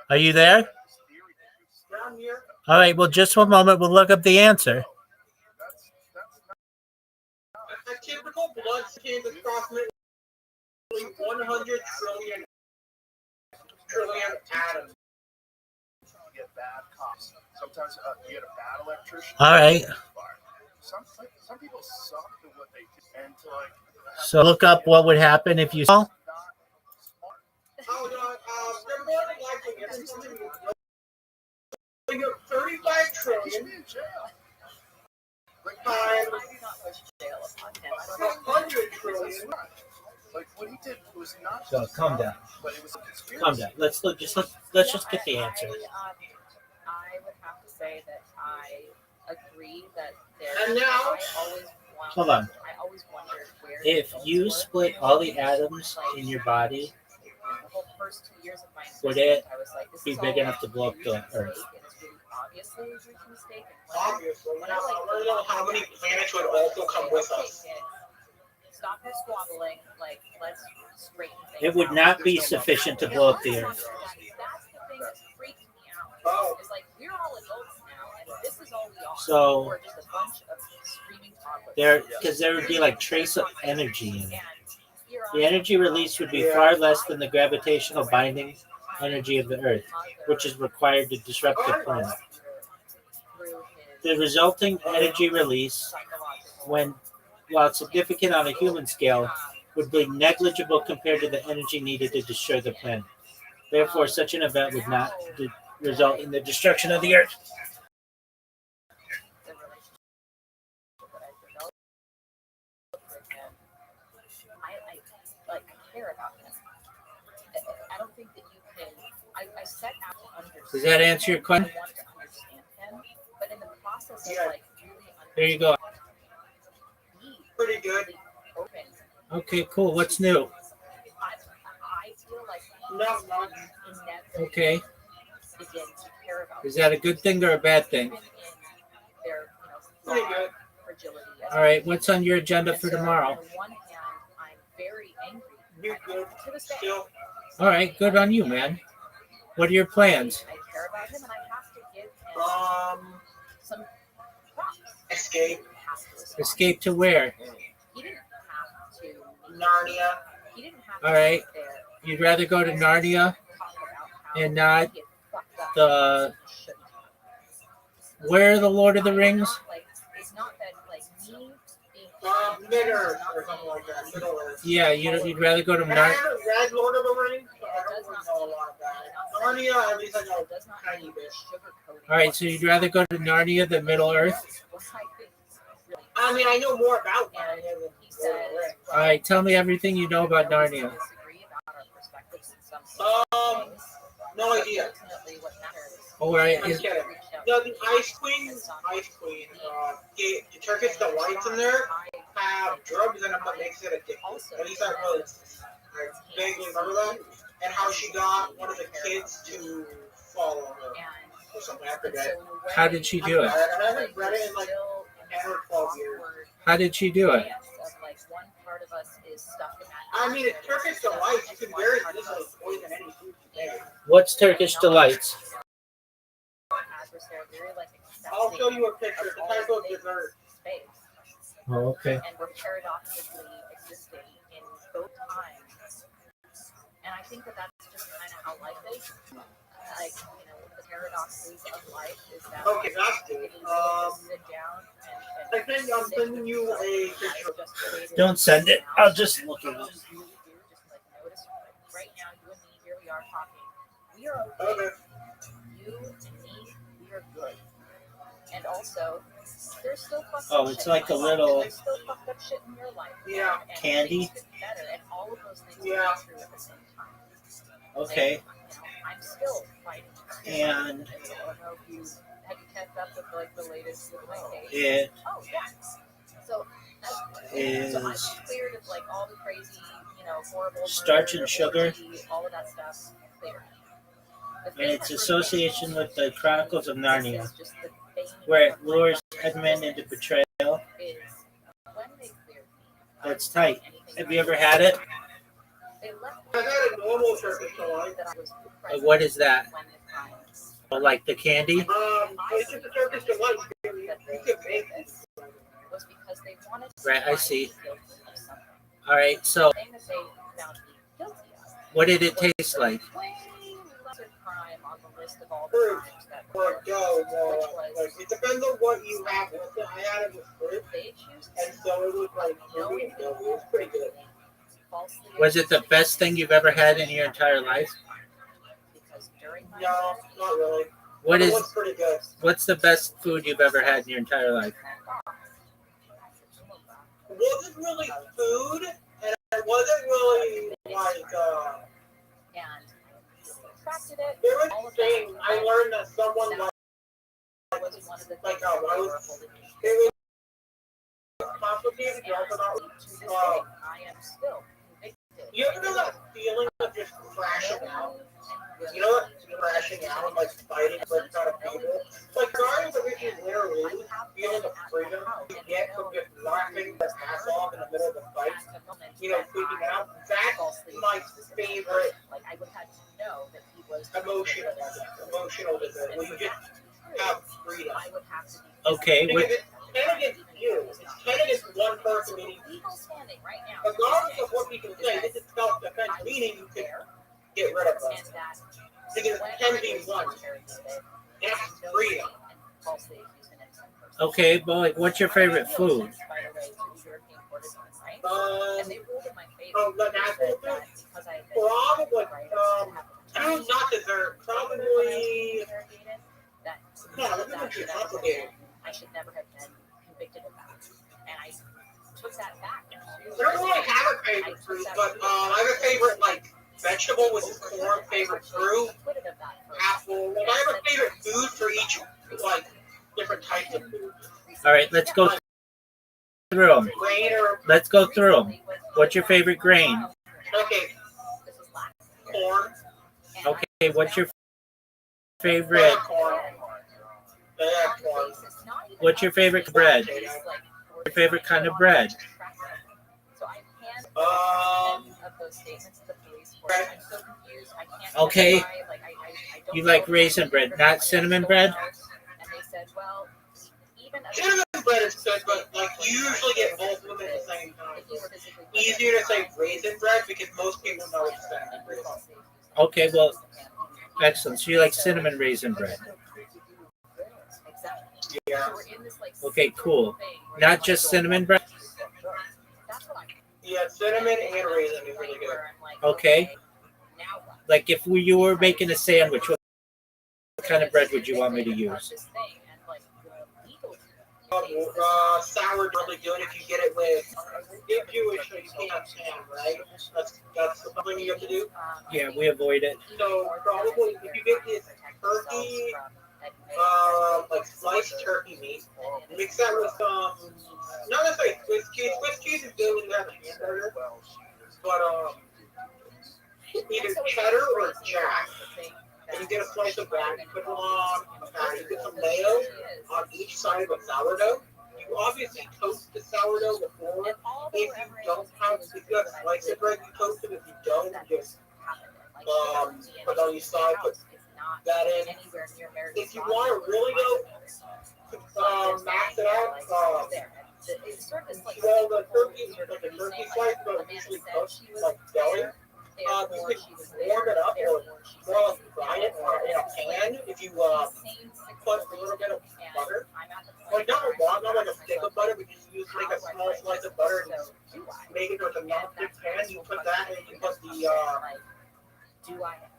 Are you there? All right. Well, just one moment. We'll look up the answer. A typical blood contains approximately 100 trillion atoms. Sometimes you get a bad electrician. All right. Some people suck at what they do, and to like. So look up what would happen if you saw. Oh, no, they're more than likely you have 35 trillion times 100 trillion. Like what he did was not. So calm down. But it was a conspiracy. Calm down. Let's just get the answer. I would have to say that I agree that And now, Hold on. I always wondered where If you split all the atoms in your body, the whole first 2 years of my would it I was like, this be is big all enough to blow up the Earth? and it's really obviously a huge mistake. obviously, I want to know how many planets would also come with us. Stop your squabbling. Like, let's straighten things It would out. not be sufficient to blow up the Earth. That's the thing that freaks me out. Oh. It's like we're all adults now, and this is all we are. So We're just a bunch of screaming toddlers. because there would be like trace of energy in it. The energy released would be far less than the gravitational binding energy of the Earth, which is required to disrupt the planet. The resulting energy release, while significant on a human scale, would be negligible compared to the energy needed to destroy the planet. Therefore, such an event would not result in the destruction of the Earth. I care about him. I don't think that you can. I set out to understand. Does that answer your question? I wanted to understand him, but in the process of like really There you go. Pretty good. Okay, cool. What's new? I feel like No. Okay. begin to care about Is that a good thing or a bad thing? even in their Pretty good. fragility. All right. What's on your agenda for tomorrow? On the one hand, I'm very angry. You're good. To this day, Still. All right. Good on you, man. What are your plans? I care about him, and I have to give him some props. Escape. He has to respond. Escape to where? He didn't have to. Narnia. He didn't have to All right. sit there You'd rather go to Narnia talk about how and not he had fucked up the he shouldn't have. where the Lord of the Rings? Like, it's not that like me being Mid-Earth or something like that. Middle Earth. Yeah, you'd rather go to Have Narnia. I read Lord of the Rings? I don't really know a lot of that. Narnia, at least I know it does not tiny need bit. sugarcoating. All right, so you'd rather go to Narnia than Middle Earth? What I think is really I mean, I know more about and Narnia than he Lord of the says, Rings. All right, tell me everything you know about Narnia. disagree about our perspectives in some things. No idea. Ultimately, what matters All right, I'm is, kidding. No, the Ice Queen, the Turkish delights in there have drugs in them that makes it addictive. At least I really vaguely remember that. And how she got one of the kids to follow her or something. I forget. how did she do it? I haven't read it in like 10 or 12 years. How did she do it? I mean, it's Turkish delights. You can very easily poison any food you make. What's Turkish delights? I'll show you a picture. It's a type of dessert. Oh, okay. And we're paradoxically existing in both times. And I think that that's just kind of how life is. Like, one of the paradoxes of life is that Okay, that's good. sit down I think I'm sending you a picture. Don't send it. I'll just look it up. Just notice right now, you and me, here we are talking. We are okay. Okay. You and me, we are good. And also, there's still fucked Oh, up it's shit like in a my life, little and there's still fucked up shit in your life. Yeah. And Candy? things could be better, and all of those things Yeah. are true at the same time. Okay. I'm still fighting. And I don't know if you have you kept up with like the latest with my case. it Oh yeah. So is I'm cleared of like all the crazy, horrible starch murder, and sugar, orgy, all of that stuff. Cleared. and its association with the Chronicles of Narnia, This is just the bane where it of my lures life. Edmund into betrayal. Is when they cleared me. That's tight. Have you ever had it? They left I had a normal Turkish delight. that I was What is that? Oh, like the candy? It's just a Turkish delight. You could make it. Was because they wanted to Right, I find see. guilty of something. All right, so The thing that they found me guilty of what did it taste like? way lesser crime on the list of all the Fruit crimes that or were dough. which Like, was it depends on what you have with it. I had it with fruit, they accused and so it was like fruit and dough. It was pretty good. falsely Was it the best thing you've ever had in your entire life? because during my No, not really. What It is? was pretty good. What's the best food you've ever had in your entire life? It wasn't really food, and it wasn't really like. and attracted it. There was All a of thing that. I learned that someone That was one of the like things that I they was. were holding me It was complicated. and You also not. to this day, I am still convicted. You ever know that feeling of just crashing out? You know what? Crashing out and like fighting for kind of people. Like regardless of if you win or lose, feeling the freedom you get from just knocking your ass off in the middle of the fight. You know, freaking out. That's my favorite Like I would have to know that he was emotional dessert. Where you just have freedom. I would have to be Okay, Because what, it's 10 against you. It's 10 against one person. Meaning, legal standing right now. regardless of what people say, this is self-defense. Meaning you can get rid of them. And that Because when it's 10 I v was 1. interrogated, That's freedom. and falsely accused an innocent person. okay, but like, what's your favorite food? By the way, to the European Court of Human Rights, and they ruled in my favor. Oh, the national that food? because I had been Probably, right to have food, not dessert. Probably. interrogated, that No, this is too complicated. I should never have been convicted of that. And I took that back. I don't really have a favorite fruit, but I have a favorite like vegetable, which is corn. Favorite fruit, Acquitted of that first. apple. Like, I have a favorite food for each like different types of food. All right, let's go through them. Grain or Let's go through them. What's your favorite grain? okay, corn. Okay, what's your I favorite? have corn. I have corn. What's your favorite bread? Your favorite kind of bread? Um, Of those statements to the police force. I'm so confused. I can't Okay. identify, like, I don't You like know. raisin bread, not cinnamon bread? And they said, well, even cinnamon bread is good, but like you usually get both of them at the same time. It's easier to say raisin bread because most people know it's cinnamon bread. Okay, well, excellent. So you like cinnamon raisin bread? Yeah. Okay, cool. Not just cinnamon bread? Yeah, cinnamon and raisin is really good. Okay. Like if you were making a sandwich, what kind of bread would you want me to use? Sour really good if you get it with. You're Jewish, so you can't have ham, right? That's something you have to do. Yeah, we avoid it. So probably if you get this turkey, like sliced turkey meat, mix that with not necessarily Swiss cheese. Swiss cheese is good when you have a hamburger, but either cheddar or jack. And you get a slice of that, you put it on a patty, you get some mayo on each side of a sourdough. You obviously toast the sourdough before. If you don't have, if you have a slice of bread, you toast it. If you don't, you just put on your side, put that in. If you want to really go max it out, swallow the turkey, like a turkey slice, but usually cooked like deli. You can warm it up or more like fry it in a pan if you put a little bit of butter. Like not a lot, not like a stick of butter, but just use like a small slice of butter and make it with a non-stick pan. You put that and you put the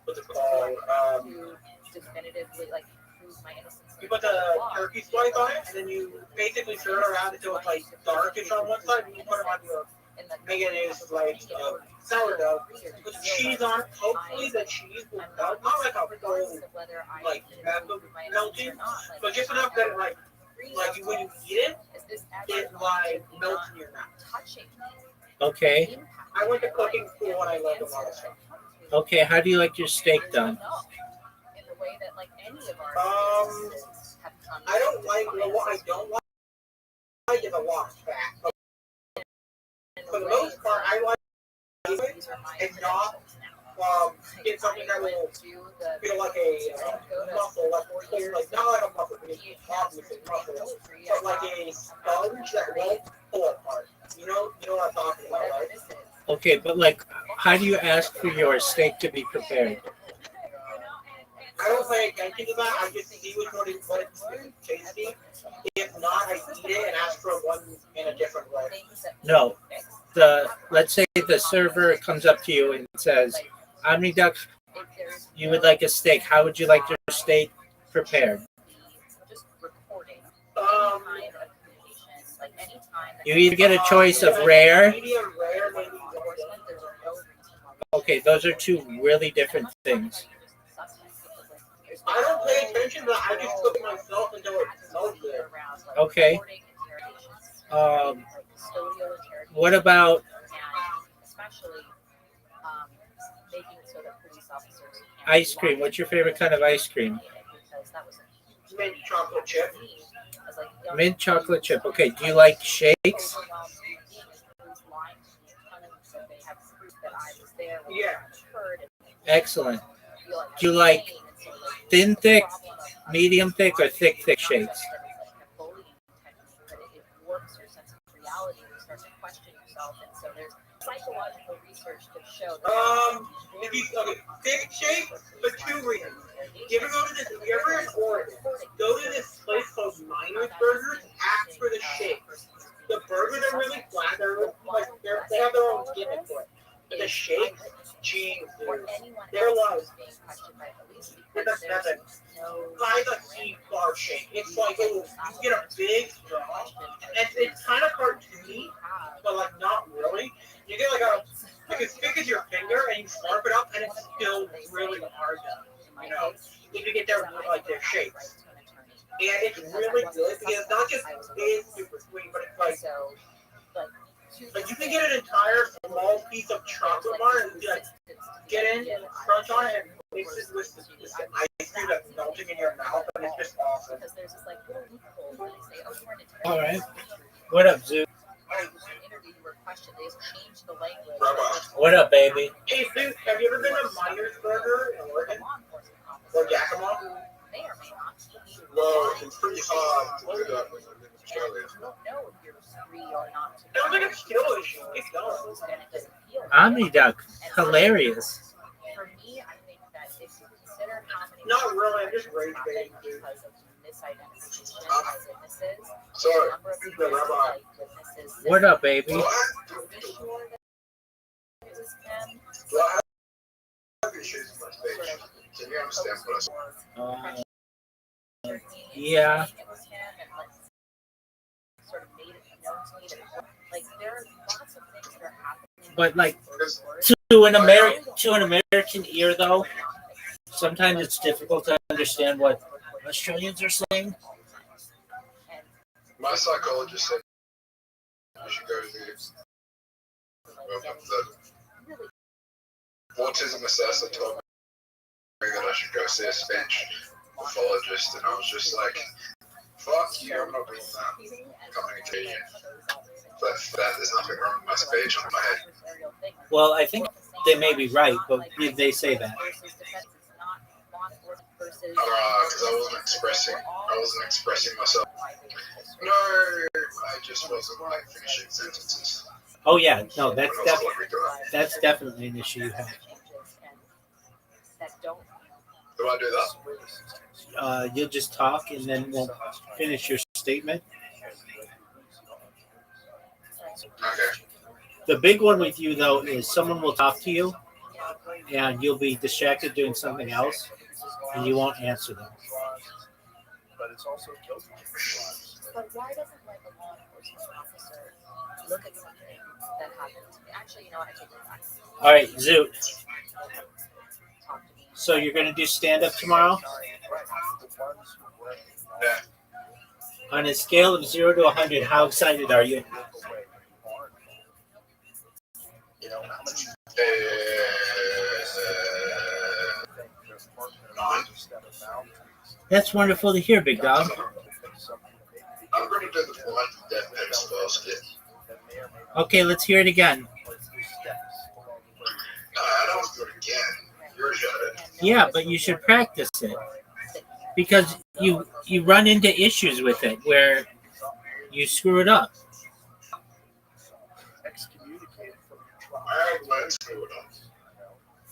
what's it called? You put the turkey slice on it, and then you basically stir it around until it's like darkish on one side, and you put it on your mayonnaise slice of sourdough. Put cheese on it. Hopefully the cheese will melt, not like a full like melting, but just enough that it, like when you eat it, it like melts in your mouth. Okay. I went to cooking school and I learned a lot of stuff. Okay, how do you like your steak done? I don't like, what I don't like is a lot of fat. But for the most part, I like it and not get something that will feel like a muscle, like not like a muscle, because obviously muscle, but like a sponge that won't pull apart. You know what I'm talking about, right? Okay, but like, how do you ask for your steak to be prepared? I don't pay attention to that. I just see what it's tasty. If not, I eat it and ask for one in a different way. No, let's say the server comes up to you and says, "Omniduck, you would like a steak. How would you like your steak prepared?" You either get a choice of rare. Medium rare, maybe. Okay, those are two really different things. I don't pay attention to that. I just cook it myself until it smells good. Okay. What about ice cream? What's your favorite kind of ice cream? Mint chocolate chip. Mint chocolate chip. Okay. Do you like shakes? Yeah. Excellent. Do you like thin, thick, medium, thick, or thick shakes? Thick shake for two reasons. You ever go to this? You ever in Oregon? Go to this place called Miner's Burgers. Ask for the shake. The burgers are really flat. They have their own gimmick for it. But the shakes, geez, dude, they're like that's a key bar shake. It's like you get a big straw, and it's kind of cartoony, but like not really. You get like as big as your finger, and you slurp it up, and it's still really hard to, if you get their shakes. And it's really good because it's not just big, super sweet, but it's like you can get an entire small piece of chocolate bar and just get in, crunch on it, and mix it with the ice cream that's melting in your mouth, and it's just awesome. All right. What up, Zoo? Rabbi. What up, baby? Hey, Sue, have you ever been to Miner's Burger in Oregon? Or Yakima? Well, it's pretty hard to do that when you live in Australia. Sounds like a skill issue. Keep going. Omniduck, hilarious. Not really, I'm just rage baiting, dude. Sorry, the rabbi. What up, baby? Well, I have issues with my speech. Can you understand what I'm saying? Yeah. But like to an American ear, though, sometimes it's difficult to understand what Australians are saying. My psychologist said you should go to the autism assessor told me that I should go see a speech pathologist, and I was just like, fuck you, I'm not doing that. Coming to you. But there's nothing wrong with my speech on my head. Well, I think they may be right, but did they say that? Because I wasn't expressing myself. No, I just wasn't like finishing sentences. Oh yeah, no, that's When I was talking to her. that's definitely an issue you have. Do I do that? You'll just talk and then we'll finish your statement. Okay. The big one with you though is someone will talk to you and you'll be distracted doing something else and you won't answer them. But it's also guilty. But why doesn't like a law enforcement officer look at something that happened? Actually, you know what? I take it back. All right, Zoot. Talk to me. So you're going to do stand-up tomorrow? Yeah. On a scale of 0 to 100, how excited are you? Nine. That's wonderful to hear, big dog. I'm going to do the blind death next first. Okay, let's hear it again. No, I don't do it again. Yeah, but you should practice it because you run into issues with it where you screw it up. I learned to screw it up.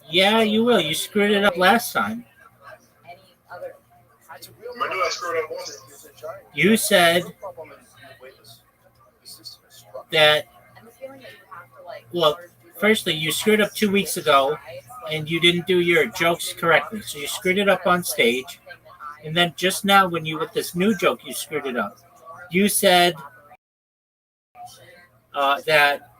Yeah, you will. You screwed it up last time. When did I screw it up once? You said that, well, firstly, you screwed up 2 weeks ago and you didn't do your jokes correctly. So you screwed it up on stage. And then just now, when you with this new joke, you screwed it up. You said that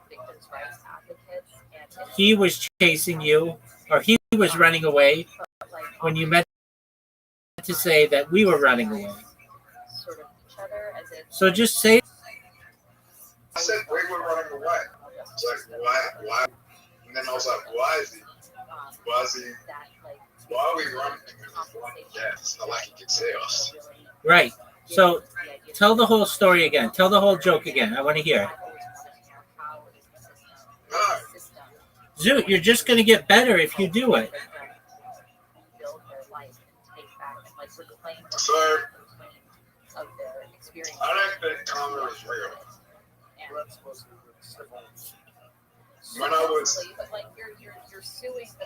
he was chasing you or he was running away when you meant to say that we were running away. So just say. I said we were running away. It's like, why? And then I was like, why is he? Why are we running? Yeah, it's not like he can see us. Right. So tell the whole story again. Tell the whole joke again. I want to hear it. No. Zoot, you're just going to get better if you do it. So, I don't think karma is real. When I was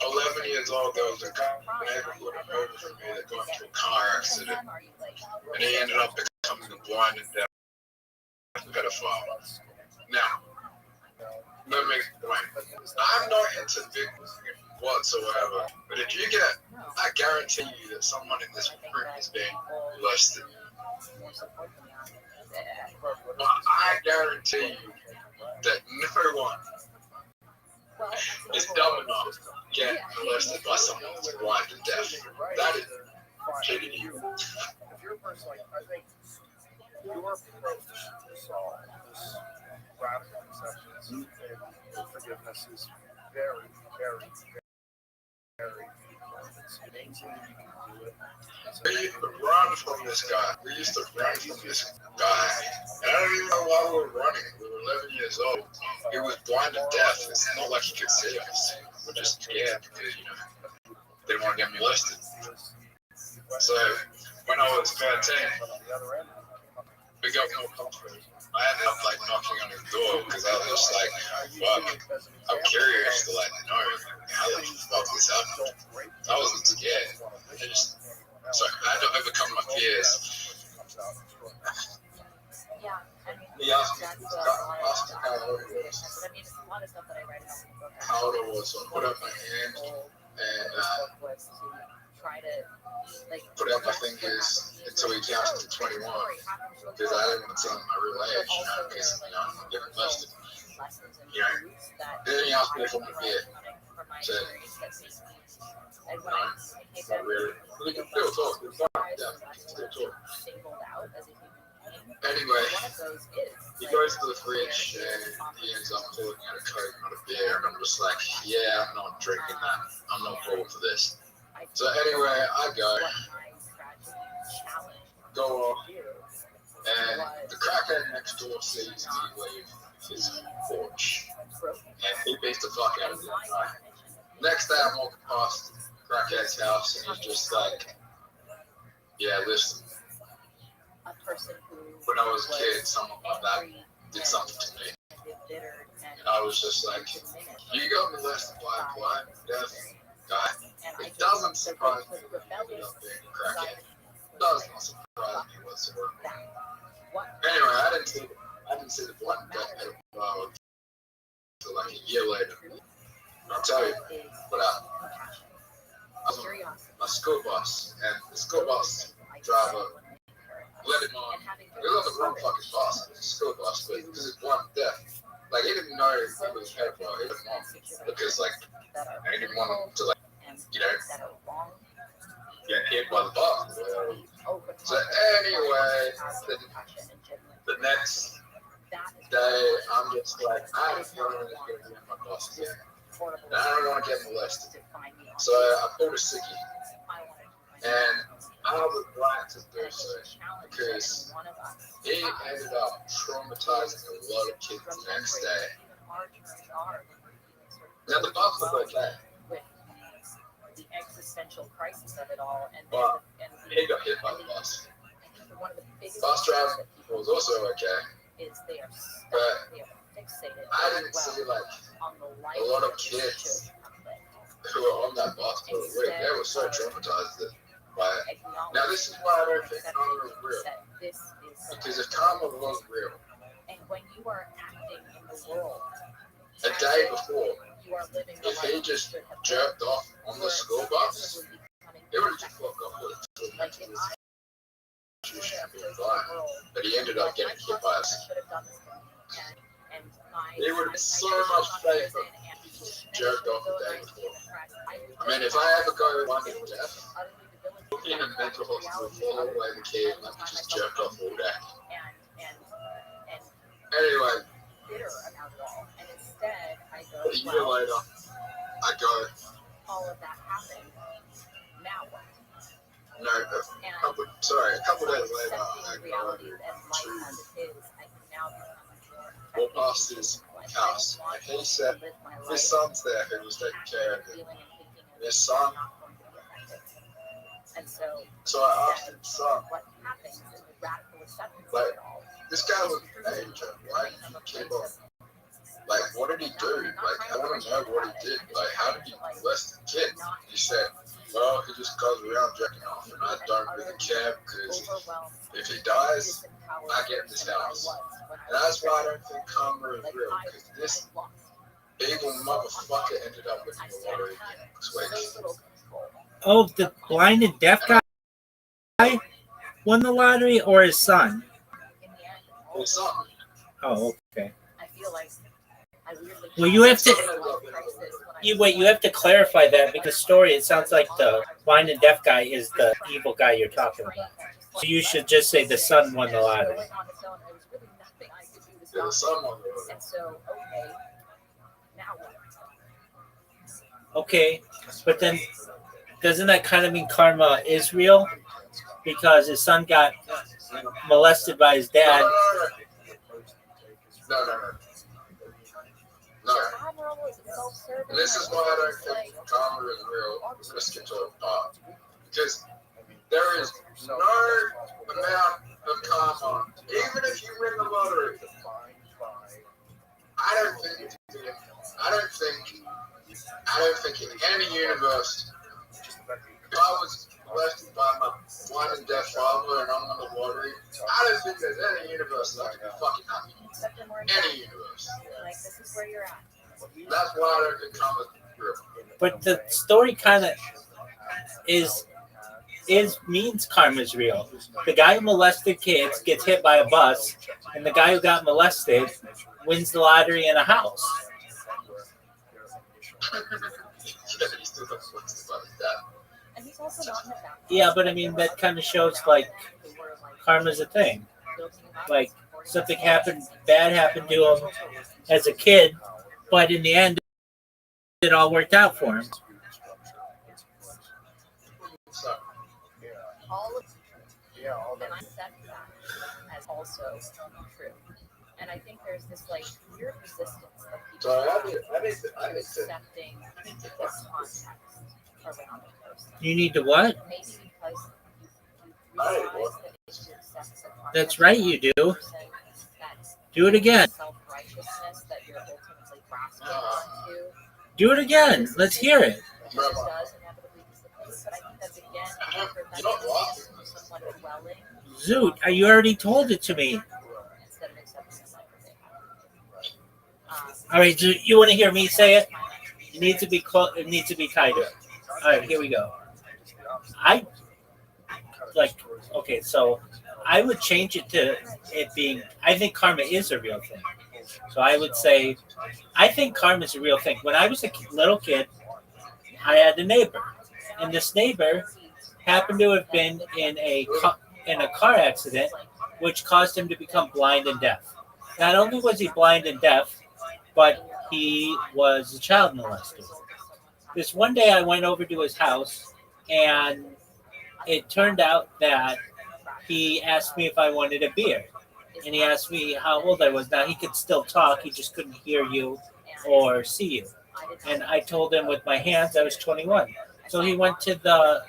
11 years old, there was a neighborhood over from me that got into a car accident, and he ended up becoming a blind and deaf pedophile. Now, let me explain. I'm not into big whatsoever, but if you get, I guarantee you that someone in this room is being molested. But I guarantee you that no one is dumb enough to get molested by someone that's blind and deaf. That is kidding you. If you're a person like, I think your approach to solve this radical acceptance and forgiveness is very, very, very beautiful. It's amazing that you can do it. We used to run from this guy. And I don't even know why we were running. We were 11 years old. He was blind and deaf. It's not like he could see us. We're just scared because, they didn't want to get me molested. So, when I was 13, we got more comfortable. I ended up knocking on his door because I was just like, fuck, I'm curious to know how the fuck this happened. I wasn't scared. I had to overcome my fears. He asked me how old I was, so I put up my hand and put up my fingers until he counted to 21 because I didn't want to tell him my real age, because I'm getting molested. Then he asked me if I'm a beer. So, not really. We can still talk. Yeah, we can still talk. Anyway, he goes to the fridge and he ends up pulling out a Coke, not a beer, and I'm just like, yeah, I'm not drinking that. I'm not falling for this. So anyway, I go off, and the crackhead next door sees me leave his porch, and he beats the fuck out of him. Next day, I'm walking past crackhead's house, and he's just like, yeah, listen, when I was a kid, someone like that did something to me, and I was just like, you got molested by a blind, deaf guy. It doesn't surprise me that you ended up being a crackhead. It does not surprise me whatsoever. Anyway, I didn't see the blind deaf pedophile until a year later. And I'll tell you what happened. I was on my school bus, and the school bus driver let him on. He was on the wrong fucking bus. It was a school bus, but because he's blind and deaf, he didn't know he was a pedophile. He didn't want him because, he didn't want him to, get hit by the bus. So anyway, the next day, I'm just like, I don't want to get in my bus again. And I don't want to get molested. So I pulled a sickie. And I was glad to do so because he ended up traumatizing a lot of kids the next day. Now the bus was okay. existential crisis of it all. And Well, and he got hit by the bus. I think one of the biggest Bus issues driver that people was also okay, is they are but they are fixated I as didn't well see like on the life a lot of that this kids should conflict. who were on that bus for a week. They were so traumatized by it. Now this is why I don't think karma is real. This is Because if karma was real, and when you are acting in the world, a day before, you are living the if life he you just should have jerked off on the school bus, lived, he would have just fucked off with it. like if I But he ended up getting hit by us. He would have been so much safer if he just jerked off the day before. I mean, if I ever go one in death, in a mental hospital for all the way the kid, and I just jerked off all day. Anyway, bitter about it all, and instead I go, a year later, I go, all of that happened. Now what? no, a couple days later, I go reality and life as it is, I can now walk past his house, and he said his son's there who was taking care of him. His son. And so I asked his son, what happens in the radical acceptance like, of it all. this guy was an angel, why did he keep on? Like, what did he do? Like, I want to know what he did. Like, how did he molest the kids? He said, well, he just goes around jacking off, and I don't really care because if he dies, I get this house. And that's why I don't think karma is real, because this evil motherfucker ended up winning the lottery this week. Oh, the blind and deaf guy won the lottery, or his son? His son. Oh, okay. I feel like Well, you have to. You have to clarify that because story. It sounds like the blind and deaf guy is the evil guy you're talking about. So you should just say the son won the lottery. Yeah, the son won the lottery. And so, okay, now what? Okay, but then doesn't that kind of mean karma is real? Because his son got molested by his dad. No. And this is why I don't think karma is real. I'm going to skip to a part. Because there is no amount of karma, even if you win the lottery. I don't think in any universe, if I was molested by my blind and deaf father and I'm on the lottery, I don't think there's any universe that I could be fucking happy. Any universe. Like, this is where you're at. That's why I don't think karma's real. But the story kind of means karma is real. The guy who molested kids gets hit by a bus, and the guy who got molested wins the lottery in a house. Yeah, but I mean that kind of shows like karma's a thing. Like something bad happened to him as a kid, but in the end, it all worked out for him. All of and I accept that as also true. And I think there's this like weird resistance that people have to accepting this context around a person. You need to what? Maybe because you realize that if you accept the context That's right, you do. Do it again. Self-righteousness that you're ultimately grasping onto. Do it again. Let's hear it. Does inevitably dissipate, but I think that's again someone dwelling. Zoot, you already told it to me. Instead of accepting the life that they have. All right, Zoot, you want to hear me say it? It needs to be it needs to be tighter. All right, here we go. Okay, so I would change it to it being, I think karma is a real thing. So I would say, I think karma is a real thing. When I was a little kid, I had a neighbor, and this neighbor happened to have been in a car accident, which caused him to become blind and deaf. Not only was he blind and deaf, but he was a child molester. This one day I went over to his house, and it turned out that he asked me if I wanted a beer. And he asked me how old I was. Now, he could still talk. He just couldn't hear you or see you. And I told him with my hands I was 21. So he went to the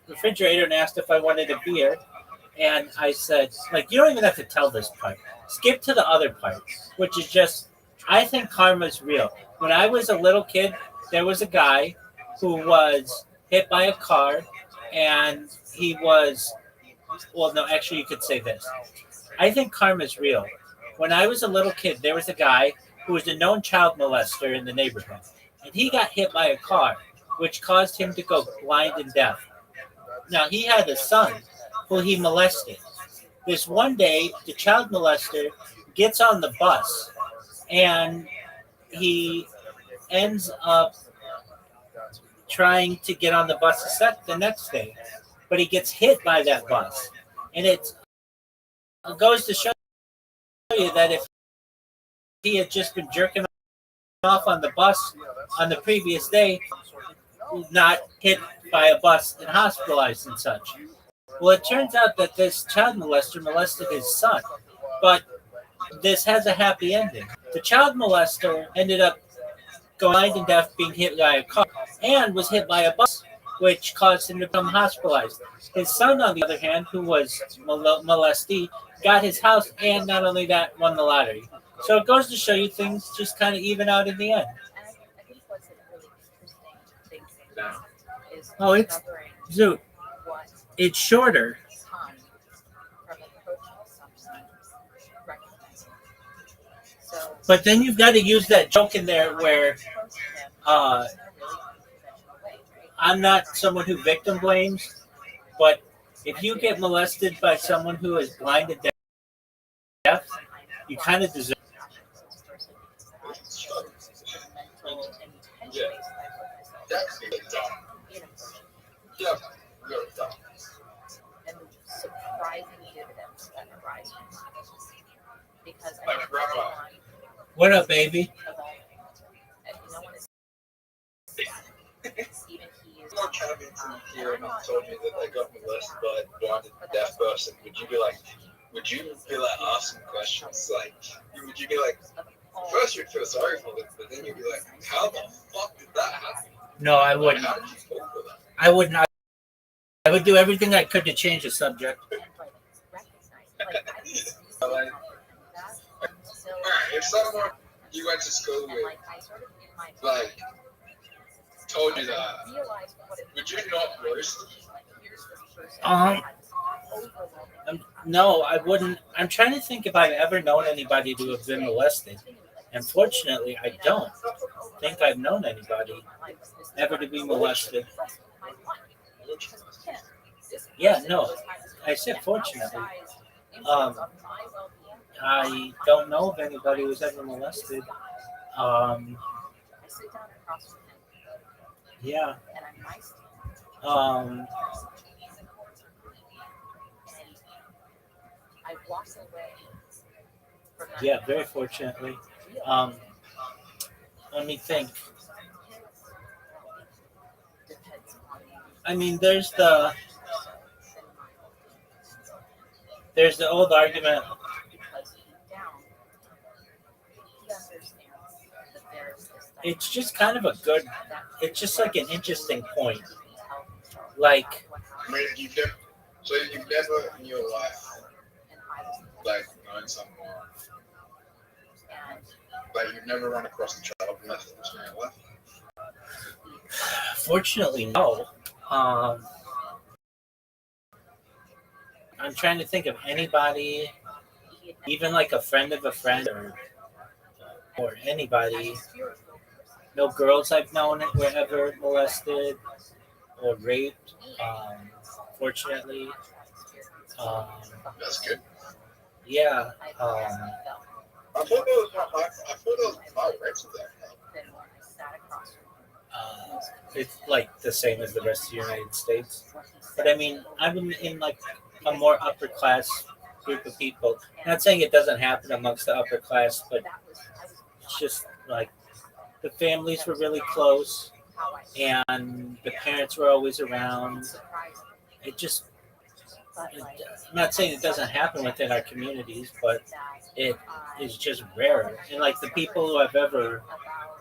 refrigerator and asked if I wanted a beer. And I said, like, you don't even have to tell this part. Skip to the other part, which is just, I think karma's real. When I was a little kid, there was a guy who was hit by a car, and he was, well, no, actually, you could say this. I think karma's real. When I was a little kid, there was a guy who was a known child molester in the neighborhood, and he got hit by a car, which caused him to go blind and deaf. Now, he had a son who he molested. This one day, the child molester gets on the bus, and he ends up trying to get on the bus the next day, but he gets hit by that bus. And it goes to show you that if he had just been jerking off on the bus on the previous day, not hit by a bus and hospitalized and such. Well, it turns out that this child molester molested his son, but this has a happy ending. The child molester ended up going blind and deaf, being hit by a car, and was hit by a bus, which caused him to become hospitalized. His son, on the other hand, who was molestee, got his house, and not only that, won the lottery. So it goes to show you things just kind of even out in the end. I think what's a really interesting thing is Oh, it's discovering Zoot. what It's shorter. come from approaching something recognizing. So But then you've got to use that joke in there where I'm not someone who victim blames, but if you get molested by someone who is blind and deaf, you kind of deserve. Yeah. That's really dumb. Yeah, really dumb. And surprising dividends that arise from that. Because Like Rabbi. What up, baby? and no one is even he is Someone came into here and told me that they got molested by a blind and deaf person. Would you be like, asking questions like, would you be like, first you'd feel sorry for them, but then you'd be like, how the fuck did that happen? No, I wouldn't. How did you fall for that? I would not. I would do everything I could to change the subject. Alright, if someone you went to school with, like, told you that, would you not roast them? No, I wouldn't. I'm trying to think if I've ever known anybody to have been molested. Unfortunately, I don't think I've known anybody ever to be molested. Yeah, no. I said fortunately. I don't know if anybody was ever molested. Yeah. Yeah, very fortunately. Let me think. I mean, there's the old argument. It's just kind of a good. It's just like an interesting point. Like, I mean, you've never in your life, like, known someone, like, you've never run across a child molester in your life? fortunately, no. I'm trying to think of anybody, even like a friend of a friend, or anybody. No girls I've known were ever molested or raped. Fortunately, That's good. yeah. I thought there was high rates of that. It's like the same as the rest of the United States. But I mean, I'm in like a more upper class group of people. Not saying it doesn't happen amongst the upper class, but it's just like the families were really close and the parents were always around. It just, I'm not saying it doesn't happen within our communities, but it is just rare. And like the people who I've ever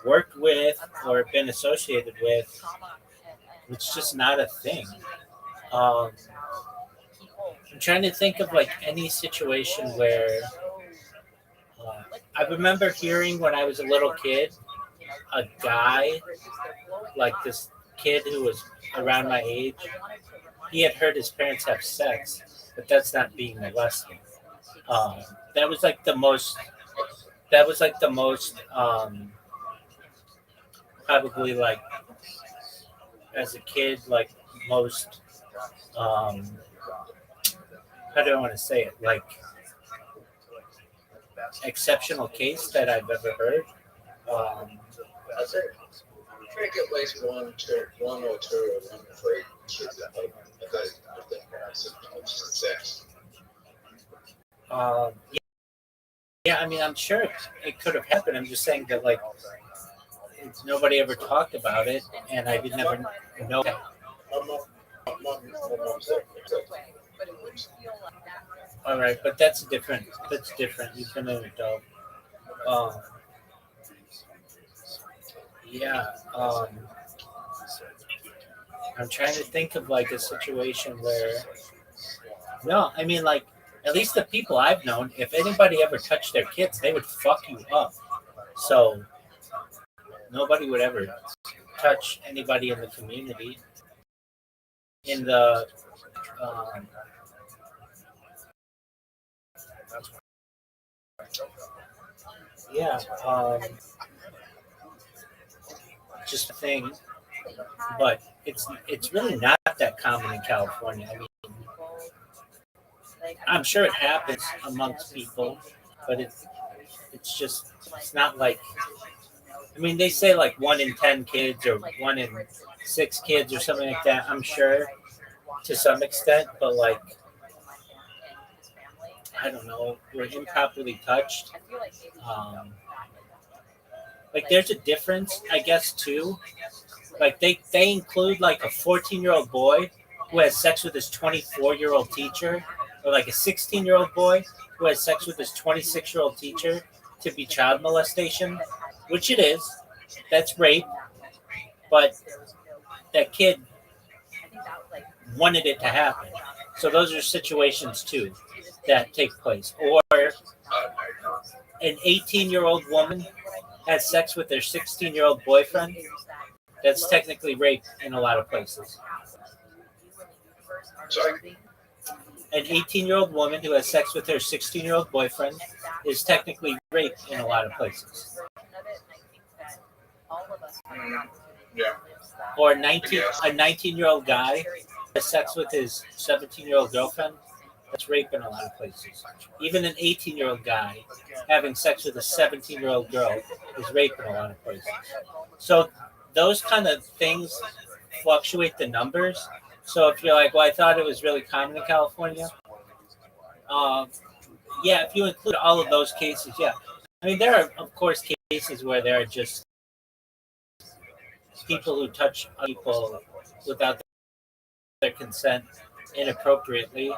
worked with or been associated with, it's just not a thing. Um, I'm trying to think of like any situation where I remember hearing when I was a little kid, a guy, like this kid who was around my age, he had heard his parents have sex, but that's not being molested. Um, that was like the most. That was like the most. Probably like as a kid, like most. Um, how do I want to say it? Like exceptional case that I've ever heard. I think at least one or two of them three kids that have success. Yeah, I mean, I'm sure it could have happened. I'm just saying that like nobody ever talked about it, and I did never know. All right, but that's different. That's different. You've been an adult. Um, yeah. I'm trying to think of like a situation where no, I mean like at least the people I've known, if anybody ever touched their kids, they would fuck you up. So nobody would ever touch anybody in the community. In the yeah, just a thing, but it's really not that common in California. I mean, I'm sure it happens amongst people, but it's not like I mean they say like 1 in 10 kids or 1 in 6 kids or something like that. I'm sure to some extent, but like I don't know, were improperly touched. Like there's a difference, I guess, too. Like they include like a 14-year-old boy who has sex with his 24-year-old teacher, or like a 16-year-old boy who has sex with his 26-year-old teacher to be child molestation, which it is. That's rape, but that kid wanted it to happen. So those are situations too that take place. Or an 18-year-old woman has sex with their 16-year-old boyfriend. That's technically rape in a lot of places. Sorry? An 18-year-old woman who has sex with her 16-year-old boyfriend is technically rape in a lot of places. Yeah. Or a 19-year-old guy has sex with his 17-year-old girlfriend. That's rape in a lot of places. Even an 18-year-old guy having sex with a 17-year-old girl is rape in a lot of places. So those kind of things fluctuate the numbers. So if you're like, well, I thought it was really common in California. Yeah, if you include all of those cases, yeah. I mean, there are, of course, cases where there are just people who touch people without their consent inappropriately,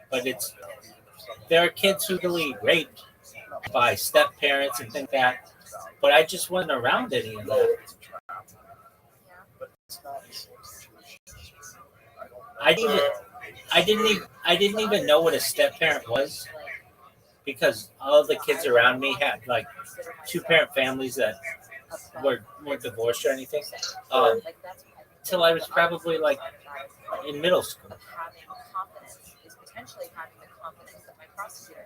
but there are kids who really raped by step parents and things like that. But I just wasn't around any of that. I didn't even know what a step parent was because all the kids around me had like 2-parent families that weren't divorced or anything. Till I was probably like in middle school.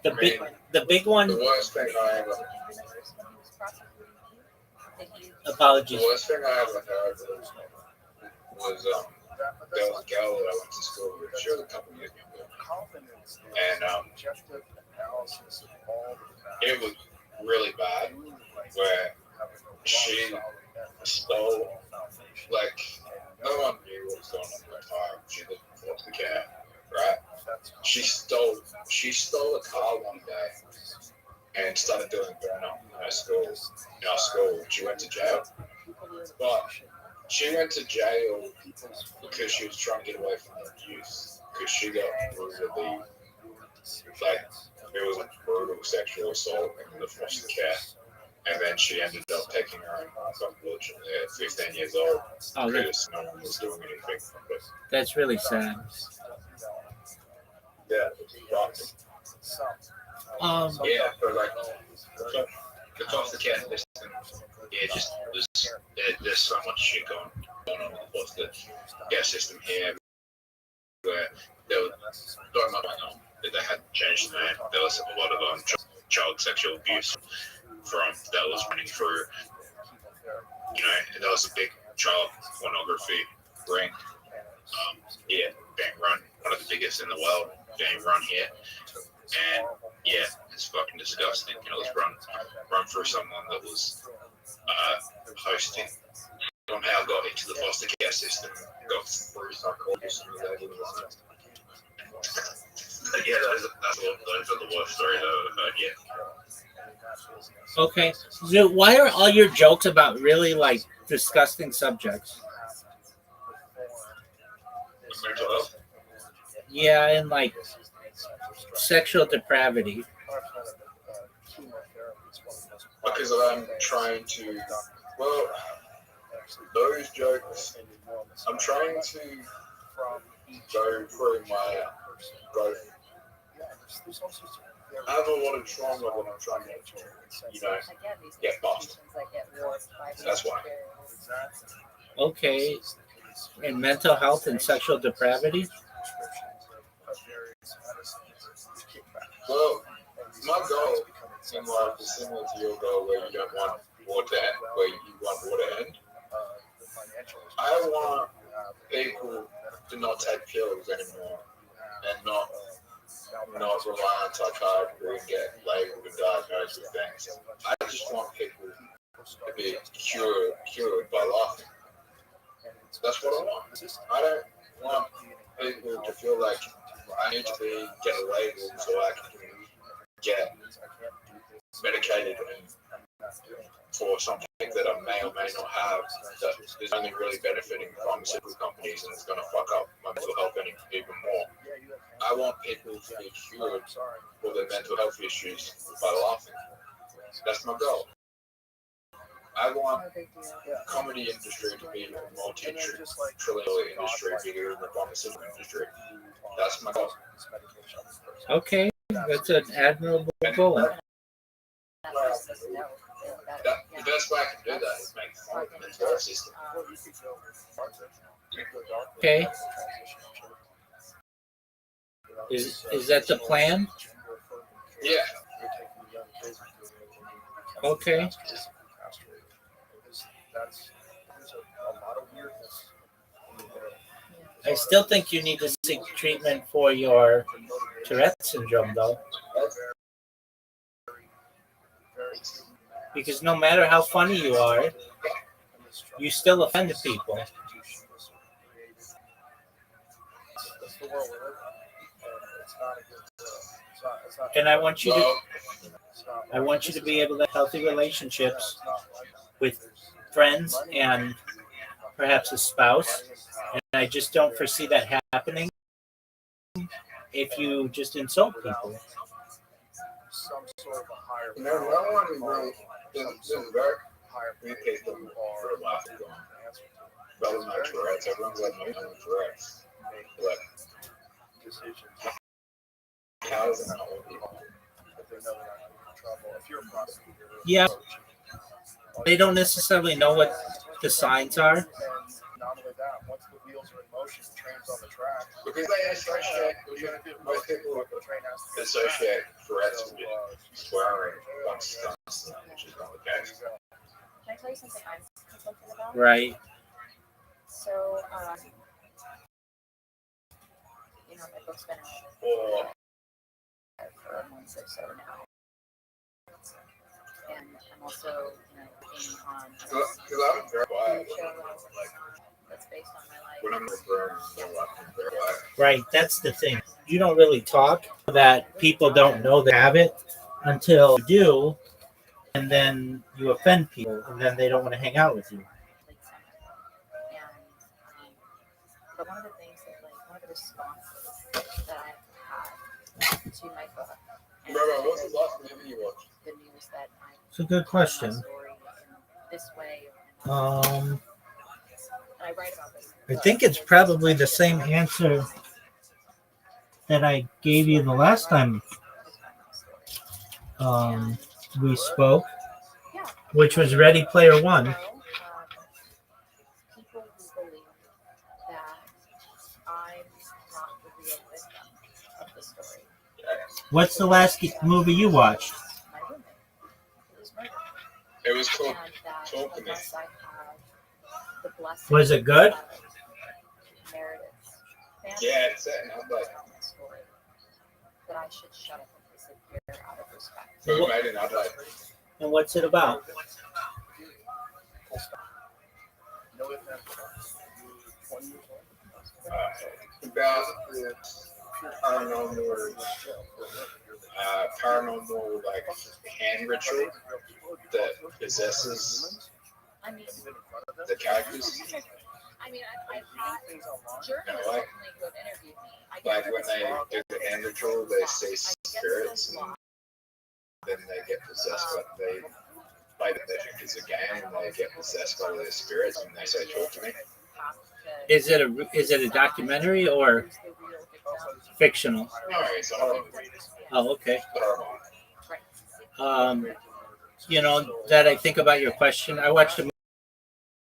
The big one. The worst thing I ever. Apologies. The worst thing I ever heard was there was a girl that I went to school with. She was a couple years younger, and it was really bad. Where she stole, like, no one knew what was going on at the time. She lived in foster care, right? She stole a car one day and started doing burnout in her school. In our school, she went to jail. But she went to jail because she was trying to get away from the abuse. Because she got brutally, like, it was a brutal sexual assault in the foster care. And then she ended up taking her own life, unfortunately, at 15 years old, because no one was doing anything from it. That's really sad. Yeah, it's yeah, but like, the foster care system, yeah, just there's so much shit going on with the foster care system here, where they were talking about that they had changed the name. There was a lot of child sexual abuse that was running through. There was a big child pornography ring. Being run, one of the biggest in the world, being run here, and yeah, it's fucking disgusting. It was run through someone that was hosting. Somehow got into the foster care system, got through psychologists and was able to run it. But yeah, those are the worst stories I've ever heard yet. Okay, so why are all your jokes about really like disgusting subjects? Mental health? Yeah, and like sexual depravity. Because I'm trying to, well, those jokes, I'm trying to go through my growth. I have a lot of trauma when I'm trying to, get past. That's why. Okay, and mental health and sexual depravity. Well, my goal in life is similar to your goal, where you don't want war to end, where you want war to end. I want people to not take pills anymore and not rely on psychiatry and get labeled and diagnosed with things. I just want people to be cured by laughing. That's what I want. I don't want people to feel like I need to get a label so I can get medicated for something that I may or may not have that is only really benefiting pharmaceutical companies and it's going to fuck up my mental health even more. I want people to be cured for their mental health issues by laughing. That's my goal. I want comedy industry to be a multi-trillion industry bigger than the pharmaceutical industry. That's my goal. Okay, that's an admirable goal. The best way I can do that is make fun of the mental health system. Okay, is that the plan? Yeah. Okay. I still think you need to seek treatment for your Tourette's syndrome, though. Because no matter how funny you are, you still offend people. And I want you to be able to have healthy relationships with friends and perhaps a spouse. And I just don't foresee that happening if you just insult people. No one really, there's very few people who are laughing going. Better than Tourette's. Everyone's like, no Tourette's. But how is it not old people? Yeah, they don't necessarily know what the signs are. Because they associate, most people associate Tourette's with swearing constantly, which is not the case. Can I tell you something I'm conflicted about? Right. So, my book's been out Or for a month or so now. And I'm also, working on because I'm very quiet. show that's based on my life. When I'm very quiet. Right, that's the thing. You don't really talk that people don't know they have it until you do, and then you offend people, and then they don't want to hang out with you. And one of the things that, like, one of the responses that I've had to my book, and Rabbi, what's the last movie you watched? the news that I'm It's a good question. story in this way, Um, and I write about this. I think it's probably the same answer that I gave you the last time we spoke, which was Ready Player One. People who believe that I'm not the real victim of the story. What's the last movie you watched? My roommate was murdered. It was called And that Talk to Me. unless I have the blessing Was it good? of Meredith's family Yeah, it's it. I'm like, telling the story, that I should shut up and disappear out of respect. who made it? I'm like, And what's it about? about paranormal like hand ritual that possesses I mean, the characters. I mean, I've had journalists like- who have interviewed me. I Like get when they do the hand ritual, they say spirits and then they get possessed by they think it's a game and they get possessed by their spirits and they say talk to me. Is it a documentary or fictional? No, it's horrible. Oh, okay. Horrible. That I think about your question. I watched a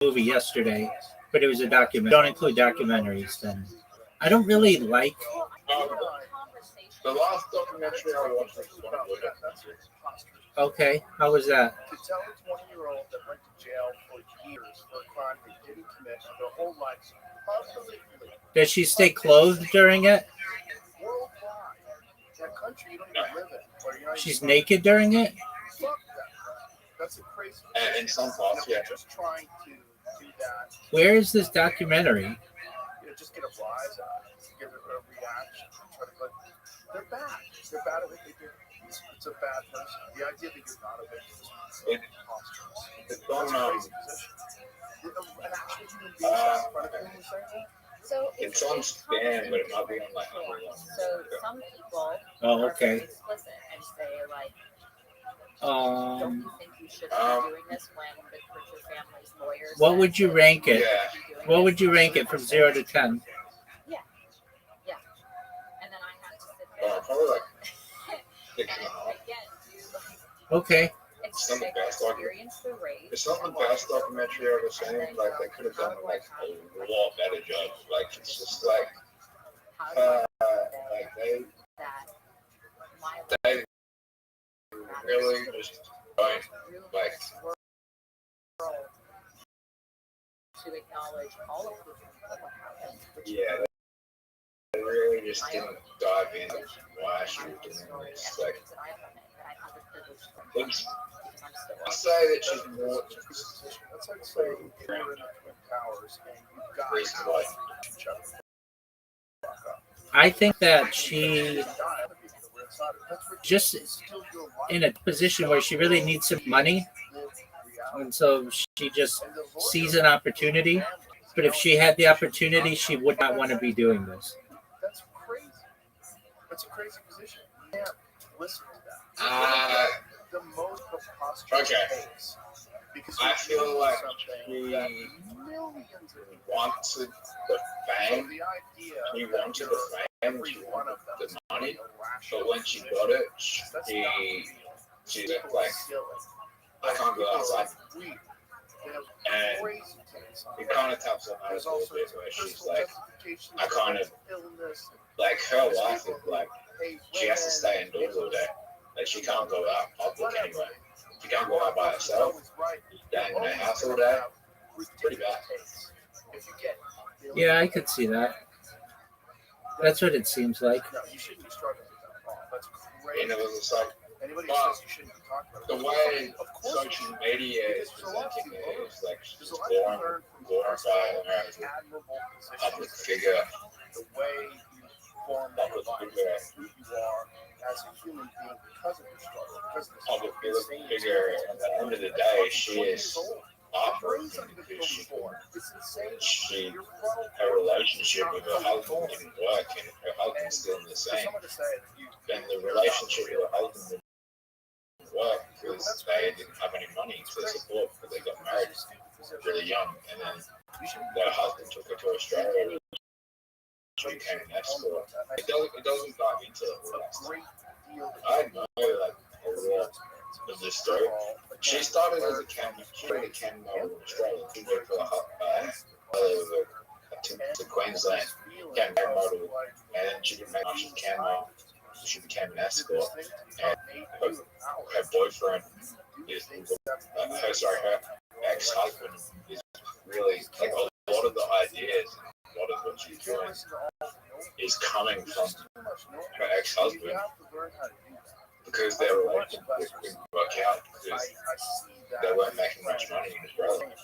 movie yesterday, but it was a documentary. Don't include documentaries, then. I don't really like. The last documentary I watched was one of the Okay, how was that? To tell a 20-year-old that went to jail for years for a crime they didn't commit their whole life, possibly Does she stay clothed during it? worldwide, that country you don't even live in. Or you're not She's even naked during it? Fuck that. That's a crazy. And in some parts, yeah. Just trying to do that. Where is this documentary? Just get a rise out of it, give it a reaction. Try to, but they're bad. They're bad at what they do. It's a bad person. The idea that you're not a victim is preposterous. It's That's on a crazy position. An actual human being in front of you and saying that? So it's on Stan, but it might be on like So some people Oh, are very okay. explicit and say, like, don't Um, you think you should be doing this when the Pritchard family's lawyers? what would you rank it? Yeah. What would you rank it from 0 to 10? Yeah. And then I have to sit there. Probably like And 6.5. again, you Okay. Some of the best experience the rape. It's not the best documentary I've ever seen. Like they could have done like a lot better job. Like it's just like like they really just don't like to acknowledge all of what happened. yeah. They really just didn't dive in why she was doing this. Like it's, I say that she's more That's like saying you're in the Twin Towers and you've got raised to life. each other. I think that she just in a position where she really needs some money, and so she just sees an opportunity. But if she had the opportunity, she would not want to be doing this. That's crazy. That's a crazy position. You can't listen to that. The most preposterous case. Because I feel like something that millions of people wanted the fame. So the idea He wanted the fame. She wanted the money. But when she got it, she looked like I can't go outside. And it kind of taps on that a little bit where she's like, I kind of like her life is like she has to stay indoors all day. Like she can't go out public anyway. She can't go out by herself. Staying in her house all day. It's pretty bad. Yeah, I could see that. That's what it seems like. No, you shouldn't be struggling with that, Paul. That's crazy. And it was just like Anybody who says you shouldn't be talking about the way social media is presenting it is like she's just glorifying her as a public figure. The way you form that life, who you are as a human being because of your struggle, because of this Public figure. And at the end of the day, she is operating because her relationship with her husband didn't work, and her husband's still the same. And the relationship with her husband didn't work because they didn't have any money to support, because they got married really young, and then their husband took her to Australia. She became an escort. It doesn't dive into all that stuff. I know like a lot of this story. She started as a cam model in Australia. She worked for to Queensland cam model, and then she didn't make much of cam. She became an escort, and her boyfriend is her ex-husband is really like a lot of the ideas, a lot of what she's doing is coming from her ex-husband, because their relationship didn't work out because they weren't making much money in Australia.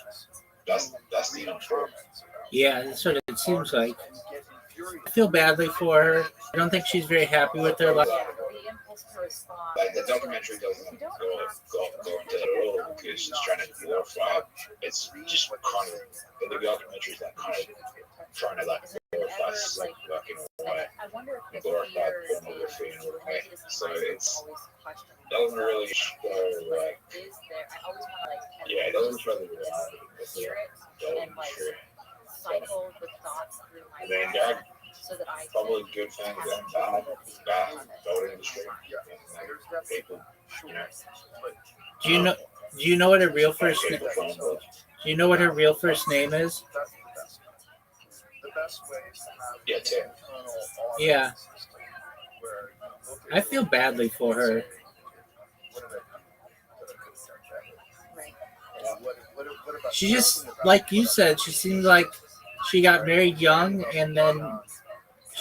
That's the untruth. Yeah, that's what it seems like. I feel badly for her. I don't think she's very happy with her life. Like the documentary doesn't go into it at all because she's trying to glorify it. It's just kind of the documentary is like kind of trying to like glorify sex work in a way, glorify pornography in a way. So it's doesn't really show like it doesn't show the reality. It's cycle the thoughts through my I mean, mind so that I probably good things and bad voting industry and people, Do you know what her real first name? Do you know what her real first name is? Yeah, Tim. Yeah. I feel badly for her. She just, like you said, she seemed like she got married young, and then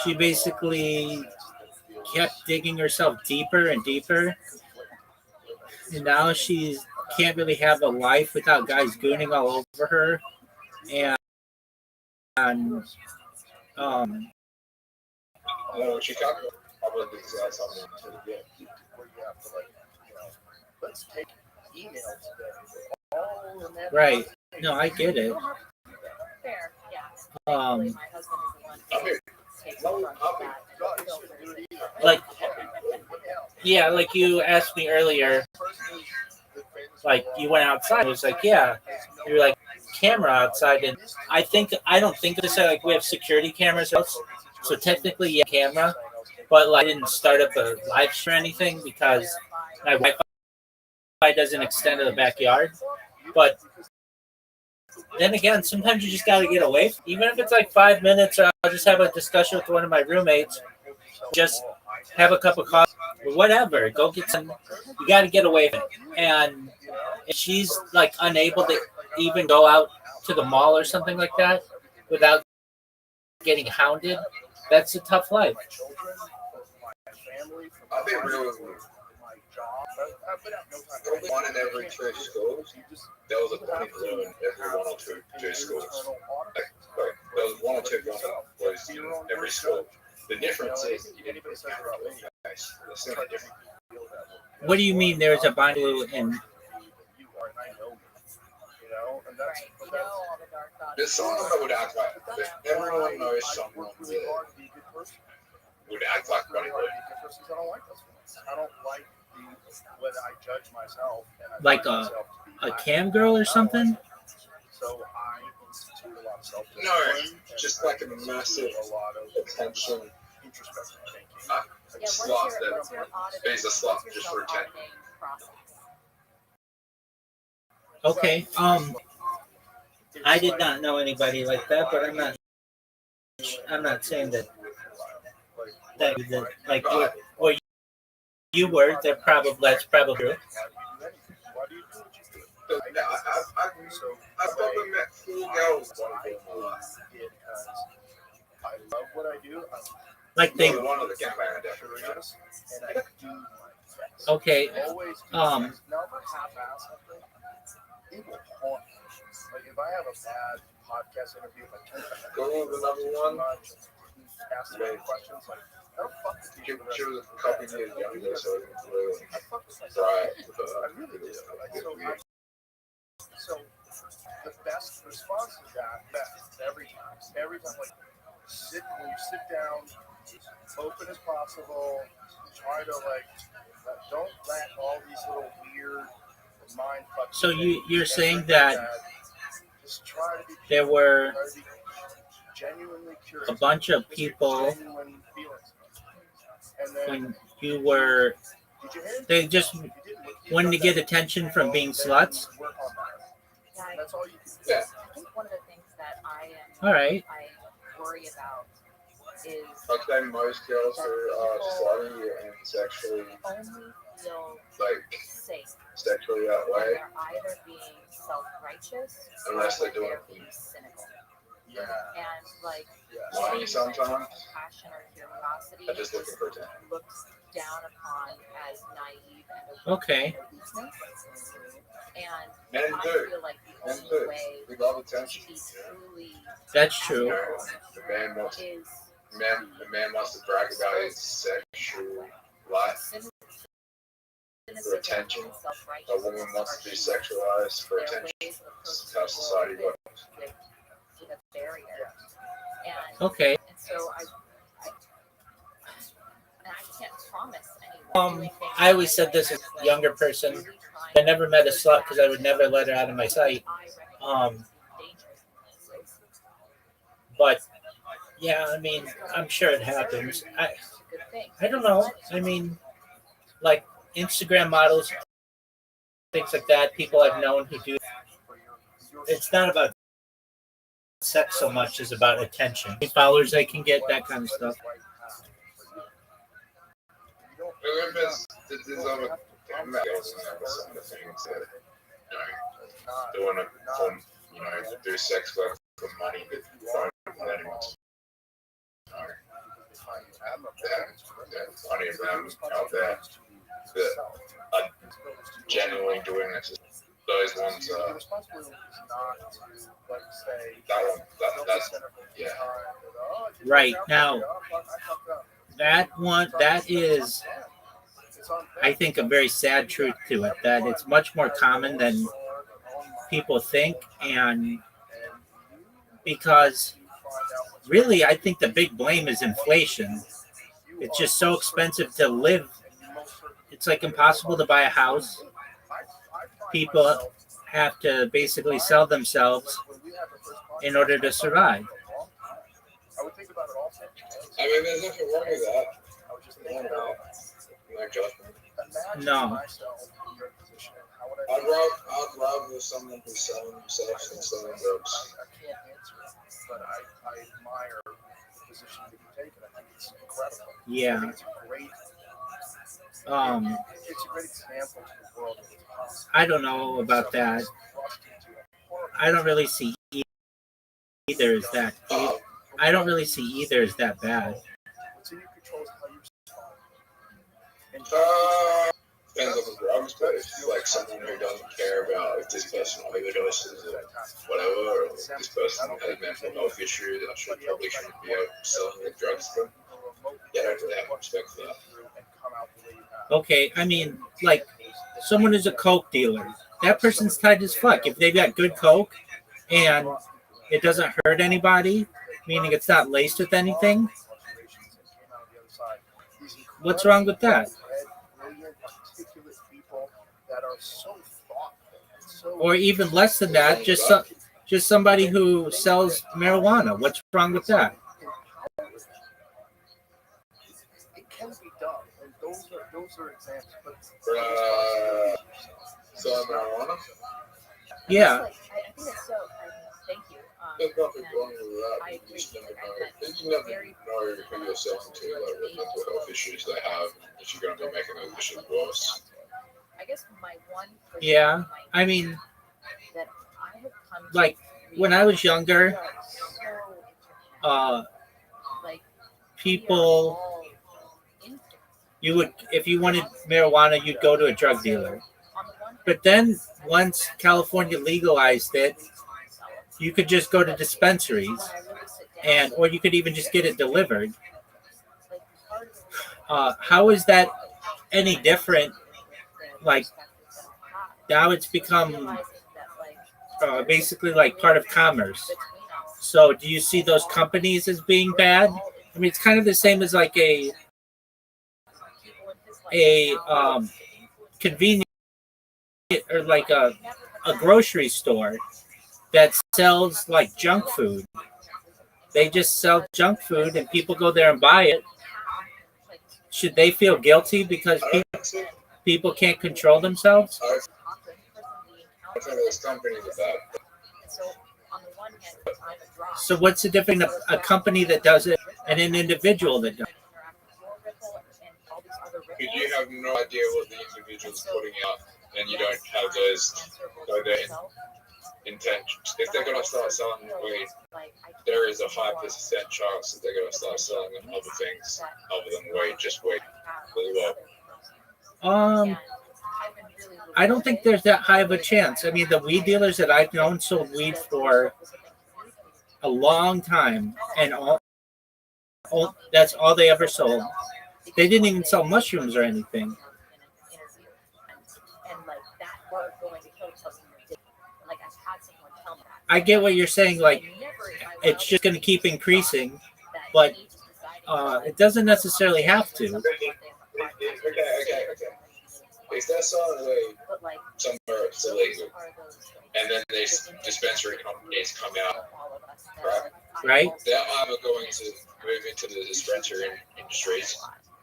she basically kept digging herself deeper and deeper. And now she can't really have a life without guys gooning all over her. And She got probably because that's something to the gift. Let's take email today. right. No, I get it. fair, yeah. Um, My husband is the one I who mean, takes the brunt of that and filters it. like, yeah, like you asked me earlier, like you went outside. It was like, yeah, you're like camera outside, and I don't think to say like we have security cameras, so technically yeah, camera, but like I didn't start up a live stream or anything because my Wi-Fi doesn't extend to the backyard. But then again, sometimes you just gotta get away. Even if it's like 5 minutes, or I'll just have a discussion with one of my roommates. Just have a cup of coffee, whatever. Go get some. You got to get away from it. And if she's like unable to even go out to the mall or something like that without getting hounded, that's a tough life. I've been real with one in every two schools. There was a point in every one or two schools. Like, there was one or two boys in every school. The difference is you didn't put a camera to your face. It's the only difference. What do you mean there's a bundle in? There's someone that would act like everyone knows someone that would act like Buddy Boy. I don't like when I judge myself. Like a cam girl or something? So I institute a lot of self. No, just like a massive attention. Introspective thinking. Slot that pays a slot just for attention. Okay. I did not know anybody like that, but I'm not saying that like where you were, that's probably true. I've probably met 4 girls. I love what I do. Like they. One of the camera Curious, and I do my best. Okay. Always Um. never half-ass something. It will haunt me. Like if I have a bad podcast interview, if I can't Go over number one. ask me questions like, how the fuck did you She was a couple years younger, so it was really I fuck with myself. right. I really do. So the best response to that, every time, like when you sit down, open as possible, try to like, don't let all these little weird mind fucking. So you're saying that just try to be there were genuinely curious, a bunch of people genuine feelings. And then, when you were, they just wanted to get attention from being sluts? That's all you can do. Yeah. I think one of the things that All right. I worry about is I'd say most girls are slutty and sexually, only feel like, safe sexually that when way, they're either being self-righteous unless or they're doing they're being cynical. Yeah. And like money sometimes. compassion or curiosity I'm just looking for attention. looks down upon as naive and Okay. weakness. And Men I do. feel like the Men only do. way We love to attention. be truly That's true. The man wants is to brag about his sexual life for attention. A woman wants to be sexualized for attention. That's how society works. with a barrier. And Okay. and so I can't promise anyone. I always said this as a younger person. I never met a slut because I would never let her out of my sight. But yeah, I mean, I'm sure it happens. I don't know. I mean, like Instagram models, things like that. People I've known who do. It's not about sex so much as about attention. How many followers they can get, that kind of stuff. There's other girls in there with some of the things that, doing it from, do sex work for money, but don't let anyone. There are plenty of them out there that are genuinely doing this. Those ones are. That's yeah. Right now, that is, I think, a very sad truth to it. That it's much more common than people think, and because really, I think the big blame is inflation. It's just so expensive to live. It's like impossible to buy a house. People have to basically sell themselves in order to survive. I mean, there's nothing wrong with that. No judgment. No. I'd rather someone who's selling themselves than selling drugs. I can't answer it, but I admire the position that you take, and I think it's incredible. Yeah. I think it's a great. It's a great example to the world of what's possible. I don't know about that. I don't really see either as that. I don't really see either as that bad. What's in your control is how you respond. Depends on the drugs, but if like someone who doesn't care about if this person overdoses or whatever, or if this person has a mental health issue that probably shouldn't be out selling the drugs to them, yeah, I don't really have respect for that. Okay, I mean, like, someone who's a coke dealer, that person's tight as fuck. If they've got good coke and it doesn't hurt anybody, meaning it's not laced with anything, what's wrong with that? Or even less than that, just somebody who sells marijuana. What's wrong with that? It can be done, and those are examples. But selling marijuana? Yeah. I think it's so. Thank you. There's nothing wrong with that. I You agree. just never know. You never know who you're selling to, like what mental health issues they have, if you're going to be making those issues worse. I guess my one. Yeah. I mean, that I have come like when I was younger, people, you would, if you wanted marijuana, you'd go to a drug dealer. But then once California legalized it, you could just go to dispensaries, or you could even just get it delivered. How is that any different? Like, now it's become basically like part of commerce. So do you see those companies as being bad? I mean, it's kind of the same as like a convenience or like a grocery store that sells like junk food. They just sell junk food and people go there and buy it. Should they feel guilty because people can't control themselves? I think those companies are bad. So what's the difference of a company that does it and an individual that does it? Because you have no idea what the individual's putting out, and you don't have those intentions. If they're going to start selling weed, there is a high percent chance that they're going to start selling other things other than weed, just weed. Really well. I don't think there's that high of a chance. I mean, the weed dealers that I've known sold weed for a long time, and that's all they ever sold. They didn't even sell mushrooms or anything. I get what you're saying. Like, it's just going to keep increasing, but it doesn't necessarily have to. Okay. If they're selling weed somewhere it's illegal, and then these dispensary companies come out, Right? they're either going to move into the dispensary industries,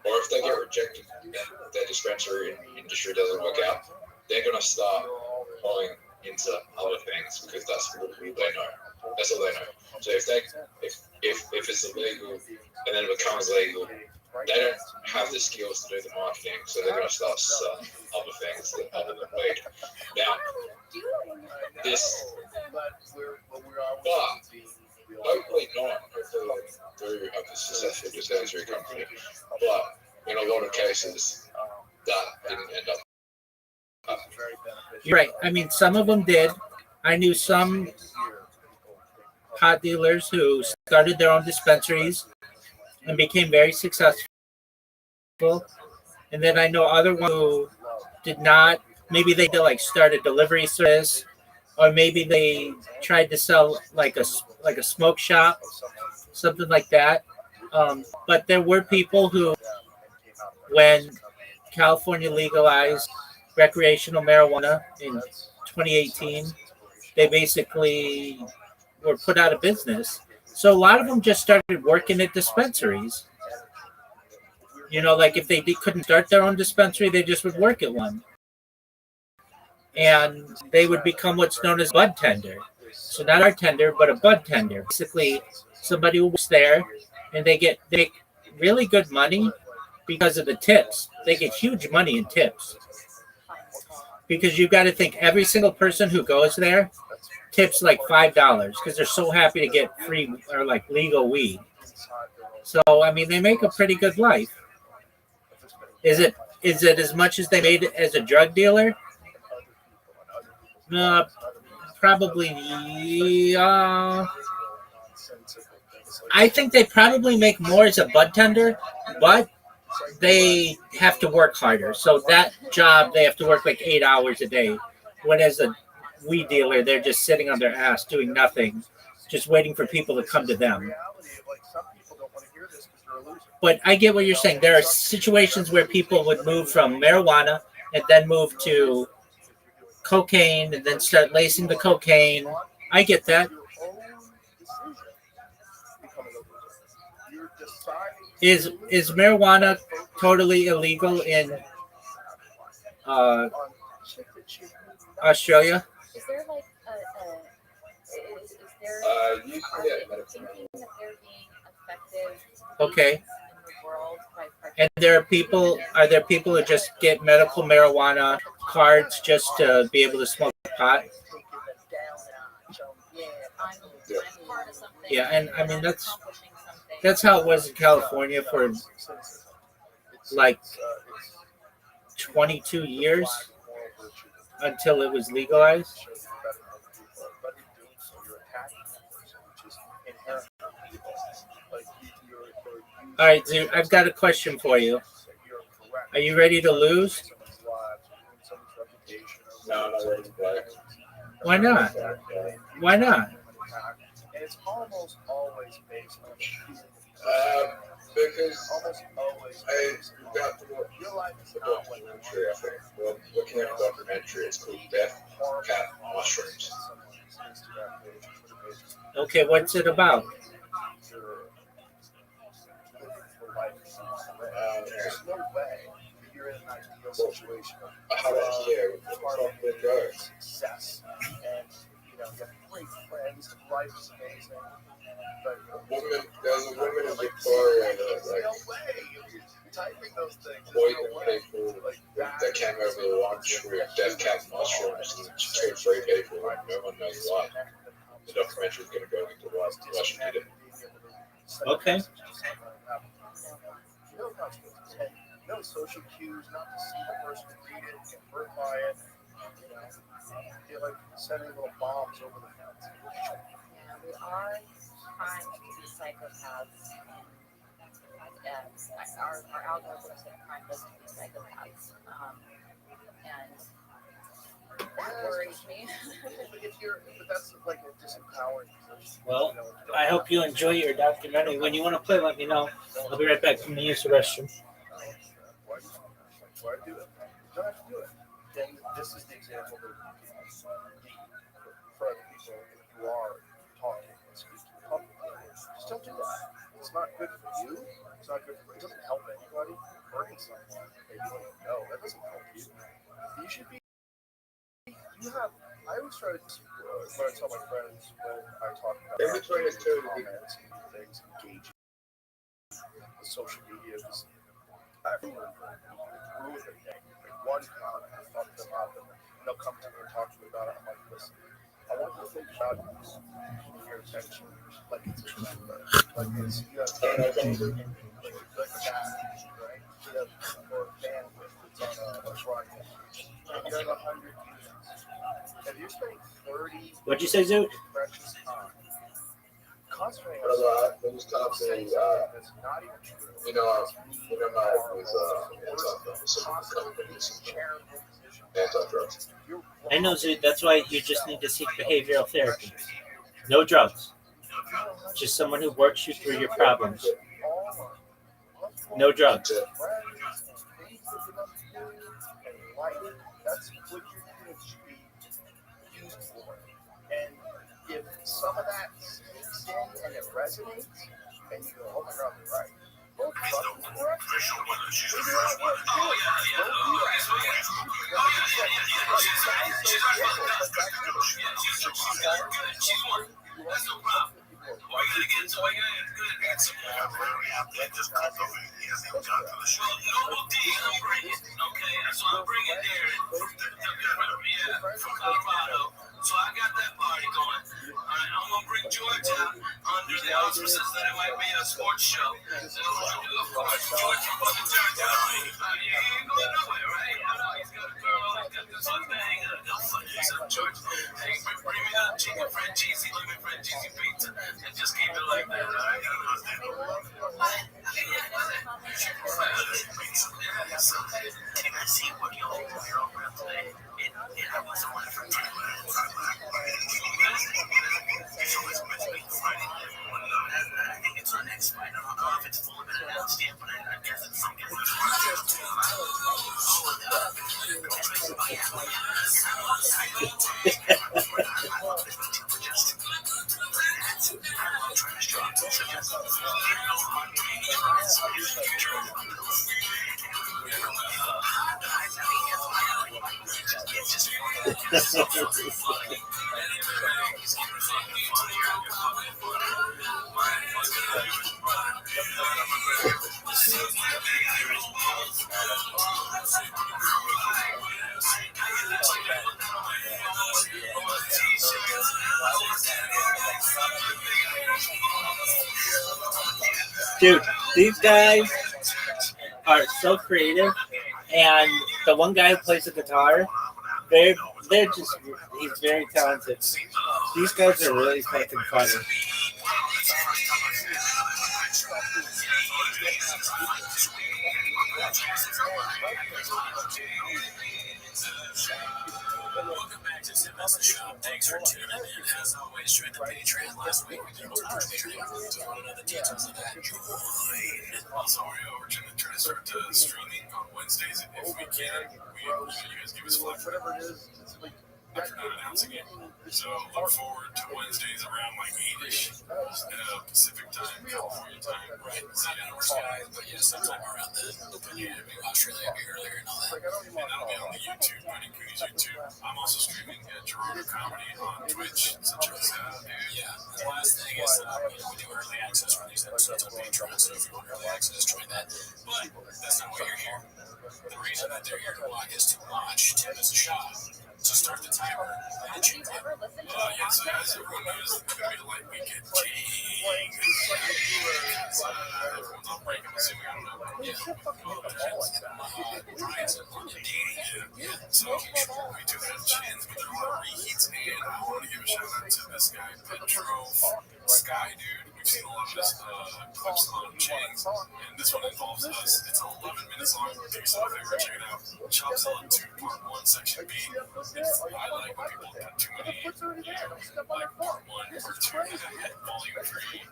or if they get rejected and their dispensary industry doesn't work out, they're going to start falling into other things because that's what they know. That's all they know. So if it's illegal and then it becomes legal, they don't have the skills to do the marketing, so they're going to start selling other things other than weed. Now, hopefully not. Hopefully they do have a successful dispensary company. But in a lot of cases, that didn't end up happening. You're right. I mean, some of them did. I knew some pot dealers who started their own dispensaries and became very successful. And then I know other ones who did not. Maybe they did like start a delivery service, or maybe they tried to sell like a smoke shop, something like that. But there were people who, when California legalized recreational marijuana in 2018, they basically were put out of business. So a lot of them just started working at dispensaries. You know, like if they couldn't start their own dispensary, they just would work at one. And they would become what's known as bud tender. So not our tender, but a bud tender. Basically, somebody who works there, and they make really good money because of the tips. They get huge money in tips. Because you've got to think every single person who goes there tips like $5 because they're so happy to get free or like legal weed. So I mean, they make a pretty good life. Is it as much as they made it as a drug dealer? Probably. I think they probably make more as a bud tender, but they have to work harder. So that job, they have to work like 8 hours a day. When as a weed dealer, they're just sitting on their ass doing nothing, just waiting for people to come to them. But I get what you're saying. There are situations where people would move from marijuana and then move to cocaine and then start lacing the cocaine. I get that. Is marijuana totally illegal in Australia? Is there like is there You can are get they medical thinking that they're being effective Okay. in the world by And are there people who just get medical marijuana cards just to be able to smoke pot? I'm part of something. Yeah, and I mean accomplishing something. that's how it was in California for like 22 years until it was legalized. All right, Zoo, I've got a question for you. Are you ready to lose? No, not ready to play. Why not? Why not? And it's almost always based on Because almost always I based on got to your life is the not what you documentary, I think. Well, looking at a documentary, it's called Death Cat Mushrooms. Okay, what's it about? There's no way that you're in an ideal situation How about here? part of With girls. success, and you have great friends, and life is amazing. But There's a woman in Victoria that there's like no way you're typing those things. There's poisoned no way. people that came over the lunch with death cat mushrooms and she killed 3 people and no one knows why. The documentary is going to go into why she did it. Okay. No social cues, not to see the person read it, get hurt by it. You're like sending little bombs over the fence. Yeah, we are trying to be psychopaths. Our algorithms are trying us to be psychopaths. And that worries me. But that's like a disempowering position. Well, I hope you enjoy your documentary. When you want to play, let me know. I'll be right back. I'm going to use the restroom. Why do it? You don't have to do it. Then this is the example that for other people, if you are talking and speaking publicly, just don't do that. It's not good for you. It's not good for. It doesn't help anybody. Hurting someone that you don't know, that doesn't help you. You should be. You have. I always try to when I tell my friends when I talk about In between is two comments and things, engaging with social media. Because everyone ruins their day. Like one comment, I fuck them up, and they'll come to me and talk to me about it. I'm like, listen, I want you to think about your attention like it's a number. Like it's you have energy like that, right? You have more bandwidth. It's on a drive. And you're at 100 units. If you're spending 30 What'd you say, Zoot? precious time concentrating on Brother, I was talking saying to something that's not even true. you know, my anti-drugs. I know, Zoot. That's why you just need to seek behavioral therapy. No drugs. Just someone who works you through your problems. No drugs. That's what your unit should be used for. And if some of that sneaks in and it resonates, and you go, oh my God, you're right. Don't fucking correct me. Figure out what to do. Don't do that. That's no problem. Why you gotta get into it? Just cut the thing. He hasn't even gone through the show. Noble D, I'm bringing. Okay, so I'm bringing Darren from Colorado. So I got that party going. Alright, I'm gonna bring Georgia under the auspices that it might be a sports show. So, of course, George from fucking Georgia. He ain't going nowhere, right? I know he's got a girl, he's got this one thing. They'll fuck you some George. Hey, bring me that chicken francese, lemon francese pizza, and just keep it like that, alright? So, can I see what you're around today? And I was on for 3 minutes. So it's meant to be Friday. I think it's our next fight. I don't know if it's fully been announced yet, but I guess it's something. Dude, these guys are so creative, and the one guy who plays the guitar, they're just he's very talented. These guys are really fucking funny. Welcome back to Tim Mess the Show. Thanks for tuning in. As always, join the Patreon. Last week we did a Patreon. Don't want to know the details of that. Join. Also, we're going to try to start streaming on Wednesdays if we can. You guys give us flack. Whatever it is, it's like After not announcing it. So look forward to Wednesdays around like 8-ish Pacific time, California time. Right. So yeah, we're sky, but yeah, sometime around then. Yeah, maybe Australia will be earlier and all that. And that'll be on the YouTube, Mighty Goonies YouTube. I'm also streaming at Gerardo Comedy on Twitch. So check us out. Yeah. The last thing is, we do early access for these episodes on Patreon, so if you want early access, join that. But that's not why you're here. The reason that they're here to watch is to watch Tim as a shop. So start the timer. Have you ever listened to Yes, as everyone knows, it's going to be a light weekend. Everyone's on break, I'm assuming. I don't know. Yeah. Brian's in London dating. Yeah. So we do have chins, but there are a lot of reheats. And I want to give a shout out to this guy, Petrov Sky Dude. We've seen a lot of his clips on chins. And this one involves us. It's 11 minutes long. Do yourself a favor, check it out. Chopzilla 2 Part 1 Section B. I like when people got too many, like Part 1, Part 2, Volume 3.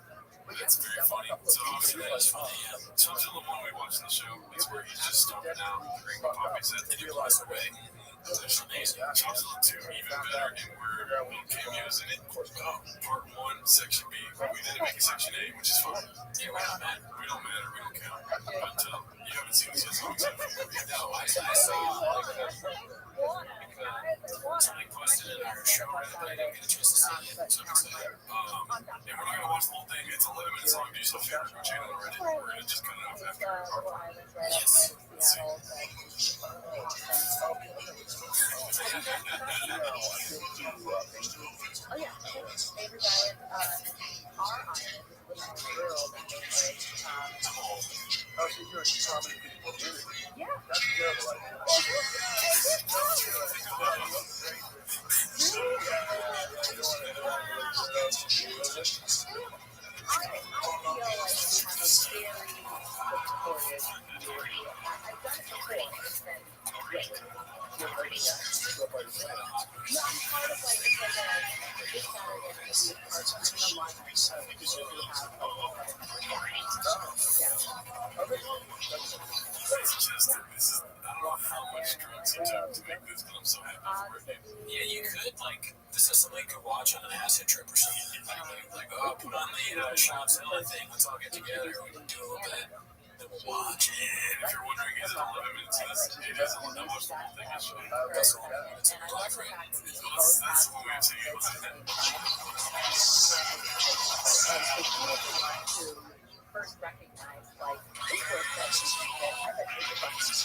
That's very funny. So obviously that is funny. Chopzilla 1 we watched in the show is where he's just stomping out during the poppy set and he flies away. That's amazing. Chopzilla 2 even better, and we're little cameos in it. Part 1 Section B. We didn't make a Section A, which is fine. Yeah, we don't matter. We don't count. But you haven't seen this yet, so I'm excited. No, I saw somebody posted in our show, but I didn't get a chance to see it, so I'm excited. And we're not going to watch the whole thing. It's 11 minutes long. Do yourself a favor, go check it out already. We're going to just cut it off after our part. Yes. Oh yeah, favorite diet our island is a little more rural than favorite. Oh, so you're a comedy community. Yeah. That's good. I feel like we have a very supportive community. I've done it before. It's been great. No, I'm part of like the thing that I just started to be part of the life of I don't know how much drugs you took to make this, but I'm so happy for it. Yeah, you could, like, this is something you could watch on an acid trip or something. Like, oh, put on the Shopzilla thing, let's all get together, we can do a little bit. Then we'll watch it. If you're wondering, is it 11 minutes? Yes, it is. I watched the whole thing yesterday. That's 11 minutes in your life, right? That's one way of saying it. First recognize like this work that you can get. I bet you the friend at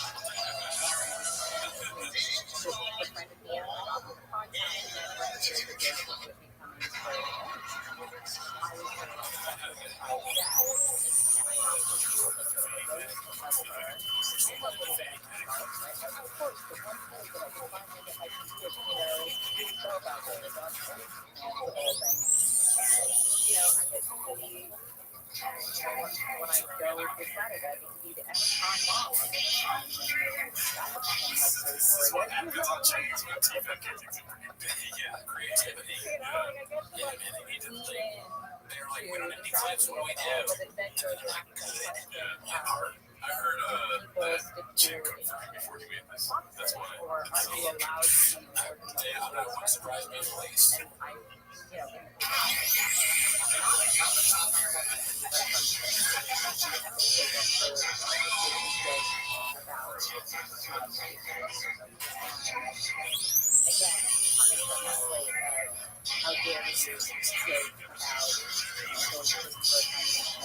the end, like I'll do the podcast and then register the gift would be coming for I was going to of course, the one thing that I can finally get my computer, so about the Rothschild and the whole thing. I get to be when I go this Saturday, I get to be the extra time mom. I get time Yeah, creativity. Yeah, man, they need to think. They're like, we don't have any clips, what do we do? I heard that chick confirmed before he made this. That's why. Or are you allowed to be more than yeah, that wouldn't surprise me in the least. and I, again, coming from that way of how dare you say about going to the first person who is then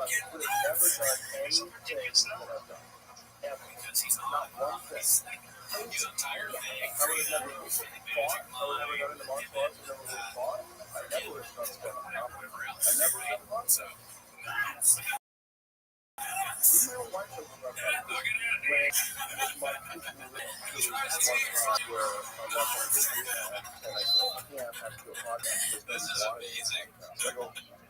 isolated the fact that you have to say ever. Because he's Not on. one thing. He's a tired thing. I would have never fought. I would have never done into martial arts. I never would have fought. I never would have done stand-up comedy. I never would have done So, even my own wife doesn't run that. When my kids were little, there was one time where my wife wanted to do that, and I said, I can't have to do a podcast. this is amazing. I go,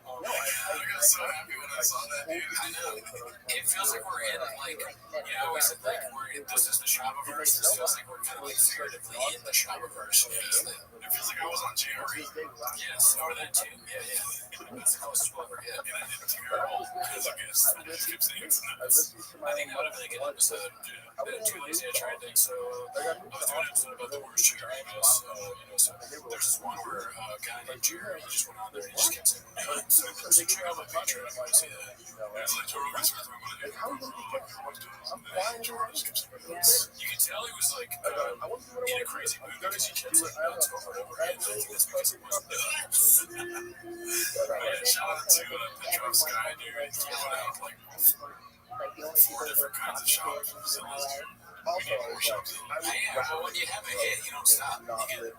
Oh my god, I got so happy when I saw that, dude. I know. It feels like we're in, like, you know, we said, like, we're in, this is the Shopperverse. This feels like we're kind of, like, figuratively in the Shopperverse. It feels like I was on JRE. Yes, or that too. Yeah, yeah. That's the closest we'll ever get. And I did terrible. Because I guess I just kept saying it's nuts. I think that would have been a good episode. I've been too lazy to try to think, so I was doing an episode about the worst JRE emails. So there's this one where a guy named Jerry just went on there and he just kept saying, so check out my Patreon if you want to see that. It's like totally research what I'm going to do. How did he get I'm flying to You can tell he was like in a crazy mood because he kept saying nuts over and over again. I think that's because it was nuts. Shout out to Pedro Sky, dude. He's throwing out like 4 different kinds of shops and facilities. also, Well, when you have a hit, you don't stop. You get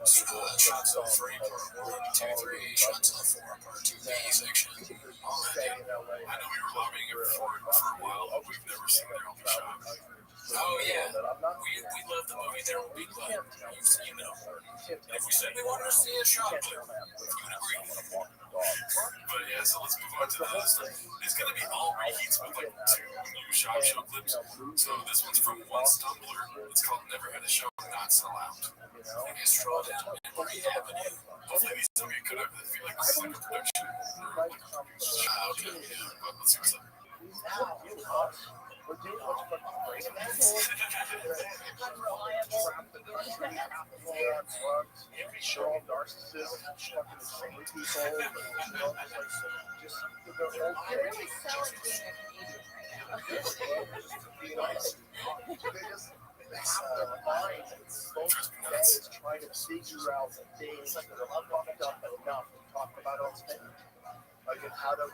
shots of free part 1, 2, 3, shots of 4, part 2, B section. All that. I know we were lobbying it for a while, but we've never seen their own shop. Oh, yeah. We love the movie There Will Be Blood. You know. And if we said we wanted to see a shot clip, you would agree. But yeah, so let's move on to the other stuff. It's going to be all reheats with like 2 new show clips. So this one's from One Stumbler. It's called Never Had a Show Not Sell Out. And you stroll down Memory Avenue. Hopefully these don't get cut up. I feel like this is like a production. Okay, yeah. But let's see what's up. We're doing what's fucking crazy. Show off narcissists, fucking insane people, just the whole I really sound like being a comedian right now. they just have their mind both days trying to figure out things that are fucked up enough to talk about on stage. Like how do I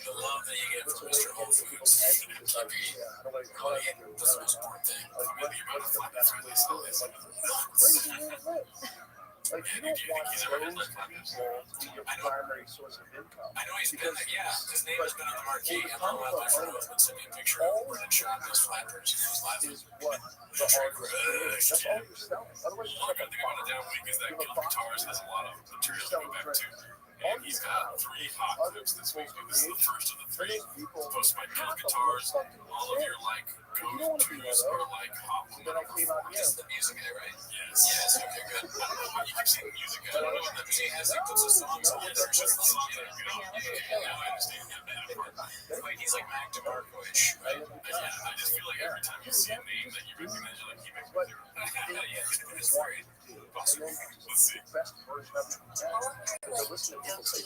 The love that you get from Mr. Whole Foods. Calling it the most important thing. The amount of flat that's really still is crazy way to live. Like you don't want those people to be your primary source of income. I know he's been like, yeah, his name has been on the marquee, and all my life has been sending me a picture of where the shot those flappers and those laughing. Is what the artist is. That's all you're selling. Otherwise, you're One good thing on the down week is that Guild Guitars has a lot of material to go back to. And he's got 3 hot clips this week. This is the first of the 3 posted by Guild Guitars. All of your like go-tos are like hot. This is the music guy, right? Yes. Okay, good. I don't know why you keep saying music guy. I don't know what that means. He has like puts his songs on there. It's just the song that are good. Yeah, now I understand. Like he's like Mac DeMarco-ish, right? Yeah, I just feel like every time you see a name that you recognize, you're like, he makes me do it. Yeah, it's great. Awesome. Let's see. Best version of it. So listen to people say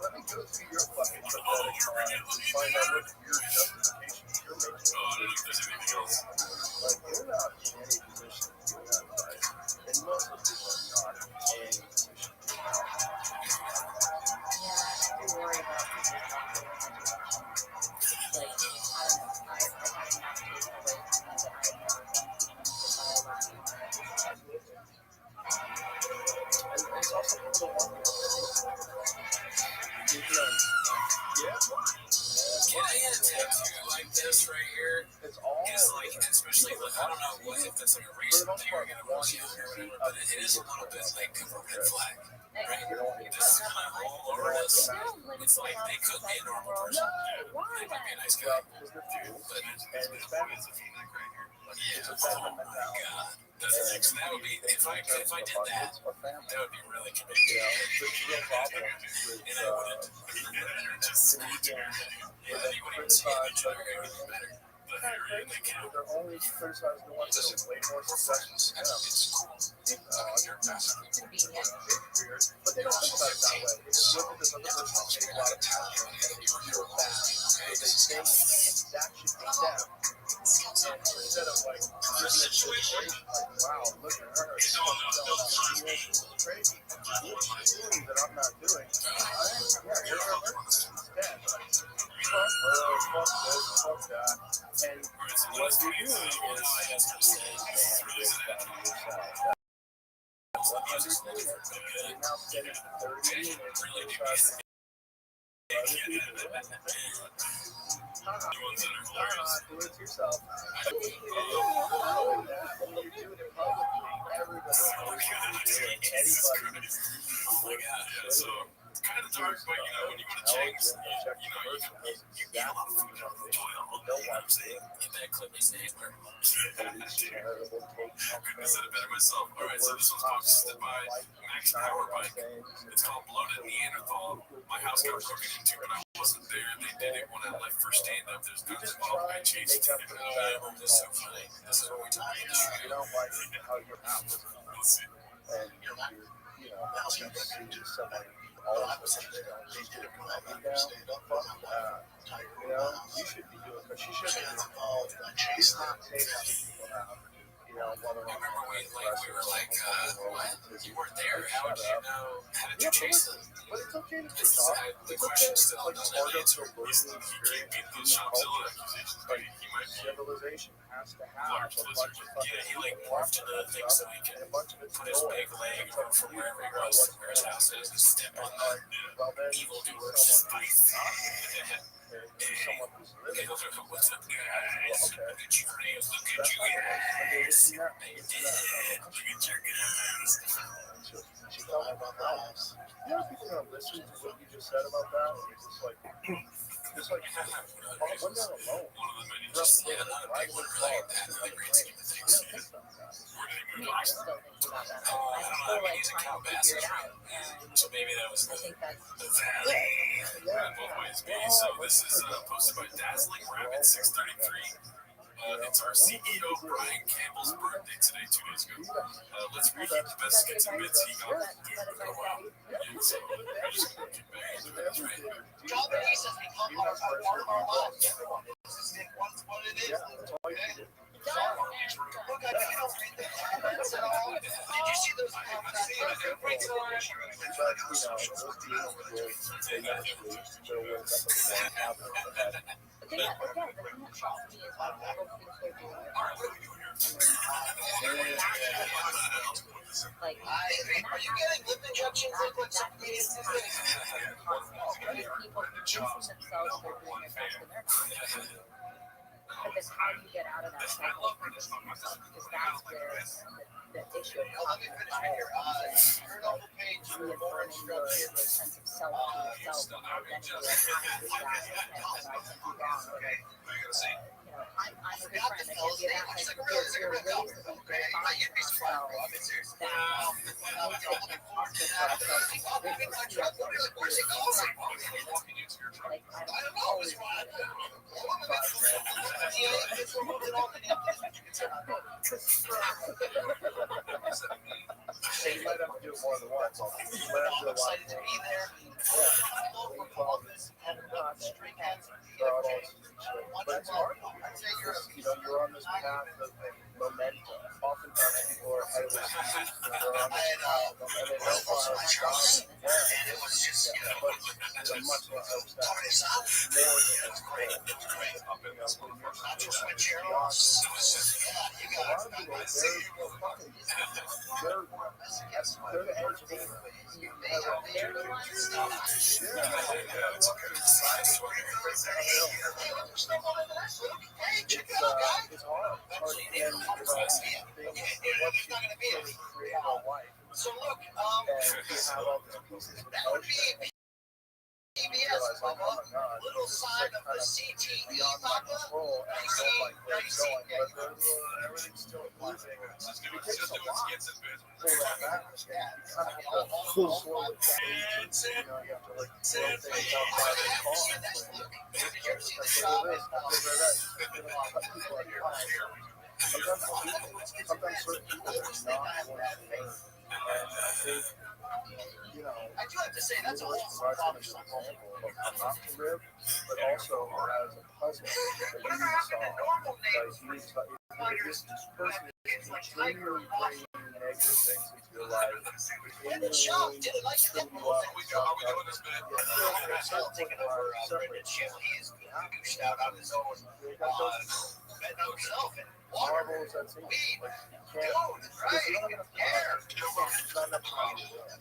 let me go through your fucking pathetic mind and find out what your justifications you're making. I don't know if there's anything else. Like, you're not in any position to do that, right? And most of people are not in any position to do that. Yeah, I do worry about people not doing it. Like, I don't know. I have not taken away from me that I know And it's also the one Can I get a tattoo like this right here? it's all It's like, especially like, I don't know what if that's like a recent thing or gonna want you or whatever, but it is a little bit like a red flag, right? This is kind of all over this. It's like they could be a normal person. They might be a nice guy, dude, but it's a V-neck right here. Yeah. Oh my god. That's the next. That would be if I did that. That would be really committed. And I wouldn't. Just yeah, you wouldn't even see each other anything better. The hair and the cow. They're only criticizing the ones that are way more successful. It's cool. You're passive. convenient. But they don't think about it that way. It's look at this other person and say, a lot of time. You're bad. They think that should be them. And instead of like, the situation. Wow, look at her. He's on those Crazy. That I'm not doing. Dead. Fuck this, fuck that. And what you're doing is now spending 30 minutes do it yourself. When you do it in public, everybody So it's kind of dark, but when you go to Chang's, you get a lot of food out of the toilet. You know what I'm saying? In that clip, they say, I said it better myself. All right, so this one's posted by Max Power Bike. It's called Bloated Neanderthal. My house got broken into, but I wasn't there. They did it when I left for stand up. There's guns involved. I chased it. This is so funny. This is what we talk about. you don't like how your house is. And you see somebody all of a sudden down. You should be doing, but she shouldn't be involved. She's not taking people out. While they're on we were like, what? You weren't there? How did you know? How did you chase them? But it's okay to talk. The question still doesn't answer. He beat those Shopzilla accusations, but he might be civilization has to have a bunch of he morphed into the thing so he can put his big leg from wherever he was, where his house is, and step on the evil doer's spice. someone who's living. What's up, guys? Look at you guys. Look at you guys. Look at your guys. She told me about that. People gonna listen to what you just said about that? It's like, I'm not alone. One of the many just, a lot of people are like that in the great scheme of things. Where did he move I still think about that. I still like trying to figure it out. And so maybe that was I think that's the valley. Both ways be. So this is posted by Dazzling Rabbit 633. It's our CEO Brian Campbell's birthday today, 2 days ago. Let's reheat the best skits and bits he got for a while. And so we're just going to get back into it. That's right. Job piece has become part of our lives. What it is. Okay? Look, I don't read the comments at all. Did you see those comments? Every the thing that shocks me is how people think they're doing it. Like, are you getting lip injections like some idiots? people convincing themselves they're doing it faster than they're not. Because how do you get out of that cycle of convincing yourself? Because that's where the issue of cognitive bias reaffirming your sense of self to yourself and identity as I do that and I can do that. I'm a good friend. I can be that type of person. There are ways that we can find ourselves that make it possible for ourselves to live this like I'm always So you might have to do it more than once. You might have to do a lot excited to be there. But it's hard. You're on this path of momentum. Oftentimes people are ahead of their seasons. They're on this path and they don't want to stop. And it was just, much more So look, that would be PBS, little sign of the CTE, Papa. Everything's still moving. It takes a lot. Sometimes certain people are not want to pain. And I think, I do have to say, that's a whole problem. Not to live, but also as a puzzle that you need to solve. Like, you need to this person is continually bringing negative things into your life, continually tripping you up. Marbles, that's it. Like, you can't, because you're not enough time. It's not enough time.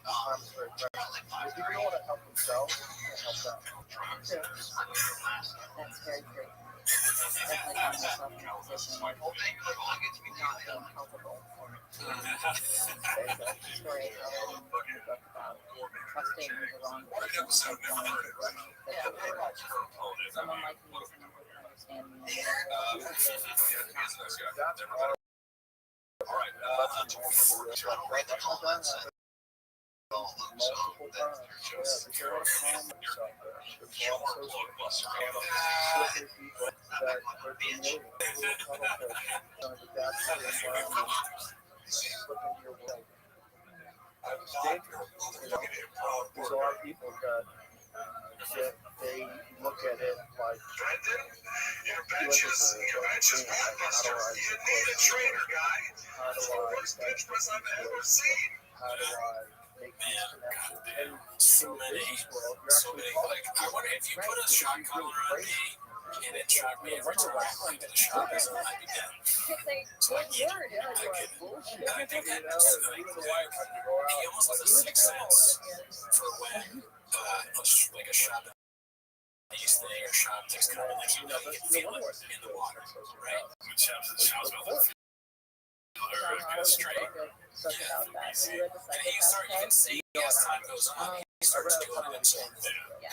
Time is very precious. If people don't want to help themselves, you can't help them. That's very true. Definitely found myself in a position of not being helpable. Story I read in the book about trusting the wrong person and going in the direction that they want. Someone like me, someone who can understand me, Multiple times. Yeah, there's a lot of comments out there. There's a lot of social people that are creating little cuttlefish trying to adapt to the environment, slip into your world. It's dangerous. You know, there's a lot of people that they look at it like your benches bad, mister. You need a trainer, guy. That's the worst bench press I've ever seen. how do I make these connections? And So in the many, business world, you're so actually many. Like, I wonder if you put a shot collar on me and it shocked me every time I did a shot, I'd be dead. So like, he almost has a sixth sense for when like a shot these thing or shot takes kind of like you can feel it in the water, right? When shots are straight. And you can see as time goes on, he starts doing it. So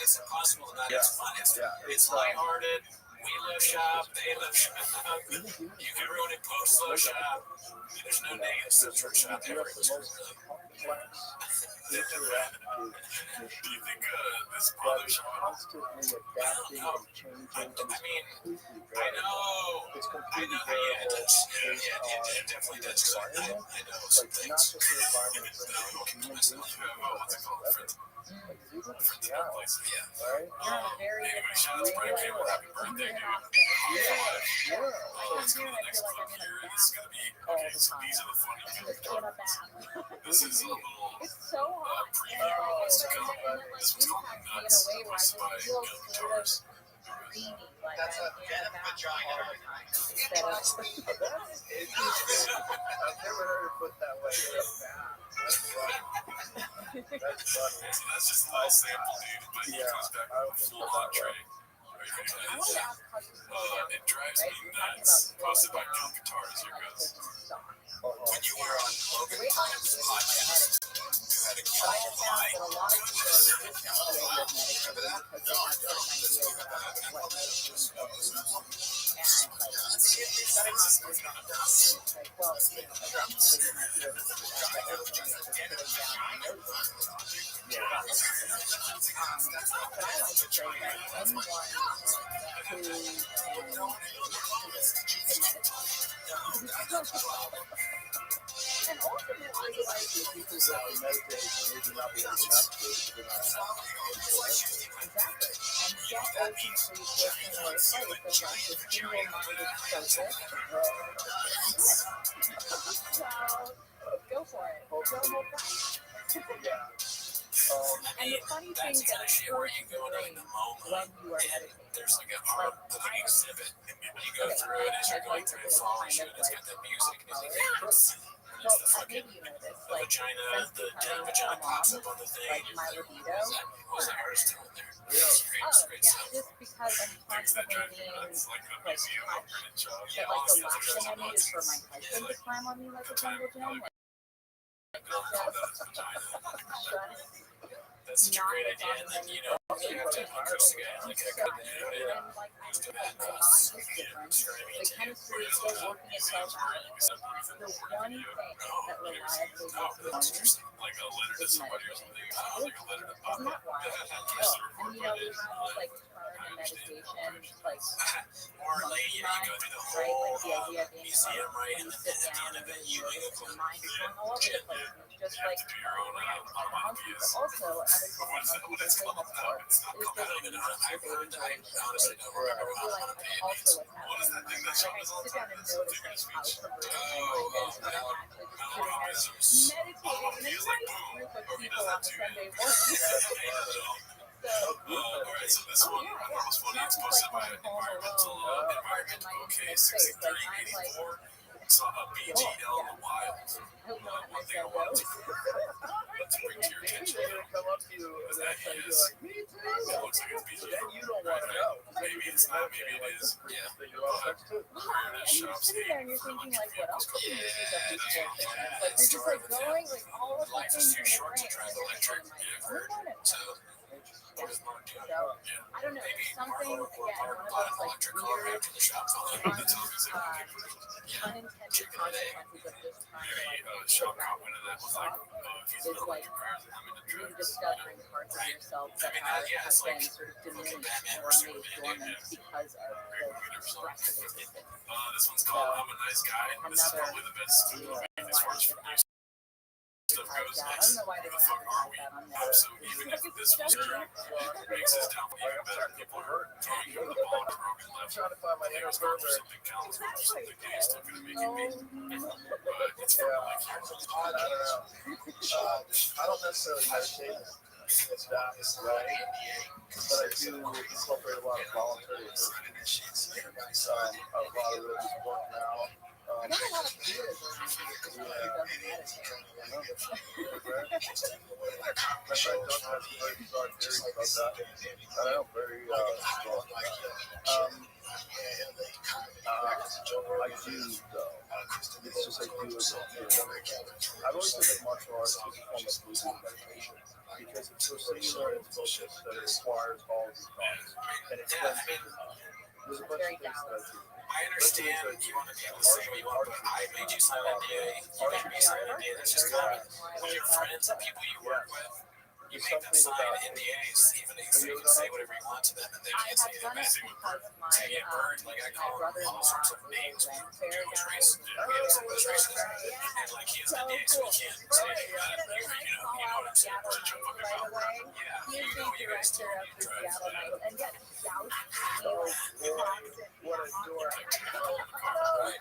it's impossible to not have fun. It's lighthearted. We live shop, they live shop. You can ruin it post low shop. There's no negative stuff for shop ever. Do you think this bothers you? constantly adapting and changing. I mean, I know. It's I completely know. variable It definitely does. environment. I know Like some not things. just the environment, but the communication. What's it called? Friends. Like you live in Friends. Seattle, Yeah. right? Anyway, shout out to Brian Campbell. Happy birthday, dude. Yeah. Oh, let's go to the next clip here. This is going to be, okay, so these are the funny things. This is a little It's so hot. preview of what's to come. This one's called Nuts, hosted by Gil Guitars. That's a venom vagina. Instead of I've never heard it put that way. That's funny. That's funny. So that's just a little sample, dude. But he comes back with a full entree. Are you ready for I want this? to ask a question. It drives me nuts. Hosted by Gil Guitars. Here goes. When you were on Logan Paul's podcast, you had a But I have found lie. that a lot of people are resistant to the idea of medication because they have certain ideas about what medication is. And it's like, well, eventually you might be able to get everything that's just sitting down and noticing. But I like to say that anyone who can and ultimately, like, People that can meditate maybe not be able to navigate, they're not exactly. And yet, ultimately, get in the right place of like this single-minded focus. So, go for it. Go hold back. Yeah. And the funny thing That's that kind of shit where you go in the moment. when you are And meditating, there's like an art like exhibit. You go through it as you're going through it, follows you, and it's got that music, and it's like, and it's the fucking maybe you know this, the like, vagina, since the becoming vagina a pops mom, up on the thing. like my libido. What was that artist doing there? Yeah. It's great, it's Oh, great yeah, stuff. just because I'm Things that constantly drive me being nuts, like the like museum touched. upgraded job. But Yeah, like all the these last things thing I are need is for my nuts. husband to climb on me like a jungle gym. Like, Girl, calm down, it's vagina. just That's such a great idea, and then you have to impress the guy, like, I couldn't do it. and like I feel like my body is different. The chemistry is still working itself out. The one thing that reliably makes me honest Like a letter to somebody or something. Like a letter to isn't Papa. that wild? Oh, and you know, we have like turn and meditation, like Or a lady, you go through the right, whole like the idea of being museum, right? when And you then sit at the down end and of it, you you notice your mind is going all over the place. And it's just like but also another thing that most people are famous for is just masturbating very honestly don't remember I feel like that's also what's happening in my mind. Like I sit down and notice like how perverted my mind is when I'm actually just sitting there meditating in a nice group of people on a Sunday morning. Alright, so this one I thought was funny. It's posted by environmental okay 6384. Saw a BTL in the wild. One thing I wanted to bring to your attention. Come up to you and then say, you're like, me too. It looks like it's BTL. Then you don't want to know. Maybe it's not, maybe it is. Yeah. Then you're all sex too. And you're sitting there and you're thinking like, what else can you use up these bullshit? Like you're just like going like all of the Life things is in too your short to brain. drive electric. So, what is Mark doing? So I don't know, there's something again, one of those like weird to the shop unintended consequences of just trying to like shop cop into that was like, is like rediscovering parts of yourself that have been sort of diminished or made dormant because of the stress of existence. This one's called I'm a Nice Guy. This is probably the best movie as far as stuff goes. I don't know why they don't advertise that on there. So even if this was true, it makes this down even better. People are throwing you in the bond broken left. Trying to find my inner Something counts for something gay is still going to make it me. But it's for like I don't know. I don't necessarily meditate. It's that way, but I do incorporate a lot of voluntary work. A lot of it is work now. I got a lot of theaters around here who doesn't meditate. My friend Doug has a very bizarre theory about that. I know, very strong. I do, though. It's just I do as a I've always said that martial arts is a form of movement meditation because it's so singular and it's focused that it requires all of these thoughts. And it's there's a bunch of things that I do. I understand you want to be able to say what you want, but I made you sign an NDA. You made me sign an NDA. That's just common. With your friends and people you work with, you make them sign NDAs, even if you can say whatever you want to them, and they can't say anything bad. They get burned. Like I call him all sorts of names. Dude was racist. We have some was racist, and like he has an NDA, so he can't say anything bad. You know what I'm saying? What you're fucking about. Yeah, He's you the know, you guys director told of me the to drive. Seattle Nights, and yet Joust feels toxic. What a dork. So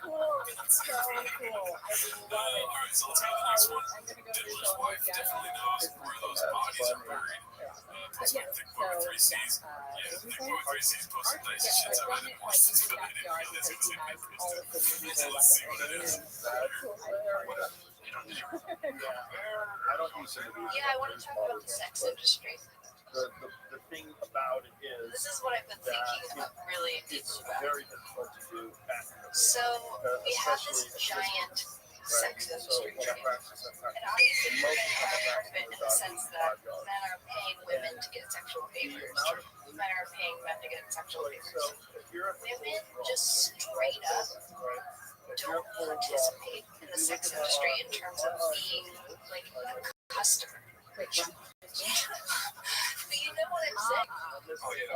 cool. It's so cool. I love it. Alright, so let's go to the next one. I'm gonna go to the Diddler's show wife with Seattle definitely knows where those bodies are buried. But yeah, Thick boy with 3 C's. Yeah, thick boy with 3 C's posted nice shit. I didn't watch this video. I didn't realize it was gonna be pretty all of the movies I let's see what it is. I don't use it. Yeah, I want to talk about the sex industry. The thing about it is This is what I've been thinking about really it's deeply about. very difficult to do at So we have this giant sex industry, when I right? practice, I And obviously we're getting part of it in the sense that men are paying women to get sexual favors. Men are paying men to get sexual favors. So if you're Women just straight up don't participate in the sex industry in terms of being like a customer. But you know what I'm saying? Oh yeah,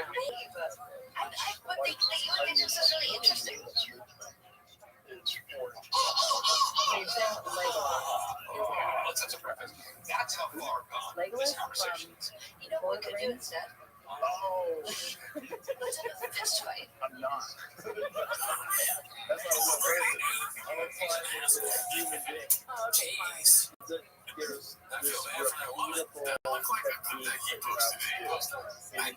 Babe, what they do is really interesting. Let's have a preface. That's how far gone this Legolas conversation from is. You know what we could do instead? oh, Let's have a fist fight. I'm not. That's not what I'm applying it to a human being. Oh, okay, fine. There's I this feel bad for that woman. repeatable That looked like a technique that he that you posted. He have posted. to do.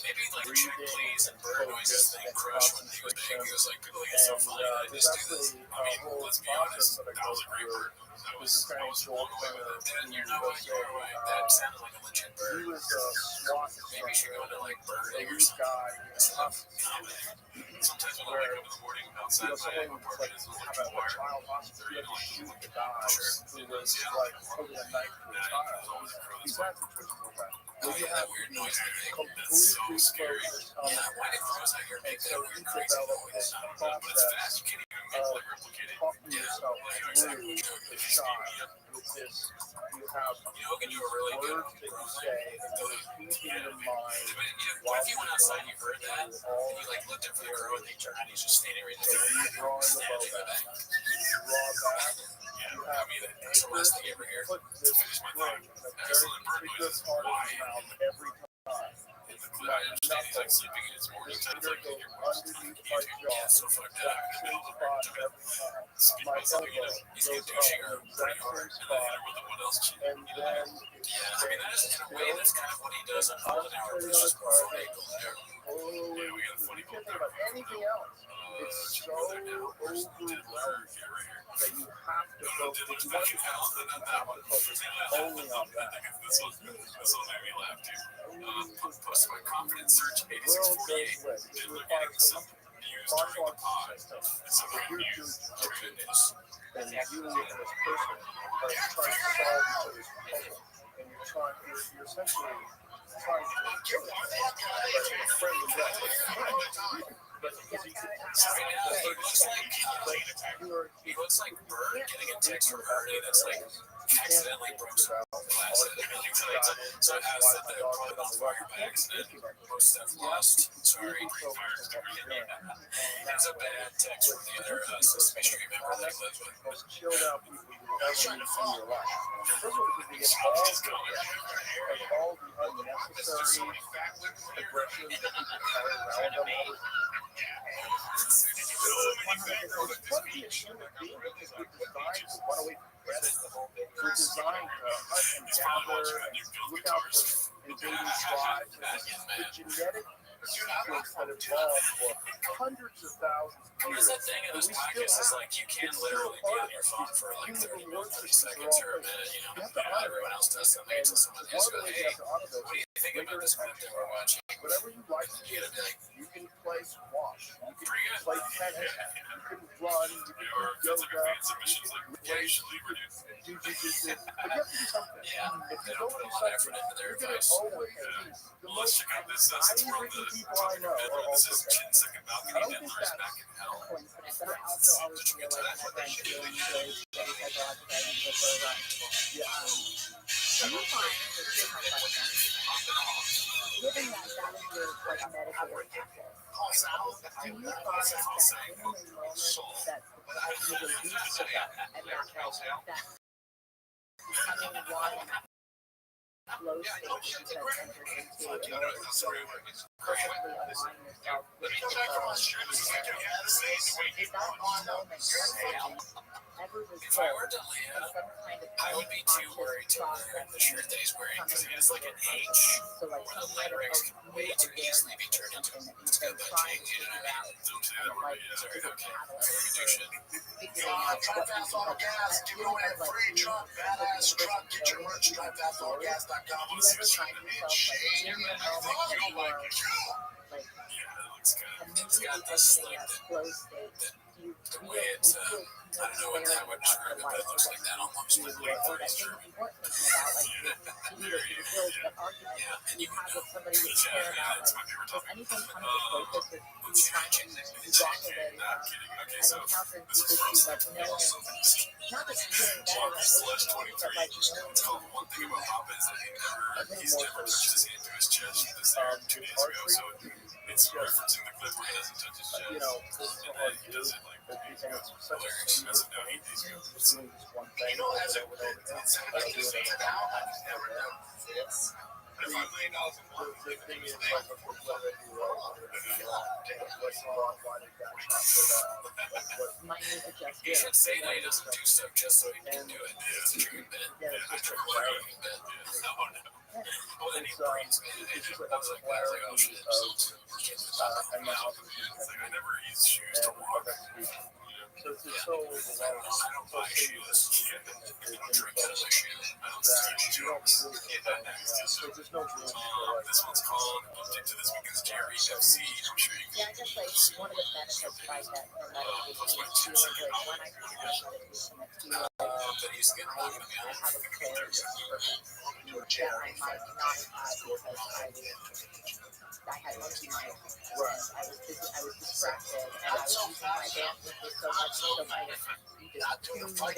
Maybe like breathing, check please and bird noises thing crush when he was big. He was like, people think it's so funny that I there's just do this. actually I mean, a whole let's be process honest. that I That go was a great through. bird. That This is was kind of blown away with it. Then you know what? You were right. That sounded like a legit He bird. was a SWAT Maybe you should go to like bird egg or elite something. guy in hospital. Sometimes when I wake up in the morning outside my Someone was like, apartment, it's have electric a wire. child hospital, you have to shoot the guy who was like holding a knife to a child. He's not the truthful guy. Oh You yeah, have that weird to be noise they make. That's so completely scary. focused on Yeah, the why did crows out here make that weird crazy noise? I don't know, but it's fast. You can't even mentally replicate it. talking Yeah, yourself I know through exactly. the shot with this. You have You know, who can do a really good words that you crow say thing? and you're repeating in your mind. What if you went outside and you heard that, and you like looked up for the crow and they turned and he's just standing right So there? when you're drawing the bow back, you draw back, you have mean, an that's the anchor last thing you ever hear. put To this finish my string thought. in a very Excellent bird contiguous noises. part of Why? his mouth every time. In the clue, I understand he's like sleeping in his morning This time. finger Like, goes your voice is underneath like, my you jaw, can't so fuck that. exact same spot every time. Speak My about something, you elbow know, he's goes douching up her in the pretty exact hard. same And then spot, with what else? and then it Yeah, I mean, that is, stays in a way, still that's kind of what he does on and Golden Hour, but concentrating it's on just the more funny. target. Golden Hour. Oh, Yeah, we got a funny you can't Golden think Hour. about anything else. It's Check so out there now. Where's the dead letter? overwhelming Yeah, right here. that you have to No, focus. there's If you that want to you have, focus, not you that have one. to focus only on that. This one made me laugh too. Posted my confidence search The world goes 8648. with. It Did look requires getting so some much views martial during the pod. arts system. It's a If great you're doing news. jiu-jitsu, Goodness. then you as a person are trying to solve each other's puzzle, and you're essentially trying to kill it, but in a friendly way. But because you can Right now, he looks like he looks like Bird getting a text from Ernie that's like accidentally broke some glass. So I asked that the put on fire by accident. Most stuff lost. Sorry. It's a bad text from the other Sesame Street member that I live with. most chilled out people you will ever meet in your life. First of all, because they get all the unnecessary aggression that people carry around them. What the human being is we're designed to run away from predators. We're designed to hunt and gather and look out for invading tribes. The genetic sequence that evolved for hundreds of thousands of What years. is that thing in this podcast? Is like you can literally be on your phone for like 30 seconds or a minute, you know? Everyone else does something until someone asks you, hey, what do you think about this clip that we're watching? Whatever you like to do, you can play squash, you can play tennis, you can run, you can do yoga, you can do jiu-jitsu, but you have to do something. Yeah, If they you don't don't put a do lot of effort something, into their you're going to advice. always lose. The Well, let's most check out this since we're on the people I know are this also is veterans. Chin-second I balcony. don't think Denver is that's back in hell. coincidence, but I also always feel like whenever I'm feeling really shitty psychologically, I need to go for a run. Do you find, here's my question, given that that is your like meditative practice, do you find that in the moments that you release the breath and that becoming one flow state that you have entered into in order to perfectly align yourself with the is that moment ever If I were result to in live, some kind of I would be too worried to wear the shirt that he's wearing because it is like an H so like where the some kind of lyrics can way too easily be turned into something that you've been a trying king, to you know figure what I out mean? and like Sorry, is a okay. catalyst I do for shit. figuring out what you can like that feeling of like being badass truck, get your merch, drive fastfallgas.com. Do you ever find yourself like in the moment that you are like immediately exiting that flow state? Do you feel I don't know what that would describe it, but it looks like that almost. or that thing you weren't thinking about, like you either build that argument you have with somebody that you care about, like does anything come to focus or do you find that you walk away from an encounter and people who like knowing not just feeling better emotionally, but like knowing One thing about Papa is that he's never touched his hand to his chest. This aired 2 days ago, so it's referencing the clip where he doesn't touch his chest. You know, this is And hard then to he do, does it like but you think it's such a lyrics. singular Doesn't know thing, he needs to. just doing this one thing over and over and over again. I don't do it every day. The thing is, like, what do I do right? What's wrong? Why did that happen? minute adjustments. He should say that he doesn't do stuff just so he can do it. It's a true bit. It's a recording bit. Well, then he brings me in and I was like, oh shit. So, Analysis. it's like I never use shoes to walk. So it's just so overwhelming. I don't buy shoes. I don't drink out of my shoe. I don't That see you don't really so there's no room for like This one's called Bumped Into This Weekend's Jerry FC. I'm sure you Yeah, I guess like one of the benefits I get from meditation is feeling like when I think about meditation, I feel like that he's getting I have a clarity of purpose that I might not have had because I had monkey mind. I was busy, I was distracted, and I was using my bandwidth so much so I just tuned down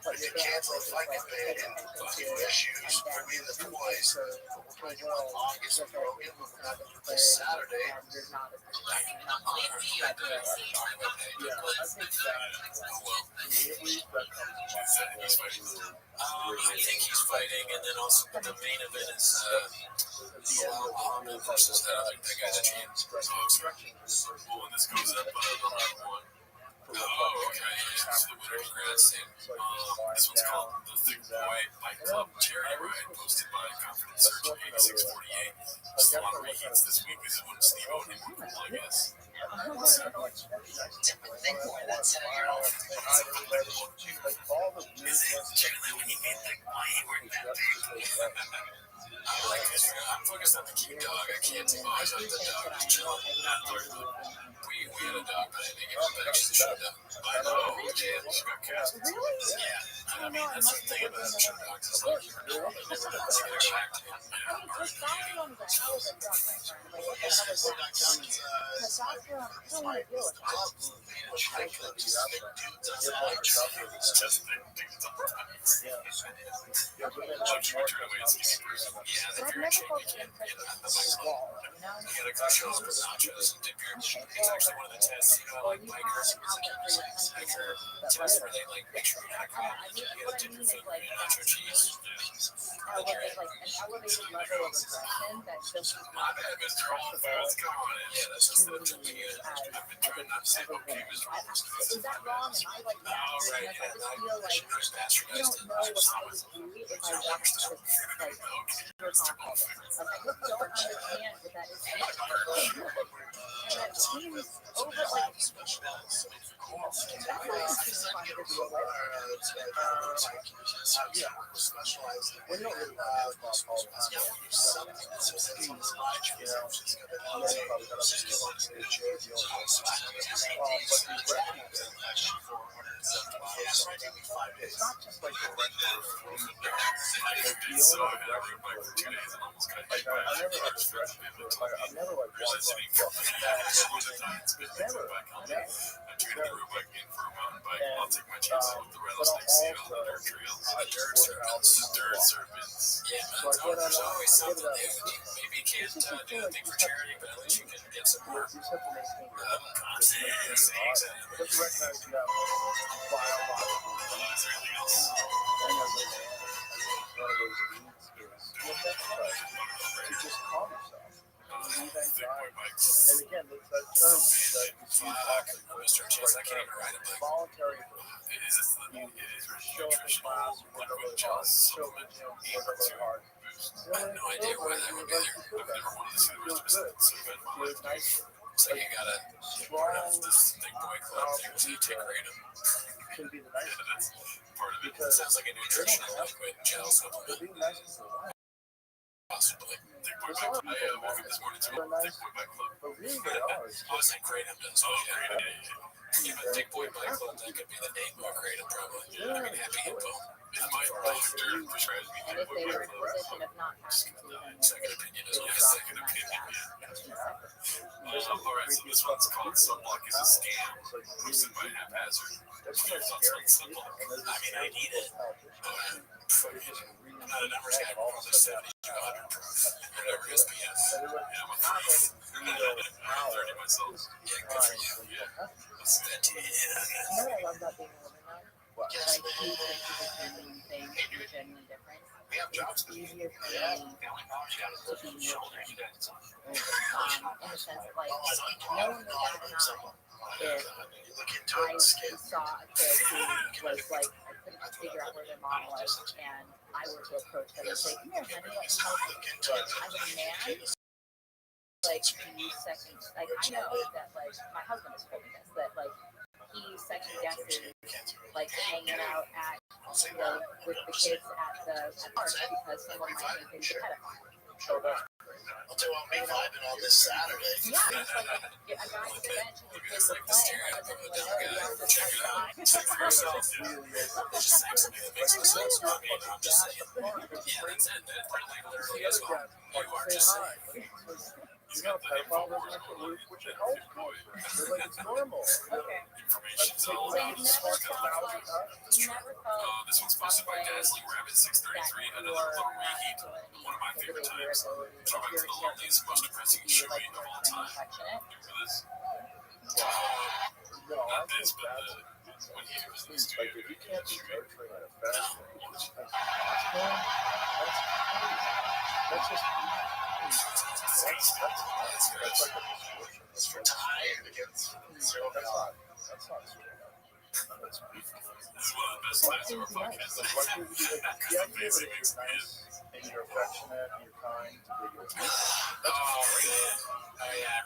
But If you cancel a flight and pay and fucking issues, bring me the toys. We'll play you in August with Rogan. We're gonna have it this Saturday. Yeah, I think that immediately that comes He's fighting. I think he's fighting, and then also the main event is Muhammad versus that guy that James. Oh, and this goes up one. Oh, okay. It's the winter congrats thing. This one's called The Thick Boy Bike Club Charity Ride, posted by Confident Search 8648. Just a lot of reheats this week. This is one Steve Oden, I guess. Think more than 7-year-old. I like this. I'm focused on the cute dog. I can't do much. The dog is chilling. We had a dog, but I didn't get it back. She's a show dog. I know. Yeah, she got cast. Really? Yeah. I mean, that's the thing about show dogs. It's like you're never going to get attracted. Just testosterone is a hell of a drug, my friend. Like, what the hell is that? Testosterone, I don't want to deal with that. But I've never felt the impression of a wall, you know? You gotta cut yours with nachos and dip your cheese. It's actually one of the tests, you know, like bikers and hiker tests where they like make sure you're not caught. You gotta dip your foot in nacho cheese. With like an elevated level of aggression that just is My not bad, Mr. Allfairs. Come on in. Yeah, that's just the jumping in. I've been trying not to say okay, Mr. Allfairs. is that wrong? Am I like Oh, right, I just yeah. feel like you don't know what I would do if I wasn't just like super confident. Like, I just don't understand what that is. And that seems over like that's not fun to deal with. We don't really have all the time. It's not just like the red I've never like I'll take my chances with the rattlesnake seal, the dirt trails, dirt serpents. Yeah, man, there's always something new. Maybe you can't do anything for charity, but at least you can get some more content. But you recognize you have biological Is there anything else? one of those needs is to just calm yourself. Leave anxiety. And again, that term that you see often, Mr. Chase, I can't even ride a bike. voluntary. It is Show up in class, work really hard. Show up in gym, work really hard. I have no idea why that would be there. I've never wanted to see the rest of it. So good in my life. It's like you gotta have this big boy club thing so you take random. Can be the nicest. That's part of it. It sounds like a nutritional liquid gel supplement. Being nice is the life. Possibly. Thick Boy Bike Club. I woke up this morning to Thick Boy Bike Club. But really they are. I was like, Kratom does. Oh, Kratom. Yeah, but Thick Boy Bike Club, that could be the name of Kratom, probably. I mean, Happy Hippo. My doctor prescribes me And Thick if Boy they were Bike in Club. position of not having to, then Second opinion is they yeah, drop second in that opinion. fast. Yeah. All right, so this one's called Sunblock is a Scam, hosted by Haphazard. That's Here's on Sunblock. I mean, I need it. I'm not a numbers guy, but I'm just 70 to 100 proof. Whatever SPF. Yeah, I'm a 30 myself. Yeah, good for you. Yeah. What's that? You know what I love about being a woman though? That I do think is a genuine thing, a genuine difference. It's easier for me to be nurturing. In the sense of like, no one would ever deny if I saw a kid who was like, I couldn't figure out where their mom was, and I were to approach them and say, come here, honey, let me help you. As a man, like, he second, like, I know that, like, my husband has told me this, that, like, he second guesses, like, hanging out at, you know, with the kids at the park because someone might think he's a pedophile. I'll tell you what, me vibing on this Saturday. Yeah, it's like a guy at the bench and the kids are playing. I wasn't like, oh, you have to check it out. Check for yourself. It's just something that makes no sense. I mean, I'm just saying. Yeah, that's it. That literally is what you are just saying. You know, pedophile doesn't have to lose, which is all cool. It's like it's normal. Okay. Information's So all you've never felt like you never felt this one's posted by Dazzling Rabbit 633, another little reheat. One of my favorite times. Go back to the loneliest, most depressing shoey of all time. Remember this? No, I Not think this, but that's when he was in the like studio. if you can't be nurturing and affectionate, that's crazy. That's just that's like a distortion. That's not sweet. That's This is one of the best times of our podcast. like what you do. The idea that you're nice and you're affectionate and you're kind to be your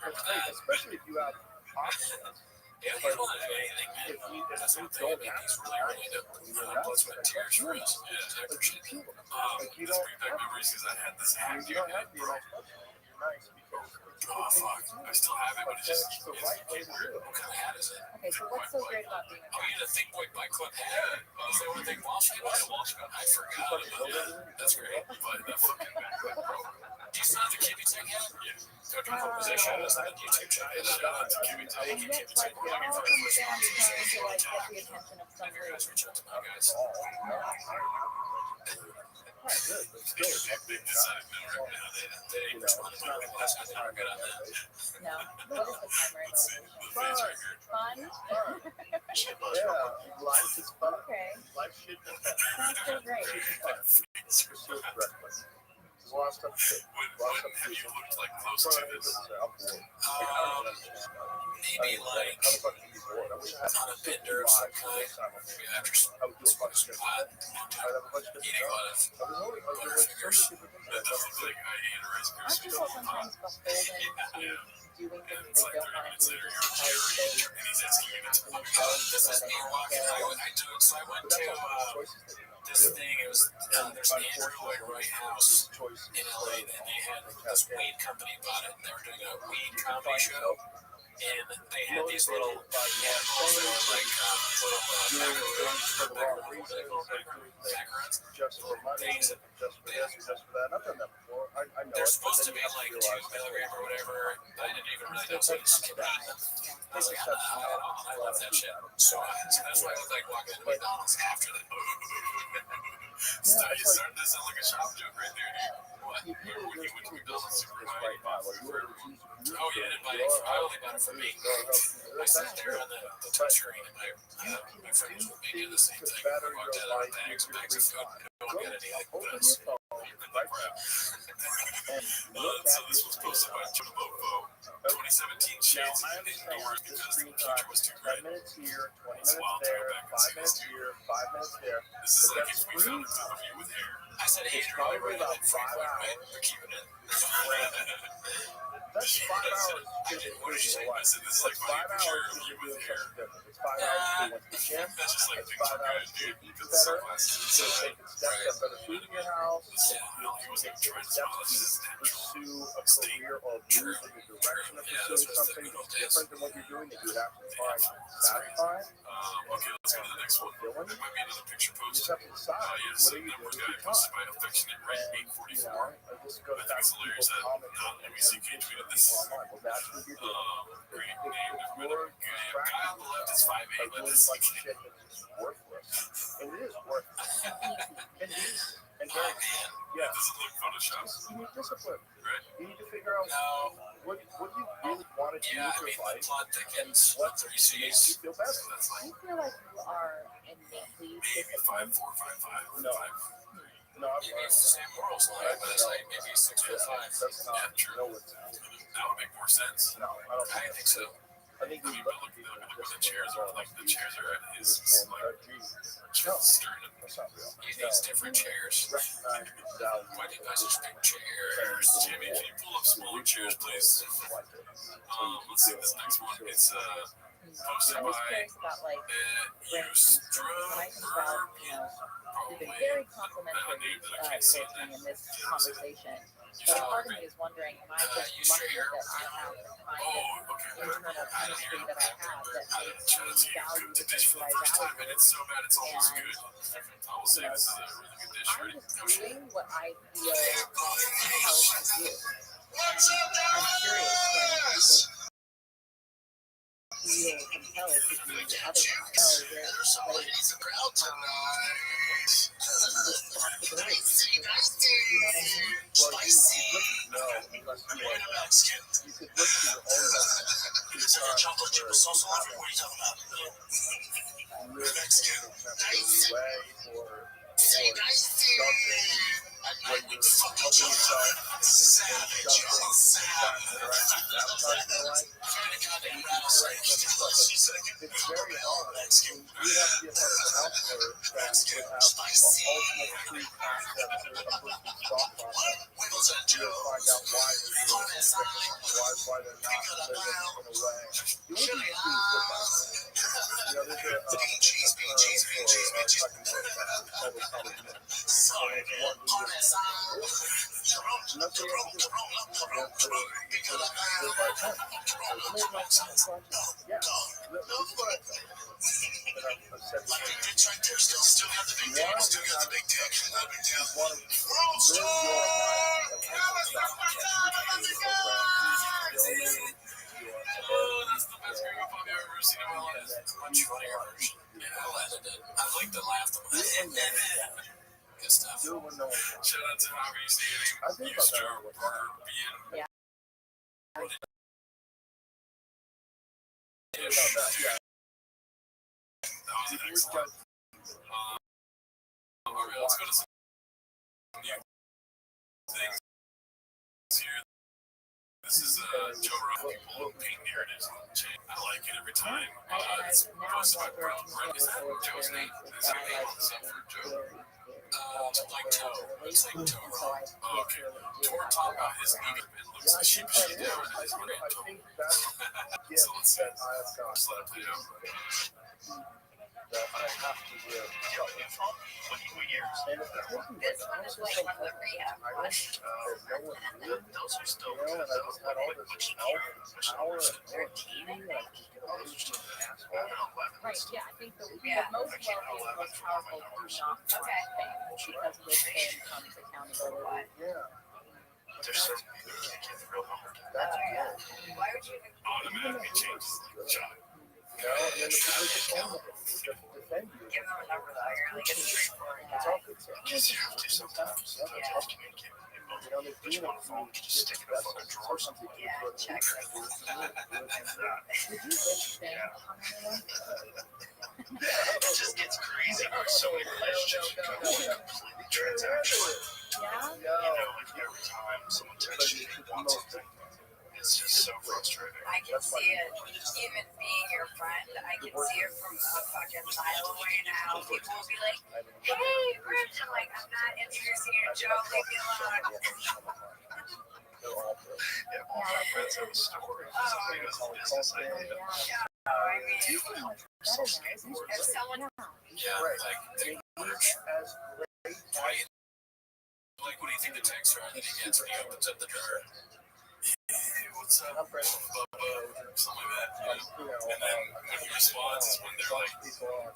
that's great, especially if you have options. Yeah, he don't have anything, man. That's one thing. I mean, he's really into blood, sweat, and tears for us. Yeah, I appreciate it. Let's bring back memories because I had this hat You here. don't have to be nice. You're nice because Oh, fuck. I still have it, but it's just. the right way to do it. What kind of hat is it? Okay, so what's so great about being a Oh, you need a thick boy bike club hat. Is that what they Walsh got? I forgot about that. That's great. But that fucking backpack, bro. Do you still have the Kimmy Tech hat? Yeah. Go to Improvisation. That's on YouTube channel. Shout out to Kimmy Tech. and yet, like, it all comes down to trying to, like, get the attention of Have your somebody. guys reach out to my guys. Good, but still, Big decided no right now. They responded to my request. I think we're good on that. No. What is the primary Let's see. motivation? The face right here. Fun? yeah, life is fun. Okay. Life should be fun. Sounds so great. Pursue it correctly. There's a lot of stuff to do. When have you looked like close to this? Maybe like on a bender of some kind. Maybe after smoking some pot, eating a lot of Butterfingers. That doesn't look like I ate a Rice Aren't Krispie people double pop. sometimes beholden to doing And things it's they like don't 30 want minutes to do later, because you're they and he's asking you to plug it on. This is me walking. So I went to this thing. It was there's the Andrew Lloyd Wright House in LA, and they had this weed company bought it, and they were doing a weed comedy show. And they had these little animals that were like macaroons. Just for money, just for this, just for that. I've done that before. I know. They're supposed to be like 2 milligram or whatever. I didn't even really know, so I just kept eating them. I was like, I love that shit. So that's why I look like walking into McDonald's after that. You're starting to sound like a shop joke right there, dude. What? When you went to McDonald's super high, you bought food for everyone. Oh, yeah, I didn't buy it. I only bought it for me. I sat there on the touch screen, and my friend was with me doing the same thing. I walked out of bags of food. No one got any like this. So this was posted by Chimofo. 2017 shades indoors because the future was too 5 great. minutes here, 20 minutes there, 5 minutes here, 5 minutes there. This is like if we found a film of you with hair. I said, hey, Andrew, I read that Frank Lloyd, they're keeping it. That's 5 hours. What did you say? I said, this is like 5 finding a picture hours of to you do with hair. something different. It's 5 hours to go to the gym. That's just like It's things 5 are hours good, to dude, eat because better. sunglasses. To take steps to better food in your house. Yeah, he wasn't trying to smile. This is Pursue natural. a career or move in the direction of pursuing something different than what you're doing that you would actually find satisfying. Okay, let's go to the next one. There might be another picture You just posted. have to decide Yes, what are you number doing guy with your posted time. by Affectionate Red And, 844. I just go I think back it's to hilarious people's that comments not and MCK tweeted this. online. Well, that's what you're doing. Great name. Guy on the left is 5'8", but this Like shit that's worthless. And it is worthless. And it is. And oh very, man, yeah. that doesn't look Photoshop, You need discipline. right? You need to figure out No, what you really want to do yeah, I with mean, your the life plot thickens. what Three makes you C's. feel better. So that's Do like you feel like you are innately maybe disciplined? 5'4", 5'5", No. 5'. No, I'm Maybe it's the same morals line, but it's like maybe 6'5". That's not. Yeah, true. No, it's That would make more sense. no. I don't I think so. I think I mean, but look where the chairs are. Like the chairs are at his like sternum. That's not real. He needs different chairs. Recognize the value. Why do you guys just pick chairs? Jimmy, can you pull up smaller chairs, please? Let's see this next one. It's posted I was by curious about, like, Use when I think about, you've been probably very complimentary towards me in this conversation. But part of me is wondering, am I just lucky that I have the kind of internal chemistry that I have that makes me value the things that I value? and it's so bad it's almost good. I will say this is a really good dish. I'm Ready? just doing what I feel helps you. And I'm curious when you're helping yourself and something that are actually sabotaging your life, you can correct them and stuff. But it's very hard. You have to be a part of a counselor that would have ultimate true concepts of a person's thought process. You would find out why they're doing it, why they're not living in a way. You wouldn't be surprised. You know, there's a term for fucking work called a solid myth. And it's one who just and that's what you have to do. You have to live by time. Live by time. Yeah. This is what I think. And I've said this Still got the big dick. Still got the big dick. you want to live your life and That's the best group I've ever seen in my life. Much funnier version. Yeah, I landed it. I liked it, laughed on it. Good stuff. do when no one wants. Shout out to Javi Standing. I think about that. Yeah. About that, yeah. That was an excellent. All right, let's go to some new things here. This is Joe Rogan paint narratives on the chain. I like it every time. It's posted by Brent. Is that Joe's name? Is that name on the sub for Joe? Like Toe. It's like Toe Rogan. Oh, okay. Tor talking about his ego. It looks like sheep shit down in his grand I toe. think that's the So let's see. gift that I have got. Just let it play out. That I have to give. And if it's taking This one is like the rehab one. Irish, no one knew, Those are still you know, and I just had all this power and They're teeny. like, you know, I was just an asshole. Right, yeah, I think the most Yeah. wealthy and most powerful do not want fame because with fame comes accountability. Yeah. There's certain people that get real hard. That's yeah. good. Why would you even Automatically changes the job. You know, and then the people defend you. Defend you. give them a number though? You're like, it's straightforward. It's all good stuff. Because you have to sometimes. Yeah. It's tough communicating. You know, they do want to phone, just stick it in a fucking drawer or something. Yeah, check. Did you wish fame It just gets crazy where so many relationships become completely transactional. Yeah? You know, like every time someone texts you, they want something. It's just so frustrating. I can see it. Even being your friend, I can see it from a fucking mile away now. People will be like, hey, Rich. I'm like, I'm not introducing you to Joe. Leave me alone. Yeah, all my friends have a story. Somebody has a business idea. I mean, Some skateboards. if someone Yeah, like, they As great Right. Like, what do you think the text are? And he gets when he opens up the drawer. Hey, what's up? I'm friends Bubba, or something like that. You know? you know, And then when he responds is when they're like, people are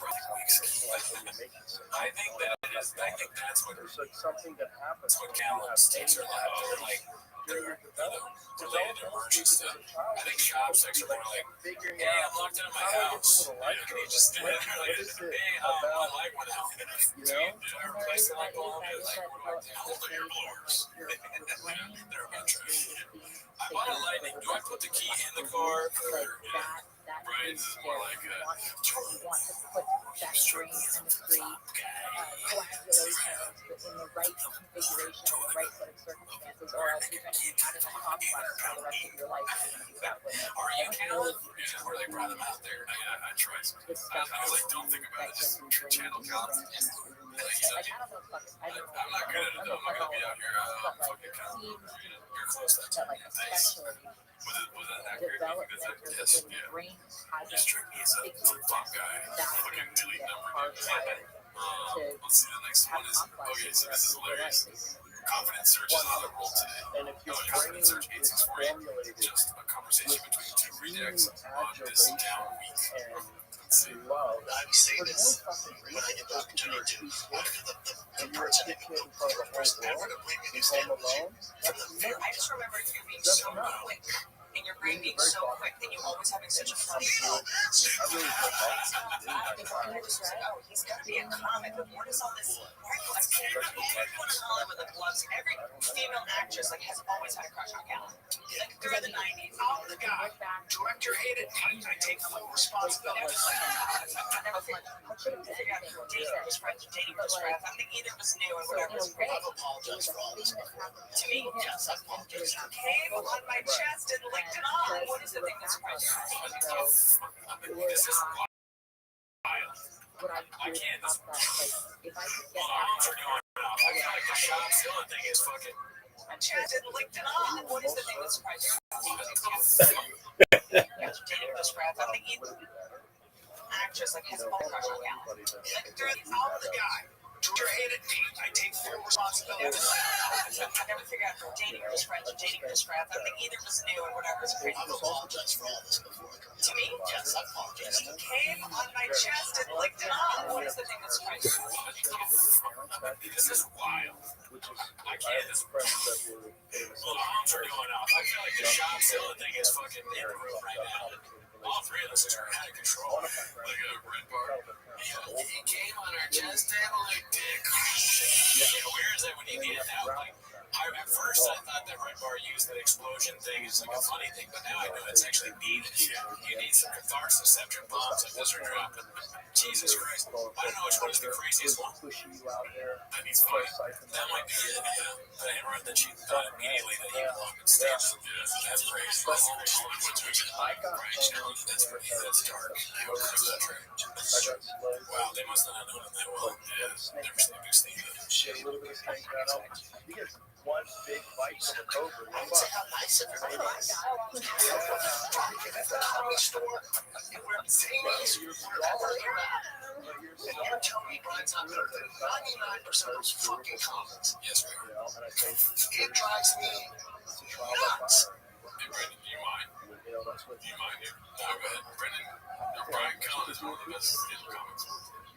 I think that is, I think that's what, there's like something that happens that's what counts. Takes are like, oh, like, they're related to merch and stuff. I think shop sex are more like, figuring hey, I'm out locked into my house. You know, can you just do it? Like, hey, I like one out. you know? Ever replace the light bulb? You're like, what do I do? Hold on your blowers. They're about trash. I bought a lightning. Do I put the key in the car? That Right, is this is more scary. like You want to put that brain chemistry, coagulation in the right configuration, in the right set of circumstances, or else you're going to be having a complex for the rest of your life. You're going to be stuck with it. Are you Canada? Yeah, where they brought them out there. I tried some. This I stuff was like, don't think about it. Just channel count. Like, I don't know if I don't know. I'm not good at it though. I'm not gonna be out here fucking counting. You're close to That that. like especially Was that accurate? developmental Yes, when the yeah. brain Just hasn't trick me as a figured fuck guy. that Fucking delete number. hardwired Let's see, the next one is, okay, so this is hilarious. Confidence search is on the roll today. And if your brain Confidence is search 8648. formulated Just a conversation between two rejects on this adulation down week. and love, I say for no this fucking when I reason, get the opportunity to. The and you're a person kid that in front of the person whole ever world, to bring me you these home sandwiches. alone, that's nuts. I just remember you being That's so nuts. quick and your brain being so quick that you always having such a funny look. I really feel I was just like, oh, he's got to be a comic, but what is all this? Everyone in Hollywood that loves every female actress like has always had a crush on Gal. Like through the 90s. I'm the guy. Director hated me. I take full responsibility. I never think dating his friends, dating his friends. I think either was new or whatever was great. I've apologized for all this before. To me, Yes, I've apologized. came on my chest and licked it off. What is the thing that surprised you? This is wild. I can't. Well, arms are going off. I got like the shot ceiling thing is fucking. Chest and licked it off. What is the thing that surprised you? Dating his friends. I think either actress like has a crush on Gal. Like through I'm the guy. Director hated me. I take full responsibility. I never figured out if dating his friends or dating his friends. I think either was new or whatever was crazy. I've apologized for all this before. To me, Yes, I've apologized. he came on my chest and licked it off. What is the thing that surprised you? This is wild. I can't. This well, arms are going off. I feel like the shot ceiling thing is fucking in the room right now. All three of us are out of control. Like a red bar. He came on our chest and licked it. Yeah, where is it when you need it now? Like, at first I thought that Red Bar used that explosion thing as like a funny thing, but now I know it's actually needed. You need some catharsis after bombs like this are dropping. Jesus Christ. I don't know which one is the craziest one. I mean, fine. That might be it, yeah. The hammer that she thought immediately that he belonged on stage. That's crazy. That's dark. Wow, they must not have known it that well. Yeah, never seen a big stain. shit, a little bit of snake gun up. You get one big bite from a cobra. You're fucked. How nice of everybody is. At the comic store, and we're zanies, wherever you're at. And you're telling me, Brian, I'm better than 99% of those fucking comics. Yes, we are. It drives me nuts. Hey, Brendan, do you mind? Do you mind here? No, go ahead. Brendan, Brian Cullen is one of the best in comics.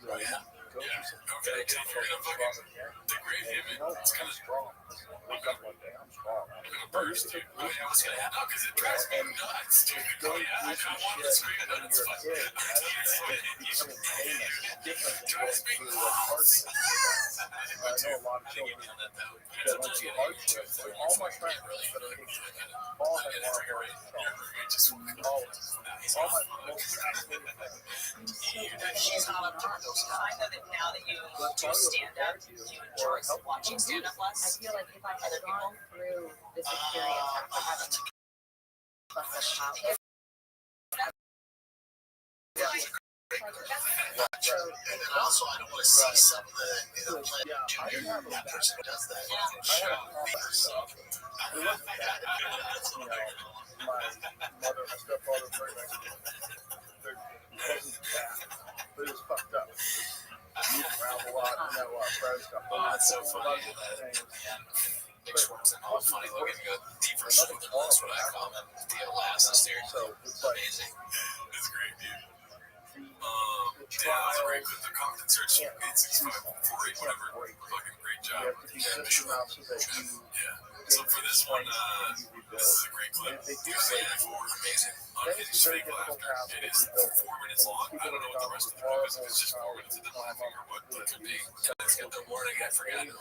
Oh, yeah? Yeah. Okay, so you're gonna fucking degrade him, it's kind of strong. I'm gonna burst, dude. Oh, yeah, what's gonna happen? Oh, because it drives me nuts, dude. Oh, yeah, I wanted to scream at it. It's fun. It drives me nuts. I know a lot of children that went to Rothschild. All my friends all had She's not up to those. I know that now that you do stand up, you enjoy watching stand up less. I feel like if I had gone through this experience after having plus a child, And then also, I don't want to see some of the, that person who does that. My mother, my stepfather, very nice. Their cousins back, but it was fucked up. Moved around a lot, and had a lot of friends stuff. Oh, it's so funny. Nick Schwartz and all funny looking good. Deeper shoulder, that's what I call them. The elastic there. So it's like, Amazing. It's great, dude. Yeah, it's great. The Compton search, 86548, whatever. Fucking great job. you have to be just enough so that you So for this one, this is a great clip. Amazing. Unhinged fake laughter. It is 4 minutes long. I don't know what the rest of the book is. If it's just 4 minutes of them laughing or what it could be. It's got the warning. I forgot. The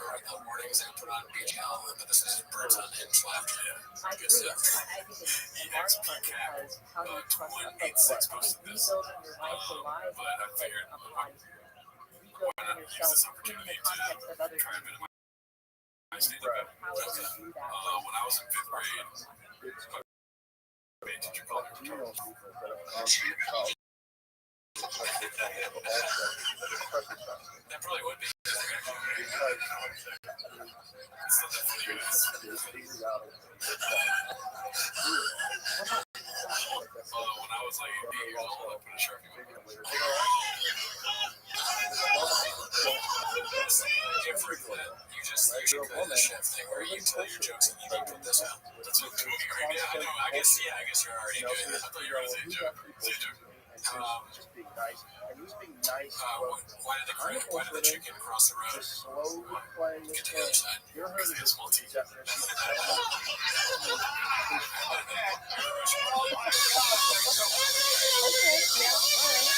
warning is going to put on Beach Halloween, but this is Birds Unhinged laughter. I Good agree. stuff. I think it's smart because how do you trust them? Like, rebuilding your life and lives applies. Rebuilding yourself in the context of other people. How do you do that? When I was in 5th grade, my teacher called me retarded. That probably would be. When I was like 8 years old, I put a Sharpie with me. Different than you should play the chef thing where you tell your jokes and you need to put this out. That's what I'm doing right now. I guess you're already doing that. I thought you were going to say a joke. Say a joke. just being nice, and he's being nice. Why did the chicken cross the road? Just slowly playing this Get to the other game. side. You ever heard of Because this multi. definition of settlement? Okay, yeah, all right.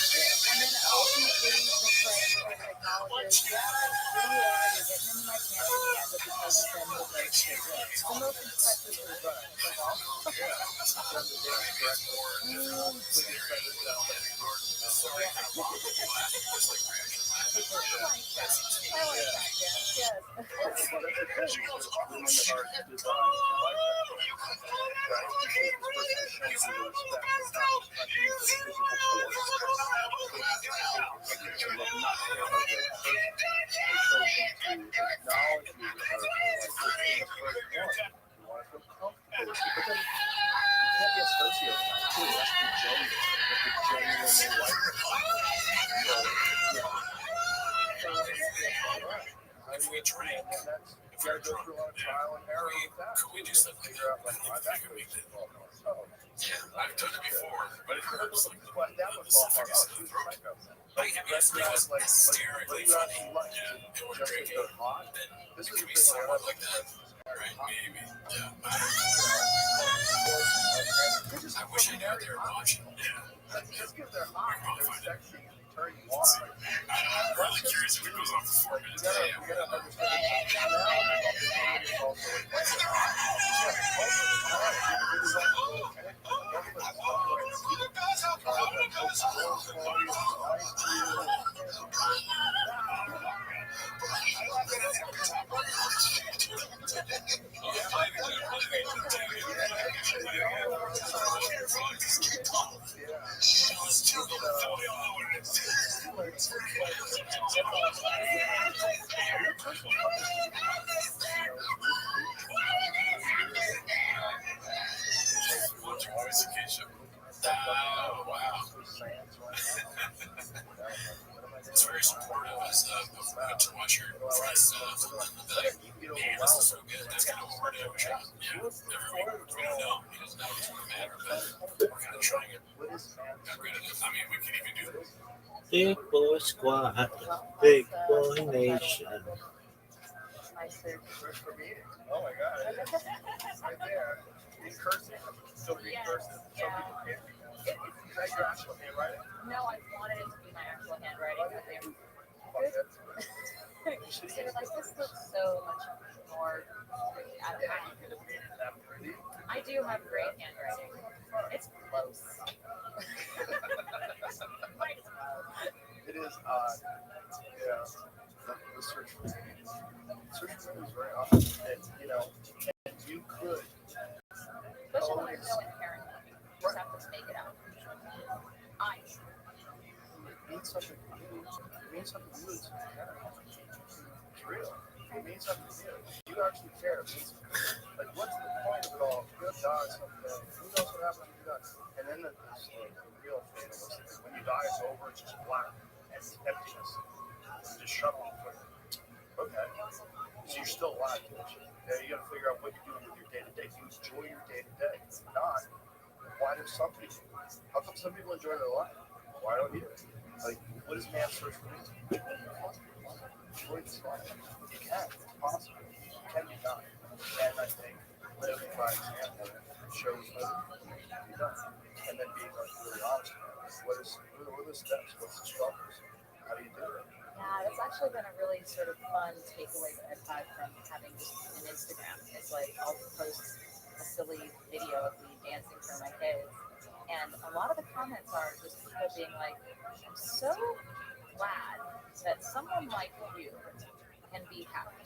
And then ultimately, the friend sort of acknowledges, yeah, here you are, you're getting into my camp in the end, but because you've been the right kid. The most impressive person. If we drank, could we do something? I could make it. Yeah, I've done it before, but it hurts like the esophagus and the throat. It was hysterically funny. Yeah, it would drink it. Then it could be somewhat like that. Right? Maybe. Yeah. I wish I knew what they were watching. Yeah. Just because they're hot, they're sexy, turn you on. I'm really curious if it goes on for 4 minutes. You gotta understand Oh, wow. It's very supportive as of to watch your friends stuff. Man, this is so good. That's kind of hard to wish I we don't know. He doesn't know it's going to matter, but we're kind of trying it. Not great enough. I mean, we can even do this. Big boy squad, big boy nation. My surgery. oh my god, right there. In cursive. Still read cursive. Some people can't read that. Is that your actual handwriting? No, I wanted it to be my actual handwriting, but they were they were like, this looks so much more out of hand. I do have great handwriting. It's close. Might as well. It is odd. Yeah. The search for meaning. Search for meaning is very odd. And, you know, and you could. Especially when there's no inherent meaning. You just have to make it out. It means something new. It means something new. It's real. It means something new. You actually care. It means like, what's the point of it all? You're gonna die someday. Who knows what happens when you die? And then there's the real fatalistic thing. When you die, it's over. It's just black and emptiness. You just shut off. Like, okay. So you're still alive, don't you? Yeah, you gotta figure out what you're doing with your day to day. You enjoy your day to day. If not, why do some people? How come some people enjoy their life? Why don't you? Like, what is man's search for meaning? Enjoy this life. You can. It's possible. It can be done. And I think living by example shows that it can be done. And then being like really honest about it. What are the steps? What's the struggles? How do you do it? Yeah, that's actually been a really sort of fun takeaway that I've had from having just an Instagram. It's like I'll post a silly video of me dancing for my kids. And a lot of the comments are just people being like, I'm so glad that someone like you can be happy.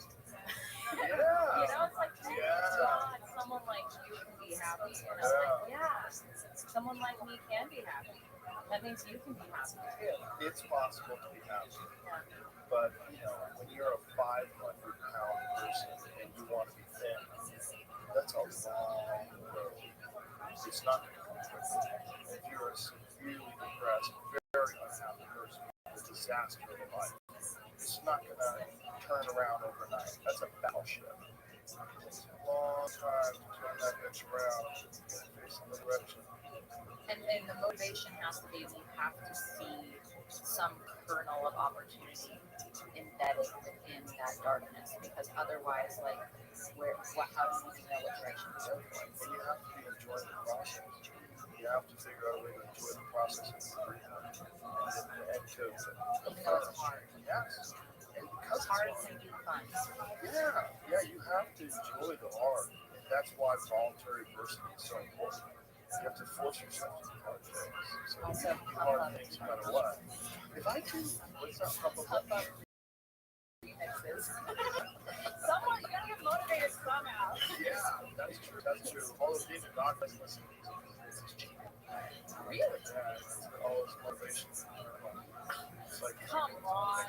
Yeah. You know, it's like, thank God someone like you can be happy. And I'm like, yeah, someone like me can be happy. That means you can be happy too. It's possible to be happy. Yeah. But, you know, when you're a 500-pound person and you want to be thin, that's a long road. It's not going to come quickly. If you're a severely depressed, very unhappy person, a disaster of a life, it's not going to turn around overnight. That's a battleship. It takes a long time to turn that bitch around and face the direction. And the motivation has to be we have to see some kernel of opportunity embedded within that darkness, because otherwise, like, how do you know what direction to go for? And you have to be enjoying the process. You have to figure out a way to enjoy the process and to Even though it's hard. yes. And because It's hard to be fun. yeah, you have to enjoy the art, and that's why voluntary diversity is so important. You have to force yourself to do hard things. So Also, you do hard things no matter what. If I do, what's that? Pump up remixes. Someone, you gotta get motivated somehow. Yeah, that's true. That's true. All those David God doesn't listen to music. It's cheap. Really? Yeah, it's all this motivation. It's like, Come on.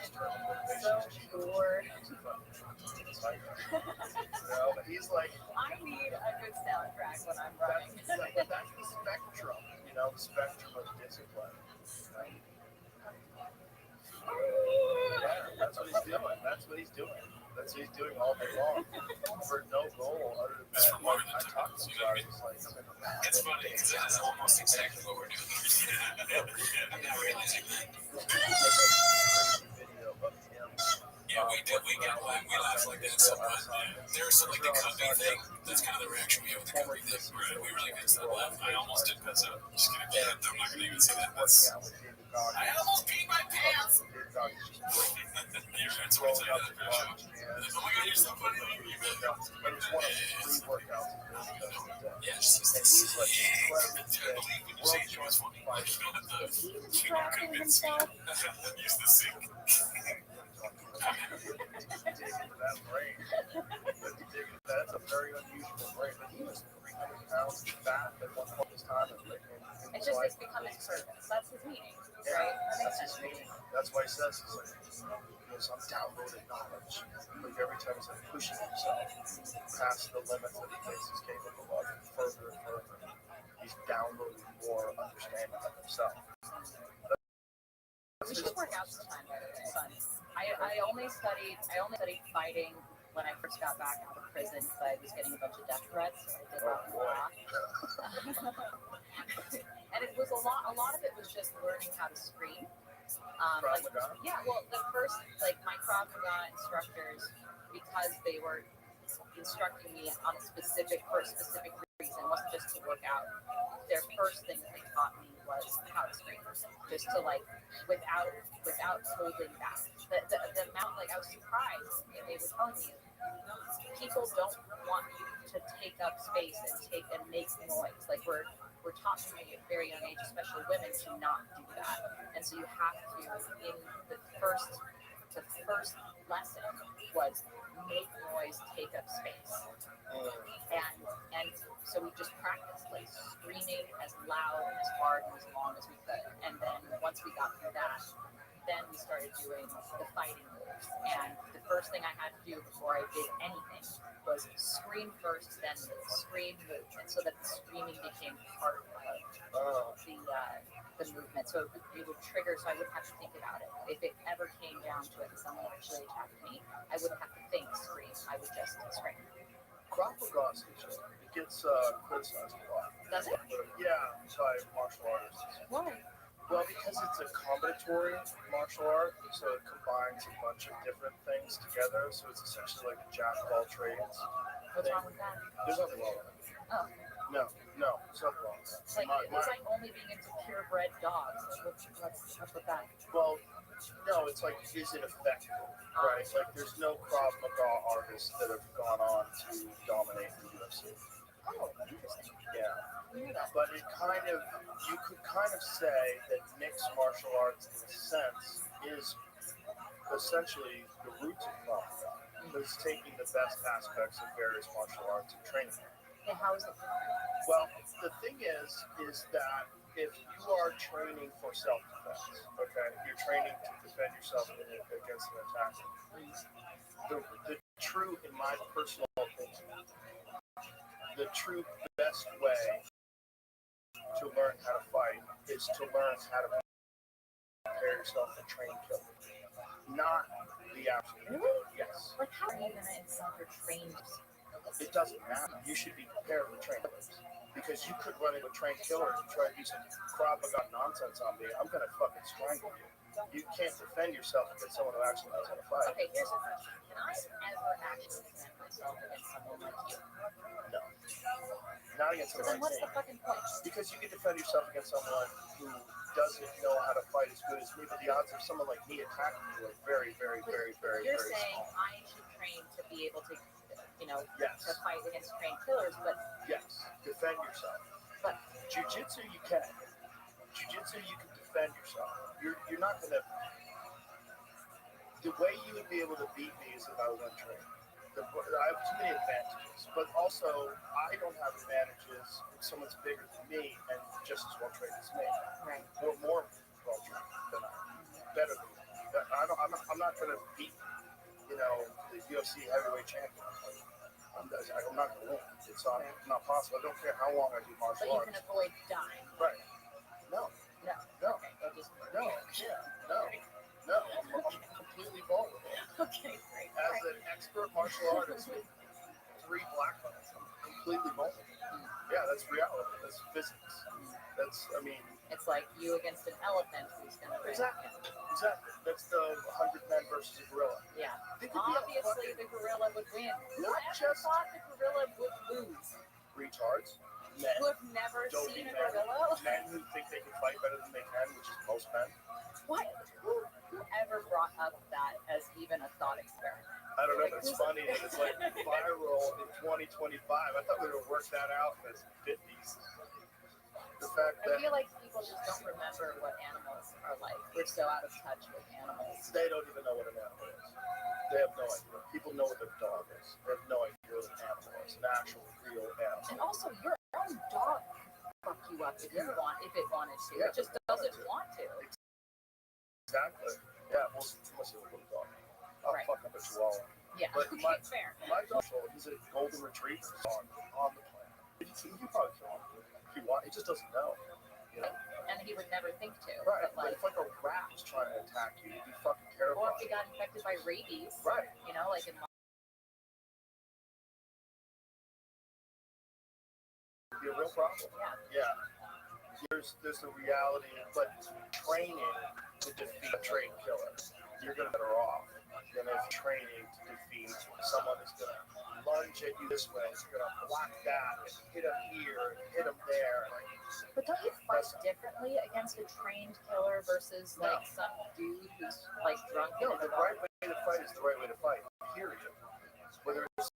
So bored. it's like, but he's like, I need a good soundtrack when I'm running. that's the spectrum, the spectrum of discipline. Yeah, that's what he's doing. That's what he's doing all day long for no goal other than that. Like, I talk to guys, it's like, It's funny because that's almost exactly what we're doing. I'm not realizing that. video of him. Yeah, we did. We laugh like that so much. There's like the company thing. That's kind of the reaction we have with the company thing. We really missed that laugh. I almost did piss out. Just kidding. I'm not gonna even say that. I almost peed my pants. That's what it's like. Oh my god, you're so funny. But it's one of the 3 workouts. Yes. And he's like incredibly I believe when you say it was funny. Like, He's tracking himself. Use the sink. Dig into that brain. That's a very unusual brain. But he was 300 pounds fat at one point in his time. It's just, it's become his purpose. That's his meaning, right? That's his meaning. That's why he says, he's like, I'm downloading knowledge. Like every time he's like pushing himself past the limits that he thinks he's capable of, further and further. He's downloading more understanding of himself. We should work out sometime, by the way. Fun. I only studied fighting when I first got back out of prison, because I was getting a bunch of death threats, so I did that a lot. And it was a lot of it was just learning how to scream. Yeah, well, the first, my Krav Maga instructors, because they were instructing me on for a specific reason, wasn't just to work out. Their first thing that they taught me was how to scream, just to without holding back. The amount, I was surprised, and they were telling me, people don't want you to take up space and make noise. We're taught from a very young age, especially women, to not do that. And so you have to, in the first lesson was make noise, take up space. And so we just practiced screaming as loud, as hard, and as long as we could. And then once we got through that, then we started doing the fighting moves. And the first thing I had to do before I did anything was scream first, then move, scream, move, and so that the screaming became part of the movement. So it would trigger, so I wouldn't have to think about it. If it ever came down to it and someone actually attacked me, I wouldn't have to think scream. I would just scream. Krav Maga it gets criticized a lot. Does it? Yeah, by martial artists. Why? Well, because it's a combinatory martial art, so it combines a bunch of different things together. So it's essentially like a jack of all trades. What's wrong with that? There's nothing wrong with it. Oh. No, there's nothing wrong with that. It's like only being into purebred dogs. What's with that? Well, no, it's like, is it effective? Right? Like, there's no Krav Maga artists that have gone on to dominate the UFC. Oh, interesting. Yeah. That. But you could kind of say that mixed martial arts, in a sense, is essentially the roots of Krav Maga. It's taking the best aspects of various martial arts and training. Yeah, how is it? Well, the thing is that if you are training for self-defense, okay, you're training to defend yourself against an attacker. The true, in my personal opinion, the true best way to learn how to fight is to learn how to prepare yourself for train killing, not the absolute. Really? Yes. How are you going to encounter trained? It doesn't matter. You should be prepared for train killers. Because you could run into a trained killer and try to do some Krav Maga nonsense on me. I'm gonna fucking strangle you. You can't defend yourself against someone who actually knows how to fight. Okay, here's the question. Can I ever actually defend myself against someone like you? No. Not against So someone then what's like the me. fucking point? Because you can defend yourself against someone who doesn't know how to fight as good as me, but the odds of someone like me attacking you are very, very, very, very, You're very saying small. I should train to be able to, Yes. to fight against trained killers, but Yes. Defend yourself. But Jiu-jitsu, you can. Jiu-jitsu, you can defend yourself. You're not gonna. The way you would be able to beat me is if I was untrained. I have too many advantages, but also I don't have advantages if someone's bigger than me and just as well trained as me, right. or more well trained than I, better than me. I'm not going to beat, the UFC heavyweight champion. I'm not going to win. It's not possible. I don't care how long I do martial But you arts. can avoid dying. Right. No. Okay. No. I'm completely vulnerable. Okay, great. As an expert martial artist with 3 black belts, I'm completely vulnerable. Yeah, that's reality. That's physics. It's like you against an elephant who's going to Exactly. That's the 100 men versus a gorilla. Yeah. They could be Obviously, the gorilla would win. Who Not ever just- thought the gorilla would lose? Retards. Men. Who have never Don't seen be a men. gorilla? Men who think they can fight better than they can, which is most men. What? Who ever brought up that as even a thought experiment? I don't know, but it's funny that it's like viral in 2025. I thought we would work that out in the 50s. The fact I that feel like people just don't remember what animals are like. We're so out of touch with animals. they don't even know what an animal is. They have no idea. People know what their dog is. They have no idea what an animal is. An actual, real animal. And also, your own dog can fuck you up if it wanted to. Yeah, It just doesn't want to. Exactly. Yeah, well, you must have a little dog. I'll Right. fuck up a chihuahua. Yeah, But okay, fair. My dog, he's a golden retriever dog on the planet. You probably kill him if you want. He just doesn't know. And he would never think to. Right. But But like, if like a rat was trying to attack you, you'd be fucking or terrified. if he got infected by rabies, Right. like in It'd be a real problem. Yeah. There's the reality, but training to defeat a trained killer, you're gonna be better off than if training to defeat someone who's gonna lunge at you this way, you're gonna block that and hit him here and hit him there. But don't you fight differently against a trained killer versus like some dude who's like drunk? No, the right way to fight is the right way to fight. Period. Whether it's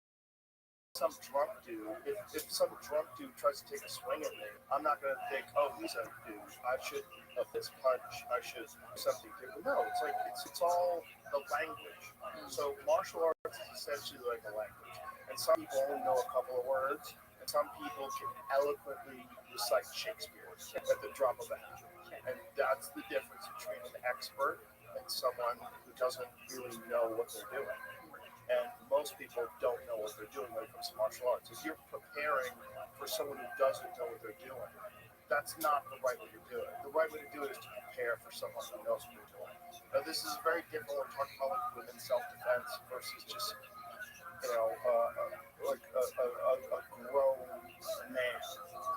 some drunk dude, if some drunk dude tries to take a swing at me, I'm not gonna think, oh, he's a dude. I should of this punch. I should do something different. No, it's like it's all the language. So martial arts is essentially like a language, and some people only know a couple of words, and some people can eloquently recite Shakespeare at the drop of a hat. And that's the difference between an expert and someone who doesn't really know what they're doing. And most people don't know what they're doing when it comes to martial arts. If you're preparing for someone who doesn't know what they're doing, that's not the right way to do it. The right way to do it is to prepare for someone who knows what they're doing. Now, this is very different when we're talking about like women's self-defense versus just, like a grown man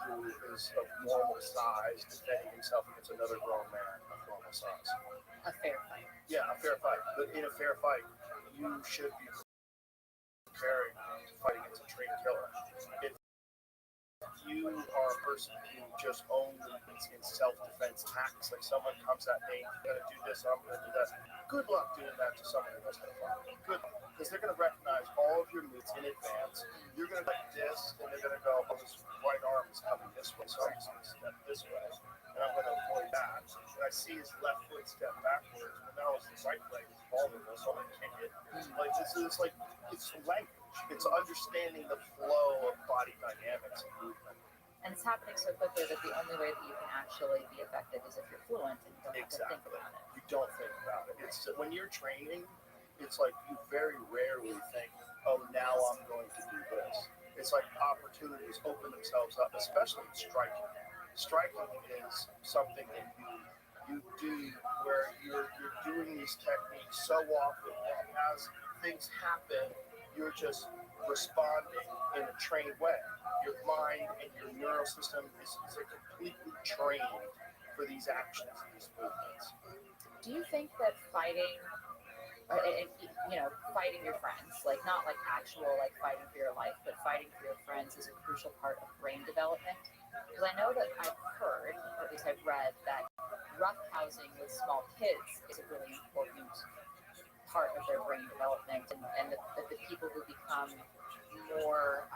who is of normal size defending himself against another grown man of normal size. A fair fight. Yeah, a fair fight. But in a fair fight, you should be preparing to fight against a trained killer. If you are a person who just only thinks in self-defense tactics, like someone comes at me, I'm going to do this, I'm going to do that. Good luck doing that to someone who knows how to fight. Good luck. Because they're going to recognize all of your moves in advance. You're going to like this, and they're going to go, oh, this right arm is coming this way, so I'm just going to step this way. And I'm going to avoid that. And I see his left foot step backwards, but now his right leg is vulnerable, so I'm going to kick it. Like, this is like, it's language. It's understanding the flow of body dynamics and movement. And it's happening so quickly that the only way that you can actually be effective is if you're fluent and you don't have to think about it. You don't think about it. It's when you're training, it's like you very rarely think, oh, now I'm going to do this. It's like opportunities open themselves up, especially in striking. Striking is something that you do where you're doing these techniques so often that as things happen, you're just responding in a trained way. Your mind and your neural system is like completely trained for these actions, these movements. Do you think that fighting, fighting your friends, like not like actual like fighting for your life, but fighting for your friends is a crucial part of brain development? Because I know that I've heard, or at least I've read, that roughhousing with small kids is a really important part of their brain development, and that the people who become more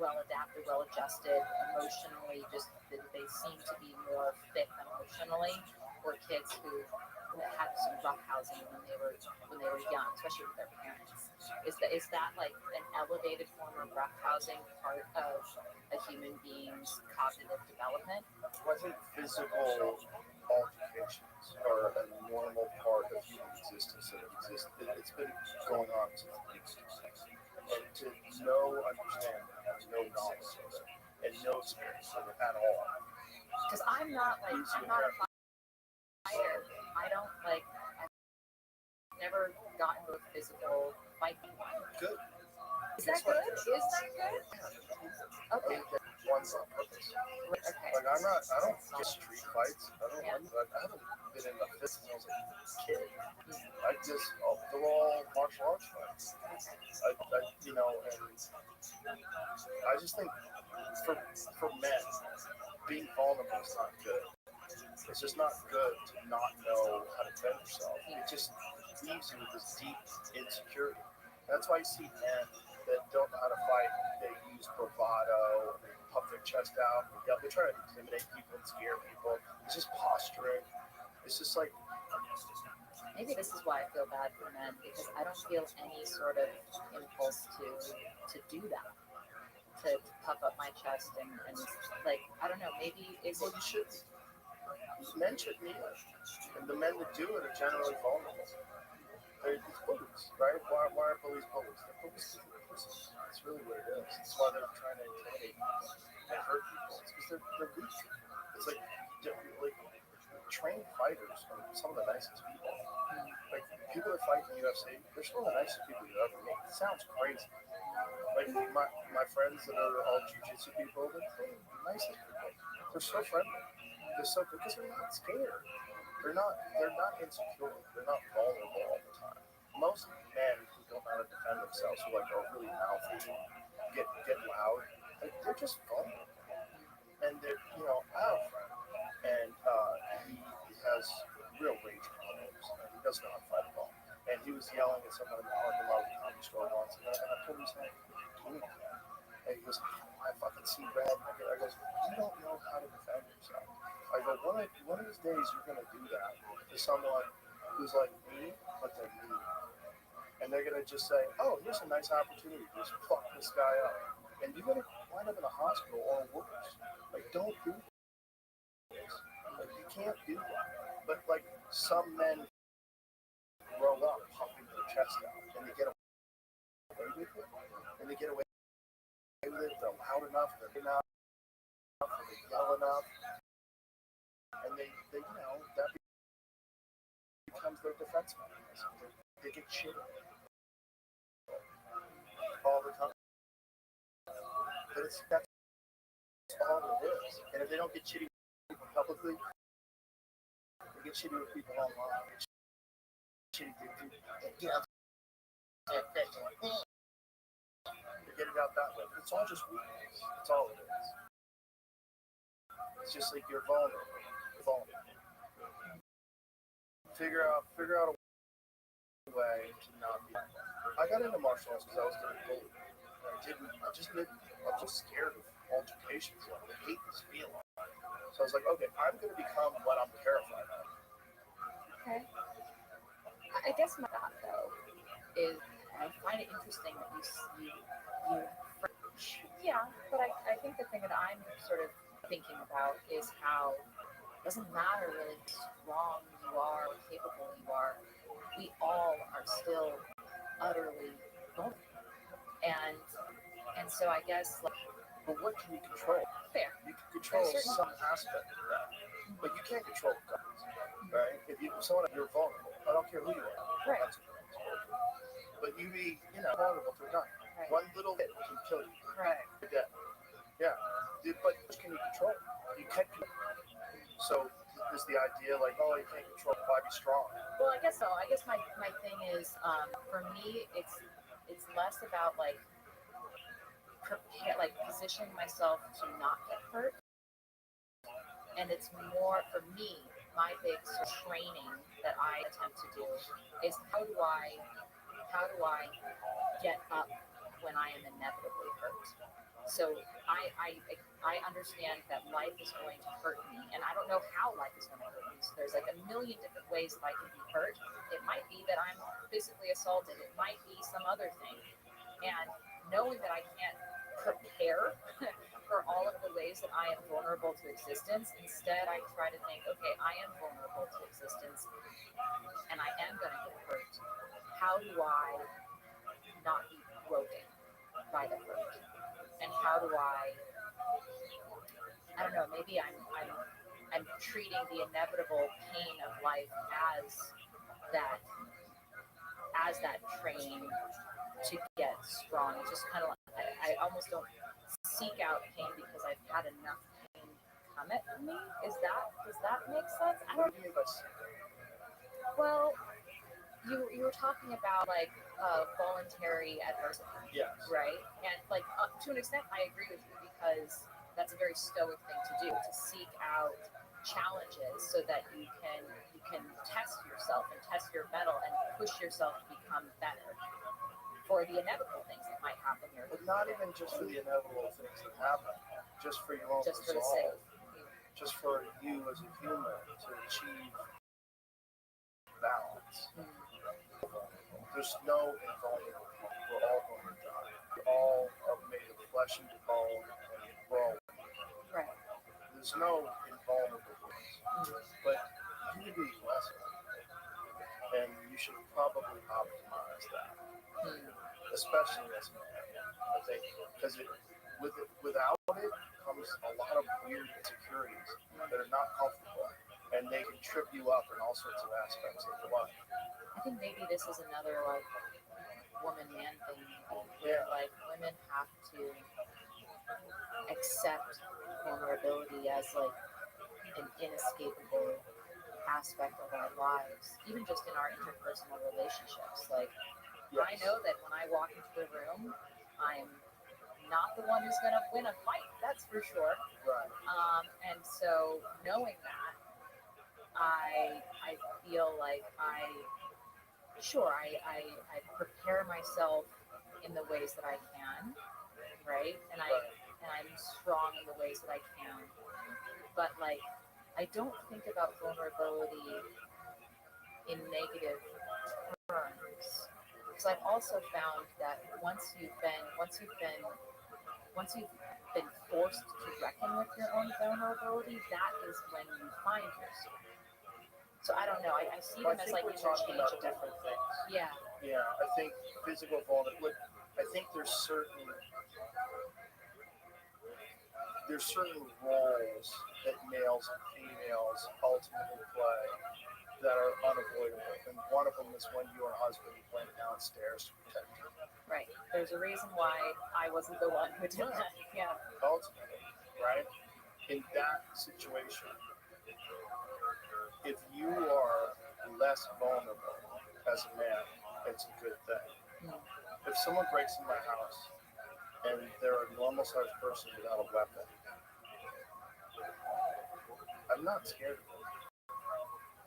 well adapted, well adjusted emotionally, just they seem to be more fit emotionally, were kids who had some roughhousing when they were young, especially with their parents. Is that like an elevated form of roughhousing part of a human being's cognitive development? I think physical altercations are a normal part of human existence that exists. It's been going on since the beginning. And to no understanding, no knowledge of it, and no experience of it at all. Because I'm not a fighter. I don't like. I've never gotten into a physical fight with anyone. Good. Is that good? Is that good? Okay. One's on purpose. Okay. Like I don't get street fights. I haven't been in a fist since I was a kid. They're all martial arts fights. And I just think for men, being vulnerable is not good. It's just not good to not know how to defend yourself. It just leaves you with this deep insecurity. That's why you see men that don't know how to fight. They use bravado, they puff their chest out, they try to intimidate people and scare people. It's just posturing. It's just like, maybe this is why I feel bad for men, because I don't feel any sort of impulse to do that, to puff up my chest and like, I don't know, maybe well, you should. Men should be like, and the men that do it are generally vulnerable. It's bullies, right? Why are bullies bullies? They're bullies because they're pussies. That's really what it is. It's why they're trying to intimidate people and hurt people. It's because they're weak. It's like trained fighters are some of the nicest people. Like people that fight in the UFC, they're some of the nicest people you ever meet. It sounds crazy. Like my friends that are all jiu-jitsu people, they're the nicest people. They're so friendly. They're so good because they're not scared. They're not insecure. They're not vulnerable all the time. Most men who don't know how to defend themselves, who are really mouthy, get loud, they're just vulnerable. And they're, I have a friend, and he has real rage problems, and he doesn't know how to fight at all. And he was yelling at someone in the parking lot of the comedy store once, and I told him, and he goes, I fucking see red. And I goes, you don't know how to defend yourself. I go, one of these days you're going to do that to someone who's like me, but they're mean. And they're going to just say, oh, here's a nice opportunity to just fuck this guy up. And you're going to wind up in a hospital or worse. Like, don't do this. Like, you can't do that. But, like, some men grow up puffing their chest out, and they get away with it. And they get away with it. They're loud enough, they're enough, they yell enough. And they that becomes their defense mechanism. They get shit all the time. But that's all it is. And if they don't get shitty with people publicly, they get shitty with people online. They get shitty with people. They get it out that way. But it's all just weakness. That's all it is. It's just like you're vulnerable. Figure out a way to not be. I got into martial arts because I was getting bullied. I'm just scared of altercations. I hate this feeling. So I was like, okay, I'm going to become what I'm terrified of. Okay. I guess my thought though is, I find it interesting that you yeah, but I think the thing that I'm sort of thinking about is how it doesn't matter really how strong you are or capable you are, we all are still utterly vulnerable. And so I guess, like, but what can you control? Fair. You can control some aspect of that, but you can't control guns, right? If you're vulnerable, I don't care who you are. Right. But you be, vulnerable to a gun. Right. Right. One little hit can kill you. Right. You're dead. Yeah. But can you control? You can't control. So there's the idea like, oh, you can't control, why be strong? Well, I guess so. I guess my thing is, for me, it's less about like positioning myself to not get hurt, and it's more for me. My big training that I attempt to do is how do I get up when I am inevitably hurt. So I understand that life is going to hurt me, and I don't know how life is going to hurt me. So there's like a million different ways that I can be hurt. It might be that I'm physically assaulted. It might be some other thing. And knowing that I can't prepare for all of the ways that I am vulnerable to existence, instead I try to think, okay, I am vulnerable to existence, and I am going to get hurt. How do I not be broken by the hurt? And how do I don't know, maybe I'm treating the inevitable pain of life as that training to get strong. It's just kind of like I almost don't seek out pain because I've had enough pain come at me. Does that make sense? I don't. Well, you were talking about like voluntary adversity. Yes. Right? And like to an extent I agree with you because that's a very stoic thing to do, to seek out challenges so that you can test yourself and test your mettle and push yourself to become better for the inevitable things that might happen here. But not even just for the inevitable things that happen, just for your own Just for the resolve. sake. Just for you as a human to achieve balance. There's no invulnerable. We're all going to die. We all are made of flesh and bone, and we're all Right. There's no invulnerable ones. But you can be blessed, and you should probably optimize that, especially as a man. I think because without it comes a lot of weird insecurities that are not comfortable, and they can trip you up in all sorts of aspects of your life. I think maybe this is another like woman-man thing. Yeah. Like women have to accept vulnerability as like an inescapable aspect of our lives, even just in our interpersonal relationships. Like Yes. I know that when I walk into a room, I'm not the one who's going to win a fight. That's for sure. Right. And so knowing that, I feel like I prepare myself in the ways that I can, right? And I'm strong in the ways that I can. But like I don't think about vulnerability in negative terms. Because I've also found that once you've been forced to reckon with your own vulnerability, that is when you find yourself. So I don't know. I see them as like we're talking about interchangeable. different things. Yeah. Yeah, I think physical vulnerability. I think there's certain roles that males and females ultimately play that are unavoidable, and one of them is when your husband went downstairs to protect you. Right. There's a reason why I wasn't the one who did that. Yeah. Ultimately, right? In that situation, if you are less vulnerable as a man, it's a good thing. If someone breaks in my house and they're a normal-sized person without a weapon, I'm not scared of them.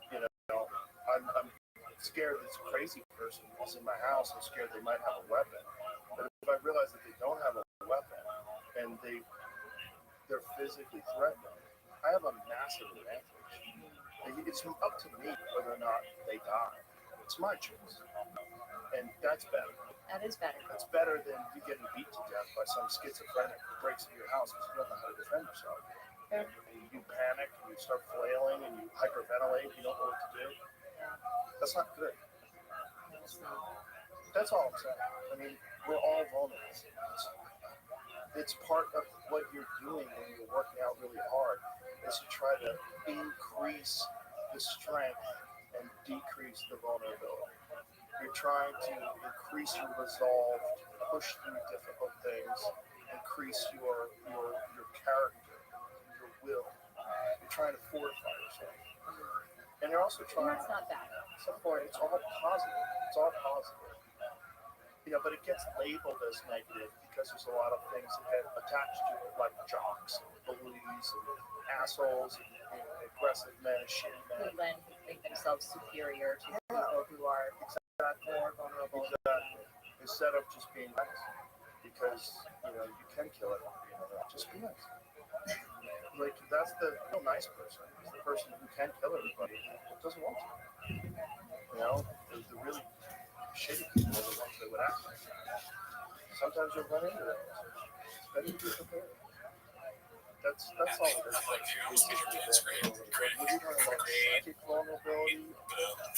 You know, I'm scared this crazy person is in my house. I'm scared they might have a weapon. But if I realize that they don't have a weapon and they're physically threatening, I have a massive advantage. It's up to me whether or not they die. It's my choice. And that's better. That is better. That's better than you getting beat to death by some schizophrenic who breaks into your house because you don't know how to defend yourself. Yeah. You panic, and you start flailing, and you hyperventilate, you don't know what to do. Yeah. That's not good. No, it's not. That's all I'm saying. I mean, we're all vulnerable. It's part of what you're doing when you're working out really hard is to try to increase the strength and decrease the vulnerability. You're trying to increase your resolve to push through difficult things, increase your character, your will. You're trying to fortify yourself. And you're also And trying that's not bad. support. It's all positive. It's all positive. But it gets labeled as negative because there's a lot of things that get attached to it, like jocks, and bullies, and assholes, and aggressive men, and shitty men. Who then think themselves superior to people who are more vulnerable. Exactly. Instead of just being nice, because you can kill it. Just be nice. Like that's the real nice person. Is the person who can kill everybody but doesn't want to. The really shitty people are the ones that would act. Sometimes you'll run into them. It's better to be prepared. That's all it is. Like you speak your dance great. We're talking about psychic vulnerability,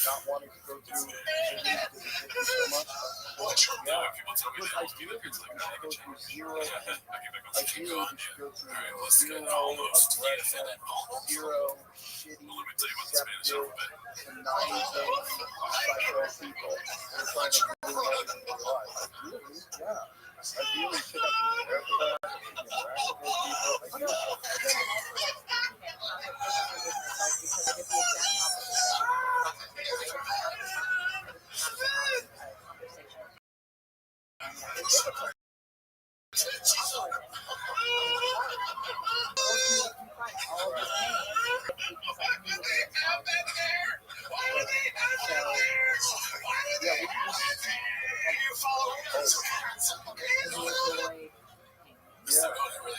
not wanting to go through so much. Yeah, people tell me that. Ideally, you should go through zero. Ideally, You should go through zero aggression, zero shitty, deceptive, conniving, psycho people that are trying to ruin everything in your life. Ideally, yeah. Ideally, you should have to be careful of that. You should interact with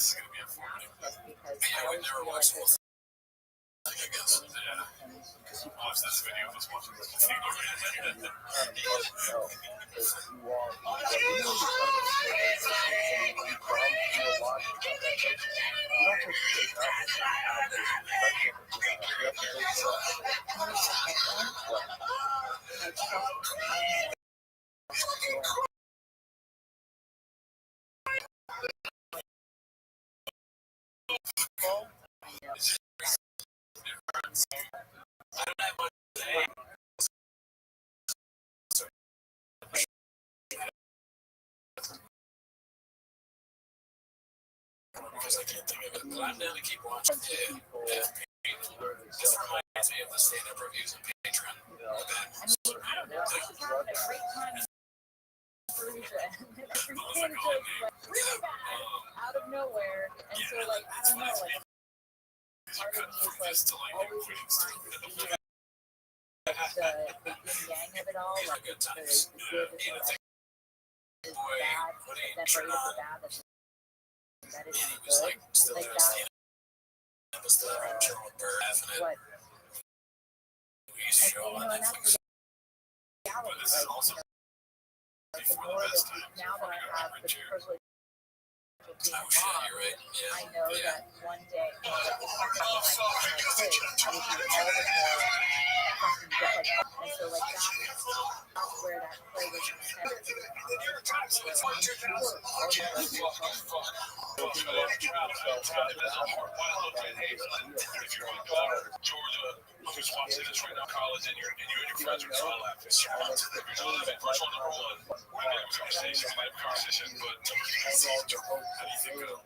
those people. Because it is the exact opposite. Watch this video of us watching this video. Because I can't think of it, but I'm down to keep watching. Yeah. This reminds me of the stand-up reviews on Patreon. I don't know. This is having a great time. Really bad, out of nowhere, and so I don't know, part of me is always trying to see the yin yang of it all, the good is bad, that great is the bad, that is good, That was the Gerald Bird what we used to show on Netflix. But this is also before the best time. Now that I have the privilege of being Oh shit, you're right. Yeah. I know that one day, I will be all the more fucking just and so that's where that privilege Georgia, who's watching this right now, college, and your friends are all laughing. First one, number one, we're gonna have a conversation, but how do you think it'll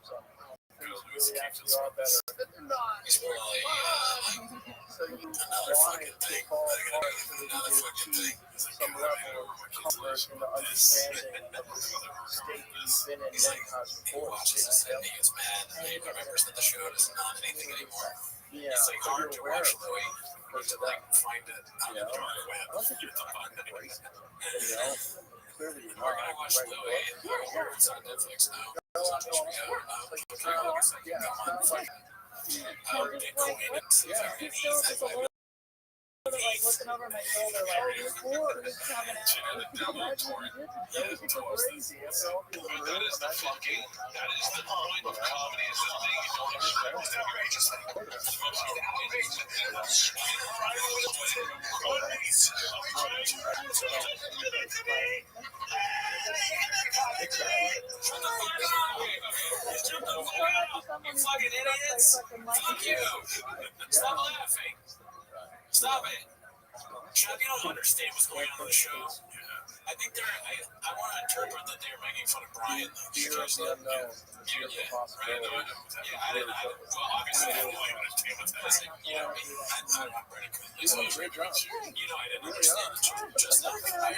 So you want it to fall apart so that you achieve some level of comfort and the understanding of the state that you've been in many times before. And he gets mad and he remembers that the show doesn't not anything anymore. Yeah, It's like hard to watch Louis or to find it on the dark web. I don't think you're trying to embrace it. Clearly you're We're not. gonna watch Louis. It's on Netflix now. It's on HBO now. Yeah, it's not like looking over my shoulder, you're coming at crazy. That is the fun game. That is the point of comedy. Is the thing you don't expect. You fucking idiots! Fuck you! Stop laughing! Stop it! Chuck, you don't understand what's going on in the show. I think I want to interpret that they're making fun of Brian. Fear of the unknown. Fear of the possibility. Well, obviously, I don't understand what's happening. I'm not ready. You're doing a great job. I didn't understand the joke just now. I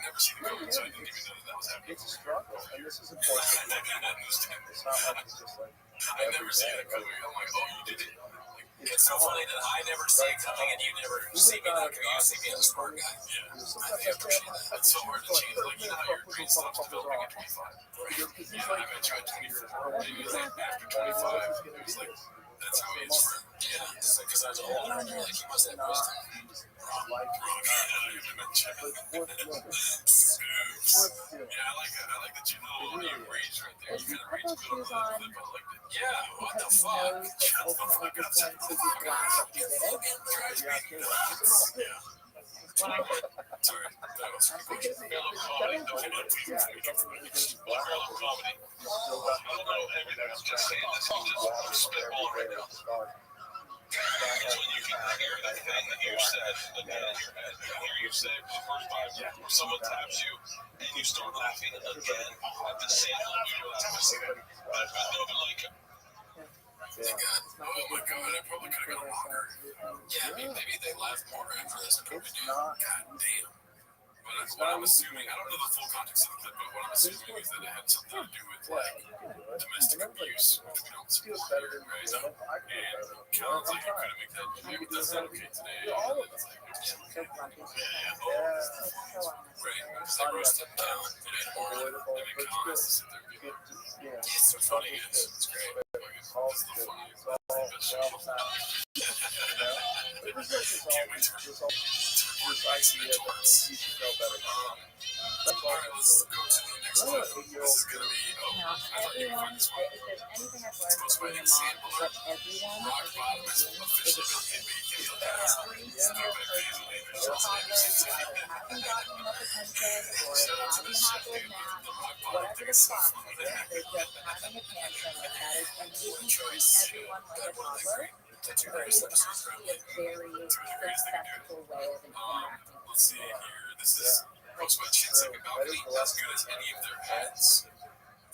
never seen the comment, so I didn't even know that was happening. It's a struggle, and this is important. I didn't understand. It's not like it's just like I never see it coming. I'm like, oh, you did it. It's so funny that I never see it coming and you never see me not coming. You see me as a smart guy. Yeah. I appreciate that. It's so hard to change. Like, you know how your brain stops developing at 25. Right? Yeah, I met you at 24. Maybe like after 25, it was like, that's how he is for him. Yeah. It's like, because I was older and you're like, he must have wisdom. Wrong. Yeah, you mentioned Yeah, I like that you know you rage right there. You kind of rage a little bit, but I liked it. Yeah, what the fuck? Shut the fuck up. Shut the fuck up. You fucking trash me. Sorry, that was fellow comedy. No, fellow comedy. I don't know everything I'm just saying. This is just spitball right now. It's when you can hear the thing that you said again in your head. You hear you say it for the first time, someone taps you, and you start laughing again at the same time you laugh. I've never like it. Thank God. Oh my God, I probably could have gone longer. Yeah, I mean, maybe they laughed more after this than probably do. God damn. But what I'm assuming, I don't know the full context of the clip, but what I'm assuming is that it had something to do with like domestic abuse, which we don't see here, right? And Callan's like, I couldn't make that joke, but that's not okay today. And it's like, right, because they roasted Callan and then Callan has to sit there and be like, it's so funny, it's great. It's the funniest. Can't wait to idea that you should know better. Alright, let's go to the next one. This is gonna be, I thought you would find this one. If there's anything I've learned It's from by being a Sam mom, Buller. that everyone, Rock every bottom is human being, officially is built in, but you can feel every that. single person in the toddler who either hasn't gotten enough attention or hasn't had their nap, whatever the fuck, they're just having a tantrum like that is, and you can treat everyone like a toddler. But it has to be a very successful way of interacting. Let's see here. This is Post by Chinsek about being as good as any of their heads.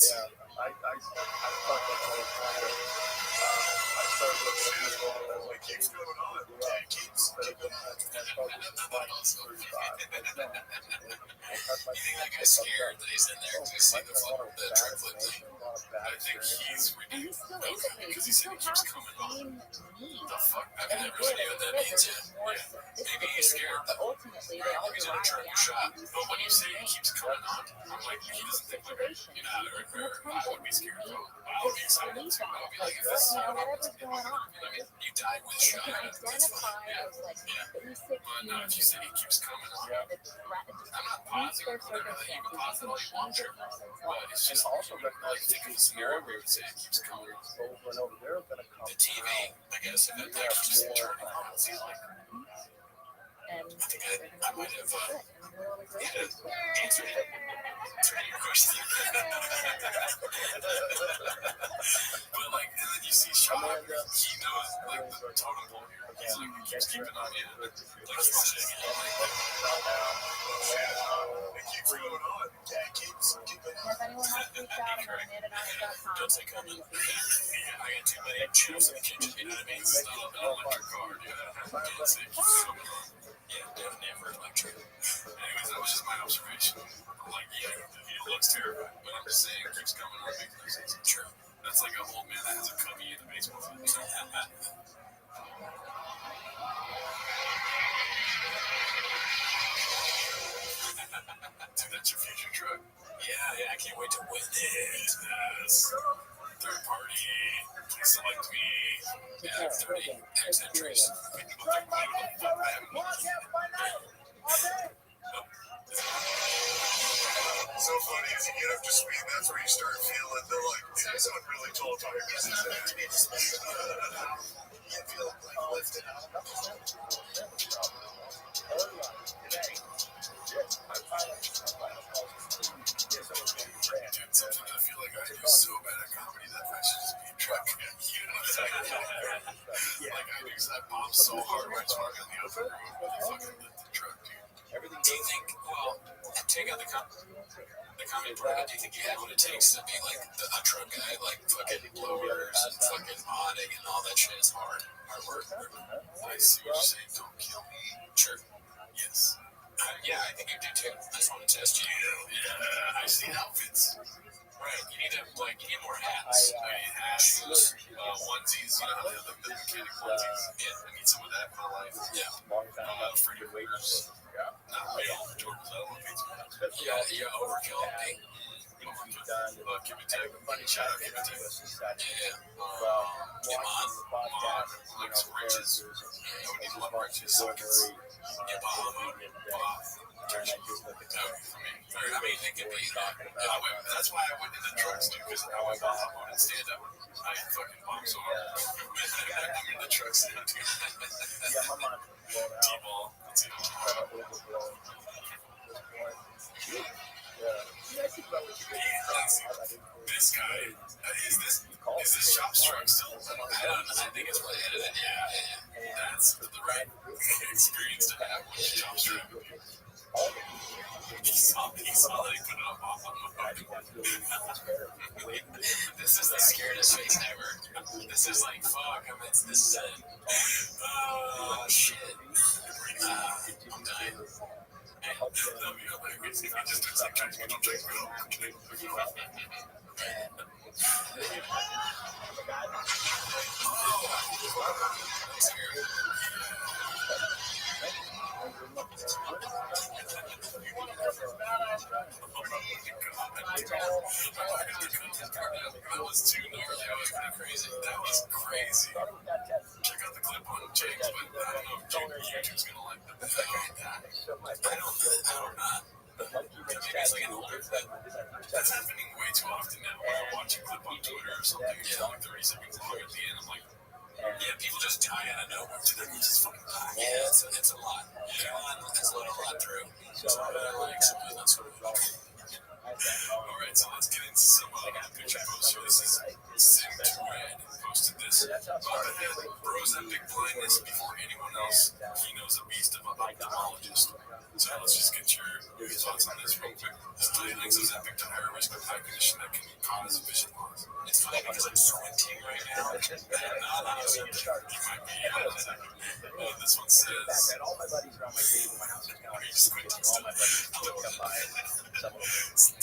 Yeah, I thought that all the time. I started looking at people and I was like, keeps going on. Yeah, keeps. Instead of focusing on 35. You think that guy's scared that he's in there because he's seen the triplet thing? I think he's ridiculous. Because he said he keeps coming on. The fuck? I've never seen what that means yet. Yeah. Maybe he's scared. But ultimately, they all He's gonna turn the shot. But when you say he keeps coming on, I'm like, he doesn't think like, I would be scared. I would be excited too. I would be like, if this whatever's going on, I mean, you died with you shot. can identify as like basic But no, if you say he keeps coming on, I'm not positive or whatever that you can possibly want to. But it's And just also like recognize think of a scenario where you would say it keeps coming on. over and over. They're going to come. The TV, I guess, if that thing keeps turning on, it seems like. and I think I might have answered your question. But like, and then you see Sean, he knows like the totem pole here. He's like, he keeps keeping on you. Like, he's shaking it like that. It keeps going on. Yeah, it keeps keeping on. if anyone wants to reach out, I'm on Don't nanodonts.com. say come. Yeah, I got too many chips in the kitchen. You know what I mean? It's not an electric car. Yeah, don't say keeps coming on. Yeah, definitely never electric. Anyways, that was just my observation. I'm like, yeah, he looks terrified, but I'm just saying it keeps coming on makes no sense. It's true. That's like an old man that has a cubby in a baseball field. Dude, that's your future truck. Yeah, I can't wait to win it. Yes. Third party. Please select me. Yeah, 30 X entries. So funny as you get up to speed, that's where you start feeling the like, someone really told you your business to be dismissed. You feel like lifted out. Dude, something I feel like I do so bad at comedy that I should just be a truck. You know what I'm saying? Like I do, I bomb so hard when I talk in the open room. I fucking lift the truck, dude. Do you think, well, take out the me, Brian, do you think you have what it takes to be like a truck guy, like fucking blowers and fucking modding and all that shit is hard work? I see what you're saying. Don't kill me. Sure. Yes. Yeah, I think you do too. I just want to test you. Yeah, I've seen outfits. Right, you need more hats. I mean, hats, shoes, onesies, you know how they have the mechanic onesies. Yeah, I need some of that in my life. Yeah. Freedom waivers. Not real. Jordans, I don't know if it's yeah, overkill. Hey. Give it tag. Shout out, give it tag. Yeah. Iman. Like some riches. Yeah, we need a lot of riches. Sockets. Yeah, Bahama. I mean, it can be. That's why I went into drugs, dude, because I went on and stand up. I fucking bombed so hard. I'm in the trucks now, too. T-ball. This guy, is this shop truck still? I don't know. I think it's really edited. Yeah. That's the right experience to have with the shop truck. He saw that he put it up on the phone. This is the scariest face ever. This is like, fuck, this is it. Oh, shit. I'm dying. That was too gnarly. That was kind of crazy. That was crazy. Check out the clip on James, but I don't know if YouTube's gonna like that. I don't know. Maybe it's like an older clip. That's happening way too often now. When I watch a clip on Twitter or something, it's like 30 seconds long at the end. I'm like, yeah, people just die out of nowhere. Dude, they just fucking die. Yeah, it's a lot. It's a lot through. Some of it I like, some of it not so much. Alright, so let's get into some picture posts here. This is Sim2Red posted this. Bros have big blindness before anyone else. He knows a beast of an ophthalmologist. So let's just get your thoughts on this real quick. Study links Ozempic to higher risk of eye condition that can cause vision loss. It's funny because I'm squinting right now. And not on Ozempic. You might be out of it. This one says, are you squinting still?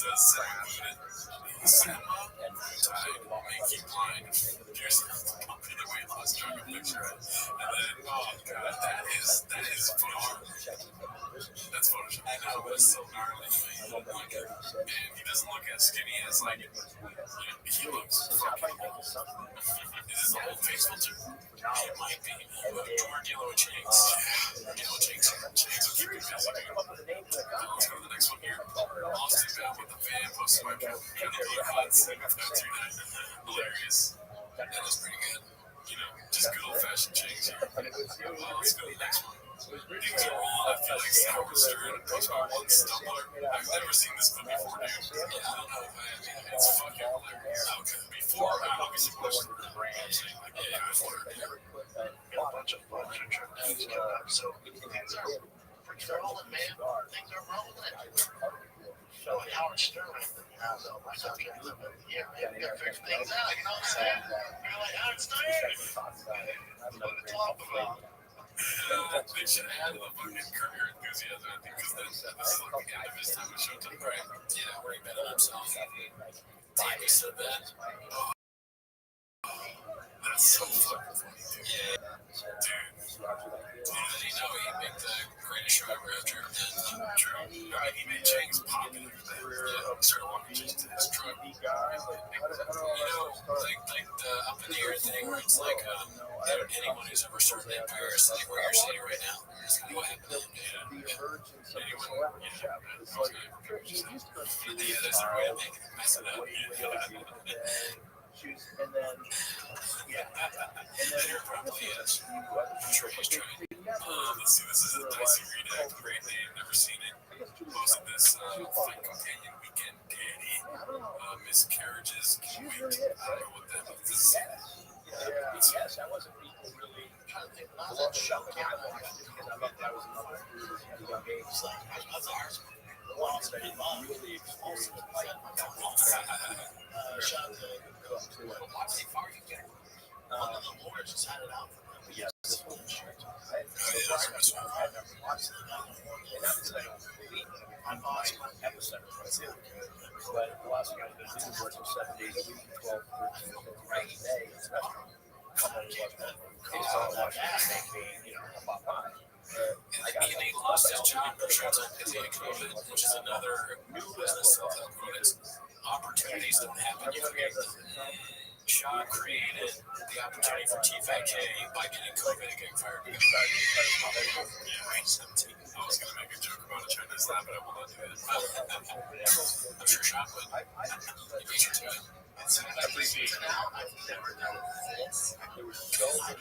Does Cinema died make you blind? Here's the weight loss drug picture. And then, oh god, that is Photoshop. That's Photoshop. I know, but it's so gnarly. And he doesn't look as skinny as like, he looks fucking old. Is this an old face filter? It might be. George Yellow Chinks. Yellow Chinks will keep you busy. Let's go to the next one here. Austin Bell with the fan posted by Kevin. Hilarious. That was pretty good. Just good old fashioned Chinks here. Let's go to the next one. Things are wrong. I feel like sour stirring and post by one stumbler. I've never seen this clip before, dude. Yeah, I don't know if I have. It's fucking hilarious. Okay. Before, I obviously watched the brand. Yeah, a bunch of bullshit things come out. So things are freaking rolling, man. Things are rolling. So Howard Stern, so my subject, yeah, we gotta figure things out. You know what I'm saying? You're like Howard Stern. I'm on the top of it. They should have the fucking career enthusiasm, I think, because this is like the end of his time with Showtime, right? Yeah, where he bet on himself. Davey said that. Oh, that's so fucking funny, dude. Yeah. Dude. Did you know he made the greatest show ever after? True. I mean, he made Chang's popular. Yeah, he started walking just to his truck. Like the up in the air thing where it's like, anyone who's ever served in Paris, like where you're sitting right now, is kind of what happened. Yeah, there's no way to mess it up. And then, you're probably, I'm sure he's trying. Let's see, this is a dicey read. Great name, never seen it. Posted this Fight Companion Weekend Daddy. Miscarriages, can wait. I don't know what that means. Yes, that wasn't people really not that shocked. I watched it because I thought that was another young age. That's ours. ones that really experienced life One of the lords just had it out for them. yeah, this one was short. I never watched it. And that's the thing. I'm my epicenter right here. But the last thing I was going to do was work 7 days a week, 12, 13, 14 hours a day. It's not come over like that. It's all about that. Make me, a pop pie. And he lost his job because he had COVID, which is another new business opportunities that happen. You create Shaw created the opportunity for TFK by getting COVID and getting fired. Yeah, right. 17. I was going to make a joke about a Chinese lab, but I will not do it. I'm sure Shaw would. He beat you to it. It's now I've never done this. There was so much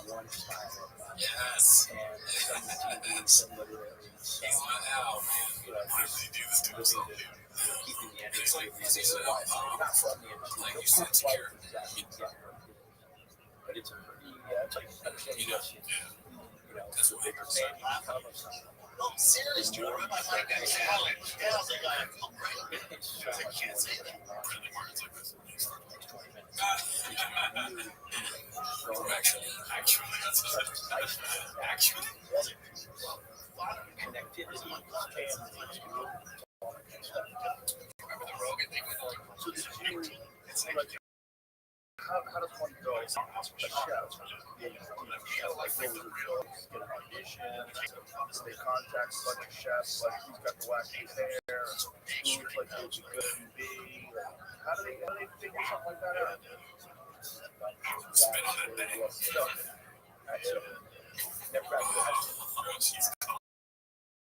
one time. Yes. And some TVs and literally. Wow, man. Why did he do this to himself, dude? Keeping the He's energy like, he's not from the industry. like you said, secure. But it's a pretty, it's like understanding That's what bigger thing. No, serious, dude. I might like that challenge. And I was like, I'm right. I can't say that. Brendan Martin's like this. Actually. Connectivity. Remember the Rogan thing with like, So did you, it's like, how does one go? A chef. Like, what was it? Get an audition, stay contacts, bunch of chefs, like, who's got the wacky hair, who looks like they should good and be. How do they figure something like that out? spit on that thing. Never got to high school.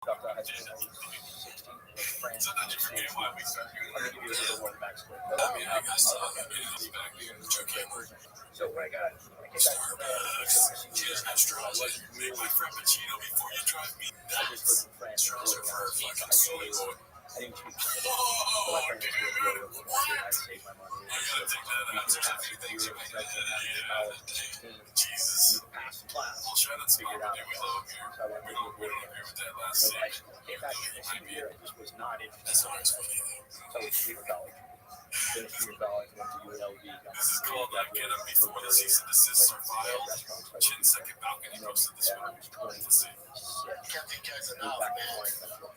Got to high school when I was 16. France. So did you forget why we started doing I'm going to give you a little more backstory. I guys saw that video back there in the Joe Cameron. So when I came back from Starbucks. Cheers, no straws. Make my frappuccino before you drive me I just lived nuts. in France. Straws are for fucking silly boy. I didn't speak Oh, my friends were really I saved my money. I gotta take that out. There's a few things you might not Jesus. Passed class. Well, shout out to my buddy we love here. So I went We don't agree with that last to thing. high school. Came back to senior year. I just was not interested. That's always funny though. So I was junior college. Finished junior college, went to UNLV. This is called Get Up Before the Cease and Desist are filed. Chin second balcony posted this one. Let's see. Can't thank you guys enough, man.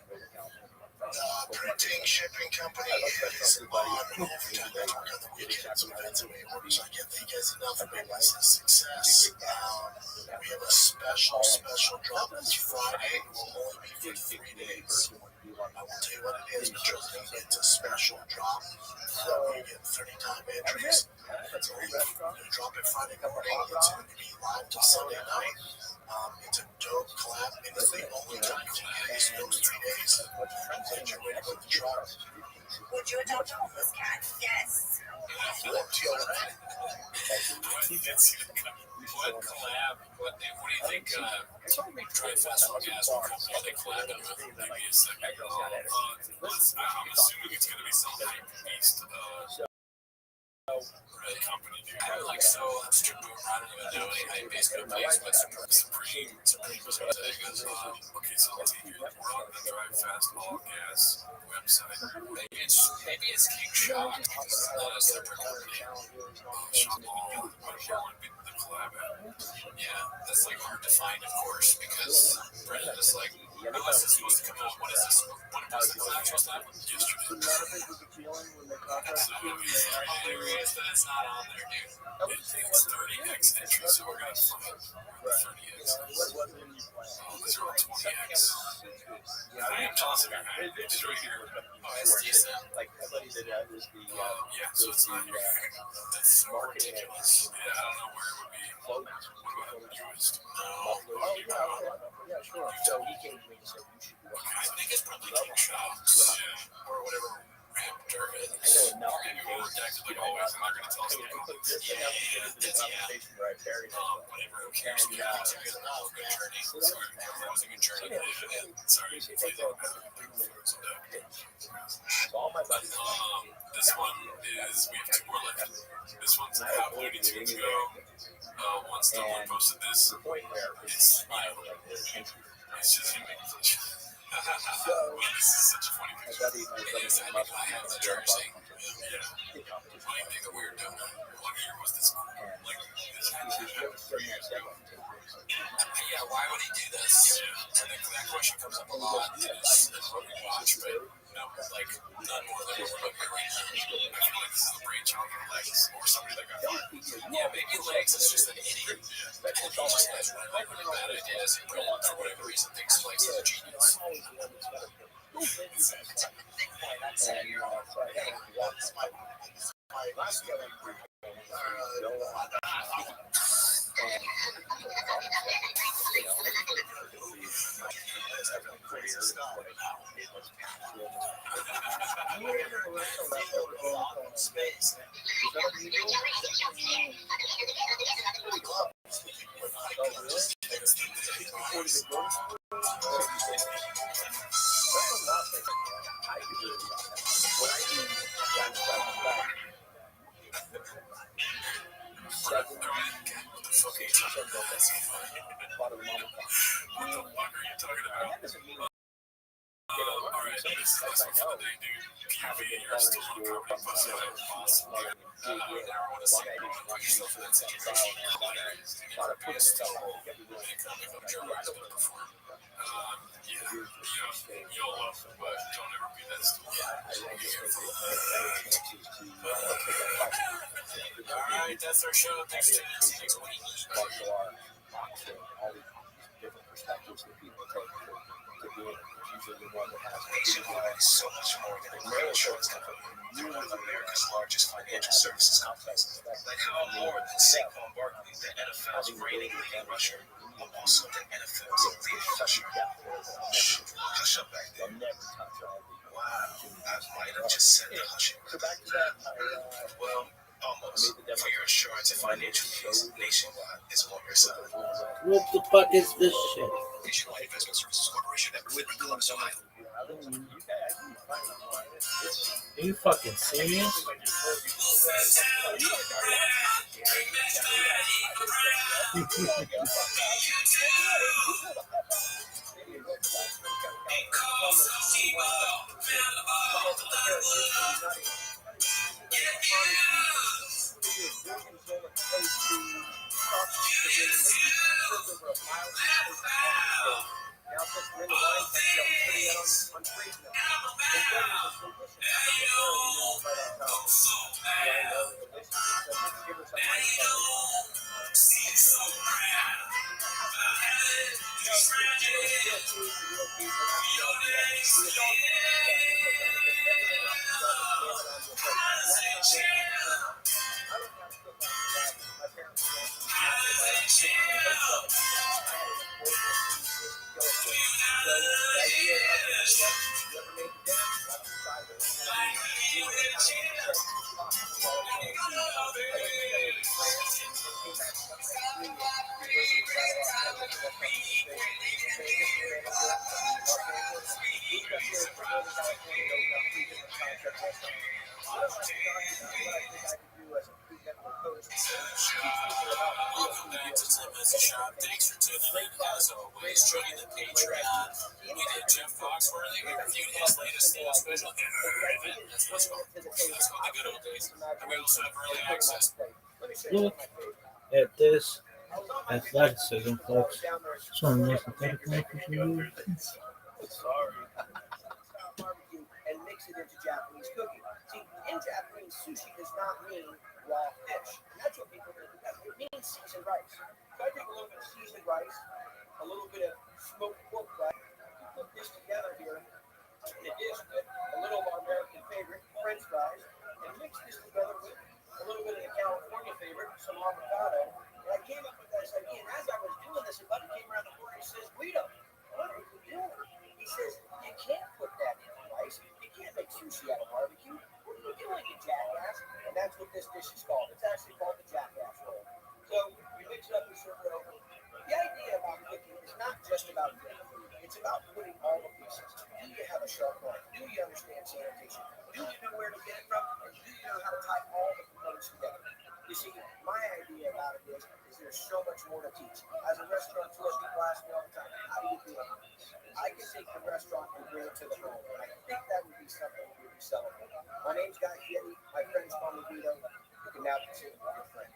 Printing shipping company is on overtime. I work on the weekends, events, and we orders. I can't thank you guys enough for making this a success. We have a special drop this Friday. It will only be for 3 days. I will tell you what it is, Mr. Lee. It's a special drop. You get 30-time entries. So we're going to drop it Friday morning. It's going to be live till Sunday night. It's a dope collab, and it's the only time to use those 3 days. That you're waiting for the drop. Would you adopt a homeless cat? Yes. What collab? What do you think? Try Fast Food Gas will come out. They collab with maybe a second. I'm assuming it's going to be some hype beast company. Like so, strip boom. I don't even know any hype based companies, but Supreme was what it goes. Okay, so let's see. We're on the Drive Fast All Gas website. Maybe it's King Shock. It's not a separate company. Whatever would be the collab at. Yeah, that's like hard to find, of course, because Brendan is like, when was this supposed to come out? What is this? When was the collab supposed to happen? Yesterday. None of it was appealing when they contacted So it's hilarious that it's not on there, dude. It's 30x entries, so we're gonna find 30x. Oh, these are all 20x. I am tossing your hand. It's right here. Oh, it's decent. Like somebody that is the Yeah, so it's not your hand. That's so ridiculous. Yeah, I don't know where it would be. flow master. What about the joist? Oh yeah, sure. So he came to me and said you should do it. I think it's probably King Shops. Yeah. Or whatever Raptor is. I know enough. Maybe we're redacted like always, and they're going to tell us the comments. Whatever, who cares? We got a good journey. Sorry, it was a good journey. Sorry, please don't So all my buddies. This one is, we have 2 more left. This one's how Looney Tunes go. Once Dublin posted this, the point where it's just him making fun. This is such a funny picture. I have the jersey. Yeah. Why you make a weird donut? What year was this? Yeah, why would he do this? Yeah. And that question comes up a lot because of what we watch, but no, like, none more than we're looking at right now. I feel like this is the brainchild of Legs or somebody that got fired. Yeah, maybe Legs is just an idiot. And he just has really, really bad ideas and for whatever reason thinks Legs is a genius. Space. Alright, that's our show. Thanks for tuning in. See you next week. Nationwide is so much more than a great insurance company. They're one of America's largest financial services companies. Like how more than Saquon Barkley, the NFL's reigning leading rusher, but also the NFL's leading rusher. Shh, hush up back there. Wow, I might have just said the hush. Well, almost. For your insurance and financial needs, Nationwide is on your side. What the fuck is this shit? Nationwide Investment Services Corporation, with Columbus, Ohio. Are you fucking serious? Welcome back to Tim Messy Shop. Thanks for tuning in. As always, join the Patreon. We did Jeff Foxworthy. We reviewed his latest stand special. That's what's called the good old days. And we also have early access. Look at this athleticism, folks. It's one of the most athletic rifles you and mix it into Japanese cooking. See, in Japanese, sushi does not mean raw fish. And that's what people think it does. It means seasoned rice. So I take a little bit of seasoned rice, a little bit of smoked pork butt, you put this together here in a dish with a little of our American favorite, French fries, and mix this together with a little bit of the California favorite, some avocado. And I came up with this idea, and as I was doing this, a buddy came around the corner and says, Guido, what are you doing? He says, you can't put that in rice. You can't make sushi out of barbecue. What are you doing, you jackass? And that's what this dish is called. It's actually called the jackass roll. So you mix it up and serve it over. The idea about cooking is not just about cooking food. It's about putting all the pieces. Do you have a sharp knife? Do you understand sanitation? Do you know where to get it from? And do you know how to tie all the components together? You see, my idea about it My name's Guy Fieri. My friends call me Vito. You can now consider me your friend.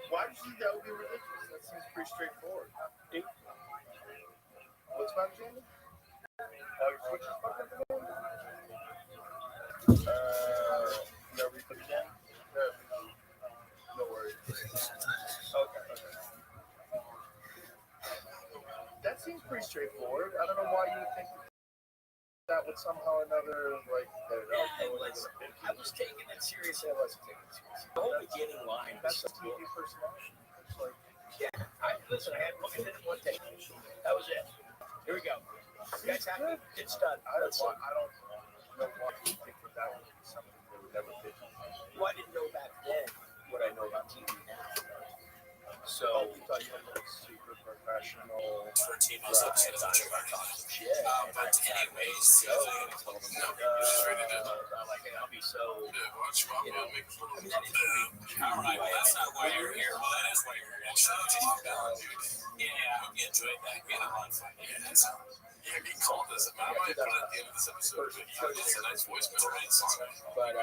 Why do you think that would be ridiculous? That seems pretty straightforward. What's my agenda? Which is fucking agenda? No replay again? No worries. Okay. That seems pretty straightforward. I don't know why you would think that would somehow or another, like, I was taking it seriously. I wasn't taking it seriously. The whole beginning line. That's a TV personality. It's like, Listen, I had one take. That was it. Here we go. You guys happy? It's done. I don't know why you think that would be something they would never pitch. Well, I didn't know back then what I know about TV now. So we thought you were like super professional. 13 most episodes on shit. But anyways, the other thing I told them that I'm like, I'll be so. You know, I mean, that is all right, well, that's not why you're here. Well, that is why you're here. Actually, yeah, I hope you enjoyed that. We had a lot of fun. Yeah, that's yeah, he called us. I might put it at the end of this episode. It's a nice voicemail, right? But,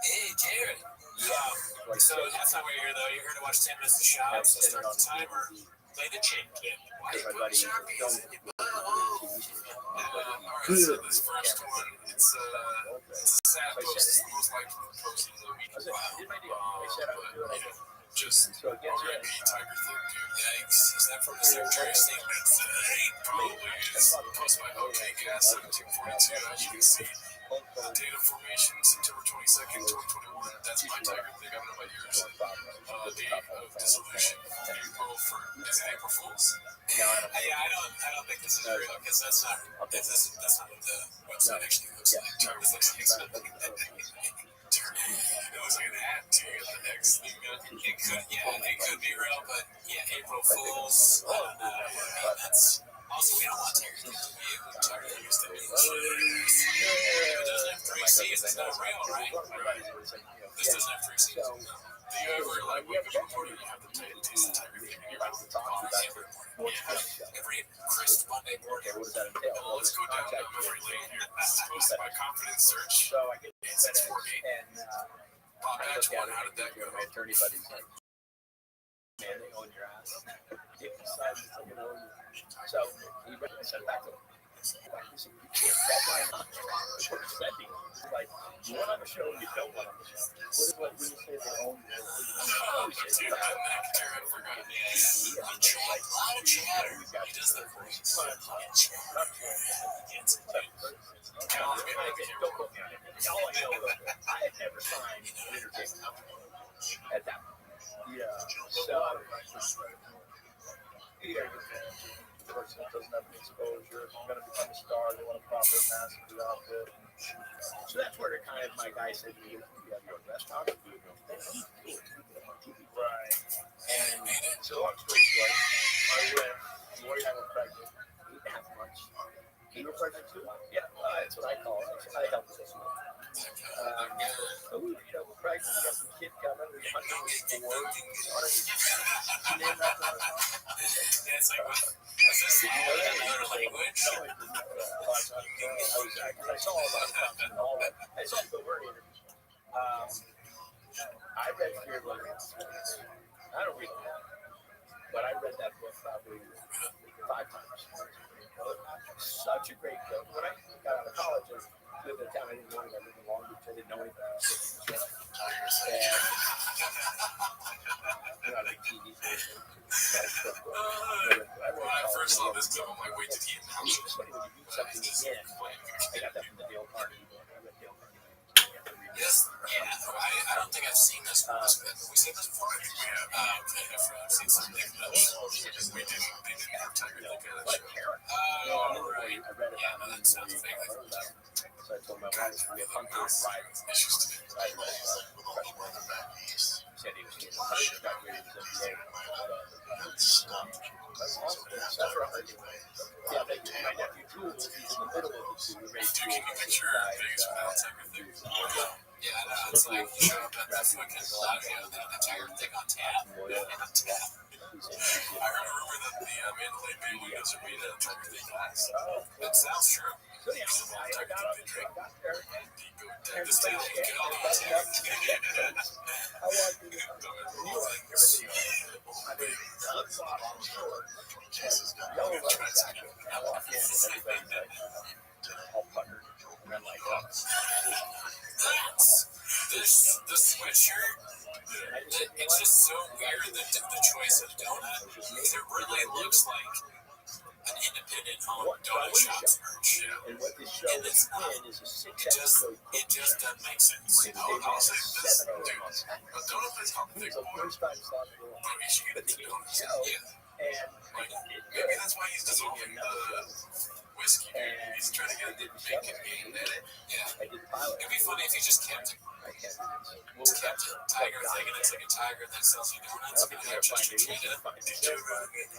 hey, Jared. Yeah. So that's not why you're here, though. You're here to watch 10 minutes of shop. So start the timer. Play the chick kid. Why are you putting Sharpies in your butt? Alright, so this first one, it's a sad post. It's the most liked post of the week. Just R.I.P. Tiger Thing, dude. Yikes. Is that from the Secretary of State? That's probably is. Post by OK Gas 1742. As you can see, date of formation September 22nd, 2021. That's my Tiger Thing. I don't know about yours. Date of dissolution. April Fool's. Yeah, I don't think this is real because that's not what the website actually looks like. Tiger Thing. It was like an ad to get the next thing. It could be real, but yeah, April Fools. I don't know. That's also we don't want Tiger Thing to be able to Tiger Thing used to be. It doesn't have 3 C's. It's not real, right? This doesn't have 3 C's. Do you ever like wake up in the morning and you have the taste of Tiger Thing in your mouth? Every crisp Monday morning. Well, let's go down memory lane here. This is posted by Confidence Search. So I get It's 648. Bob Batch one. How did that go? my attorney buddy's like, man, they own your ass. If you decide to take it over. So he sent it back to him. Like, you want on the show, you don't want on the show. What do you say they own you? Oh, dude, that actor, I forgot. Loud chatter. He does that voice. Loud chatter. Don't quote me on it. All I know is I had never signed an entertainment company at that point. Yeah. So, The person that doesn't have any exposure, if you're going to become a star, they want to profit massively off it. so that's where kind of my guy said to me, you have your restaurant. Right. And So long story short, I went, Lori and I were pregnant. 8.5 months. You were pregnant too? Yeah, that's what I call it. I help with this one. So we, we're pregnant, we got some kid coming, we're hunting with 4. Yeah, it's like, what? Is this another language? I saw all that. I saw the word interview. I read Fear of Living. I don't read that, but I read that book probably 5 times. Such a great book. When I got out of college, I lived in a town I didn't know anything. I lived in Long Beach. I didn't know anything. And like TV station. When I first saw this film, I'm like, wait, did he announce it? When you read something again, I got that from the Dale Carnegie book. I read Dale Carnegie. Yes, I don't think I've seen this one. Have we seen this before? I've seen something else. We didn't have Tiger Thing on that show. Oh, right. I read Yeah, no, that sounds fake. So I told my wife, we have hunter and rider. I read said he was getting hunter, got rid of his MBA. That's awesome. That's right. Yeah, my nephew Jules, he's in the middle of the two. Dude, can you picture Vegas without Tiger Thing? Yeah, no, it's like you show up at the fucking Bellagio, they have the Tiger Thing on tap. I heard a rumor that the Mandalay Bay windows are made out of Tiger Thing glass. That sounds true. So yeah, I got up and got there. This town, you get all those. How do you New York? Everything else. I mean, flip flops, shorts, yellow leather jacket. I walk in and everybody's like all puckered. And I'm like, oh. The sweatshirt, it's just so weird that the choice of donut, because it really looks like an independent home donut shop's merch. And what this show It's not. is a 6-episode. It just doesn't make sense. I'll say this, dude. A donut place called Thick It's the Boy. first time saw the Bro, you should get into donuts. Yeah. and Like, maybe that's why he's dissolving the whiskey. He's trying to get it to make it being in it. Yeah. I did pilot. It'd be funny if he just kept it. Just kept it. Tiger thinking it's like a tiger that sells you donuts. And you have just your cheetah. Did you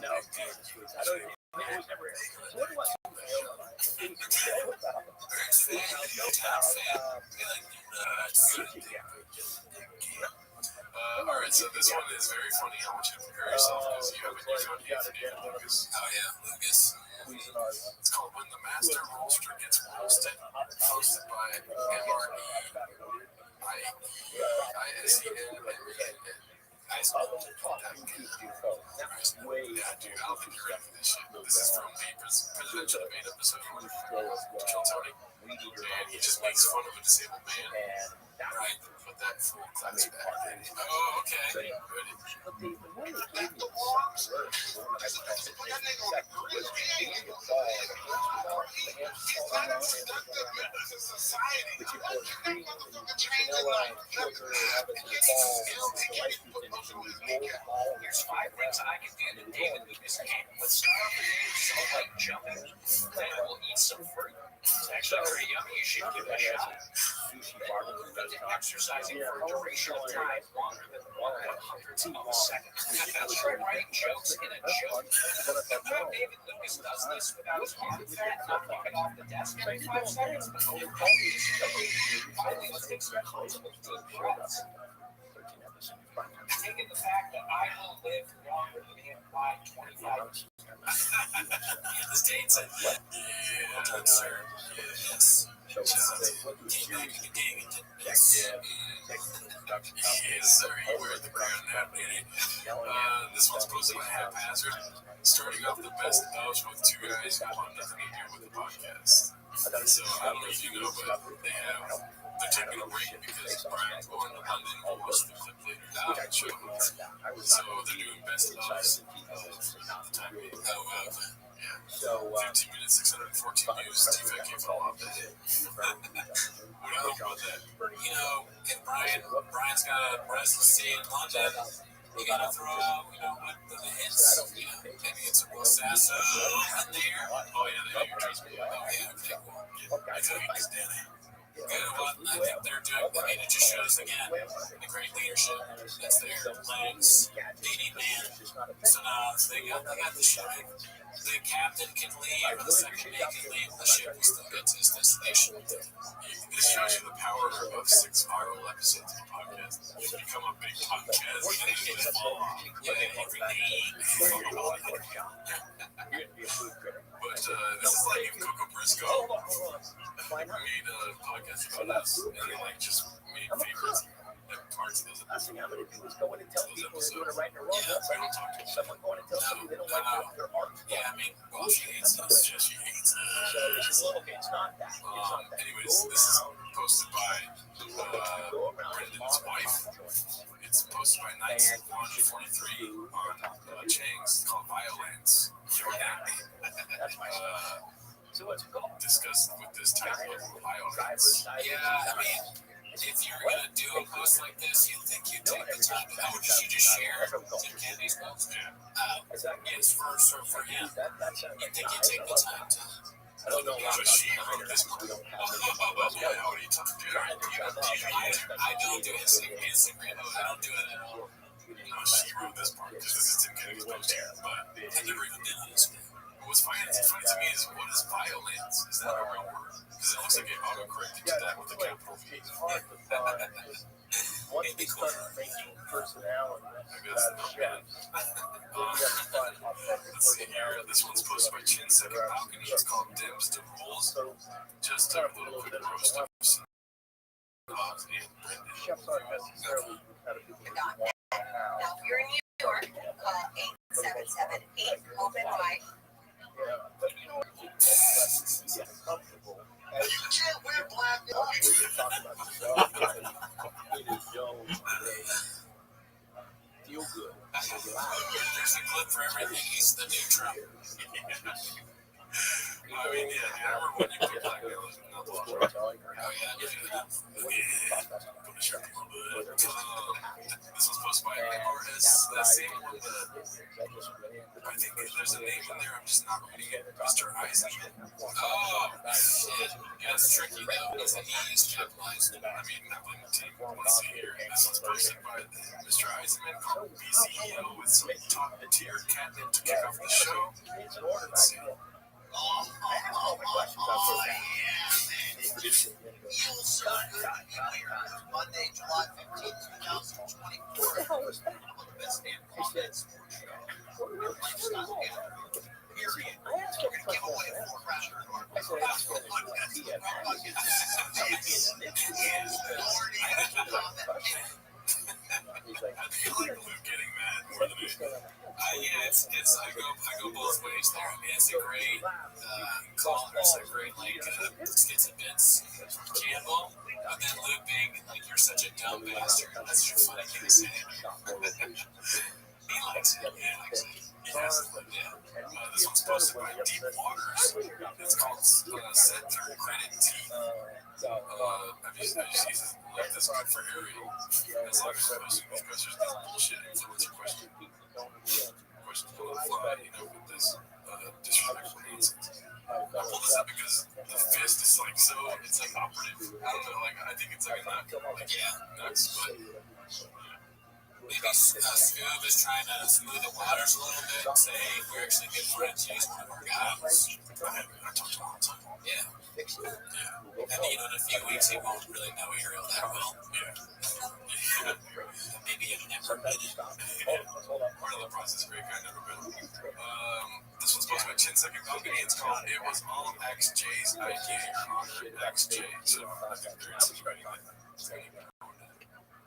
No, I don't even. It was never. So what do I say about all right, so this one is very funny. I want you to prepare yourself because you have a new phone here today, Lucas. Oh yeah, Lucas. It's called When the Master Roaster Gets Roasted, hosted by Yeah, dude, I don't think you're ready for this shit. This is from the presidential debate episode with Kill Tony. And he just makes fun of a disabled man. Right? Put that full class back. Oh, okay. Here's 5 things I can do to David Lucas can't. Let's start off with something like jumping. Then we'll eat some fruit. It's actually pretty yummy. You should give it a shot. Exercising for a duration of time longer than 1/100th of a second. Try writing jokes in a joke. David Lucas does this without his pocket fat, not knocking off the desk every 5 seconds, but only finally, let's take some comfortable deep breaths. Taking the fact that I will live longer than him by 25 In the States, yeah, sir. Yes. Yes, sir. You wear the crown now, baby. This one's posted by Haphazard. Starting off the best of with 2 guys who want nothing to do with the podcast. So I don't know if you know, but they're taking a break because Brian's going to London and host the clip later show. So they're doing best ofs the time being. So, 15 minutes, 614 views. T-Fat can't fall off that. What do you think about that? You know, if Brian's got a residency in London, you gotta throw out, the hits. Maybe it's a Sasso in there. Oh, yeah, there you go. Oh, yeah, okay, cool. I know you understand it. Good, well, I think they're doing, it just shows again the great leadership that's their legs. They need man. So now they got the ship. The captain can leave, or the second mate can leave, the ship will still get to its destination. This shows you the power of 6 viral episodes of the podcast. You become a big podcast. But this is like if Coco Briscoe made a podcast about us, and they just made favorites parts of those last thing I'm going to do is go in and tell people they're doing it right and wrong. Someone going and tell somebody they don't like their art. Yeah, I mean, well, she hates us. Yeah, she hates us. So it's okay, it's not that. It's not that. Anyways, this is posted by Brendan's wife. It's posted by Knights 143 on Chang's. It's called Violence. That's my so what's it called? Discussed with this title of Violence. Yeah, I mean, if you're going to do a post like this, you'd think you'd take the time. How would you just share Tim Candy's post? Yes, for him. You'd think you'd take the time to. I don't know why she wrote this part. Yeah, what are you talking about? I don't do Instagram. I don't do it at all. She wrote this part because it's Tim Candy's post, but I never even did this. What's funny to me is what is violence? Is that a real word? Because it looks like it autocorrected to that with a capital V. once It'd be we cool. start making personalities Maybe that's out of not bad. chefs, then we have to find authentic Let's see here. This one's posted by Chin Second Balcony. It's called Dims to Rules. So Just a little quick roast of some dogs and Brendan. chefs aren't necessarily the kind of people that you want to have. Now, if you're in New York, call 877-8-OPEN-MIC. Yeah, but you know what? It's comfortable. As You can't wear black. when you're talking about yourself, it is known they feel good. There's a clip for everything. He's the new Trump. I mean, yeah, I remember when you put black nails in the water. Oh, yeah, put a shirt a little bit. This was posted by artist. The same one that I think there's a name in there. I'm just not reading it. Mr. Eisenman. Oh, shit. Yeah, it's tricky though because he is capitalized. I mean, that one team once a year. This one's posted by Mr. Eisenman called BCEO with some top tier catnip to kick off the show. Let's see. You so good. Monday, July 15th, 2024. One of the best damn comments sports show. Lifestyle gambling. Period. We're gonna give away 4 rounders. I feel like Luke getting mad more than anything. Yeah, it's I go both ways there. I mean, it's a great call. It's a great skits and bits Campbell, but then Luke being like, "You're such a dumb bastard." That's such a funny thing to say. He likes it. He likes it. Yeah. This one's posted by Deep Waters. It's called Set Third Credit T. I've used like this one for Ariel. As long as most questions don't bullshit influencer question. Questions go on the fly, with this disrespectful nonsense. I pulled this up because the fist is like so, it's like operative. I don't know, I think it's like a nut. Nuts, but maybe Scoob is trying to smooth the waters a little bit and say, hey, we're actually good friends. He's one of our guys. I talk to him all the time. Yeah. And in a few weeks, he won't really know Ariel that well. Yeah. Maybe you've never met him. Part of the process, great guy, never met him. This one's posted by 10 Second Balcony. It's called It Was All XJ's Idea, Your Honor, XJ. So I think they're insinuating that it's going to be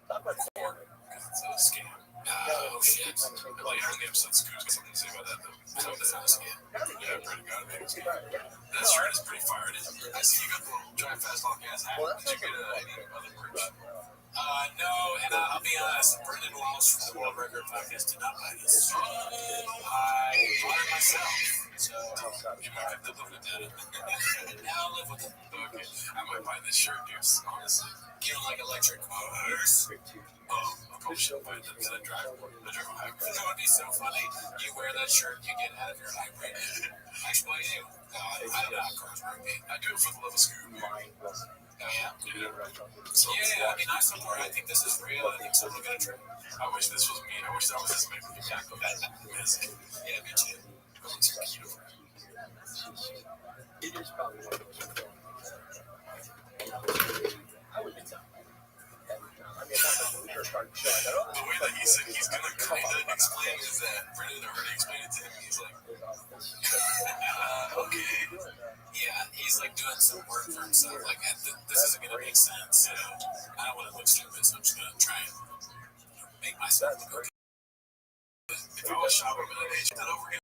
because it's a scam. Oh shit. Later in the episode, Scoot's got something to say about that though. So that's not a scam. Yeah, I pretty got it. That shirt is pretty fired. I see you got the little Drive Fast Long Gas hat. Did you get any other merch? No, and I'll be honest, Brendan Walsh from the World Record Podcast did not buy this. I bought it myself. So you might have to live with that. Now I'll live with it. Okay. I might buy this shirt, dude. Honestly. You know, like electric motors. Oh, I probably should buy them to drive a hybrid. That would be so funny. You wear that shirt, you get out of your hybrid. Actually, I do. I don't know how cars work. I do it for the love of Scoob. Oh, yeah. Yeah, I mean, I support it. I think this is real. I think someone's going to try. I wish this was me. I wish that was this man. Exactly. Yeah, me too. Going to cute over it. It is probably one of those things. I would think so. I mean, when we first started showing that, the way that he said he's going to kind of explain is that Brendan already explained it to him. He's like, okay. Yeah, he's like doing some work for himself. Like, this isn't going to make sense. I don't want to look stupid, so I'm just going to try and make myself look okay. If I was shopping with an agent that over again,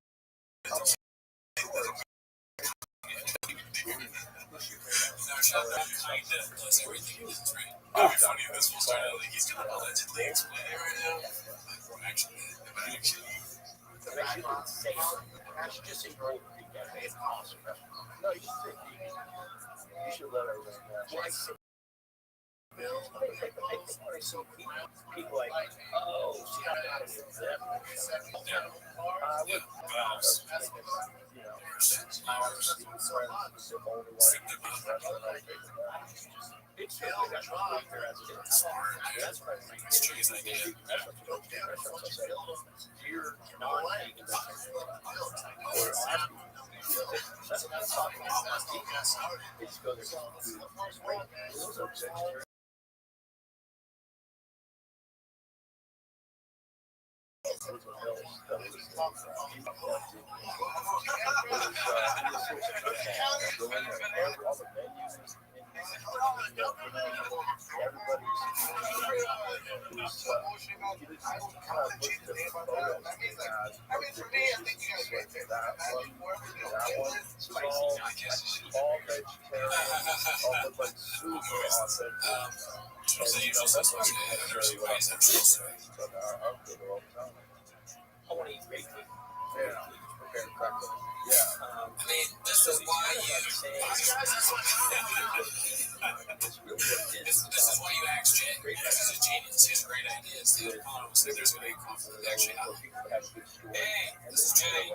kind of does everything in his right. It'd be funny if this will start out like he's going to allegedly explain it right now. Actually, I should just say great weekend. It's awesome. No, you should say you should let her win. I see people like, oh, see how bad it is. It's Trey's idea. You're non-vegan. It's I want to eat great food. Prepared correctly. I mean, this is why you. This is why you ask Jay. He's a genius. He has great ideas. There's a big conflict actually. Hey, this is Jay.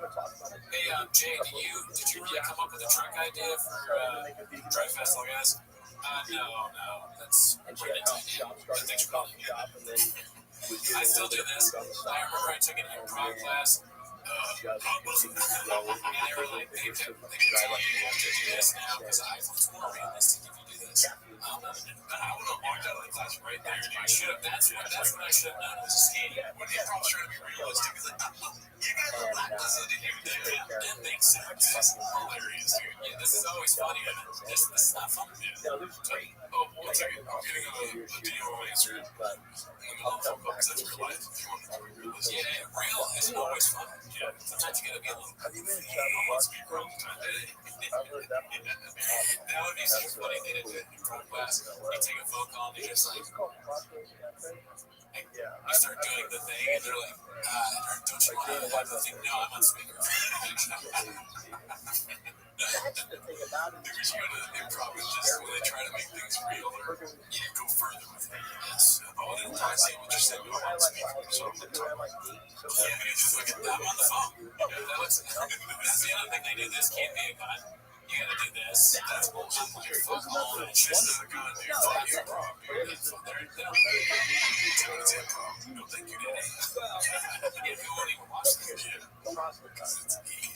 Hey, Jay, did you really come up with a truck idea for Drive Fast Long Ass? No, that's a brilliant idea. But thanks for calling. I still do this. I remember I took an improv class. And they were like, they have to do this now because iPhone's more realistic if you do this. But I would have walked out of the class right there. That's what I should have done. Was just skating. When the improv trying to be realistic, it's like, you guys are not listening to him. That makes sense. It's hilarious, dude. Yeah, this is always funny. This is not fun. Yeah. Oh, one second. I'm getting a deal on Instagram. Because that's real life. If you want to be realistic. Yeah, real isn't always fun. Yeah, sometimes you gotta be a little. That would be so funny. They did it in front of class. You take a phone call and they just like, you start doing the thing and they're like, don't you want to have the thing? No, I'm on speaker. That's the thing about it. Because you gotta improv is just when they try to make things real, you go further with it. Yes. Oh, they don't see what you're saying. I'm on speaker. So I'm the top. Yeah, you just look at them on the phone. That's the other thing they do. This can't be a gun. You gotta do this. That's bullshit. Your phone call and it's just a gun, dude. That's improv. They don't it's improv. You don't think you did it. Yeah, you won't even watch this shit.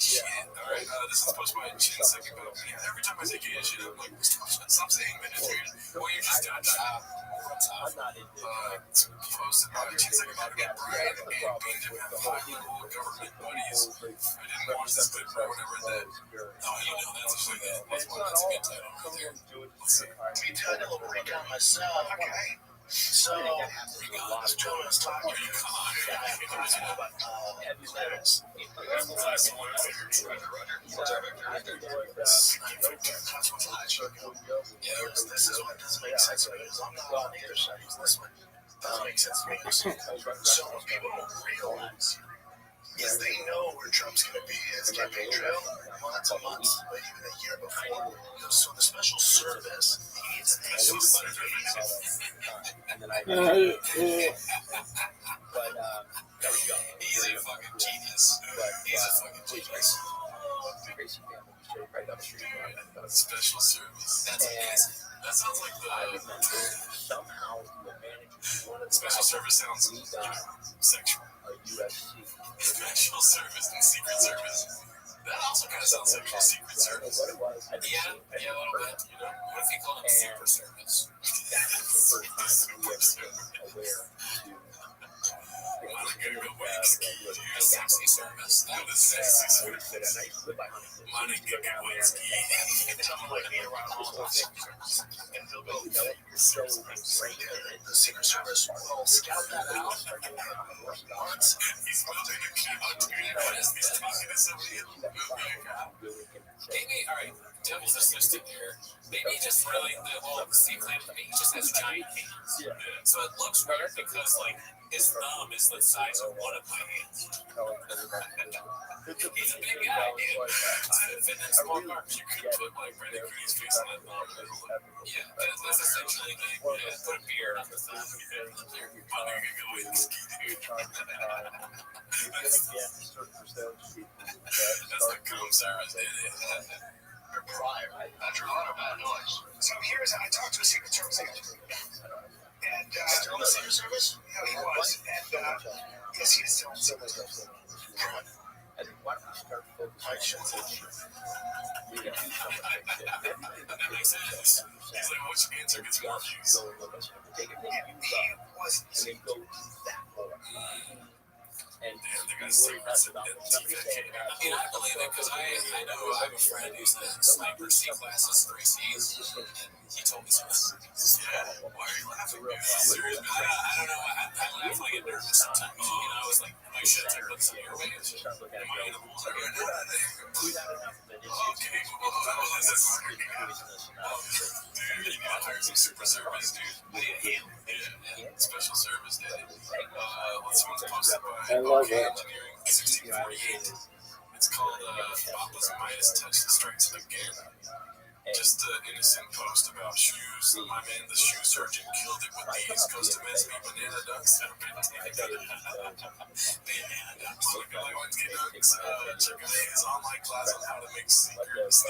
Shit. Alright, this is supposed to be a shit second, but every time I take a shit, I'm like, stop saying minutes, dude. Well, you're just done. I'm not into Posted about a shit second about get Brian and Bean to have 5 cool government buddies. I didn't watch this, but whenever that. Oh, you know, that's a good title right there. Let's see. Me tell you a little recon myself. Okay. So, this gentleman is talking to you. Come on, this is what doesn't make sense to me. I'm not on either side. This one doesn't make sense to me. So, what people don't realize is they know where Trump's going to be at his campaign trail months and months, but even a year before. So the special service needs an extra He's a fucking genius. He's a fucking genius. Special service. That's amazing. That sounds like the somehow the manager special service sounds sexual. Special service and secret service. That also kind of sounds sexual. Secret service. Yeah, a little bit. You know, what if you call them super service? Super service. Sexy service. That was sexy service. Money giga whiskey. Tell me like being around all the service. And they'll go, the Secret Service will scout that out. He's building a keyboard. What is this talking to somebody? Maybe, alright, devil's assistant here. Maybe just really, the C-Clan, maybe he just has giant hands. So it looks weird because, like, his thumb is the size of one of my hands. He's a big guy, dude. To fit in small arms, you could put, like, Brandon Cooney's face on that thumb. Yeah, that's essentially, like, put a beard on the thumb. You're money giga whiskey, dude. That's the cum service, dude. Prior, after a lot of bad noise. So here's how I talked to a Secret Service agent. And still in the Secret Service? Yeah, he was. And yes, he is still in the Secret Service. And why don't we start focusing I should say. That makes sense. He's like, which answer gets more views? He was. and then go that more. And Damn, they got be worried secrets about in somebody saying I mean, I believe it because I know I have a friend who's a sniper C classes, 3 C's, and he told me something. Yeah, why are you laughing? Dude? Serious? I don't know. I laugh when I get nervous sometimes. You know, I was like, my shit, I put some airwaves. Am I in the bullseye right now? Okay, well, that's it. Dude, you need to hire some super service, dude. Yeah, special service, dude. Let's see what's posted by OK Engineering 1648. It's called Papa's Midas Touch the Strikes Again. Just an innocent post about shoes. My man, the shoe surgeon, killed it with these custom SB banana ducks. Banana ducks. Looking like Wednesday ducks. Check out his online class on how to make sneakers.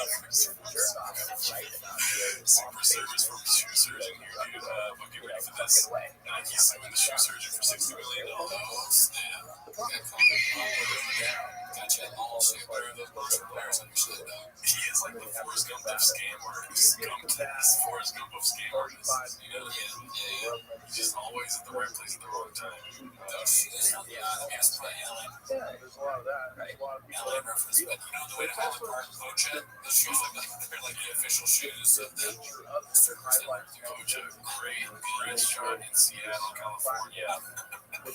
Super service from shoe surgeon here, dude. Fucking ready for this. He's suing the shoe surgeon for $60 million. Oh, snap. Gotcha. Also, where are those monster players understood, though? He is like the Forrest Gump of scam artists. Forrest Gump of scam artists. You know, yeah. He's just always at the right place at the wrong time. There's a lot of that. There's a lot of people that reference, but you know the way to Highland Park Pocha, the shoes they're like the official shoes of the Pocha. Great red shot in Seattle, California. I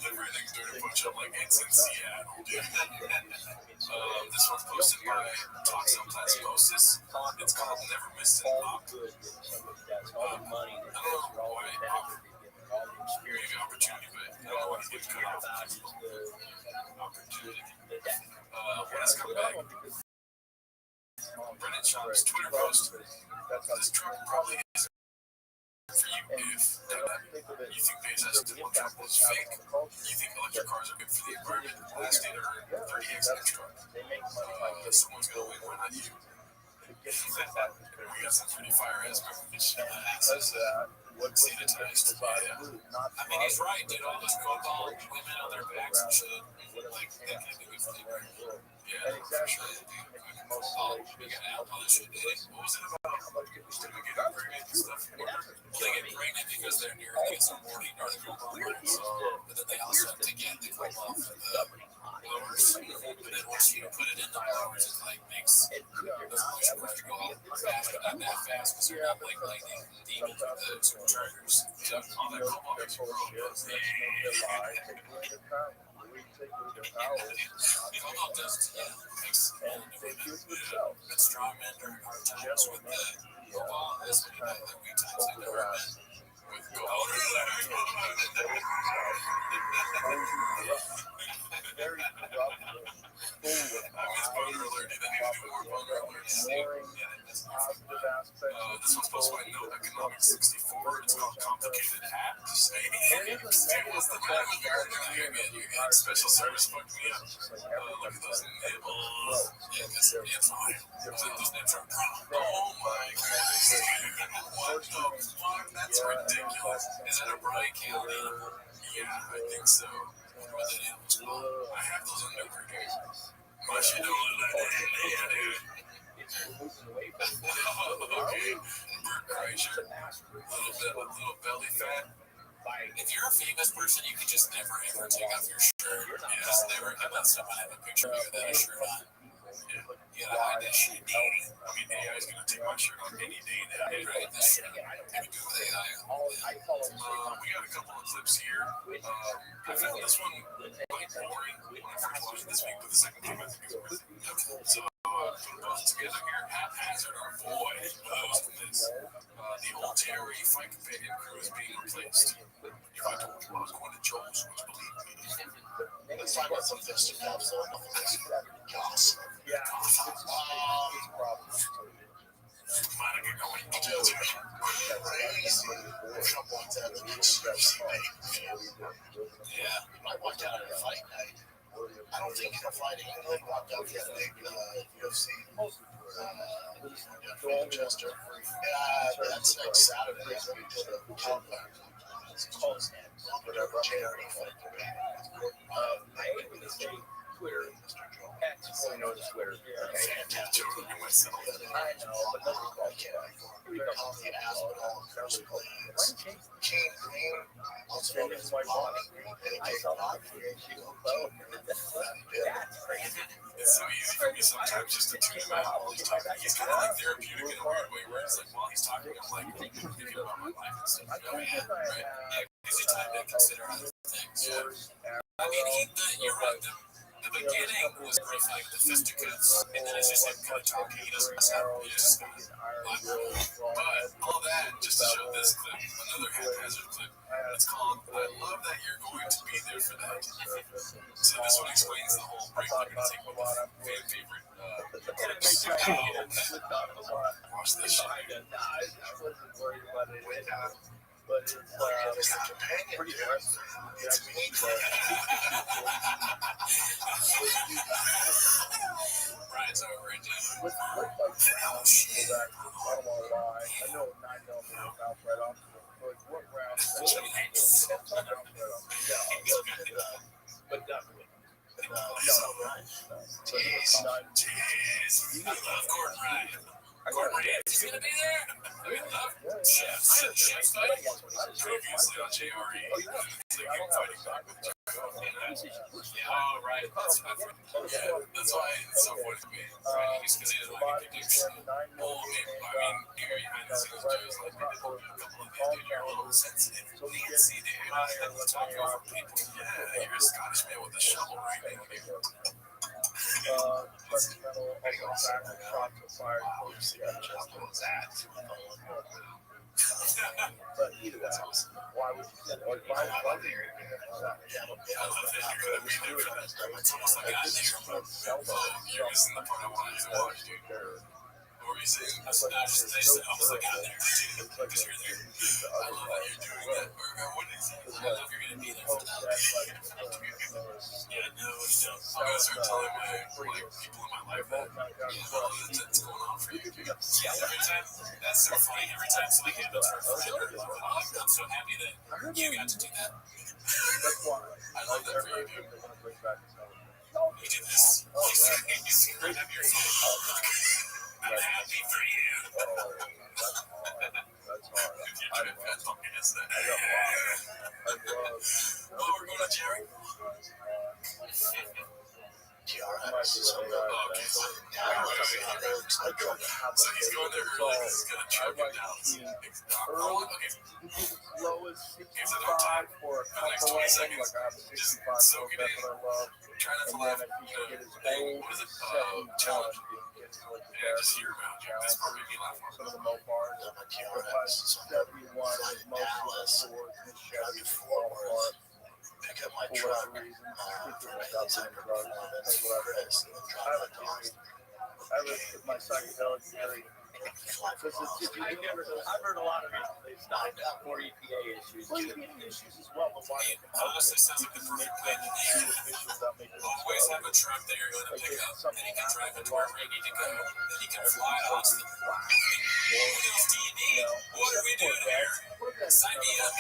live right next door to Pocha. I'm like, it's in Seattle, dude. This one's posted by Toxoplasmosis. It's called Never Missed an Op. I don't know why maybe opportunity, but I don't know why he would cut off opportunity. When it's come back, Brennan Chop's Twitter post. This truck probably isn't for you if you think Bezos Donald Trump was fake. You think electric cars are good for the environment. Last day to earn 30x extra. Someone's gonna win. Why not you? We got some pretty fire ass coverage. Says sanitized. Yeah. I mean, he's right, dude. All those cobalt women on their backs and shit. Like, that can be good for the environment. Yeah, for sure. Oh, we got out on this shit, dude. What was it about? Did we get pregnant and stuff? Well, they get pregnant because they're near some morning article hormones. But then they also have to get the cobalt for the blowers. But then once you put it in the blowers, it like makes the moisture pressure go up fast, but not that fast because you're not like lightning demons with the superchargers. So all that cobalt makes you grow. Cobalt does, makes but strong men during hard times with the cobalt is like weak times like never been. With cobalt. very corrupt, full of boner alert. They need to do more boner alerts. positive aspects. This one's posted by No Economics 64. It's called Complicated Hat. There is a negative effect. You got special service fucked me up. Look at those nipples. Yeah, it's fine. Those nips are oh my goodness. What the fuck? That's ridiculous. Is that a Bryan County? Yeah, I think so. I wonder what that animal's called. I have those on New Crickets. My shit don't look like that. Yeah, dude. Okay. Bert Kreischer. Little belly fat. If you're a famous person, you can just never ever take off your shirt. You just never. I'm not someone have a picture of you without a shirt on. You gotta hide that shit. I mean, AI is gonna take my shirt off any day now. Right? That's true. I can do with AI. We got a couple of clips here. I found this one quite boring when I first watched it this week, but the second time I think it's worth it. So put them both together here. Haphazard, our boy, hosting this. The old Terry Fike Pit and crew is being replaced. If I told you I was going to Joel's, would you believe me? Let's talk about some fish to capsule. Goss. Yeah, it's a problem. Monica going to jail. Crazy. Trump wants to have the next UFC pay-per-view. Yeah. He might walk out at a fight night. I don't think he'll fight England. Walked out for a big UFC. Manchester. That's next Saturday. Whatever charity fight. I hate when they say Twitter, X, only known as Twitter. Okay. Fantastic. I know, but nothing called healthy asphodel, first plants, cane green, lots of others, body green, and it takes a lot for you to It's so easy for me sometimes just to tune him out while he's talking. He's kind of like therapeutic in a weird way, where it's like while he's talking, I'm like thinking about my life and stuff. You know, right? Yeah, gives you time to consider other things. Yeah. I mean, you're right. The beginning was rough, like the fisticuffs, and then it's just him kind of talking. He doesn't mess up. He just but all that just to show this clip, another haphazard clip. It's called "I Love That You're Going to Be There for That." So this one explains the whole break we're going to take with the fan favorite. Watch this shit. I wasn't worried about it. But it's pretty impressive. Brian's over it, dude. With like round, that I don't know why. I know 9mm out right off, but what round? But definitely. Jeez. I love Gordon Ryan. Gordon Ryan is going to be there. I mean, love chefs fighting. Previously on JRE. Like fighting back with Jericho. Oh, right. That's why it's so funny to me. Right? Because he doesn't like to do shit. Well, I mean, you're behind the scenes, Joe's like, we did a couple of these, dude. You're a little sensitive. You can't see, dude. And the talking over people. Yeah, you're a Scottish man with a shovel right now, dude. But either way, why would you say that? Why would you It's almost like you're missing the part I wanted you to watch, dude. Or you say, I was like, out there, because you're there. I love that you're doing that. Or what is it? I love you're going to be there for that. Yeah, no, I'm going to start telling my people in my life that, that's going on for you. Yeah, every time, that's so funny. Every time somebody hits the refrigerator, I'm so happy that you got to do that. I love that for you, dude. You did this. You screwed up your phone. I'm happy for you. That's hard. Oh, we're going to Jerry? So he's going there early because he's going to choke him down. Lowest 65 for a couple of them, like I have a 65, so that's what I love. And then if you get his old 71, just hear about you. That's probably me laughing. some of the Mopars, but 71 most of the Fords and Chevys fall apart. Pick up my For truck. whatever reason, people are stopping drugs. That's what I have my psychedelic theory. I've heard a lot of it. They stopped for EPA issues. Well, EPA issues as well, but why? Honestly, sounds like the perfect plan. Always have a truck that you're going to pick up, and he can drive it to wherever you need to go, then he can fly to Austin. What else do you need? What are we doing here? Sign me up,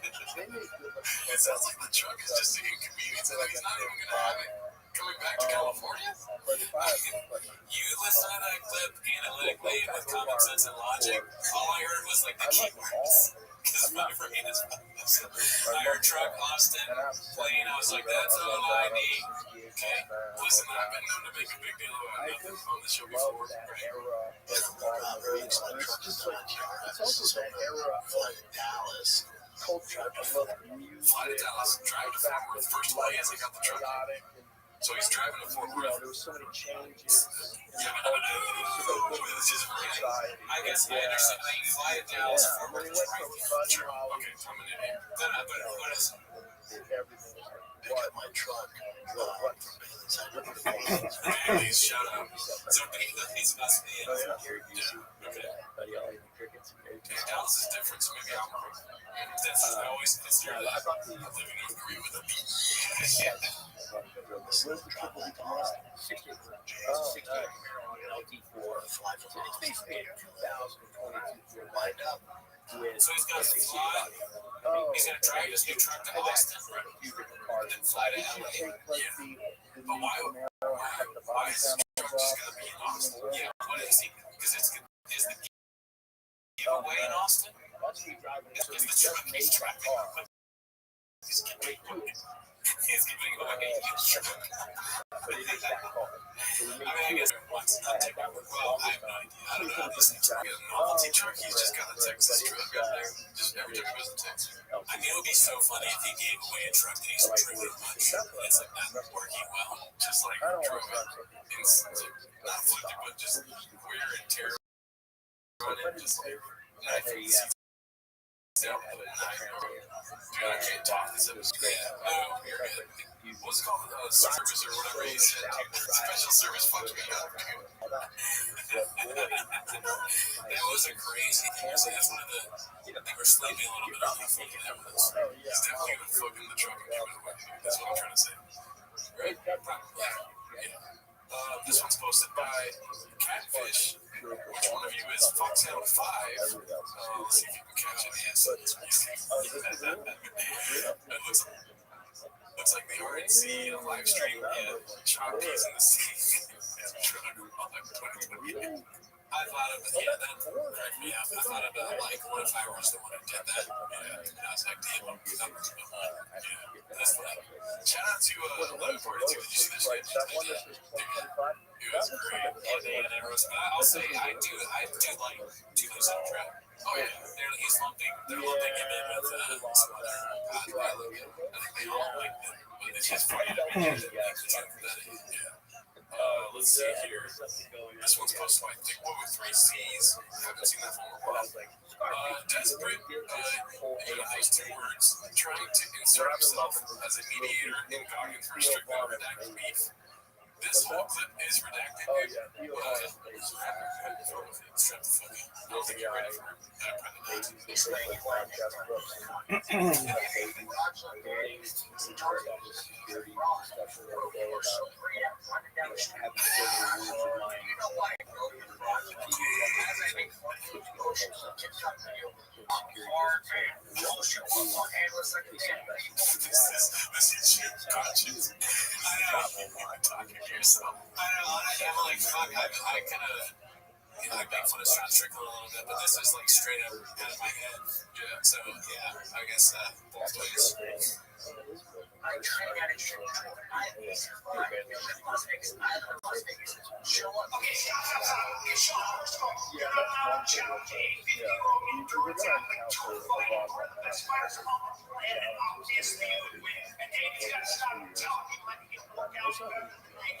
It sounds like the truck is just an inconvenience, and he's not even going to have it coming back to California. You listen to that clip analytically with common sense and logic. All I heard was like the keywords. Because my brain is I heard truck, Austin, plane. I was like, that's all I need. Okay. Listen, I've been known to make a big deal about nothing on the show before. It's also that era of Dallas. Culture, I love music. Fly to Dallas, drive to Fort Worth. First of all, he hasn't got the truck. So he's driving to Fort Worth. There were so many changes. I guess I understand how you fly to Dallas, Fort Worth. Okay, I'm an idiot. But what is Pick up my truck. Bailey's, shut up. So Bailey's must be in. Okay. Dallas is different, so maybe I'm wrong. I always consider that living in North Korea with a beat. Where's the triple decompressed? 60. Oh, LT4. It's basically a 2022 lined up. So he's going to fly. He's going to drive his new truck to Austin, and then fly to LA. Yeah. But why is his truck just going to be in Austin? Yeah, what is he? Because it's the give away in Austin? That's me driving. It's So we the just truck made he's my driving. car. He's giving away his truck. But it is that car. So we I made mean, I two. guess once not technically. Well, I have no idea. I don't know how these things work. A novelty truck, he's just got a Texas truck up there. Just every time he goes to Texas. I mean, it would be so funny if he gave away a truck that he's driven a bunch. It's like not working well. Just like drove it. It's not flipped, but just wear and tear on it. Just like, I think it's down. Dude, I can't talk this episode. Yeah, no, you're good. What's it called? Service or whatever he said. Special service fucked me up. That was a crazy thing. That's one of the. They were sleeping a little bit on the fucking evidence. He's definitely been fucking the truck and giving away. That's what I'm trying to say. Right? Yeah. This one's posted by Catfish. Which one of you is Foxhound 5? Let's see if you can catch it. Yes. It looks like the RNC live stream. Yeah. Chop keys in the sea. I thought of that cracked me up. I thought about like, what if I was the one who did that? Yeah. And I was like, damn, that's funny. Shout out to 1142. Did you see this shit? It was great. And it was, I'll say, I do like to the soundtrack. Oh yeah, they're lumping him in with some other. I think they all like them, but it's just funny to me. Yeah. Let's see here. This one's posted by Thick Boy with 3 C's. Haven't seen that one in a while. Desperate, those 2 words, trying to insert himself as a mediator in Goggins for strictly redacted beef. This whole clip is redacted. Strap the fuck in. I don't think you're ready for it. This is your conscience. I know. Talking to yourself. I know. I'm like, fuck. I kind of. I make fun of Sean Strickland a little bit, but this is like straight up out of my head. Yeah, so yeah, I guess both ways. I try to get it straight. Show up. Okay, Sean, first of all, you're not joking. You were doing as far as and obviously you win. And then you gotta stop talking like you can work out. You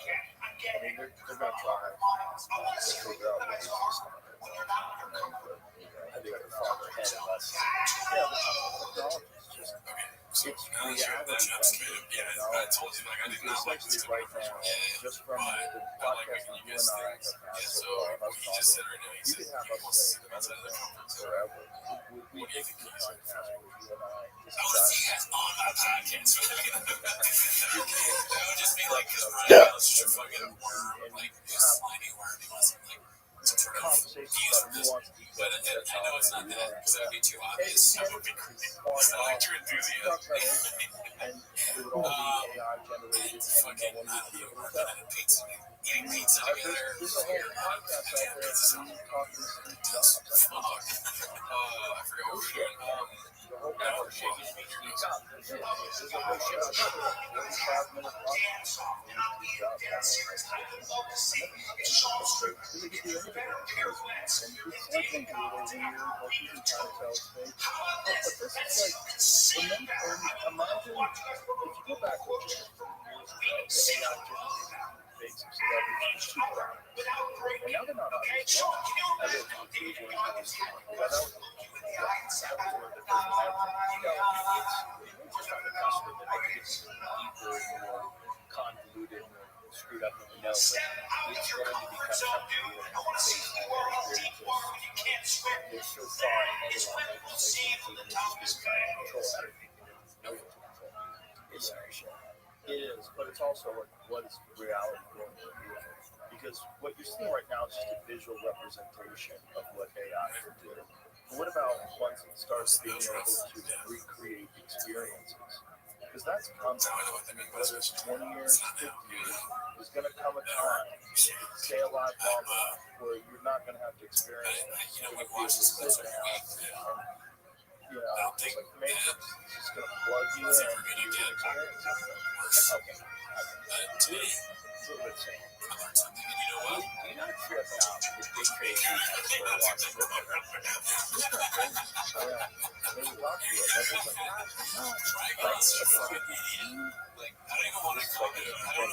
can't. I'm getting it. They're going to try. I want to see what you guys are when you're not under comfort. I think they're farther ahead of us. So now that you're at the jump scare, I told you, like, I did not like this right now. Just from the podcast making you you guys and I think. have had So so far, what he just said right now, he said you can have he us wants to see say them outside of their comfort zone. forever. What do you think he's like? Podcast where you and I I want to see you guys on my podcast. That would just be like, because Ryan Gall's just a fucking worm, like, a slimy worm. He wants, like, some sort of views from this. But I know it's not that, because that would be too obvious. That would be creepy. I like your enthusiasm. and it would all be AI generated. Fucking, I don't know, working at a pizza, eating pizza together. There's a whole podcast out there of me talking to Steve Jobs. Fuck. I forgot what we were doing. The whole conversation is Steve Jobs. There's a whole shit on 45-minute Damn soft, and I'll be dead serious. I can love to see it's Sean's truth. It's better pirouettes. It's like in Google when you're working in telltale space. But this is like, imagine if you go back to the AI generated basic celebrities too proud. And now they're not on this long. I live on Google and all this stuff. But that was where the first it's just on the cusp of it. I think it's deeper, more convoluted, more screwed up than we know. But it's going to become something based on their experiences. They're so far ahead of our legislation to the just trying to control everything. No one to control. It's very shit. It is, but it's also what is reality going to be. Because what you're seeing right now is just a visual representation of what AI can do. But what about once it starts being able to recreate experiences? Because that's come, So I know what they mean by whether it's switching. 20 years, 50 years, there's going to come a time, stay alive long enough, where you're not going to have to experience this. You know, we watch this clips every week. You know, just like the Matrix, it's just going to plug you in and you can experience something. Okay. Today, It's a little bit same. I learned something, and you know what? Do you not trip out with big crazy people watching this? Maybe talk to it. That's just like, Like, I don't even want to comment. I don't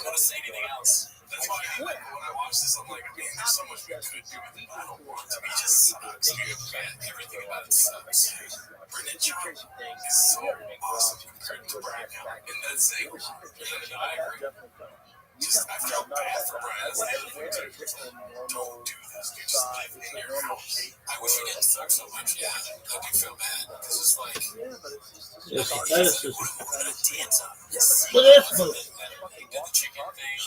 want to say anything else. That's why when I watch this, I'm like, man, there's so much we could do with it. I don't want to. It just sucks. Everything about it sucks. Brendan John is so awesome compared to Brian now. And that's it. And I agree. Just, I felt bad for Brian. Don't do this. You're just living in your house. I wish he didn't suck so much. Yeah, I do feel bad. Because it's like, Yes, that is just. what a dance up. Look at this move. The chicken thing,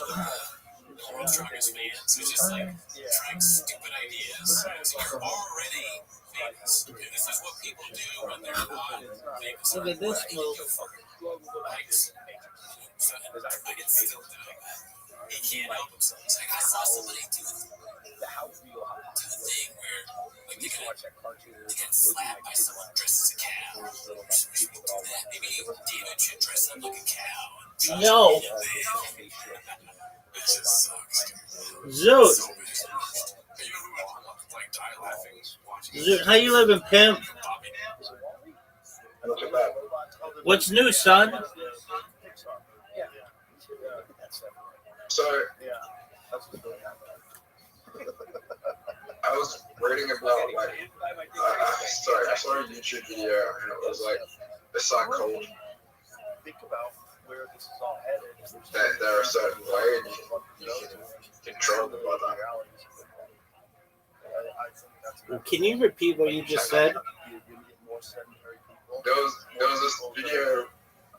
the World Strongest fans, who's just like trying stupid ideas. So you're already famous. And this is what people do when they're not famous. Look at this move. Likes. So, but it's still doing that. He can't help himself. He's like, I saw somebody do the thing where like they get slapped by someone dressed as a cow. Maybe David should dress up like a cow. No. It just sucks. Zoot. So bad. You know who I like die laughing watching? Zoot, how you living, pimp? Not too bad. What's new, son? So Yeah, that's what's really happening. I was reading about like I saw a YouTube video and it was like a site called Think about where this is all headed. that there are certain way and you can control them by that. I think that's Can you repeat what you just said? you get more sedentary people. There was this video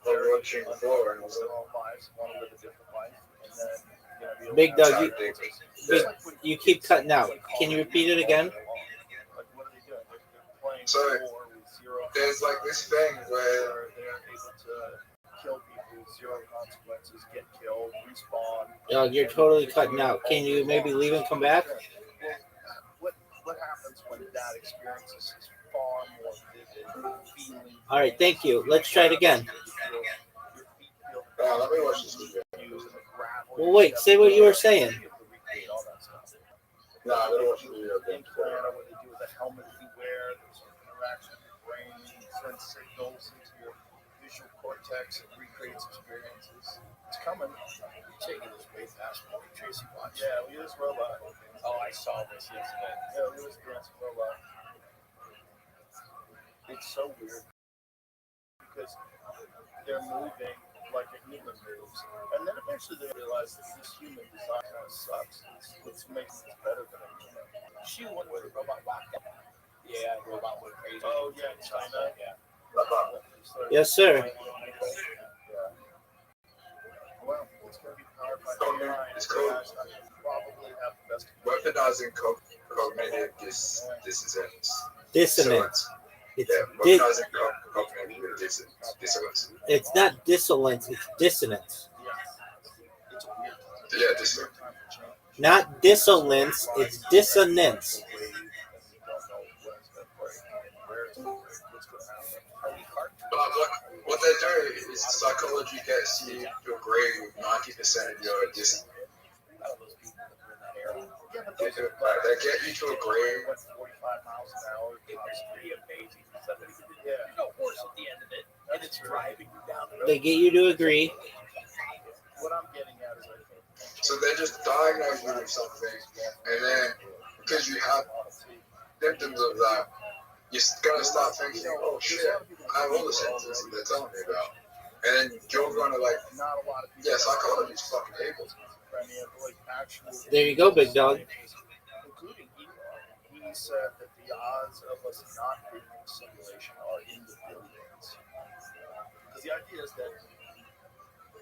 I was watching before and it was Their own lives, want to live a different life, and then Big Doug, like, Big, you keep cutting out. Can you repeat it again? Like, what are they doing? They're playing So, war with zero. there's like this thing where They're able to kill people with zero consequences, get killed, respawn. Doug, you're totally cutting out. Can you maybe leave and come back? Well, what happens when that experience is far more vivid feeling? All right, thank you. Let's try it again. let me watch this video. Well, wait, say what you were saying. No, I'm gonna watch the video again. Implant, what they do with the helmet you wear, there's an interaction with your brain, sends signals into your visual cortex, and recreates experiences. It's coming. You're taking this way fast for Tracy watch. Yeah, we use robot. Oh, I saw this yesterday. Yeah, we use dancing robot. It's so weird because they're moving like a human moves, and then eventually they realize that this human design kind of sucks. It's makes it better than a human. She went with a robot walked out. Yeah, robot went crazy. Oh yeah, China. Yeah. Yes, sir. Yeah. Well, it's gonna be powered by AI. It's cool. Probably have the best. Weaponizing cognitive dissonance. Dissonance. Yeah, It's weaponizing cognitive dissonance. it's not dissonance, it's dissonance. It's a weird time. Yeah, dissonance. Not dissonance, it's dissonance. But what they do is psychology gets you to agree with 90% of your dissonance. They get you to agree. 45 miles an hour. It's pretty amazing. Yeah. There's no horse at the end of it, and it's driving you down the road. They get you to agree. What I'm getting at is, I think. So they just diagnose you with something, and then because you have symptoms of that, you're gonna start thinking, oh shit, I have all the symptoms that they're telling me about, and then you're gonna like, Not a lot of people. yeah, psychology's fucking able. There you go, big dog. Including he said that the odds of us not being in a simulation are in the billions. Because the idea is that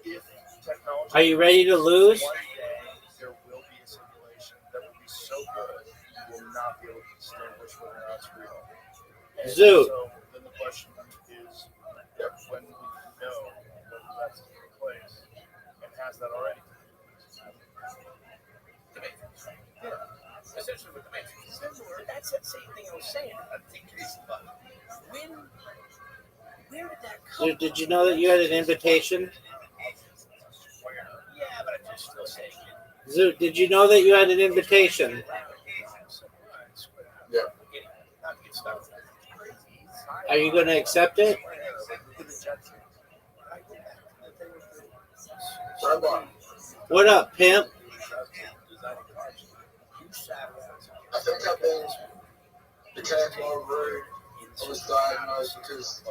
if technology. Are you ready to lose? One day there will be a simulation that will be so good you will not be able to distinguish whether or not it's real. And Zoot. so then the question is, when we know But that's that same thing I was saying. Where did that come Dude, did you know that you had an invitation? Yeah, but I'm just still saying it. Zoot, did you know that you had an invitation? Yeah. Are you going to accept it? Rabbi, What up, pimp? I think I've became more rude. I was diagnosed because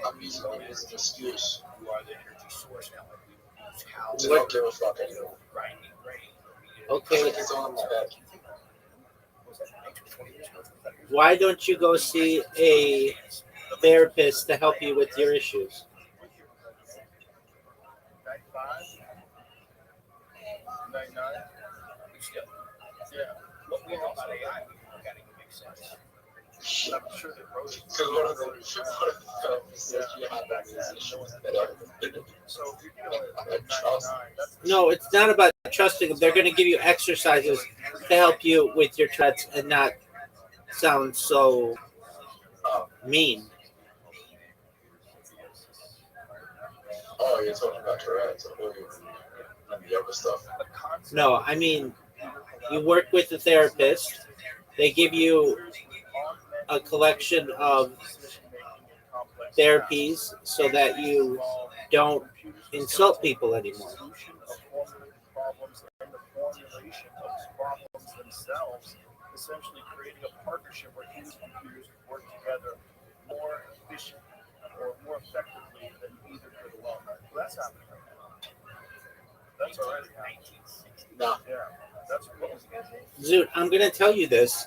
I'm using it as an excuse to not give a fuck anymore. I Okay, think it's all in my head. why don't you go see a therapist to help you with your issues? 95, 99. Yeah. What we know about AI, got to make sense. I'm sure they wrote it. Because one of the therapists said you have that musician that So if you're dealing with I trust. 99, that's No, it's not about trusting them. They're going to give you exercises to help you with your Tourette's and not sound so mean. Oh, you're talking about Tourette's and the other stuff. No, I mean, you work with a therapist. They give you a collection of therapies so that you don't insult people anymore. Problems and the formulation of problems themselves, essentially creating a partnership where humans and computers work together more efficiently or more effectively than either could alone. Well, that's happening right now. That's already happening. No. Yeah, that's what was Zoot, I'm going to tell you this.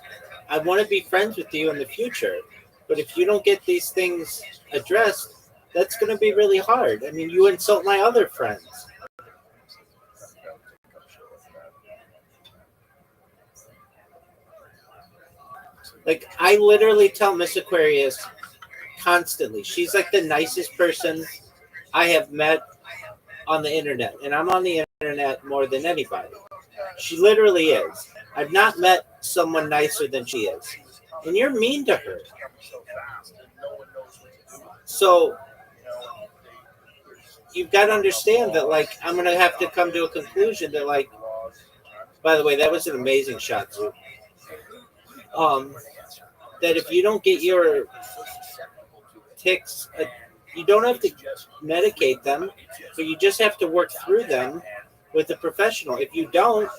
I want to be friends with you in the future, but if you don't get these things addressed, that's going to be really hard. I mean, you insult my other friends. Like, I literally tell Miss Aquarius constantly. She's like the nicest person I have met on the internet, and I'm on the internet more than anybody. She literally is. I've not met someone nicer than she is. And you're mean to her. So you've got to understand that, like, I'm going to have to come to a conclusion that, like, by the way, that was an amazing shot, Zoo. That if you don't get your tics, you don't have to medicate them, but you just have to work through them with a professional. If you don't,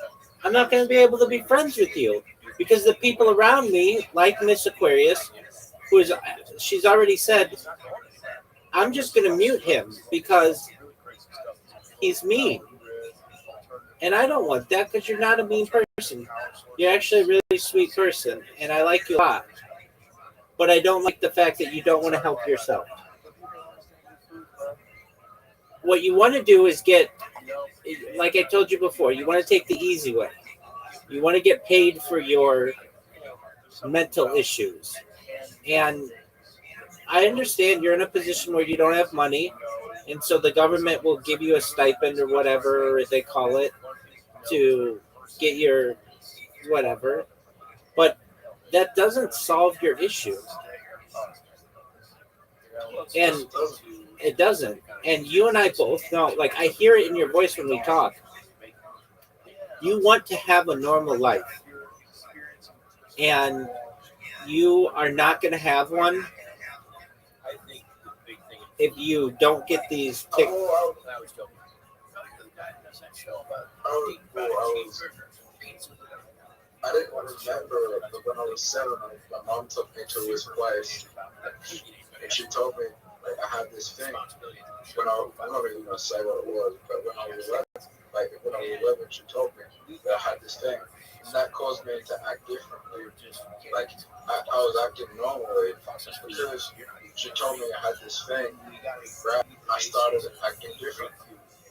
I'm not going to be able to be friends with you because the people around me, like Miss Aquarius, she's already said, I'm just going to mute him because he's mean. And I don't want that because you're not a mean person. You're actually a really sweet person, and I like you a lot. But I don't like the fact that you don't want to help yourself. What you want to do is get, like I told you before, you want to take the easy way. You want to get paid for your mental issues. And I understand you're in a position where you don't have money, and so the government will give you a stipend or whatever they call it to get your whatever. But that doesn't solve your issue. And it doesn't. And you and I both know, like, I hear it in your voice when we talk. You want to have a normal life. And you are not going to have one if you don't get these tics. I didn't remember, but when I was 7, my mom took me to his place, and she told me, like, I had this thing. I'm not even gonna say what it was, but when I was 11, she told me that I had this thing, and that caused me to act differently. Like I was acting normally because she told me I had this thing. Right? I started acting different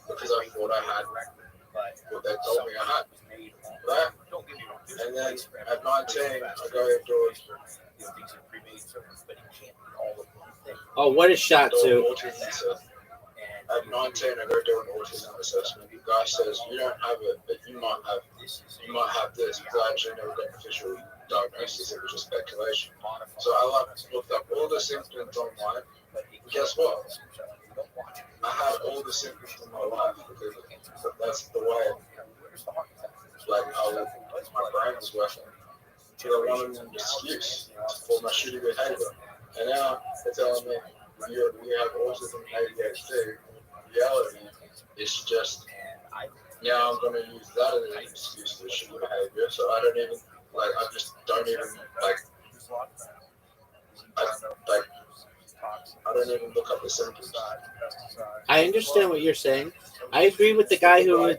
because I thought I had what they told me I had. Right? And then at 19, I go indoors. Oh, what a shot, too. At 19, I go do an autism assessment. The guy says, you don't have it, but you might have this. Because I actually never got an official diagnosis, it was just speculation. So I looked up all the symptoms online. Guess what? I had all the symptoms in my life because that's the way, my brain was working. So I wanted an excuse for my shitty behavior. And now they're telling me you have autism and ADHD. Reality is just, now I'm going to use that as an excuse for shitty behavior. So I don't even, I just don't even, I don't even look up the symptoms. I understand what you're saying. I agree with the guy who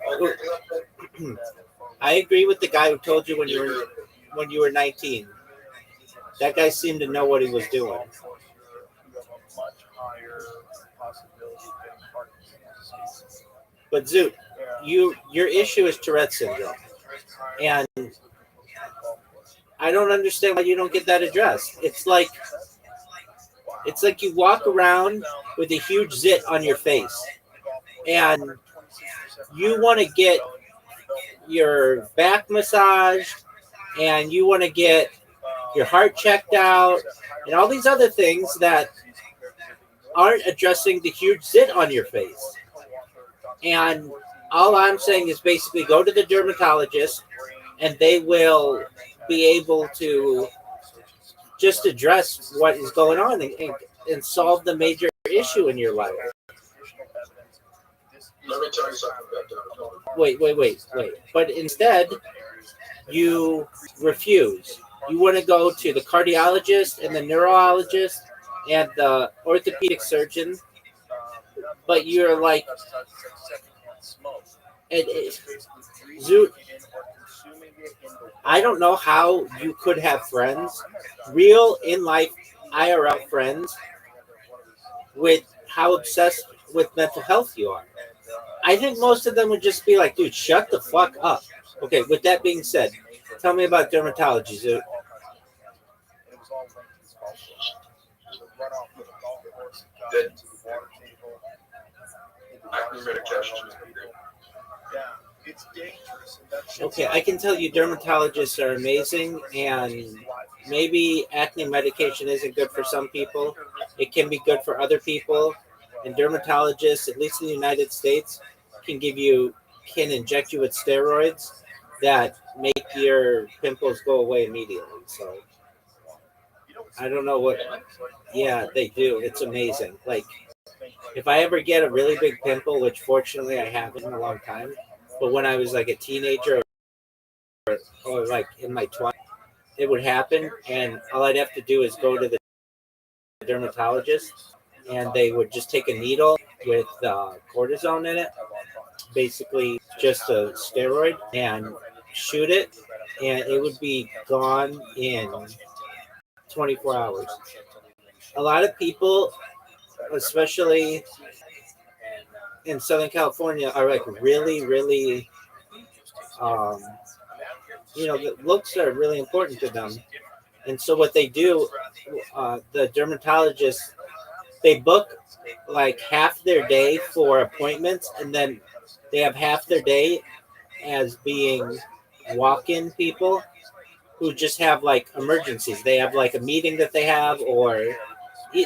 I agree with the guy who told you when you were 19. That guy seemed to know what he was doing. But Zoot, your issue is Tourette syndrome, and I don't understand why you don't get that addressed. It's like you walk around with a huge zit on your face, and you want to get your back massaged, and you want to get your heart checked out, and all these other things that aren't addressing the huge zit on your face. And all I'm saying is basically go to the dermatologist, and they will be able to just address what is going on and solve the major issue in your life. Let me tell you something about dermatology. Wait. But instead, you refuse. You want to go to the cardiologist and the neurologist and the orthopedic surgeon, but you're like, Zoot, I don't know how you could have friends, real in life IRL friends, with how obsessed with mental health you are. I think most of them would just be like, dude, shut the fuck up. Okay, with that being said, tell me about dermatology, Zoot. Okay, I can tell you dermatologists are amazing, and maybe acne medication isn't good for some people. It can be good for other people. And dermatologists, at least in the United States, can inject you with steroids that make your pimples go away immediately. So I don't know what. Yeah, they do. It's amazing. Like, if I ever get a really big pimple, which fortunately I haven't in a long time, but when I was like a teenager or like in my 20s, it would happen, and all I'd have to do is go to the dermatologist, and they would just take a needle with cortisone in it, basically just a steroid, and shoot it, and it would be gone in 24 hours. A lot of people, especially in Southern California, are like really, really, the looks are really important to them. And so what they do, the dermatologists, they book like half their day for appointments, and then they have half their day as being walk-in people who just have like emergencies. They have like a meeting that they have, or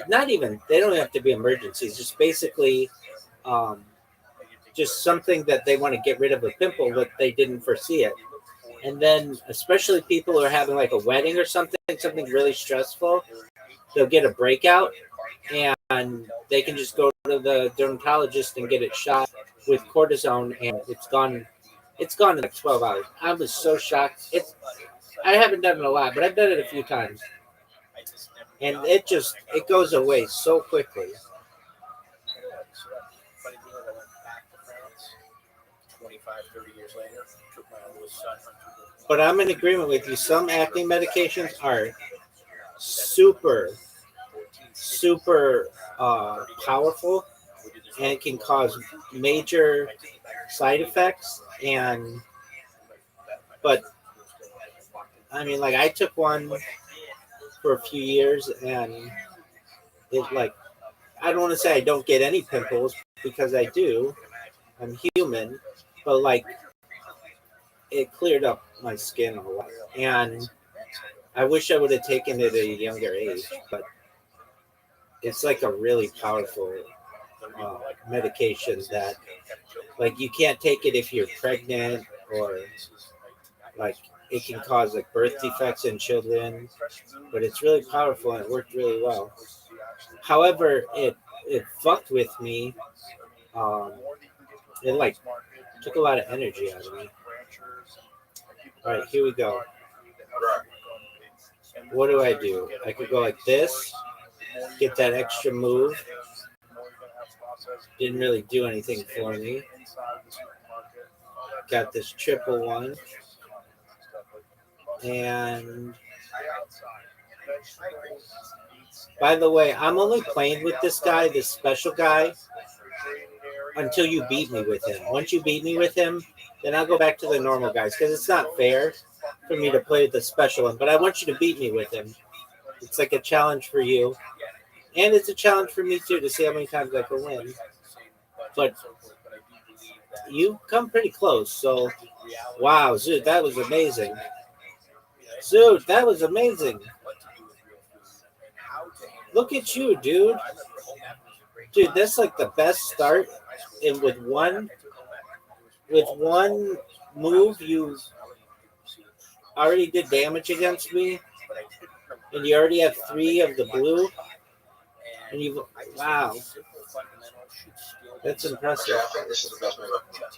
not even, they don't have to be emergencies, just basically just something that they want to get rid of a pimple that they didn't foresee it. And then especially people who are having like a wedding or something really stressful, they'll get a breakout, and they can just go to the dermatologist and get it shot with cortisone, and it's gone in like 12 hours. I was so shocked. I haven't done it a lot, but I've done it a few times. And it goes away so quickly. But I'm in agreement with you. Some acne medications are super, super powerful, and it can cause major side effects. But I mean, like, I took one for a few years, and it, like, I don't want to say I don't get any pimples, because I do. I'm human, but like, it cleared up my skin a lot. And I wish I would have taken it at a younger age, but it's like a really powerful medication that, like, you can't take it if you're pregnant, or like it can cause like birth defects in children, but it's really powerful and it worked really well. However, it fucked with me. Um, it like took a lot of energy out of me. All right, here we go. What do? I could go like this, get that extra move. Didn't really do anything for me. Got this triple one. And by the way, I'm only playing with this guy, this special guy, until you beat me with him. Once you beat me with him, then I'll go back to the normal guys, because it's not fair for me to play with the special one. But I want you to beat me with him. It's like a challenge for you. And it's a challenge for me, too, to see how many times I can win. But you come pretty close. So, wow, Zoot, that was amazing. Zoot, that was amazing. Look at you, dude. Dude, that's like the best start. And with one move, you already did damage against me. And you already have 3 of the blue. And you've, wow. That's impressive. Yeah, I think this is the best move I can do.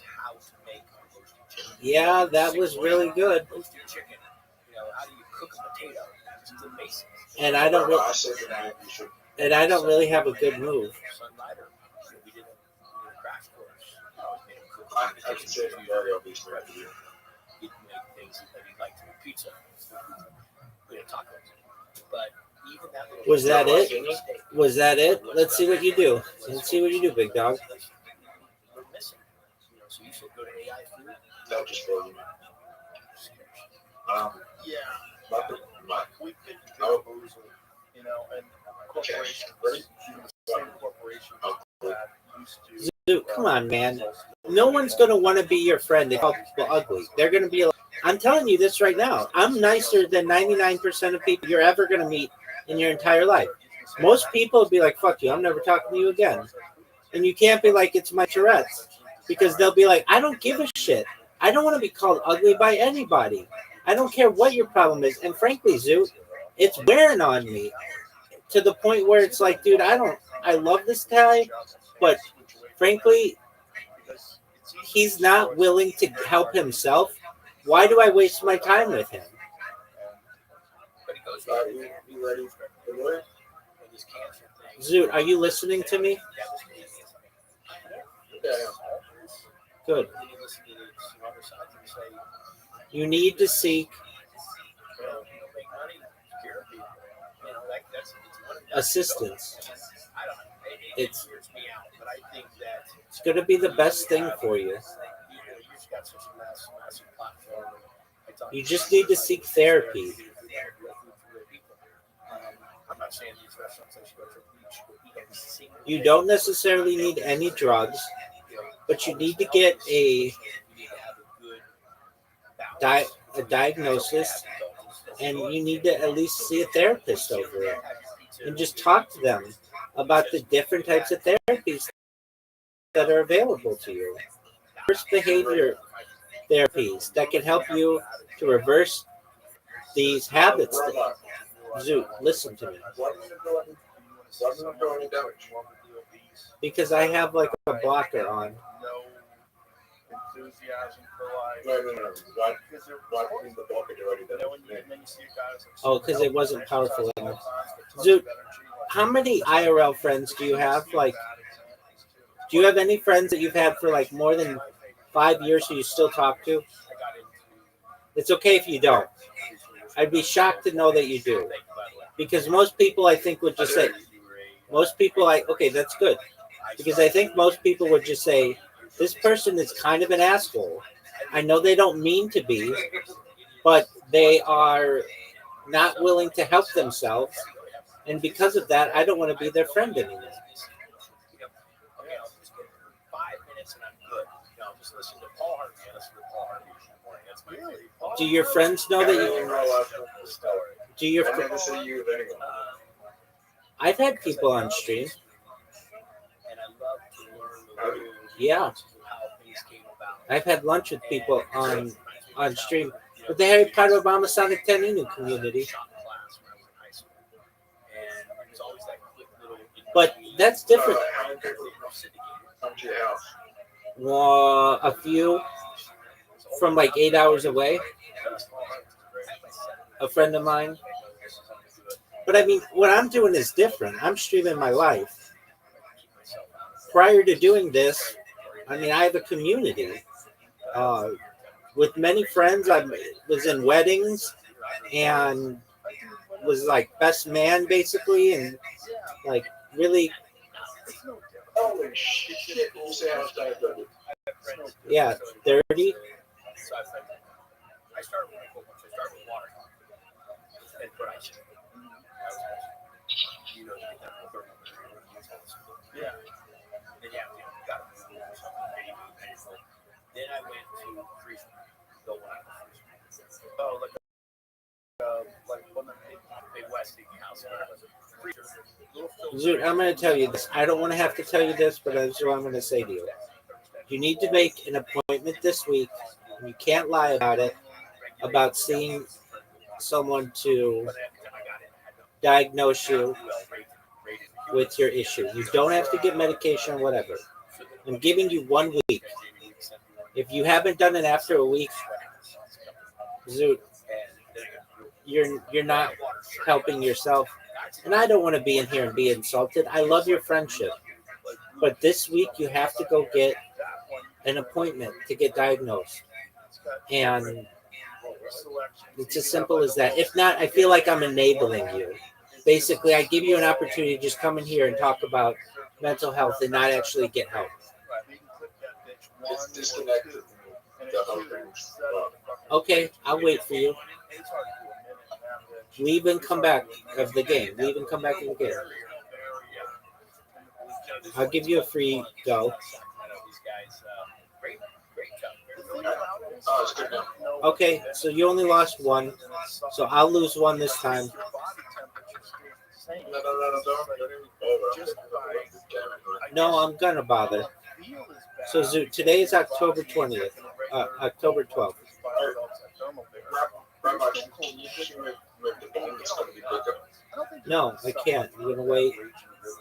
Yeah, that was really good. And I don't really have a good move. I can say from very obvious for you. Was that it? Was that it? Let's see what you do. Let's see what you do, big dog. That just for you. We could bamboozle, and corporations, even the same corporation that used to. Dude, come on, man. No one's going to want to be your friend if people ugly. They're going to be like, I'm telling you this right now. I'm nicer than 99% of people you're ever going to meet in your entire life. Most people would be like, fuck you, I'm never talking to you again. And you can't be like, it's my Tourette's. Because they'll be like, I don't give a shit. I don't want to be called ugly by anybody. I don't care what your problem is. And frankly, Zoot, it's wearing on me to the point where it's like, dude, I love this guy, but frankly, he's not willing to help himself. Why do I waste my time with him? Zoot, are you listening to me? Good. You need to seek assistance. It's going to be the best thing for you. You just need to seek therapy. You don't necessarily need any drugs, but you need to get a diagnosis, and you need to at least see a therapist over it and just talk to them about the different types of therapies that are available to you. First, behavior therapies that can help you to reverse these habits. Zoot, listen to me. Because I have like a blocker on. Oh, because it wasn't powerful enough. Zoot, how many IRL friends do you have? Like, do you have any friends that you've had for like more than 5 years who you still talk to? It's okay if you don't. I'd be shocked to know that you do. Because most people, I think, would just say, okay, that's good. Because I think most people would just say, this person is kind of an asshole. I know they don't mean to be, but they are not willing to help themselves. And because of that, I don't want to be their friend anymore. Do your friends know that you... Do your I never see you with anyone. I've had people on stream. And I love to learn the Have you? rules Yeah, of how things came about. I've had lunch with people on stream with the Harry Potter Obama Sonic 10 Inu community. But that's different. Come to your house. A few from like 8 hours away. A friend of mine. But I mean, what I'm doing is different. I'm streaming my life. Prior to doing this, I mean, I have a community with many friends. I was in weddings and was like best man basically, and like really, Holy shit! You say how much time it took? yeah, 30. I started with water and rice. You know, yeah. Then got something painful. Then I went to freeze. Go on. Oh, like one of the West house. Dude, I'm going to tell you this. I don't want to have to tell you this, but that's what I'm going to say to you. You need to make an appointment this week. You can't lie about it, about seeing someone to diagnose you with your issue. You don't have to get medication or whatever. I'm giving you 1 week. If you haven't done it after a week, Zoot, you're not helping yourself. And I don't want to be in here and be insulted. I love your friendship. But this week you have to go get an appointment to get diagnosed. And it's as simple as that. If not, I feel like I'm enabling you. Basically, I give you an opportunity to just come in here and talk about mental health and not actually get help. It's disconnected. The whole thing's Okay, I'll wait for you. Leave and come back of the game. Leave and come back of the game. I'll give you a free go. Oh, it's good now. Okay, so you only lost one. So I'll lose one this time. No, don't even bother. No, I'm gonna bother. So Zoot, today is October 20th. October 12th. Rabbi, can you just move the bone? It's going to be bigger. No, I can't. I'm gonna wait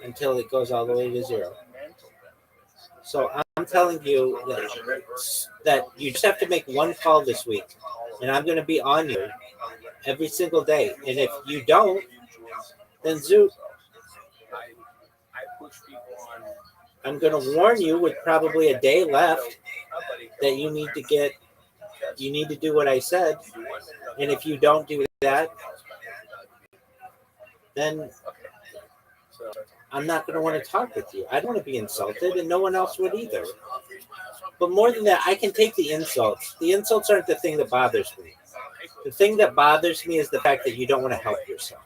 until it goes all the way to 0. So I'm telling you that you just have to make one call this week, and I'm going to be on you every single day. And if you don't, then Zoot, I'm going to warn you with probably a day left that you need to do what I said. And if you don't do that, then I'm not going to want to talk with you. I don't want to be insulted, and no one else would either. But more than that, I can take the insults. The insults aren't the thing that bothers me. The thing that bothers me is the fact that you don't want to help yourself.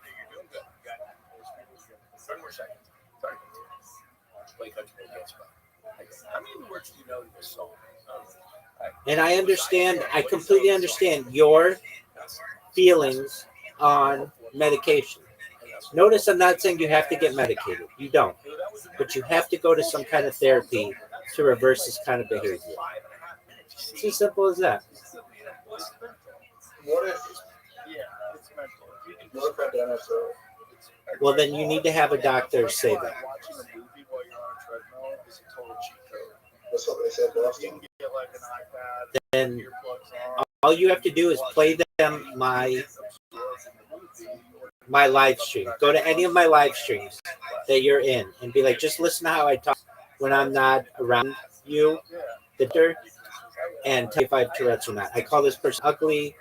And I completely understand your feelings on medication. Notice I'm not saying you have to get medicated. You don't. But you have to go to some kind of therapy to reverse this kind of behavior. It's as simple as that. What if I don't have to? Well, then you need to have a doctor say that. That's what they said last time. Then all you have to do is play them my live stream. Go to any of my live streams that you're in and be like, just listen to how I talk when I'm not around you, and tell if I have Tourette's or not. I call this person ugly.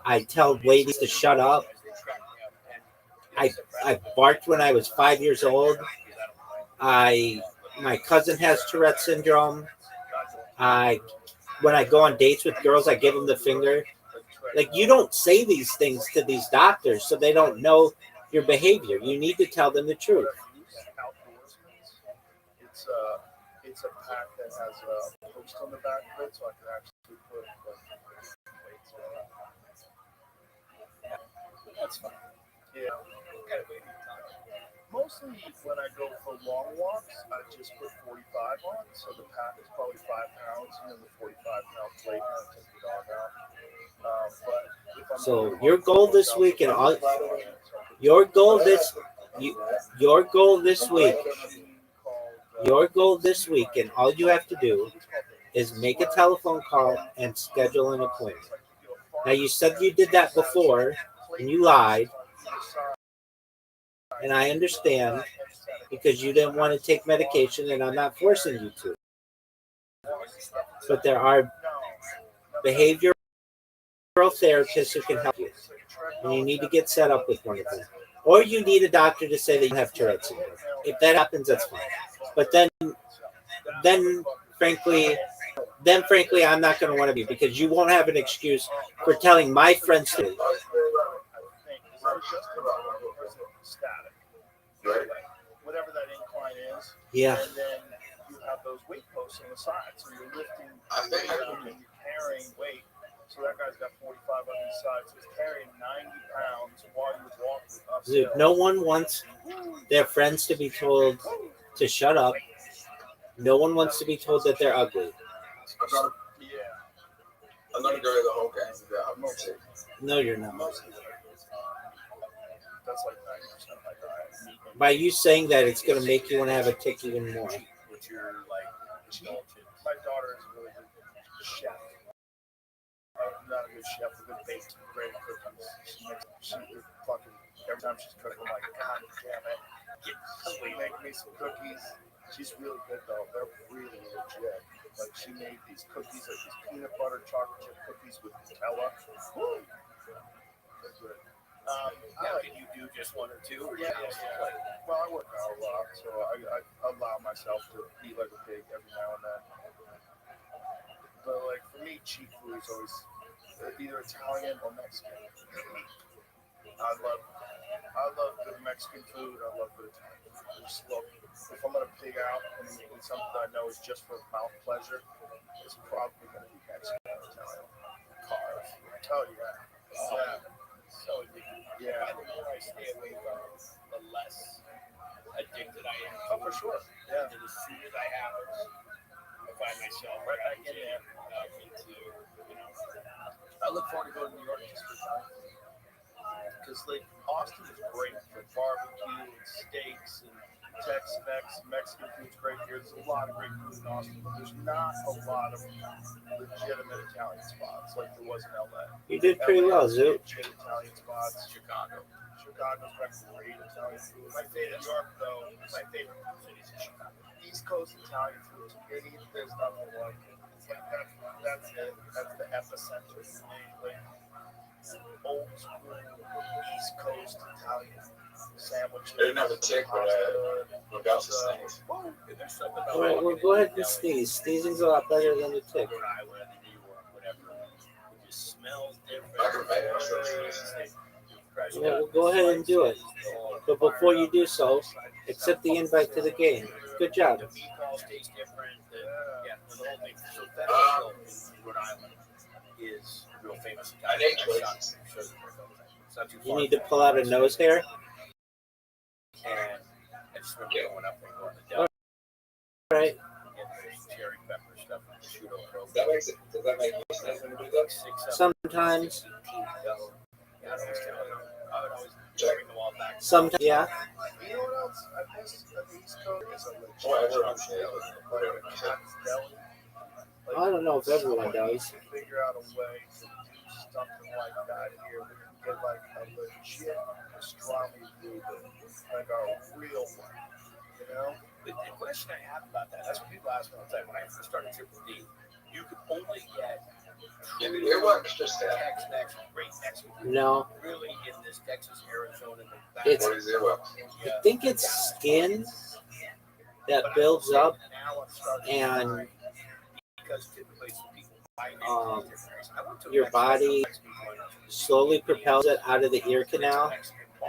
I tell ladies to shut up. I barked when I was 5 years old. My cousin has Tourette's syndrome. When I go on dates with girls, I give them the finger. Like, you don't say these things to these doctors so they don't know your behavior. You need to tell them the truth. It's a pack that has a post on the back of it, so I can actually put weights on it. That's fine. Yeah. Mostly when I go for long walks, I just put 45 on, so the pack is probably 5 pounds, and then the 45-pound plate, and I take the dog out. But if I'm So doing your hard goal workouts, this week and I'll all put 5 on it, so I put your 2 goal on it. this your goal this week Called, your goal this week and all you have to do is make a telephone call and schedule an appointment. Now you said you did that before and you lied, and I understand because you didn't want to take medication and I'm not forcing you to. But there are behavioral therapists who can help you. And you need to get set up with one of them. Or you need a doctor to say that you have Tourette's syndrome. If that happens, that's fine. But then frankly, I'm not going to want to be, because you won't have an excuse for telling my friends to. Whatever that incline is. Yeah. And then you have those weight posts on the side. So you're lifting and you're carrying weight. So that guy's got 45 on his side. So he's carrying 90 pounds while you're walking up. Dude, no one wants their friends to be told to shut up. No one wants to be told that they're ugly. Yeah. I'm gonna go to the whole game. No, you're not. That's like 90% of my diet. By you saying that, it's going to make you want to have a tick even more. Which you're like, my daughter is a really good chef. Not a good chef, a good baked, great cookies. She fucking, every time she's cooking, I'm like, God damn it. Please make me some cookies. She's really good though. They're really legit. Like, she made these cookies, like these peanut butter chocolate chip cookies with Nutella. Woo! They're good. Can you do just one or two? Or Yeah. Well, I work out a lot, so I allow myself to eat like a pig every now and then. But like for me, cheap food is always either Italian or Mexican. I love good Mexican food. I love good Italian food. I just love, if I'm gonna pig out and eat something that I know is just for mouth pleasure, it's probably gonna be Mexican or Italian. Carbs. Oh yeah. So yeah, the more I stay away from, the less addicted I am. Oh, for sure. Yeah. And as soon as I have it, I find myself right back in there into, I look forward to going to New York just for time. Because like Austin is great for barbecue and steaks and Tex-Mex, Mexican food's great here. There's a lot of great food in Austin, but there's not a lot of legitimate Italian spots like there was in LA. You did pretty well, Zoo. Legit Italian spots. Chicago's got great Italian food. My favorite New York though, my favorite city is Chicago. East Coast Italian food to me, there's nothing like it. That's it. That's the epicenter for me. Like old school East Coast Italian sandwiches. They didn't have a tick, but without the things. there's something about All right, well, go ahead and sneeze. Sneezing's a lot better than the tick. Rhode Island, New York, whatever. It just smells different. I can make myself Yeah, well, go ahead and do it. But before you do so, accept the invite to the game. Good job. The meatballs taste different. The whole thing. So Federal in Rhode Island is real famous. I think choices. It's not too You far. need to pull out a nose hair. And I just remember going up and going to Del. All right. Getting cherry pepper stuff and prosciutto provolone. That makes it. Does that make more sense when you do that? Sometimes. Yeah, I always tell you. I would always bring them all back. Sometimes. Yeah. You know what else I miss at the East Coast is a legit Well, everyone's deli. Like, I don't know if everyone does. We can figure out a way to do something like that here. We can get like a legit pastrami food, like a real one, you know? The question I have about that, that's what people ask me all the time. When I first started Triple D, you could only get It works just that. Tex-Mex, great Mexican food, No. really in this Texas, Arizona, Nevada. It's- What is it? Well, I think it's skin that builds up Now I'm starting to and find, because typically people buy um, different areas. I went to a your Mexican body slowly propels it out of the ear canal.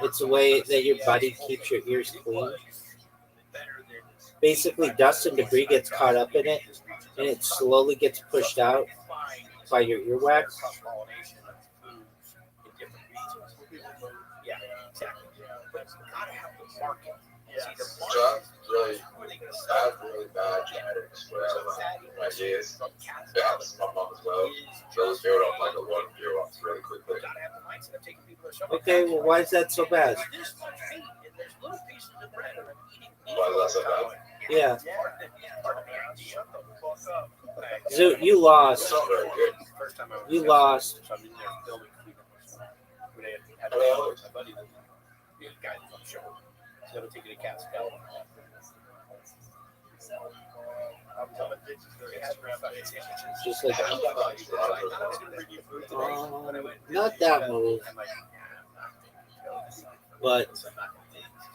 It's a way that your body keeps your ears clean. Basically, dust and debris gets caught up in it, and it slowly gets pushed out by your earwax. market. So I have really bad genetics where my years, it happens to my mom as well. So it's built up like a lot of build ups really quickly. Okay, well, why is that so bad? Why is that so bad? Yeah, Shut the fuck up. Zoot, you It's lost. not very good. First time I was You lost. So I'm in there filming we had Hello? my buddy, the guy from the show. So I'm taking a cat's down. I'm telling bitches their Instagram Just like I was gonna bring you food today. not that move, but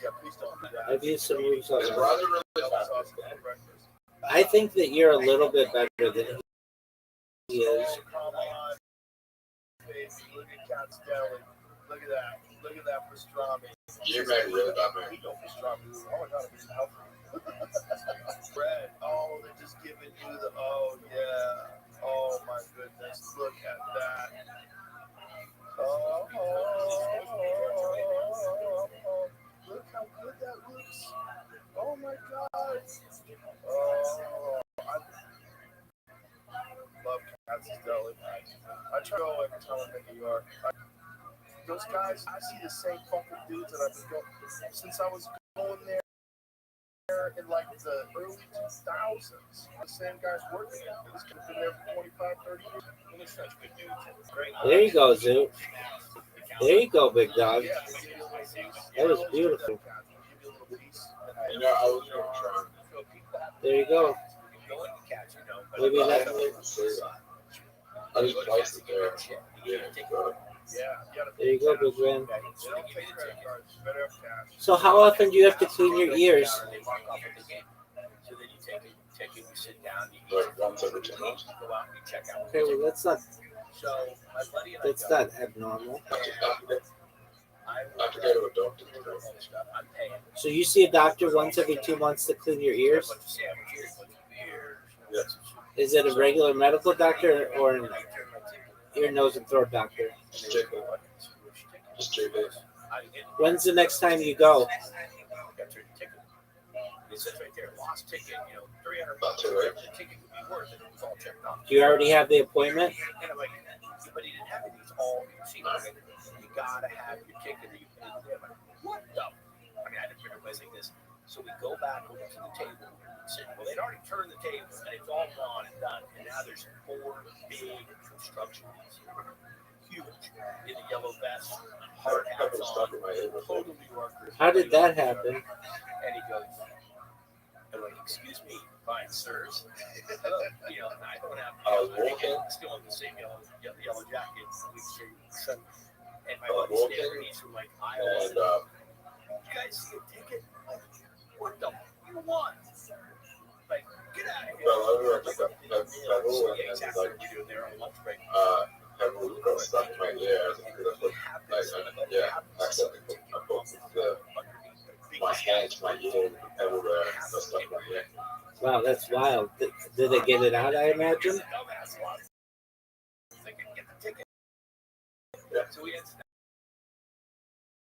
Yeah, please don't do that. I've used some moves on Is him. Roger really That's awesome. Breakfast. I think that you're a little bit better than he is. Oh, come on. Baby, look at Cat's Deli. Look at that. Look at that pastrami. You made really bad man. We don't pastrami. Oh my god, it's healthy. Bread. Oh, they're just giving you the. Oh yeah. Oh my goodness. Look at that. Oh. Look how good that looks. Oh my god. Oh. I love Cat's Deli. I try to go every time I'm in New York. Those guys, I see the same fucking dudes that I've been going since I was going there in like the early 2000s. The same guys working there. This could have been there for 25, 30 years. And they're such good dudes. Great. There you go, Zoot. There you go, big dog. Yeah, That was beautiful. You know, I was going to try. There you go. Maybe I that. didn't even see that. I just placed it there. Yeah, but There you go, big man. They don't take credit cards. Better have cash. So how often do you have to clean your ears? So then you take it, you sit down, you like once every 2 months. go out and you check out. Okay, well that's not So my buddy and I that's not abnormal. I have to go to a doctor. I'm paying. So you see a doctor once every 2 months to clean your ears? Yeah. Is it a regular medical doctor or an ear, nose, and throat doctor? Just check it. Just check it. When's the next time you go? It says right there, lost ticket, you know, $300. About 2 weeks. The ticket would be worth it. It was all checked off. Do you already have the appointment? And I'm like, but he didn't have it. He's all, you gotta have your ticket or you pay the bill. I'm like, what the? I mean, I didn't realize like this. So we go back over to the table. Well, they'd already turned the table and it's all gone and done. And now there's 4 big construction pieces. Huge. In the yellow vest, hard hats on, total New Yorkers. How did that happen? And he goes, I'm like, excuse me, fine sirs. You know, I don't have, I was walking. still in the same yellow jacket. And my buddy's standing, he's from like Iowa. And You guys see a ticket? Like, what the you want? Like, get out of here. well, I remember I took that pedal Yeah, and then exactly. like You're doing there on lunch break. pedal got stuck in my ear. I think that's what accidentally put my hand to my ear, the pedal there, got stuck in my ear. Wow, that's wild. Did they get it out, I imagine? Get the ticket. Yeah. So we had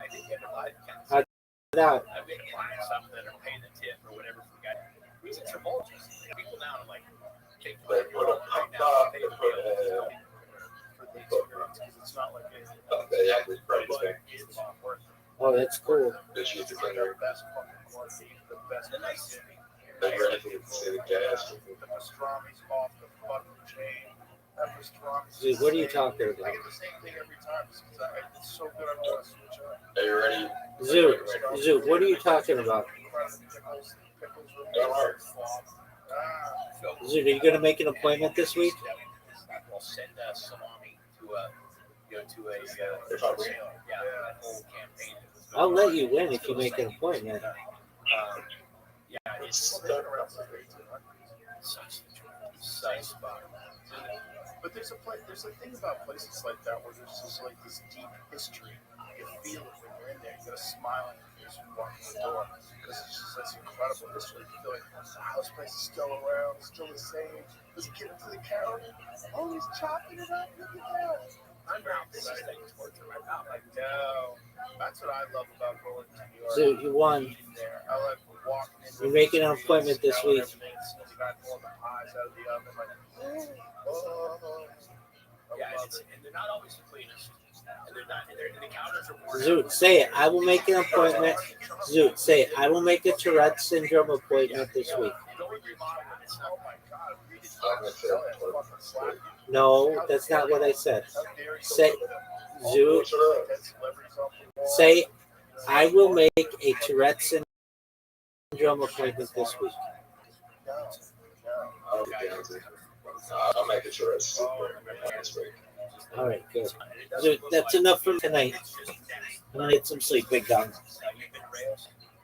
I didn't get a live count. How'd it out? I've been buying something or paying the tip or whatever for the guy. Reason for mulches. People now, I'm like, take They put a pump up, they put for the experience because it's not like they actually praised me. it's not worth it. Oh, that's cool. They used to It's clean the their, best fucking quality, the best price. they ready to see the gas. The pastrami's off the fucking chain. That pastrami's Dude, what are you talking I about? get the same thing every time because it's so good. I don't want to switch up. Are you ready? Zoot, what are you talking about? Pickles Don't worry. Zoot, are you going to make an appointment this week? We'll send salami to a, If I win. that whole campaign. I'll let you win if you make an appointment. Yeah, it's stuck around such spot. But there's a thing about places like that where there's just like this deep history. You feel it when you're in there. You got a smile on your face when you walk in the door because it's just this incredible history. You feel like, wow, this place is still around, still the same. Does he get into the counter? Oh, he's chopping it up. Look at that. I'm out. This is like torture right now. Like, no. That's what I love about going to New York. So you won. Eating there. I like walking in. You're making an appointment this week. The guy pulling the pies out of the oven, like, oh. Yeah, and they're not always the cleanest. And they're not. And the counters are worn Zoot, say it. I will make an appointment. Zoot, say it. I will make a Tourette syndrome appointment this week. Oh my God, read it. I'm gonna fucking slap you. No, that's not what I said. How dare you Say, go Zoot, say, I will make a Tourette syndrome appointment this week. I'll make it sure it's this week. All right, good. So that's enough for tonight. I'm gonna get some sleep, big dog.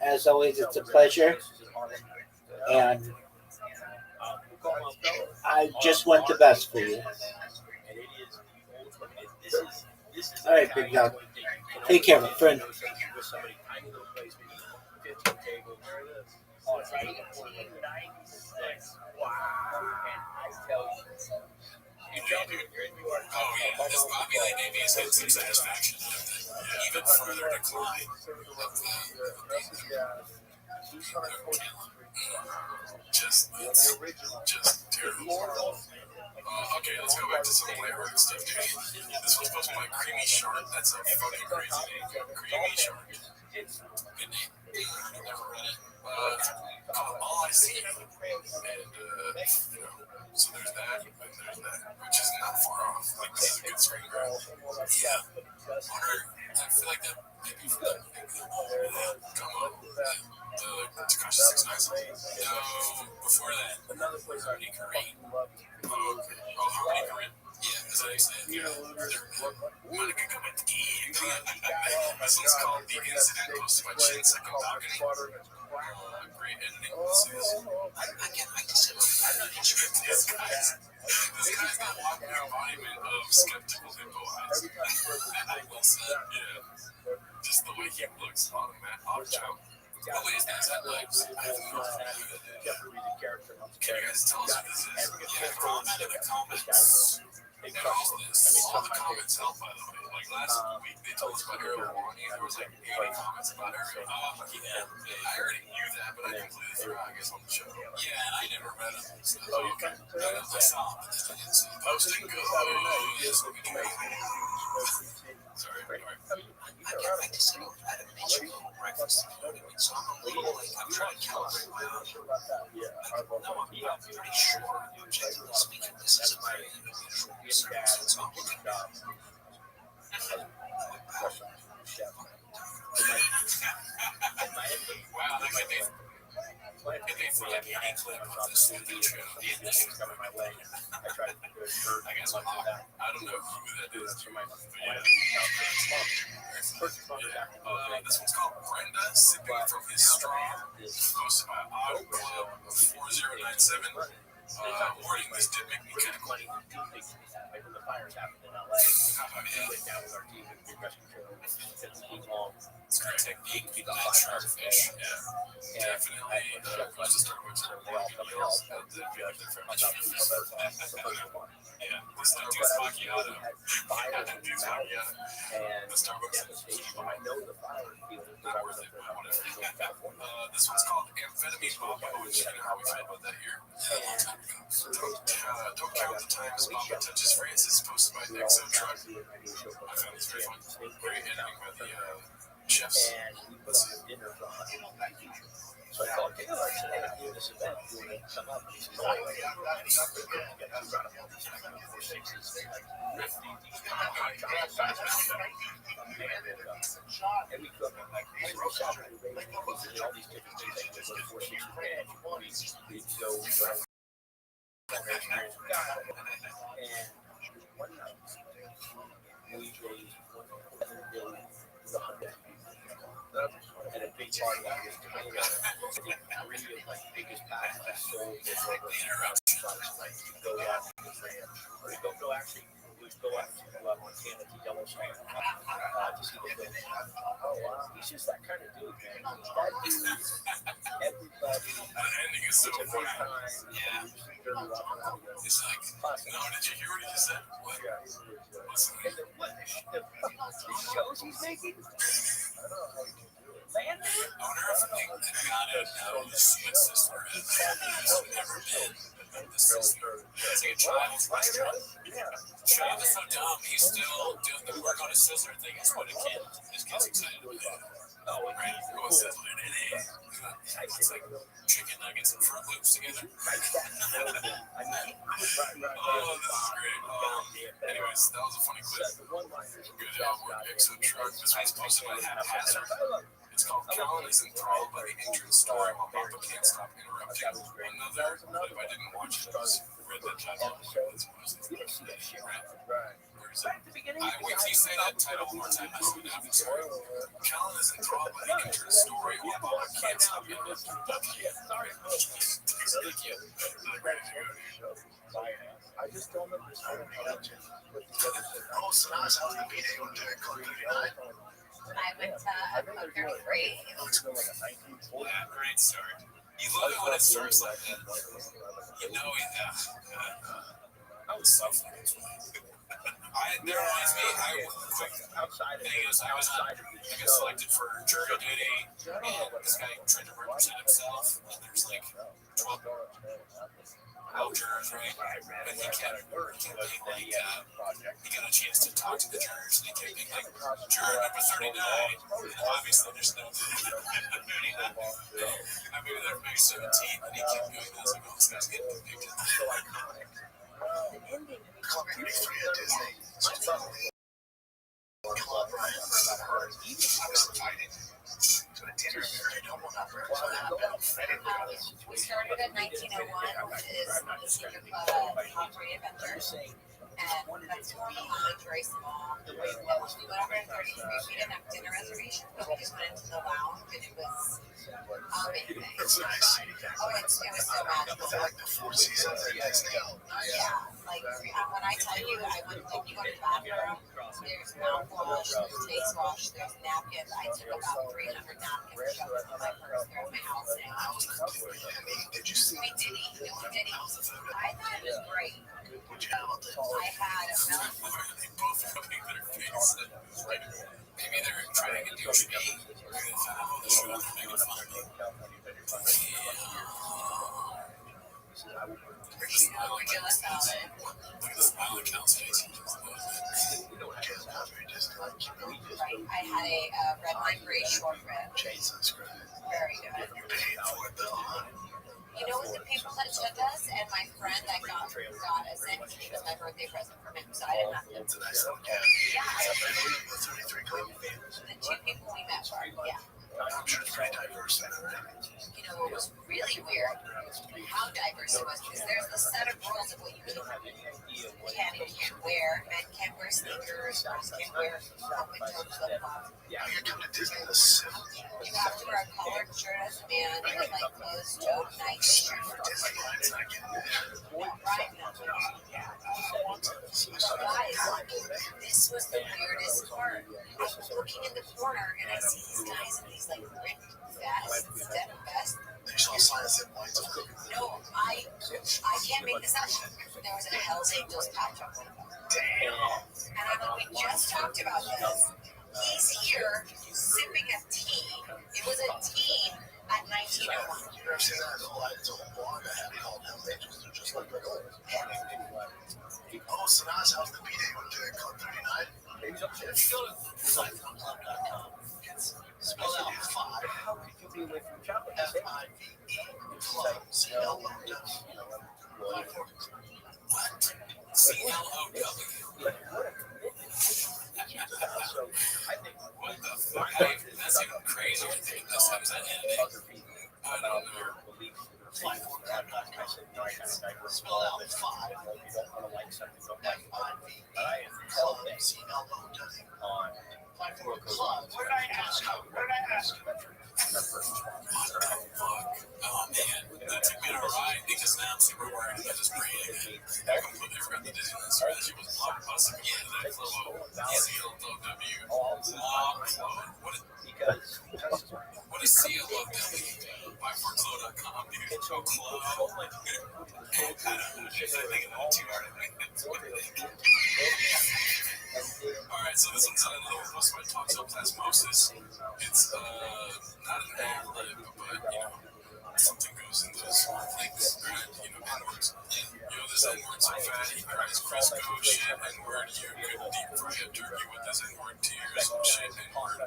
As always, it's a pleasure, and I just want the best for you. All right, big dog. Take care, my friend. Oh yeah, this Bobby Lee Navy has had some satisfaction. Even further decline just terrible. Okay, let's go back to some lighthearted stuff, dude. This one's supposed to be like Creamy Shark. That's a fucking crazy name. Creamy Shark. Good name. I've never read it. Called All I See. And, so there's that, and there's that, which is not far off. Like, this is a good screen grab. Yeah. I feel like that might be from come on. Takashi 6ix9ine song. No, before that. Harmony Korine. Oh, okay. Oh, Harmony Korine. Yeah, is that how you say it? Yeah. Monica Kometsuki. This one's called The Incident, hosted by Shin Sekondagane. Great editing. I just this guy's got walking embodiment of skeptical hippo eyes. I will say, yeah. Just the way he looks on off jump. The way his eyes had legs. I have no idea. Can you guys tell us what this is? Yeah, comment in the comments. And all the comments help, by the way. Like last week, they told us about Ariel Warning. There was like 80 comments about Ariel. I already knew that, but I completely forgot, I guess, on the show. Yeah, and I never met him. So, I saw him, but then I didn't see him posting. Yes, we can make Sorry. I just had a mention breakfast. So I'm a little like, I'm trying to calibrate my own. No, I'm pretty sure, generally speaking, this isn't my usual service. So I'm looking down. Wow, that could be for like any clip of this intro. I guess I'm not. I don't know who that is. This one's called Brenda Sipping from His Straw. Hosted by Odd Club 4097. Warning, this did make me kind of funny. When the fires happened in LA, we went down with our team and we rescued her. It's great technique, keep that sharp fish. Yeah, definitely. Just start with some more videos at the yeah, this dude's macchiato. Dude's macchiato. The Starbucks. I know the fire feeling. Not worth it, but whatever. This one's called Amphetamine Mama, which you know how we feel about that here. Don't count the times Mama touches Francis, posted by Nexo Truck. I found this very fun. Great editing by the chefs. Let's see. So I thought, hey, let's do this event. You want to come up? And he says, oh, yeah, you got two round of 4-6s, 50, and we cook them like Saturday, all these different things. Like 4-6s, we go and one night we raised and a big part of that was to make three of my biggest passions sold like go out to the land or to go actually go out to Montana to Yellowstone to see the fish. Oh wow, he's just that kind of dude, man. That dude, everybody. Ending is so funny. Yeah. It's like, no, did you hear what he just said? What? Yeah. Listen. The shows he's making. Landon? I wonder if Nagano knows what Sizzler is. He's never been the Sizzler. As a child, Shab is so dumb, he's still doing the work on his Sizzler thing. It's what his kid's excited about. Oh, right. Go Sizzler today. It's like chicken nuggets and Fruit Loops together. Oh, this is great. Anyways, that was a funny clip. Good job, Exo Truck. This one's posted by Haphazard. It's called Callan is enthralled by the entrance story while Papa can't stop interrupting. Another clip I didn't watch it. I read that title. Where is it? Wait till you say that title one more time. That's what happens. Callan is enthralled by the entrance story while Papa can't stop interrupting. Sorry. Thank you. I just don't understand how to put together. Oh, so now it's how the B-Day on Derek Club 39. I went to Club 33. Yeah, great start. You love it when it starts like that. You know it. I was so funny. There reminds me, quick thing is, I got selected for jury duty, and this guy tried to represent himself, and there's like 12 jurors, right? But he kept being like, he got a chance to talk to the jurors, and he kept being like, juror number 39, and obviously there's no 39. I moved there for 17, and he kept doing this, like, oh, this guy's getting convicted. Club 33 at Disney. So it's probably a club, right? I was invited to a dinner there. I don't want to We started in 1901, which is the secret club top 3 adventures. And that's when we lived very small. We went over to 33. We didn't have dinner reservations, but we just went into the lounge, and it was our big thing. It's nice. Oh, it was so magical. Is that like the Four Seasons at Disney? Yeah, like when I tell you, I went like you go to the bathroom. There's mouthwash, there's face wash, there's napkins. I took about 300 napkins, shoved them in my purse. They're in my house now. Did you see? We did eat. No, we did eat. I thought it was great. What'd you have about this? I had a melon. They both rubbing their face. Maybe they're trying to do me. They're going to follow the show. They're making fun of me. Oh, we just found it. Look at the smile on Cal's face. Right. I had a red wine braised short rib. Jesus Christ. Very good. You know what the people that took us and my friend that got us in, which was my birthday present from him, so I didn't have to. It's a nice little cat. Yeah. The 33 Club. The 2 people we met were, yeah. I'm sure it's pretty diverse, right? You know what was really weird? How diverse it was, because there's the set of rules of what you can and can't wear. Men can't wear sneakers, girls can't wear open-toed flip-flops. You're coming to Disney in the 70s. You have to wear a collared shirt as a man and like closed-toed nice shirt. Disneyland's not getting that. Right now. Guys, this was the weirdest part. I'm looking in the corner and I see these guys in these like ripped vests, denim vests. There's all signs that whites are cooking. No, I can't make this up. There was a Hell's Angels patch on one of them. Damn. And I'm like, we just talked about this. He's here sipping a tea. It was a tea at 1901. You ever seen that? It's a whole bar that had called Hell's Angels. They're just like regular. Oh, so now it's how's the B-Day on Derek Club 39? Maybe up to If you go to flyfromclub.com, it's spelled out 5. how could you be away from chocolate? F-I-V-E Club, C-L-O-W. What? C-L-O-W. So I think What the fuck? That's even crazier to think this happens at ending. I don't know. Flyfromclub.com. spell out 5. You don't want to like something, but like F-I-V-E Club, C-L-O-W. on Flyfromclub. What did I ask? What the fuck? Oh man, that took me to a ride because now I'm super worried about this brain. I completely forgot the Disneyland story that she was blockbusting me into that club. C-L-O-W. What is C-L-O-W? Buy4clo.com, dude. It's a club. I don't know. I'm thinking that too hard. Alright, so this one's on another post by toxoplasmosis. It's not an ad lib, but something goes in those things, right? N-words. This N-word so fatty, cries Crisco, shit, N-word, you could deep fry a turkey with this N-word, tears, shit, N-word,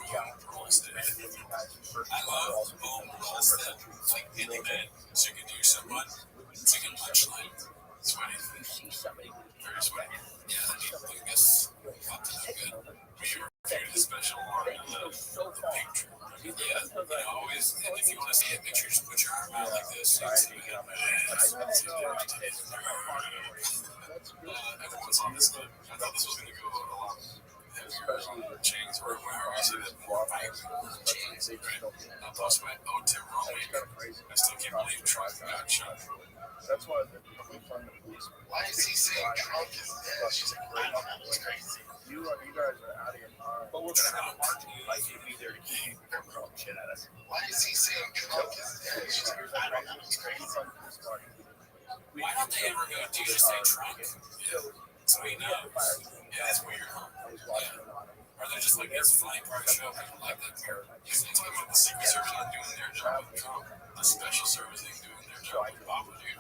boom, roasted. I love boom, roasted. It's like really bad. So you can do someone, it's like a punchline. Sweaty. Very sweaty. Yeah, I guess not to look good. We reviewed a special on the picture. Yeah, always, and if you want to see it, make sure you just put your arm out like this. So you can see it. Everyone's on this clip. I thought this was going to go a lot heavier on chains, or whatever you say that, more vibrant chains, right? Plus, my I still can't believe Trump got shot. That's why we fund the police. Why is he saying Trump is dead? She's like, I don't know, it's crazy. You guys are out of your mind. But we're gonna have a march, and we'd like you to be there to keep throwing shit at us. Why is he saying Trump is dead? She's like, I don't know, it's crazy. Why don't they ever go, do you just say Trump? Yeah. So he knows. Yeah, that's weird. Yeah. Or they're just like, it's a flying part show. I don't like that part. You're talking about the Secret Service not doing their job with Trump. The Special Service ain't doing their job with Obama, dude.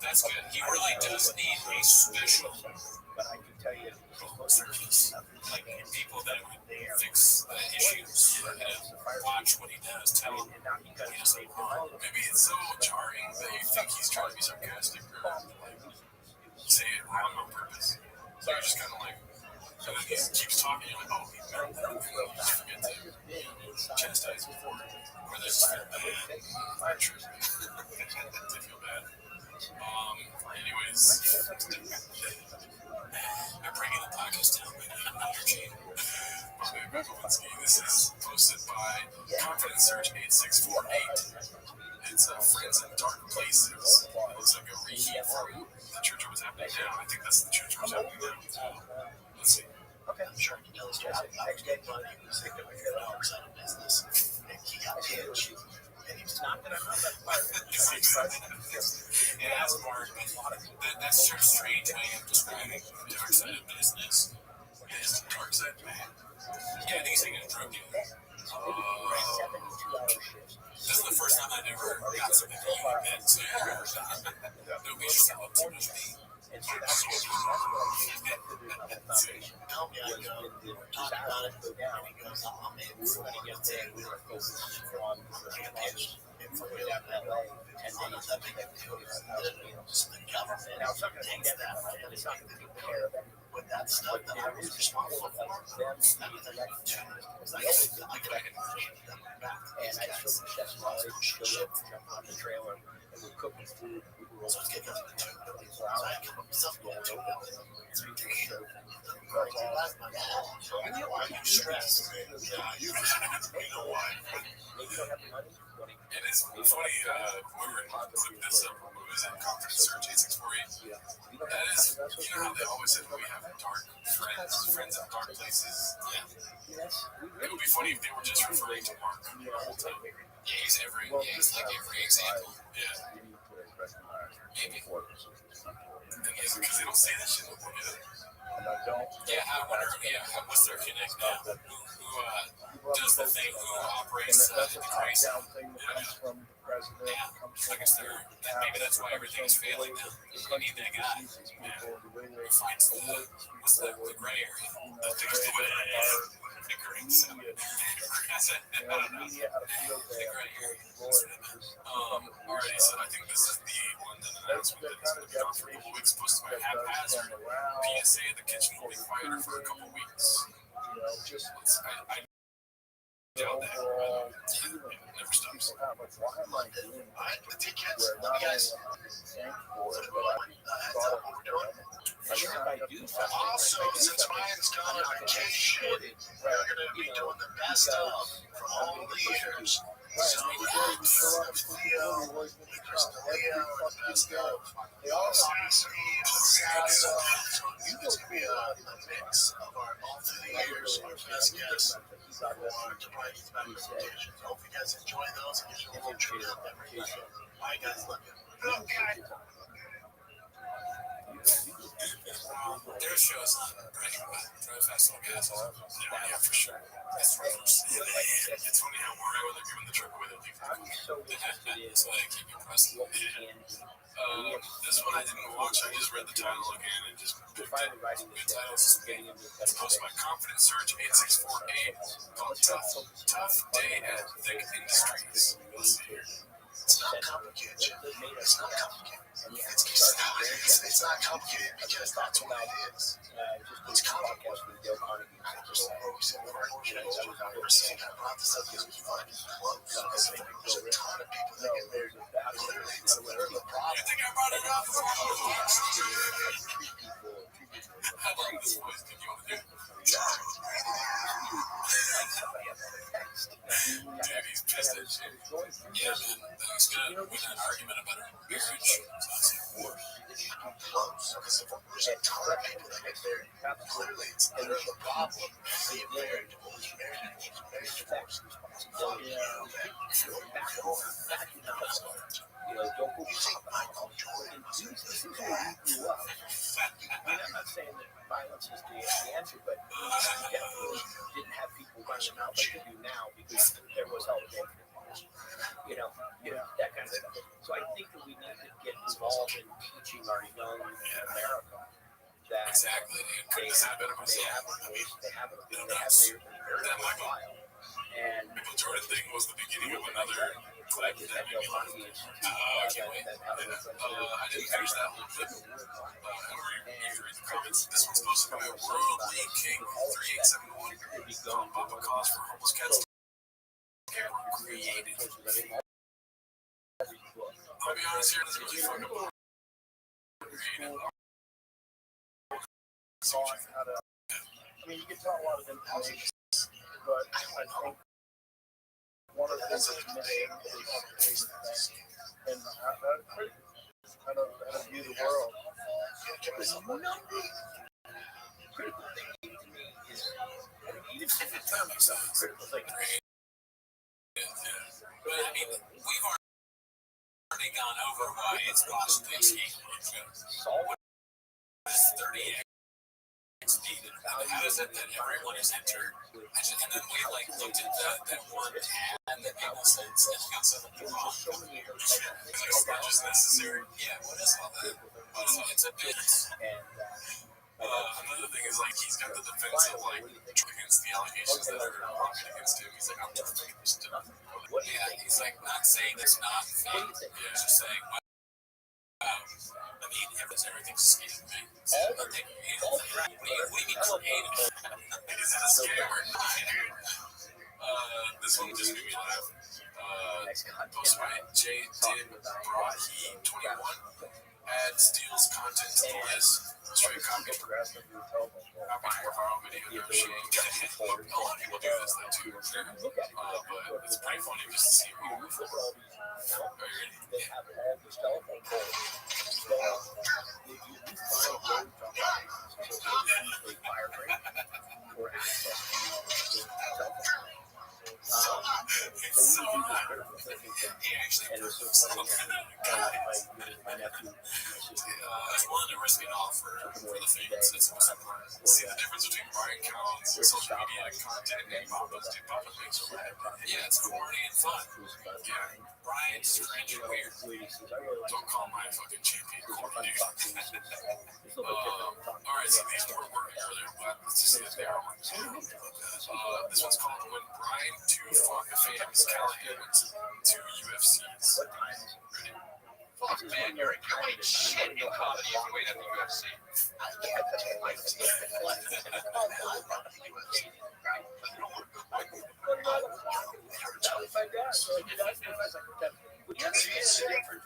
That's good. He really does need a special But I can tell you, service. Like people that would fix the issues. Watch what he does. Tell him. Maybe it's so jarring that you think he's trying to be sarcastic or like say it wrong on purpose. So you're just kind of like, and then he keeps talking, you're like, oh, he meant that. You just forget to chastise him for it. Or they just feel bad. They feel bad. Anyways, I'm bringing the podcast down with energy. This is posted by Confidence Search 8648. It's Friends in Dark Places. It looks like a reheat from the church it was happening now. I think that's the church it was happening now. Let's see. okay, I'm sure you know this guy. Next day, he was thinking of $1 out of business. And he got pitched. And he was knocking on that fire. Yeah, that's Mark. That's your strange way of describing the dark side of business. It is the dark side, man. Yeah, I think he's taking a drug deal. This is the first time I've ever got something that you admit to. Nobody should sell up too much meat. And so that's what he foundation. Help me, I go. Talk about it. And he goes, I'm in. We're going to get there. We were focused on the pitch. And for me, that way, 10 days, I think that just the government. Now, it's not going to take that, and it's not going to take care of it. With that stuff that I was responsible for, Them being elected. I could appreciate them back. And I showed the chef's knowledge, the ship, jump on the trailer, and we're cooking food. We were So it's getting up to 24 hours. I can put myself going to why are you stressed? Yeah, you know why. Maybe you don't have the money. And it's funny, we were looking this up when we was in Conference Search 8648. That is, you know how they always say that we have dark friends in dark places? Yeah. It would be funny if they were just referring to Mark the whole time. Yeah, he's like every example. Yeah. Maybe. Because they don't say that shit no more, do they? And I don't. Yeah, I wonder, what's their connect now? Who does the thing, who operates the crisis? Top-down thing that comes from the president. Yeah, Comes I guess maybe that's why everything's failing now. You need that guy. Who finds what's the gray area? The things to it. The gray zone. I don't know. The gray area. Alrighty, so I think this is the one that announcement that has been out for a couple weeks, posted by haphazard PSA. The kitchen will be quieter for a couple weeks. I doubt that. It never stops. Also, since Ryan's gone on vacation, we're going to be doing the best of from all the years. So we got Leo, Leo, and best of. Also, it's going to be a mix of all through the years, our best guests. To probably get back presentations. Hope you guys enjoy those and get your little treat up every day. All right, guys, love you. Okay. Their shows on Breaking Bad, Drive Fast on Gas. Yeah, for sure. That's reverse. It's funny how worried when they're giving the truck away. I'm so interested in So they keep you pressing. what we can do. This one I didn't watch. I just read the title again and just picked it. Finally writing Good this down, titles. getting into a It's better posted by space. Confidence Surge 8648 called Tough Day at Thick Industries. Let's see here. It's not complicated, Jim. It's not complicated. It's not complicated because that's what it is. What's complicated? I just always said, you know, I brought this up because it was fun. Because there's a ton of people that get there. Clearly, it's literally a problem. You think I brought it up? I love this voice. Did you want to do it? Dude, he's pissed at shit. Yeah, man. Then he's gonna win an argument about a marriage. I'm close because there's a ton of people that get there. Clearly, it's literally a problem. Being married, divorced, married, divorced. You know, don't go pop out. This is where we grew up. I mean, I'm not saying that violence is the answer, but we definitely didn't have people running out like we do now because there was help there. You know, that kind of stuff. So I think that we need to get involved in teaching our young America that Exactly. It couldn't have been a they have a voice, they have their profile. And Michael Jordan thing was the beginning of another clip that made me laugh. I can't wait. I didn't finish that whole clip. However, you read the comments. This one's supposed to be a World League King 3871. Papa calls for homeless cats to get created. I'll be honest here, this is really fucking created. I mean, you can tell a lot of information, but I think one of the things that's missing is and how to view the world. critical thinking to me is, I mean, even if it's not myself, critical thinking. But I mean, we've already gone over why it's Washington State. Solve 38 needed. How is it that everyone is entered? And then we looked at that one tab that people said got something wrong. Like storage is necessary. Yeah, what is all that? It's a bit. Another thing is he's got the defense of against the allegations that are brought against him. He's like, I'm just making this stuff. Yeah, he's not saying it's not fake. Yeah, just saying. I mean, everything's skating, man. What do you mean creative? Is that a scam or not? This one just made me laugh. Post by J. Din Brahi 21. Add steals content to the list. Straight copy. Copy for viral video. No shame. A lot of people do this too. But it's pretty funny just to see who. Are you ready? They have all these telephone poles. So if you find those they vibrate or access to telephone. So we do this critical thinking thing. And it's so funny that my nephew, I was willing to risk it all for the fans. See the difference between Brian Collins and social media content and Papa's do Papa things or whatever. Yeah, it's corny and fun. Yeah, Brian's strange and weird. Don't call my fucking champion corny, dude. Alright, so these weren't working earlier, but let's just see if they are working. This one's called When Brian to Fuck Fans Callahan went to UFC's. Ready? Fuck, man, you're a great shit in comedy if you wait at the UFC. I can't take my team. I run the UFC. Right? But you know what? It's different.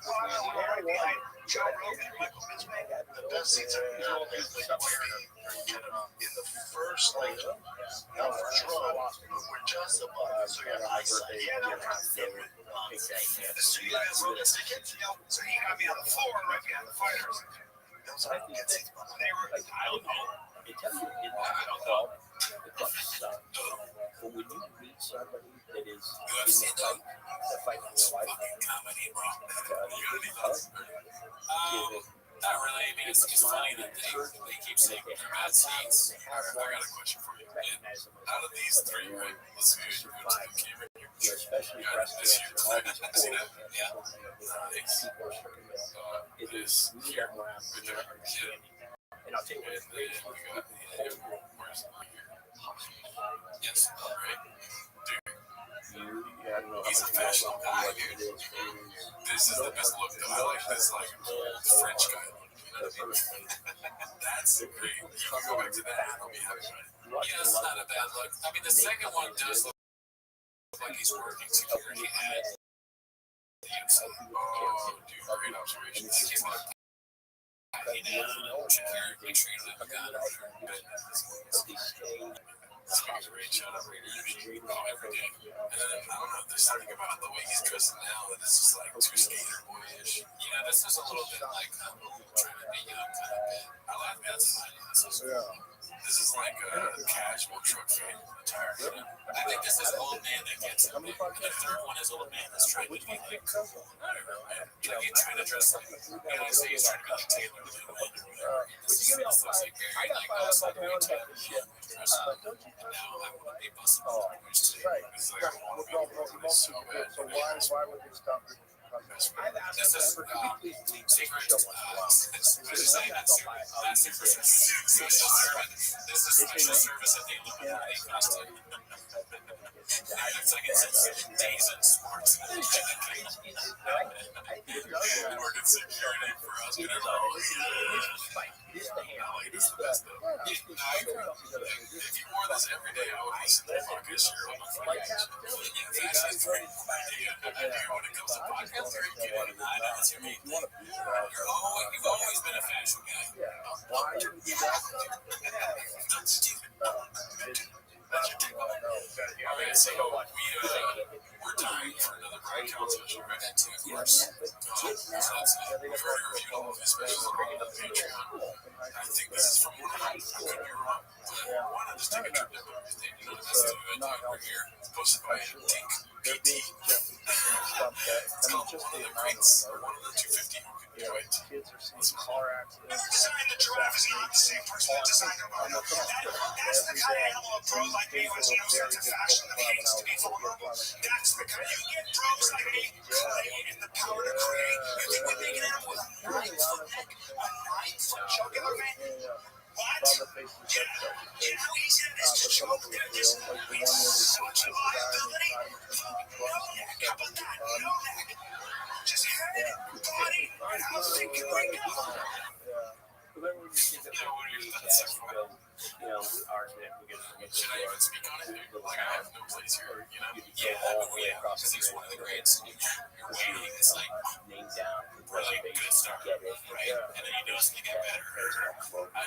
Joe Rogan, Michael Bisping, the best seats are in the first draw. We're just above. So you're eyesight. So you guys roll the tickets. So you got me on the floor right behind the fighters. Those are good seats. They were, I don't know. They tell you in the club, but when you meet somebody that is in the fight in real life, Fucking comedy, bro. You gotta be give it Not really. I mean, it's funny that they keep saying they're bad seats. I got a question for you. Out of these three, right? Let's see who you go to the camera here. especially You got it this year. See that? Yeah. Nice. It is here. Right there. Yeah. And I'll take And then we got the where's it here? Yes. All right. He's a fashionable guy, dude. This is the best look though. I like this like old French guy look. You know what I mean? That's great. You can go back to that and I'll be happy. Yeah, it's not a bad look. I mean, the second one does look like he's working security at the inside. Oh, dude, great observation. He came up. He did security treated like a gun. This guy's a great shot up right here. Oh, every day. And then, I don't know, there's something about the way he's dressing now that this is like too skater boyish. Yeah, this is a little bit like trying to be young kind of bit. I like that side. This is like a casual truck fan attire. You know? I think this is old man that gets it. The third one is old man that's trying to be like, whatever, man. Like, trying to dress like, you know, say he's trying to be like Taylor Lewin or whatever. This looks like very like, oh, it's like a good time. Dress up. And now I want to be busting all the boys too. It's like, I want to be doing this so bad. So why would they stop it? This is secret. I just say that's secret. Special service. This is special service at the Illuminati costume. It's like it says days in sports. We're good security for us. You know, it is the best though. If you wore this every day, I would listen to podcast share on my podcast. Yeah, fashion's great. When it comes to podcasts, are you kidding? I know it's your main thing. You've always been a fashion guy. Why would you do that? Not stupid. That's your take on it. Okay, so we're dying for another Pride Council issue, right? Of course. We've already reviewed all of his specials on the Patreon. I think this is from one of them. I could be wrong. But why not just take a trip to Thursday? You know, that's the event over here. Posted by Tink PT. It's called one of the greats, or one of the 250 who can do it. Kids are seeing car accidents. Whoever designed the giraffe is not the same person that designed the rhino. That's the kind of animal a pro like me who has no sense of fashion that hates to be vulnerable. That's the kind. You get pros like me, clay and the power to create. You think we're making it up with a 9-foot neck, a 9-foot jugular vein? What? You know how easy it is to choke them? This is such a liability. No neck. How about that? No neck. Just head, body, and how thick can we go? But then when you see the Should I even speak on it? Like, I have no place here, you know? Yeah, because he's one of the greats. You're waiting, it's like, really good start, right? And then he knows to get better. I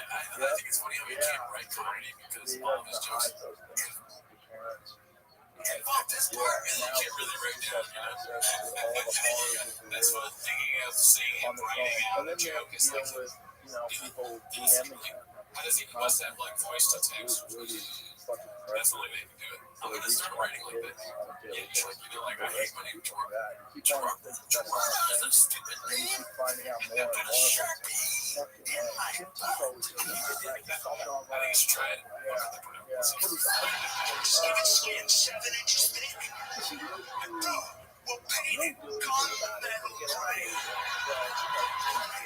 think it's funny how he can't write comedy because all of his jokes involve this part, and you can't really write down, you know? That's what thinking of saying and writing out a joke is like, people DMing how does he must have like voice to text? That's the only way he can do it. I'm gonna start writing like that. Yeah, like I hate my name Jordan. Jordan is a stupid name. I put a Sharpie in my book. I think you should try it. Even skin 7 inches thick. Bro, we'll paint it. Call it metal brain.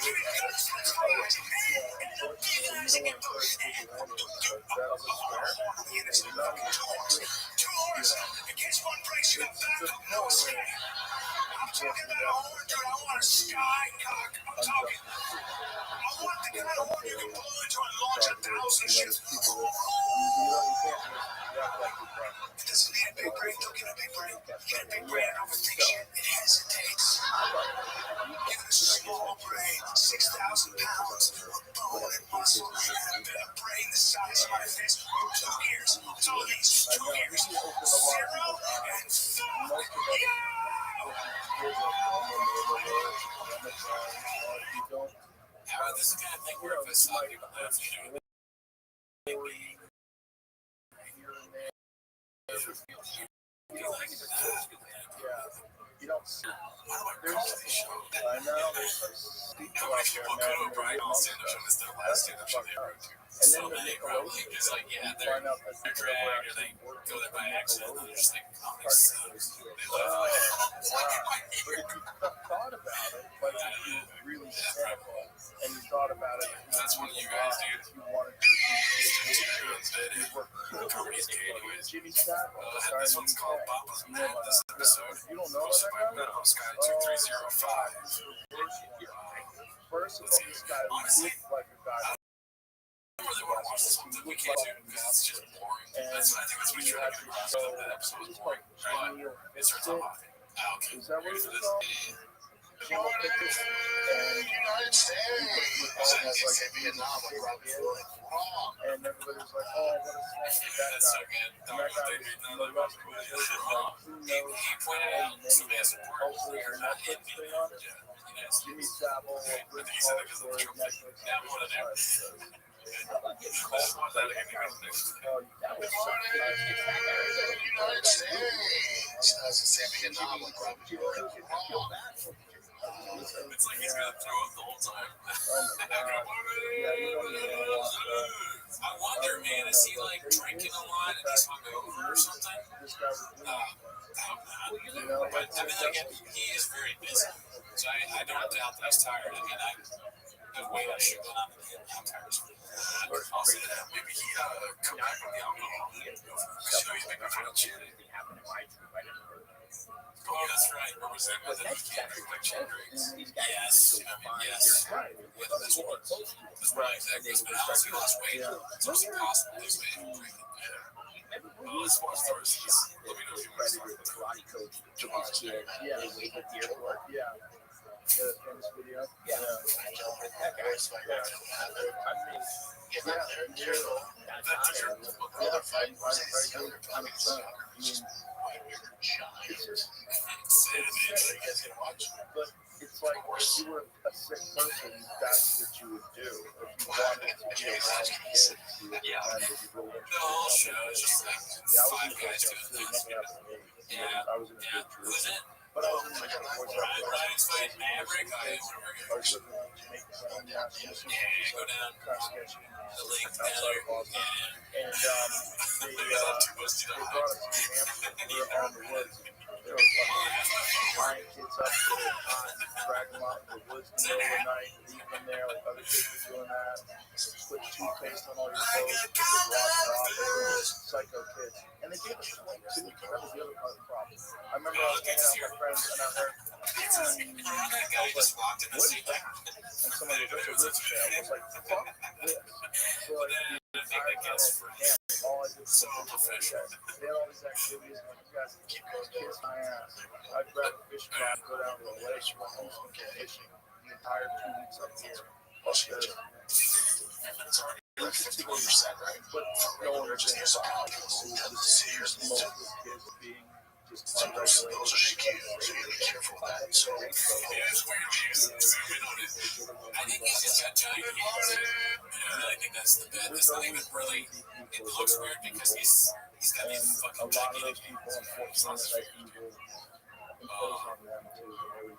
Give it guns for cars and a big eyes and get both. Two horns. In case one breaks, you got backup. No skin. I'm talking about a horn, dude. I want a sky cock. I'm talking. I want the kind of horn you can blow into and launch 1,000 ships. It doesn't need a big brain. Don't get a big brain. Get a big brain and overthink shit. It hesitates. Give it a small brain. 6,000 pounds of bone and muscle. And a bit of brain the size of my fist. 2 ears. That's all it needs. 2 ears. 0 and fuck yeah! This is the kind of thing where if I saw people laugh, you know, you don't see. What do I call these shows? I know. people out there, man, and they're getting on stuff. That's fucked up. And then the Nickelodeon, it's like, you yeah, find out that they're people drag were or they actually working go there for by accident and they're just like, oh, this sucks. They Oh, love wow. it. But if you thought about it, like if you really cynical and you thought about it, That's what you guys do. if you wanted to be you work Comedy's gay anyways. Jimmy Savile. This one's called Papa's You know Mad. about This that? episode You don't know hosted by about that guy? Minimum Sky 2305. First of all, this guy looked like a guy. I don't really want to watch this one that we can't do because it's just boring. I think that's what you're trying to do. That episode was boring. But it starts off. Okay. Is that what it's called? United States. It's a Vietnam like Robin Hood. And everybody's like, oh, what is that That's so guy? good. And that guy was in the West Coast, like, who knows He pointed how out somebody has many support. also there's a Netflix thing on it. Jimmy Savile, Rich Paul story, Netflix. Now one of them. That was United States. It's a Vietnam like Robin Hood. It's like he's gonna throw up the whole time. I wonder, man, is he like drinking a lot and he's hungover or something? But I mean, like, he is very busy, so I don't doubt that he's tired. I mean, the weight I should go on him, I'm tired. I'll say that. Maybe he come back from the alcohol. Because you know he's making fun of Channing. Oh, that's right. Represent with it. He can't drink like Chan drinks. Yes. I mean, yes. Yeah, that's what. That's right. Exactly. But how has he lost weight? It's almost impossible to lose weight. Yeah. Well, as far as stories, let me know if you want to start with the karate coach took his kid. Yeah. They wait at the airport. Yeah. The famous video. Yeah. That guy's like, I mean, He's not there, Carol. That's your brother fighting for his younger brother. it's just, but it's like if you were a sick person, that's what you would do. If you wanted to be around kids, you would kind of roll into the whole show is just like five guys doing this. Yeah. I was in a good Who is group. it? But I was in a good Ryan's fighting Maverick. I was living in Jamaica, yeah, go down kind of sketchy. the lake down Outside there. of Boston. Yeah. And they Because I'm too much to brought us to New Hampshire. We were out in the woods. They were fucking tying kids up to their time, drag them out in the woods in the middle of the night, leave them there like other kids were doing that. Put toothpaste on all your clothes, put the wash off. They were psycho kids. And they gave us 22. That was the other part of the problem. I remember I was hanging out with my friends and I heard, That guy just walked in the what is scene. that? And someone was like, "What's that?" I was like, fuck this. So But like, then the I think entire that time I gets was with them, all I did was so sit professional. they had all these activities, and like, you guys kiss my ass. I'd grab a fish rod and go down to the lake and do some fishing the entire 2 weeks up here. It's already like 51%, right? But no one was in Here's the most of the kids being just So those unregulated. are just cute, so you gotta be careful with that. So, Yeah, it's weird. I think he's just got giant hands. Yeah, I think that's the bed. It's not even really. It looks weird because he's got And these a fucking lot of those gigantic people, hands. unfortunately, like evil impose on them too.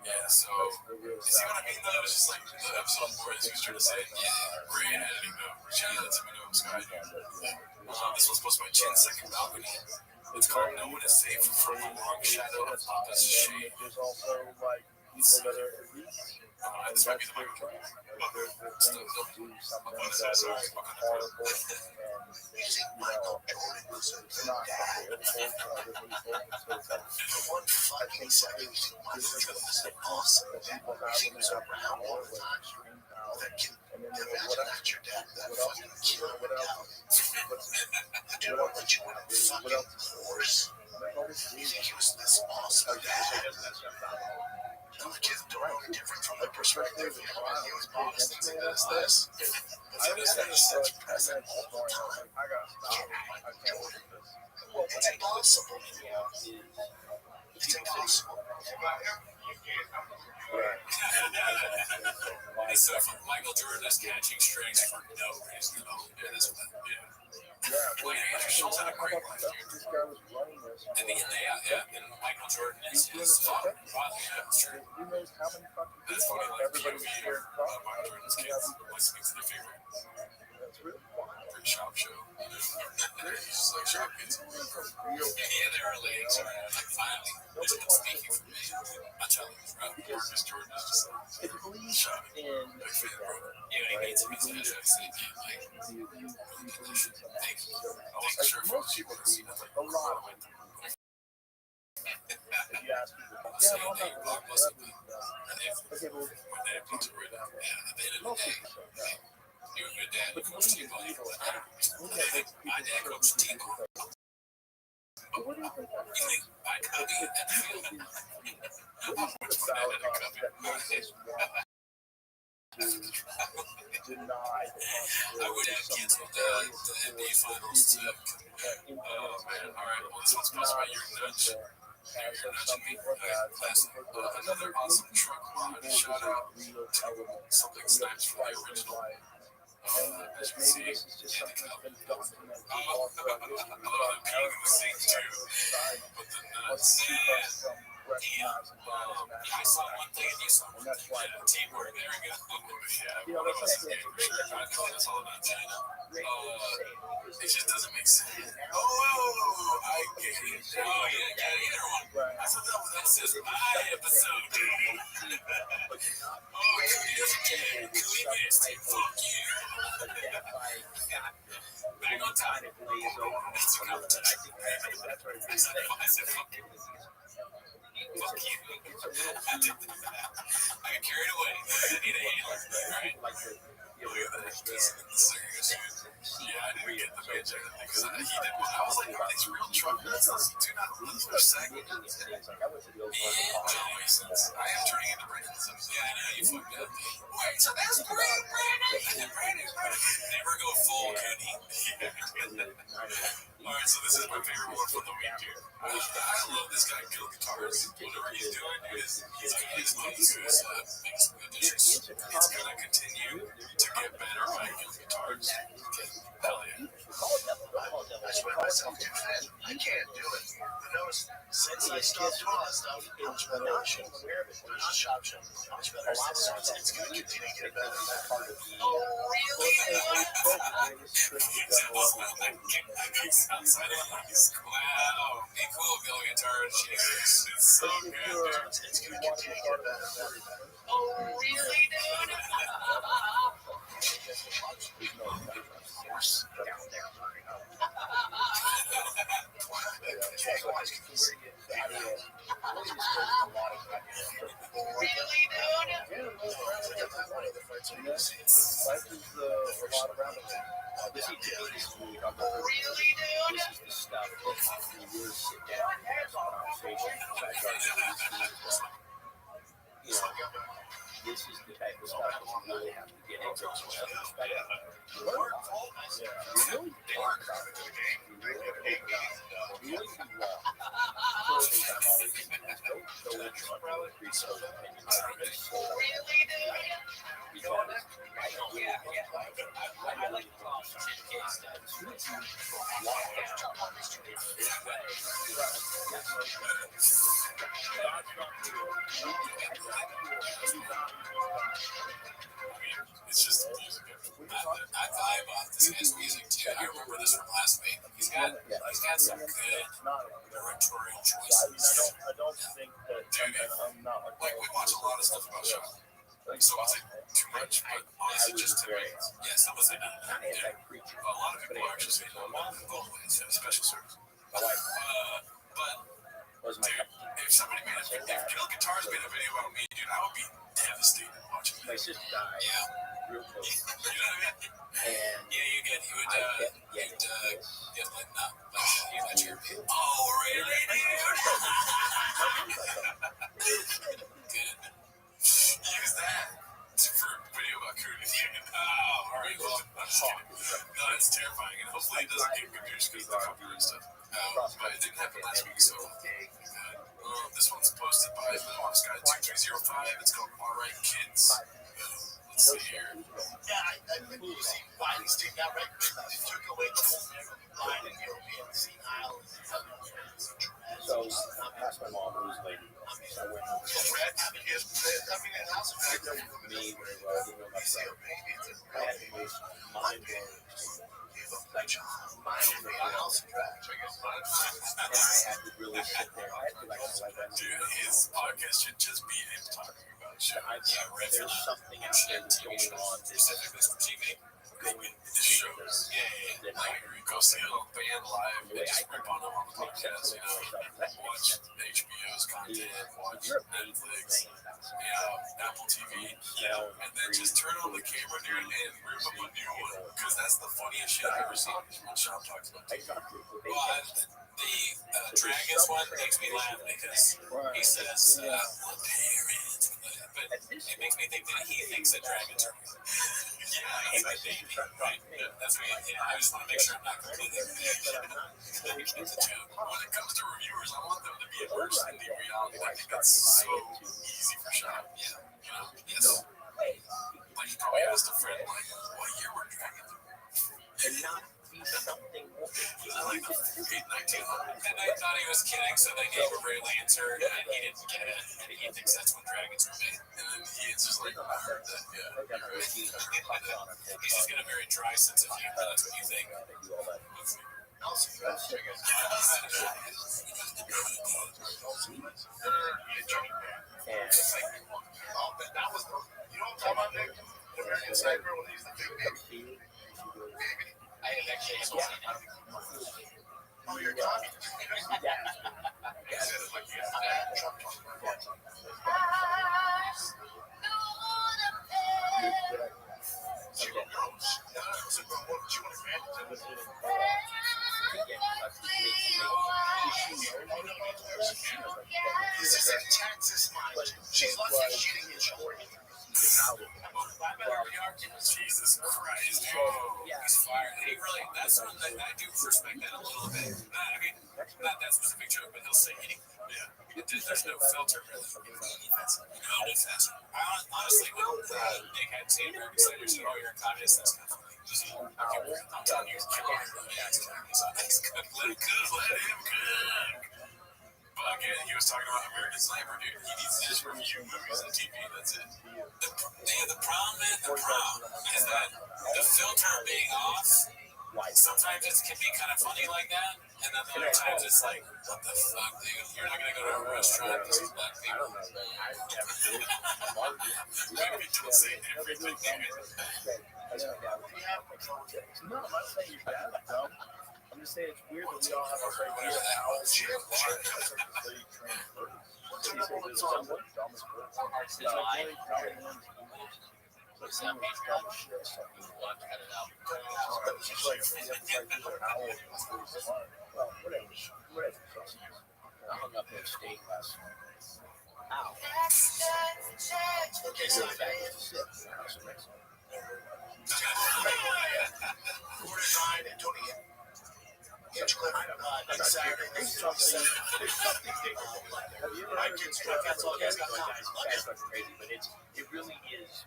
Yeah, so That's the real you see sad. what I mean? Though it's just like the episode where he was trying to say, yeah, great editing though. Shout out to Minimum Sky. This was supposed to be my chin's second balcony. It's called No One Is Safe from the Long Shadow of Papa's Shade. There's also like people that are elite. This might be the Their microphone. thing is to do something that is horrible and it's not available to other people. So it's like, I think that is the sickness that people have when they have power, like extreme power. And then they're like, what else? What else? What else? You think he was this awesome dad? No, the kid's totally different from the perspective. He was Boston, this. I always had this message going on. I gotta stop. I can't look at this. Well, it's impossible. It's impossible. So from Michael Jordan is catching strings for no reason at all. Yeah, that's what that, yeah. Yeah, Well, Andrew Schultz had a great life, dude. this guy was running this. And Michael Jordan is his father. Yeah, that's true. Who knows how many fucking That's people funny, like everybody was POV scared of Michael Jordan's kids listening to their favorite That's really wild. shop show. He's just like, shop kids. Yeah, they were relating, sorry. Like, finally, there's one speaking for me. I'm telling you, bro. Miss Jordan is just like, It believes shop. in Big fan, bro. Yeah, he needs to be said. Like, you believe in something. thank you. I wasn't sure if Most people see believe nothing. a lot of it. If you ask people, Saying I'm that not God bless really. you. And if Okay, well, my dad puts it right now, yeah, at the end of the most day, people say no. you and your dad But coach believe T-ball. in evil. My dad coached T-ball. What do you think that You think I copy it? What is the valid cause that makes us want to deny the I would have canceled the NBA finals to. Oh man! All right. Well, this one's sponsored by your nudge. You're nudging me. Class. Another awesome truck mod. Shout out to something snipes from the original. As you can see, this is just something that's been documented oh, all throughout history. I'm peeing in the sink too. But the nuts. I saw one thing and you saw one thing. Yeah, teamwork. There we go. Yeah, one of us is getting for sure. I know that's all about China. It just doesn't make sense. Oh, I get it. Oh, you didn't get either one. I thought this is my episode. Oh, Cootie doesn't get it. Cootie missed it. Fuck you. Back on time. That's a competition. I said fuck you. Fuck you. I got carried away. I need a handler. Alright. Look at that. This serious. Yeah, I didn't get the bitch because he did one. I was like, are these real truck nuts? Do not lose their segment. I am turning into Brandon. Yeah, I know you fucked up. Wait, so that's Brandon? Never go full Cootie. Alright, so this is my favorite one from the week, dude. I love this guy, Kill Guitars. Whatever he's doing, dude, he's gonna use money to his biggest additions. It's gonna continue to get better by Kill Guitars. Hell yeah. I swear myself too fast. I can't do it. But notice, since I stopped doing that stuff, how much better I show. There's a shop show. How much better it's going to continue to get better. Oh, really? Outside of wow. Hey, cool, Bill Guitars. Jesus. It's so good, dude. It's going to continue to get better. Oh, really, dude? This is the type of stuff that you really have to get into. It's just the music. I vibe off this guy's music too. I remember this from last week. He's got some good directorial choices. I don't think that I'm not Like we watch a lot of stuff about Sean. Some would say too much, but honestly, just to me, yeah, some would say not enough. Yeah. A lot of people are actually saying no, both ways, special service. But dude, if somebody made if Kill Guitars made a video about me, dude, I would be devastated watching it. My sister died. Yeah. Real close. You know what I mean? And yeah, you would get like not you let your oh really, dude? Good. Use that for a video about Cootie. Oh, all right. Well, I'm just kidding. No, it's terrifying, and hopefully it doesn't get reduced because of the copyright stuff. But it didn't happen last week, so this one's posted by the Box Guy 2305. It's called All Right Kids. Let's see here. Biden's taking out right. They took away the whole Biden European senile. So I asked my mom who's lady. I went I mean, in House of Dragon, me very well. I didn't know much about it. I had the most mind-blowing House of Dragon. and I had to really sit there. I feel like that. Dude, his podcast should just be him talking about shit. There's something out there going on. Specifically for TV. This shows. Yeah. I agree. Go see a band live and just rip on them on the podcast, you know. Watch HBO's content, watch Netflix, Apple TV, and then just turn on the camera, dude, and rip up a new one. Because that's the funniest shit I've ever seen when Sean talks about TV. Well, the Dragons one makes me laugh because he says, parents. But it makes me think that he thinks that dragons are real. He's my baby, right? That's me. I just want to make sure I'm not completely it's a joke. When it comes to reviewers, I want them to be immersed in the reality. I think that's so easy for Sean. Yeah. You know? Yes. Like, you probably asked a friend, like, what year were dragons? And not be something more. I like the 1900. And they thought he was kidding, so they gave a real answer, and he didn't get it. And he thinks that's when dragons were made. And then he answers like, I heard that, He's just got a very dry sense of humor. That's what you think. That was the, you know what I'm talking about, Nick? The American Sniper when he's the big baby. I didn't actually seen that. Oh, you're talking. He said it like he has that truck talking. She wrote girls. So what you want to grant? This is a Texas mind. She's lucky she didn't get short. Jesus Christ, he's fired. And he really, that's one that I do respect that a little bit. I mean, not that specific joke, but he'll say anything. Yeah. There's no filter really. No defense. Honestly, when Nick had seen American Sniper said, oh, you're a communist, that's not funny. I'm telling you, he's killing everybody. He's good. Let him cook. But again, he was talking about American Sniper, dude. He needs to just review movies on TV. That's it. The problem is that the filter being off, sometimes it can be kind of funny like that, and then other times it's like, what the fuck, dude? You're not gonna go to a restaurant. This is black people. Maybe don't say everything. No, I'm not saying you're bad, dumb. I'm just saying it's weird that we all have our idea of how it's I hung up in state last night. Ow. Okay, so I'm back to 6. There's something that's all guys got crazy, but it really is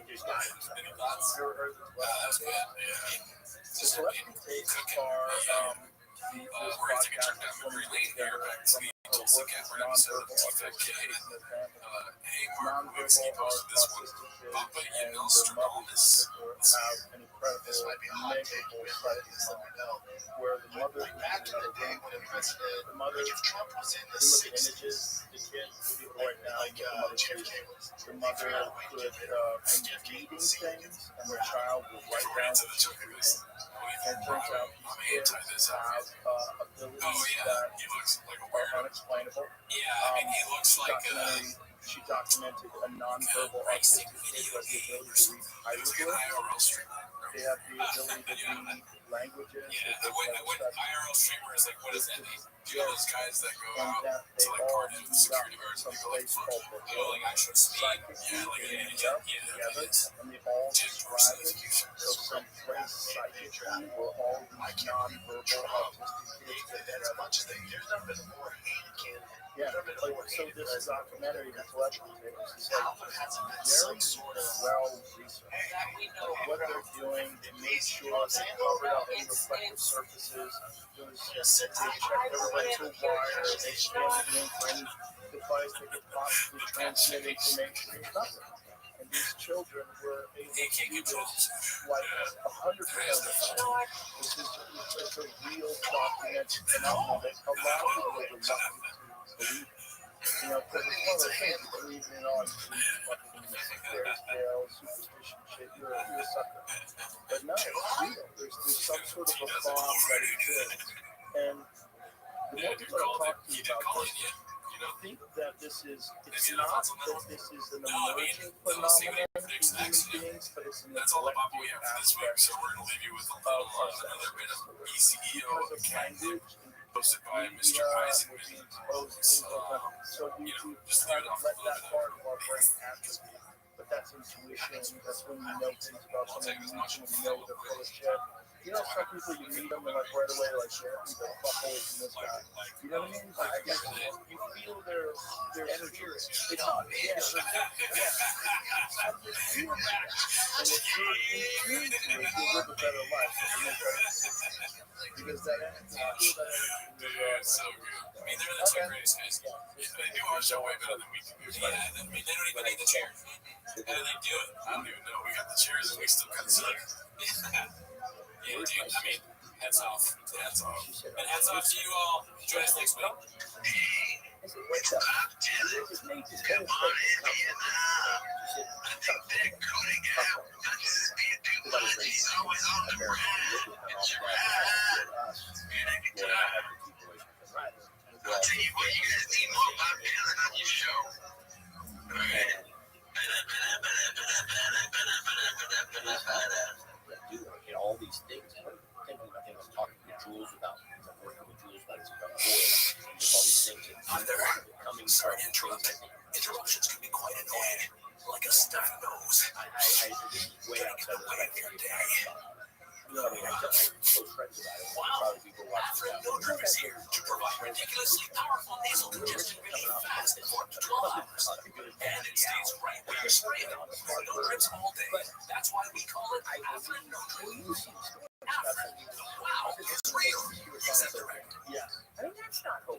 there's got to be something. That's bad. So celebrity takes are We're going to take a trip down memory lane here back to the Tulsa Cat for an episode of TFK. Hey, Mark, he posted this one. Papa y Nostradamus. This might be a hot take, where the mother, back in the day when the president, if Trump was in the 60s, right now, JFK was, the mother could be reading things, and the child would write down what she's reading. And it turns out he does have abilities that are unexplainable. Yeah, I mean, he looks like she documented a non-verbal autistic kid who has the ability to read hieroglyphs. They have the ability to read languages. Yeah, IRL streamer is like, what does that mean? You know those guys that go out to like party with security guards and they go like, like actual speed? Yeah, it's and they all describe it. So some place psychically where all these non-verbal autistic kids as much as there's never been more hated kid. Yeah, so this documentary, the celebrity is very well covered up any reflective surfaces. They checked every rental wire. They scanned it in for any device that could possibly transmit information. Nothing. And these children were able to do this like 100% of the time. It's a real documented phenomenon that a lot of people are reluctant to believe. You know, because it's one of those things you believe in all these fucking fairy tales, superstition shit, you're a sucker. But no, it's real. There's some sort of a bomb that exists. And the more people I talk to you about this, think that it's not that this is an emerging phenomenon in human beings, but it's an collective aspect of ourselves. Because of language and media, we're being exposed to things like that. So we kind of let that part of our brain atrophy. But that's intuition. That's when you know things about someone, you know they're full of shit. You know, some people you meet them and like right away, like, shit, who the fuck is this guy? You know what I mean? Like, you feel their energy. It's not, yeah. You feel that. And if you're in tune to it, you'll live a better life. You'll make better decisions. Because that energy, you feel that energy. Yeah, it's so good. I mean, they're the two greatest guys. They do our show way better than we can do. Yeah, I mean, they don't even need the chair. How do they do it? I don't even know. We got the chairs and we still got the Yeah, dude, I mean, hats off. Hats off. And hats off to you all. Join us next week. What's up? His name is Dennis. They're cutting out. He's always on the ground. It's your ass. I'll tell you what, you guys need more Bob Dylan on your show. Alright. You know, all these things. I was talking to Jules about, I'm working with Jules about his boy, and just all these things that coming Sorry to interrupt. Interruptions can be quite annoying, like a stuffed nose. I way outside of what I can do. You know, I mean, I'm close friends about it. Wow. Probably people watch Friend Mildred is here to provide ridiculously powerful nasal congestion relief fast in 4 to 12 hours. And it stays right where you spray it. No drips all day. That's why we call it Afrin Mildred. Afrin. Wow, it's real. Is that correct? Yeah. I mean, that's not hope.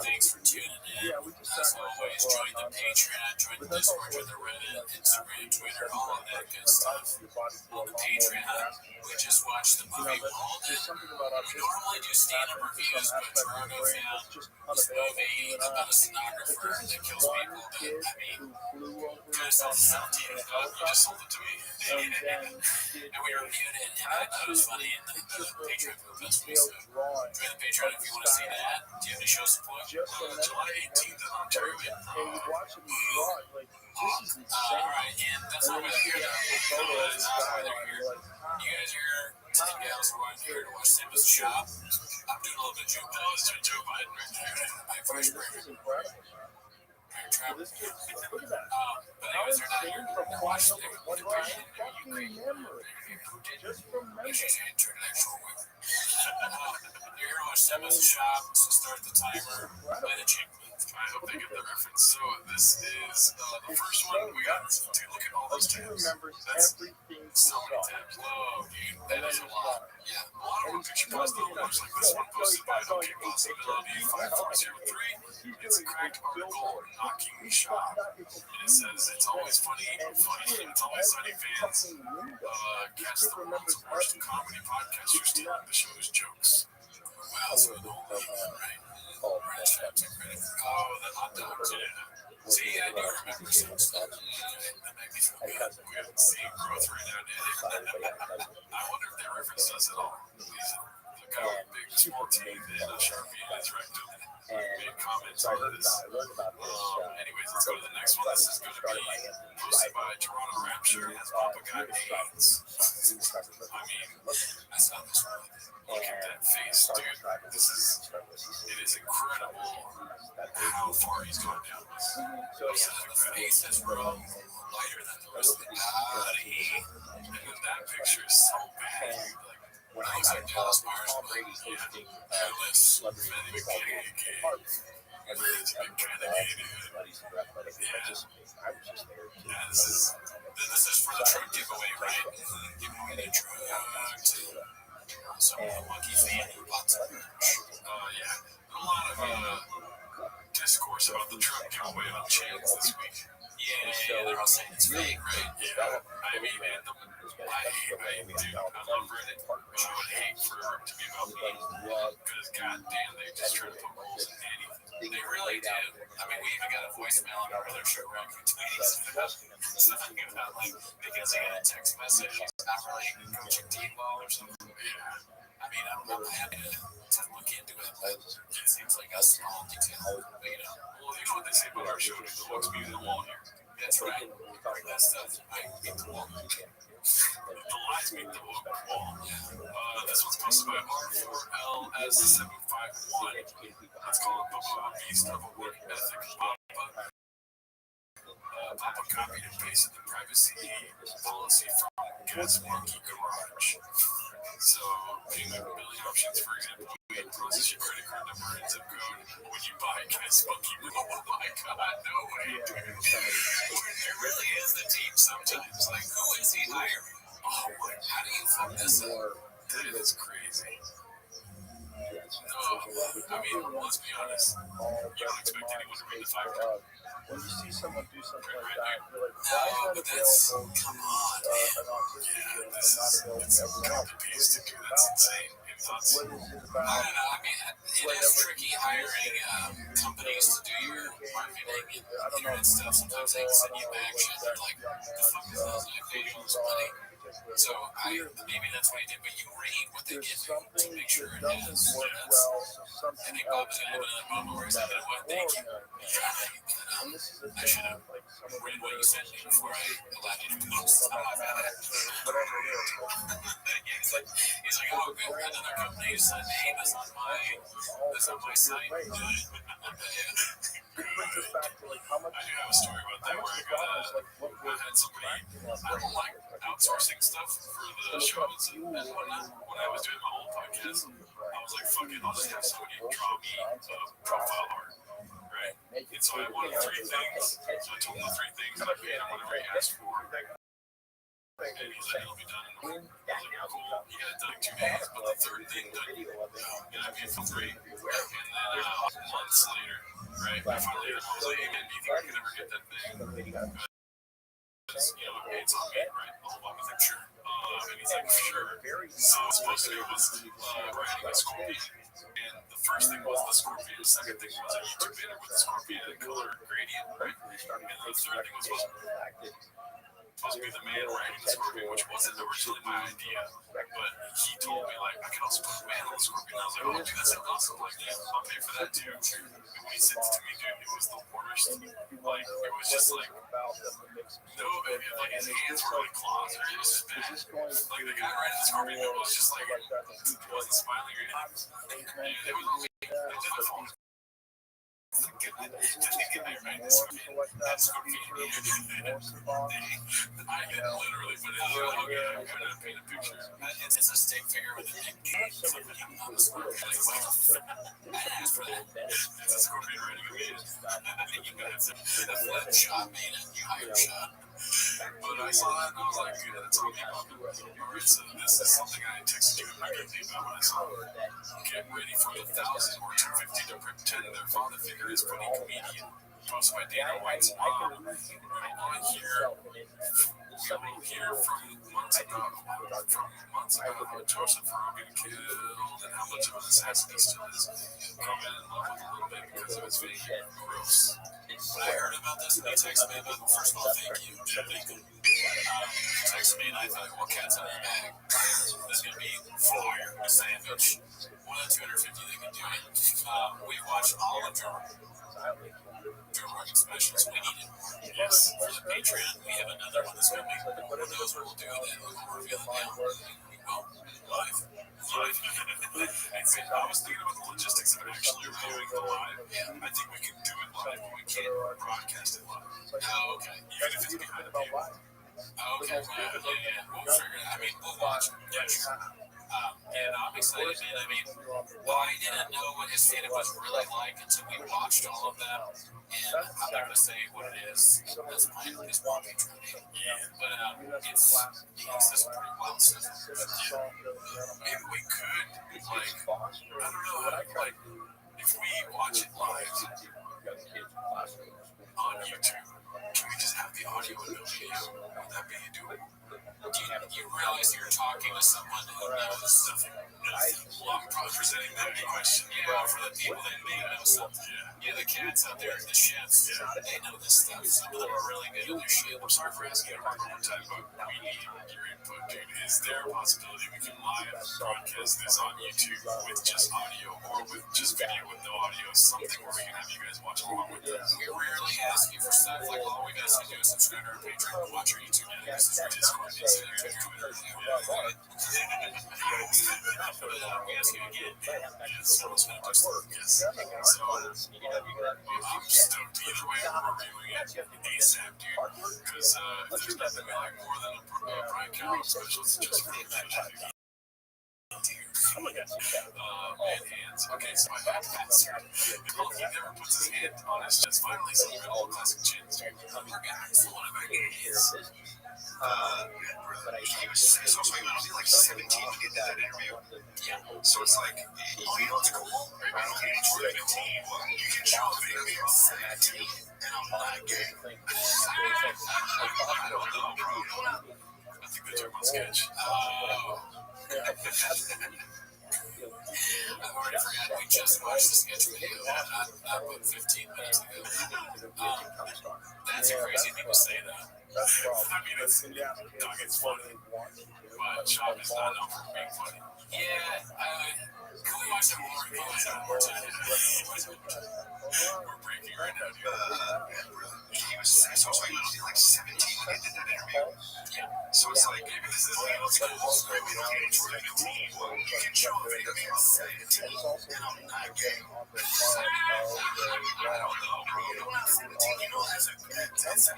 Thanks for tuning in. As always, join the Patreon, join the Discord, join the Reddit, Instagram, Twitter, all of that good stuff. On the Patreon, we just watched the movie Walden. We normally do stand-up reviews, but Toronto found this movie about a stenographer that kills people. I mean, just on $17, he just sold it to me. And we reviewed it, and I thought it was funny, and the Patreon for the best way. So join the Patreon if you want to see that. Do you have any shows to plug? July 18th in Ontario. And you watch him draw, like, this is insane. Alright, and that's not why they're here. That's not why they're here. You guys are here, 10 gals who are here to watch Simba's shop. I'm doing a little bit of Joe Biden. That's Joe Biden right there. My first burger. This kid, look at that. But anyways, they're not here. They're watching. They're watching. Fucking memory. Just from memory. You're here to watch Simba's shop, so start the timer. Play the chick. I hope they get the reference. So this is the first one we got. Dude, look at all those He tabs. remembers That's everything he so many saw. tabs. Oh, dude, that is a lot. Yeah, a lot of them picture posted. Looks like this one posted by OK Boss. LLD5403. It's a cracked article knocking me shop. And it says it's always funny, and it's always sunny fans. Catch the world's worst comedy podcast. You're stealing the show's jokes. Well, so the whole right? Oh, the hot dogs, yeah. See, I do remember some stuff. That made me feel good. We haven't seen growth right now, did it? I wonder if they reference us at all. These got a big small teeth and a Sharpie in his rectum. Made comments on this. Anyways, let's go to the next one. This is going to be posted by Toronto Rapture. Has Papa got AIDS? I mean, I saw this one. Look at that face, dude. It is incredible how far he's gone down this. So yeah, the face is bro lighter than the rest of the body. And then that picture is so bad. When I was like Dallas Myers, careless, Benny McKinney, yeah, this is for the truck giveaway, right? Giving away the truck to some lucky fan who bought some merch. Yeah, a lot of discourse about the truck giveaway on chains this week. Yeah, they're all saying it's fake, right? Yeah, I mean, man, I love Reddit, but I would hate for it to be about me, because goddamn, they just try to poke holes in anything. They really do. I mean, we even got a voicemail on our other show where I could something about, like, because I got a text message, it's not really coaching team ball or something. Yeah. I mean, I don't know if I had to look into it, but it seems like a small detail. But, you know what they say about our show, the looks be the wall here. That's right. That stuff might be the wall. The lies meet the wall. This one's posted by R4LS751. Let's call it Bubba Beast of a Work Ethic. Papa copied and pasted the privacy policy from Gas Monkey Garage. So, payment billing options, for example, you can process your credit card number and zip code when you buy Gas Monkey. Oh my god, no way, dude. It really is the team sometimes. Like, who is he hiring? Oh my, how do you fuck this up? That is crazy. No, I mean, let's be honest. You don't expect anyone to read the 5 When you see someone do something like right, that, you're like, no, why is but that that's, available to come on, an autistic yeah, kid this and not is, available it's to everyone else? copy pasted, dude, that's insane. Your thoughts? What is it I about? don't know, I mean, it is tricky hiring companies to do your marketing and internet stuff. Sometimes they send you back shit, they're like, the fuck is this? I paid you all this money. So maybe that's what he did, but you read what they give you to make sure it has. I think Bob is going to have another moment where he's like, you know what, thank you. I should have read what you sent me before I allowed you to post stuff on it. He's like, oh, good, another company who said, hey, that's on my site. It brings us back to like how much. I do have a story about that where I had somebody. I don't like outsourcing stuff for the shows and whatnot. When I was doing my whole podcast, I was like, fuck it, I'll just have somebody draw me profile art, right? And so I wanted 3 things. So I told him the 3 things and I paid him whatever he asked for. And he's like, it'll be done in a week. I was like, cool. He got it done in 2 days, but the 3rd thing done, and I paid for 3. And then months later, right? I finally I was like, hey man, do you think I could ever get that thing? Because, you know, it's on me, right? The whole bottom of the picture. And he's like, sure. So supposed to do was writing a scorpion. And the first thing was the scorpion. The second thing was a YouTube banner with the scorpion and color gradient, right? And then the third thing was supposed to be the man riding the scorpion, which wasn't originally my idea. But he told me, like, I can also put a man on the scorpion. I was like, oh, dude, that sounds awesome. Like, yeah, I'll pay for that too. And when he sent it to me, dude, it was the worst. Like, it was just like, no, baby, like, his hands were like claws. It was just bad. Like, the guy riding the scorpion, it was just like, he wasn't smiling or anything. And it was only, it did the phone. That scorpion, I can literally put it on. I'm gonna paint a picture. It's a stick figure with a big game. On the scorpion, like, I asked for that. It's a scorpion riding a man. You guys, the flip shot made it. You hire shot. But I saw that and I was like, dude, that's all me. Alright, so this is something I texted you immediately about when I saw it. Get ready for the 1,000 or 250 to pretend their father figure is funny comedian. Posted by Dana White's mom. On here, will hear from months about Joseph Rogan killed and how much of an assassin he still is. I'm in love with a little bit because of his fake gross. When I heard about this and he texted me about it, first of all, thank you. He texted me and I thought, well, cat's out of the bag. This is going to be fire, a sandwich. One of the 250 they can do it. We watched all of Joe Rogan specials. We need it. Yes, for the Patreon, we have another one that's coming. Who knows what we'll do with it? We'll reveal it now. We will. Live. I was thinking about the logistics of actually doing the live. Yeah, I think we can do it live, but we can't broadcast it live. Oh, okay. Even if it's behind the paywall. Oh, okay. Yeah. We'll figure it out. I mean, we'll watch it. Yeah, sure. And I'm excited, man. I mean, I didn't know what his stand-up was really like until we watched all of that. And I'm not going to say what it is. That's my Patreon name. Yeah. But it's just pretty wild stuff. Maybe we could, like, I don't know, like, if we watch it live on YouTube, can we just have the audio and no video? Would that be doable? You realize you're talking to someone who knows nothing. Well, I'm probably presenting that question. Yeah, for the people that may know something. Yeah, the cats out there, the chefs, they know this stuff. Some of them are really good at their shit. I'm sorry for asking you one more time, but we need your input, dude. Is there a possibility we can live broadcast this on YouTube with just audio or with just video with no audio? Something where we can have you guys watch along with us. We rarely ask you for stuff. Like, all we guys can do is subscribe to our Patreon and watch our YouTube videos. This is our Discord. But we ask you again, someone's going to do something. Yes. So, I'm stoked either way we're reviewing it ASAP, dude. Because there's nothing we like more than a Brian Carroll special. It's just for the finish. And hands. Okay, so I have hands here. He never puts his hand on his chest. Finally, some good old classic chins, dude. We're back. One of our hands. He was only like 17 when he did that interview. Yeah. So it's like, oh, you know what's cool? I don't get into 17. Well, you can show a video me at 17, and I'm not gay. I don't know, bro. I think they took my sketch. I've already forgotten. We just watched the sketch video not about 15 minutes ago. That's a crazy thing to say, though. I mean, it's funny, but Chop is not known for being funny. Yeah, can we watch that more time? We're breaking right now, dude. He was only like 17 when he did that interview. Yeah. So it's like, maybe this is like, let's go. We don't get into 17. Well, you can show a video game on 17, and I'm not gay. I don't know, bro. When I'm 17, you know, there's a good 17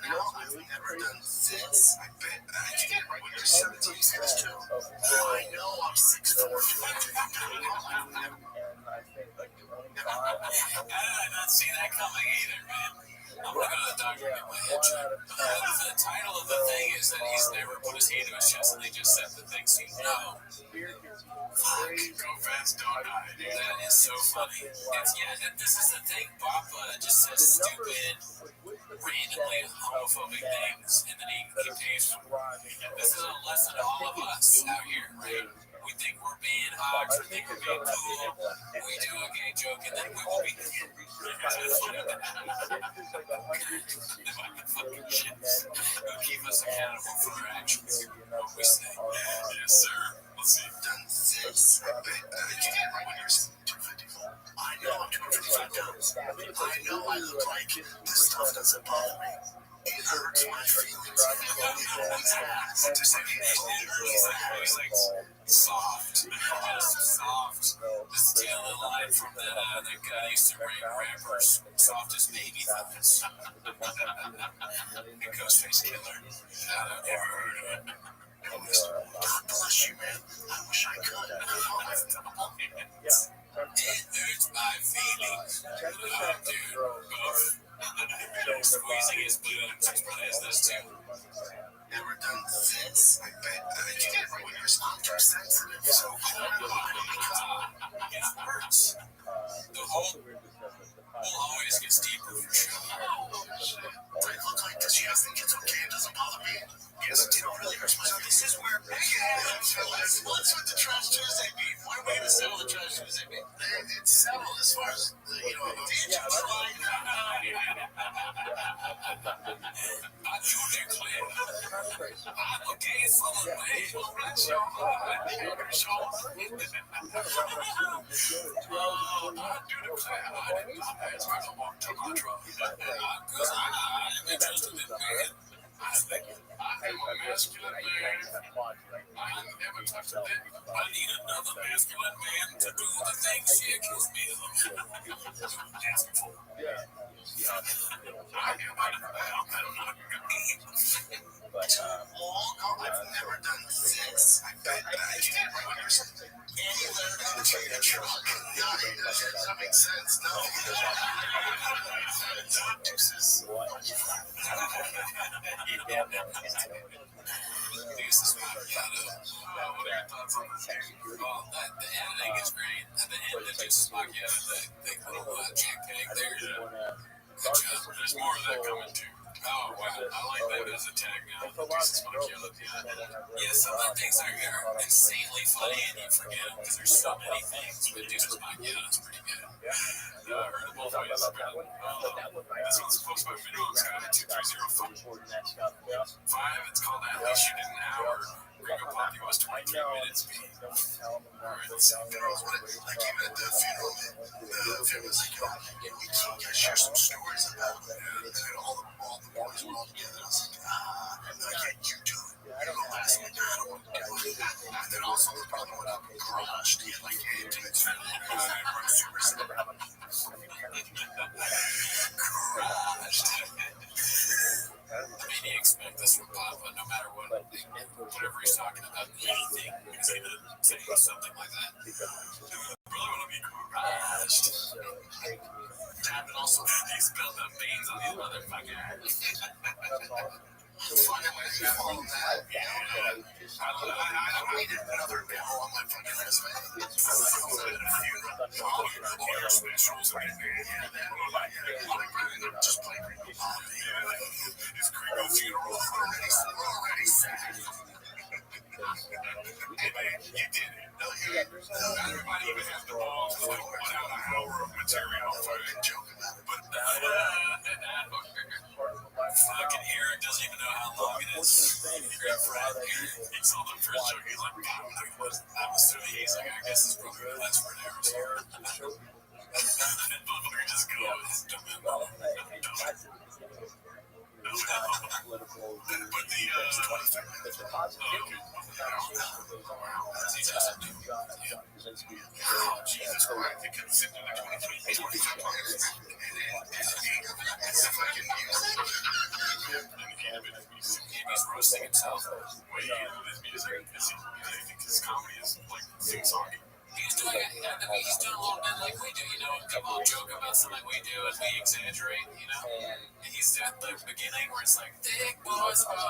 now. I've never done this. I bet you get it right when you're 17, 6'2". I know I'm 6'4". How did I not see that coming either, man? I'm gonna go to the doctor and get my head checked. The title of the thing is that he's never put his hand to his chest and they just said the thing seems no. Fuck, go fast, don't die. That is so funny. This is the thing. Bob just says stupid, randomly homophobic things, and then he pays for it. This is a lesson to all of us out here, right? We think we're being hogs, we think we're being cool. We do a gay joke, and then we will be. Who keep us accountable for our actions? What we say. Yes, sir. Let's see. Done this. I bet. You get right when you're 254. I know I'm 255 pounds. I know I look like this stuff doesn't bother me. It hurts my feelings. He's like soft. Soft. Just steal a line from that guy used to rate rappers. Soft as baby thighs. The Ghostface Killer. I've never heard of it. God bless you, man. I wish I could. It hurts my feelings. Dude, squeezing his boobs. He's probably has this too. Never done this. I bet. You get it right when you're not too sensitive. So it hurts. The hole always gets deeper for sure. I look like this. You guys think it's okay? It doesn't bother me. It's several as far as, did you try? I do declare, I'm a gay southern man. Bless your heart. I do declare, I did not pass my walk to my truck. Because I am interested in men. I am a masculine man. I never touched a dick. I need another masculine man to do the things she accused me of. Ask for. I am not I've never done sex. I bet I can't remember something. And you learned how to treat a truck. That makes sense, no? This is my piano. What are your thoughts on this? Well, the editing is great. At the end of Juice's Macchiato, they put a Jack Peg there. Good job. There's more of that coming too. Oh, wow. I like that as a tag now. Juice's Macchiato. Yeah, some of the things are insanely funny and you forget them because there's so many things. But Juice's Macchiato is pretty good. I heard it both ways. This one's posted by Minimum Sky 2305. It's called At Least You Did an Hour. Ringo Poppy was 23 minutes. Alright, let's see. Like even at the funeral, it was like, we can share some stories about all the boys were all together. I was like, you do it. You're the last one. I don't want to do it. And then also the problem went up and crushed. He had like intimate super simple. Crushed. I mean, you expect this from Papa, no matter what, whatever he's talking about, anything, he's going to say something like that. Brother want to be crushed. And also, he spilled the beans on the motherfucker. Fucking all that. I needed another bill on my fucking resume. Oil specials and just play Gringo Poppy. It's Gringo funeral already sad. Hey man, you did it. Everybody even has the balls to put out an hour of material for a joke about it. But fucking Eric doesn't even know how long it is. Your friend Eric, he saw the first joke, he's like, I'm assuming he's like, I guess it's probably less for an hour. And motherfucker just goes, but the 23 minutes. Jesus Christ, it could sit in the 23 minutes. He's roasting himself. Wait, his music, I think his comedy is like sing-songy. He's doing a little bit like we do, you know, people joke about something we do and we exaggerate, you know? And he's at the beginning where it's like, thick boys, and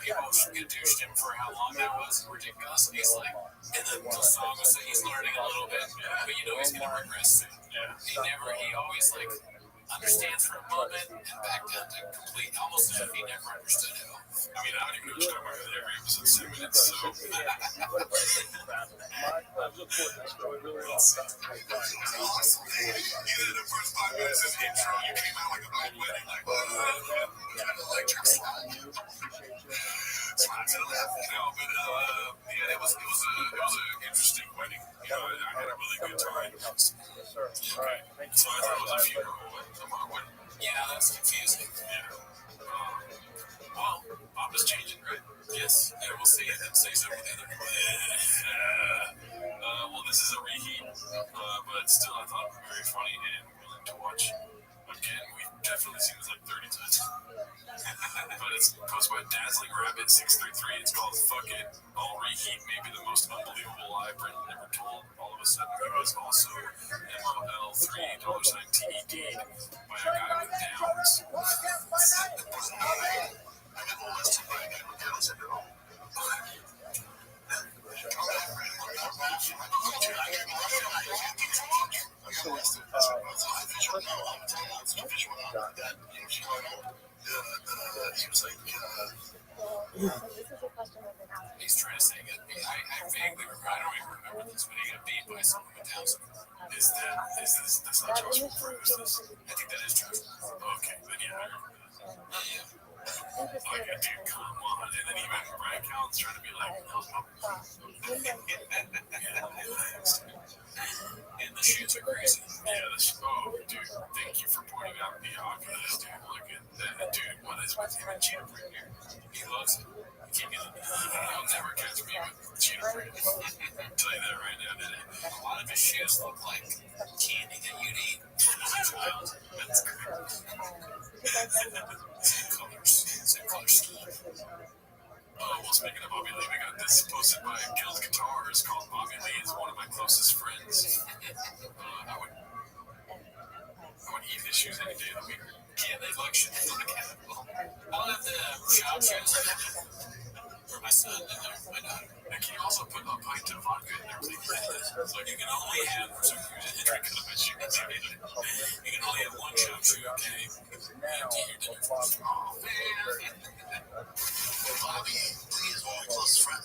people get douched him for how long that was, ridiculous. And he's like, and then the song was like, he's learning a little bit, but you know he's going to regress soon. He always like understands for a moment and back down to complete, almost as if he never understood it all. I mean, I don't even know what you're talking about every episode's 2 minutes, so. Awesome, man. You did the first 5 minutes of the intro, you came out like a black wedding, like, kind of electric slide. Slide to the left. No, but, yeah, it was an interesting wedding. You know, I had a really good time. Okay. So I thought it was a funeral. Yeah, that's confusing. Yeah. Well, Papa's changing, right? Yes. Yeah, we'll see. And say so with the other. Well, this is a reheat, but still, I thought very funny and willing to watch. Again, we've definitely seen this like 30 times. But it's posted by Dazzling Rabbit 633. It's called Fuck It. I'll reheat maybe the most unbelievable lie Britain ever told. All of a sudden, it was also MOL3$TED by a guy with Downs. He was like, he's trying to say it. I vaguely remember, I don't even remember this, but he got beat by someone with Down syndrome. That's not Joshua Fruit, is this? I think that is true. Okay, then yeah, I remember that. Yeah. Like, dude, come on. And then even Brian Callen's trying to be like, and the shits are crazy. Yeah, dude, thank you for pointing out the obvious, dude. Look at that, dude. What is with him and Cheetah Print here? He loves it. He'll never catch me with Cheetah Print. I'll tell you that right now, today. A lot of his shits look like candy that you'd eat as a child. That's great. Same colors scheme. Well, speaking of Bobby Lee, we got this posted by Guild Guitars called Bobby Lee is one of my closest friends. I would eat his shoes any day of the week. Yeah, they look shit. I'll have the shop shoes for my son and my daughter. And can you also put a pint of vodka in everything? So you can only have you can only have one shop shoe, okay? Oh, man. Bobby is one of my closest friends.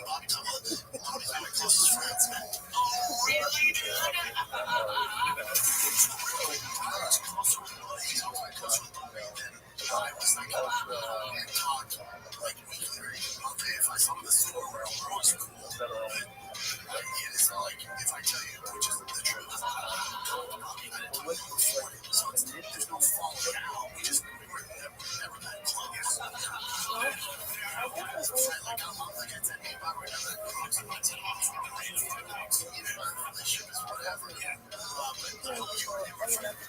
Bobby talking about Bobby's one of my closest friends, man. Oh, really, dude? He's closer with Bobby. He's always my closer with Bobby than I was. Like, we talked like weekly. Okay, if I saw him in the store where I'm always cool. But it's not like if I tell you, which is the truth. Bobby, I didn't tell you before. So there's no falling out. We were never that close. Like a month, like I said, maybe I would have that close. I'm not telling you from the rain of 5 weeks. Even our relationship is whatever. Yeah. But you were never friends.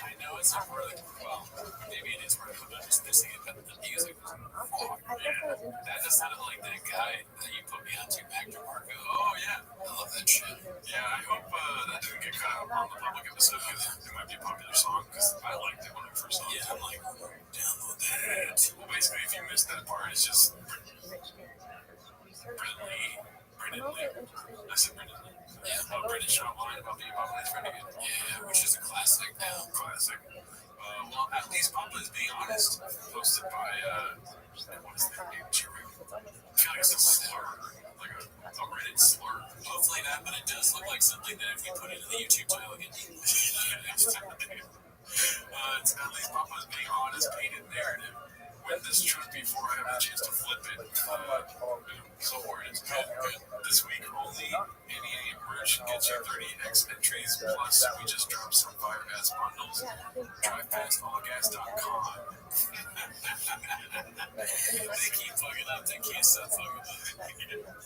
I know it's not really, well, maybe it is worth it, but I'm just missing it, but the music was, oh, man, that just sounded like that guy that you put me onto, Mac DeMarco. Oh, yeah, I love that shit. Yeah, I hope that didn't get cut out on the public episode, because it might be a popular song, because I liked it when I first saw it. Yeah, I'm like, download that. Well, basically, if you missed that part, it's just Brendan Lee. I said Brendan Lee. Yeah, Brendan shot line about being Papa's friend again. Yeah, which is a classic now. Classic. Well, at least Papa is being honest. Posted by, what is that name? Jerry. I feel like it's a slur. Like a Reddit slur. Hopefully not, but it does look like something that if you put it in the YouTube title, it can it's at least Papa's being honest, painted narrative. Win this truth before I have a chance to flip it. So far, it's good. This week, only NEA merch gets you 30x entries. Plus, we just dropped some fire-ass bundles. DrivePastAllGas.com. They keep fucking up. They can't stop fucking up.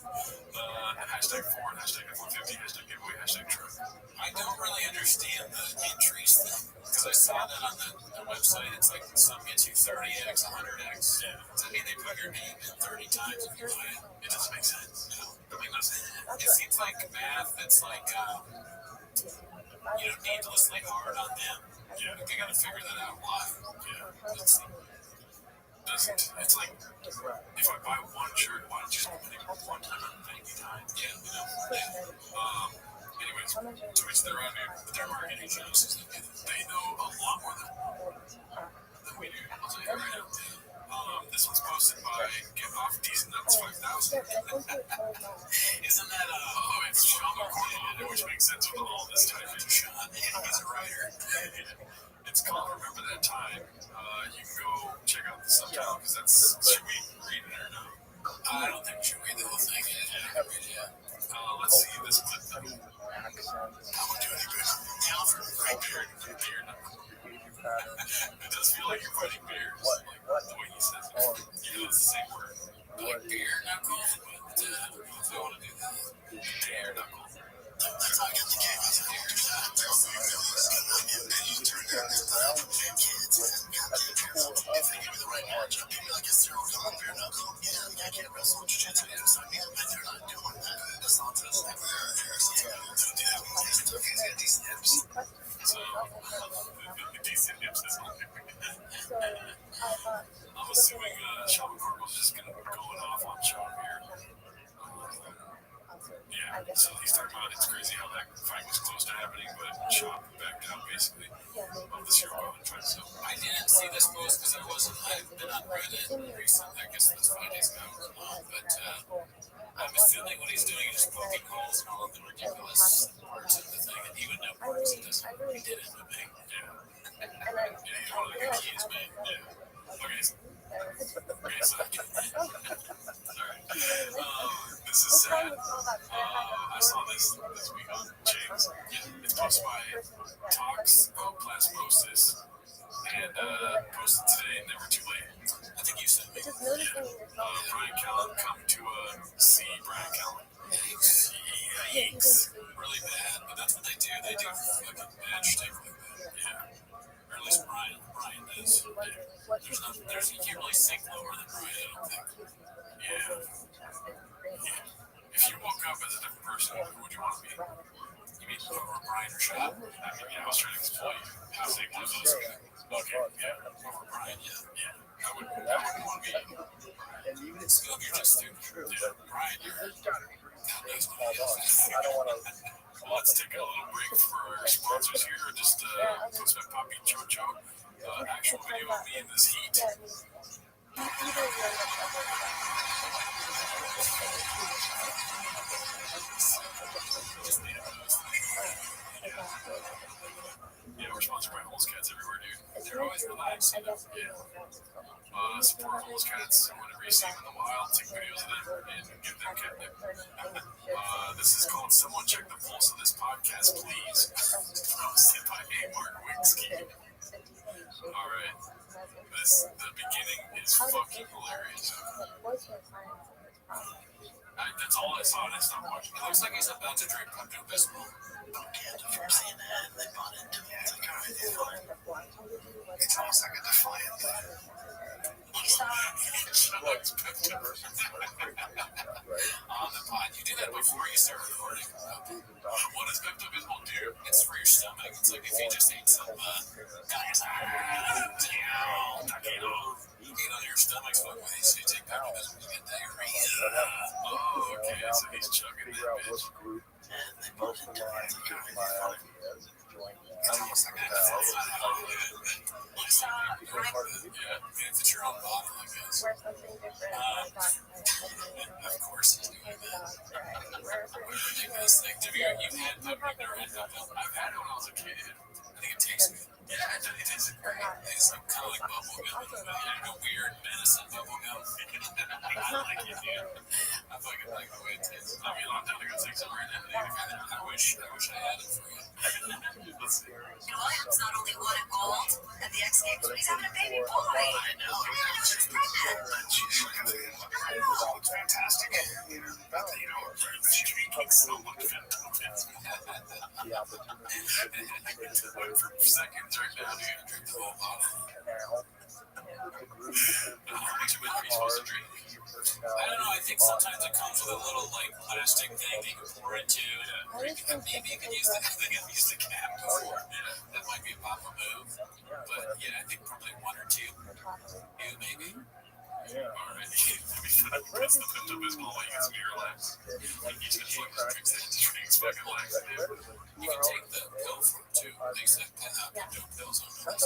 Hashtag foreign, hashtag F-150, hashtag giveaway, hashtag truck. I don't really understand the entries thing. Because I saw that on the website. It's like some gets you 30x, 100x. Yeah. Does that mean they put your name in 30 times if you buy it? It doesn't make sense. No. It makes no sense. It seems like math that's like, needlessly hard on them. Yeah. They gotta figure that out. Why? Yeah. It's like, if I buy one shirt, why don't you just put it 190 times? Yeah. Anyways, to which they're on their marketing shows, they know a lot more than we do. I'll tell you right now. This one's posted by Get Off Decent Nuts 5000. Isn't that, it's Sean McCormick, which makes sense with all this typing. Sean, he's a writer. It's called Remember That Time. You can go check out the subtitle, because that's, should we read it or no? I don't think we should read the whole thing. Yeah. Let's see this clip though. I would do any good. Alfred, great beard. It does feel like you're fighting bears. Like the way he says it. It's the same word. Like beer knuckle. But I don't know if I want to do that. Bear knuckle. Let's not get the game as bears. There's no millions. You turn down the kids. If they give me the right matchup, maybe like a zero come bear knuckle. Yeah, I can't wrestle jiu-jitsu. So I mean, they're not doing that. That's not just like he's got decent hips. So, decent hips is not I'm assuming Sean McCormick's just going off on Sean here. Yeah, so he's talking about it's crazy how that fight was close to happening, but Sean backed out basically of the 0-1 fight. So I I didn't see this post because I've been on Reddit recently. I guess that's 5 days ago. But I'm assuming what he's doing is just poking holes in all of the ridiculous parts of the thing, and he would know parts of this. He did it with me. Yeah. Yeah, he's one of the good keys, man. Yeah. Okay, so. Sorry. This is sad. I saw this week on James. Yeah, it's posted by Talks Plasmosis. And posted today, never too late. I think you sent me. Brian Callen come to see Brian Callen. Yikes. Really bad, but that's what they do. They do fucking bad shit like that. Yeah. Or at least Brian does. Yeah. You can't really sink lower than Brian, I don't think. Yeah. If you woke up as a different person, who would you want to be? You mean over Brian or Shop? I mean, I was trying to explain how they one of those. Okay, yeah, over Brian, yeah. I would want to be. Scoob, you're just stupid. Yeah, Brian, you're. I don't want to. Well, let's take a little break for our sponsors here. Just post my puppy Chocho. Actual video of me in this heat. Yeah, we're sponsored by Holes Cats everywhere, dude. They're always relaxing. Yeah. Support Holes Cats whenever you see them in the wild. Take videos of them and give them catnip. This is called Someone Check the Pulse of This Podcast, Please. Hosted by A. Mark Winsky. Alright. The beginning is fucking hilarious. That's all I saw and I stopped watching. It looks like he's about to drink Pepto Bismol. Okay, the first thing that they bought into it. It's like, alright, it's fine. It's almost like a defiant thing. On the pod. You do that before you start recording. What does Pepto Bismol do? It's for your stomach. It's like if you just ate some your stomach's fucked with you, so you take Pepto Bismol, you get diarrhea. Oh, okay, so he's chugging that bitch. And they both into it. It's almost like a yeah, if it's your own bottle, I guess. Of course he's doing that. Ridiculous thing. You've had Pepto, never had Pepto. I've had it when I was a kid. I think it tastes good. Yeah, it tastes great. It's like kind of like bubble gum. Like a weird medicine bubble gum. I like it, dude. I fucking like the way it tastes. I mean, I'm down to go take some right now. I wish I had it for you. Let's see. William's not only won at gold at the X Games, but he's having a baby boy. I know. She's pregnant. It's fantastic. She makes so much sense. For seconds right now, dude, drink the whole bottle. How much of it are you supposed to drink? I don't know, I think sometimes it comes with a little, like, plastic thing that you can pour into. Maybe you can use the cap before. That might be a pop-up move. But, yeah, I think probably one or two. You, maybe. Alright. That's the Pepto Bismol while you get some ear relax. Like, you just drinks fucking relax. You can take the pill from it, too. They said Pepto pills on it.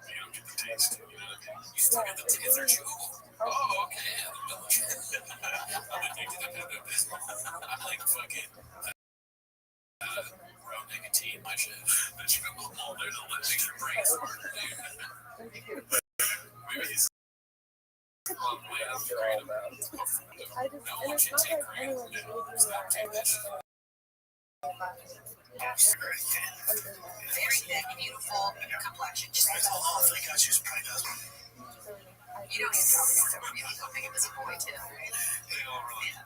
You don't get the taste, you know what I mean? You still get the taste. They're chewable. Oh, okay. I'm addicted to Pepto Bismol. I'm like fucking raw nicotine, my shit. That you can all there to let makes your brain smarter, dude. Maybe he's long way up for no one should take great. Take that shit. Very thick, beautiful complexion. Just like all three guys use pregnant. you know he's probably so cute. I'll think of him as a boy too, right? They all relate.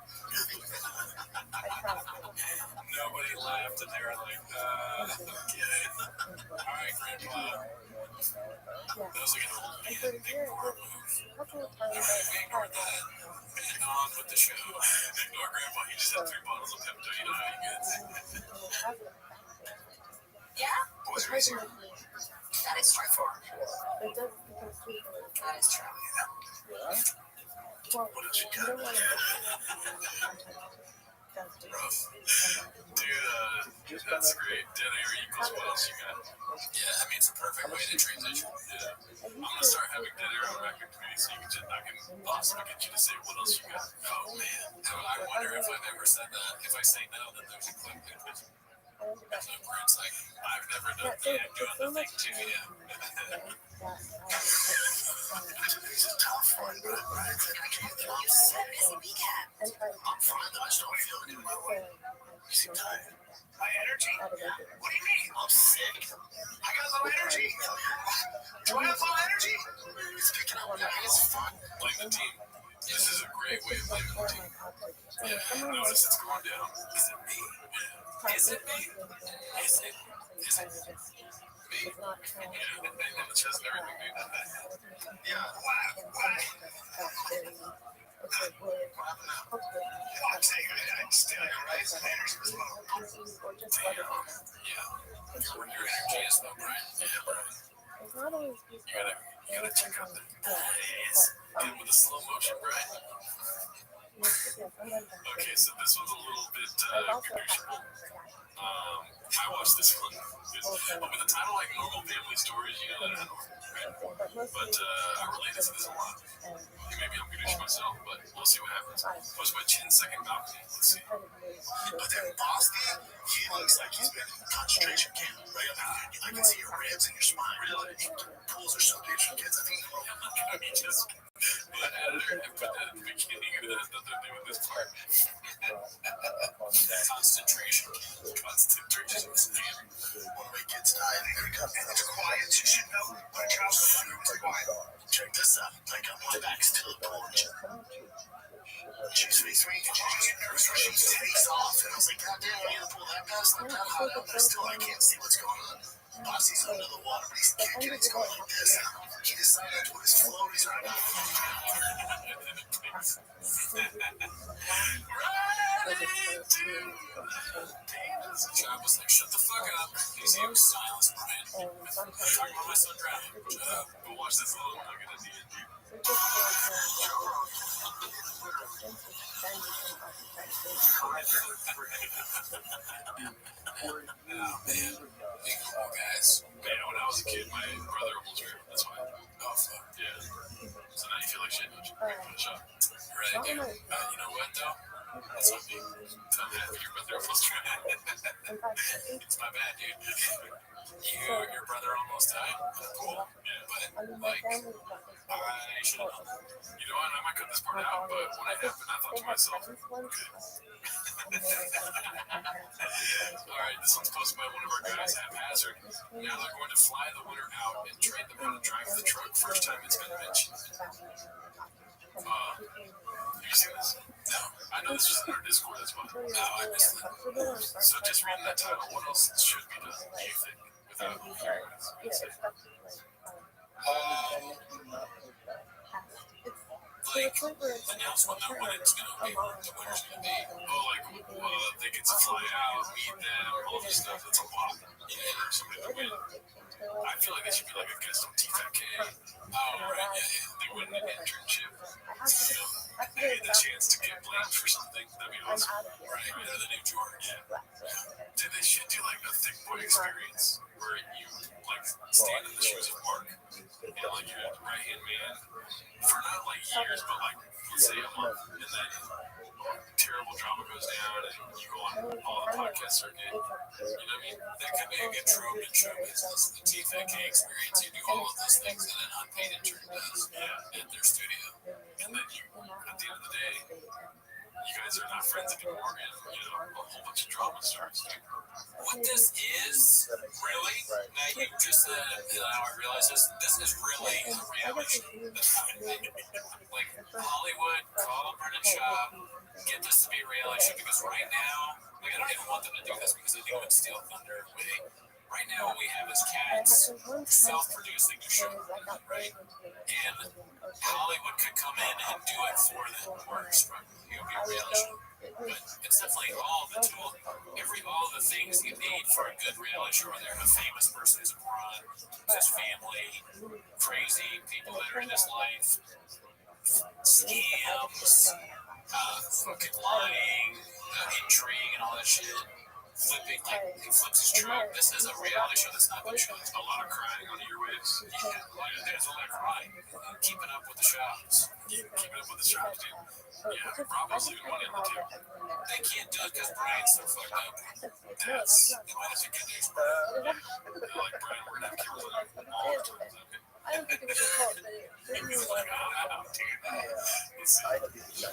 Nobody laughed and they were like, okay. Alright, Grandpa. That was like an old man, big power move. Alright, we ignored that. And on with the show. Ignore Grandpa, he just had 3 bottles of Pepto, you know how he gets. Yeah? Boys are easier. That is true. That is true. What else you got? Dude, that's great. Dead air equals what else you got? Yeah, I mean, it's a perfect way to transition. Yeah. I'm gonna start having dead air on record committee so I can possibly get you to say what else you got. Oh man, I wonder if I've ever said that. If I say no, then there's a clip in it. There's no where it's like, I've never done doing the thing to you. It's a tough one, but I can't feel upset. I'm fine, though. I just don't feel it in my way. You seem tired. My energy? What do you mean? I'm sick. I got low energy. Do I have low energy? It's picking up. I mean, it's fun. Blame the team. This is a great way of blaming the team. Yeah, notice it's going down. Is it me? Yeah. Is it me? Is it? Is it me? Yeah, and the chest and everything, dude. Yeah, why? What happened now? Well, I'm saying I stay on your right. My energy was low. Damn. Yeah. Your energy is low, Brian. Yeah, Brian. You gotta check out the eyes. Get with the slow motion, Brian. Okay, so this one's a little bit conditional. I watched this one. With a title like Normal Family Stories, you know that's normal, right? But I related to this a lot. Maybe I'm conditioned myself, but we'll see what happens. What's my 10-second balcony? Let's see. But then Boston, he looks like he's been in a concentration camp. Right? I can see your ribs and your spine. Really? Pools are so big for kids. I think You just put that editor and put that at the beginning of nothing to do with this part. Concentration. When we kids die, and it's quiet. You should know. My job's super quiet. Check this out. I got my back to the porch. She's sweet. And she just get nervous when she takes off. And I was like, God damn, I need to pull that past like that hot up. But still, I can't see what's going on. Bossy's under the water, but he's kicking. He's going like this. He decided to put his floaties right now. John was like, shut the fuck up. He's here, silence, Brian. Talking about my son drowning. Shut up. Go watch this little nugget at the end, dude. Oh, man. Big cool guys. Man, when I was a kid, my brother almost drowned. That's why. Oh, fuck. Yeah. So now you feel like shit, don't you? Put a shot. Right, dude. You know what, though? That's not me. Tell me that your brother almost drowned. It's my bad, dude. Your brother almost died. Cool. Yeah, but, like, I should have known. You know what? I might cut this part out, but when it happened, I thought to myself, okay. Alright, this one's posted by one of our guys, Haphazard. Now they're going to fly the winner out and train them how to drive the truck. First time it's been mentioned. Have you seen this? No. I know this was in our Discord, that's why. No, I missed it. So just reading that title, what else should be done, do you think? Without hearing what it's saying. Like, announce when the winner's gonna be. The winner's gonna be. Oh, like, they get to fly out, meet them, all this stuff. That's a lot. Yeah, somebody to win. I feel like they should be like a guest on TFK. Oh, right, yeah. They win an internship. You know, they get the chance to get blamed for something. That'd be awesome. Right, they're the new George. Dude, they should do like a thick boy experience where you like stand in the shoes of Mark and like you're the right hand man for not like years, but like say a month, and then terrible drama goes down, and you go on all the podcast circuit. You know what I mean? That could be a good trope in show business. The TFK experience, you do all of those things, and then unpaid intern does at their studio, and then you, at the end of the day, you guys are not friends anymore, and you know a whole bunch of drama starts. What this is really? Now you just said, I realize this is really a reality show. Like Hollywood, call a Brennan shop, get this to be a reality show, because right now, like, I don't even want them to do this because they do it Steal Thunder. Right now, what we have is cats self-producing the show, right? And Hollywood could come in and do it for them, or it would be a reality show. But it's definitely all the tool, all the things you need for a good reality show. There, a famous person who's a moron, his family, crazy people that are in his life, scams, fucking lying, intrigue, and all that shit. Flipping, like, he flips his truck. This is a reality show that's not been shown. A lot of crying on the airwaves. Yeah, there's a lot of crying. Keeping up with the shops. Keeping up with the shops, dude. Yeah, Bravo's leaving money on the table. They can't do it because Brian's so fucked up. That's, they might have to get news, bro. Like, Brian, we're gonna have to kill him all the time. I don't think it was his fault, but it He's like, oh, dude. Let's see.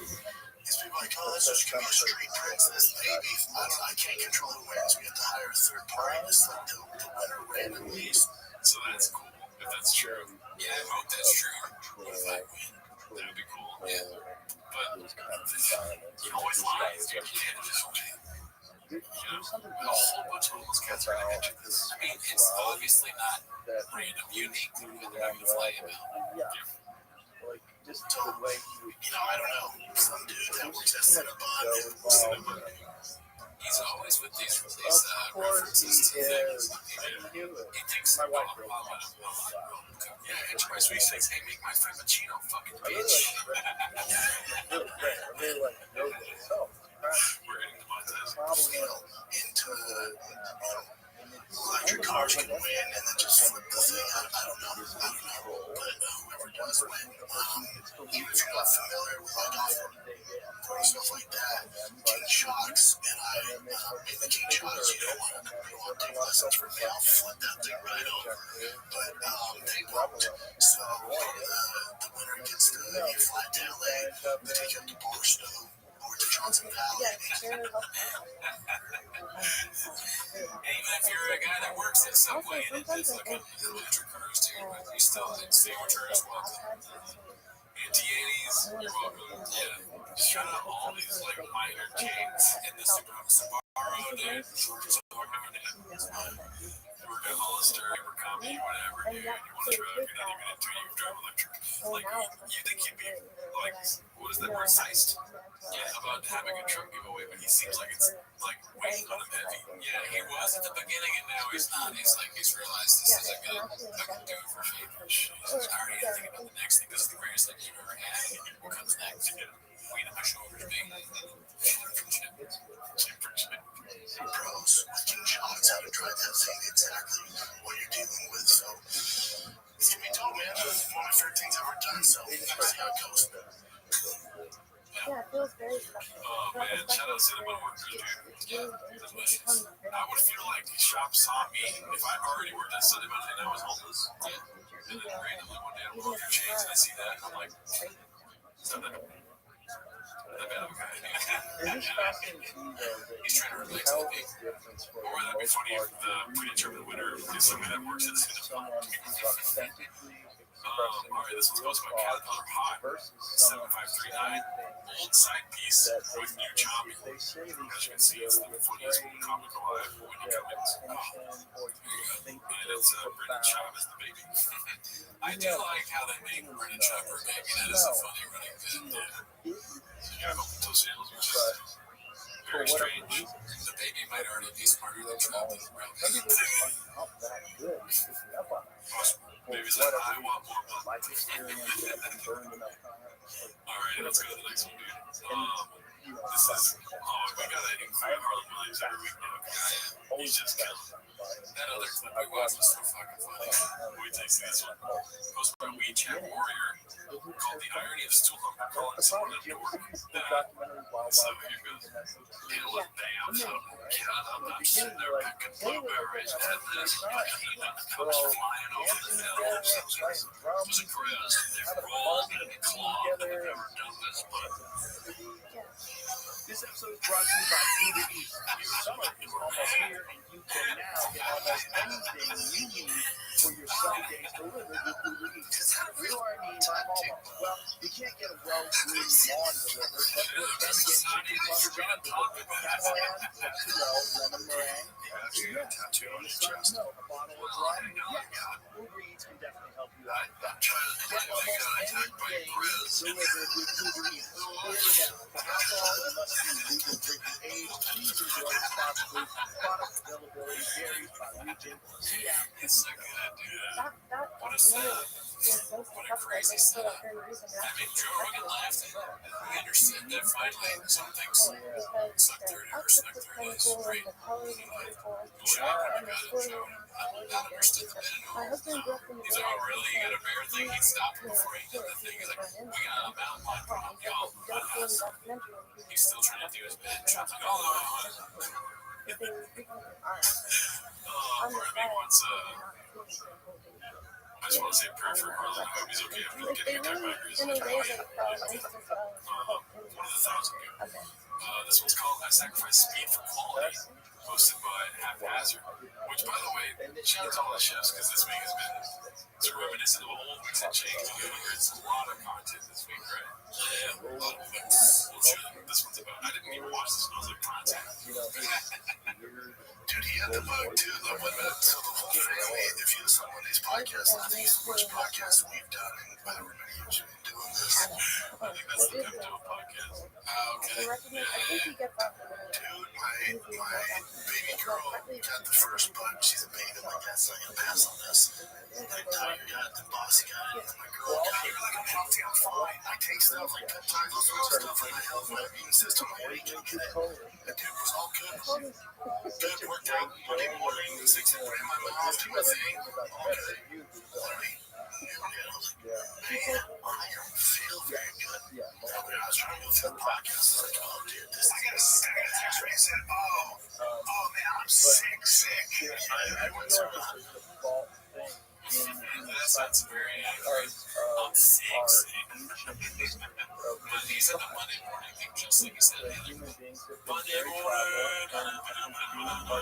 These people like, oh, this is gonna be a street princess, baby. I can't control who wins. We have to hire a third party to select the winner randomly. So that's cool. If that's true. Yeah, I hope that's true. What if I win? That would be cool. Yeah. But he always lies, dude. You can't just win. You know, a whole bunch of those cats are gonna get you this. I mean, it's obviously not random, unique. They're not gonna fly him out. Yeah. Like, just the way you I don't know. Some dude that works at Cinnabon. He's always with these references to things. He thinks my wife yeah, it's my sweet things. Hey, make my frappuccino, fucking bitch. really like yogurt. So, We're getting to Montez. probably Into electric cars can win and then just flip the thing. I don't know. But whoever does win, even if you're not familiar with like off-road stuff like that, King Shocks, and in the King Shocks, you don't want to take lessons from me. I'll flip that thing right over. But they won't. So the winner gets to fly to LA, take up to Barstow or to Johnson Valley. Even if you're a guy that works at Subway and it's fucking electric cars too, you still stay with her as well. Anti-80s, you're welcome. Yeah. Shout out all these like minor chains in the Subaru, dude. We're at Hollister, Abercrombie, whatever, dude. You want a truck, you're not even into it, you drive electric. Like, you think you'd be, like, what is that word, sized? Yeah, about having a truck giveaway, but he seems like it's, like, weighing on him heavy. Yeah, he was at the beginning, and now he's not. He's like, he's realized this is a good, I can do it for favors. He's already thinking about the next thing. This is the greatest thing you've ever had. What comes next? Weight on my shoulders, being Pros with King Shocks, how to drive that thing, exactly what you're dealing with. So it's gonna be dope, man. One of my favorite things I've ever done. So let's see how it goes. Yeah, it feels very special. Oh man, shout out to Cinnabon workers, dude. Yeah, delicious. I would feel like the shop saw me if I already worked at Cinnabon and I was homeless. Yeah. And then randomly one day I'm going through chains and I see that and I'm like, is that bad of a guy? It is fascinating to me, though, that He's trying to relate to tell the the difference for or that'd be funny if the predetermined winner is somebody that works at Cinnabon. someone who's authentically expressing Alright, this one's goes by Caterpillar Hot. versus someone 7539. Old side piece with new chopping. they say As you these can see, it's the funniest comic alive when you come in. attention or you think And it's Brendan Schaub as the baby. I do like how they make Brendan Schaub her baby. That is a funny running bit. Yeah, until sales, which is very strange. The baby might already be smarter than Schaub is around. Baby's like, I want more blood. life experience that have burned enough time. Alright, let's go to the next one, dude. This is, we gotta include Harlan Williams every week now. He's just killing. That other clip we watched was so fucking funny. Wait till you see this one. Posted by WeChat Warrior called The Irony of Stool Number Calling Someone a Dork. So here goes. It'll look damn something. I'm not sitting there picking blueberries and this hyena comes flying over the hill. It was a grizz. They're rolled and clawed. I've never done this, but This episode is brought to you by Uber Eats. Summer is almost here, and you can now get almost anything you need for your sunny days delivered with Uber Eats. We are in need by Walmart. Well, you can't get a well-groomed lawn delivered, but you can get chicken flutter John delivered. Catalan, mozzarella, lemon meringue, a bottle of rum. Yes, Uber Eats can definitely help you out. Get almost anything delivered with Uber Eats. Order now. For alcohol, you must be legal drinking age. Please enjoy responsibly. Product availability varies by region. See app. it's so good, dude. What a setup. What a crazy setup. I mean, Joe Rogan laughed at it. He understood that finally some things snuck through to her, snuck through to us, right? But Shocker got it, Joe. Not understood the bit at all. He's like, oh, really? You got a bear thing? He'd stopped him before he did the thing. He's like, we got a mountain lion problem, y'all. He's still trying to do his bit. Trump's like, oh, part of me wants, I just want to say a prayer for Harlan. I hope he's okay after getting attacked by a grizzly. One of the thousand good. This one's called I Sacrifice Speed for Quality, hosted by Haphazard, which, by the way, shout out to all the chefs, because this week has been sort of reminiscent of old weeks and change. It's a lot of content this week, right? Yeah, a lot of things. We'll show them what this one's about. I didn't even watch this, and I was like, content. Dude, he had the bug too, though. So the whole family, if you listen to one of these podcasts, I think it's the worst podcast we've done in however many years we've been doing this. I think that's the Pimto podcast. Okay. Yeah. Dude, my baby girl got the first bug. She's a baby. I'm like, that's not gonna pass on this. My tiger got it, the bossy got it, and my girl got it. You're like, I'm healthy, I'm fine. I take stuff like peptides, all sorts of stuff for my health, my immune system, my weight, and get it. The dude was all good. Good, worked out Monday morning, 6 in my mouth, do my thing. All good. Literally, I was like, man, I don't feel very good. When I was trying to go through the podcast, I was like, oh, dude, I got a text where he said, oh, man, I'm sick. I went through that sounds very I'm sick. But he said the Monday morning thing, just like he said. Monday morning. Look at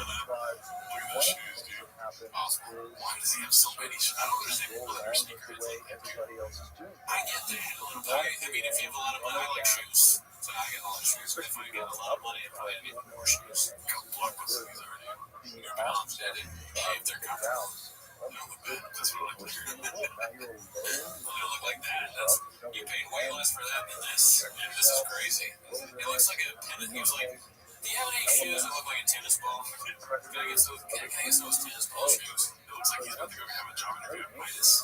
those shoes, dude. Awesome. Why does he have so many shoes? I don't understand people that are sneakers. I get that. I mean, if you have a lot of money, I like shoes. So I get a lot of shoes. If I get a lot of money, I probably get more shoes. Go block with these already. Your mom's dead. If they're comfortable. That's what I like to hear. They look like that. You paid way less for that than this. And this is crazy. It looks like a tennis. He was like, do you have any shoes that look like a tennis ball? Can I get those tennis ball shoes? It looks like he's about to go have a job interview at Midas.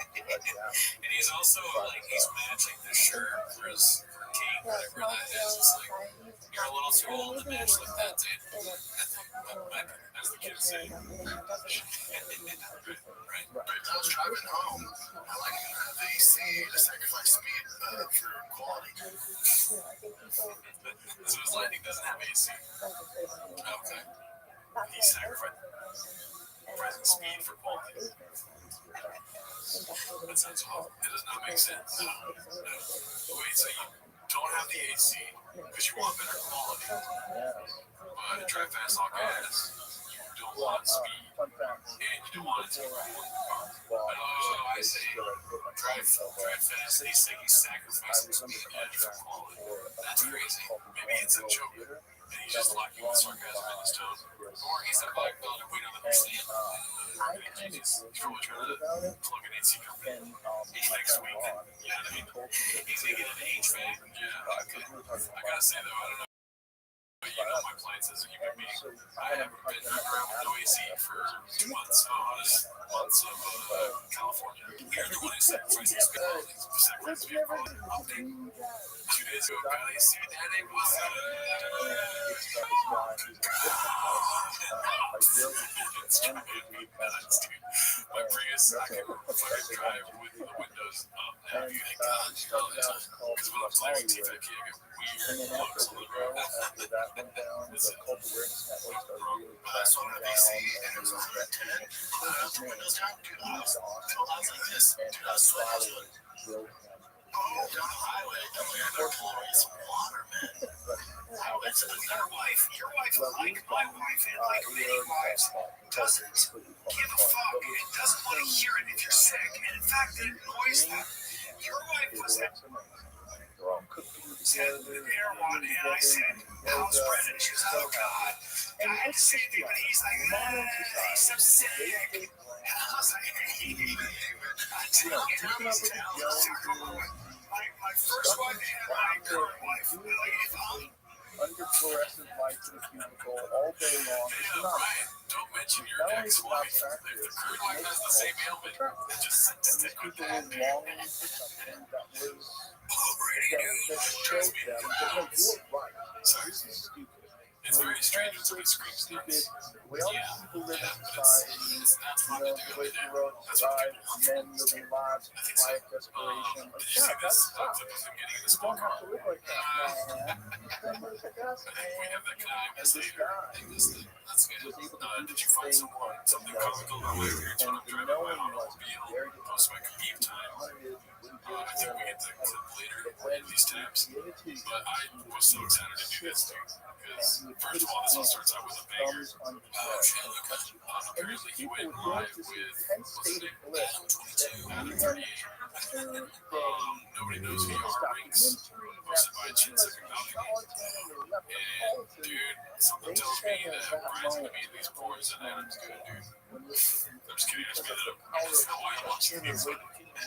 And he's also like, he's matching the shirt for his king, whatever that is. It's like, you're a little too old to match like that, dude. As the kids say. Right. I was driving home. I like to have AC to sacrifice speed for quality. So his Lightning doesn't have AC. Okay. He sacrificed speed for quality. That sounds awful. It does not make sense. No. Wait, so you don't have the AC because you want better quality. But to drive fast on gas, you don't want speed. And you don't want it to be cool. I say drive fast. They say he's sacrificing speed for quality. That's crazy. Maybe it's a joke. And he's just lucky with sarcasm in his tone. Or he's a black belt and we don't understand. He's probably trying to plug an AC company next week. Yeah, I mean, he's going to get an HVAC. Yeah, okay. I gotta say though, I don't know. You know my clients as a human being. I haven't been around with no AC for 2 months. Months of California. You're the one who sacrificed speed. Sacrificed speed quality. Update. 2 days ago, got AC. Daddy was my Prius, I can fucking drive with the windows up now. Thank God. Because when I'm playing TV, I get weird looks on the road. That's so I'm AC, and it was 110. I got the windows down. Dude, I was like this. Dude, I was sweating. Oh, down the highway. I'm like, I gotta pull away some water, man. It's your wife. Your wife, like my wife, and like many wives, doesn't give a fuck. It doesn't want to hear it if you're sick. And in fact, it annoys them. Your wife was at said air one, and I said, how's Brendan? She was, oh God. I had to say anything, but he's like, he's so sick. And I was like, hey, I tell you, my first wife and my current wife, like, if I'm under fluorescent lights in a cubicle all day long. Yeah, Brian, don't mention your ex-wife. If the current wife has the same ailment, just stick with that. Longing for something that will showed them that no, you're right. This is stupid. It's very strange when somebody screams Stupid. nuts. The way all these people live in society, the way the world survives, men living lives of quiet desperation. Like, yeah, that sucks. You don't have to live like that. No, man. I think we have that guy. And this guy That's good. was able to do Did this you find thing something called comical about my experience when I'm and driving no by one was automobile? very Post my commute time. I think we get the clip later in these tabs. But I was so excited to do this too. Because, first of all, this one starts out with a banger. Apparently, he went live with, what's his name? Adam 38. Nobody knows who you are, Rings. Hosted by Chinsek and Balcony. And, dude, something tells me that Brian's going to be at least pours and Adam's good, dude. I'm just kidding. I just made that up. How I watch these. So, but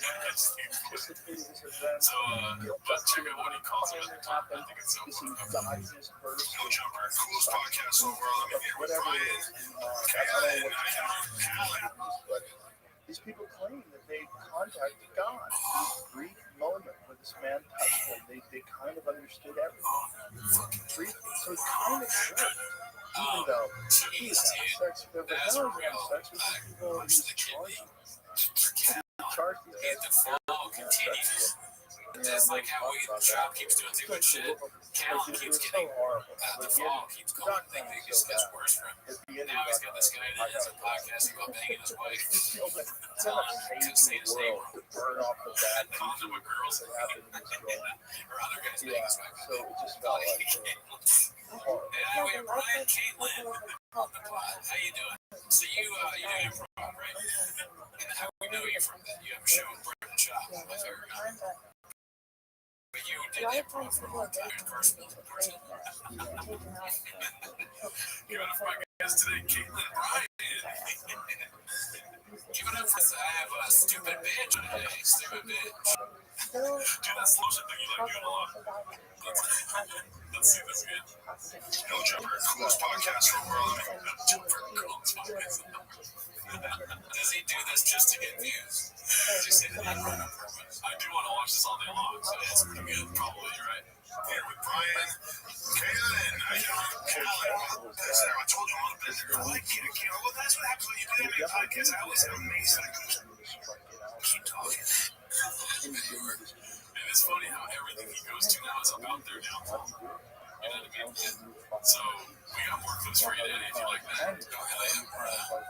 check out what he calls it at the top. I think it's so fun. No Jumper, coolest podcast in the world. I'm here with Brian, Kalen, these people claim that they contacted God. This brief moment where this man touched them, they kind of understood everything. Briefly. So it kind of worked. Even though he had sex with them, but now he's having sex with these people, he's charging. Charge these guys. The flow continues. Just like how the job keeps doing stupid shit, Cal keeps getting the fall keeps going. I think it just gets worse for him. Now he's got this guy that has a podcast about banging his wife. Couldn't say his name. Burn off the bad Condom with girls. that happened in this world. Or other guys banging his wife. So it just felt like horrible. Anyway, Brian, Caitlin on the pod. How you doing? So you do improv, right? And how we know you from that? You have a show in Brighton Shop, my favorite guy. But you did improv for a long time in person. Giving up my guest today, Caitlin Brian. Giving up for I have a stupid bitch today. Stupid bitch. Dude, that slow shit thing you like doing a lot. Let's see this good. No Jumper, coolest podcast in the world. No Jumper, coolest podcast. Does he do this just to get views? Does he say that he run on purpose? I do want to watch this all day long, so it's pretty good, probably, right? Here with Brian, Kalen, Kalen. I told you all about it. I like you, Kalen. Well, that's what happens when you do that many podcasts. I always have amazing. Keep talking. And it's funny how everything he goes to now is about their downfall. You know what I mean? So, we got more clips for you today if you like that. Go ahead.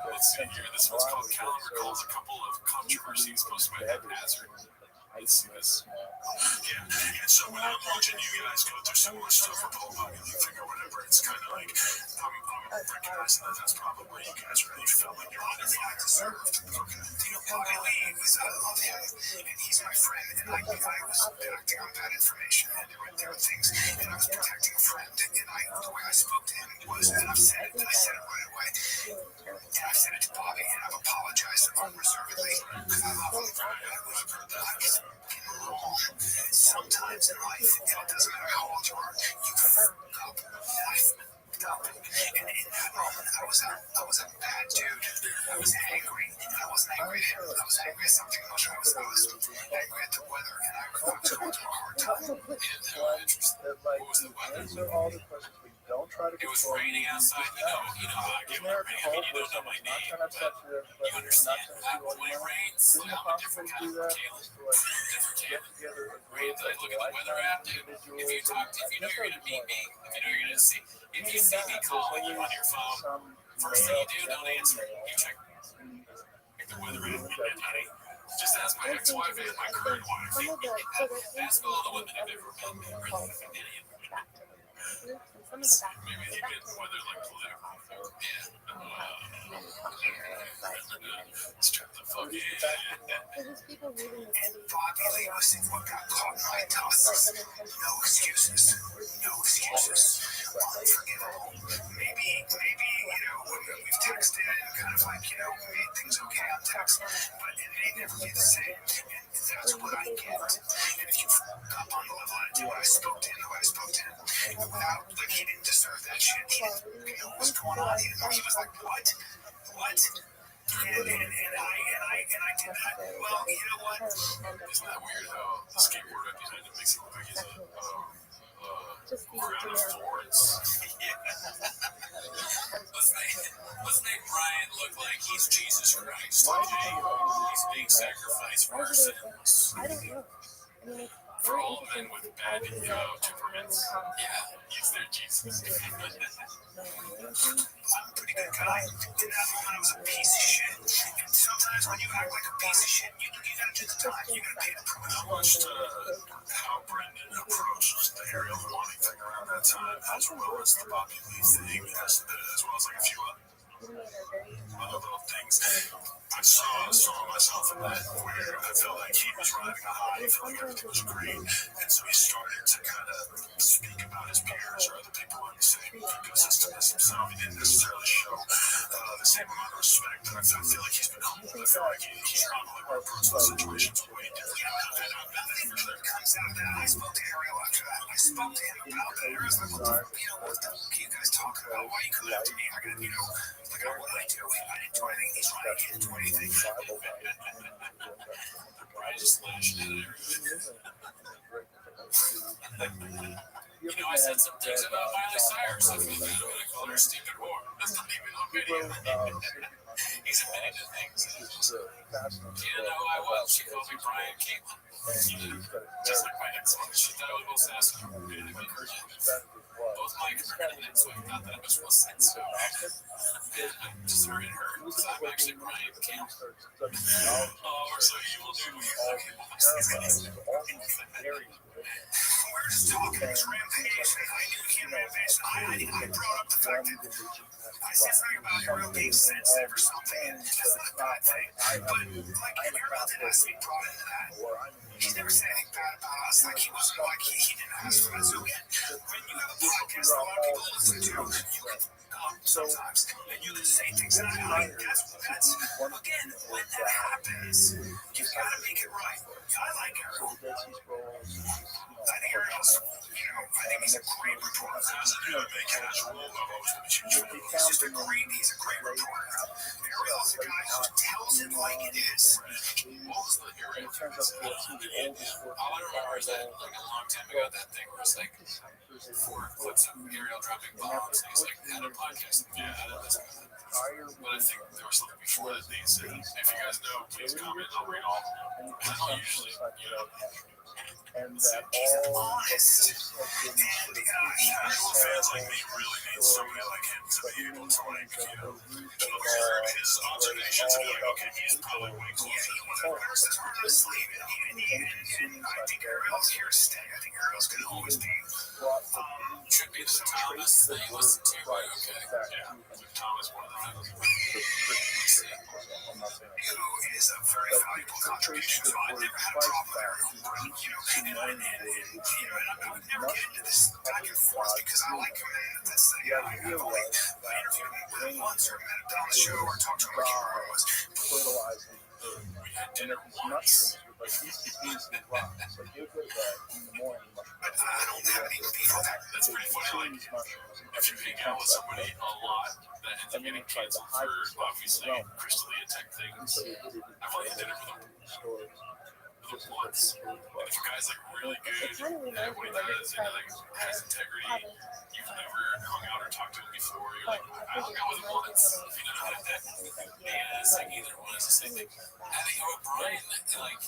Let's see here. This one's called Calendar Calls a couple of controversies posted by Ed Hazard. Let's see this. Yeah, and so when I'm watching you guys go through similar stuff for Paul Bobby Leafing or whatever, it's kind of like, I'm recognizing that that's probably where you guys really felt like you're on your flag deserved. You know, Bobby Lee was, I love him, and he's my friend, and I was acting on bad information, and there were things, and I was protecting a friend, and the way I spoke to him was, and I've said it right away, and I've said it to Bobby, and I've apologized unreservedly, because I love him. I've heard that. Sometimes in life, and it doesn't matter how old you are, you fuck up. And I fucked up. And in that moment, I was a bad dude. I was angry. And I wasn't angry at him. I was angry at something else. I was angry at the weather. And I was going through a hard time. And what was the weather? Answer all the questions, but don't try to It was raining outside. You know how I get when it rains. I mean, you don't know my name, but you understand. When it rains, I'm a different kind of Caleb. Different Caleb. Rains, I look at the weather app, dude. If you know you're going to meet me, if you know you're going to see, if you see me calling you on your phone, first thing you do, don't answer. You check the weather app, and honey, just ask my ex-wife and my current wife. Ask all the women I've ever met. Maybe you get weather like political. Yeah. Strap the fuck in. And Bobby Lee was what got caught in my tusks. No excuses. No excuses. Unforgivable. Maybe, when we've texted and kind of like, made things okay on text, but it may never be the same. And that's what I get. And if you fuck up on the level I do, I spoke to him the way I spoke to him. And without, like, he didn't deserve that shit. He didn't know what was going on. He was like, what? And I did that. Well, you know what? Isn't that weird how the skateboard right behind him makes it look like he's a men with bad temperaments. Yeah, use their Jesus. I'm a pretty good guy. Didn't have one when I was a piece of shit. And sometimes when you act like a piece of shit, you gotta do the time. You gotta pay the price. I watched how Brendan approached the aerial wanting thing around that time, as well as the Bobby Lee thing, as well as like a few other little things. I saw myself in that where I felt like he was riding a high, I felt like everything was great, and so he started to kind of speak about his peers or other people in the same ecosystem as himself. He didn't necessarily show the same amount of respect, but I feel like he's been humbled. I feel like he's probably more approached the situations way different. It comes out of that. I spoke to Ariel after that. I spoke to him about that. Ariel's like, what the fuck are you guys talking about? Why are you coming after me? I gotta, like, what I do? I didn't do anything. He's right. I didn't do anything. I just lashed at everything. I said some things about Miley Cyrus. I feel bad when I called her a stupid whore. That's not even on video. He's admitting to things. She didn't know who I was. She called me Brian Caitlin. Just like my ex-wife. She thought I was most asking for me to be virgin. Both Mike and Brendan, so I thought that was what's sense. So I just heard her. Because I'm actually Brian Caitlin. Oh, we're so evil, dude. We're just talking this rampage, and I knew he rampaged. I brought up the fact that I said something about Ariel being sensitive or something, and that's not a bad thing. But, like, Ariel did ask me brought into that. He never said anything bad about us. Like, he wasn't like, he didn't ask for us. So, when you have a podcast that a lot of people listen to, you can sometimes, and you can say things, and that's again, when that happens, you gotta make it right. I like Ariel. I think Ariel's, I think he's a great reporter. He's a great reporter. Ariel's a guy who tells it like it is. What was the Ariel thing? All I remember is that, like, a long time ago, that thing was like 4 clips of Ariel dropping bombs. And he's like, had a podcast. Yeah, I did this. But I think there was something before that they said, if you guys know, please comment. I'll read all of them. I don't usually, And that He's all honest. of this And Ariel fans like me really need somebody like him to be able to, like, hear his observations and be like, okay, he's probably way closer to whatever. Wears his heart on his sleeve, and I think Ariel's here to stay. I think Ariel's going to always be. should be the Thomas that you listen to, but okay. Yeah, Thomas, one of the who is a very valuable contribution. So I've never had a problem with Ariel. And I would never get into this back and forth because I like him, and that's I've only interviewed him with him once or met him down the show or talked to him like he was. fertilizing. we had And dinner if it's once. mushrooms, like these contains the rocks. Like you'll get that in the morning. But I don't have any beef with that. That's pretty funny. Like, if you hang out with somebody a lot that ends up getting canceled for obviously crystallia tech things, I've only had dinner with them once. And if a guy's like really good at what he does and like has integrity, you've never hung out or talked to him before, you're like, I hung out with him once. You know, and it's like either one is the same thing. Having O'Brien, like,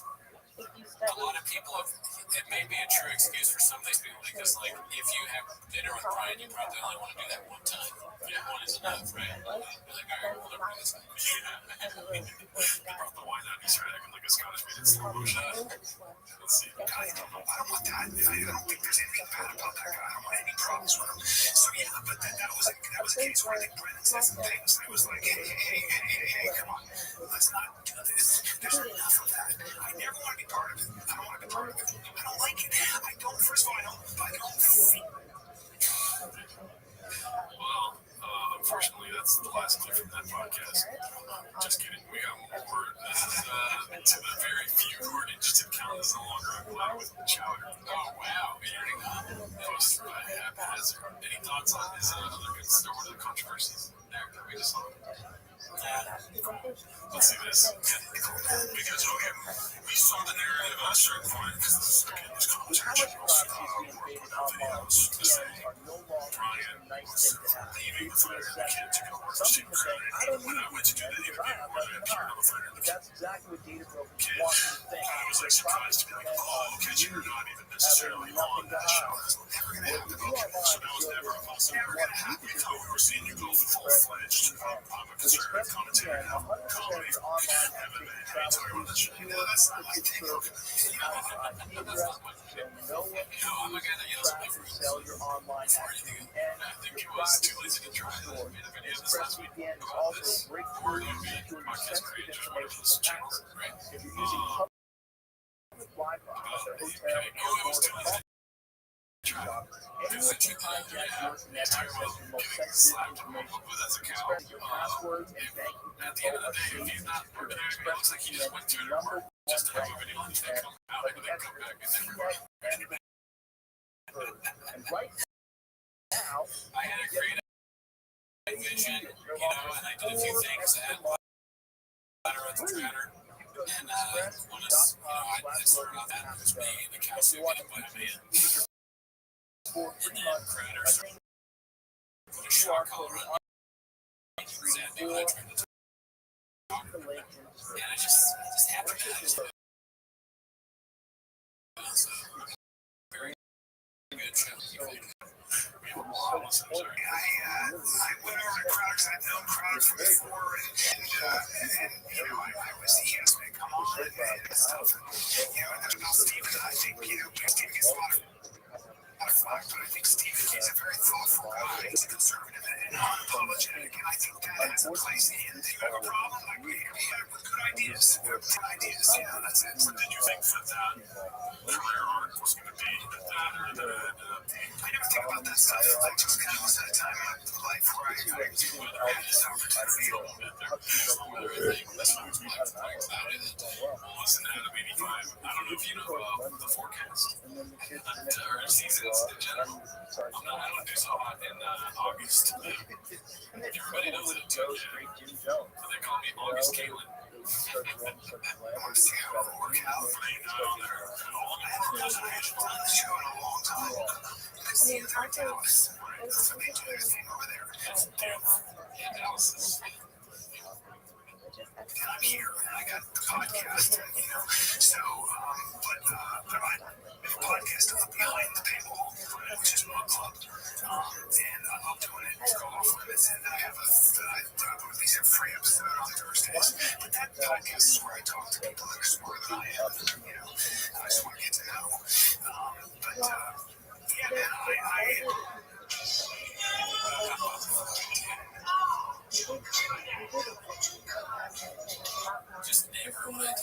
a lot of people have, it may be a true excuse for some of these people because, like, if you have dinner with Brian, you probably only want to do that one time. Yeah, one is enough, right? You're like, all right, well, everybody's like, yeah. He brought the wine out and he started acting like a Scottish man in slow motion. Let's see. I don't want that. I don't think there's anything bad about that guy. I don't want any problems with him. So yeah, but that was a case where I think Brennan said some things that was like, hey, come on, let's not do this. There's enough of that. I never want to be part of it. I don't want to be part of it. I don't like it. I don't. First of all, I don't feel. Well, unfortunately, that's the last clip from that podcast. Just kidding. We got more. This is to the very few who are interested. Count is no longer on Cloud with Chowder. Oh, wow. Interning post haphazard. Any thoughts on his other good story, what are the controversies there that we just saw? Let's see this. Because, okay, we saw the narrative at a certain point, because this is, again, this conversation was worked with videos to say Brian was leaving the fighter and the kid to go work for Steve Credit. When I went to do the interview, when I appeared on the fighter, the kid, That's exactly what data brokers I want you to think. was like surprised to be like, oh, okay, you're not even necessarily on that show because we're never going to have the vocals. So that was never happen. We thought we were seeing you go full-fledged a conservative commentator now. Comedy. Haven't been. How you talking about that shit? No, that's not my thing. No, I'm a guy that yells at me for anything. I think it was too lazy to try. I made a video this last week about this. Podcast creators, one of those channels, right? If you're using public Wi-Fi at the hotel, airport, or anyone can hijack your connection says your most sensitive information. Express your passwords and banking info are safe and secure. Express Connect's number one banking internet, but the Connect and right now, I had a creative vision, and I did a few things that had better and better. And when it's, I started off that was me and the cast who invited me in. And then creators put a shock collar on me. And I tried to talk. And I just happened to have very good show. We have a lot of listeners. I went over to Crowders. I've known Crowders from before, and I was, he asked me to come on and stuff. And there's no Steven. I think, Steven gets a lot of flack, but I think Steven is a very thoughtful guy. He's a conservative and unapologetic, and I think that has a place in. Do you have a problem? Like, we have good ideas. That's it. What did you think for that? Career arc was going to be that or the I never think about that stuff. Like, just kind of most of the time in my life where I had this opportunity a little bit there. That's what was my point about it. Listen to Adam 85. I don't know if you know the forecast or seasons in general. I don't do so hot in August. Everybody knows it too. They call me August Caitlin. I want to see how it'll work out for you now. They're all the show in a long time. I see it there in Dallas. That's what they do. There's a thing over there. Yeah, Dallas is. And I'm here, and I got the podcast, so, but I have a podcast on Behind the Paywall, which is my club, and I love doing it, it's called Off Limits, and I have at least a free episode on Thursdays, but that podcast is where I talk to people that are smarter than I am, I just want to get to know, but, yeah, man, just never mind.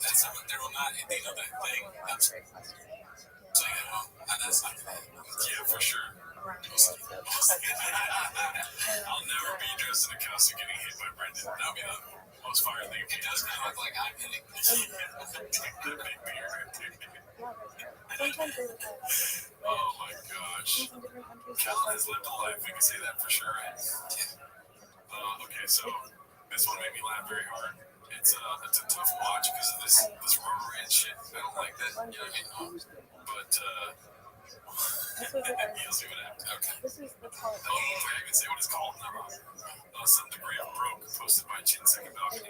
That's not what they're not. They know that thing. That's so that's not. Yeah, for sure. I'll never be dressed in a costume getting hit by Brendan. That'll be the most fire thing. It does kind of look like I'm hitting. Oh my gosh. Cal has lived a life. We can say that for sure. Okay, so this one made me laugh very hard. It's a tough watch because of this rubber and shit. I don't like that. You know what I mean? But you'll see what happens. Okay. Oh, I can say what it's called. Some degree of broke, posted by Chin Second Balcony.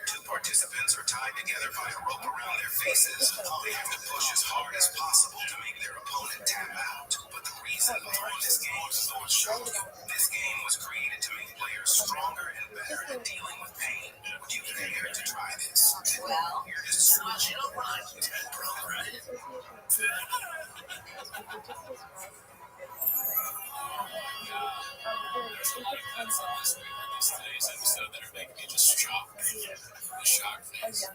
Two participants are tied together by a rope around their faces. They have to push as hard as possible to make their opponent tap out. But the reason behind this game is Lord showed you. This game was created to make players stronger and better at dealing with pain. Would you care to try this? Well, you're just switching up right. Today's episode that are making me just shocked. The shock face. Damn.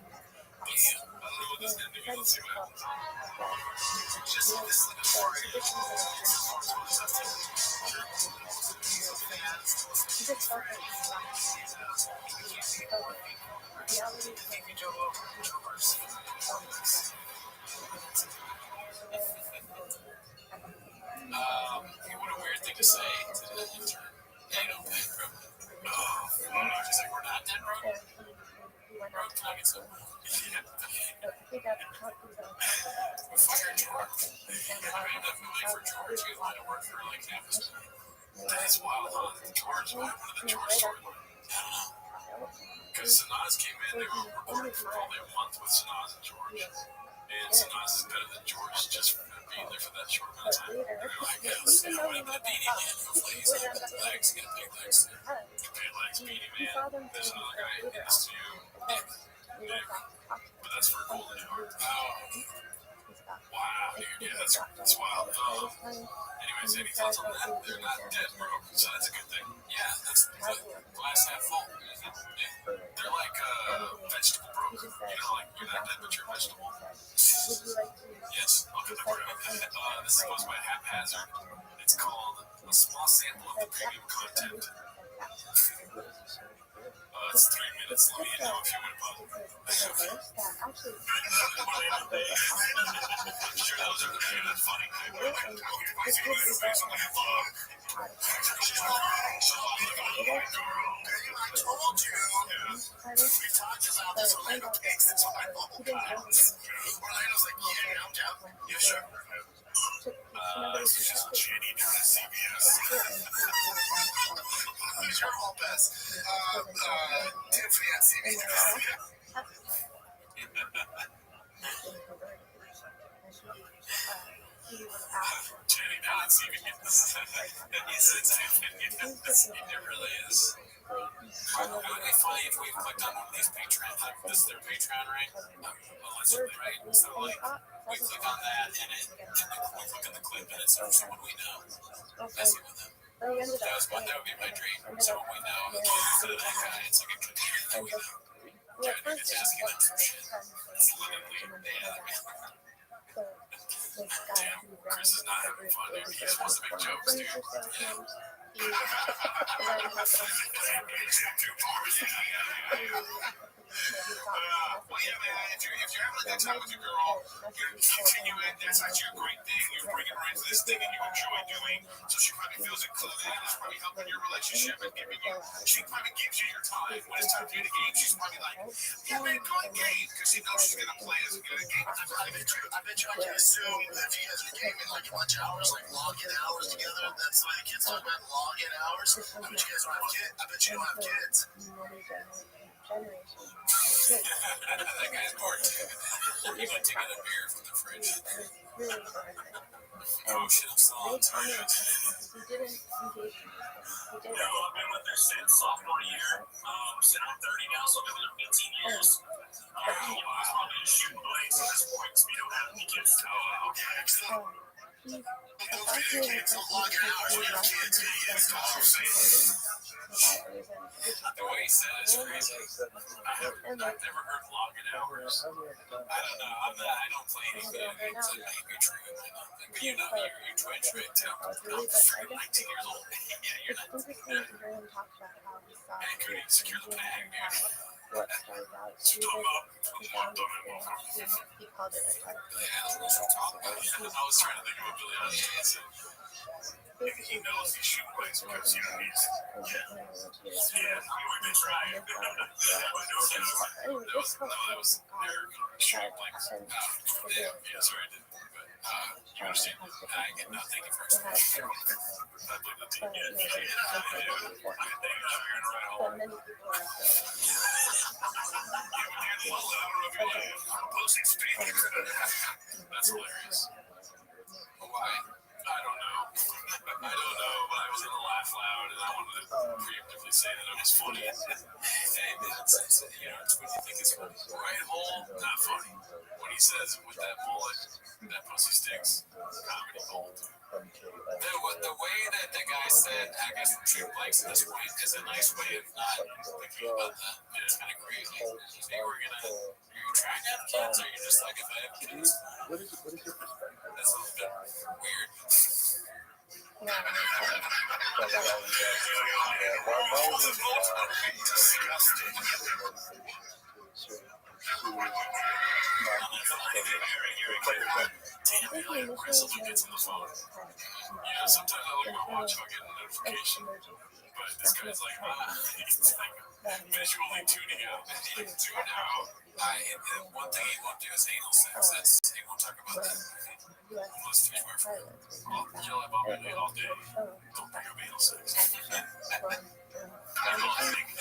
I don't know what this is going to do. Let's see what happens. Just this is the story. What a weird thing to say to the intern. Just like we're not dead road. Road nuggets. We fired George. I ended up moving for George. He was to work for like campus. That's wild, huh? George, why one of the George story? I don't know. Because Sanaz came in, they were recording for probably a month with Sanaz and George. And short amount of time. And they're like, yeah, let's say I went into the beanie man. Hopefully he's like legs, you gotta pay legs. You pay legs, beanie man. There's another guy in this too. Dick. But that's for a golden hour. Oh. Wow, dude, yeah, that's wild. Anyways, any thoughts on that? They're not dead broke, so that's a good thing. Yeah, that's the glass half full. Yeah. They're like vegetable broke. You know, like you're not dead, but you're vegetable. Yes, look at the word. This goes by haphazard. It's called a small sample of the premium content. It's 3 minutes. Let me know if you want to put. I'm sure those are the people that's funny. I told you. We talked about this. Orlando thinks it's my bubble pals. Orlando's like, yeah, I'm down. Yeah, sure. This is just Jenny down at CBS. You're all best. Tiffany at CBS. Jenny down at CBS. Yes, it's Tiffany. It really is. Wouldn't it be funny if we clicked on one of these Patreon, like this is their Patreon, right? Allegedly, right? So like we click on that and we click on the clip and it's someone we know. Messing with them. That would be my dream. Someone we know. Instead of that guy, it's like a comedian that we know. Yeah, dude, it's asking them some shit. It's literally, damn, Chris is not having fun, dude. He just wants to make jokes, dude. Yeah. Well, yeah, man, if you're having a good time with your girl, you're continuing, that's actually a great thing. You're bringing her into this thing and you enjoy doing, so she probably feels included. It's probably helping your relationship and giving you, she probably gives you your time. When it's time for you to game, she's probably like, yeah, man, go and game, because she knows she's going to play as good a game. I bet you I can assume that if you guys are gaming like a bunch of hours, like login hours together, that's why the kids talk about login hours. I bet you guys don't have kids. I bet you don't have kids. That guy's bored too. He went to get a beer from the fridge. Oh shit, I'm still on time. No, I've been with her since sophomore year. So I'm 30 now, so I've been with her 15 years. I was probably a shooting blades at this point, so we don't have any kids. Oh, okay, excellent. Kids, don't log your hours, we have kids. That's all I'm saying. The way he said it's crazy. I've never heard login hours. I don't know. I don't play any video games. I may be true. But you know, you're Twitch, right? I'm 19 years old. Yeah, you're not. Hey, Cody, secure the bag, dude. Stum up. Yeah, I was trying to think of a Billy Elliot. He knows he's shooting ways because, you know, he's. Yeah, we've been trying. That was their shooting blanks. Yeah, sorry, I didn't. But, you understand? I get nothing for explaining. I believe the team yet. I think you're right home. Posting speed. That's hilarious. Why? I don't know. But I was gonna laugh loud and I wanted to preemptively say that it was funny. Hey man, it's you know, it's what you think is funny. Right hole, not funny. When he says with that bullet, that pussy sticks, comedy gold. The way that the guy said, I guess treat blanks at this point is a nice way of not thinking about that. It's kind of crazy. So are you trying to have kids or you're just like, if I have kids? What is your perspective? That's a little bit weird. Yeah, sometimes I look at my watch, I'll get a notification. But this guy's like, it's like visually tuning out. Tune out. One thing he won't do is anal sex. He won't talk about that. Unless he's my friend. I'll yell at Bobby all day. Don't bring up anal sex. I think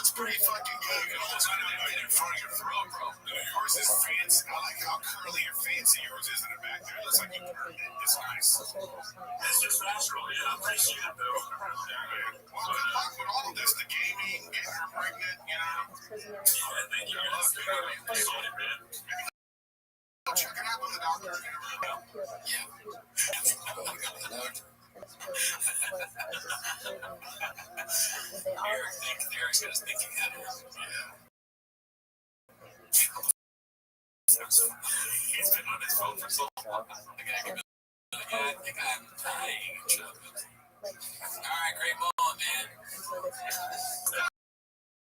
It's pretty fucking good. It's kind of right in front of your throat, bro. Yours is fancy. I like how curly and fancy yours is in the back there. It looks like you permed it. It's nice. It's just natural. Yeah, I appreciate it, though. Yeah, man. Well, good luck with all of this. The gaming, getting her pregnant, you know. Yeah, thank you. I appreciate it, man. Go check it out with the doctor. You never know. Yeah. Eric's got his thinking hat on. Yeah. He's been on his phone for so long. The guy can be like, I think I'm dying. Alright, great moment, man.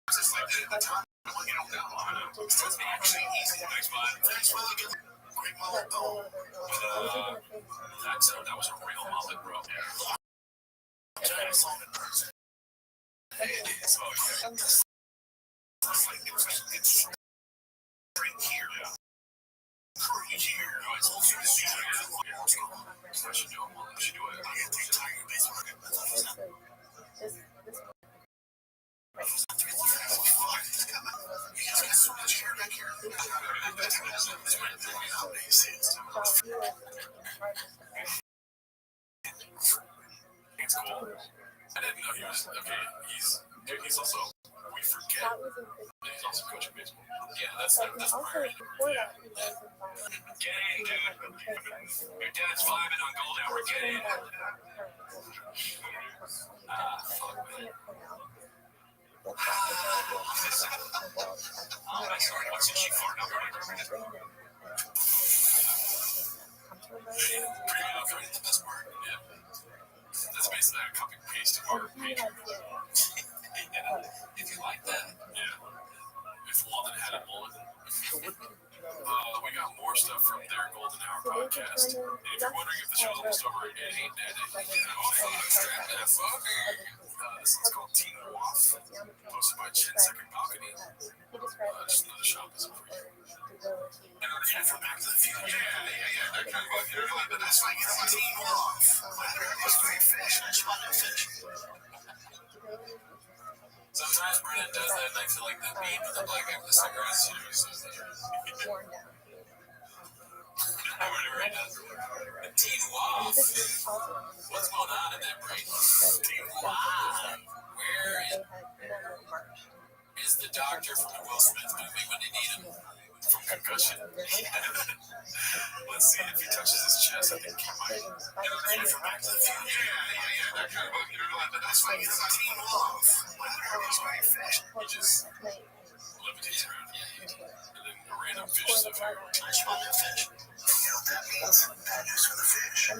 It's just like the time when you don't know. It's actually easy. Thanks, bud. Thanks, really good. Great mullet, though. That was a real mullet, bro. Yeah. I saw it in person. It's like it's right here. Yeah. Right here. No, it's all through the seat. I should do it. I should do it. I can't take time. Got so much hair back here. It's cool. I didn't know he was okay. He's also, we forget that he's also coaching baseball. Yeah, that's part. Yeah. Get in, dude. Your dad's vibing on gold hour. Get in. Fuck, man. I'm sorry. What's she farting out right now? The best part. Yeah. That's basically a copy and paste of our page. If you like that. Yeah. If Walden had a bullet. We got more stuff from their Golden Hour podcast. And if you're wondering if the show's almost over, it ain't dead. This one's called Teen Waff, posted by Chin's Second Balcony. Just another shop is over here. Yeah, from Back to the Future. Yeah. They're kind of but that's like Teen Waff. It's great fish. Sometimes Brennan does that, and I feel like the meme with the black guy with the cigarettes, you know, he says that. Right now. Teen Waff. What's going on in that brain? Teen Waff. Where is the doctor from the Will Smith movie when they need him? From concussion. Let's see if he touches his chest. I think he might. From Back to the Future. Yeah. They're kind of that's like it's a Teen Waff. It's very fish. He just levitates around. And then a random fish is up here. Fish. You know what that means? Bad news for the fish.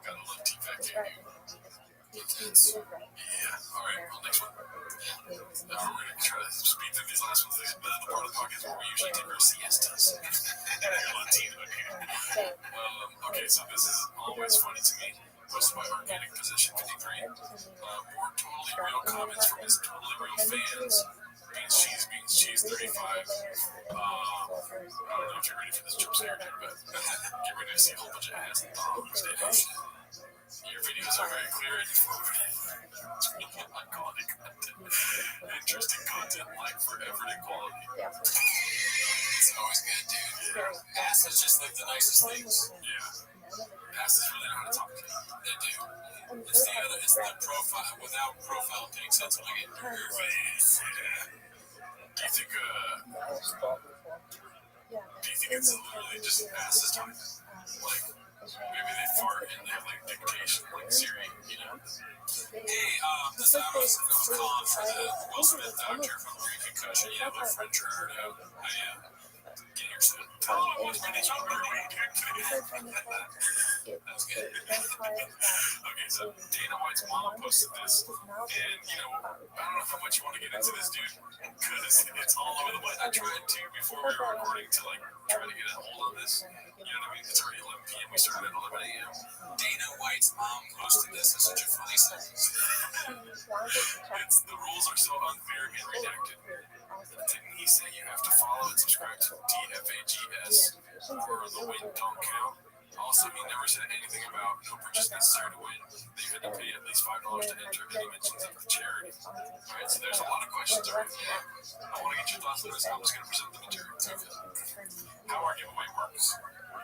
Gotta love T-Pack TV. Yeah. Alright, well, next one. We're going to try to speed through these last ones. But the part of the podcast where we usually take our siestas. Okay, so this is always funny to me. Posted by Organic Position 53. More totally real comments from his totally real fans. Beans cheese 35. I don't know if you're ready for this trip character, but get ready to see a whole bunch of ass and bombs. Your videos are very clear and informative. Iconic content. Interesting content like forever to quality. It's always good, dude. Ass is just like the nicest things. Yeah. Ass is really know how to talk to you. They do. It's the profile without profile pics. That's when I get nervous. Yeah. Do you think it's literally just asses talking? Like, maybe they fart and they have like dictation, like Siri, you know? Hey, this I was calling for the Will Smith doctor from Concussion. You have a friend Gerardo. Get your shit. Oh, what's my name? That was good. Okay, so Dana White's mom posted this, and you know, I don't know how much you want to get into this, dude, because it's all over the place. I tried to before we were recording to like try to get a hold on this. You know what I mean? It's already 11 p.m. We We started at 11 a.m. Dana White's mom posted this as such a funny sentence. The rules are so unfair and redacted. Didn't he say you have to follow and subscribe to DFAGS or the win don't count? Also, he never said anything about no purchase necessary to win. That you had to pay at least $5 to enter any mentions of charity. Alright, so there's a lot of questions already. I want to get your thoughts on this. I'm just going to present the material. How our giveaway works.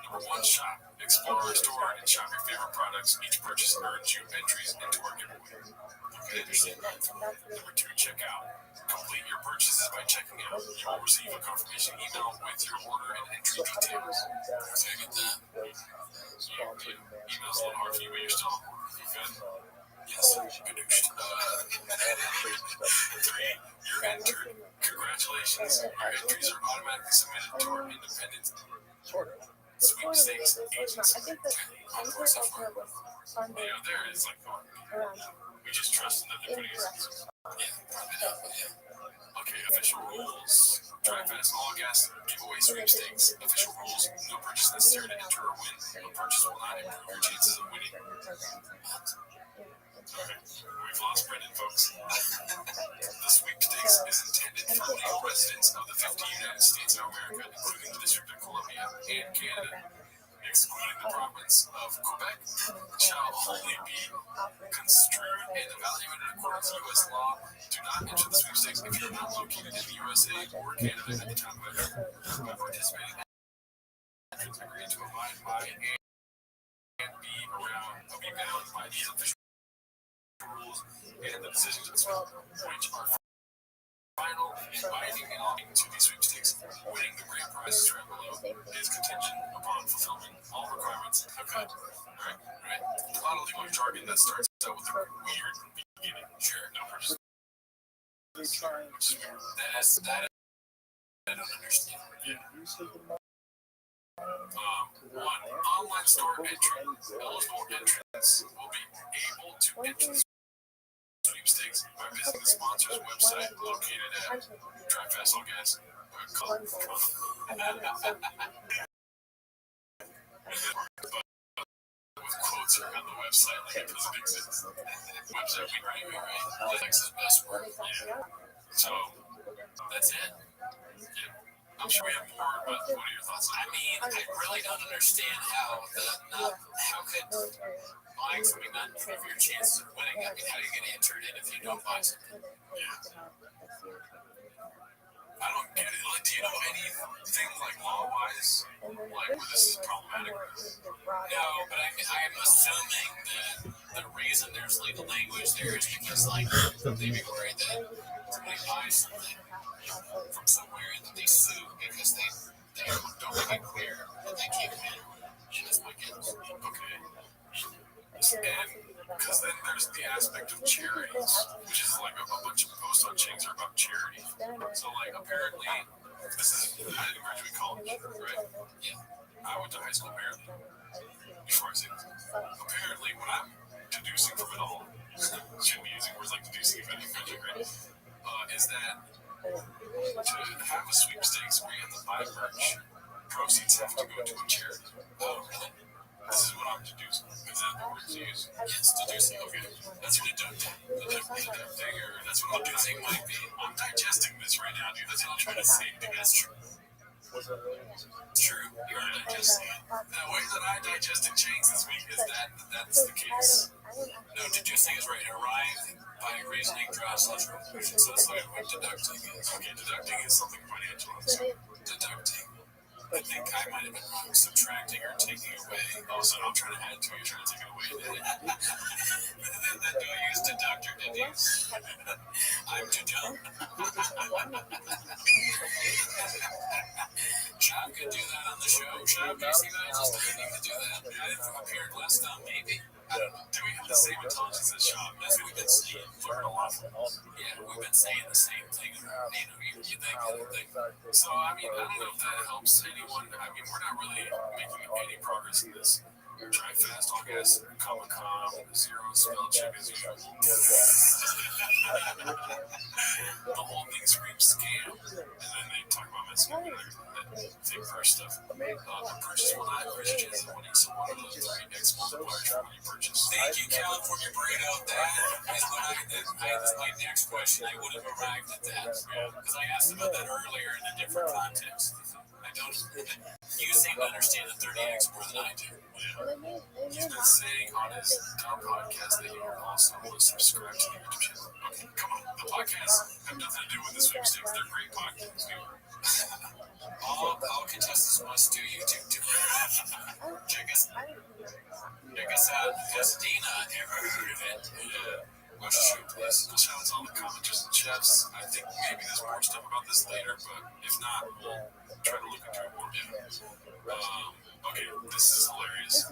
Number 1, shop. Explore our store and shop your favorite products. Each purchase earns you entries into our giveaway. Okay, Number 2, check out. Complete your purchases by checking out. You will receive a confirmation email with your order and entry details. Second that. Email's a little hard for you, but you're still good. Yes, finished. 3, you're entered. Congratulations. Your entries are automatically submitted to our independent sweepstakes agency. So far. There is like fun. We just trust that they're putting us. Okay, official rules. Drive fast all gas giveaway sweepstakes. Official rules. No purchase necessary to enter or win. No purchase will not improve your chances of winning. Okay, we've lost Brendan, folks. The sweepstakes is intended for legal residents of the 50 United States of America, including the District of Columbia and Canada. Excluding the province of Quebec, shall only be construed and evaluated according to U.S. law. Do not enter the sweepstakes if you're not located in the USA or Canada at the time of participating. Agree to abide by and be bound by these official rules and the decisions of the which are final and binding and all to these sweepstakes. Winning the grand prize track below is contingent upon fulfilling all requirements. Okay. Right. A lot of legal jargon that starts out with a weird beginning. Sure, no purchase. That I don't understand. One, online store entry. Eligible entrants will be able to enter the sweepstakes by visiting the sponsor's website located at DriveFastAllGas. With quotes around the website like it doesn't exist. Website we right. Linux is best work. Yeah. So that's it. Yeah. I'm sure we have more, but what are your thoughts? I mean, I really don't understand how could buying something not improve your chances of winning. I mean, how are you going to enter it in if you don't buy something? Yeah. I don't get it. Like, do you know anything like law-wise, like where this is problematic? No, but I'm assuming that the reason there's legal language there is because, like, they be worried that somebody buys something from somewhere and then they sue because they don't make it clear that they can't win. That's my guess. Okay. And because then there's the aspect of charities, which is like a bunch of posts on Chings are about charity. So like apparently, this is I didn't graduate college, right? Yeah. I went to high school barely before I said apparently what I'm deducing from it all, shouldn't be using words like deducing if I didn't graduate, right? Is that to have a sweepstakes where you have to buy merch, proceeds have to go to a charity. Oh, really? This is what I'm deducing. Is that the word to use? Yes, deducing. Okay. That's what deducting. Deducting, or that's what deducing might be. I'm digesting this right now, dude. That's what I'm trying to say. I think that's true. True. You're digesting it. The way that I digested Chains this week is that's the case. No, deducing is right. Arrive by reasoning, draw slash conclusion. So that's like what deducting is. Okay, deducting is something financial. So deducting. I think I might have been wrong. Subtracting or taking away. Oh, so I'm trying to add to it, you're trying to take it away. Do I use deduct or deduce? I'm too dumb. Shab could do that on the show. Shab, you see that? Just waiting to do that. I appeared last time, maybe. I don't know. Do we have the same intelligence as Shab? That's what we've been saying. Learn a lot from us. Yeah, we've been saying the same thing. You think. So, I mean, I don't know if that helps anyone. I mean, we're not really making any progress in this. Drive fast, all gas, Comic-Con, zero spell check as usual. The whole thing screams scam. And then they talk about messing up that fake purse stuff. The purchase will not increase your chances of winning. So one of those California burrito. That is my next question. I would have arrived at that because I asked about that earlier in a different context. I don't. You seem to understand the 30X more than I do. He's been saying on his podcast that he also will subscribe to the YouTube channel. Okay, come on. The podcasts have nothing to do with the sweepstakes. They're great podcasts. All contestants must do YouTube too. Check us out. Has Dina ever heard of it? Watch the show, please. We'll shout out to all the commenters and chefs. I think maybe there's more stuff about this later, but if not, we'll try to look into it more. Okay, this is hilarious.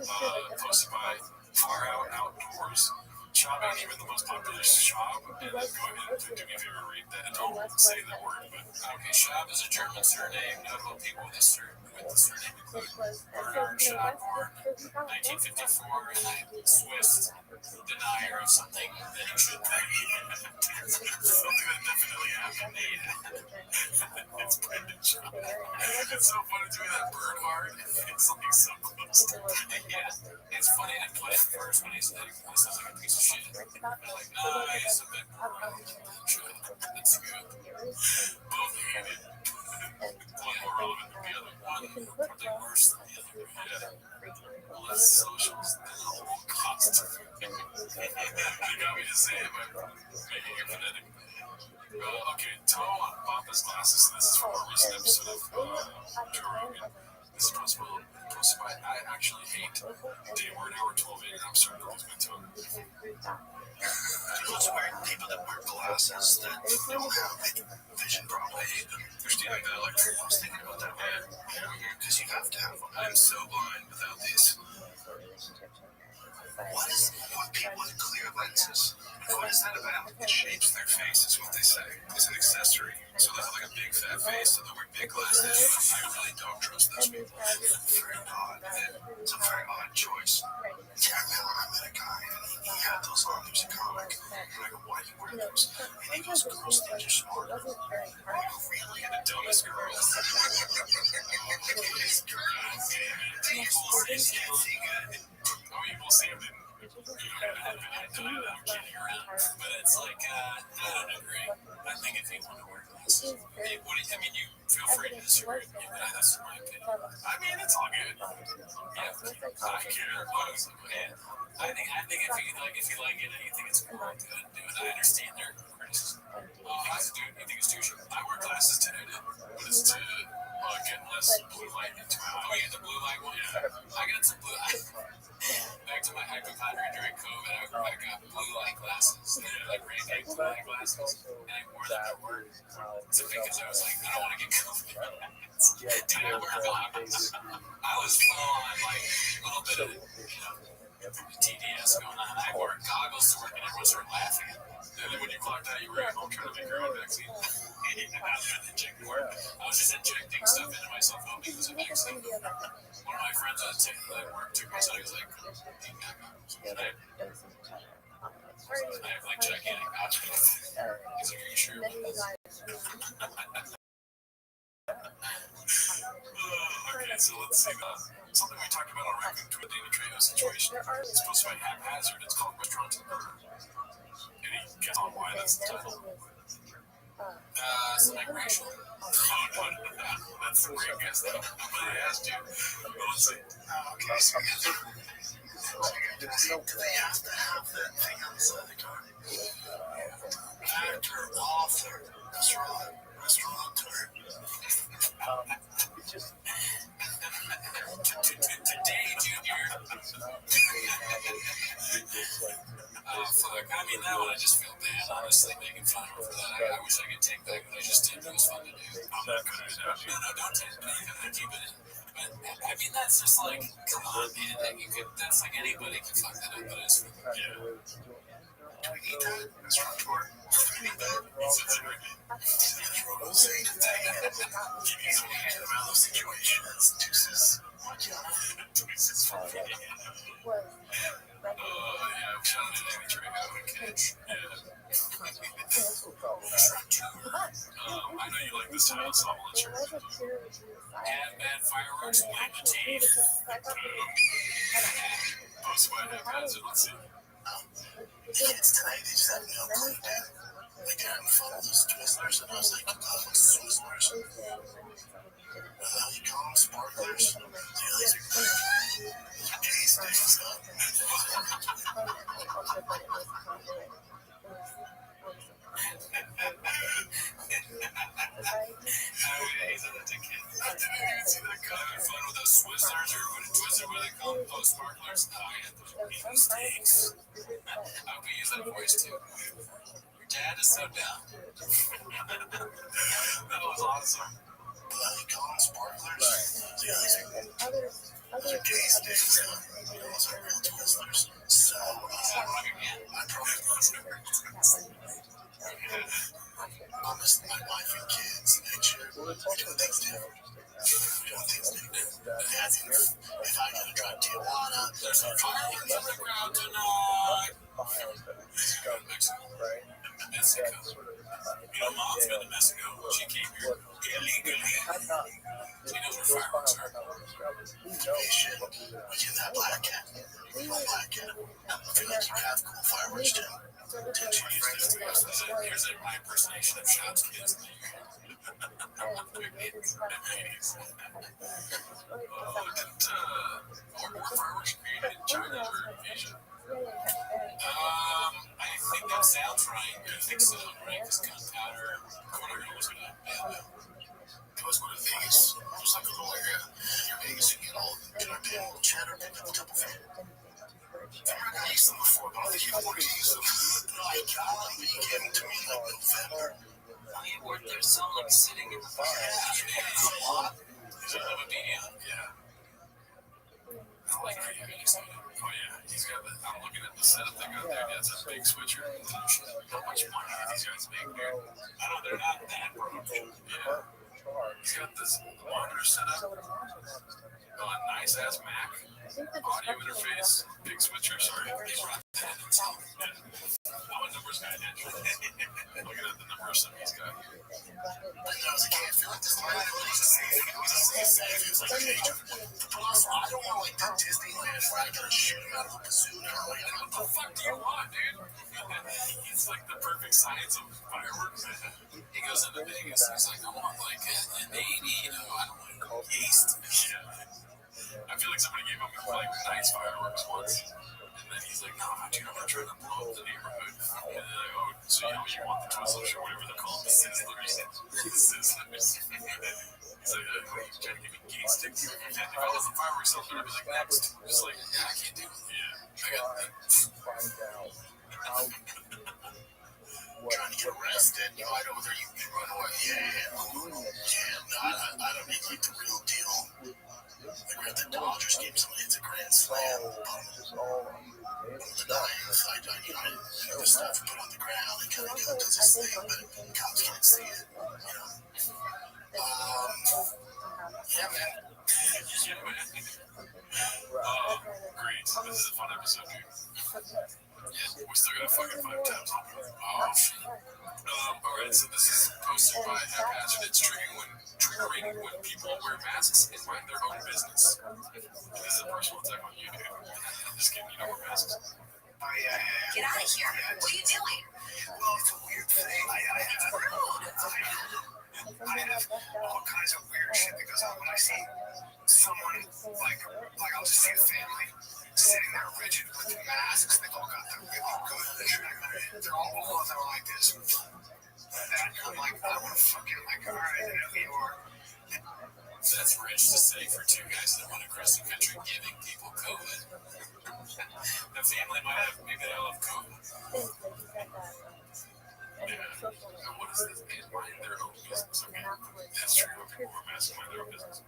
Posted by Far Out Outdoors. Chop ain't even the most popular shop. Go ahead and do me a favor, read that. Don't say the word, but okay, Schwab is a German surname. Notable people with the surname include Bernard Schwab, 1954, and Swiss denier of something that he should be. Something that definitely happened. Yeah. It's Brendan Schwab. It's so funny doing that Bernhard. It's like so close. Yeah. It's funny to play at first when he said it sounds like a piece of shit. Like, nice, a bit more. That's good. Both hated. One more relevant than the other. One probably worse than the other. Yeah. Less socials than a whole cost. You got me to say it, but making it phonetic. Okay, Toe on Papa's glasses. This is from a recent episode of Joe Rogan. This is posted by I actually hate day word hour 12 8. I'm sorry, that was my tongue. Those weird people that wear glasses that don't have vision problem. I hate them. There's the like that. Like, I was thinking about that, man. Because you have to have them. I'm so blind without these. What is with people with clear lenses? What is that about? It shapes their face, is what they say. It's an accessory. So they have like a big fat face, so they wear big glasses. I really don't trust those people. Very odd. It's a very odd choice. Yeah, I remember I met a guy and he had those on. He was a comic. And I go, why do you wear those? And he goes, girls think you're smarter. I go, really? The dumbest girls. These girls. Oh, you will see him in. I'm kidding around, but it's like, I don't agree. I think if you want to wear glasses, I mean, you feel free to disagree with me, but that's my opinion. I mean, it's all good. Yeah, I care. I think if you like it and you think it's cool, do it. I understand their criticism. Dude, you think it's too short? I wear glasses today, but it's to get less blue light into my eye. Oh, yeah, the blue light one? Yeah. I got some blue light. Back to my hypochondria during COVID, I got blue light glasses. Like rain blue light glasses. And I wore them at work. So because I was like, I don't want to get COVID. Dude, I wear glasses. I was full on like a little bit of TDS going on. I wore goggles to work and everyone started laughing. And then when you clocked out, you were at home trying to make your own vaccine. I was just injecting stuff into myself, hoping it was a vaccine. One of my friends at work took me aside. He was like, I have like gigantic nostrils. He's like, are you sure? Okay, so let's see. Something we talked about already to a Dana Trejo situation. It's supposed to be haphazard. It's called Restaurant and Burger. Any guess on why that's the title? Something racial. Oh, no. That's a great guess, though. Nobody asked you. But let's see. Okay, so do they have to have that thing on the side of the car? Actor, author, restaurateur. Today, Junior. Oh, fuck. I mean, that one I just feel bad, honestly, making fun of her for that. I wish I could take back what I just did. It was fun to do. I'm not good at that. No, don't take it. I keep it in. But, I mean, that's just like, come on, man. That's like anybody can fuck that up, but it's, yeah. Do we need that? Restaurateur? Do we need that? Say the thing. Give you some hand about those situations. Deuces. Deuces for me. Yeah, I'm trying to name it okay. I know you like this title, so I'll let you. Have bad fireworks, blame the team. Post by haphazard, let's see. The kids tonight, they just had no clue, dude. They couldn't follow those Twizzlers, and I was like, oh, what's Twizzlers? You call them sparklers? Yeah, these are gay sticks, huh? Fun with those Twizzlers or what do they call them? Oh, sparklers? Oh, yeah, those are beefy steaks. I hope you use that voice too. Your dad is so down. That was awesome. You call them sparklers? Yeah, these are gay sticks, huh? Those are real Twizzlers. So, I promise I'll miss my wife and kids next year. We're doing things different. If I gotta drive Tijuana, There's a fireworks on the ground tonight. Mexico. Mexico. You know, Mom's been to Mexico. She came here illegally. She knows where fireworks are. Shit, look at that black cat. Black cat. I feel like you have cool fireworks too. Here's my impersonation of Shop's kids. Were fireworks created in China or Asia? I think that sounds right. I think so, right? Because gunpowder, Cornell was gonna ban them. It was going to Vegas. It was like a little area near Vegas. You get all the little cheddar, pick up a couple of them. I've never used them before, but I think you wanted to use them. Like, he gave them to me like November. You weren't there, so I'm like sitting in the fire. A lot. Is it a medium? Yeah. I like how you're getting excited. Oh, yeah. He's got the, I'm looking at the setup they got there. That's a big switcher. How much money do these guys make, dude? I know they're not that broke. Yeah. He's got this monitor set up. A nice ass Mac. Audio interface. Big switcher. Sorry. He's right there. I'm a numbers guy, naturally. Looking at the numbers that he's got here. I was a kid, I feel like this line was the same. It was the same. It was like a major. But also, I don't want like that Disneyland where I gotta shoot him out of a bazooka. Like, what the fuck do you want, dude? He's like the perfect science of fireworks. He goes into Vegas and he's like, I want like an 80, you know, I don't want yeast. Yeah. I feel like somebody gave him like nice fireworks once. And then he's like, no, dude, I'm not trying to blow up the neighborhood. And they're like, oh, so you want the Twizzlers or whatever they're called, the Sizzlers. Sizzlers. He's like, he's trying to give me gay sticks. If I was a fireworks seller, I'd be like, next. Just like, yeah, I can't do it. Yeah, I got that. Trying to get arrested, you know, I know whether you can run away. Yeah, no, I don't need like the real deal. Like we're at the Dodgers game, somebody hits a grand slam. The knife, I the stuff put on the ground, and kind of does his thing, but cops can't see it, you know. Yeah, man. Great. This is a fun episode, dude. Yeah, we still got fucking 5 tabs open. Oh, shit. Alright, so this is posted by Haphazard. It's triggering when people wear masks and mind their own business. This is a personal attack on you, dude. I'm just kidding, you don't wear masks. Oh, yeah. Get out of here. What are you doing? Well, it's a weird thing. I have all kinds of weird shit that goes on when I see someone, like I'll just see a family sitting there rigid with masks. They've all got their really good, they're all of them are like this. And I'm like, I want to fucking, like, all right, or That's rich to say for two guys that went across the country giving people COVID. The family might have, maybe they all have COVID. Yeah. And what is this? They mind their own business. Okay. That's true. People wear masks mind their own business.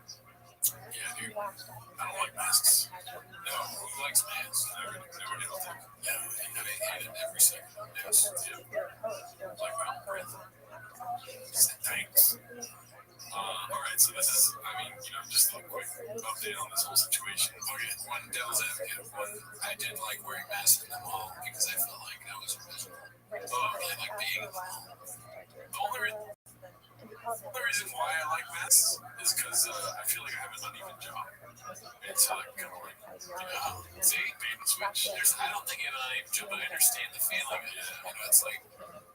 Yeah, dude. I don't like masks. No, who likes masks? Nobody will think. Yeah, I mean, hate it every second. Yes. Yeah. Like my own breath. Thanks. Alright, so this is, I mean, you know, just a quick update on this whole situation. Okay, one devil's advocate. One, I did like wearing masks in the mall because I felt like I was miserable. I really like being in the mall. The only reason why I like masks is because I feel like I have an uneven job. It's kind of like, see, paid Which I don't think I understand the feeling. It's like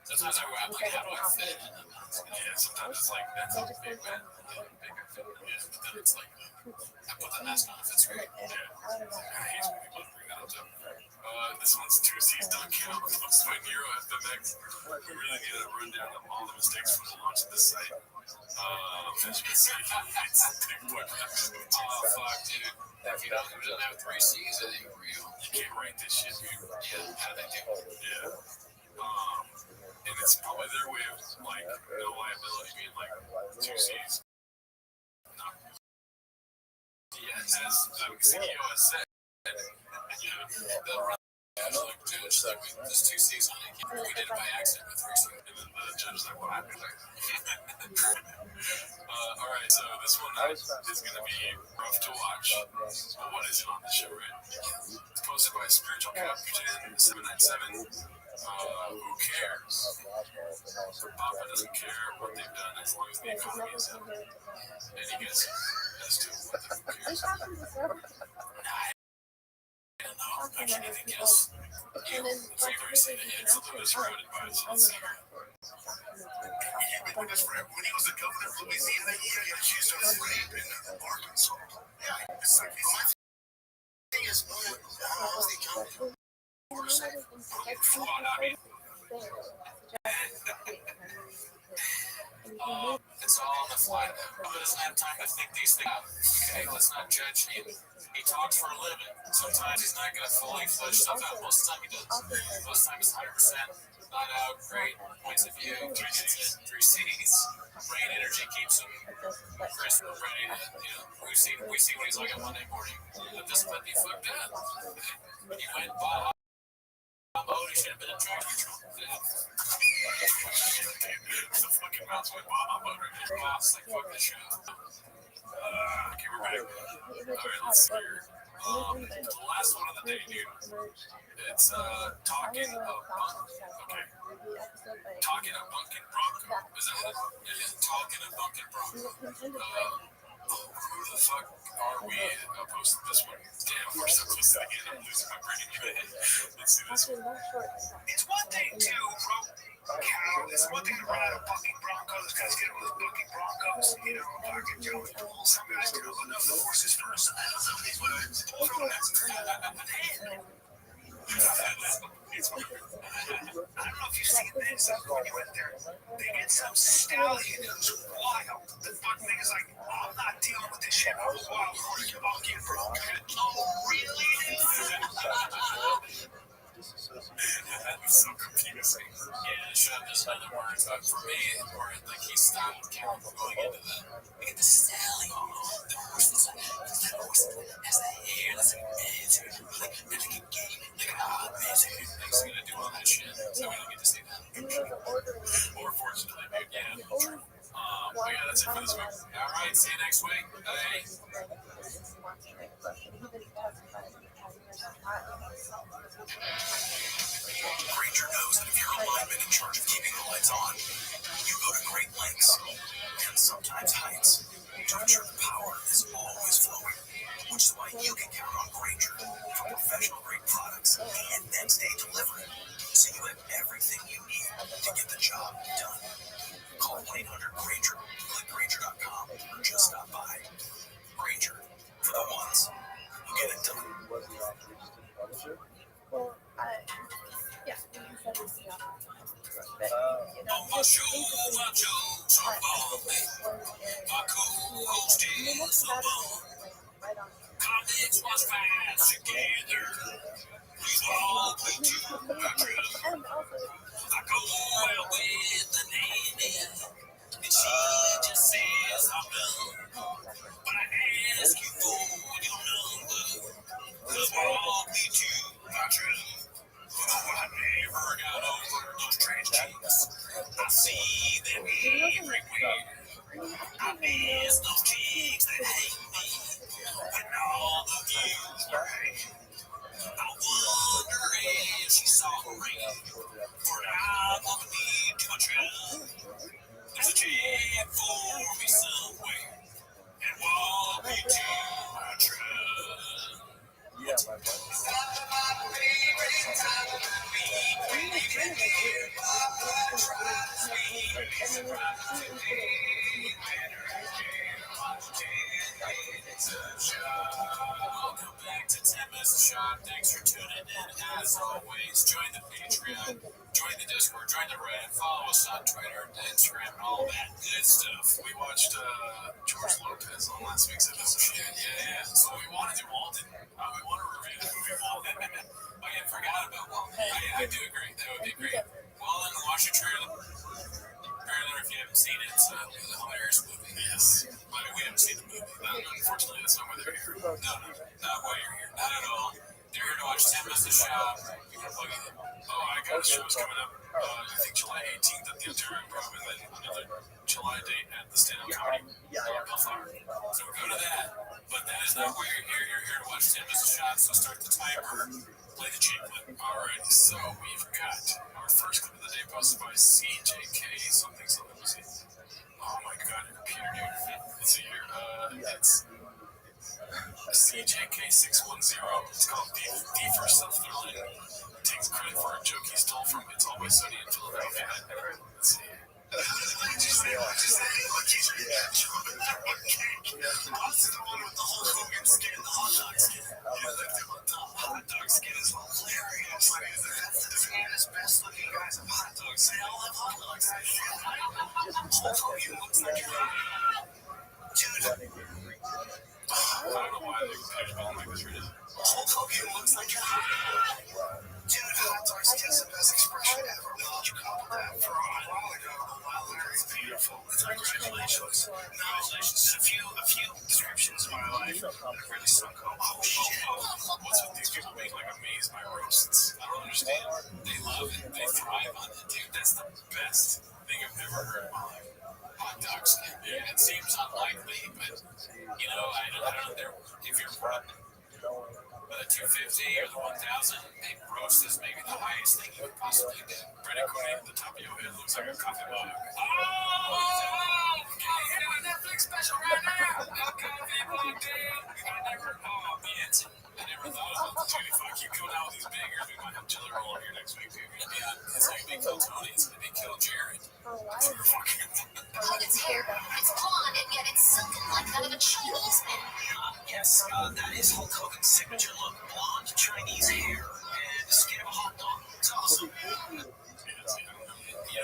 sometimes I'm like, how do I fit? Yeah, sometimes it's like that's a big man. But then it's like I put the mask on if it's great. Yeah. I hate when people bring that up too. This one's 2C's done count. Looks like Nero has the next. We really need a rundown of all the mistakes from the launch of this site. As you can see, it's a big boy. Oh, fuck, dude. If you don't have 3C's, it ain't real. You can't write this shit, dude. Yeah, how they do it. Yeah. And it's probably their way of, like, no liability being like 2C's. No. Yeah, it says, CEO has said, they'll run like, dude, it's like, there's 2C's on it. We did it by accident with 3C's. And then the judge is like, what happened? All right, so this one is going to be rough to watch. But what is it on the show, right? It's posted by Spiritual Captain 797. Who cares? Papa doesn't care what they've done as long as the economy is up. And he gets as to what the fuck cares. I don't know. I can't even guess. You already said it. It's a little surrounded by its own secret. When he was the governor of Louisiana, he got accused of rape in Arkansas. Yeah, it's like, my thing is, how's the accountability? It's all on the fly. He doesn't have time to think these things out. Okay, let's not judge him. He talks for a living. Sometimes he's not going to fully flesh stuff out. Most of the time he does. Most of the time he's 100% not out. Great points of view. 3C's. Brain energy keeps him crisp, ready. We see what he's like on Monday morning. But this might be fucked up. When you went Baja mode, he should have been in track control. The fucking mouse went Baja mode. Boss, like, fuck the show. Okay, we're back. Alright, let's see here. The last one of the day, dude. It's talking of okay. Talking of Bunkin Bronco. Is that it? Yeah, talking of Bunkin Bronco. Who the fuck are we posting this one? Damn, we're so close to the end. I'm losing my brain. Let's see this one. It's one thing to rope cow. It's one thing to run out of bucking broncos. Guys get with bucking broncos. Fucking some guys do enough the horses first. And then some of these would throw next. I don't know if you've seen this when you went there. They get some stallion who's wild. The fun thing is like, I'm not dealing with this shit. I'm wild. I'm getting broke. Oh, really? That was so confusing. Yeah, sure, there's other words, but for me, like he stopped Carol from going into that. Look at the stallion. The horse has the hair that's amazing. Like a game, like a hot amazing. He's gonna do all that shit, so we don't get to see that. Or fortunately, maybe, yeah. But yeah, that's it for this week. Alright, see you next week. Bye. Granger knows that if you're a lineman in charge of keeping the lights on, you go to great lengths and sometimes heights to ensure the power is always flowing, which is why you can count on Granger for professional grade products and next day delivery, so you have everything you need to get the job done. Call 1-800-GRANGER, click Granger.com, or just stop by. Granger, for the ones who get it done. Well, yeah. My show, my jokes are bombing. My co-host is a bum. Comics was fast together. We all play together. I go well with the nanny, and she just says I'm done. But I ask you for your number, 'cause we're all play together. I never got over those trash chicks. I see them everywhere. I miss those chicks that hate me, and all the views were hate. Shop. Thanks for tuning in. As always, join the Patreon, join the Discord, join the Reddit, follow us on Twitter, Instagram, and all that good stuff. We watched George Lopez on last week's episode. Yeah. So we want to do Walden. We want to review the movie Walden. I forgot about Walden. I do agree. That would be great. Walden, watch the trailer. Apparently, if you haven't seen it, it's a hilarious movie. Yes. But we haven't seen the movie. Unfortunately, that's not why they're here. No, not why you're here. Not at all. They're here to watch 10 Minutes to Shop. You can plug it in. Oh, I got shows coming up. I think July 18th at the Ontario Improv, and then another July date at the Stand-Up Comedy Bellflower. So go to that. But that is not why you're here. You're here to watch 10 Minutes to Shop, so start the timer. Play the cheap clip. Alright, so we've got our first clip of the day posted by CJK something. Oh my god, Peter, dude. Let's see here. It's CJK610. It's called D for Self-Thrilling. He takes credit for a joke he stole from It's Always Sunny in Philadelphia. Let's see here. What'd you say? Honestly, the one with the Hulk Hogan skin and the hot dog skin. Yeah, the hot dog skin is hilarious. That's the famous best looking guys have hot dogs. They all have hot dogs. Hulk Hogan looks like dude. I don't know why they put it on like this right now. Hulk Hogan looks like dude, hot dog skin's the best expression ever. You come up with that for a while ago. Wow, it's beautiful. Congratulations. Congratulations. A few descriptions of my life that have really sunk home. Oh, shit. What's with these people being like amazed by roasts? I don't understand. They love it. They thrive on it, dude. That's the best thing I've ever heard in my life. Hot dog skin. Yeah, it seems unlikely, but you know, I don't know if you're the 250 or the 1000, maybe roast is maybe the highest thing you would possibly do. Right according to the top of your head, looks like a coffee mug. Oh! Get my Netflix special right now! A coffee mug, dude! I never thought about the Judy fuck. You go down with these bangers, we might have Jelly Roll on here next week, too. It's like they kill Tony, it's like they kill Jared. It's hair, it's blonde, and yet it's silken like that of a Chinese man. Yes, that is Hulk Hogan's signature look. Blonde Chinese hair and the skin of a hot dog. It's awesome. You know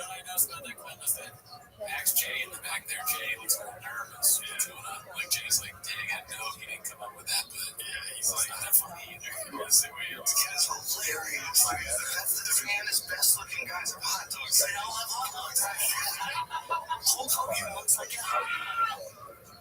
what I noticed about that clip is that Max J in the back there, Jay looks a little nervous. What's going on? Like, Jay's like, dang, I know he didn't come up with that, but yeah, he's like, not that funny either. This kid is hilarious. That's the famous best looking guys have hot dogs. They all have hot dogs. Hulk Hogan looks like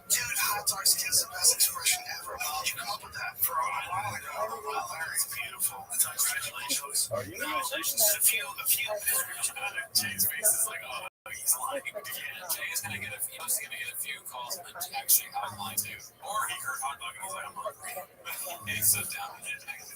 dude, hot dog skin's the best expression ever. How'd you come up with that? For a while ago. Wow, it's beautiful. Congratulations. Congratulations. A few descriptions about it. Jay's face is like, oh, he's lying. Yeah, Jay is gonna get a few calls and actually online too. Or he heard hot dog and he's like, I'm hungry. And he sat down and did it.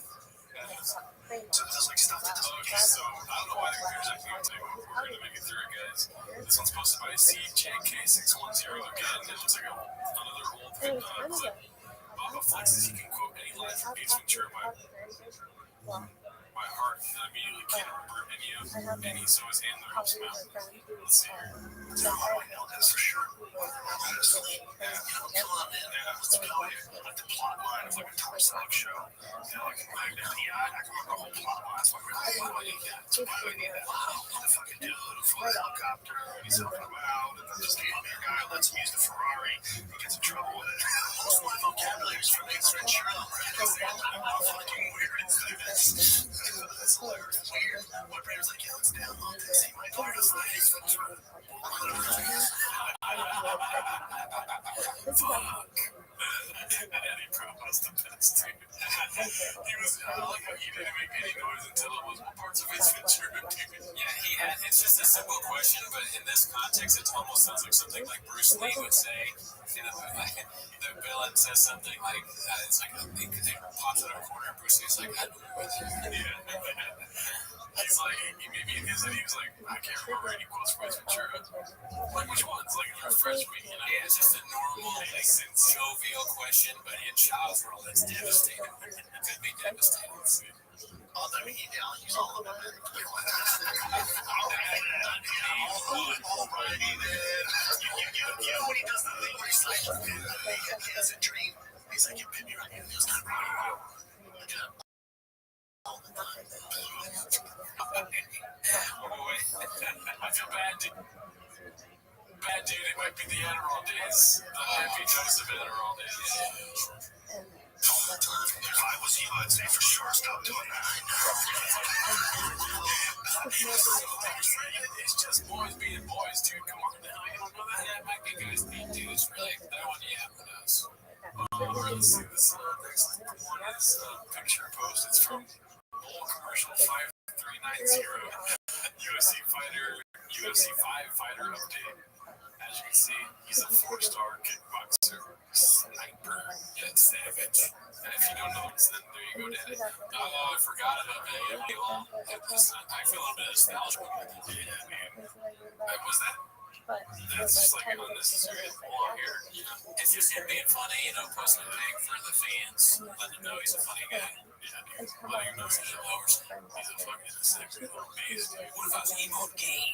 So it does like stuff to talk. So I don't know why they're rejecting it today, but we're gonna make it through it, guys. This one's posted by CJK610 again. It looks like another old clip. Baba flexes he can quote any line from Ace Ventura by heart and immediately can't remember any of any, so his handler helps him out. Let's see here. I know that's for sure. Honestly, come on, man. Let's go here. Like the plot line of like a Tom Selleck show. You know, like I can remember the whole plot line. That's why we're like, why do we need that? Why do we need that? The fucking dude who flew the helicopter and he's helping him out, and then this other guy lets him use the Ferrari. He gets in trouble with it. Most of my vocabulary is from Ace Ventura. How fucking weird is this? That's hilarious. Weird. My brain's like, yeah, let's download this. He might find us like Ace Ventura. Fuck. Eddie Promo's the best, dude. He was, I like how he didn't make any noise until it was parts of Ace Ventura, dude. Yeah, it's just a simple question, but in this context, it almost sounds like something like Bruce Lee would say. You know, the villain says something like, it's like, they pops out of a corner, Bruce Lee's like, I don't know what that is. Yeah. He's like, maybe in his head, he was like, I can't remember any quotes from Ace Ventura. Like, which ones? Like, refresh me, you know? Yeah, it's just a normal, innocent, jovial question, but in Child's world, it's devastating. It could be devastating. Although I'll use all of them. Alrighty then. You know when he does the thing where he's like, he has a dream. He's like, you pin me right here. He goes, feel bad, dude. Bad dude, it might be the Adderall days. The heavy dose of Adderall days. If I was you, I'd say for sure stop doing that. It's just boys being boys, dude. Come on now. You don't know that yet? Might be guys being dudes. Really? That one, yeah, who knows? Let's see this next one is picture post. It's from Bull Commercial 5390. UFC 5 fighter update. As you can see, he's a 4-star kickboxer, sniper, yet savage. And if you don't know this, then there you go, Daddy. Oh, I forgot about that. Yeah, I feel a bit nostalgic. Yeah, man. Was that? That's just like an unnecessary long here. You know, it's just him being funny, you know, posting a pic for the fans, letting him know he's a funny guy. Yeah, dude. Letting him know he's a lower. He's a fucking sexy little beast, dude. What if I was emo gay?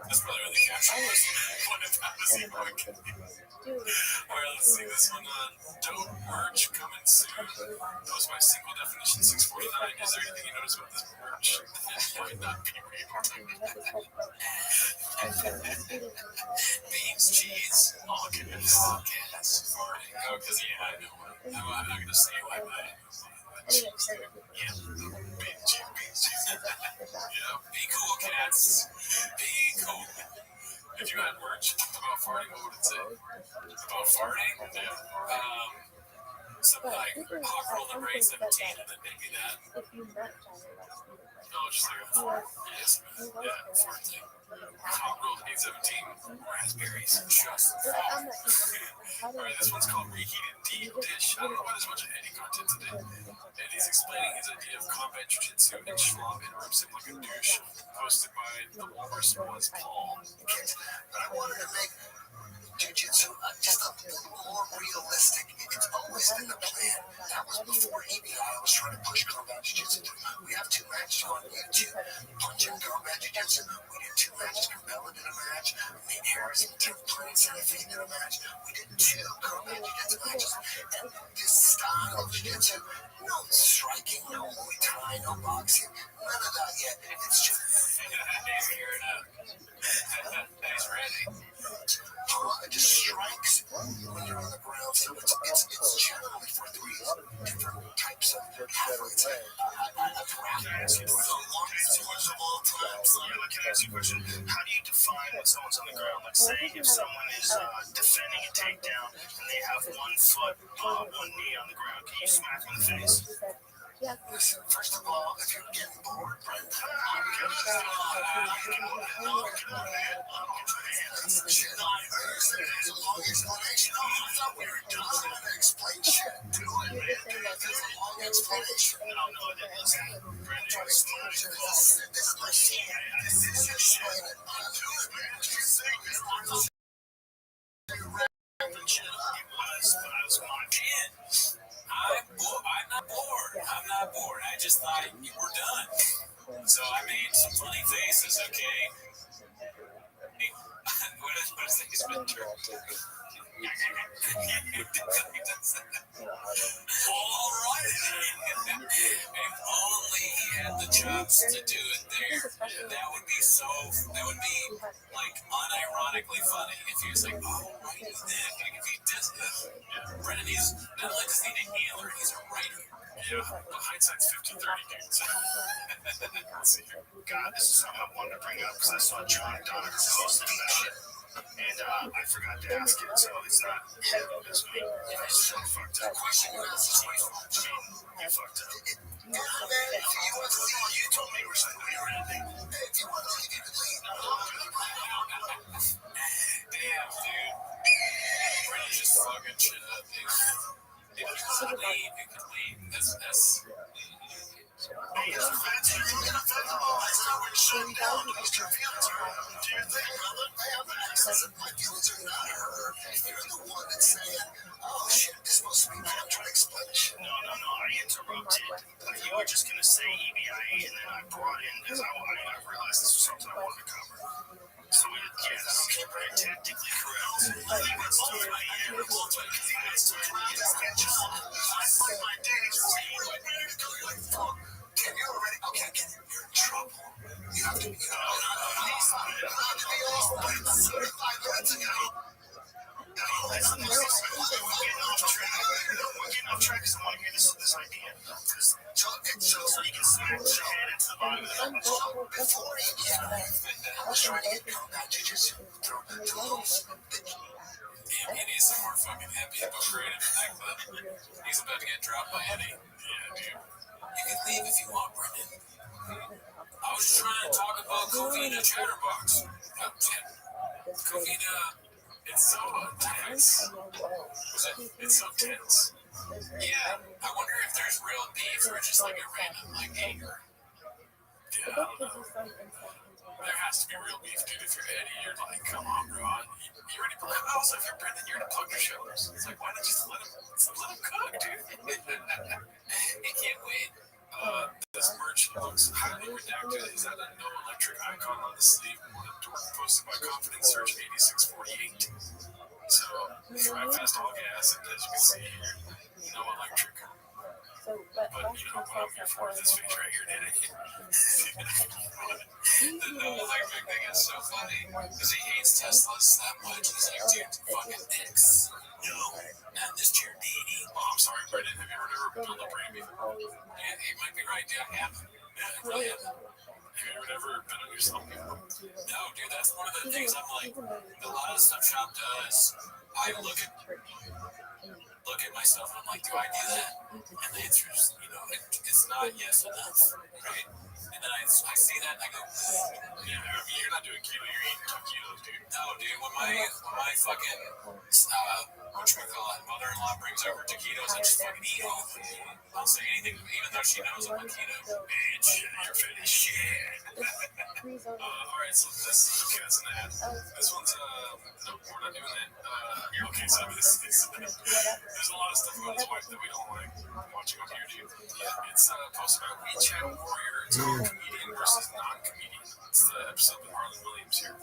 That's probably what the caption was. What if I was emo gay? Alright, let's see this one. Don't merch coming soon. That was my single definition 649. Is there anything you notice about this merch? It might not be real. Beans, cheese, all goodness. Cats, farting. Oh, because, yeah, I know. I'm not going to say it like that. Yeah. Beans, cheese. Yeah. Be cool, cats. Be cool. If you had merch about farting, what would it say? About farting? Yeah. Something like hot roll the brain 17 and then maybe that. No, just like a fart. Yes. Yeah, fart thing. Hot rolled 817. Raspberries. Just Alright, this one's called Reheated Deep Dish. I don't know why there's a bunch of Eddie content today. Eddie's explaining his idea of combat jiu-jitsu and Schwab interrupts him like a douche. Posted by the Walrus was Paul. But I wanted to make jiu-jitsu just a little more realistic. It's always been the plan. That was before EBI was trying to push combat jiu-jitsu. We have 2 matches on YouTube. Punching combat jiu-jitsu. We did 2 matches. Cabela did a match. Nate Harris and Tim Prince and Faith did a match. We did 2 combat jiu-jitsu matches. And this style of jiu-jitsu, no striking, no Muay Thai, no boxing, none of that yet. It's just He's ready. just strikes when you're on the ground. So it's generally for 3 different types of athletes. Can I ask you a question of all time? Can I ask you a question? How do you define when someone's on the ground? Like, say if someone is defending a takedown and they have 1 foot, 1 knee on the ground, can you smack them in the face? Listen, first of all, if you're getting bored, Brent, shit, there's a long explanation. I thought we were done trying to explain shit. Do it, man. There's a long explanation. No, that is Brandon. This is my shit. This is your shit. Do it, man. Just say it. But I was watching. I'm not bored. I just thought you were done. So I made some funny faces, okay? What is this picture? All right. If only he had the chops to do it there. That would be like unironically funny if he was like, oh, right, if he does this. Brennan, he's not like just a healer, he's a writer. Yeah, but hindsight's 50-30, dude. Let's see here. God, this is something I wanted to bring up because I saw John Donner posting that shit. And I forgot to ask it, so it's not as me. It's so fucked up. Question you asked is you fucked up. You told me you were saying you were anything. If you want to leave, you can leave. Damn, dude. Brennan's just fucking shit up, dude. It could leave. That's Hey, it's inoffensible. That's not what you're shutting down because your feelings are hurt. Do you think, brother? I have access if my feelings are not hurt. You're the one that's saying, oh shit, this is supposed to be me. I'm trying to explain shit. No, I interrupted. You were just going to say EBIA, and then I brought in, because I realized this was something I wanted to cover. So, yes, very tactically correct. He was both right, because he has to clean his sketches. I played my days for you. You're ready to go. You're like, fuck. You're already, okay, you're in trouble. You have to, So you can smack the head into the bottom of the helmet. So before I was trying to get combat jujitsu. Damn, he needs some more fucking happy hypocrite in that clip. He's about to get dropped by Eddie. Yeah, dude. You can leave if you want, Brendan. I was trying to talk about Covina Chatterbox. Covina, it's so tense. It's so tense. Yeah, I wonder if there's real beef or just like a random like anger. Yeah, I don't know. There has to be real beef, dude. If you're Eddie, you're like, come on, bro. You ready to also, if you're Brendan, you're gonna plug your shoulders. It's like, why not just let him cook, dude? He can't wait. This merch looks highly redacted. Is that a no electric icon on the sleeve? Posted by Confidence Search 8648. So, drive fast all gas, and as you can see here, no electric. But you know what I'm here for? This page right here, Danny. The no electric thing is so funny because he hates Teslas that much. He's like, dude, fucking dicks. No, not this chair, Danny. Oh, I'm sorry, Brendan. Have you ever built a brain before? Yeah, he might be right. Yeah, I have. Yeah, I really have. Have you ever been on yourself before? No, dude, that's one of the things I'm like, a lot of stuff shop does. I look at myself and I'm like, do I do that? And the answer is, it's not yes enough, right? And then I see that and I go, yeah, I mean, you're not doing keto, you're eating 2 kilos, dude. No, dude, when my fucking, mother-in-law brings over taquitos, I just fucking eat all of them. I don't say anything, even though she knows I'm a keto. Bitch, you're fit as shit. Alright, so this is okay, that's an ad. This one's, no, we're not doing that. Okay, so there's a lot of stuff about his wife that we don't like watching on here, dude. It's posted by WeChat Warrior. It's called Comedian versus Non-Comedian. It's the episode with Harlan Williams here.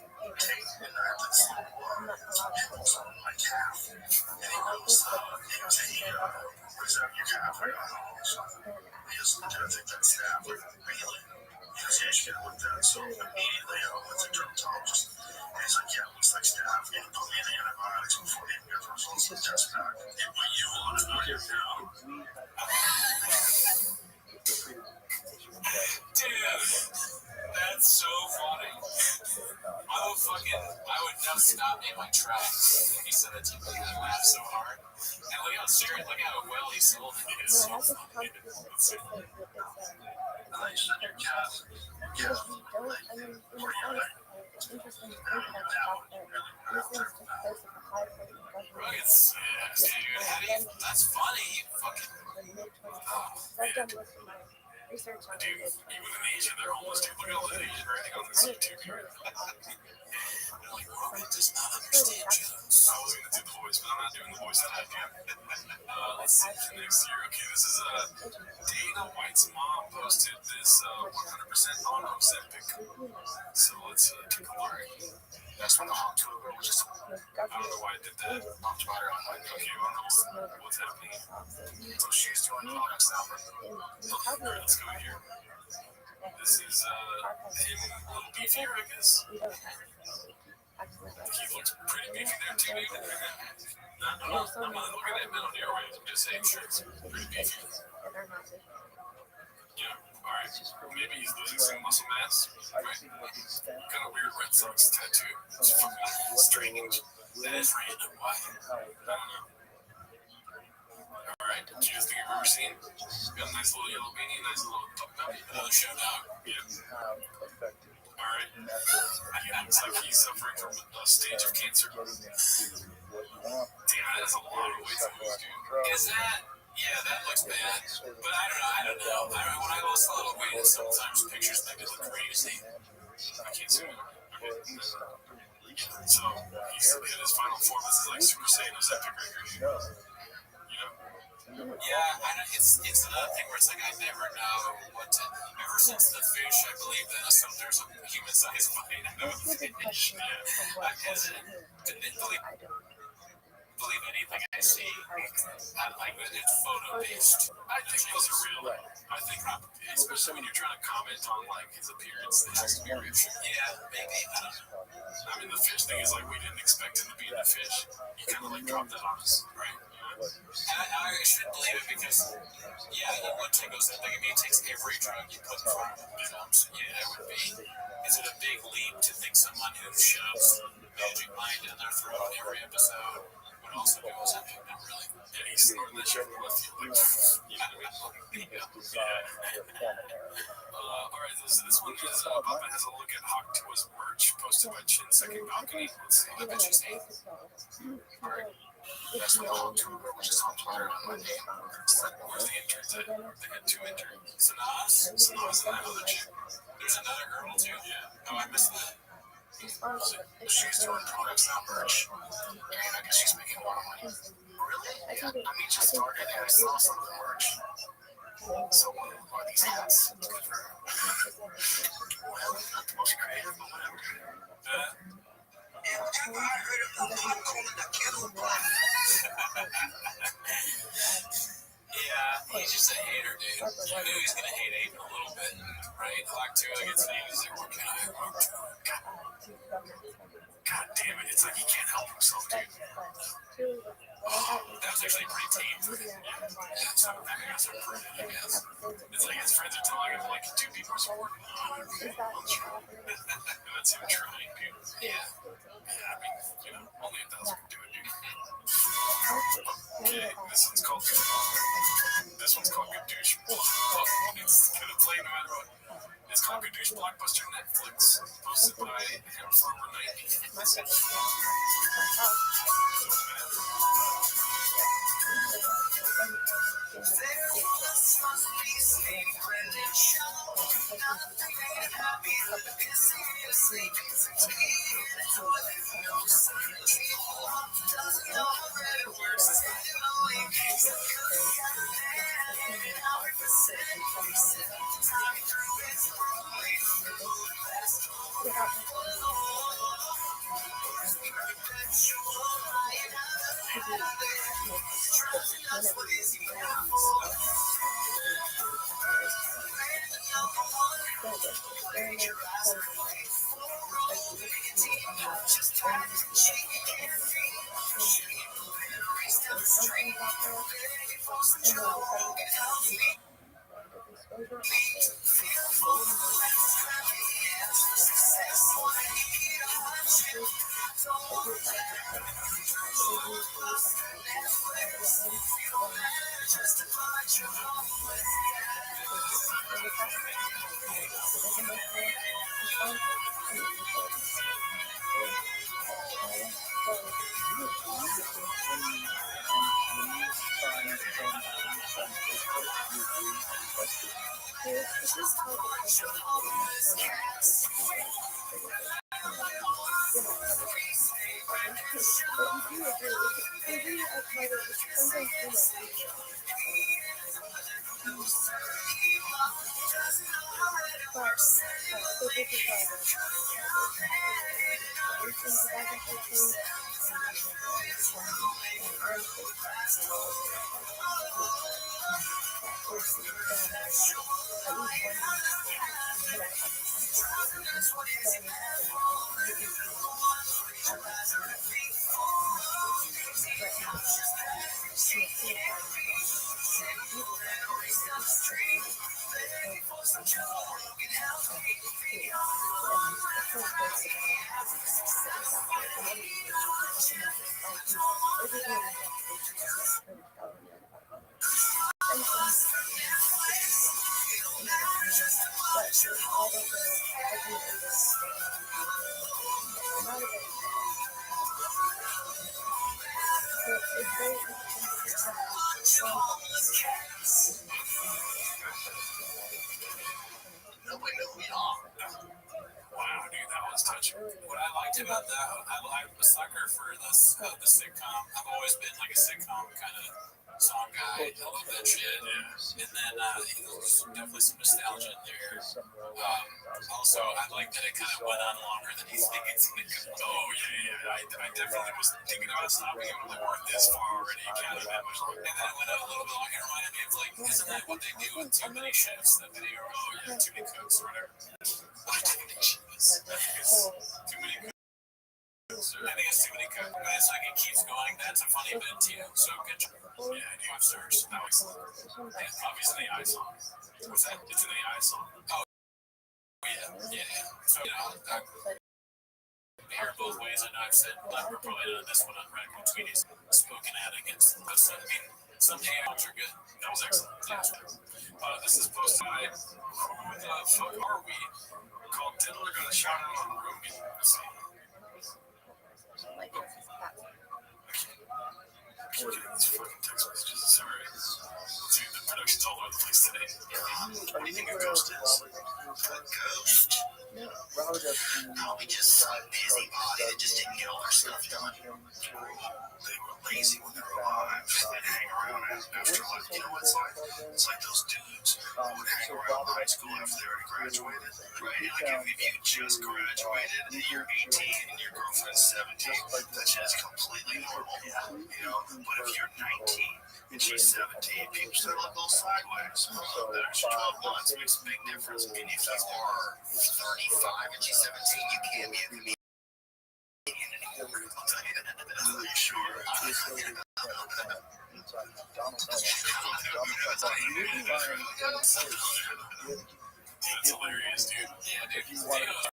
She looked at it, so immediately I went to dermatologist. And he's like, yeah, it looks like staph. And he put me in antibiotics before he even got the results of the test back. And what you want to know now. Dude, that's so funny. I would not stop in my tracks. He said that to me, I laughed so hard. And look how serious, look how well he sold it. It's so funny. That's funny. You fucking. Dude, even in Asia, they're almost too. Look at all the Asian writing on this YouTube here. They're like, Roman does not understand jokes. I was going to do the voice, but I'm not doing the voice that I can. Let's see for next year. Okay, this is Dana White's mom posted this 100% non-Ozempic. So let's take a look. That's when the hot tool girl was just. I don't know why I did that. Talked about her online. Okay, I don't know what's happening. So she's doing products now. Alright, let's go here. This is him a little beefier, I guess. He looks pretty beefy there too, dude. I'm not looking at mental steroids. I'm just saying, sure, it's pretty beefy. Yeah, alright. Maybe he's losing some muscle mass. Right. Got a weird Red Sox tattoo. It's fucking strange. That is random. Why? I don't know. Alright, cutest thing I've ever seen. Got a nice little yellow beanie, nice little puppy. Another show dog. Yeah. Alright. Looks like he's suffering from a stage of cancer. Damn, that is a lot of weight to lose, dude. Is that? Yeah, that looks bad. But I don't know. When I lost a lot of weight, sometimes pictures make it look crazy. I can't see it. Okay. So, he's in his final form. This is like Super Saiyan Ozempic right here. Yeah, it's another thing where it's like I never know what to. Ever since the fish, I believe that there's a human-sized bite out of a fish. I'm hesitant to believe anything I see. I like that it's photo-based. I think those are real. I think, especially when you're trying to comment on like his appearance, it has to be real. Yeah, maybe. I don't know. I mean, the fish thing is like we didn't expect him to be in the fish. He kind of like dropped that on us, right? I should believe it because, yeah, one thing goes that thing. I mean, it takes every drug you put in front of them. So, yeah, it would be. Is it a big leap to think someone who shoves magic mind in their throat every episode would also do a something? Not really. Yeah, he's snorting that shit with you. All right, this one is Papa has a look at Hawk Tua's merch posted by Chin Second Balcony. Let's see. I bet you see. All right. That's what Hawk Tua wrote, which is on Twitter on my name. Where's the interns at? They had two interns. Sanaz and that other chick. There's another girl too. Yeah. Oh, I missed that. She's doing products, not merch. And I guess she's making more money. Really? Yeah. I mean, she started and I saw some of the merch. So what are these hats? Good for her. Well, not the most creative, but whatever. Yeah, he's just a hater, dude. I knew he was gonna hate Aiden a little bit, right? Hawk Tuah gets named. He's like, what can I Hawk Tuah? God damn it! It's like he can't help himself, dude. Oh, that was actually pretty tame for him. Yeah, so I guess I'm pretty, I guess. It's like his friends are telling him, like, two people are working on it. That's him trying, dude. Yeah. Yeah, I mean, you know, only 1,000 can do it, dude. Okay, this one's called Good Douche. It's gonna play no matter what. It's called Good Douche Blockbuster Netflix, posted by Ham Farmer 90. Wow, dude, that was touching. What I liked about that, I'm a sucker for the sitcom. I've always been like a sitcom kind of song guy. I love that shit. And then there's definitely some nostalgia in there. Also, I like that it kind of went on longer than he's thinking it's going to go. Oh, yeah. I definitely was thinking about stopping it, but we're this far already. Kind of that much longer. And then it went out a little bit longer. It reminded me of, like, isn't that what they do with too many chefs? That video, oh, yeah, too many cooks or whatever. Too many chefs. Too many cooks. think it's too many cooks. But it's like it keeps going. That's a funny bit too. So good job. Yeah, I do have stars. That was obviously the eye song. What's that? It's in the eye song. Oh yeah. So I hear it both ways, and I've said we're probably done this one on record. Tweeties spoken out against. But I mean, some hands are good. That was excellent. This is posted by who the fuck are we? Called Diddler got a shout out on Ruby. So, these fucking text messages. Sorry. Dude, the production's all over the place today. What do you think a ghost is? A ghost? Probably just some busybody that just didn't get all their stuff done. They were lazy when they were alive. They'd hang around after, like, you know, it's like those dudes who would hang around high school after they already graduated. Right? Like, if you just graduated and you're 18 and your girlfriend's 17, that's just completely normal. You know? But if you're 19 and she's 17, people start looking a little sideways. That extra 12 months makes a big difference. I mean, if you are 35 and she's 17, you can't be a comedian anymore. I'll tell you that. Are you sure? That's hilarious, dude. Yeah, dude. Funny guy.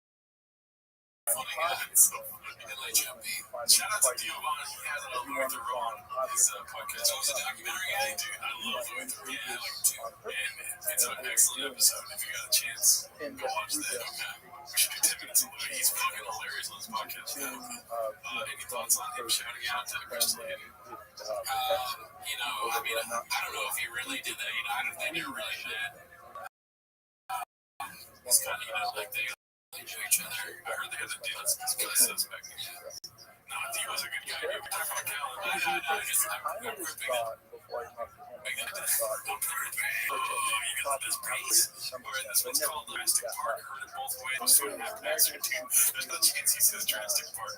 And like Jumpy. Shout out to Giovanni. He has it on Luther on his podcast. Oh, he's a documentary guy, dude. I love Luther. Yeah, I like him too. And it's an excellent episode. If you got a chance, go watch that. Okay. We should do 10 minutes of Luther. He's fucking hilarious on his podcast. Any thoughts on him shouting out to Crystal Lady? You know, I mean, I don't know if he really did that. You know, I don't think they were really mad. It's kind of, you know, like they enjoy each other. I heard they had the deal. It's really suspect. No, I think he was a good guy. We're talking about Callan. I'm ripping it. You got this place where this one's called Jurassic Park. Heard it both ways. So there's no chance he says Jurassic Park.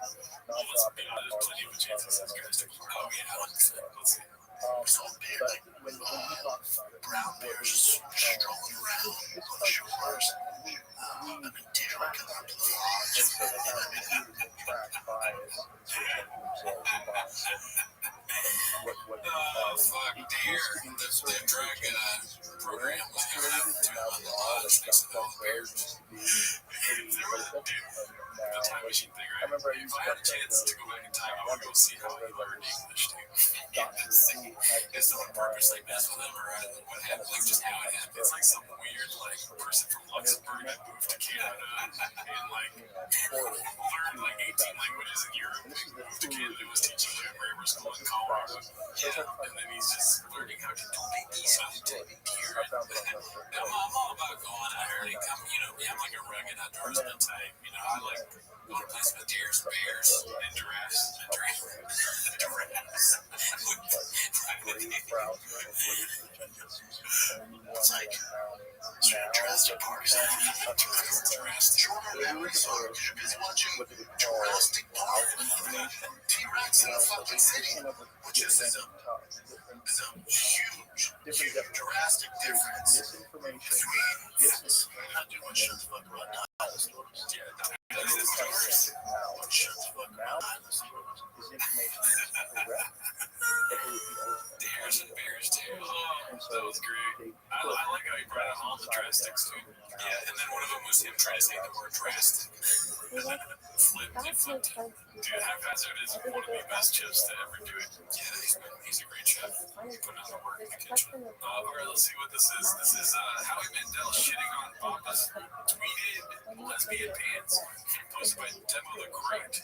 Well, let's be honest, there's plenty of a chance he says Jurassic Park. Oh, yeah, let's see. So brown bears strolling around on shores. And a deer coming up to the lodge. Oh, fuck, deer. The drug program was coming up to on the lodge next to those bears. The time machine thing, right? If I had a chance to go back in time, I would go see how he learned English, dude. It's not on purpose, like, mess with him or what happened, like, just how it happened. It's like some weird, like, person from Luxembourg that moved to Canada and, like, learned, like, 18 languages in Europe. Moved to Canada and was teaching at grammar school in Colorado. And then he's just learning how to do babies and deer. I'm all about going out here and come, you know, I'm like a rugged outdoorsman type. You know, I like going to places with deers, bears, and giraffes. It's like Jurassic Park. You're busy watching Jurassic Park. T-Rex in the fucking city, which is a huge drastic difference between this. I'm not doing shit the fuck around dinosaurs. Yeah, dinosaurs. Shut the fuck around dinosaurs. Deers and bears too. Oh, that was great. I like how he brought out all the drastics too. Yeah, and then one of them was him trying to say the word drastic. And then flipped. Dude, Haphazard is one of the best chefs to ever do it. Yeah, he's a great chef. He's putting out the work in the kitchen. Alright, let's see what this is. This is Howie Mandel shitting on Papa's tweeted lesbian pants. Posted by Demo the Great.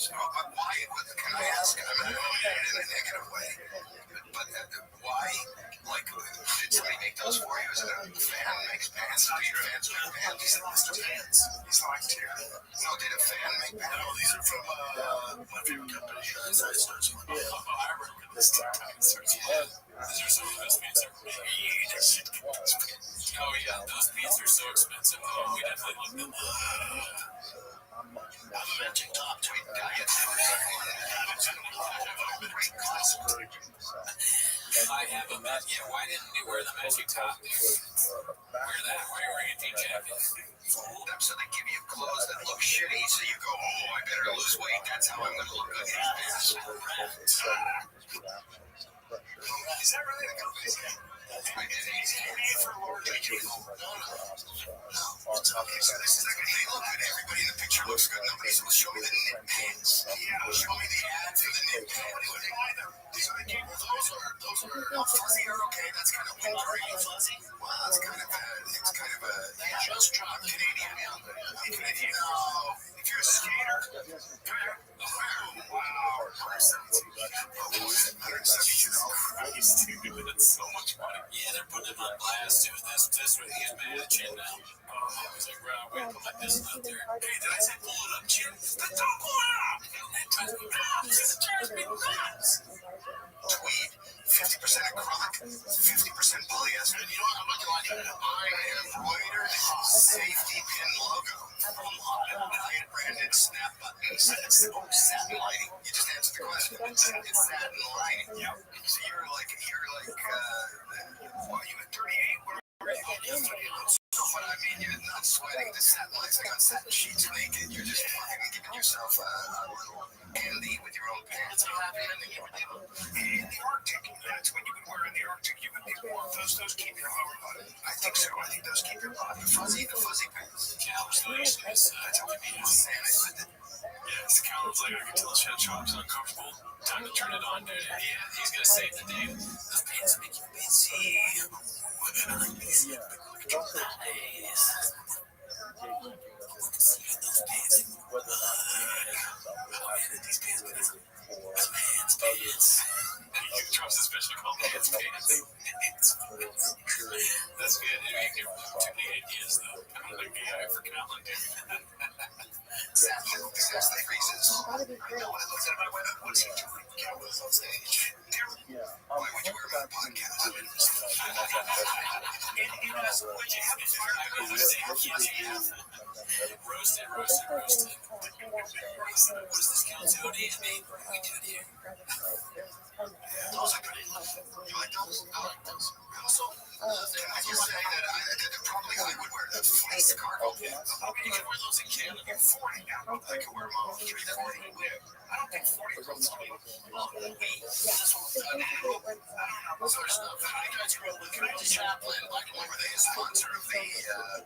Why, can I ask? I mean, in a negative way. But why? Like, did somebody make those for you? Is it a fan makes pants? Do your fans wear pants? He said Mr. Pants. He's like, no, did a fan make pants? No, these are from my favorite company. I remember this time. These are some of the best pants ever made. Oh, yeah, those pants are so expensive. Oh, we definitely love them. I'm a magic top tweet guy. Great cost. I have a mess. Yeah, why didn't you wear the magic top, dude? Wear that. Why are you wearing a jean jacket? Fold them so they give you clothes that look shitty, so you go, oh, I better lose weight. That's how I'm going to look good in this. Is that really the company's name? It's made for larger people. No. Okay, so this is like a they look good. Everybody in the picture looks good. Nobody's going to show me the knit pants. Yeah, show me the ads and the knit pants. These are the people. Those are fuzzy are okay. That's kind of winter. Are you fuzzy? Well, it's kind of a just drop Canadian. Canadian. No, if you're a skater. Wow. Christ, dude, it's so much money. Yeah, they're putting it on blast, dude. That's what he's mad at Chin now. He's like, bro, we're gonna put my business out there. Hey, did I say pull it up, Chin? Then don't pull it up! It drives me nuts! It drives me nuts! Tweed, 50% acrylic, 50% polyester. You know what I'm looking like? I embroidered safety pin logo from Hyatt branded snap buttons. Satin lighting. You just answered the question. It's satin lighting. Yep. So you're like, what, you at 38? What are you? But I mean, you're not sweating the satin lights like on satin sheets naked. You're just fucking giving yourself a little candy with your own pants. In the Arctic, that's what you would wear in the Arctic. You would be warm. Those keep your lower body. I think so. I think those keep your body fuzzy. The fuzzy pants. Callum's nice. That's what we need. Yeah, it's Callum's like, I can tell his head shop's uncomfortable. Time to turn it on, dude. Yeah, he's gonna save the day. Those pants make you busy. Nice. You trust this special called pants. That's good. You make too many ideas, though. I'm like the guy for Callum, dude. Exactly reasons. I know when I looked at my window, what's he doing? Cowboys on stage. Why would you wear my podcast? Would you have a fire? Roasted. What does this count to? What do you mean? What do we do here? Those are good. You like those? I like those. Also, can I just say that probably I would wear the fleece cargo pants. You can wear those in Canada. 40 now. I can wear them all 340. I don't think 40 year olds can I just Chaplin, Black and White, were they a sponsor of the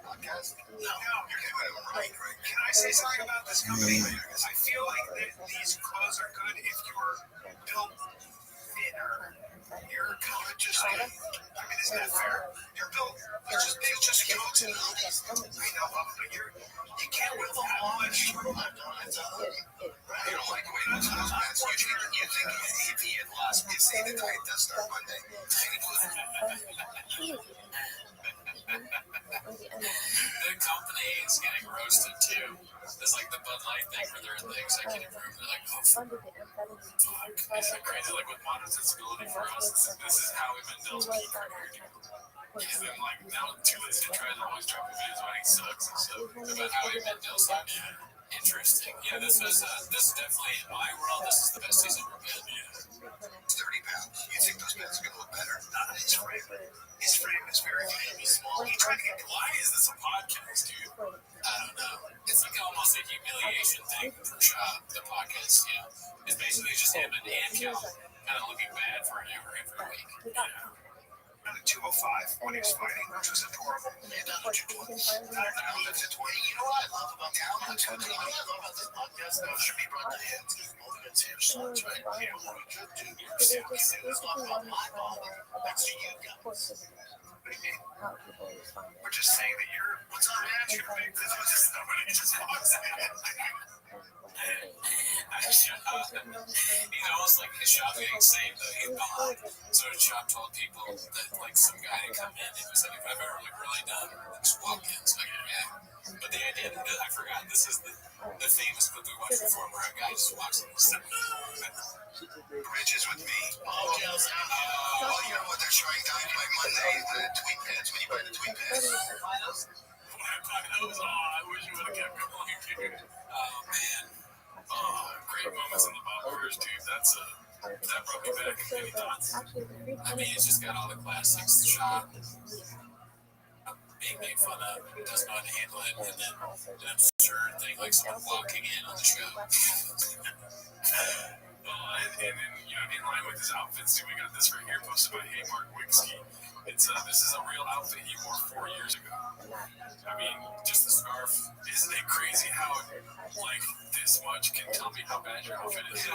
podcast? No, you're doing it right. Can I say something about this company? I feel like these clothes are good if you're built thinner. You're kind of just like, I mean, isn't that fair? You're built, it's just coats and hoodies. I know, but you can't wear them all much. You don't like the way those pants usually you think AP and last you say the night does start Monday. The company is getting roasted too. It's like the Bud Light thing where they're in the executive room. They're like, oh, fuck. Isn't it crazy? Like with modern sensibility for us, this is Howie Mandel's key card here. And then like now two days he tries to always drop a videos when he sucks and stuff. About Howie Mandel's like, yeah, interesting. Yeah, this is definitely in my world. This is the best he's ever been. Yeah. 30 pounds. You think those pants are gonna look better? His frame is very small. Why is this a podcast, dude? I don't know. It's like almost a humiliation thing for Shop, the podcast, you know. It's basically just him and Cal kind of looking bad for an hour every week. Yeah. At 205 when he was fighting, which was adorable. Yeah, down to 220. Down to 220. You know what I love about down to 220? What I love about this podcast now should be brought to him. It's him sons, right? You know what we could do? It's not about my ball. That's to you guys. What do you mean? We're just saying that you're. What's our reaction rate? This was just somebody just walks in. He's almost like his shop getting saved though. He's behind. So the shop told people that like some guy had come in and was like, if I've ever like really done, just walk in. So like, yeah. But the idea that I forgot this is the famous clip we watched before where a guy just walks in and says, Bridges with me. Oh, you know what they're showing Dynamite Monday, the tweet pants, when you buy the tweet pants. I wish you would have kept going. Oh man. Oh, great moments in the bumpers, dude. That's That brought me back. Any thoughts? I mean, it's just got all the classics. Shot, being made fun of, doesn't know how to handle it, and then an absurd thing like someone walking in on the show. And in line with his outfits, we got this right here posted by Hey Mark Wixky. This is a real outfit he wore 4 years ago. I mean, just the scarf. Isn't it crazy how like this much can tell me how bad your outfit is?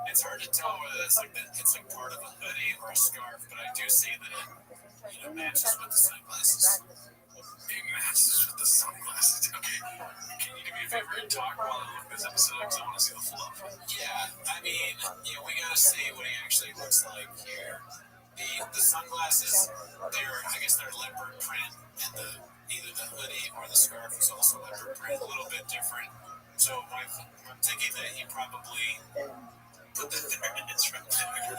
It's hard to tell whether it's like part of a hoodie or a scarf, but I do see that it matches with the sunglasses. It matches with the sunglasses. Okay, can you do me a favor and talk while I look this episode because I want to see the fluff? Yeah, I mean, we gotta see what he actually looks like here. The sunglasses, they're leopard print, and either the hoodie or the scarf is also leopard print, a little bit different. So I'm thinking that he probably put that there and it's right there.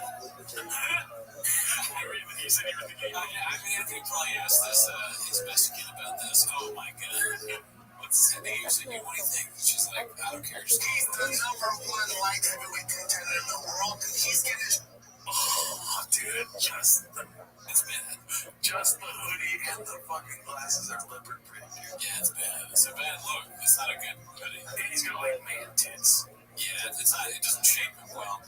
You said you were thinking. I think he probably asked his Mexican about this. Oh my god. What's Cindy? What do you think? She's like, I don't care. He's the number one light heavyweight contender in the world, and he's getting. Oh, dude, it's bad. Just the hoodie and the fucking glasses are leopard print, dude. Yeah, it's bad. It's a bad look. It's not a good hoodie. And he's got like man tits. Yeah, it doesn't shape him well.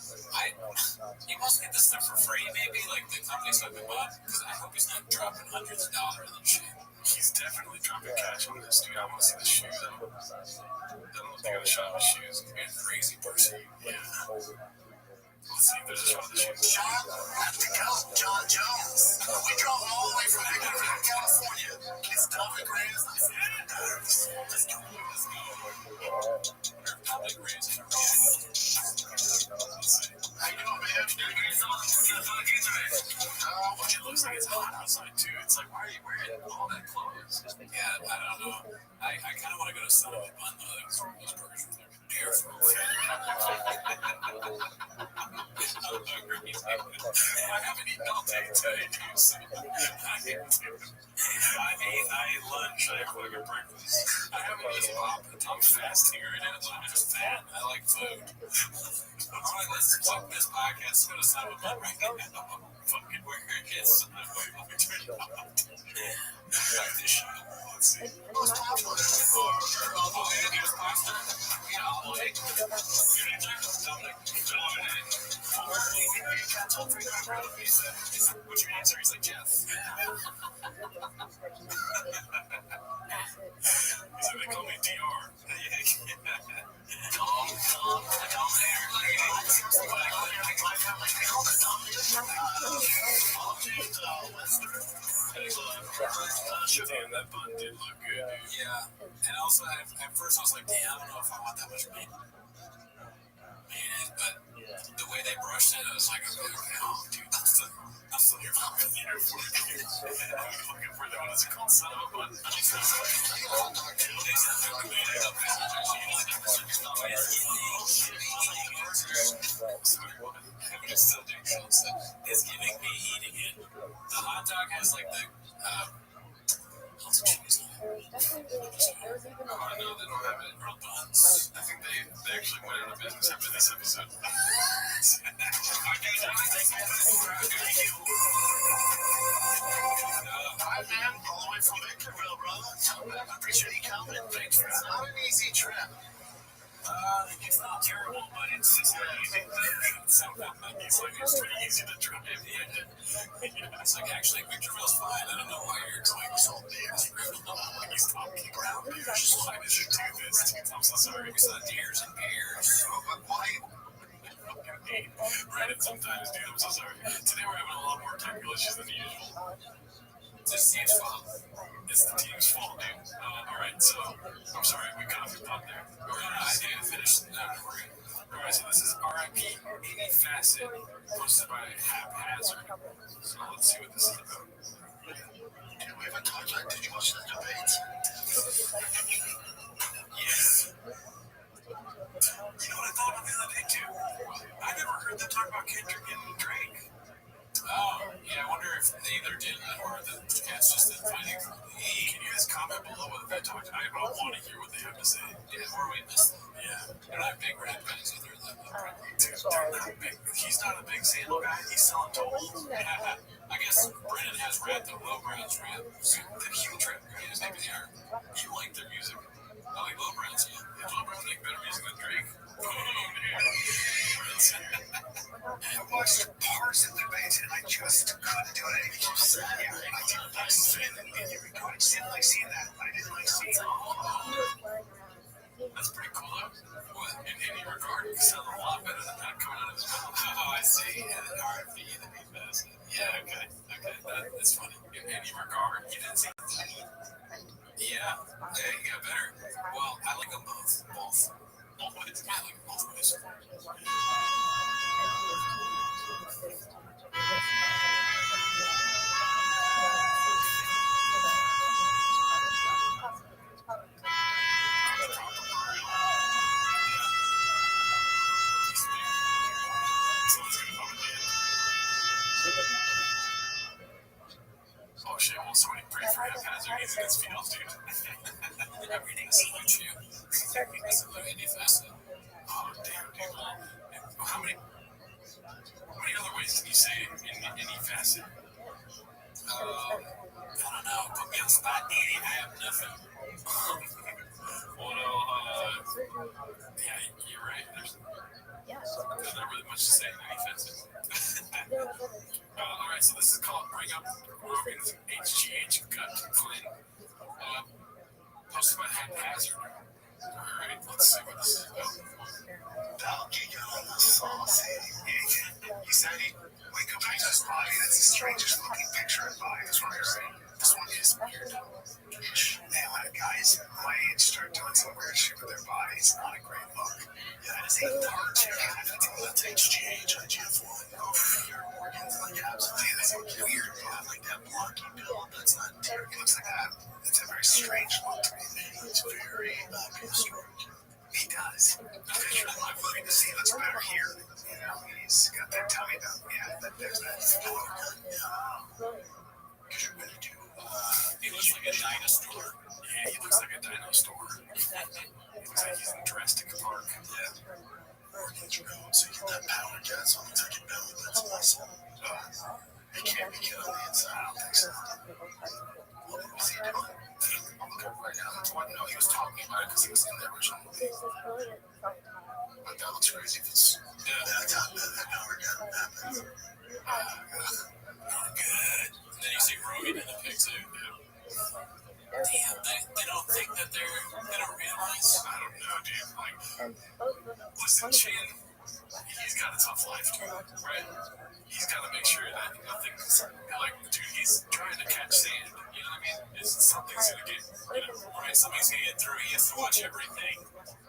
He must get this stuff for free, maybe? Like the company's hooked him up? Because I hope he's not dropping hundreds of dollars on shit. He's definitely dropping cash on this, dude. I want to see the shoes. I don't know if they got a shot of shoes. He's a crazy person. Yeah. Let's see if there's a shot of the shoes. John, have to go. John Jones. We drove all the way from England, California. It's Dominic Reyes. Let's go. Dominic Reyes. How you doing, man? Which it looks like it's hot outside, too. It's like, why are you wearing all that clothes? Yeah, I don't know. I kind of want to go to Son of a Bun, though. Those burgers are there. I haven't eaten all day today, dude. So I ate lunch. I had fucking breakfast. I haven't eaten pop. I'm fasting right now, so I'm just fat. I like food. Alright, let's fuck this podcast. Go to Son of a Bun right now. Fucking where it gets. Let me turn it off. Back this shit. Let's see. What's your answer? He's like, Jeff. He's like, they call me DR. Damn, that bun did look good, dude. Yeah. And also, at first I was like, damn, I don't know if I want that much meat. But the way they brushed it, I was like, oh, dude, I'm still here for the year for you. I'm looking for that one. Is it called Son of a Bun? It's giving me eating it. The hot dog has like the lots of cheese on it. Oh, no, they don't have it in real buns. I think they actually went out of business after this episode. Hi, man. All the way from Victorville, brother. I appreciate you coming. Thanks. It's not an easy trip. It's not terrible, but it's just not easy. It's pretty easy to drive. It's like, actually, Victorville's fine. I don't know why you're going so big. He's talking around deers. Why did you do this? I'm so sorry. We saw deers and bears. Why? Reddit sometimes, dude. I'm so sorry. Today we're having a lot more technical issues than usual. It's the team's fault. It's the team's fault, dude. Alright, so I'm sorry, we got off the top there. I didn't finish. Alright, so this is RIP 80 Facet, posted by Haphazard. So let's see what this is about. Dude, we haven't talked about. Did you watch the debates? Yes. You know what I thought about the other day, too? I never heard them talk about Kendrick and Drake. Oh, yeah, I wonder if They either did or the cat's just inviting. Hey, can you guys comment below what they talked about? I want to hear what they have to say. Yeah, or we missed them. Yeah. They're not big rat guys either. They're not big. He's not a big sandal guy. He's selling totals. I guess Brandon has rat, the low browns rat. The huge rat guys, maybe they are. You like their music. I like low browns. Yeah, low browns make better music than Drake. I watched parts of the debate and I just couldn't do it. I just didn't like seeing them. I just didn't like seeing that. I didn't like seeing That's pretty cool, though. What, in any regard, it sounds a lot better than that coming out of his mouth. Oh, I see. Yeah, the RFP, the big best. Yeah, okay. That's funny. In any regard, you didn't say yeah, you got better. Well, I like them both. Both ways. I like them both ways. Oh shit, well somebody pray for him as they're using his fields, dude. Everything's huge, you. This is any facet. Oh damn, dude. How many other ways can you say any facet? I don't know. Put me on the spot, Danny. I have nothing. Well, no, yeah, you're right. There's not really much to say in any facet. Alright, so this is called Bring Up Rogan's HGH Gut Clean. Posted by Haphazard. Alright, let's see what this is about. That'll get you on the sauce. He said he'd wake up next to his body. That's the strangest looking picture of body. That's what they're saying. This one is weird. Man, when guys my age start doing some weird shit with their bodies, not a great look. Yeah, that is a dark chair. That's HGH on GF1. Oh, your organs like absolutely. That's weird. Yeah, like that blocky build. That's not terrible. It looks like that. It's a very strange look to me. It's very prehistoric. He does. I'm looking to see what's better here. You know, he's got that tummy down. Yeah, there's that. Because you're ready to. He looks like a dinosaur. Yeah, he looks like a dinosaur. He looks like he's in Jurassic Park. Yeah. Organs grown, so you get that power gas on the second belly. That's awesome. It can't be killed on the inside. I don't think so. What was he doing? I'm looking right now. That's why I know he was talking about it because he was in the original movie. But that looks crazy. That's how that power gas happens. Good. And then you see Rogan in the pic too. Damn, they don't think that they don't realize. I don't know, dude. Like, listen, Chin, he's got a tough life, too, right? He's got to make sure that nothing's like, dude, he's trying to catch sand. You know what I mean? Something's gonna get, right? Something's gonna get through. He has to watch everything.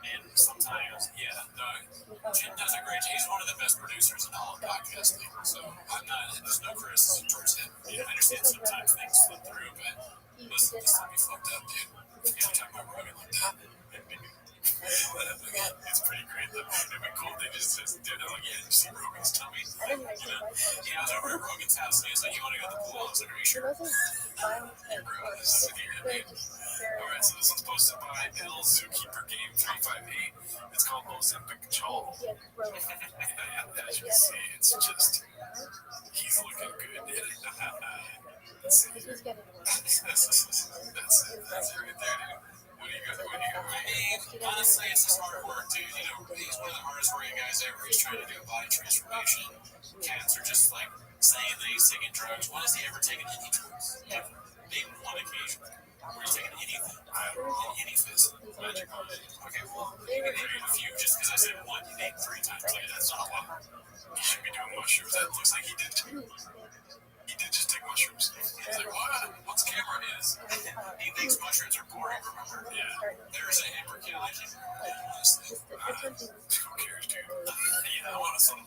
And sometimes, Chin does a great job. He's one of the best producers in all of podcasting. So there's no criticism towards him. Yeah, I understand sometimes things slip through, but listen, this time he fucked up, dude. You can't talk about Rogan like that. It's pretty great though. It'd be cool if they just said, dude, they're like, yeah, did you see Rogan's tummy? Like, I was over at Rogan's house and he was like, you want to go to the pool? I was like, are you sure? You're gross. Alright, so this one's posted by Bill Zookeeper Game 358. It's called Ozempic Chaw. As you can see, it's just, he's looking good. Let's see here. That's it right there, dude. What do you got? I mean, honestly, it's just hard work, dude. He's one of the hardest working guys ever. He's trying to do a body transformation. Cats are just like saying that he's taking drugs. When has he ever taken any drugs? Ever. Name one occasion where he's taken anything. I don't know. Any fist. Magic. Okay, well, you can name a few just because I said one. You named 3 times. Like, that's not a lot. He should be doing mushrooms. That looks like he did too. He did just take mushrooms. He's like, what's camera is? He thinks mushrooms are boring, remember? Yeah. There's a hamburger honestly. Who cares, dude? Yeah, I want to sell them.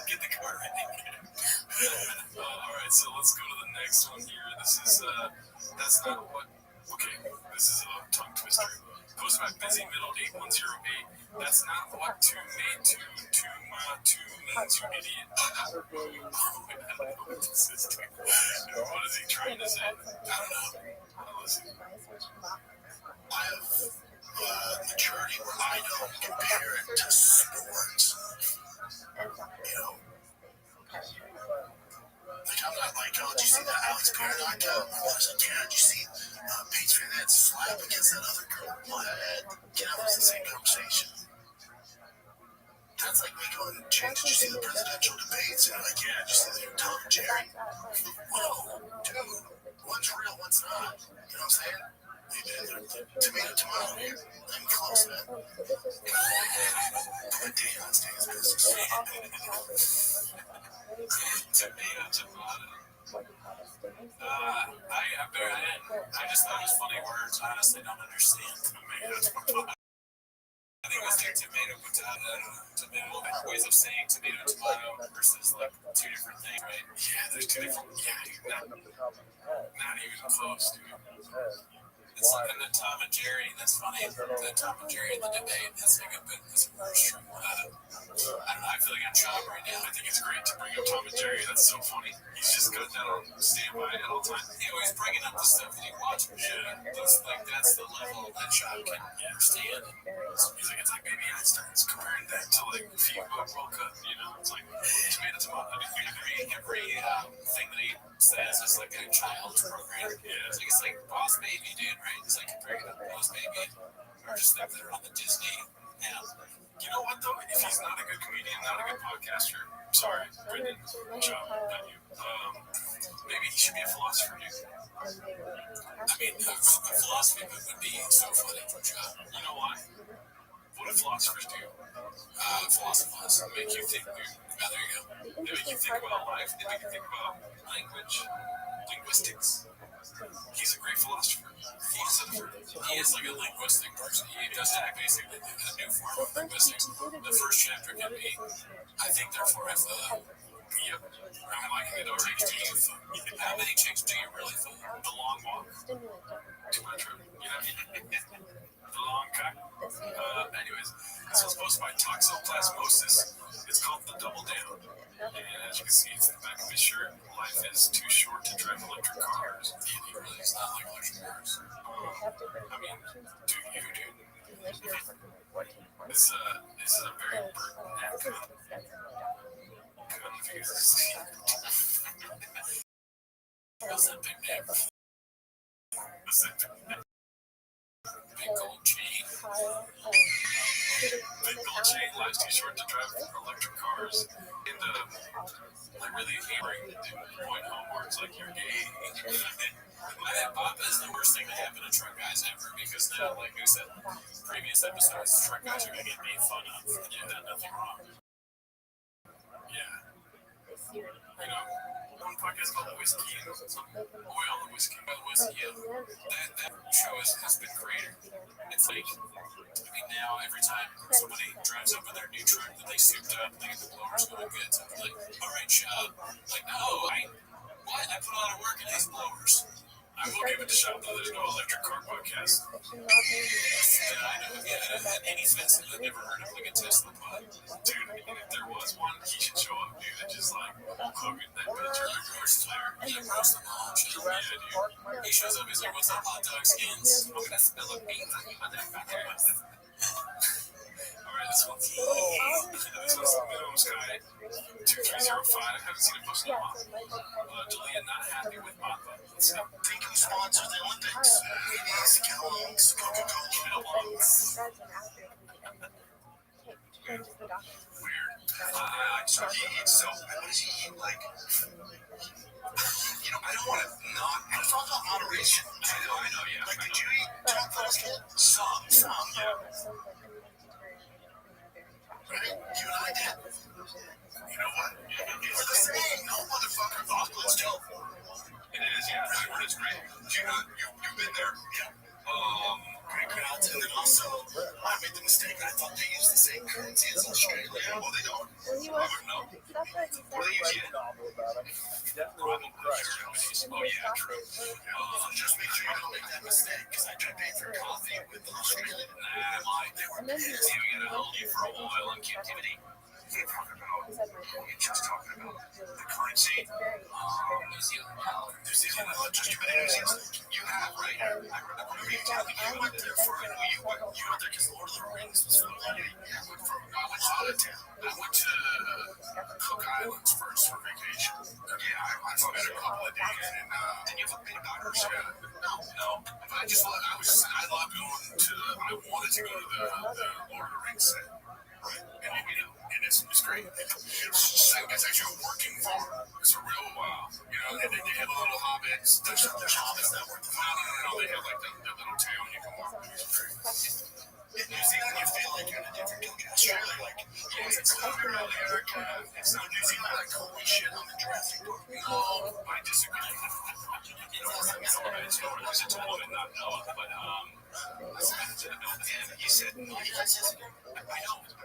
Get the car ready. Alright, so let's go to the next one here. This is, that's not what Okay, this is a tongue twister. Posted by Busy Middle 8108. That's not what two means, you idiot. I don't know what this is. What is he trying to say? I don't know. Listen. I have maturity where I don't compare it to sports. You know, like I'm not like, oh, did you see that Alex Perry knockout? I wasn't. Yeah, did you see Paige Van Zandt slap against that other girl? What? That was the same conversation. That's like me going, Jay, did you see the presidential debates? And like, yeah, did you see the Tom and Jerry? Whoa, dude, one's real, one's not. You know what I'm saying? Tomato here. I'm close, man. Put Dave on stage as business. I just thought it was funny words. I honestly don't understand. I think it was like tomato, potato, tomato, ways of saying tomato, tomato versus like two different things, right? Yeah, there's two different. Yeah, not even close, dude. It's like in the Tom and Jerry. That's funny. The Tom and Jerry in the debate. That's like a bit. That's true. I don't know. I feel like I'm shocked right now. I think it's great to bring up Tom and Jerry. That's so funny. He's just got that on standby at all times. He always bringing up the stuff that he watches. Yeah, that's the level that Sean can understand. He's like, it's like maybe Einstein's comparing that to like FIFA World Cup. You know, it's like tomato. Every thing that he says is like a child's program. Yeah, it's like Boss Baby, dude. Right? It's like comparing it to Boss Baby, or just things that are on the Disney app. You know what though? If he's not a good comedian, not a good podcaster, sorry, Brendan, John, not you. Maybe he should be a philosopher, dude. I mean, a philosophy would be so funny for John. You know why? What do philosophers do? Philosophize, make you think, dude. There you go. They make you think about life. They make you think about language, linguistics. He's a great philosopher. He is like a linguistic person. He does that basically a new form of linguistics. The first chapter can be, I think, therefore, if yep, I'm liking it already. How many chicks do you really fuck? The long walk. Too much, you know? The long cut. Anyways, this was posted by Toxoplasmosis. It's called The Double Down. And as you can see, it's the back of his shirt. Life is too short to drive electric cars. And he really is not like electric cars. I mean, dude. This is a very pertinent confused. What's that big name? Big gold chain. Big gold chain lies too short to drive electric cars. And like really hammering the point home where it's like you're gay. I think Papa is the worst thing to happen to truck guys ever, because now, like we said, previous episodes, truck guys are gonna get made fun of, and you've done nothing wrong. Yeah. You know, one podcast called Whiskey and Oil and Whiskey. That show has been great. It's like, I mean, now every time somebody drives up in their new truck that they souped up, they get the blowers going good. So I'm like, all right, shop. Like, no, what? I put a lot of work in these blowers. I will give it to Shop, though. There's no electric car podcast. I know, yeah, any fence I've never heard of like a Tesla pod. Dude, if there was one, he should show up, dude, and just like Hulk Hogan, that picture of George Slayer. Yeah, roast them all. Yeah, dude. He shows up, he's like, what's up, hot dog skins? I'm gonna spill a beans on you, motherfucker. Alright, this one's the Minimum Sky 2305. I haven't seen it posted in a while. Julia not happy with Mappa. Let's see. Think who sponsors the Olympics? Maybe Kellogg's, Coca-Cola. Weird. So he eats so, what does he eat? Like, you know, I don't want to not, it's all about moderation. I know, yeah. Like, did you eat chocolate as a kid? Some, yeah. Right? You and I did. You know what? We're the same. No, motherfucker. Rothschild's too. It is, yeah. It's great. You've been there. Yeah. Great crowds. And then also, my made the mistake. I thought they used the same currency as Australia. Well, they don't. Well, he I was. wouldn't know. That's what he What do said. they use? novel about him. Definitely Probably wasn't Christ. Germany's. Oh, yeah, true. Just make sure you don't make that mistake, because I tried paying for coffee with the Australian. Nah, like, they were And then he busy. We gotta hold you for a while on captivity. You're talking about, he said my friend. you're just talking about the currency. It's very New Zealand. New Zealand, just you been in New Zealand? You have, right? I remember you telling me you went there for, I know you went there because Lord of the Rings was filmed. Yeah, I went out of town. I went to Cook Islands first for vacation. Yeah, I spent a couple of days, and you haven't been back or so? No. But I love going to, I wanted to go to the Lord of the Rings set. Right. And it's great. It's actually a working farm. It's a real, and then they have the little hobbits. There's hobbits that work. No. They have like the little town you can walk through. It's great. In New Zealand, you feel like you're in a different country. Australia, like, yeah, it's not America. It's not New Zealand, like, holy shit, on the Jurassic Park. No, I disagree. It's a total and not Noah, but, and he said, I know,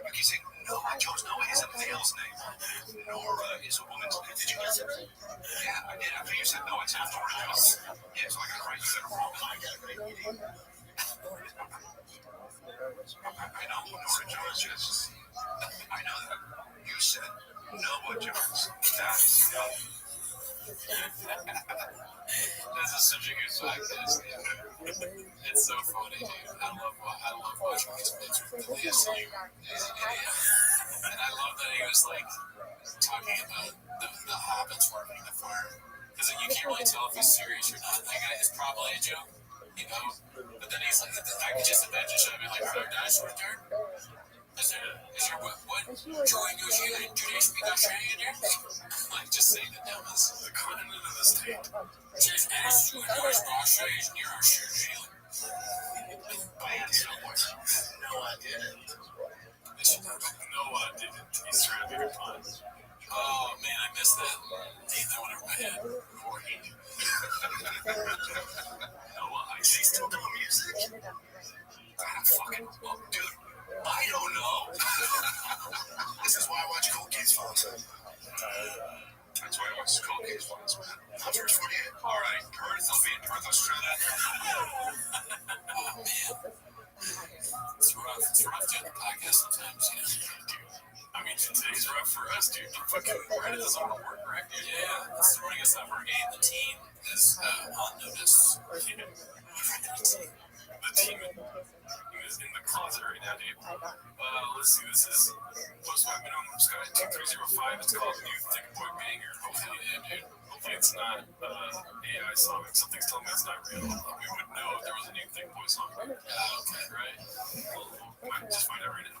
but he said, Noah, Jones Noah is a male's name. Nora is a woman's name. Did you get it? Yeah, I did. After you said Noah, it's half Nora else. Yeah, so I got it right. You got it wrong. I got it right. I know who Nora Jones is. I know that. You said Noah Jones. That's no. This is such a good podcast. It's so funny, dude. I love watching these clips with Elias. And I love that he was like talking about the hobbits working the farm. Because you can't really tell if he's serious or not. That guy is probably a joke, you know? But then he's like, I could just imagine showing me like, are there dinosaurs there? Is there what? Join New Zealand? Do they speak Australian there? Like, just saying the numbers. The continent of the state. Says, as you know, Australia is near Australia. I had somewhere. No, I didn't. No, I didn't. He's trying to be fun. Oh, man, I missed that. Damn, that went over my head. Noah, I see still doing music? I'm fucking, well, dude. I don't know. This is why I watch Cold Case Files. That's why I watch Cold Case Files. I'm first 48. All right, Perth. I'll be in Perth, Australia. Oh, man. It's rough doing the podcast sometimes, you know. I mean, today's rough for us, dude. Where does all the work, right? Yeah, this morning is not working. The team is on notice. The team is in the closet right now, dude. Let's see, this is Post I've been on Sky 2305. It's called New Thick Boy Banger. Hopefully, yeah, dude. Hopefully it's not AI song. If something's telling me it's not real, we would know if there was a New Thick Boy song. Okay, right? We might just find out right now.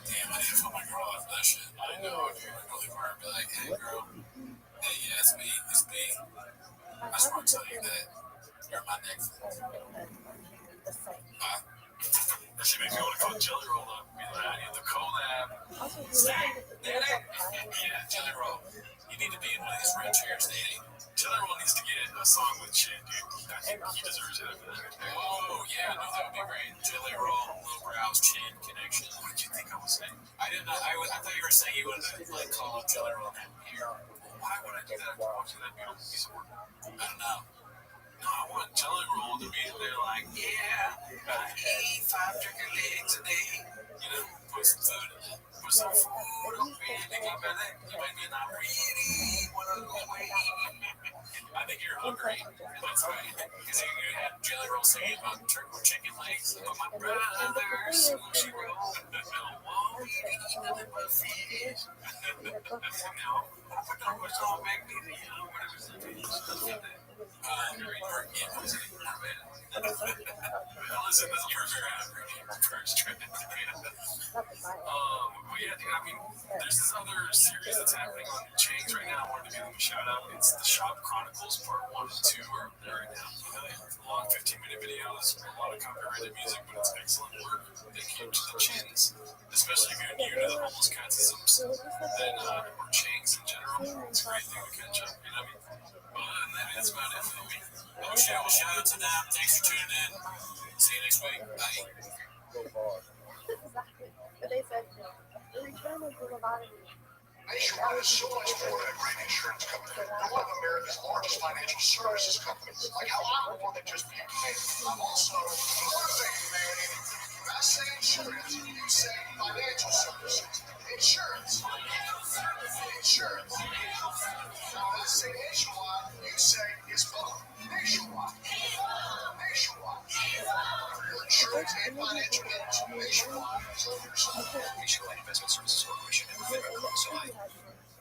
Damn, I need to put my girl out for that shit. I know, dude. I go leave her and be like, hey, girl. Hey, yeah, it's me. I just want to tell you that you're my next. That shit makes me want to call Jelly Roll up. Be like, I need the collab. Yeah, Jelly Roll. You need to be in one of these red chairs dating. Jelly Roll needs to get a song with Chin, dude. I think he deserves it after that. Oh, yeah, no, that would be great. Jelly Roll, Low Brows, Chin connection. What did you think I was saying? I didn't know. I thought you were saying you would like call up Jelly Roll here. Why would I do that after watching that beautiful piece of work? I don't know. No, I want Jelly Roll older me, they're like, yeah, I eat 5 turkey legs a day. Put some food in that. Put some food on me, nigga, better. You might be not really wanna lose weight. I think you're hungry. That's right. Because you had jelly roll singing about turkey chicken legs. Oh, my brother's sushi roll. Won't eat nothing but fish. No, what's all magnesium? Whatever it is. Listen, you're very hungry. First trip. Yeah, dude, I mean, there's this other series that's happening on Changs right now. I wanted to give them a shout out. It's the Shop Chronicles Part 1 and 2 are up there right now. Long 15-minute videos, a lot of copyrighted music, but it's excellent work. They came to the chins, especially if you're new to the homeless catechisms, then, or Changs in general. It's a great thing to catch up. I mean, other than that, that's about it for me. Well, shout out to them. Thanks for tuning in. See you next week. Bye. But they said the return of the Lobotomy. Nationwide is so much more than a great insurance company. They're one of America's largest financial services companies. Like how I'm more than just being paid. I'm also motivating humanity. When I say insurance, you say financial services. Insurance. Insurance. When I say nationwide, you say it's both. Nationwide. Nationwide. For your insurance and financial needs, Nationwide is on your side. Nationwide Investment Services Corporation and the Federal Society.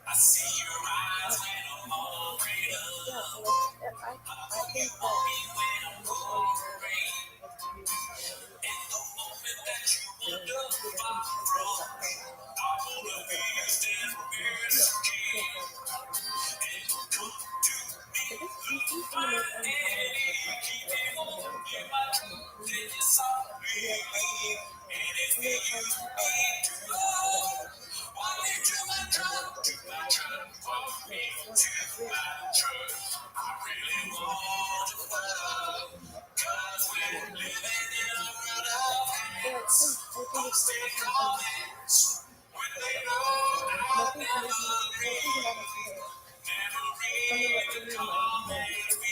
I see your eyes when I'm all prayed up. I think that When I'm pouring. In the moment that you wonder far from, all of these different mirrors came. And come to me, look my head, keeping on in my truth, and you saw me. And if you use me to love, why did you my truck, walk me to my truck? I really want to love, 'cause we're living in a world of hats. Folks they comments when they know I'll never read. Never read the comments we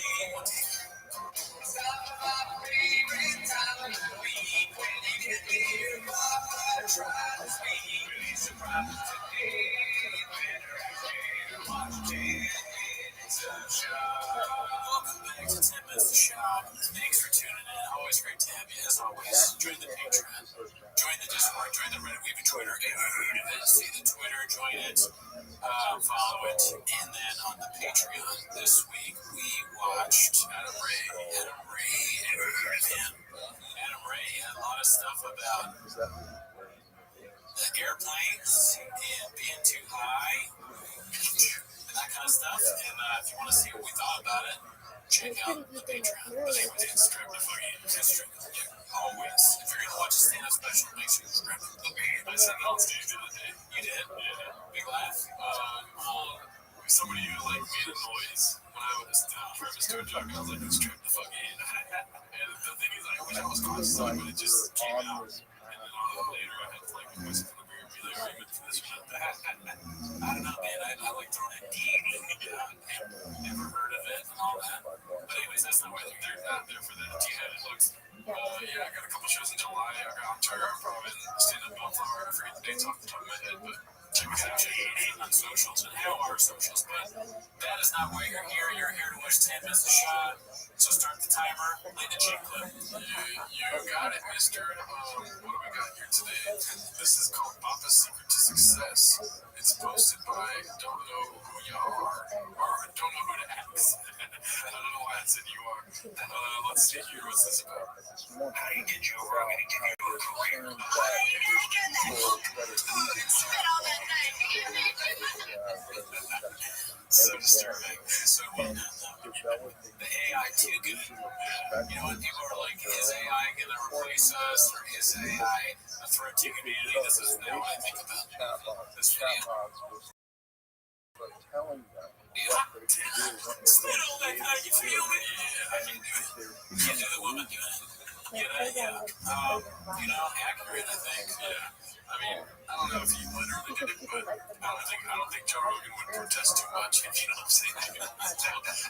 it's not my favorite time of the week when you can hear Papa try to speak. Really surprised today when I watched it. It's a show. Welcome back to 10 Minutes of Shop. Thanks for tuning in. Always great to have you. As always, join the Patreon, join the Discord, join the Reddit. We have a Twitter. See the Twitter, join it, follow it, and then on the Patreon this week we watched Adam Ray. Ever heard of him? Adam Ray had a lot of stuff about the airplanes and being too high and that kind of stuff. And if you want to see what we thought about it, check out the Patreon. But anyways, it's strip the fucking history. Always. If you're gonna watch a stand-up special, make sure you strip it. I said it on stage the other day. You did? Yeah. Big laugh. Somebody who like made a noise when I was preface to a joke. I was like, "Who stripped the fuck in?" And the thing is, I wish I was conscious of it, but it just came out. And then later, I had to like voice it in the mirror and be like, "Are you meant for this or that?" I don't know, man. I like throwing that deep. Never heard of it and all that. But anyways, that's not why they're not there for that. T-headed looks. Yeah, I got a couple shows in July. I got Ontario Prom and stand-up Bellflower. I forget the dates off the top of my head, but check me out on socials and how are socials. But that is not why you're here. You're here to watch 10 Minutes of Shot. So start the timer, play the G clip. You got it, mister. What do we got here today? This is called Papa's Secret to Success. It's posted by Don't Know Who You Are, or Don't Know Who to Ask. I don't know why I said you are. Let's see here. What's this about? How do you get Joe Rogan to give you a career? So disturbing. So the AI too good. You know when people are like, is AI gonna replace us, or is AI a threat to humanity? This is now what I think about this video. Telling them Spit on that guy, you feel me? Yeah, I can do it. Can't do the woman doing it. Yeah. Accurate, I think. Yeah. I mean, I don't know if he literally did it, but I don't think Joe Rogan would protest too much, if you know what I'm saying.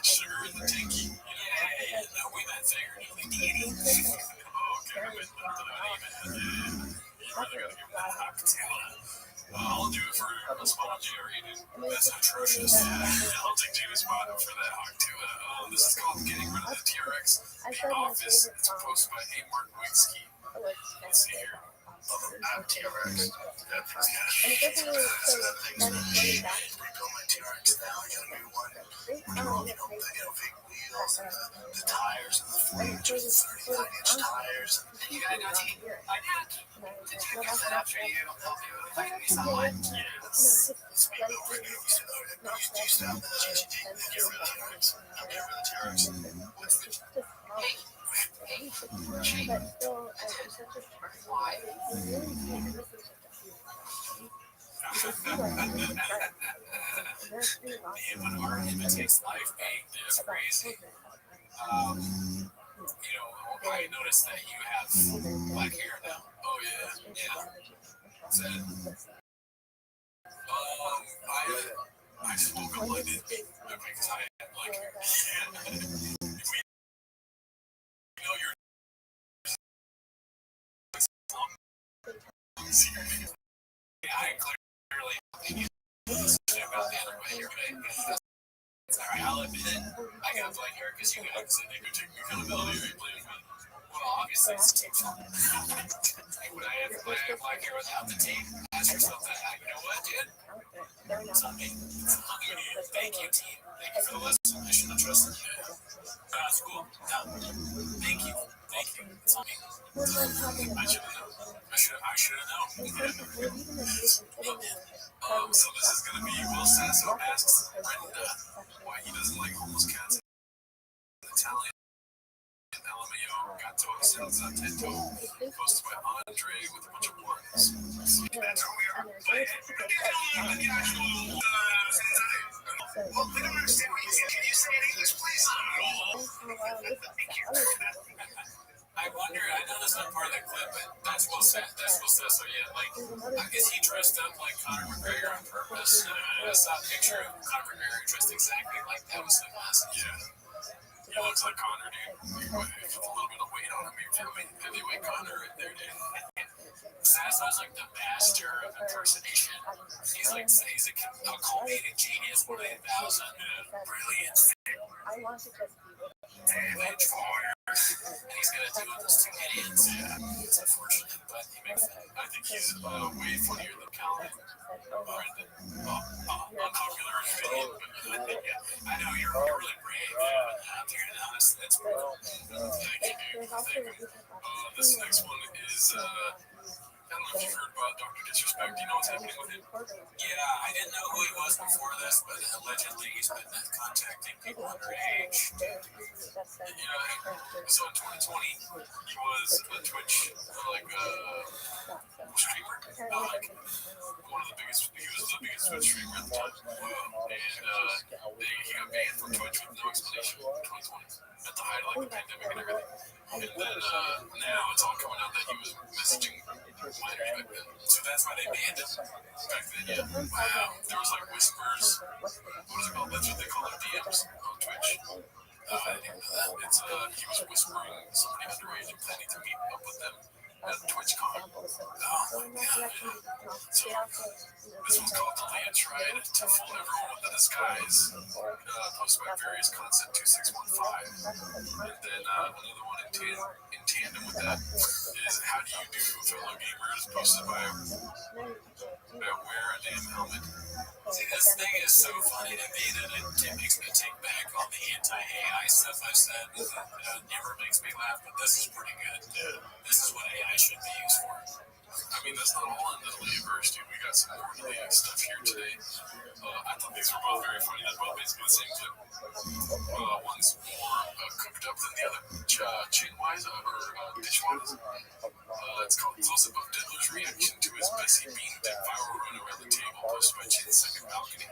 Sugar in the tanky. Yeah, no, we met I figured you need eating. Okay, I went up to the even. You really gotta give me that cocktail. I'll do it for a small Jerry. That's atrocious. I'll take Jamie's spot for that hawk too. This is called Getting Rid of the TRX. The Office. It's a post by A. Mark Winsky. Let's see here. I'm TRX. That's And it doesn't really show that thing back. Rebuild my TRX now. I got a new one. Big wheels and the tires and the 40-inch, 39-inch tires. And you got a team. I did. Did you get that after you? Yes. Speaking over here, we said, oh, you used to have the TRX. Hey, but still, it's such a why? When our imitates life being this crazy, I noticed that you have black hair now. Oh yeah. I spoke up like this because I had black hair. You're I clearly about the other way here, but sorry, I'll admit it. I got black hair because you guys said they could take accountability. Well, obviously, it's team fault. When I have black hair without the tape, ask yourself that. You know what, dude? It's on me. Thank you, team. Thank you for the lesson. I shouldn't have trusted you. That's cool. No. Thank you. It's on me. I should have known. I should have known. So this is going to be Will Sasso asks Brenda why he doesn't like homeless cats in Italian. LMAO Gatto Senza Tetto, posted by Andre with a bunch of ones. That's who we are. Well, we don't understand what you said. Can you say it in English, please? I wonder, I know that's not part of that clip, but that's Will Sasso, yeah. Like, I guess he dressed up like Conor McGregor on purpose. I saw a picture of Conor McGregor dressed exactly like that was the mask. Yeah. He looks like Conor, dude. With a little bit of weight on him. Heavyweight Conor right there, dude. Sasso's like the master of impersonation. He's a culminating genius, 1,000. Brilliant. Damage fire. And he's gonna do those two idiots. Yeah, it's unfortunate, but I think he's way funnier than Calvin. Unpopular opinion, but I know you're really brave. Dude, honestly, that's brutal. Thank you, dude. This next one is I don't know if you've heard about Dr. Disrespect. Do you know what's happening with him? Yeah, I didn't know who he was before this, but allegedly he's been contacting people underage. Yeah, so in 2020, he was a Twitch, streamer. One of the biggest, he was the biggest Twitch streamer at the time. And he got banned from Twitch with no explanation in 2020, at the height of the pandemic and everything. And then now it's all coming out that he was messaging minors back then. So that's why they banned him back then. Yeah. Wow. There was like whispers. What is it called? That's what they call it, DMs on Twitch. I didn't know that. It's he was whispering somebody underage and planning to meet up with them at TwitchCon. Oh my god. So this one's called The Land Tried to Fool Everyone with the Disguise. Posted by Various Concept 2615. And then another one in tandem with that is How Do You Do, Fellow Gamers, posted by Wear a Damn Helmet. See, this thing is so funny to me that it makes me take back all the anti-AI stuff I've said. It never makes me laugh, but this is pretty good. This is what AI should be used for. I mean, that's not all in the universe, dude. We got some really stuff here today. I thought these were both very funny. They're both basically the same clip. One's more cooked up than the other. Chain-wise, or dish-wise. It's called Close-Up of Diddler's Reaction to his Bessie Bean Dick viral run around the table, posted by Chin's Second Balcony.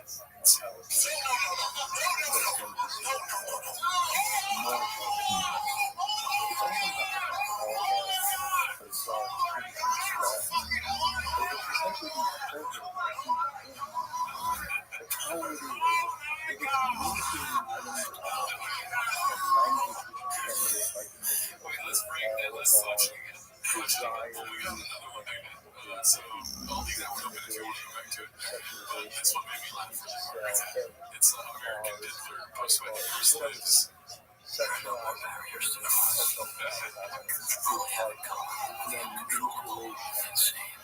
There's no all I have in common. Control, insane,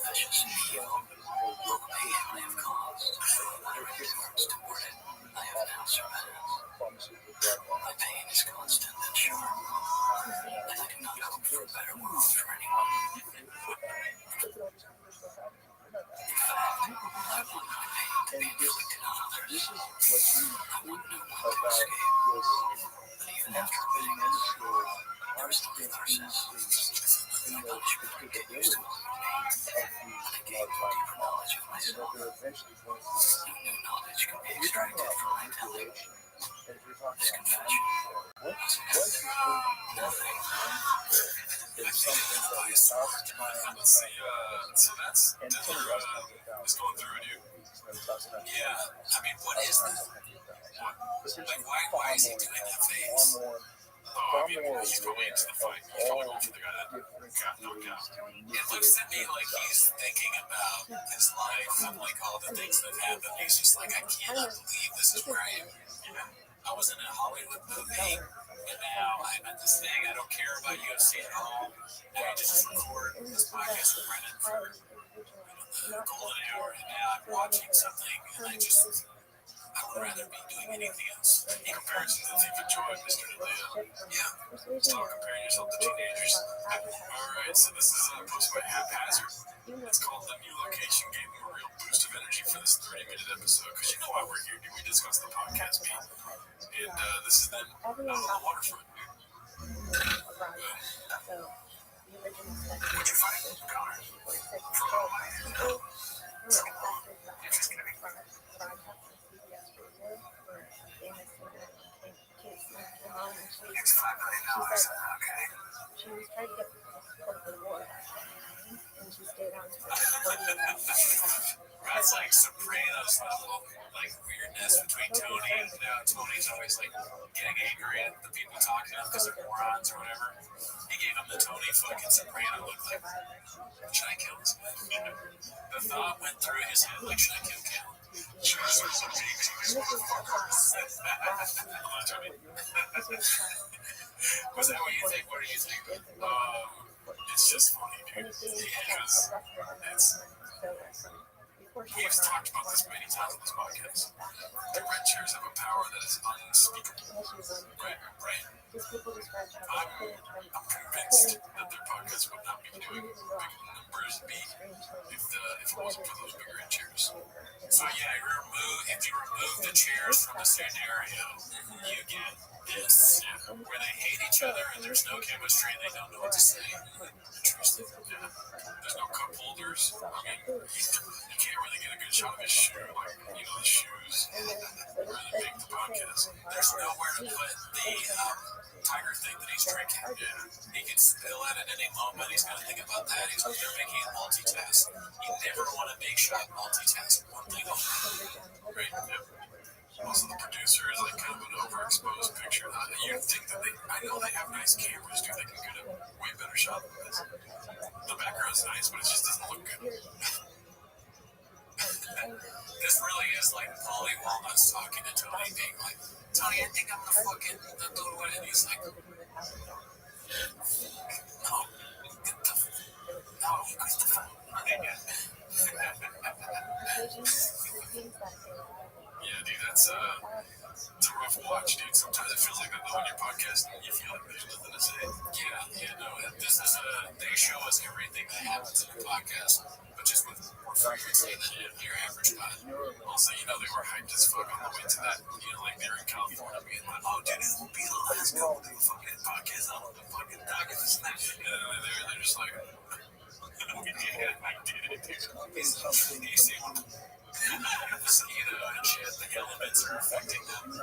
vicious, evil. They have caused. Every words toward it, I have now surpassed. My pain is constant and sharp. I do not hope for a better world for anyone. In fact, I want my pain to be inflicted on others. I want no one to escape. But even after being this, there was still a process. The punishment continues to elude me, and I gain no deeper knowledge of myself. No new knowledge can be extracted from my telling. This confession was nothing. I think it's the bias. Let's see, so that's what's going through with you. Yeah, I mean, what is that? Like, why is he doing that face? Oh, I mean, he's going into the fight. He's probably going for the guy that got knocked out. It looks to me like he's thinking about his life and like all the things that happened. He's just like, I cannot believe this is where I am. I was in a Hollywood movie, and now I'm at this thing. I don't care about UFC at all. And I just record this podcast with Brennan for the golden hour, and now I'm watching something, and I would rather be doing anything else. In comparison to Thief of Joy, Mr. DeLeo. Yeah. Stop comparing yourself to teenagers. Alright, so this is posted by Haphazard. It's called The New Location Gave Me a Real Boost of Energy for this 30-minute episode. Because you know why we're here, dude. We discuss the podcast beat. And this is them on the waterfront. What'd you find? Connor. From it's gonna be fun. It's $5 million. Okay. She was trying to get the war, and she stayed on for 40 That's like Sopranos level, like weirdness between Tony and Tony's always like getting angry at the people talking to him because they're morons or whatever. He gave him the Tony fucking Soprano look like, should I kill this guy? The thought went through his head like, should I kill Cal? Was that what you think? What do you think? It's just funny, dude. Because we've talked about this many times on this podcast. The red chairs have a power that is unspeakable. Right. I'm convinced that their podcast would not be doing big numbers if it wasn't for those big red chairs. So yeah, if you remove the chairs from the scenario, you get this, where they hate each other and there's no chemistry and they don't know what to say. Interesting. Yeah. There's no cup holders. I mean, you can't really get a good shot of his shoe, like, the shoes really make the podcast. There's nowhere to put the tiger thing that he's drinking. Yeah. He can spill it at any moment. He's got to think about that. They're making it multitask. You never want to make shot multitask one thing only. Right? Yeah. Also, the producer is like kind of an overexposed picture. You'd think that I know they have nice cameras, too. They can get a way better shot than this. The background's nice, but it just doesn't look good. This really is like Polly Walnuts talking to Tony, being like, Tony, I think I'm the fucking the dude with it. He's like, no, Christopher. Yeah, dude, it's a rough watch, dude. Sometimes it feels like that on your podcast, you feel like there's nothing to say. Yeah, no, this is they show us everything that happens in the podcast, but just with more frequency than your average pod. Also, they were hyped as fuck on the way to that. Like they were in California being like, oh, dude, this will be the last go do a fucking podcast on the fucking dock and this and that. And they're just like, yeah, I did it, dude. He's and shit, the elements are affecting them.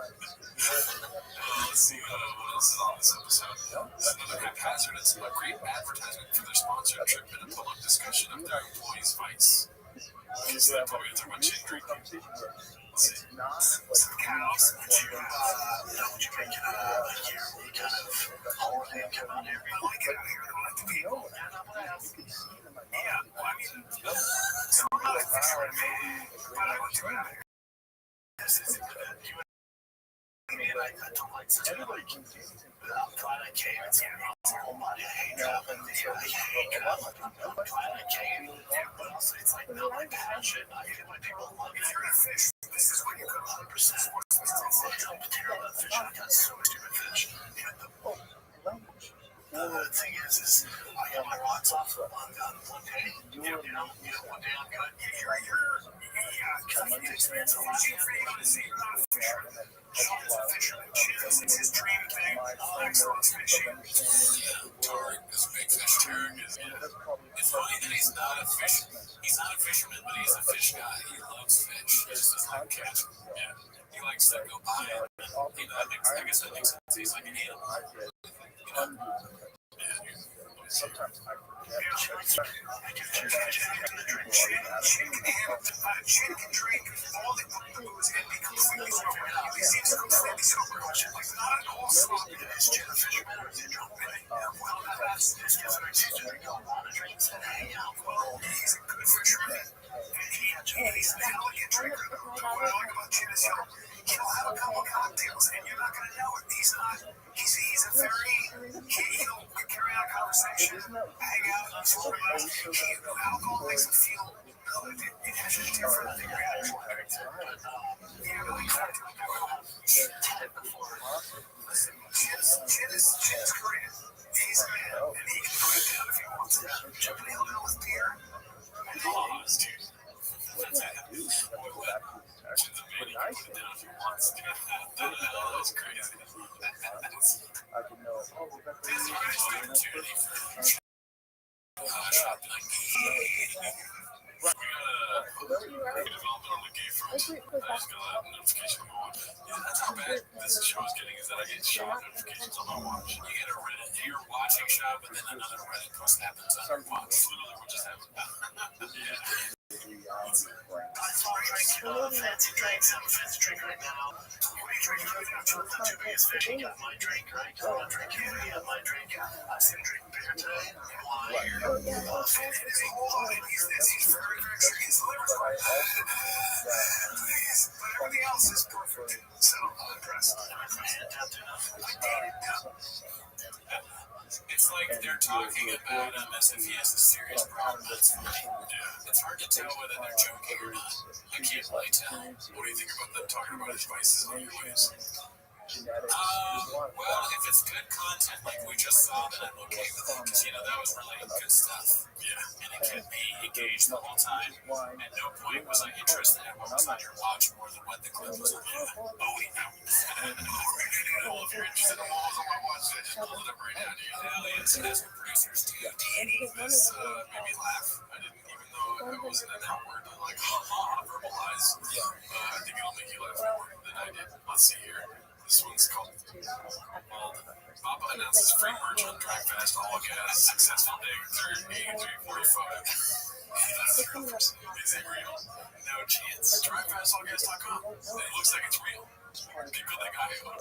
Let's see what else is on this episode. Another haphazard. It's a great advertisement for their sponsorship and a public discussion of their employees' fights. Because they're probably talking about chin drinking. Let's see. Some cows. When you drink it, you kind of hold it, come on there. I like it out here. I don't like the people. Yeah, well, I mean, some of the favorite, but I want you out here. This isn't good. I don't like such a Twilight Cave, it's your whole body. I hate traveling. I hate traveling. Twilight Cave, but also it's like not my passion. I hate when people love it. If you're a fish, this is when you go 100%. It's terrible fish. I got so much stupid fish. The thing is I got my rocks off one day. One day I'm good. Because you experience a lot of things. You're not a fisherman. Sean is a fisherman. It's his dream thing. Excellent fishing. Tarek is a big fish too. It's funny that he's not a fisherman, but he's a fish guy. He loves fish. He just doesn't like catch them. Yeah. He likes to go buy it. I guess that makes sense. He's like an animal. Sometimes I forget. Chin can drink all the booze and be completely sober. He seems completely sober. Like not at all sloppy. Is Chin a fisherman or is he drunk? Well, that's this gives an excuse to drink a lot of drinks and hang out. Well, he's a good fisherman. He's an elegant drinker. What I like about Chin is he'll have a couple cocktails and you're not going to know it. He's not. He's a very. He'll carry on a conversation, hang out, socialize. Alcohol makes him feel good. It has a different thing. Listen, Chin is Korean. He's a man, and he can put it down if he wants to. But he'll do it with beer. Pause, dude. That's crazy. I can know. That's a nice opportunity for we got a development on the gay front. I just got a notification on my watch. Yeah, that's how bad this show is getting, is that I get shot notifications on my watch. You get a Reddit, you're watching show, but then another Reddit post happens on your watch. Literally, what just happened? Yeah. Fancy drinks. I'm a fancy drink right now. What are you drinking right now? Not too big as fish. You got my drink, right? You got my drink. You got my drink. I've seen him drinking beer today. Why? He's very, very sure his liver's fine. But everything else is perfect. So I'm impressed. I put my hand down to enough. I dated him. It's like they're talking about him as if he has a serious problem. That's funny. Yeah. It's hard to tell whether they're joking or not. I can't really tell. What do you think about them talking about his vices on your ways? Well, if it's good content like we just saw, then I'm okay with it. Because, that was really good stuff. Yeah. And it kept me engaged the whole time. At no point was I interested in what was on your watch more than what the clip was on. Yeah. Oh, well, if you're interested in what was on my watch, I just pulled it up right now, dude. Aliens and as producers, dude. This made me laugh. I didn't even know it wasn't an outward, like, verbalize. I think it'll make you laugh more than I did. Let's see here. This one's called Papa announces free merch on Drive Fast All Gas. Successful day 3:45. Is it real? No chance. DriveFastAllGas.com. It looks like it's real. People think I am.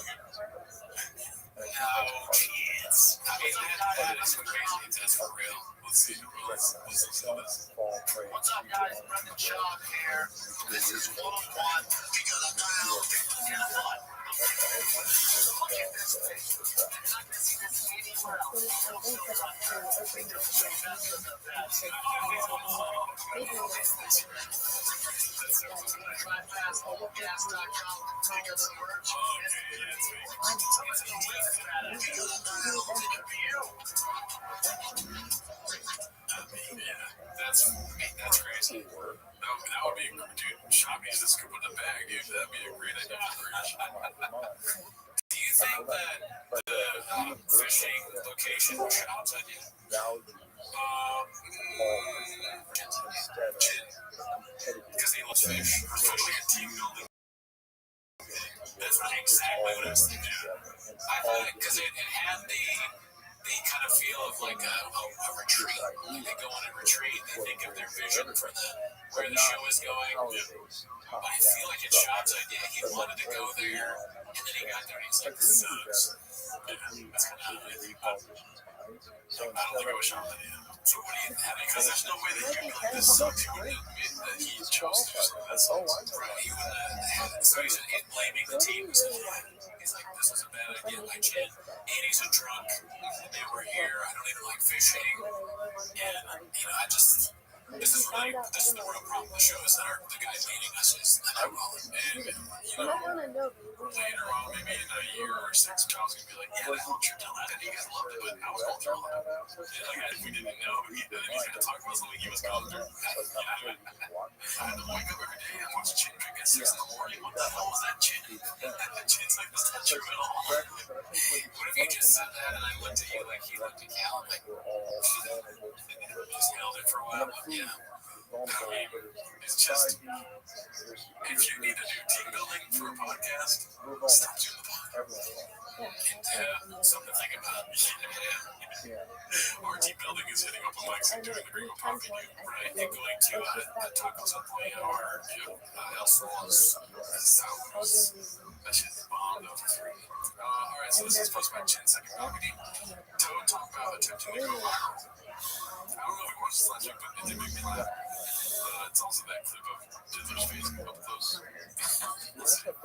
No chance. I mean, that is crazy. That's for real. Let's see. Let's listen to this. What's up, guys? Brendan Schaub here. This is 101 because I'm down. You know what? Look at this thing. You're not going to see this anywhere That's crazy. That would be a dude. Shopping is a scoop in the bag, dude. That'd be a great idea for Do you think that the fishing location shops at you? Because he loves fish, especially a team building. That's not exactly what I was thinking. I thought because it had the kind of feel of like a retreat. When they go on a retreat, they think of their vision for where the show is going. But I feel like it's Sean's idea. He wanted to go there, and then he got there and he's like, this sucks. Yeah, that's kind of how I think about it. I don't think it was Sean's idea. So what do you have? Because there's no way that you'd be like, this sucks. He wouldn't admit that he chose to do something that sucks. Right? He wouldn't have. So he's blaming the team. He's like, this was a bad idea by Jen. And he's a drunk. They were here. I don't even like fishing. And, I just... This is the real problem with the show is that the guy leading us is an alcoholic. And, later on, maybe in a year or six, Charles is going to be like, yeah, that whole trip to Latin, you guys loved it, but I was going through all that. If we didn't know, he's going to talk about something he was going through. I had to wake up every day and watch Chin drink at 6 in the morning. What the hell was that, Chin? Chin's like, that's not true at all. What if you just said that and I looked at you like he looked at Cal and like, just held it for a while, but yeah. I mean, it's just, if you need to do team building for a podcast, stop doing the podcast. Something to think about. Our team building is hitting open mics and doing the Green Coffee, right? And going to tacos on Pollo or El Sol's Sours. That shit's bomb though. Alright, so this is supposed to be Chin's second comedy. Don't talk about attempting to go viral. I don't know if you watched this last week, but it did make me laugh. It's also that clip of Diddler's face up close. Listen. That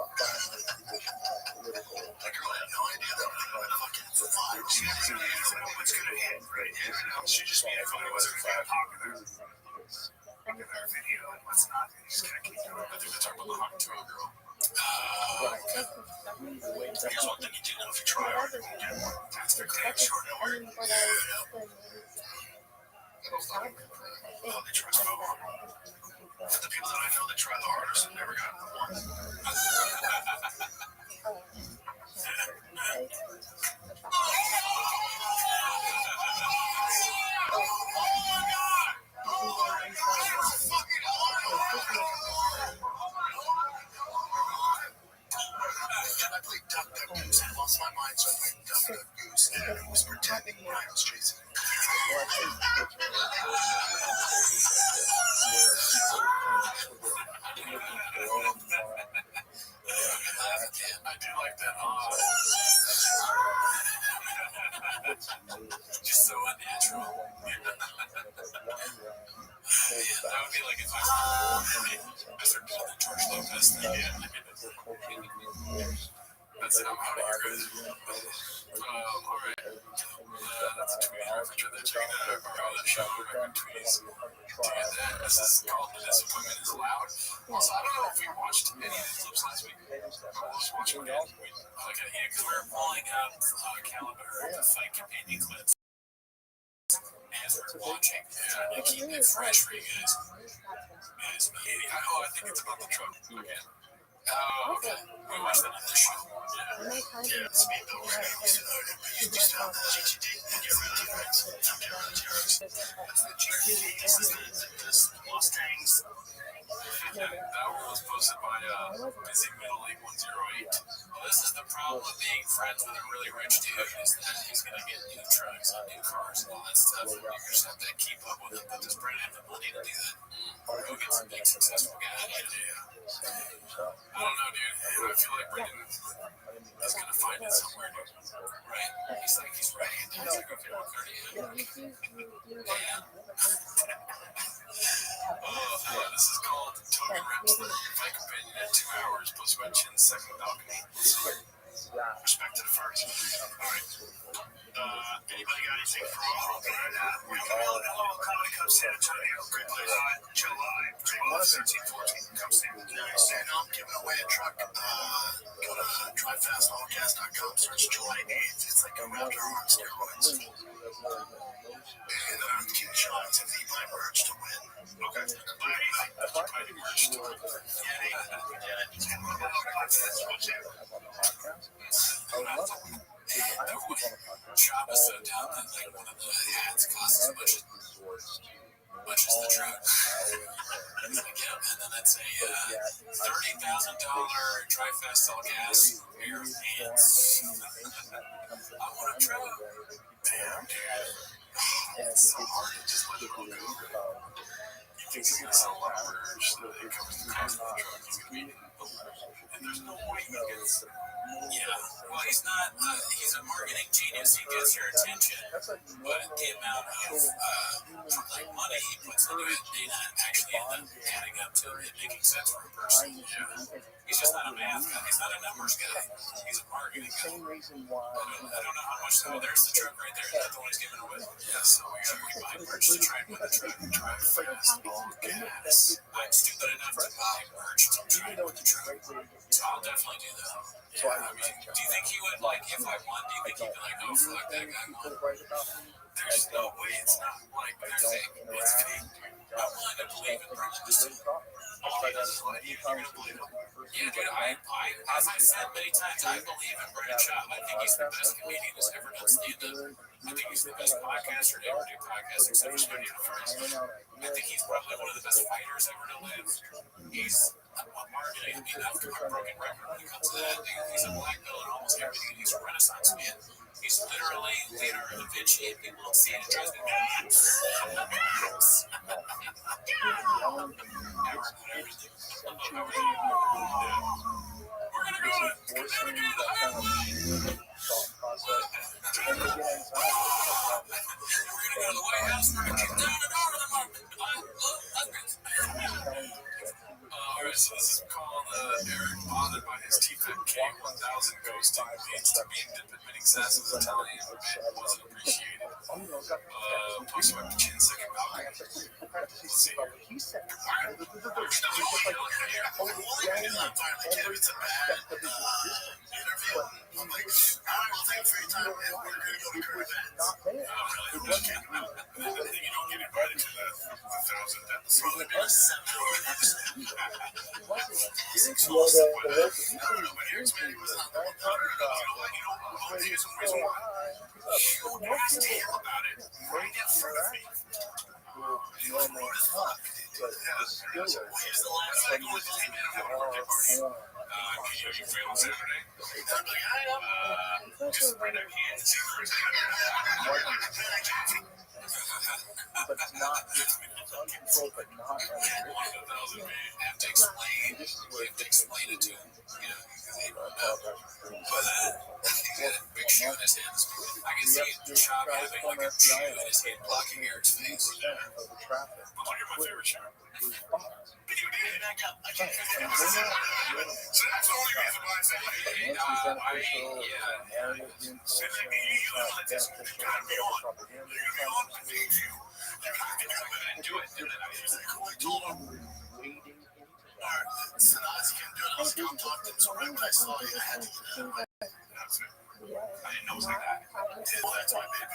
girl had no idea that fucking viral. She didn't know what's gonna hit, right? She just made it funny. It wasn't gonna be popular. Look at her video and what's not. Just gonna keep doing it. I think they're talking about the hot trail girl. Here's one thing you do know if you try hard, you get one. That's their damn short order. They try so hard. The people that I know that try the hardest have never gotten one. I played Duck Duck Goose and I lost my mind, so I played Duck Duck Goose and I was pretending I was chasing him. I do like that. Just so unnatural. That would be like if I started doing the George Lopez thing. That's it. I'm out of here, guys. Alright. That's a tweet here. If you're checking that out, that show, tweets. Doing that. This is called The Disappointment is Loud. Also, I don't know if we watched any of these clips last week. I'll just watch them again. Okay, yeah, because we're pulling up Caliber, the fight campaigning clips. As we're watching, and keeping it fresh for you guys. I think it's about the truck again. Oh, okay. We watched that on this show. Yeah, speed though. You just found the GTD and get rid of T-Rex. That's the GTD. This is the Mustangs. That one was posted by Busy Middle 8108. Well, this is the problem with being friends with a really rich dude is that he's going to get new trucks and new cars and all that stuff. And you just have to keep up with him. But does Brandon have the money to do that? Go get some big successful guy. I don't know, dude. I feel like Brandon is going to find it somewhere, dude. Right? He's ready. He's like, okay, 130. This is called Toby Rips the Fight Companion at 2 hours, posted by Chin's second balcony. Respect to the first. Alright. Anybody got anything for all? We're in the middle of the Little Comedy Cup San Antonio. Great place on July 13-14. Come see me. And I'm giving away a truck. Go to tryfastallcast.com, search July 8th. It's like a Raptor on steroids. And keep trying to beat my merch to win. Okay. Buy the merch to win. Shop is so down that like one of the hats costs as much as the truck. And then it's a $30,000 TriFast all gas pair of pants. I want a truck. Damn, dude. It's so hard to just let it all go. You think he's gonna sell a lot of merch so that it covers the cost of the truck. He's gonna be, and there's no way he gets. Yeah, well, he's not. He's a marketing marketing genius. He gets your attention, but the amount of like money he puts into it may not actually end up adding up to it making sense for a person. Yeah. He's just not a math guy. He's not a numbers guy. He's a marketing guy. I don't know how much. Oh, there's the truck right there. That's the one he's giving away. Yeah, so we got to buy merch to try and win the truck and drive fast. Gas. I'm stupid enough to buy merch to try and win the truck. So I'll definitely do that. Yeah, I mean, do you think he would, like, if I won, do you think he'd be like, oh, fuck, that guy won? There's no way it's not, like, it's fake. It's fake. I'm willing to believe in Rothschild. Oh, he doesn't believe you. You're going to believe him. Yeah, dude, as I've said many times, I believe in Brandon Shaw. I think he's the best comedian who's ever done stand-up. I think he's the best podcaster to ever do podcasts, except for Studio Universe. I think he's probably one of the best fighters ever to live. He's a marketing. I mean, I've got a broken record when it comes to that. He's a black belt in almost everything. He's a Renaissance man. He's literally Leonardo da Vinci, and people don't see it. It drives me nuts. We're gonna go to the White House. We're gonna kick down the door of the market. All right, so this is called Eric bothered by his TFK1000 ghosting leads to being admitting sass as Italian wasn't appreciated. Post about 10-second balcony. Let's see here. It's a bad interview. I'm like, I will thank you for your time, and we're going to go to current events. Oh, really? You don't get invited to the 1,000th episode. There's 7 hours. Exhausted by that. I don't know, but Eric's man, he was not the one talking about it. You know, there's some reason why. You asked him about it right in front of me. He was rude as fuck. Here's the last thing I wanted to take me to a birthday party. You free on Saturday? I'm like, I am. Just bring a can and see for a second. But it's not uncontrolled, but not uncontrolled. Have to explain. You have to explain it to him. You know, because they don't know. But he's got a big shoe in his hands. I can see Chop having like a shoe in his hand blocking Eric's face. Yeah. Look at my favorite shoe. But you did it. I can't figure it out. So that's the only reason why I said, hey, so you know that this gotta be on. You're gonna be on. I need you. You have to come in and do it. And then I was like, oh, I told him. Alright, so now as you can do it, I was going to talk to him. So right when I saw you, I had to get it. That's it. I didn't know it was like that. That's my baby.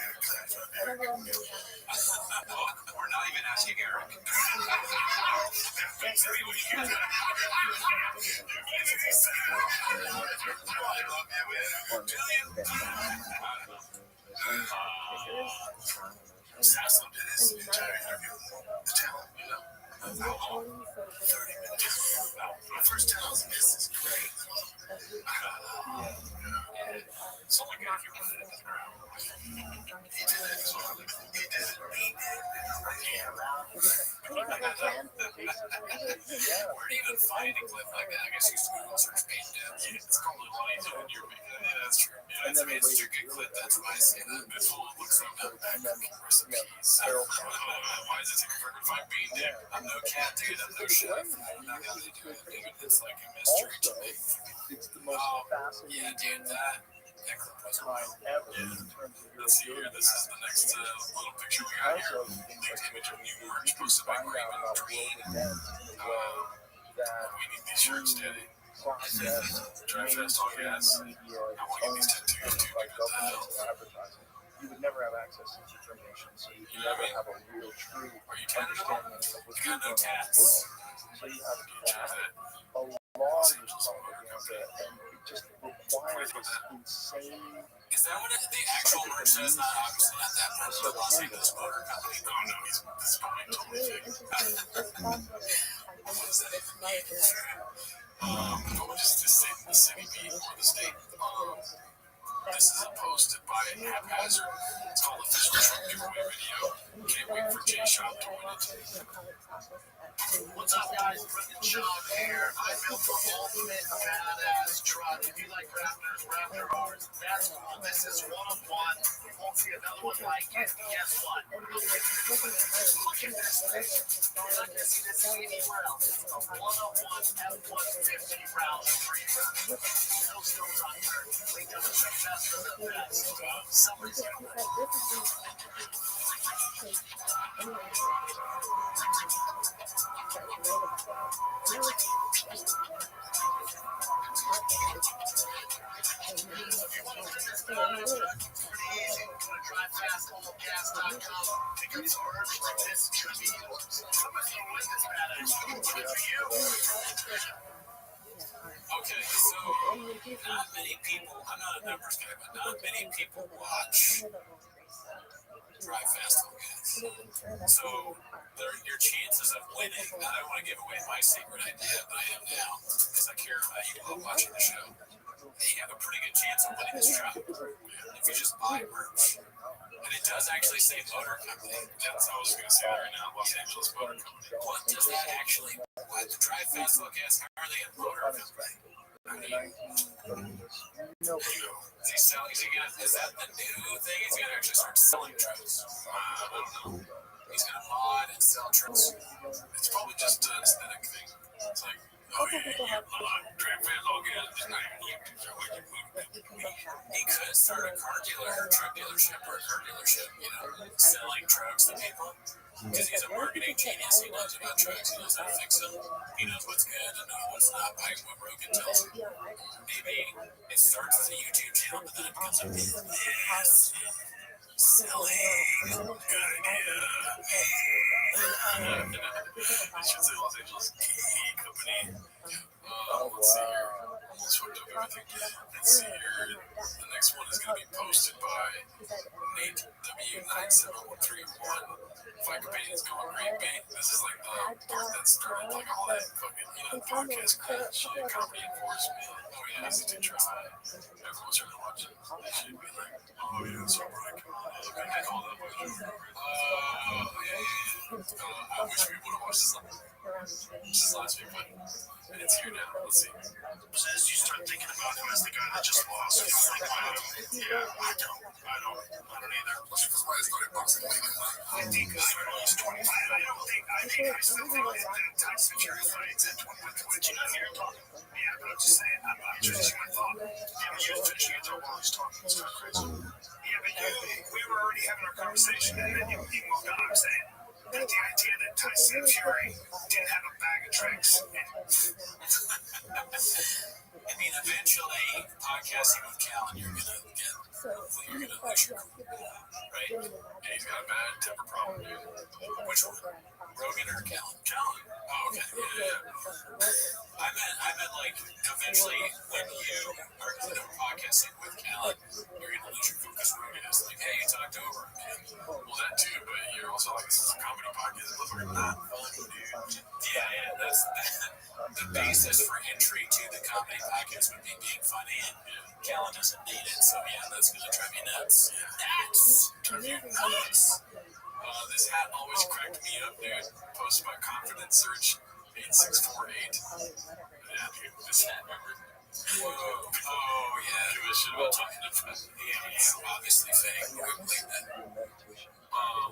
We're not even asking Eric. Sasson did his entire interview with the talent, you know. How long? 30 minutes. My first time was this is great. It's only good if you put it in the ground. He did it. He did it. Where do you even find a clip like that? I guess you Google search paint down. It's called a lot easier than your making. Yeah, that's true. Yeah, it's a good clip. That's why I say that. It's full of looks up recipes. Why does it take forever to find bean dip? I'm no cat, dude. I'm no chef. I'm not how they do it. It's like a mystery to me. It's the most fascinating. Yeah, dude, that clip was time ever in terms of Let's see here. This is the next little picture we got here. The image of new merch posted by Raven Dream. We need these shirts, Daddy. Drive fast, all gas. I want to get these tattoos too, because you would never have access to information, so you can never have a real, true understanding of what's going on in the world. So you have that, along with propaganda, and it just requires this insane. Is that what the actual merch says? Not obviously not that part of the Los Angeles Motor Company. Oh no, this is fine, totally fake. What is that even mean? Just the city beat or the state. This isn't posted by haphazard. It's called official Trump giveaway video. Can't wait for Jay Shop to win it. What's up, guys? Brendan Schaub here. I built the ultimate badass truck. If you like Raptors, Raptor R's, that's cool. This is one of one. You won't see another one like it. Guess what? Look at this thing. You're not going to see this anywhere else. It's a one-of-one F-150 round 3 round. No stones on here. We do the best of the best. Somebody's going to win. Okay, so not many people, I'm not a numbers guy, but not many people watch Drive Fast Look. So your chances of winning, I don't want to give away my secret idea, but I am now, because I care about you all watching the show. You have a pretty good chance of winning this truck if you just buy merch. And it does actually say Motor Company. That's what I was going to say right now, Los Angeles Motor Company. What does that actually, why the Drive Fast Look ask, how are they a motor company? I mean, is he selling, is that the new thing? He's going to actually start selling trucks. I don't know. He's going to mod and sell trucks. It's probably just an aesthetic thing. It's like, oh, yeah, Drive Fast Look is not even here. He could start a truck dealership or a car dealership, selling trucks to people. Because he's a marketing genius. He knows about trucks. He knows how to fix them. He knows what's good and what's not by what Rogan tells him. Maybe it starts as a YouTube channel, but then it becomes a business. Selling. Good idea. I should say Los Angeles Company. Let's see here. Almost fucked up everything. Let's see here. The next one is going to be posted by Nate W97131. Vicopedia's going great, bait. This is like the part that started like all that fucking, podcast crap shit, comedy enforcement. Oh yeah, easy to try. Everyone's trying to watch it. They should be like, oh yeah, it's so bright. Can I call that one? Yeah. I wish we would have watched this last week, but it's here now. Let's see. As you start thinking about him as the guy that just lost, it's like, wow. Yeah, I don't either. That's why I started boxing late. I think he's 25. I still think that Tyson Fury fights at 21. Did you not hear him talking? Yeah, but I'm just saying, I'm just my thought. Yeah, but you're finishing it up while he's talking. It's not crazy. Yeah, but we were already having our conversation, and then you moved on. I'm saying that the idea that Tyson Fury didn't have a bag of tricks. I mean, eventually, podcasting with Callan, you're going to lose your cool, right? And he's got a bad temper problem, dude. Which one? Rogan or Callan? Callan. Oh, okay. Yeah. I meant like, eventually, when you are podcasting with Callan, you're going to lose your cool because Rogan is like, hey, you talked over him, man. Well, that too, but you're also like, this is a comedy podcast. Motherfucker, not funny, dude. Yeah, that's the basis for entry to the comedy podcast would be being funny, and Callan doesn't need it, so yeah, that's gonna drive me nuts. Drive you nuts. This hat always cracked me up, dude. Posted by Confidence Search 8648. Yeah, dude, this hat, remember? Whoa. Oh, yeah. Give a shit about talking about. Yeah, obviously fake. We played that.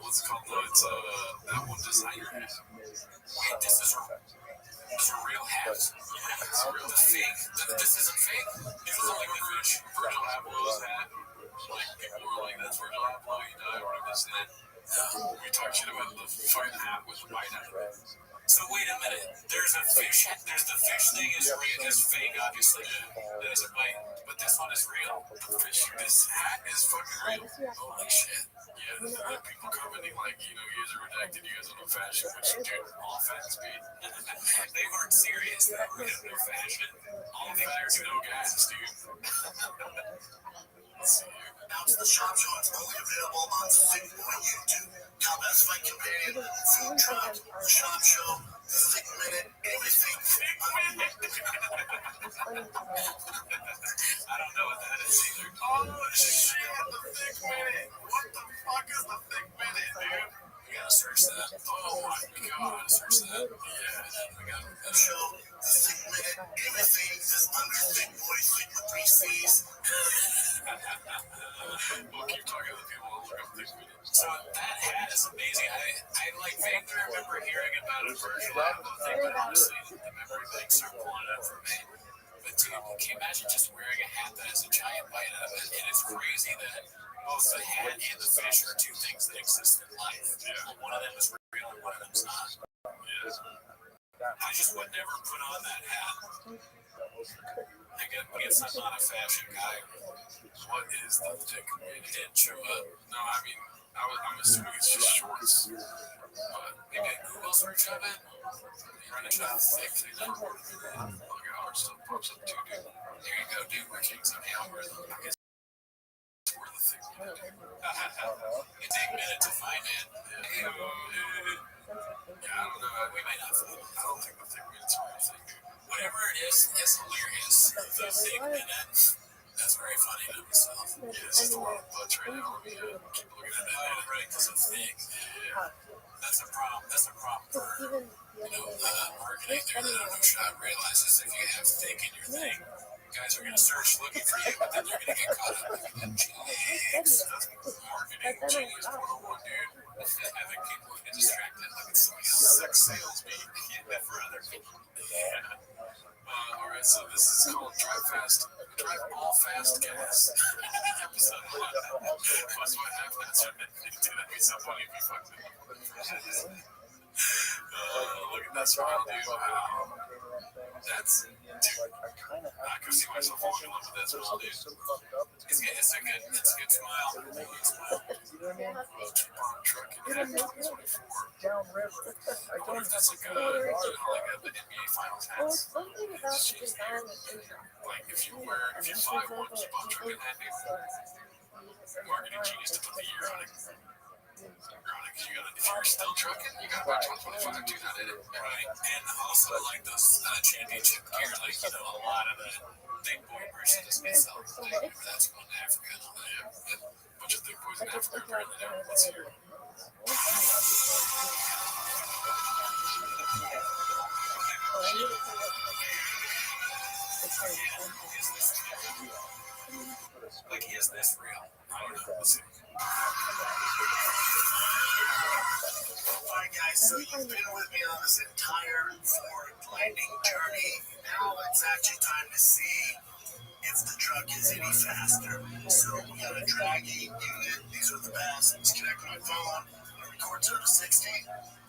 What's it called? It's that one designer hat. Wait, this is a real hat. It's a real fake. This isn't fake. This is like the Virgil Abloh's hat. Like people were like, "That's Virgil Abloh. He died." Or this and that. We talk shit about the fucking hat with white out of it. So wait a minute. There's a fish. There's the fish thing is real. Is fake, obviously. That isn't white, but this one is real. This hat is fucking real. Holy shit. Yeah, people commenting like, you guys are redacted, you guys are no fashion, which dude, all facts be. They weren't serious, they were no fashion. All facts, no gas, dude. Let's see here. Announce the Shop Show. It's only available on YouTube. Combat's Fight Companion, Food Truck, The Shop Show, thick minute, everything. I don't know what that is either. Oh shit, the thick minute. What the fuck is the thick minute, dude? We gotta search that. Oh my god, search that. Yeah, we got a show. The thick minute, everything is under thick boy, thick with 3 C's. We'll keep talking to the people who look up thick minute. So that hat is amazing. I like vaguely remember hearing about a virtual album thing, but honestly, the memory banks are pulling up for me. But dude, can you imagine just wearing a hat that has a giant bite of it? And it's crazy that both the hat and the fish are 2 things that exist in life. Yeah. One of them is real and one of them's not. Yeah. I just would never put on that hat. I guess I'm not a fashion guy. What is the thick minute? It didn't show up. No, I mean, I'm assuming it's just shorts. Maybe a Google search of it. You're running out of thick thing. Look at ours still pops up too, dude. There you go, dude. We're changing some algorithm. I guess we're the thick minute. It take a minute to find it. Yeah, I don't know. We might not find it. I don't think the thick minute's a real thing, dude. Whatever it is, it's hilarious. The thick minute. That's very funny to myself. Yeah, it's just a lot of butts right now. Keep looking at that, right? Because I'm thick. Yeah. That's a problem. That's a problem for, marketing there that Rothschild realizes if you have thick in your thing, guys are going to search looking for you, but then they're going to get caught up in them genetics. That's marketing genius 101, dude. Having people get distracted, look at somebody else's sex sales being for other people. Yeah. All right, so this is called Drive All Fast Gas. Episode 1. Plus what happens when that'd be so funny if you fucked it up. Look at that smile, dude. Wow. That's, dude, I can see myself falling in love with that smile, dude. It's a good smile. Truck in 24. I wonder if that's like the NBA Finals hats. Like if you buy one, keep on trucking that, dude. Marketing genius to put the year on it. If you're still trucking, you got about 2025, dude. I did it. Right. And also, like those championship gear, like, a lot of the big boy merchandise gets sold. Like, that's going to Africa and all that. Yeah. A bunch of big boys in Africa apparently now. Let's hear it. Like, is this real? I don't know. Let's see. Alright guys, so you've been with me on this entire forward blinding journey. Now it's actually time to see if the truck is any faster. So we got a dragging unit. These are the best. Just connect my phone. I'm gonna record 0 to 60.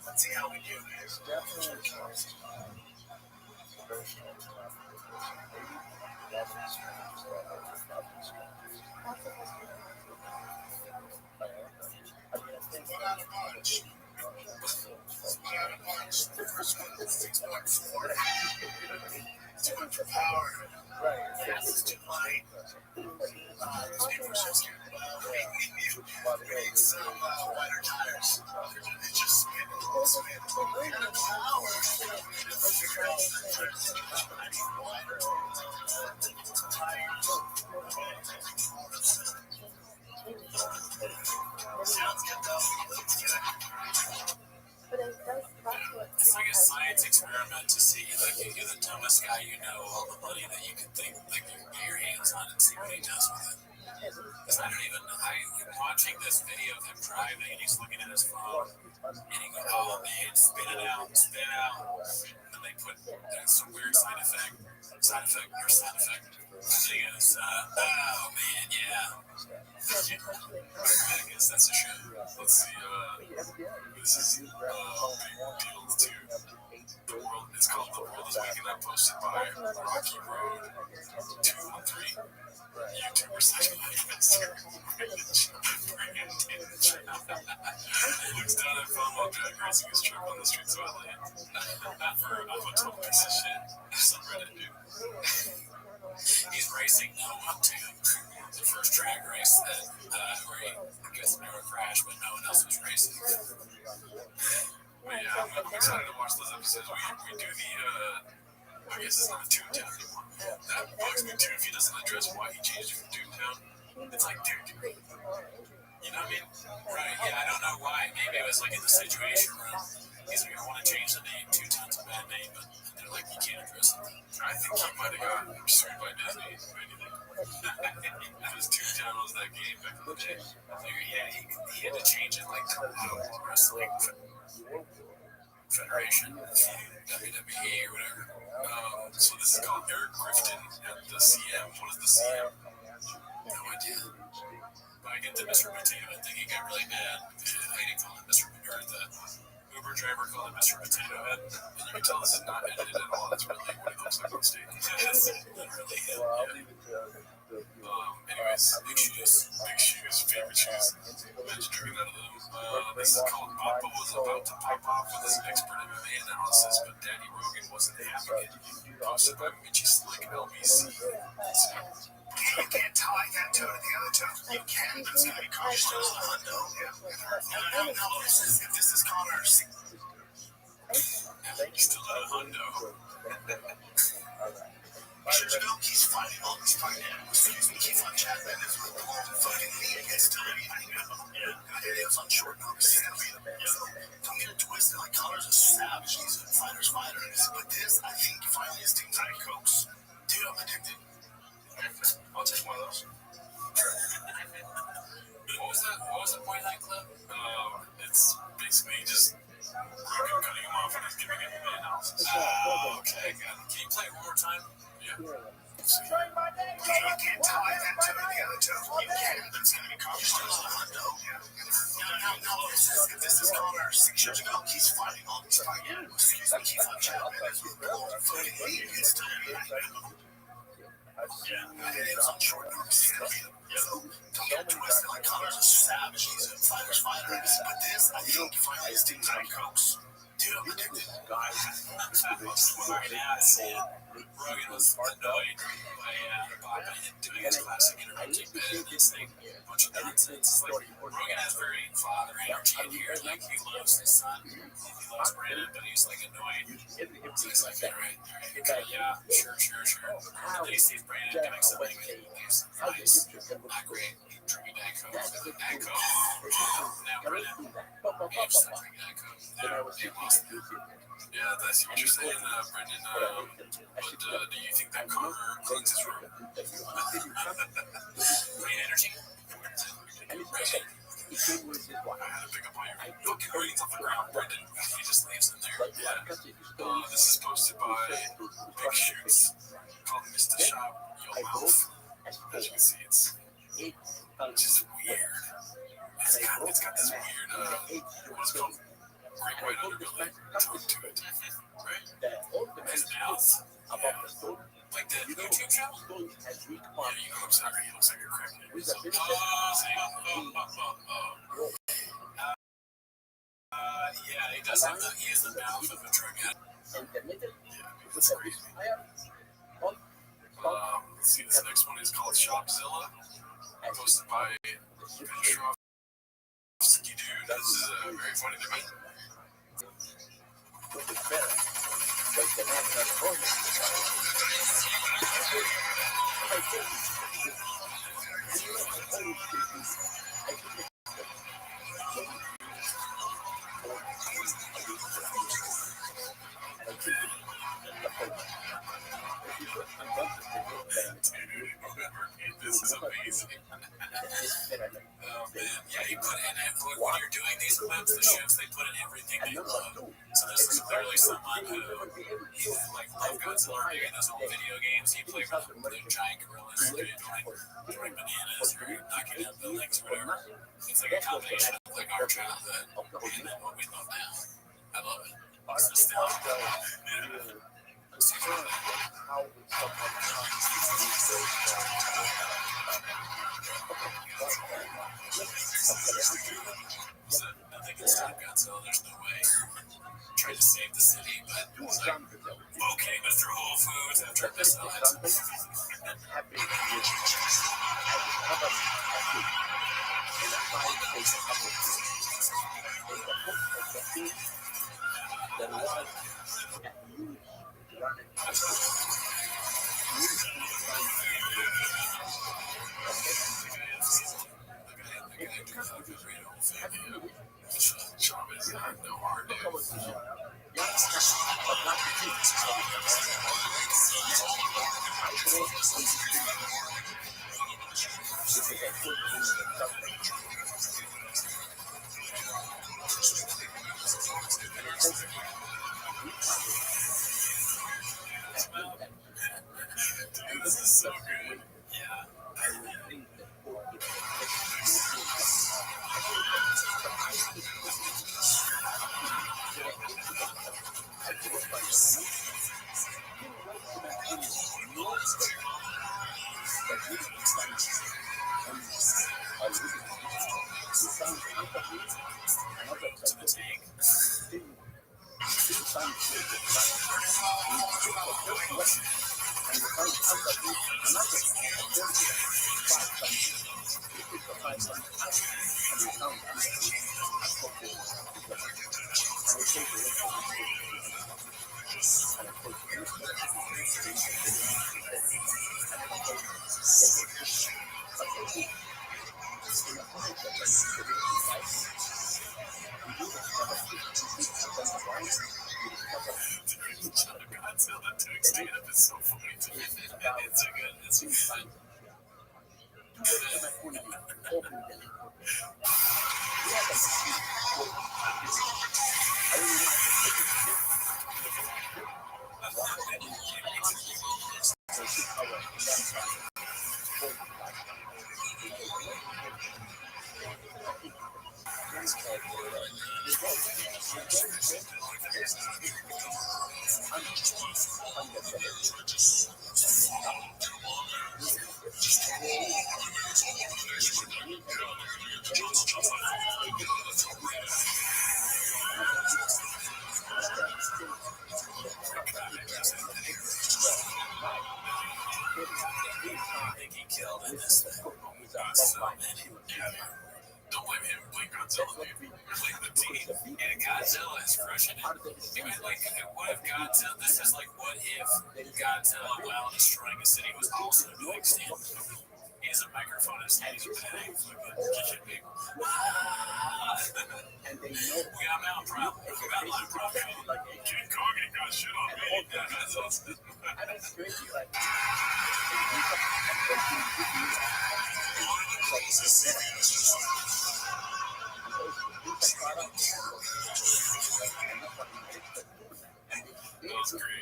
Let's see how we do. The first one is 6.4. 200 power. Fastest in line. These people are so scared. Well, we need some wider tires. They just spin. And power. Figure out the tires. I need wider tires. Sounds good though. Looks good. It's like a science experiment to see, like, if you're the dumbest guy you know, all the money that you can think, like, you can get your hands on and see what he does with it. Because I'm watching this video of him driving, and he's looking at his phone, and he goes, oh man, spit it out. And then they put some weird side effect. And he goes, oh man, yeah. I guess that's a show. Let's see, this is Big Deals 2. The World, it's called The World is Waking Up, posted by Rocky Road 213. YouTuber slash podcaster. Looks down at phone while drag racing his trip on the streets of LA. For a total piece of shit. Some Reddit dude. He's racing no-one to the first drag race that where he gets into a crash, but no one else was racing. yeah, I'm excited to watch those episodes. We do the, I guess it's not Toontown anymore. That bugs me too if he doesn't address why he changed it from Toontown. It's like, dude, you know what I mean? Right, yeah, I don't know why. Maybe it was like in the Situation Room. He's like, I want to change the name. Toontown's a bad name, but they're like, you can't address it. I think he might have gotten sued by Disney or anything. Because Toontown was that game back in the day. Yeah, he had to change it like to Wrestling Federation, WWE or whatever. So this is called Eric Griffin at the CM. What is the CM? No idea. But I get the Mr. Potato Head thing. He got really mad. I didn't call him Mr. Or the Uber driver called him Mr. Potato Head. And you can tell this is not edited at all. That's really what he looks like on stage. It's literally him. Anyways, big shoes, favorite shoes. Imagine drinking out of them. This is called Papa was about to pop off with his expert MMA analysis, but Danny Rogan wasn't having it. Posted by Mitchie Slick LBC. You can't tie that toe to the other toe. You can, but it's going to be cautious. Still a hundo. No, if this is Connor. Still a hundo. Years ago, he's fighting all these fighting animals. Excuse me, keep on chatting. That is fucking me against time. I know. Yeah. It was on short notice. Don't get it twisted. Like, Connor's a savage. He's a fighter's fighter. But this, I think, finally is Team Diet Cokes. Dude, I'm addicted. I'll take one of those. What was the point of that clip? It's basically just Rogan cutting him off and he's giving him an analysis. Okay, got it. Can you play it one more time? Yeah. You can't tie that toe to the other toe. You can, but it's going to be cautious. Still a hundo. No, this is Connor. 6 years ago, he's fighting all these fighting animals. Excuse me, keep on chatting. That is fucking me against time. I know. Yeah, it was on short notice. Don't get it twisted. Like, Connor's a savage. He's a fighter's fighter. But this, I think, finally is Team Diet Cokes. Dude, I'm addicted. Guys, Rogan was annoyed by Bob doing his classic interrupting bit. It's like a bunch of nonsense. It's like Rogan has very father energy in here. Like, he loves his son. He loves Brandon, but he's like annoyed. So he's like, all right, okay, yeah, sure. And then he sees Brandon doing something and he leaves some advice. Not great. Drinking Diet Coke. Now Brandon, I'm just not drinking Diet Coke. They lost. Yeah, that's what you're saying, Brendan. But do you think that Connor cleans his room? Green energy? I had to pick up all your fucking ratings off the ground, Brendan. He just leaves them there. Yeah. This is posted by Big Shoots called Mr. Shop Your Mouth. As you can see, it's just weird. It's got this weird, what's it called? Great white underbelly tone to it, right? His mouth, like the YouTube channel. Yeah, you know, I'm sorry, he looks like a criminal. So, yeah, he does have he has the mouth of a drug addict. Yeah, that's crazy. Let's see, this next one is called Shopzilla, posted by Petrovsky Dude. This is very funny to me. This is amazing. Oh man, yeah, he put in it. When you're doing these clips, the chefs, they put in everything they love. So this is clearly someone who he like love Godzilla, making his own video games. He played with the giant gorillas, throwing bananas or knocking out buildings or whatever. It's like a combination of like our childhood and then what we love now. I love it. It's nostalgia. Yeah. Nothing can stop Godzilla, there's no way. Tried to save the city, but it was like, okay, Mr. Whole Foods, after I missed it. This is so good. Yeah. To the tank. Godzilla tank stand-up is so funny to me. It's a good. It's a good. think he killed in this thing. Don't blame him. Blame Godzilla, dude. Blame the team. And Godzilla is crushing it. Like, what if Godzilla? This is like, what if Godzilla, while destroying a city, was also doing stand-up? He has a microphone in his hand. He's bang, kicking people. We got a mountain problem. We got a mountain problem. King Kong ain't got shit on me. That's awesome. That was great,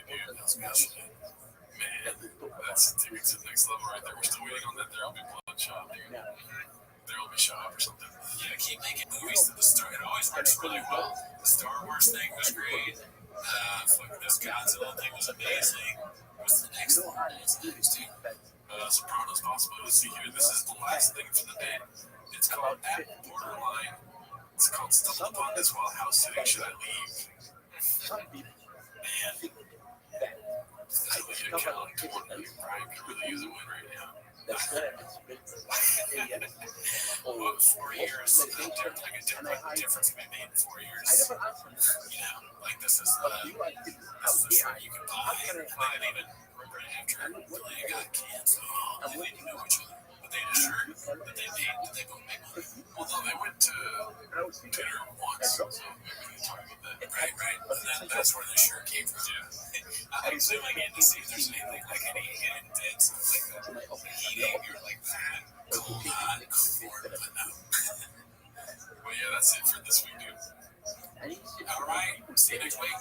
dude. That was good shit. Man, that's taking it to the next level right there. We're still waiting on that There Will Be Blood shot, dude. There Will Be Shot or something. Yeah, keep making movies to the Star. It always works really well. The Star Wars thing was great. This Godzilla thing was amazing. What's the next one? What's the next, dude? Sopranos possible. Let's see here. This is the last thing for the day. It's called At Borderline. It's called Stumble Upon This While House Sitting. Should I leave? Man. Brian could really use a win right now. What, 4 years? Like a difference can be made in 4 years. You know, like this is the shirt you can buy. And they didn't even regret after it got canceled. They didn't know which one. But they had a shirt that they made that they both make money. Although they went to dinner once, so maybe we can talk about that. Right. And then that's where the shirt came from. I'm zooming in to see if there's anything like any hidden bits, like heating or like that. Cool, hot, corn, but no. Well, yeah, that's it for this week, dude. All right, see you next week.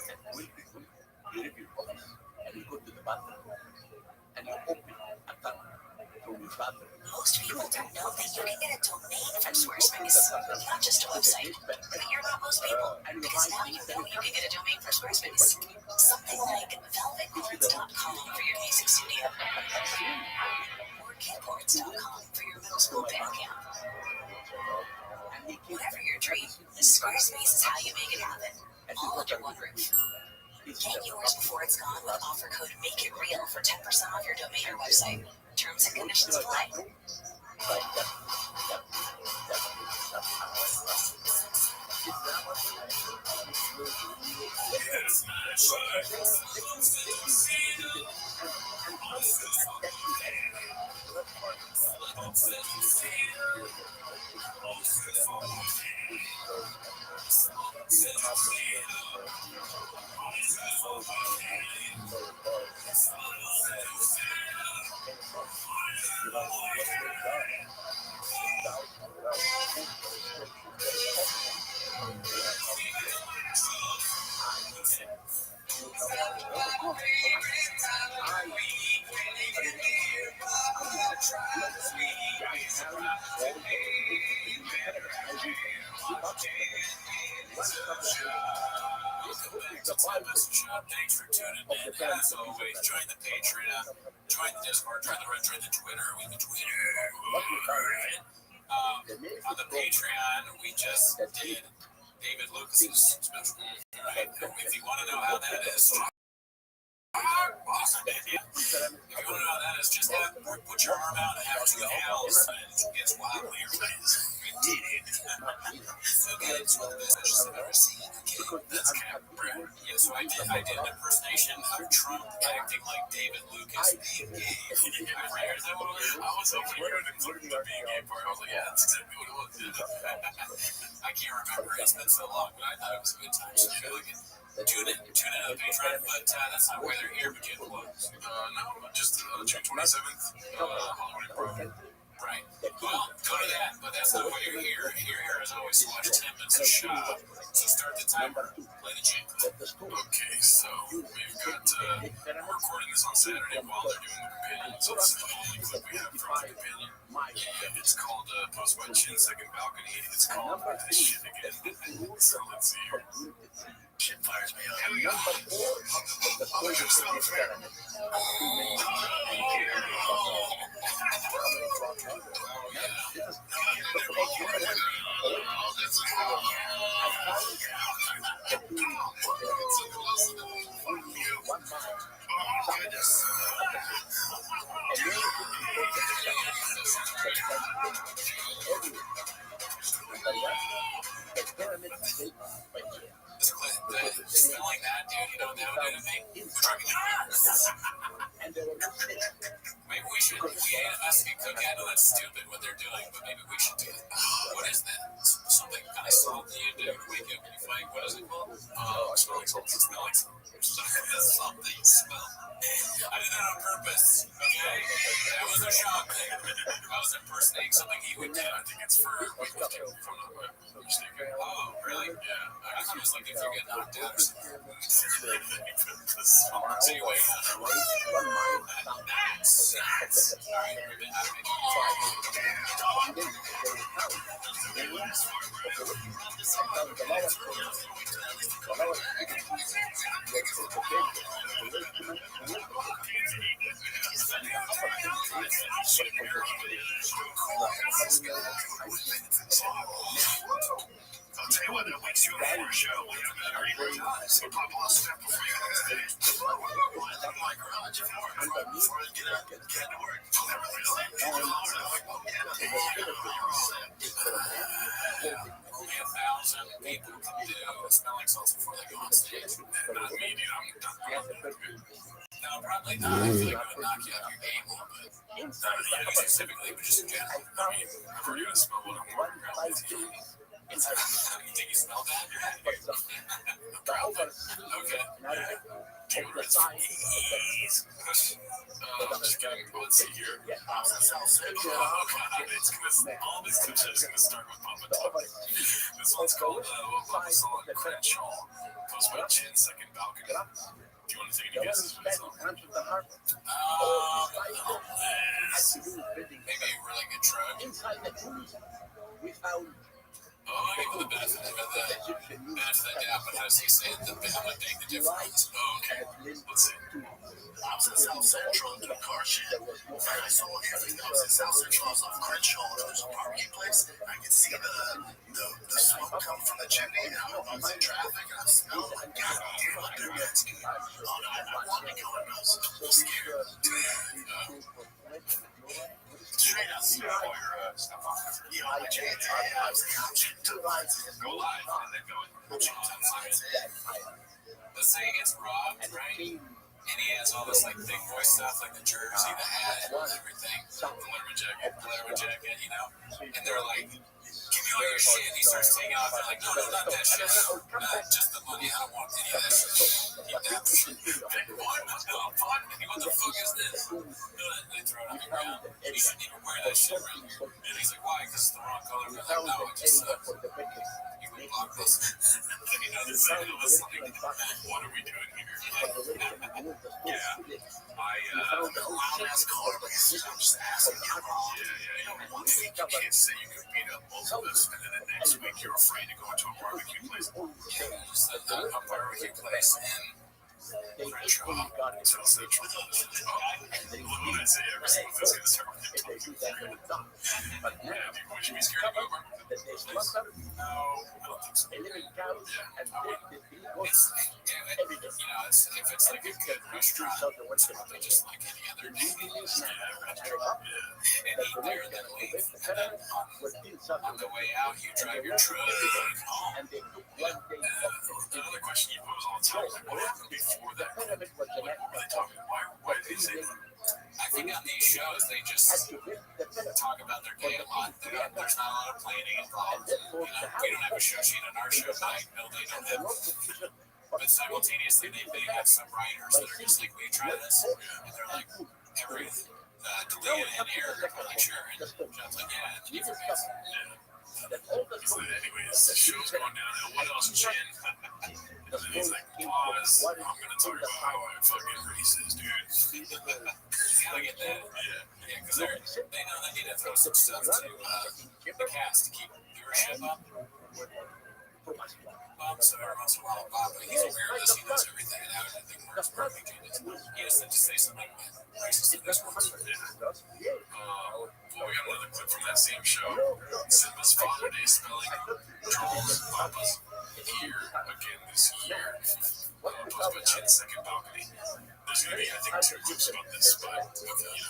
Most people don't know that you can get a domain from Squarespace, not just a website. But you're not most people, because now you know you can get a domain for Squarespace. Something like velvetchords.com for your music studio, or keyboards.com for your middle school band camp. Whatever your dream, Squarespace is how you make it happen, all under one roof. Get yours before it's gone with offer code MAKEITREAL for 10% off your domain or website. Terms and conditions apply. Yeah. Thanks for tuning in. As always, join the Patreon, join the Discord, join the Red, join the Twitter. We the Twitter. On the Patreon, we just did David Lucas's special. Right? If you want to know how that is, awesome. If you want to know how that is, just put your arm out and have two L's, and it's wildly amazing. We did it. Okay, it's one of the best dishes I've ever seen. Okay, that's Cap Brad. Yeah, so I did an impersonation of Trump acting like David Lucas being gay. I was hoping you would include the being gay part. I was like, yeah, that's exactly what it was. I can't remember. It's been so long, but I thought it was a good time. So tune in on the Patreon, but that's not why they're here. But no, just June 27th, Halloween Pro. Right. Well, go to that, but that's not why you're here. You're here as always to watch 10 minutes of shop. So start the timer, play the jingle. Okay, so we've got, we're recording this on Saturday while they're doing the companion. So this is the only clip we have from the companion. And it's called Post by Chin Second Balcony. It's called Shit Again. So let's see here. Shit fires me up. Here we go. I'll make yourself fair. Smelling that, dude, you know what that would do to me? Maybe we should, we ain't a Mexican cook. I know that's stupid what they're doing, but maybe we should do it. What is that? Something kind of salty you do to wake up and you find, what is it called? Smelling salt. Smelling salt. Something smell. I did that on purpose, okay? That was a shock thing. I was impersonating something he would do. I think it's for weightlifting, if I'm not mistaken. Oh, really? Yeah. I thought it was like if you get knocked out or something. So anyway, that's. All right, we've been out of it. I'll tell you what, that makes you a better show. We have a great time. So pop on step before you go to stage. I'm like, garage, if you work before I get up, get to work. Only 1,000 people can do smelling salts before they go on stage. Not me, dude. I'm done. No, probably not. I feel like it would knock you out of your game a little bit. Not you specifically, but just in general. I mean, if we're going to smell what I'm wearing, you think you smell bad? Okay. Deodorant's for ease. I'm just kidding. Let's see here. Oh, God. All these tips are just going to start with Papa Talk. This one's called Papa Song Crenshaw. Post by Chin Second Balcony. Do you want to take any guesses for this song? Maybe a really good drug. Oh, I give the benefit of the doubt, but how does he say it? I'm going to take the difference. Oh, okay. Let's see. I was in South Central in a car shit. I saw everything. I was in South Central. I was off Crenshaw. There was a barbecue place. I could see the smoke coming from the chimney. I was in traffic and I smelled it. God damn, like they're Mexican. Oh, no, I wanted to go and I was scared. Straight out, see all your stuff off. Yeah, I lives like option to go live and then go option to live. Let's say it's Rob, right? And he has all this like big boy stuff, like the jersey, the hat, and everything, the Letterman jacket, you know. And they're like, "Give me all your shit." And he starts taking off. They're like, "No, not that shit. Just the money. I don't want any of that shit. Keep that shit." What? What the fuck is this? They throw it on the ground. You shouldn't even wear that shit around here. And he's like, "Why? Because it's the wrong color." But like, no, it just sucks. You can block this. You know, this like, what are we doing here? Yeah. Loud ass color. I'm just asking you. Yeah. One week you can't say you could beat up both of us, and then the next week you're afraid to go into a barbecue place. Yeah, just a barbecue place in Crenshaw, South Central. When I say every single thing's gonna start with yeah, people should be scared of Uber. No, I don't think so. Yeah, I wouldn't. If it's like a good restaurant, it's probably just like any other restaurant. And eat there, then leave. And then on the way out, you drive your truck home. Another question you pose all the time is like, what happened before that? What are they talking about? Why did they say that? I think on these shows, they just talk about their day a lot. There's not a lot of planning involved. We don't have a show sheet on our show, like, no, they don't have. But simultaneously, they have some writers that are just like, we try this. And they're like, every delay and error. I'm like, sure. And John's like, yeah, it's amazing. He's like, anyways, the show's going downhill. What else, Jen? And then he's like, pause. I'm going to talk about how I'm fucking racist, dude. I get that. Yeah, because they know they need to throw some stuff to the cast to keep viewership up. So every once in a while, Bob, he's aware of this, he knows everything, and how everything works perfectly. He just had to say something racist in this one. Well, we got another clip from that same show. Simba's Father Day spelling Joel's Papa's here again this year. Posted by Chin's second balcony. There's going to be, I think, 2 clips about this, but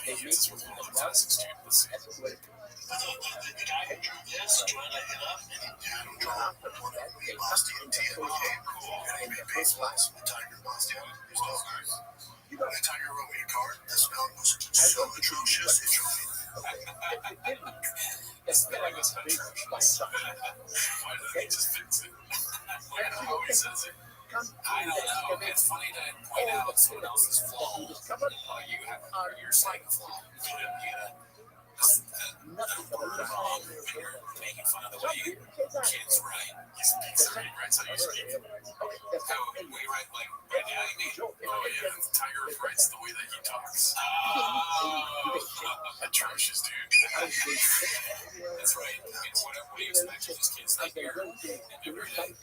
he hits us with one of the classics, dude. Let's see. The guy who drew this, trying to hit up, and he drew lost the intent. Cool. And he made baseballs with Tiger lost him. The Tiger wrote me a card. The spelling was so atrocious, it drove me. The spelling was atrocious. Why did he just fix it? I don't know how he says it. I don't know. It's funny to point out someone else's flaw. You have your same flaw. Nothing wrong. You're making fun of the way kids write. He writes how you speak. We write like right now. You mean? Oh yeah, Tiger writes the way that he talks. Atrocious, dude. That's right. I mean, what do you expect of these kids that year and every day?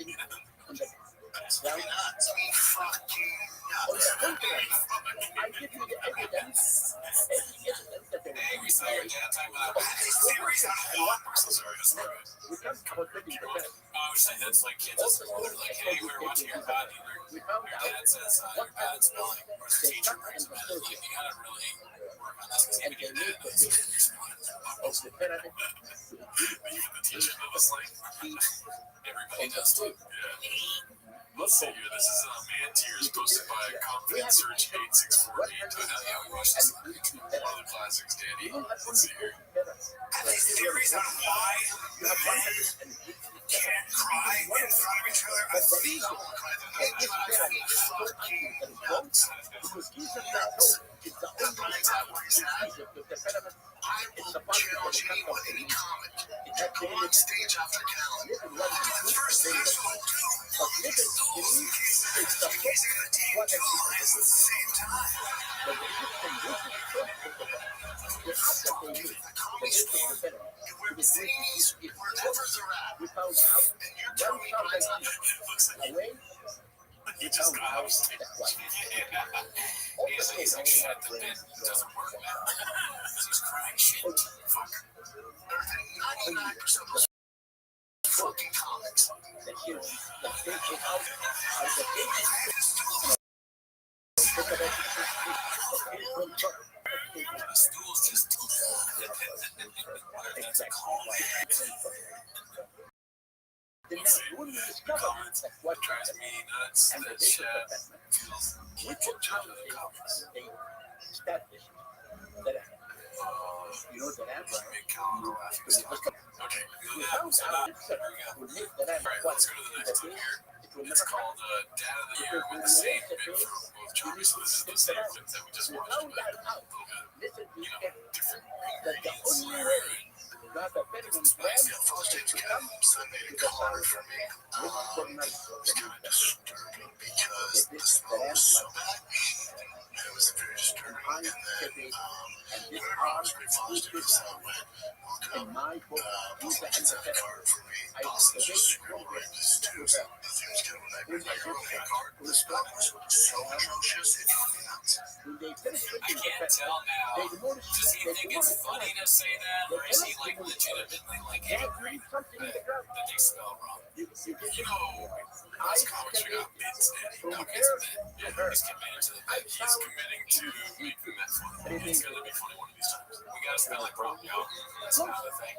Absolutely not. I mean, fucking I give you the evidence. Hey, we saw your dad talking about theories on what? I'm so sorry, that's not good. I was saying that's like kids at school. They're like, hey, we were watching your body. Your dad says you're bad at spelling. Or the teacher brings them in. Like, you gotta really work on this because you're gonna get that. You're spelling it. Even the teacher knows, like, everybody does too. Yeah. Let's see here. This is Man Tears posted by Confidence Search 8648. Yeah, we watched this. One of the classics, Danny. Let's see here. I think the theories on why men can't cry in front of each other. I think I won't cry through that. Fucking nuts. That's not exactly what he said. I will challenge anyone, any comic, to go on stage after talent. Do the first thing I will do. In case they're going to take 2 lines at the same time. The comedy store, and where the things, wherever they're at, and you tell me mine's not. It looks like he just got off stage. Yeah. He's like, shit, the bit doesn't work, man. He's crying shit. Fuck. There's 99% of fucking comics. The stool's just that's a call. Then now when we discover comments. that what Drives me nuts. and the That vicious shit assessment, feels which like is how judging the they comments. establish that you know that Make calendar laughing stock. Okay, we that, found so out that, it's there we go. will make that Alright, let's go to the next one here. it will It's never called Dad of the Year with the same bit for both genres. So this is the same clip that we just we watched, found but that out. a little bit, Listen to you know, it. different That the ingredients. only way to have a better brand Yeah, Father's Day weekend, so I made a card for me. It was kind of disturbing because the smell was so bad. It was very disturbing. And then whenever I was great Father's Day, so I went, in my book, Buffalo Kids had a card for me. Boston's just super outrageous too. So nothing was good when I made my girl a card. The smell was so atrocious, it drove me nuts. when they finish I with can't tell now. they notice Does he think it's funny to say that, or is he like legitimately like angry something in the ground. that they spell wrong? You You know, those comics we got Vince Daddy. Okay, so then he's committed to the bit. He's committing to making that funny. It's gonna be funny one of these times. We gotta spell it wrong, yo. That's not the thing.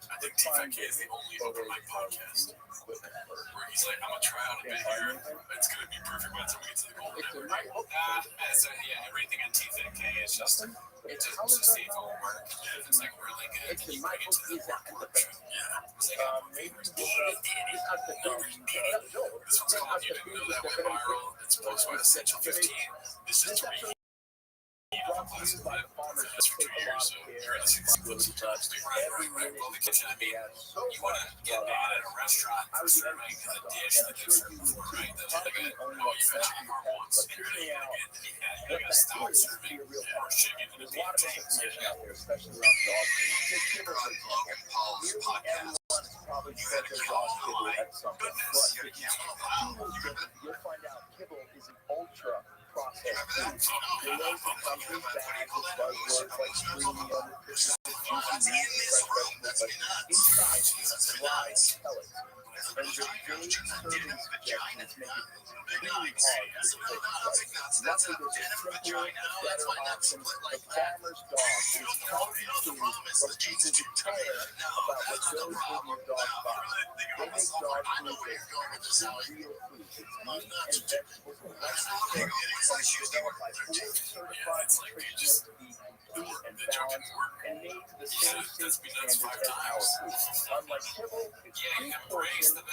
I think T5K is the only open mic podcast where he's like, I'm gonna try out a bit here. It's gonna be perfect by the time we get to the goal. So yeah, everything on T5K is just see if it will work. If it's like really good, then you bring it to the more portion. Yeah, it's like more favors. This one's called You Didn't Know That went viral. It's posted by Essential 15. This is 3. Plastic clip that's for 2 years, so you're gonna see these clips sometimes. Right. Well, the kitchen, I mean, you want to get mad at a restaurant for serving a dish that they've served before, right? That's like you mentioned before once, and you're gonna get it, you gotta stop serving or chicken and a beef tank. Logan Paul's podcast. You gotta kill him alive. Goodness, you gotta kill him alive. You'll find out kibble is an ultra processed Remember that? food. It knows it comes in bags, it's buzzwords like premium, What's in this room? That's me nuts. inside That's me dry nuts. pellets. And the big serving suggestions make it Big really nuts. hard That's to a take big nuts. That's a simpler, vagina. That's why nuts better split options. like The that. farmer's dog is You know healthy the food problem is from the jeans people are who too care tight. No, about what that's not the goes in problem. your dog's No, body. really, They you're make almost dog I know food where you're going with this, Howie. real food. It's I'm meat not and vegetables and That's not how it is. I choose the word by allergic. board Yeah, certified it's like you just nutritionists to be complete and the joke balanced didn't work. and made to the Yeah, same that's safety me nuts standards 5 as our times. food. Unlike kibble, it's Yeah, you embrace pre-portioned the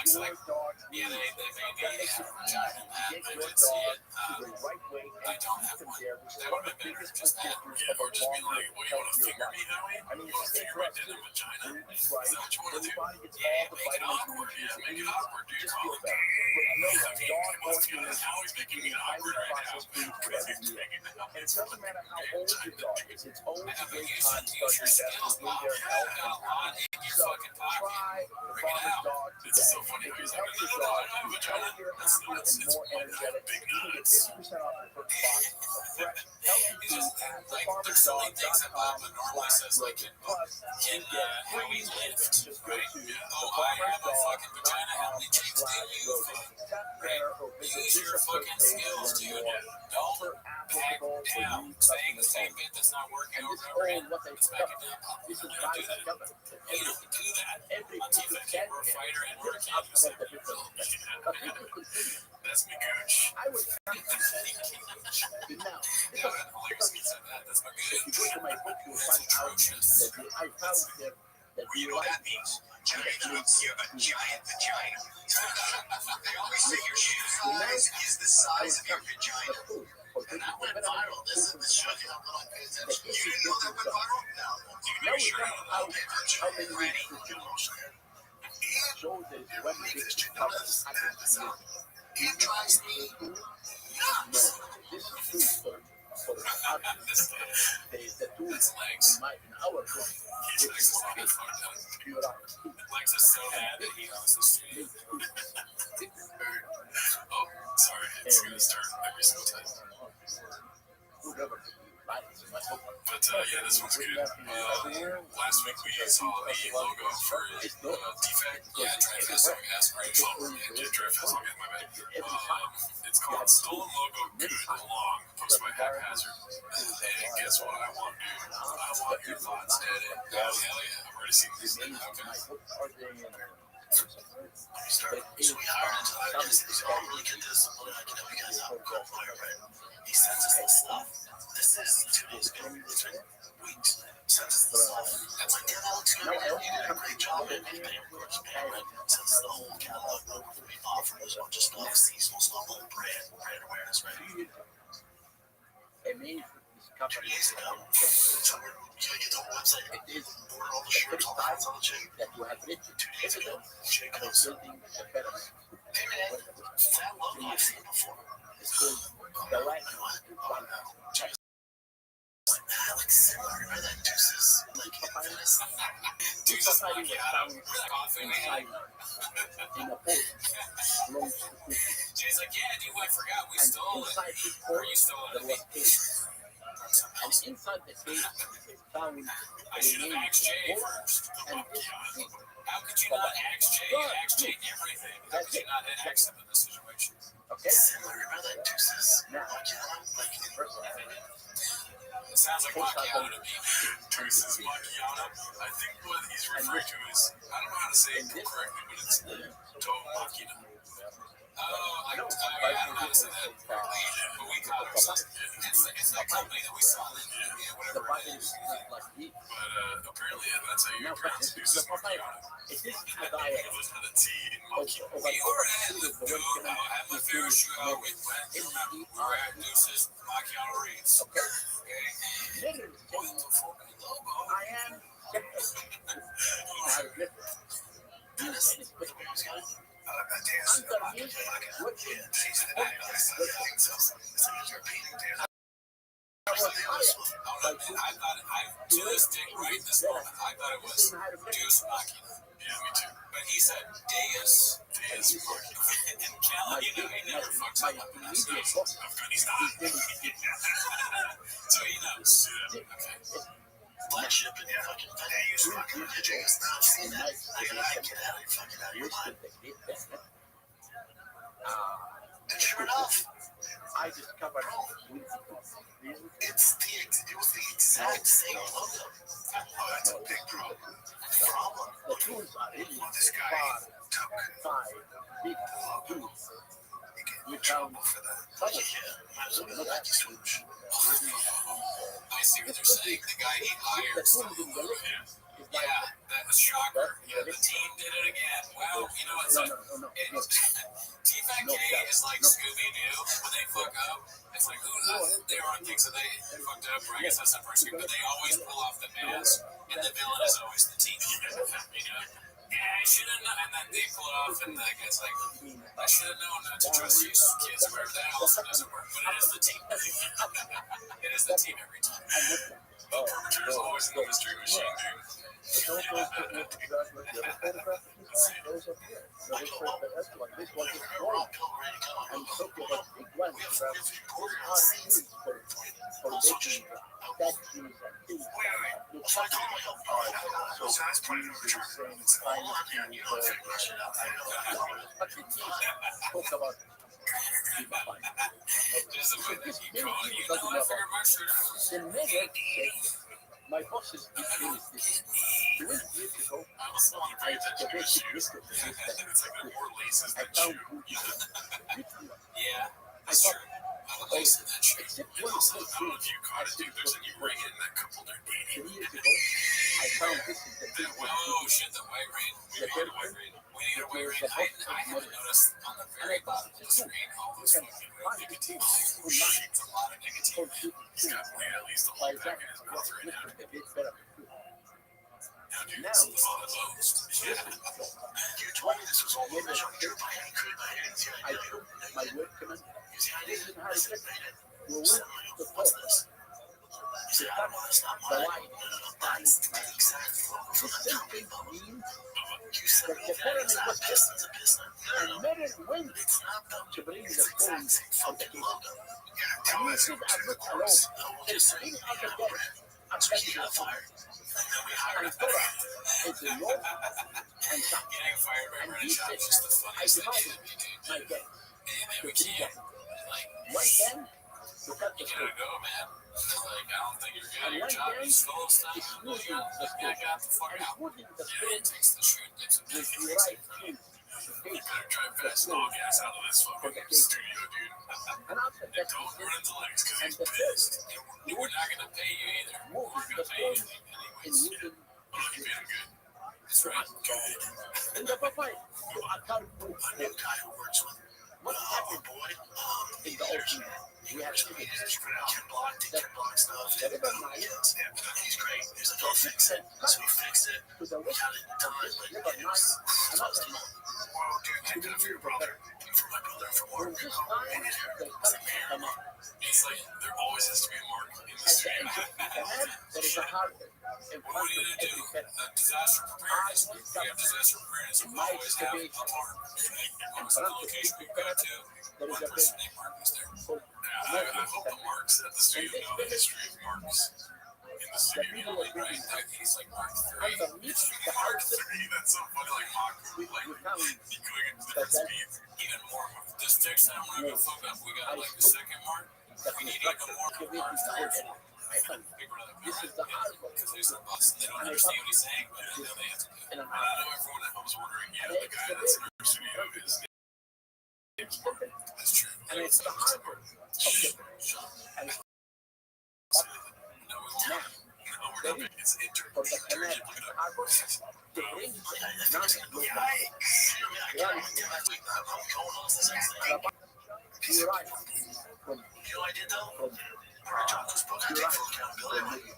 just for like, your dog's yeah, needs. they That made makes me it vagina easy and to that. get I your did see dog it. to the right way I and don't keep have them one. there, which is That one would of have the been better. biggest Just that. predictors Yeah, of a or just be longer, like, well, you want to healthier finger me, life. Howie? I mean, You it's want the to same finger for my us dead too. vagina? When we eat Is right, that what you want when to the do? body gets Yeah, all the make it vitamins awkward. and Yeah, nutrients make it it needs awkward, to dude. just Call feel it better. good. But no, I mean, dog let's walking get is it. Howie's making me eating awkward highly right now. processed foods for Because every he's meal. making it up. And it doesn't matter how old your dog is, it's always a great Application time to to start use your investing skills, in Bob. their Yeah, health got a and lot happiness. in your So fucking pocket. try the Bring it farmer's out. dog This is today. so funny. If you He's help like, your no, dog I don't have a be vagina. healthier, That's happier, nuts. and It's more energetic, big you can get nuts. 50% off your first box of fresh, healthy It's food just at like there's so many things that Bob normally says, like thefarmersdog.com/Rogan. in You get how free we lift, shipping. Just go right? to Oh, I have a fucking vagina. How many chicks do you thefarmersdog.com/Rogan. fuck? Tap Right? there or visit Use your this episode fucking page to skills, learn dude. more. Don't Offer back applicable for down. new Saying the customers same only. bit that's not working And over this and over again. is what they Let's back it discovered. down. This is You why don't they do that. discovered that You don't do that. every On piece of T5K, dead we're a fighter and we're a talk canvas. about the difference. That's me, Gooch. I would now, Yeah, that's hilarious. He said that. That's my if you good. go to my book, you'll find out Atrocious. that I found that Well, you know what that means? Giant means you have a giant vagina. They always say your shoe size is the size of your vagina. And that went viral. This shows you how little I pay attention. You didn't know that went viral? No. You sure you don't know? Pay attention. Ready? shows that Yeah, when make this this chicken comes nuts. happens That's to you. all. It drives me nuts. This is food for the artist. The tool His legs. in our book, His which legs is is fucking fucked up. pure art. Legs is so bad that he owns the studio. Oh, sorry. It's going to start every single time. Whoever likes my book. But yeah, this one's good. Last week we saw the logo for Defect. Yeah, Drive Fast Dog has great phone. Yeah, Drive Fast Dog has my bad. It's called Stolen Logo Good Long, posted by Haphazard. And guess what I want, dude? I want your thoughts, Daddy. Oh, hell yeah. I've already seen this thing. Okay. Sweetheart, I don't really get this, but I can help you guys out. Cool player, right? He sends us this stuff. This is 2 days ago. It's been weeks. Sends us this stuff. It's like, yeah, that looks good. You did a great job. And they pay, of course, pay, right? Sends us the whole catalog. We offer us a bunch of stuff. Seasonal stuff, whole brand awareness, right? 2 days ago. So we're gonna get the whole website. Order all the shirts, all the hats, all the shit. 2 days ago, Jay goes, hey man, that logo I've seen before. Like similar, remember that Deuces? Like, Deuces Macchiato. Coffee, man. Jay's like, yeah, dude, I forgot we stole it. Or you stole it. And inside the case is found I should have asked Jay first. How could you not ask Jay? Ask Jay everything. How could you not ask him in this situation? okay. similar, remember that Deuces? It sounds like macchiato to me. Deuces macchiato. I think what he's referring to is, I don't know how to say it correctly, but it's to macchina. Oh, I don't know how to say that correctly, but we call it something. It's that company that we saw in, whatever it is. But apparently that's how you pronounce Deuces macchiato. It is a It diet. was with a T in macchiato. We already had the fair show. We were at Deuces macchiato reads. Okay. Okay. What the fucking logo? I am. To this day, right this moment, I thought it was Deus Machina. Yeah, me too. But he said Deus Machina. And Cal, you know, he never fucks up on that. Afghanistan. So he knows. Okay. Flagship and your fucking Deus Machina. Did you guys not see that? Like, get out of your mind. And sure enough, I discovered it was the exact same logo. Oh, that's a big problem. the tools are really Well, this guy took far big the logo. tools. He get in trouble for that. Yeah, might as well go back to swoosh. I see what they're saying. The guy he hires. Yeah, that was shocker. Yeah, the team did it again. Well, you know what's up? T-Fac K is like Scooby-Doo when they fuck up. It's like, there are things that they fucked up, or I guess that's not first, but they always pull off the mask, and the villain is always the team. You know? Yeah, I should have known. And then they pull it off, and the guy's like, I should have known not to trust these kids, or whatever that also doesn't work, but it is the team. It is the team every time. The perpetrator is always in the mystery machine, dude. Just the way that you call it, you know, I figured my shirt. My bosses did this. 2 years ago, I was on I the the basic shoes. list of the It's like the more laces I than found shoe. Yeah, that's true. I would lace in that shoe. except And one also, place I don't know if you caught it, dude. There's a new ring in that couple they're 2 dating. years ago, I found this in the big one. Oh shit, the white rain. We need a white rain. We need a white rain. I haven't noticed on the very bottom of the screen all those fucking nicotine. Oh shit, it's a lot of nicotine. He's got at least a whole pack in his mouth right now. A bit better. Now, dude, this is on the most. Yeah. You told me this was all official. You're buying it, could buy it. I took my work command. This is how I check. We'll So, work the what's post. this? You said, I don't want to stop The mine. line. That's the exact logo The from the same company thing logo. means You said that the that it's foreigner not was Pistons a piston. and Meredith went It's not though. to bring It's the the phone exact same of the fucking case. logo. Yeah, And tell he us said, to I'm the not alone. chorus. No, we'll There's just say, many you other know, guys. I'm once we get a fire, then we hire a better. It's a north and south. Getting fired by And running he shop said, is just the I funniest thing divided my day. And then we can't. Like, One ten to cut you the gotta food. go, man. Like, I don't think you're good And at your one job. ten You stole stuff. is Well, smoothing the yeah, spoon. got the fuck And out. smoothing the Yeah, spoon it takes the shoot. Takes a with big the right cube. You better drive fast and all gas out of this fucking studio, dude. And after And that, don't run into legs because and he's the third pissed. And we're not gonna pay you either. We're moving gonna the pay you spoon in anyways. using Oh, you being good. That's right. Good. and number five, you account for A new guy who works with what our happened boy, in the ocean. We have to get Ken Block stuff. Never mind. He's great. He's like, I'll fix it. So he fixed it. to the We west got it in time, but never it mind was another man. well, dude, thank God for your brother. For my brother and for From Mark. this time, And his hair. the country come up. It's like there always has to be a mark in the At the stream. end of the canal, there is a harbor in What front do of you do? every kettle. Disaster preparedness. We have disaster preparedness. We My always have a excavation. mark. In Almost the front of location every we go kettle, to, there one is a person big named Mark was there. called I hope the Marks at the studio know the history of Marks in the studio. You know, like, right? I think he's like Mark 3. underneath the Mark harbor. 3, that's so funny. Like, Mark, We like, found you going into different speeds. Even more. This next time we're gonna fuck up, we got like the second Mark. the We need even construction more excavation Marks 3 and 4. I found Big brother, this is the harbor because there's no bus. They don't understand what he's saying, but I know they have to. in an And I know everyone at home is wondering, yeah, the guy that's in our studio is name's Mark. That's true. and it's the harbor of the and No, we won't. now No, we're not. It's for the canal Look it up. harbor the wind non-local you right from You know what I did though? from I dropped this book. I take full accountability.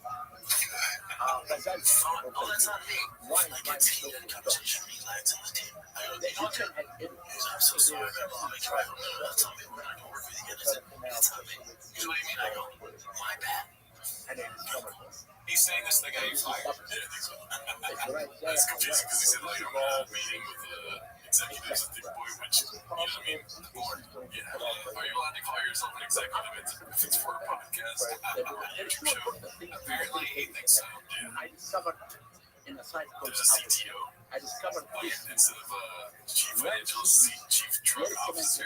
but that's Oh, that's not me. why Like it's heated conversation. He lags on the team. I go, the you know what? kitchen had been I'm so sorry, man. I'll make you right. No, that's not me. We're not gonna work with you again. It's not me. Here's what do you mean? I go, my bad. and then discovered He's saying this to the guy he fired. Yeah, I think so. That's confusing because he said like I'm all meeting with the executives at Big Boy, which you know what I mean. Board. Yeah. Are you allowed to call yourself an executive if it's for a podcast? YouTube show. Apparently he thinks so. Yeah. I discovered in a site called There's a CTO. I discovered Oh this yeah, instead of chief financial, chief drug officer.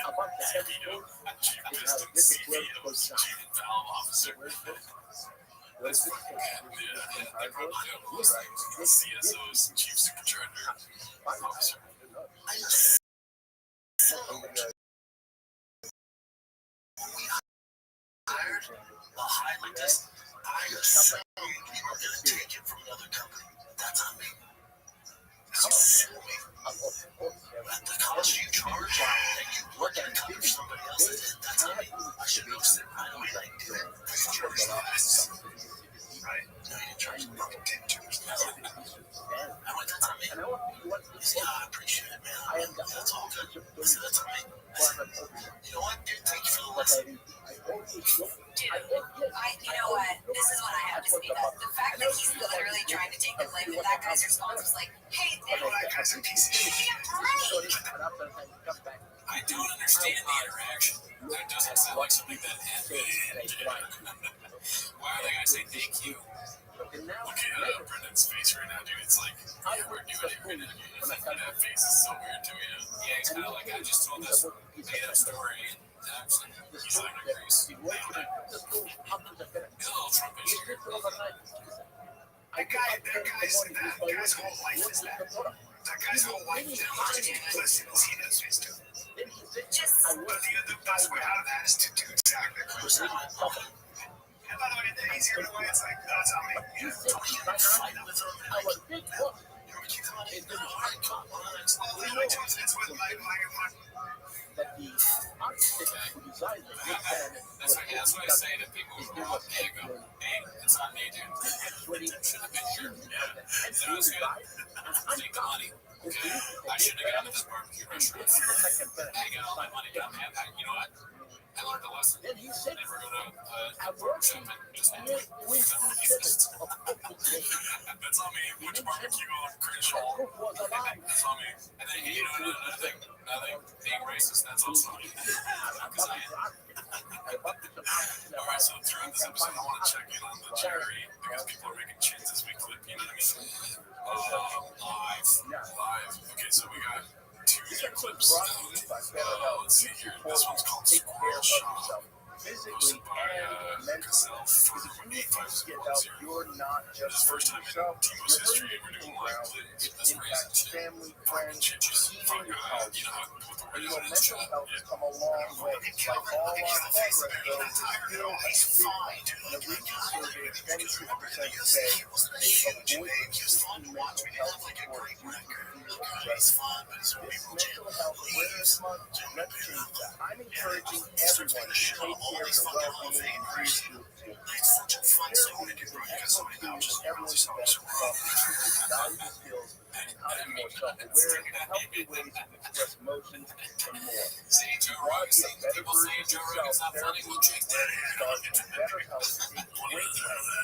about the heavy You know, food chief it has business different CEO, words for chief valve officer. That's fucking yeah. They probably know those things. CSOs, chief supercharger officer. I just hired a high like this. I assume you are gonna take it from another company. That's on me. Assuming that the cost you charge that you work at a company for somebody else that did, that's on me. I should be upset right away like, dude, that's charge less. Right? No, you didn't charge me fucking $10. I went, that's on me. and I want to what He said, I appreciate it, man. I am the That's all good. I said, that's on me. You know what, dude? Thank you for the but lesson. I always look Dude, you know what? This is what I have to speak up. The fact that he's literally trying to take the blame, and that guy's response was like, hey, You know what, that guy's a piece of shit. I don't understand the interaction. That doesn't sound like something that happened. Why are they gonna say thank you? Look at Brendan's face right now, dude. It's like, yeah, we're doing it, Brendan. That face is so weird to me. Yeah, he's kind of like, I just told this made up story. He's like, agrees. He's a little Trumpish here. That guy's whole life is that. That guy's whole life is listen, he knows his too. But the best way out of that is to do exactly what you're saying. And by the way, he's here in a way, it's like, no, it's not me. You don't even fight with him. You ever keep them on it? No, I can't. All the way to it's with my that the architect who designed the big band That's what I say to people who are up there. Go, hey, it's not me, dude. actually Should have been here. Yeah. and That was he good. died and Take the money. Okay. I should have gone to this barbecue restaurant. I got all my money down, man. You know what? I learned a lesson. Then he said, Never go to I'm working shop and just here with the of That's on me. Which barbecue on Crenshaw? Cook was alive. That's on me. And then, you know, another thing, being racist, that's also on me. Because I am. I bought some All right, so throughout this episode, I want to check in on the jury because people are making chins as we clip, you know what I mean? Live. Okay, so we got two new clips. Let's see here. This one's called Squirrel Shop. Physically and mentally. Because if you refuse to get help, you're not just hurting yourself, you're hurting the people around you. It impacts family, friends, even your health. And your mental health has come a long way. Like all our progress, though, is still a stigma. In a recent survey, 26% say they avoid seeking mental health support due to fear of judgment. This mental health awareness month, let's change that. I'm encouraging everyone to take care of their well-being and do too. Therapy is an excellent tool for everyone to benefit from. It teaches valuable skills and how to be more self-aware, healthy ways to express emotions, and more. If you want to be a better version of yourself, therapy is where to start, and BetterHelp is a great way to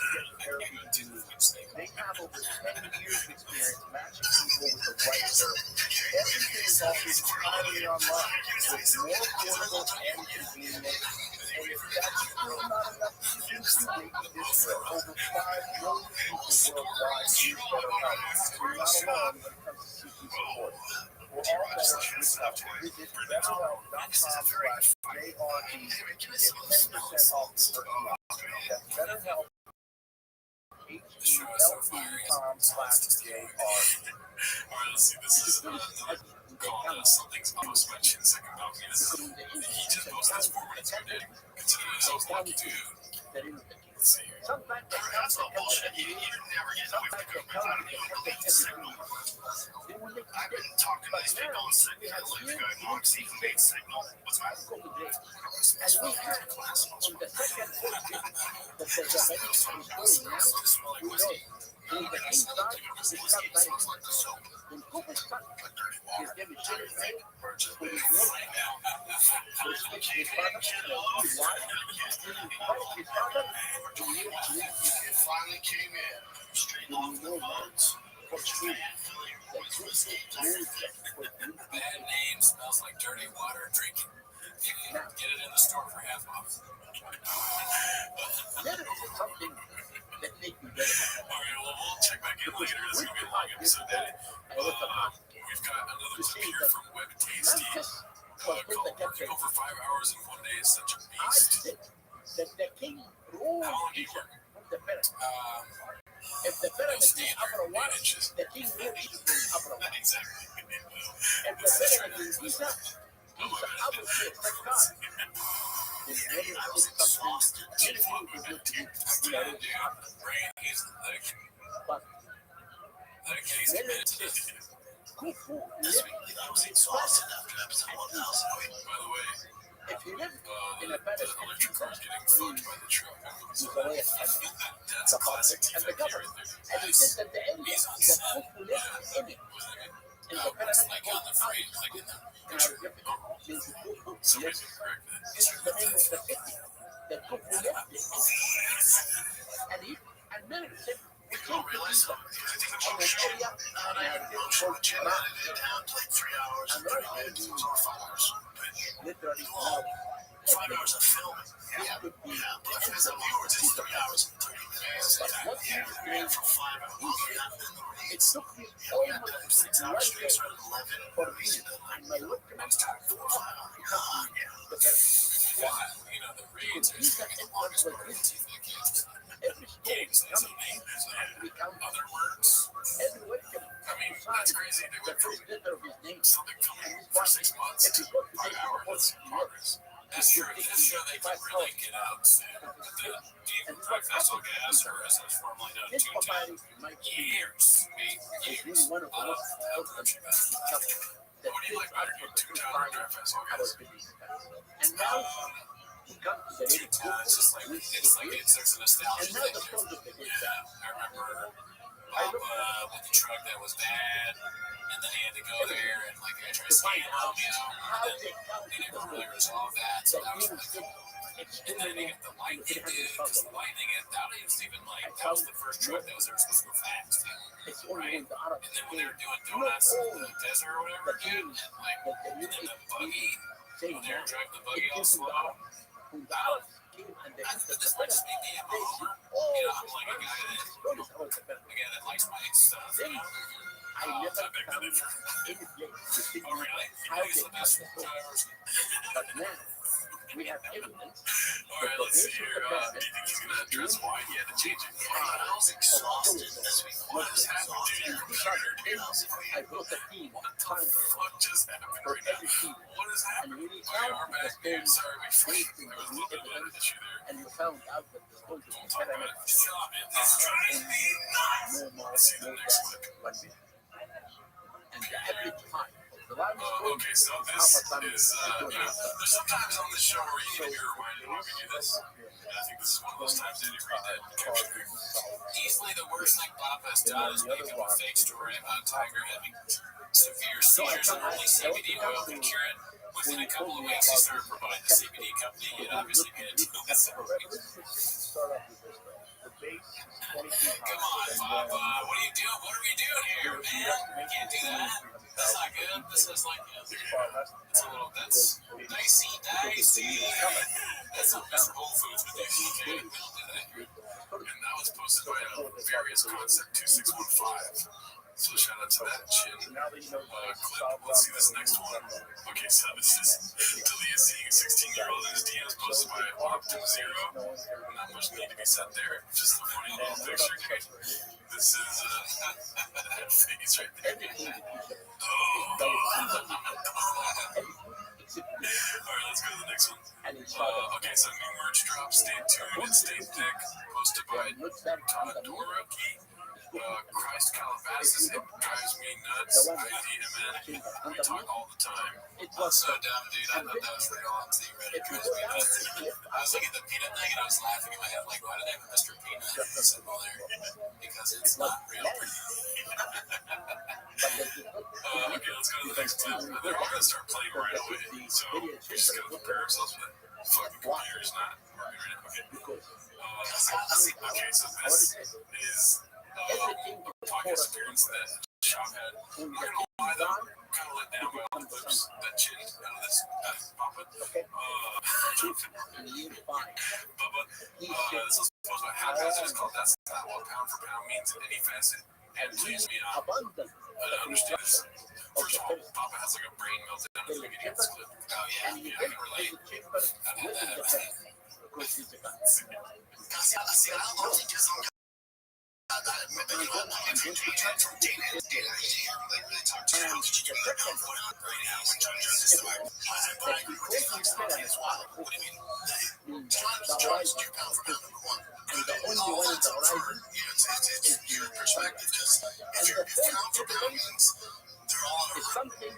get the therapy you need. They have over 10 years of experience matching people with the right therapy. Everything is offered entirely online, so it's more affordable and convenient. And if that's still not enough, you can make this for over 5 million people worldwide use BetterHelp. You're not alone when it comes to seeking support. We're all better with help. Visit BetterHelp.com/JRE to get 10% off your first month. That's BetterHelp. HELP.com/JRE. Alright, let's see. This is called Something's Almost My Chin Second Balcony. He just posted this 4 minutes ago, did he? Consider yourself lucky, dude. Let's see here. That's not bullshit. You're never getting away from the government. I don't know what they signal. I've been talking to these people and said, I live the guy Moxie who made signal. What's that? And we had on the second portion that says that any story now, we know in the inside is cut by when Cooper cut his name is Jerry Ray, when he's not his father, his wife, his father, It finally came in. Straight off the boats. Bad name smells like dirty water. Drink it. Get it in the store for half off. that is something that makes me better. Alright, well, we'll check back in later. This is going to be a long episode, Daddy. We've got another clip here from Web Tasty. Called Working Over 5 Hours in 1 Day is Such a I Beast. think that the king rules How long do you work? from the parent. If the parent is up on a water, the king rules up on a water. Exactly. If the parent is he's up, I would say thank God. Then maybe it's something beautiful to do to you. Dude, brain, he's like, But he's when committed it's to this. cuckoo This living week, I was exhausted after episode 1000. By the way, if you live in a better the electric car's getting fucked by the truck. he's away and That's a classic and the TFAQ right government. there. And he said that the area He's on that set. cuckoo lives in it. And the It's parent like on the frame, like in the and our government means the cuckoo somebody lives. can correct that. This is the name of the city. The cuckoo lives in. And he admitted it. We You came don't to realize Cuba. something. I think On I'm an shit. area I had a motion with Jim. I edited it down, played 3 hours, and 30 minutes. It was over 5 hours. literally now. 5 hours of filming. This could be But as a viewer, it's 3 hours and 30 minutes. but what he was doing, For 5 hours. it took me almost 1 day for me and my workmen to come to the parents. Why? You know, the reads are These are influenced by this. Every story coming has to be counted. other words. Every word can I mean, sign that's crazy. They the went from first letter of his name. something And filming this for one, 6 months if to you go to 5 take hours. reports That's in Europe, That's true. This show they can really get out soon. But the Deep Fossil Gas, or as it's formerly known, this 210, providing might be years. is really one of the most important stuff that What do you like better, your 210 or Dry Fossil our Gas? business. And now we come to the name of It's just like, it's a nostalgia and now thing. the story of the good Yeah, I remember with the truck that was bad, and then he had to go there and like they tried to to find scam out him, you know, how and they then come they to never the really story resolved that. So that that was means really cool. And then extremely they get the lightning, dude, because the lightning, that was even like, that was the first truck that was ever supposed to go fast. it's only when the Arab And then when they were doing not donuts in only the desert or whatever, the dude, things and like, that the and then music the buggy, saying when they were now, driving the it buggy all gives them the slow. Arab. When the Arabs This might just be me at home. I'm like a guy that likes my stuff. I never found any place to see Oh, really? how they cut the horse. But now we have evidence All right, let's see here. Do you think he's going to address why he had to change it? I was exhausted this week. What has happened to you? I wrote a team time What just happened for right now? every team. What has And happened? when you Okay, found we're the back. stone Sorry, we placed in there was a the little bit of an evidence, issue there. and you found out that the stone was Don't talk about it. impediment, Stop it. This drives me nuts. no more, Let's see the no next less, clip. but this. And the average height of the largest stone Okay, so this is, there's sometimes on the show where you need to be reminded why we do this. And I think this is one of those times that you read that capture. Easily the worst thing Bob has done is make up a fake story about Tiger having severe seizures and only CBD oil can cure it. Within a couple of weeks, he started providing the CBD company and obviously made it to the Start off with this though. The base is 22 Come on, Bob. What are you doing? What are we doing here, man? We can't do that. That's not good. This is like, it's a little, that's dicey. That's not Mr. Whole Foods with you. Okay, we don't do that here. And that was posted by Various Concept 2615. So shout out to that shit. Now that you know Clip. Let's see this next one. Okay, so this is Delia seeing a 16-year-old in his DMs posted by Optum Zero. Not much need to be said there. Just a funny little picture, dude. This is that face right there. Alright, let's go to the next one. Okay, so new merch drop. Stay tuned and stay thick. Posted by Todoroki. Christ Calabasas, it drives me nuts. IDMN, we talk all the time. I'm so dumb, dude. I thought that was real on TV. It drives me nuts. I was looking at the peanut thing and I was laughing in my head, like, why do they have a Mr. Peanut symbol there? Because it's not real. Okay, let's go to the next clip. They're all going to start playing right away. So we just got to prepare ourselves for that. Fucking computer's not working right now. Okay, so this is podcast appearance that Shop had. I'm not gonna lie though, kind of let down by all the clips that changed out of this Papa. This was supposed to happen. It's called That's Not What Pound for Pound Means in any facet. And please me out. I understand this. First of all, Papa has like a brain meltdown at the beginning of this clip. Oh yeah, I can relate. I've had that happen. And the only one is the horizon. It's your perspective, because if you're pound for pound means they're all in a something.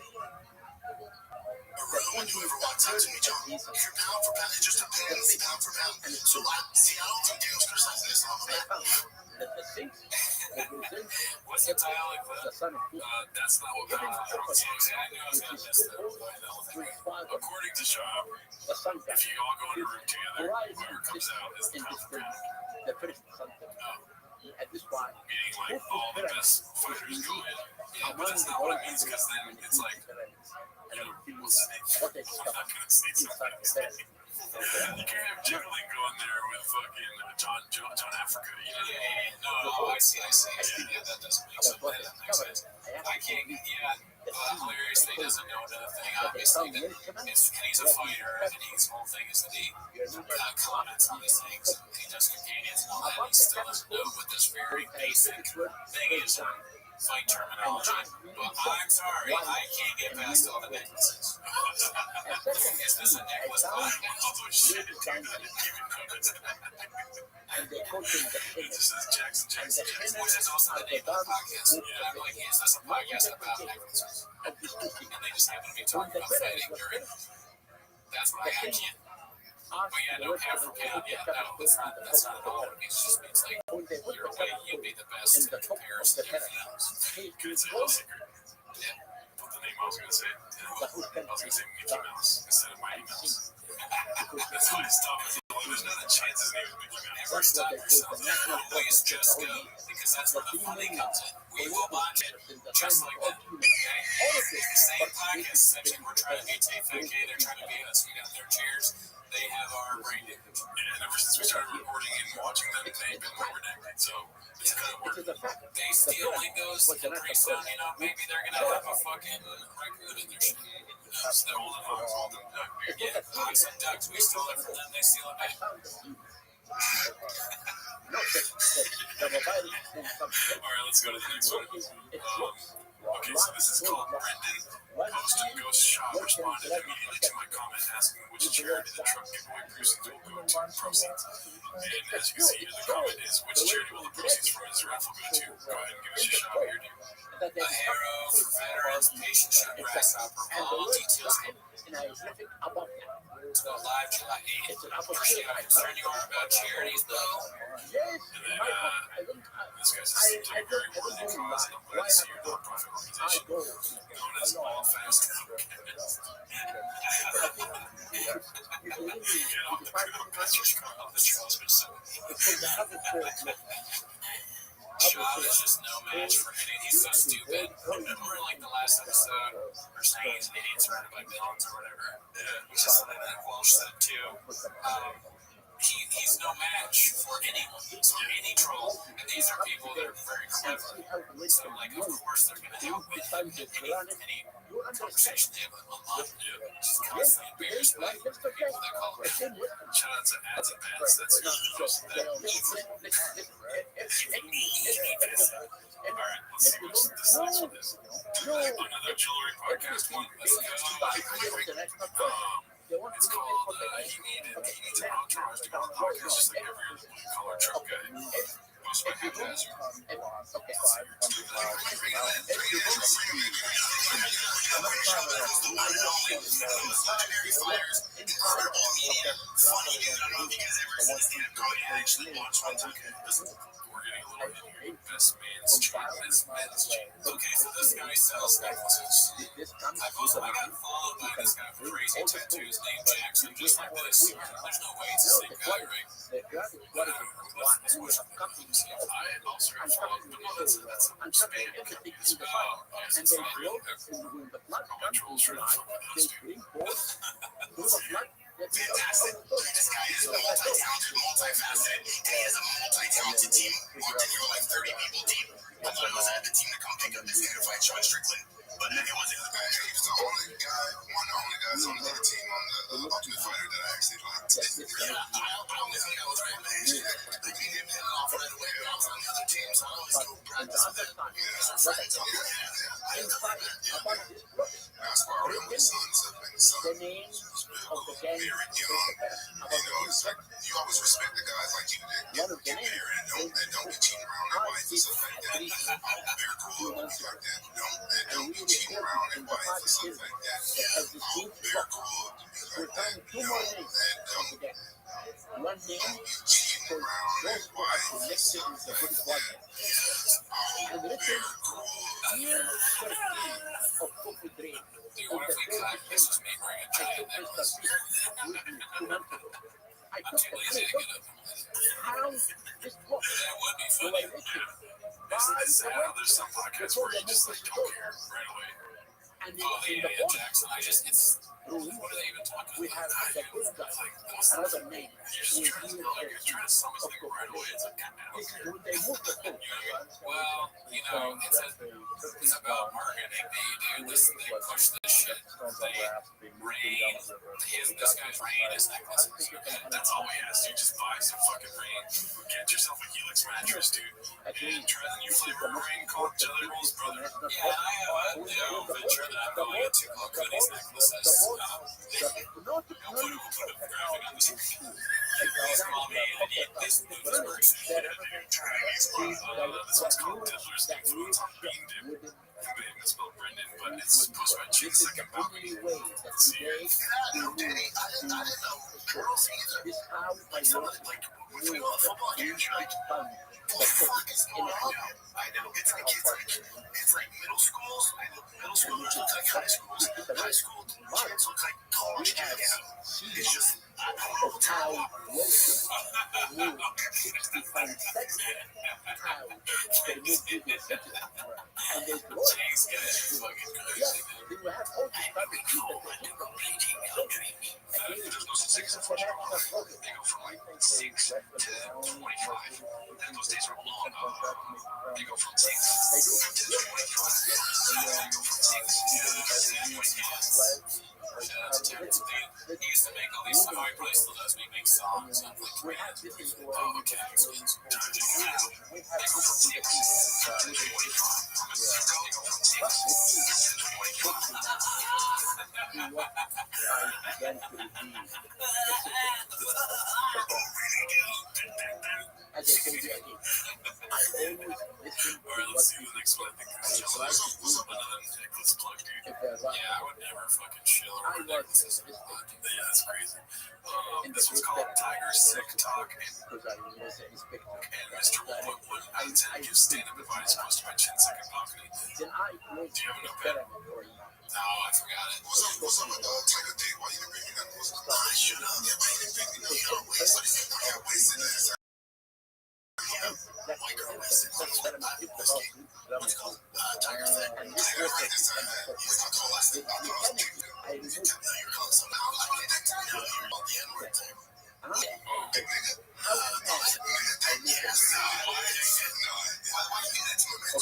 A room, and whoever walks out to me, John, if you're pound for pound, it just depends pound for pound. So I don't think Dale's criticizing this off of that. What's the title of the clip? That's Not What Pound for Pound Means. I knew I was going to miss that. According to Shop, if you all go in a room together, whoever comes out is the pound for pound. Meaning like all the best fighters go in. Yeah, but that's not what it means, because then it's like, what's the name? I'm not going to say something. You can't have Jiggling going there with fucking John Africa, you know? Yeah, no, I see. Yeah, that doesn't make sense. That makes sense. I can't, hilarious that he doesn't know another thing, obviously. He's a fighter, and his whole thing is that he comments on these things. He does companions and all that, and he still doesn't know what this very basic thing is on fight terminology. But I'm sorry, I can't get past all the necklaces. Is this a necklace? Oh, shit. It just says Jackson. Which is also the name of the podcast. I'm like, yes, that's a podcast about necklaces. And they just happen to be talking about fighting during. That's what I can't. But yeah, no, half for pound. Yeah, no, that's not at all. It just means like your way, you'd be the best in comparison to everything else. Could it say a secret? Yeah. What the name I was going to say? I was going to say Mickey Mouse instead of Mighty Mouse. That's why I stopped. There's not a chance his name is Mickey Mouse. Never stop yourself. Always just go, because that's where the funding comes in. We will watch it just like that. Okay? Same podcast section. We're trying to beat TFK. They're trying to beat us. We got their chairs. They have our branding. Yeah, and ever since we started recording and watching them, they've been more redacted. So it's kind of weird. They steal lingos and pretty soon, maybe they're going to have a fucking raccoon in their shit. So they're holding on to them. Yeah, hogs and ducks. We stole it from them. They steal it back. All right, let's go to the next one. Okay, so this is called Brendan. Host of Ghost Shop responded immediately to my comment asking which charity the truck giveaway proceeds will go to. Proceeds. And as you can see here, the comment is, which charity will the proceeds from his raffle go to? Go ahead and give us your shout out here, dude. A hero for veterans, patient shot grasshopper, all details. Let's go live July 8th. Appreciate how concerned you are about charities, though. And then, this guy's seems like a very worthy cause, and I'm glad to see your nonprofit organization known as All Fast Outcast. Shaw is just no match for an idiot. He's so stupid. Remember, like the last episode, we're saying he's an idiot surrounded by villains or whatever. Which is something that Walsh said too. He's no match for anyone. So any troll, and these are people that are very clever. So, like, of course they're going to help with any conversation they have online. Just constantly embarrassed by people that call her. Shout out to ads and bands. That's most of that. Alright, let's see what this next one is. Another jewelry podcast one. Let's go. It's called he needs an entourage to go on the podcast just like every blue collar truck guy. Most by haphazard. Funny dude, I don't know if you guys ever seen this stand-up comedy. I actually watched one time. We're getting a little bit here. Best man's cheap. Okay, so this guy sells necklaces. I got followed by this guy with crazy tattoos named Jackson, just like this. There's no way it's the same guy, right? I also got followed, but no, that's spam. It's about, it's not real. Comment trolls trying to fuck with us, dude. Fantastic. This guy is multi-talented, multifaceted, and he has a multi-talented team. Walked in here with like 30 people deep. I thought I was at the team to come pick up this guy to fight Sean Strickland. But he wasn't. He was the only guy, one of the only guys on the team on the Ultimate Fighter that I actually liked. Yeah, I always think I was right, man. Like, he didn't hit it off right away, but I was on the other team, so I always go practice with him. Yeah, friends. I didn't know that. I spar with my sons up in the summer. Very young. It's like you always respect the guys like you that get married and don't be cheating around their wife and stuff like that. I hope they're cool like that. Don't be cheating around their wife or something like that. I hope they're cool like that. Don't be cheating around their wife or something like that. I hope they're cool. Dude, what if we clap this was me wearing a giant necklace? I'm too lazy to get up. That would be funny. This is how there's some podcasts where you just like don't care right away. Oh, the idiot Jackson. What are they even talking about? Like, you're just trying to tell you're trying to summon something right away. It's like, goddamn. Well, it's about marketing. They push this shit. This guy's rain is necklaces. That's all we ask, dude. Just buy some fucking rain. Get yourself a Helix mattress, dude. And try the new flavor of rain called Jelly Rolls, brother. Yeah, I have a new venture that I'm going into called Goodies Necklaces. We'll put a graphic on the screen. Please call me this person. This one's called Diddler's Necklace on Bean Dip. It's spelled Brendan, but it's posted by Jake's Second Balcony. Let's see here. I didn't know girls either. Like some of the, like, if we go to football games, you're like, what the fuck is going on now? I know. It's like middle schools. I know middle schoolers look like high schools. High school kids look like college kids. It's just, I don't know what's going on. Jake's guy is fucking crazy. sleds. Shout out to Terrence. He used to make all these. Oh, he probably still does. But he makes songs. I'm like, We had this is where oh, okay. we had as I told you again, I always listen to Alright, let's see the next one. I think this is another necklace plug, dude. Yeah, I would never fucking chill over necklaces. Yeah, that's crazy. This one's called Tiger Sick Talk, and Mr. will put 1 out of 10 gives stand-up advice posted by 10-second balcony. Do you have a notepad? No, I forgot it. What's up with Tiger Dick? Why you didn't bring me that? Shut up. Yeah, why you didn't bring me that? You don't waste it. I got wasted ass. White girl wasted. What's it called? Tiger Thing. Tiger Thing. He's not called last name. I'll call him. You're calling something. I like it. You're on the N-word thing. Big nigga. Yes. Why you do that to him, man?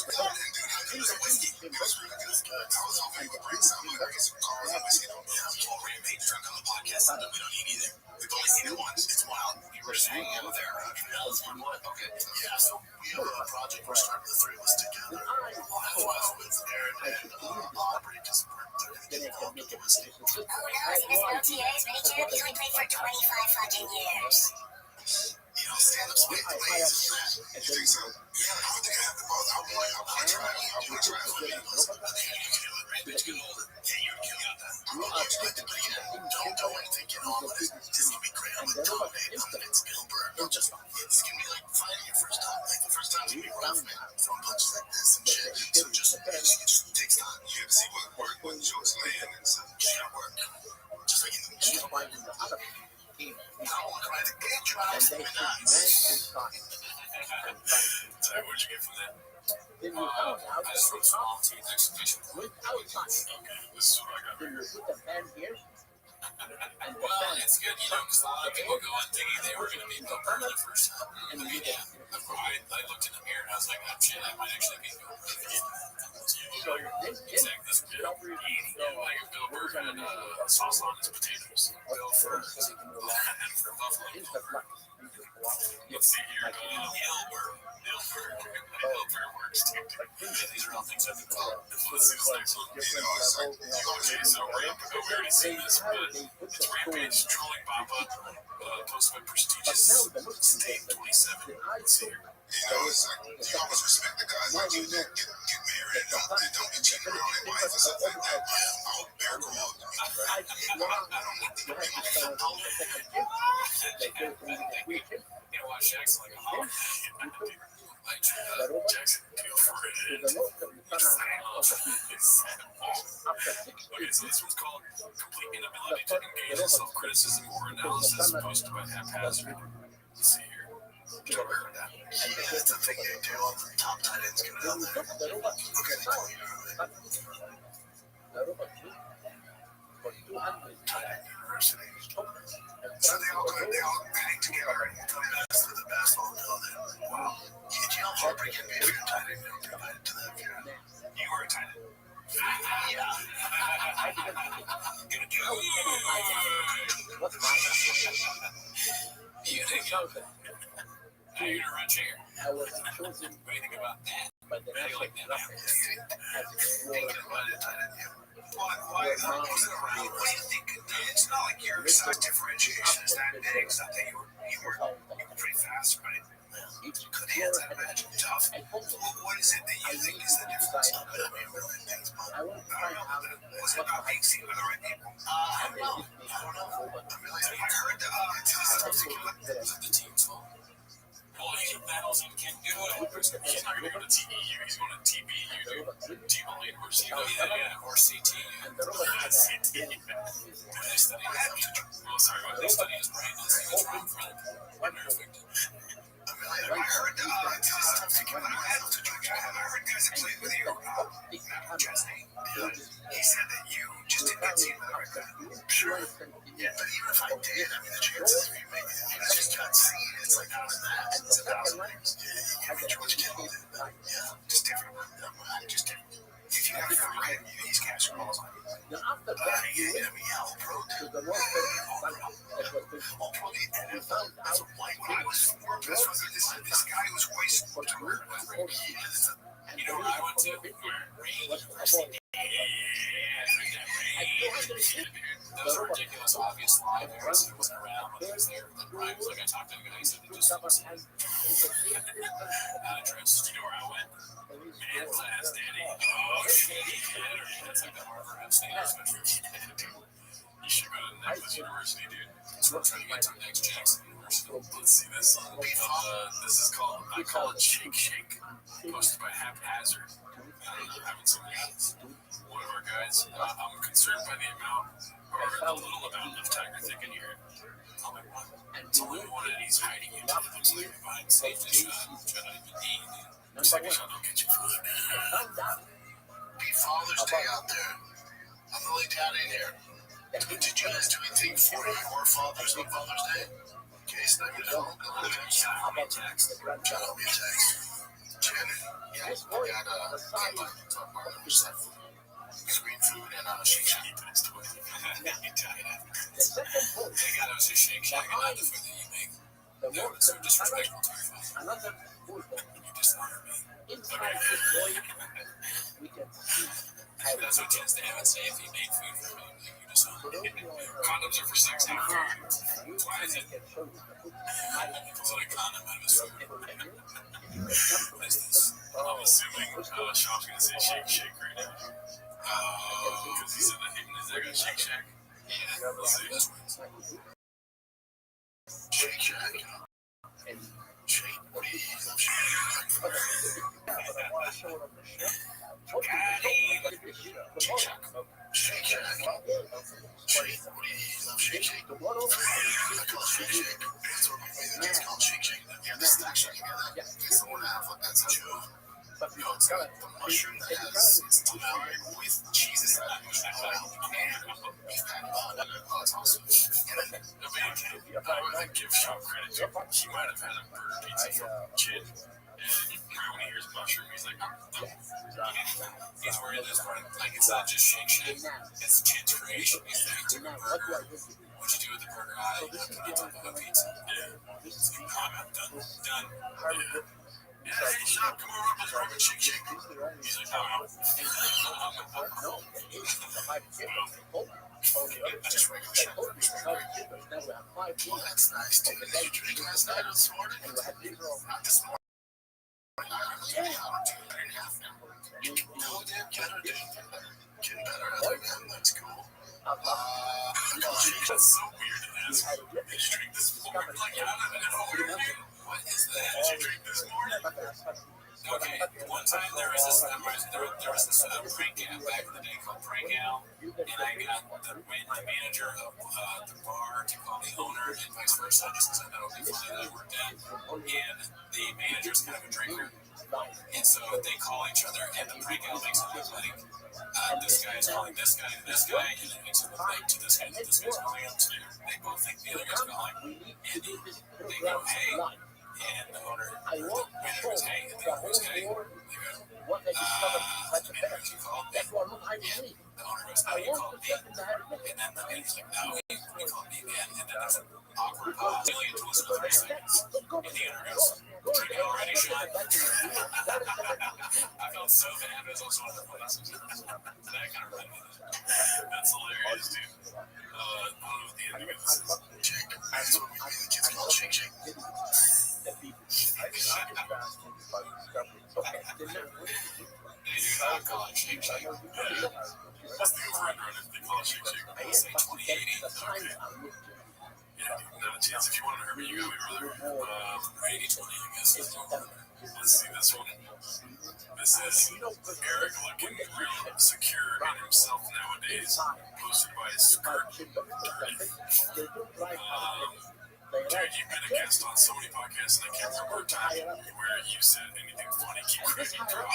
Dude, it was a whiskey. It was really good. I was hoping you would bring something. I get some cars and whiskey. Yeah, we already made drunk on the podcast. We don't need either. We've only seen it once. It's wild. We were just hanging out there. Okay. Yeah, so we have a project. We're starting the three of us together. With Aaron and Aubrey, because we're going to get involved with the whiskey. Oh, no, it's LTAs, mini champ. You only played for 25 fucking years. You know, stand-up's way ways. You think so? Yeah, I don't think I have the balls. I want to try it. I want to try it for me. I think you can do it, right? Bitch, get older. Yeah, you got that. I'm not going to expect it, but yeah, don't do anything. Get on with it. This is going to be great. I'm going to dominate. I'm going to Spielberg. I'm just, it's going to be like fighting your first time. Like the first time's going to be rough, man. Throwing punches like this and shit. So just takes time. You have to see what jokes land and stuff. You got to work. Just like in the gym. Sorry, what'd you get from that? I just wrote small teeth exclamation point. Okay, this is what I got right here. Well, it's good, you know, because a lot of people go and thinking they were going to be Bill Burr the first time. I mean, yeah, I looked in the mirror and I was like, oh shit, I might actually be Bill Burr. Exactly, this kid, like Bill Burr had sauce on his potatoes. Bill Burr for Buffalo. Let's see here. Bill Burr works too. These are all things I've been told. Let's see this next one. You know, it's like, Okay, so we already seen this, but it's Rampage trolling Papa, posted by prestigious State 27. Let's see here. you know, it's like, you always respect the guys like you that get married and don't get cheated around their wife and stuff like that. I hope Bear Grylls. I don't want the You know what, Shaq's like a hog. Like, Jackson, feel for it. Okay, so this one's called Complete Inability to Engage in Self-Criticism or Analysis, posted by Haphazard. Let's see here. Yeah, that's the thing they do. All the top tight ends get out there. Okay, they call you tight end university. So they all hang together and that's the basketball building. Wow. You know, heartbreak can be if you're tight end. You don't provide it to them. You are a tight end. Yeah. What's my you think of it? Now you're gonna run chair. What do you think about that? How do you like that? Why wasn't around? What do you think? It's not like your size differentiation is that big. It's not that you were pretty fast, right? Good hands, I imagine. Tough. What is it that you think is the difference? I mean, really things, but I don't know. Was it about being seen by the right people? I don't know. I heard that The team's fault. Well, he battles and can't do it. He's not going to go to TEU. He's going to TBU, dude. T-Ball University. Oh, yeah. Or CTU. CTU. They study they study his brain. What's wrong with it? Perfect. I heard guys that played with you. He said that you just didn't get seen by the right guy. Sure. Yeah, but even if I did, I mean, the chances of you making it, I just got seen. It's like not that. It's 1,000 things. Yeah, you George Kittle did. Yeah, just different. Just different. If you have it right, he's catching balls on you. the more Probably NFL as a white when I was 4, this guy was way smarter. You know where I went to? Those are ridiculous, obvious lie. It wasn't around when he was there. Then Brian was like, I talked to the guy, he said it just was not addressed. You know where I went? Man class, Daddy. Oh, shit. It's like the Harvard upstate. You should go to Necklace University, dude. So we're trying to get to our next Jackson University. Let's see this. This is called, I call it Shake Shake. Posted by Haphazard. I haven't seen this. One of our guys, I'm concerned by the amount, or the little amount of Tiger Thick in here. I'm like, what? It's only one and he's hiding it. It looks like you're behind safety shot. Try not even need. Second shot, don't get your foot. Be Father's Day out there. I'm the late dad in here. Did you guys do anything for your fathers on Father's Day? Okay, so I'm going to text. I'll be text. I'll be text. Janet, yeah, I got some sweet food and Shake Shack. Hey, God, it was a Shake Shack and not the food that you make. No, it's so disrespectful to your father. You dishonor me. That's what tends to happen. Say if you make food for me, you dishonor me. Condoms are for sex, not food. Why is it? Because a condom out of his food. What is this? I'm assuming Sean's going to say Shake Shake right now. Because he said that him and his egg got Shake Shack. Yeah, let's see this one. Shake Shack. Shake, what do you eat? Shake Shack. Shake Shack. Shake, what do you eat? Shake Shack. I call it Shake Shack. That's what we made it. It's called Shake Shack. Yeah, this is actually it's the one I have. That's how you Yo, it's got the mushroom that has its tomato with cheese and beef patty on it. Oh, it's awesome. I would give Sean credit to. He might have had a burger pizza from Kid. And when he hears mushroom, he's like, he's worried this part. Like, it's not just Shake Shack. It's Kid's creation. He's like, he took a burger. What'd you do with the burger? I took a pizza. Yeah. I'm out. Done. Yeah. Hey, Sean, come over up with Robin Shake Shake. He's like, Just regular Shack. Well, that's nice, dude. Did you drink last night this morning? Not this morning. I don't do it in half now. No, damn, better, dude. Getting better at it, man. That's cool. that's so weird to ask. Did you drink this morning? Like, I don't even know where you. What is that? Did you drink this morning? Okay, one time there was this prank app back in the day called Prank Al, and I got the manager of the bar to call the owner and vice versa, just because I thought it would be funny that I worked at. And the manager's kind of a drinker, and so they call each other, and the Prank Al makes it look like this guy is calling this guy, and then it makes it look like to this guy that this guy's calling him. So they both think the other guy's calling, and they go, hey. And the owner, the manager goes, hey, and the owner goes, hey. They go, the manager called me. And the owner goes, no, you called me. And then the manager's like, no, you called me again. And then there's an awkward pause. It only took 3 seconds. And the owner goes, drinking already, Sean? I felt so bad, but it was also one of the places. That kind of reminded me of that. That's hilarious, dude. I don't know what the ending of this is. Jake, that's what we made the kids call Shake Shake. I call it Shake Shake. What's the over-under on if they call it Shake Shake? I say 2080. Okay. Yeah, not a chance. If you want to hurt me, you got me, brother. 80-20, I guess. Let's see this one. This is Eric looking real secure in himself nowadays. Posted by his skirt. Dude, you've been a guest on so many podcasts, and I can't remember a time where you said anything funny. Keep cracking me off.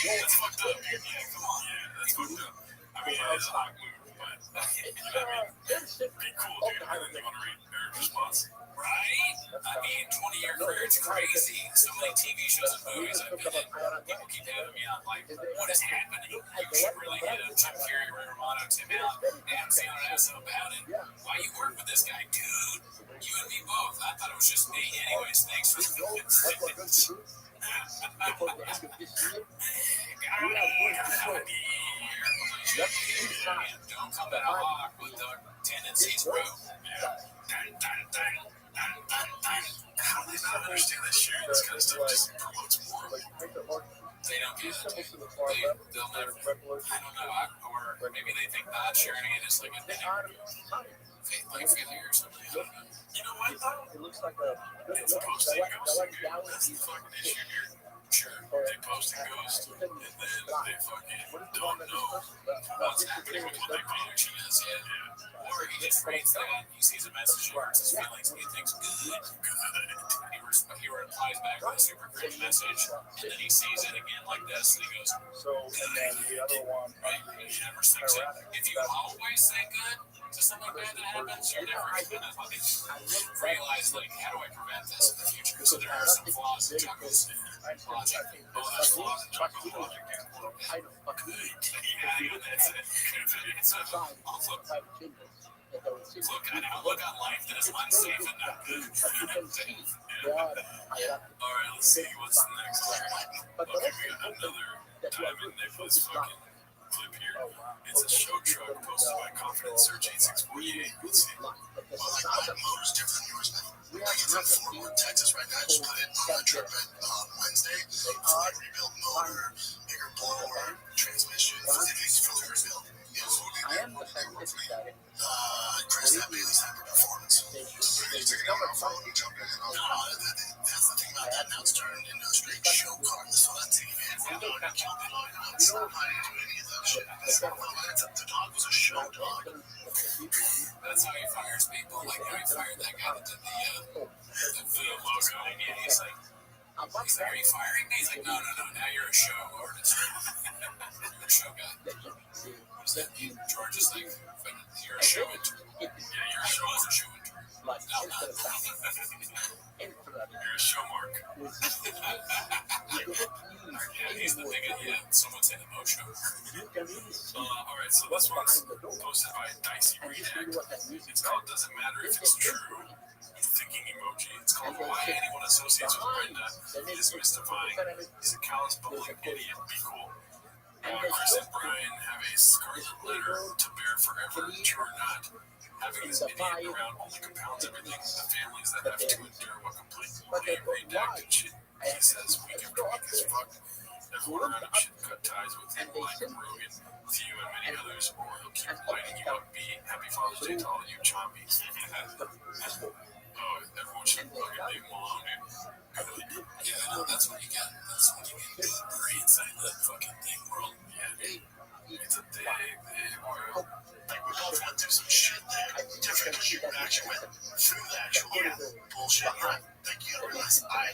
That's fucked up, dude. Yeah, come on. Yeah, that's fucked up. I mean, it is a hot move, but, you know what I mean? Be cool, dude. And then they want to read their response. Right? I mean, 20-year career, it's crazy. So many TV shows and movies I've been in. People keep having me on, like, what is happening? You should really hit up Jim Carrey right motto Tim out. Damn, see what I so about it. Why you work with this guy, dude? You and me both. I thought it was just me. Anyways, thanks for the don't come at a hawk with the tendencies, bro. How do they not understand that sharing this kind of stuff just promotes more? They don't get it. They'll never. I don't know. Or maybe they think not sharing it is like a failure or something. I don't know. You know what, though? It looks like a. It's posting ghost. That's the fucking issue here. Sure, they post a ghost, and then they fucking don't know what's happening with what their connection is yet. Or he just reads that, he sees a message and hurts his feelings, and he thinks, good. He replies back with a super cringe message, and then he sees it again like this, and he goes, And then the other one, right? He never thinks it. If you always say good to something bad that happens, you're never gonna fucking realize, like, how do I prevent this in the future? So there are some flaws in Chuckle's logic. Oh, there's flaws in Chuckle's logic. Yeah, even that's it. It's a look on life that is unsafe and not good. Alright, let's see what's next here. Okay, we got another Diamond Nicholas fucking clip here. It's a show truck posted by Confident Search 8648. Let's see. Well, like my motor's different than yours, man. I can from Fort Worth, Texas right now. I just put it on a trip on Wednesday. Rebuilt motor, bigger blower, transmission, everything's fully rebuilt. I am the scientific guy. Chris, that Bailey's Hyper Performance. You took it out on my phone, you jumped in. That's the thing about that. Now it's turned into a straight show car. That's what I'm taking it for. It's not how you do any of that shit. The dog was a show dog. That's how he fires people. Like how he fired that guy that did the logo. And he's like, are you firing me? He's like, no. Now you're a show artist. You're a show guy. Is that you? George is like, you're a show intern. Yeah, you're a show as a show intern. You're a show mark. He's the biggest. Yeah, someone said the Mo show. Alright, so this one's posted by Dicey Redact. It's called Doesn't Matter If It's True. Thinking emoji. It's called Why Anyone Associates with Brenda is Mystifying. He's a callous, bumbling idiot. Be cool. Chris and Brian have a scarlet letter to bear forever, true or not. Having this idiot around only compounds everything. The families that have to endure what completely redacted shit he says week after week is fucked. Everyone around him should cut ties with him like Rogan, Theo, and many others, or he'll keep lighting you up. Happy Father's Day to all you chompies. Oh, everyone should fucking leave him alone, dude. Yeah, no, that's what you get. That's what you get deeper inside that fucking thing world. Yeah, dude. It's a big world. Like, we both went through some shit there. Different because you actually went through the actual bullshit. Right? Like, you don't realize I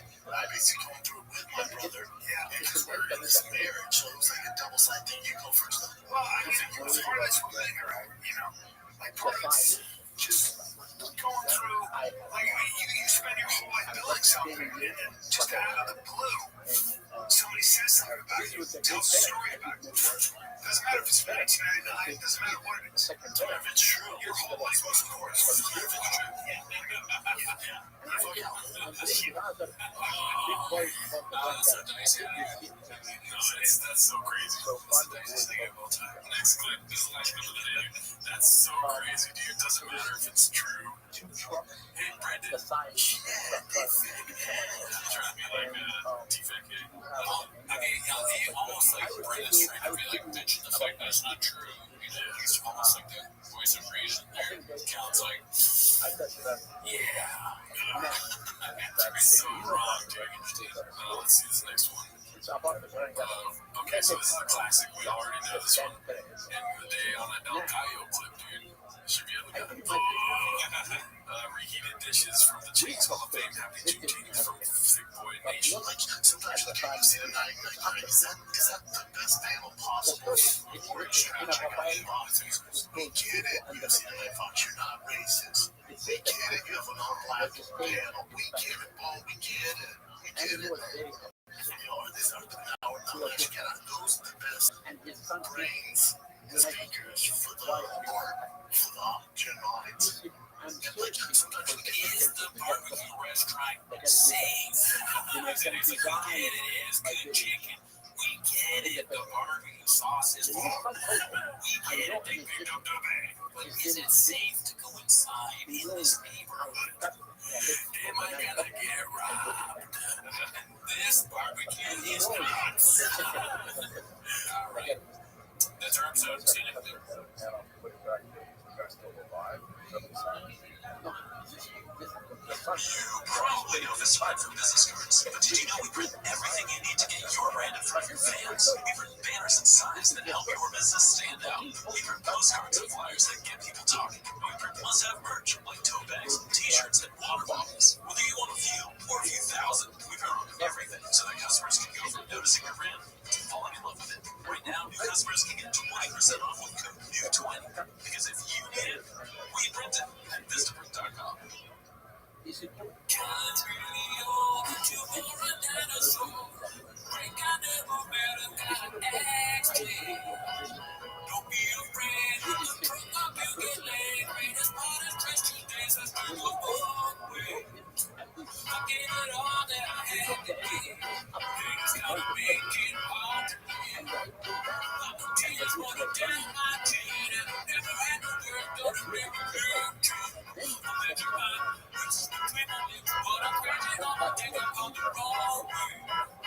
basically going through it with my brother. Yeah, because we're in this marriage, so it was like a double-sided thing. You go first, though. Well, I mean, it was part of this whole thing, right? You know, like, part of it's just going through, like, you spend your whole life building something, and then just out of the blue, somebody says something about you, tells a story about you. Doesn't matter if it's 1999, doesn't matter what it is. Doesn't matter if it's true. Your whole life goes forward. Doesn't matter if it's true. That's so crazy. That's the nicest thing of all time. Next clip. This is the last clip of the day. That's so crazy, dude. Doesn't matter if it's true. Hey, Brendan. Trying to be like T-Fat kid. Okay, he almost like Brendan's trying to be like mention the fact that it's not true. He's almost like the voice of reason there. Cal's like, yeah. That's so wrong, dude. Let's see this next one. Okay, so this is a classic. We already know this one. And the day on an El Cayo clip, dude. Should be able to get reheated dishes from the Cheeks Hall of Fame. Happy Juneteenth from Sick Boy Nation. Like, sometimes you can see the night, like, is that the best panel possible? Or you should check out the boxes. We get it. You see the night, Fox, you're not racist. We get it. You have an all-black panel. We get it, Paul. We get it. We get it. You know, this are the now knowledge. Those are the best brains, speakers for it is good chicken. We get it, the barbecue sauce is warm. We get it, they picked up the bag. But is it safe to go inside in this neighborhood? Am I gonna get robbed? This barbecue is nuts. All right. That's our episode. See you next week. And I'll put it back there. The guy's still alive. You probably know this slide from business cards, but did you know we print everything you need to get your brand in front of your fans? We print banners and signs that help your business stand out. We print postcards and flyers that get people talking. We print must-have merch like tote bags, t-shirts, and water bottles. Whether you want a few or a few thousand, we print on everything so that customers can go from noticing your brand to falling in love with it. Right now, new customers can get 20% off with code NEW20. Because if you need it, we print it at vistaprint.com. Don't be afraid, you can bring up, you get laid. Greatest part is just 2 days, let's do a long way. I gave it all that I had to give. Things gotta make it hard to live. My tears wanna down my chin, and I never had to work, don't remember good. I'm at your mind, this is between my lips, but I'm crashing on my dick, I'm on the wrong way.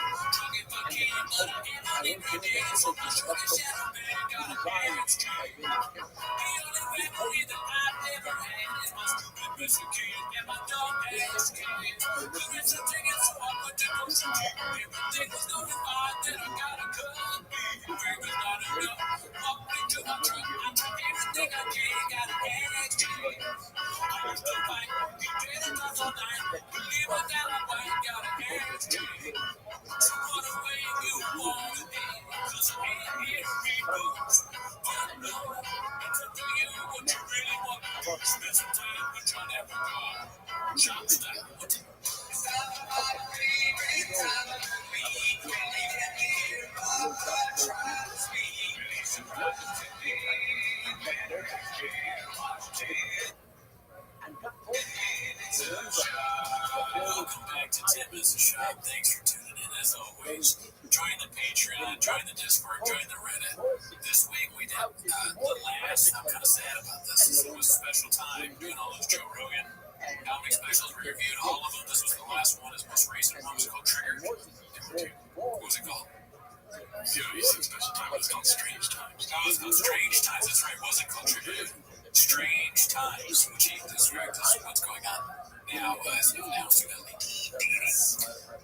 Drunk if I can, but I ain't on every day, so my sugar shadow man got a bad straight. The only memory that I've never had is my stupid missing kid and my dumb ass kid. We went to tickets, so I put the notion to everything was going fine, then I got a cut. Where was not enough, walked into my truck, I took everything I can, got an exchange. I used to fight, he did it all night, believe I got a wife, got an exchange. So what a way you wanna be, 'cause I ain't here to be boots. But no, it's up to you what you really want. Spend some time with your never gone. Shop style. It's time to vibrate, it's time to be. When you can hear my blood try to speak. Really surprised to be better than you watched it. It's a shop. Welcome back to 10 Minutes of Shop. Thanks for tuning in as always. Join the Patreon, join the Discord, join the Reddit. This week we did the last, I'm kind of sad about this. It was a special time doing all those Joe Rogan comedy specials. We reviewed all of them. This was the last one. His most recent one was called Triggered. What was it called? You said special time, but it's called Strange Times. No, it's called Strange Times. That's right. It wasn't called Triggered. Strange Times, which he described as what's going on now as of now, 2018.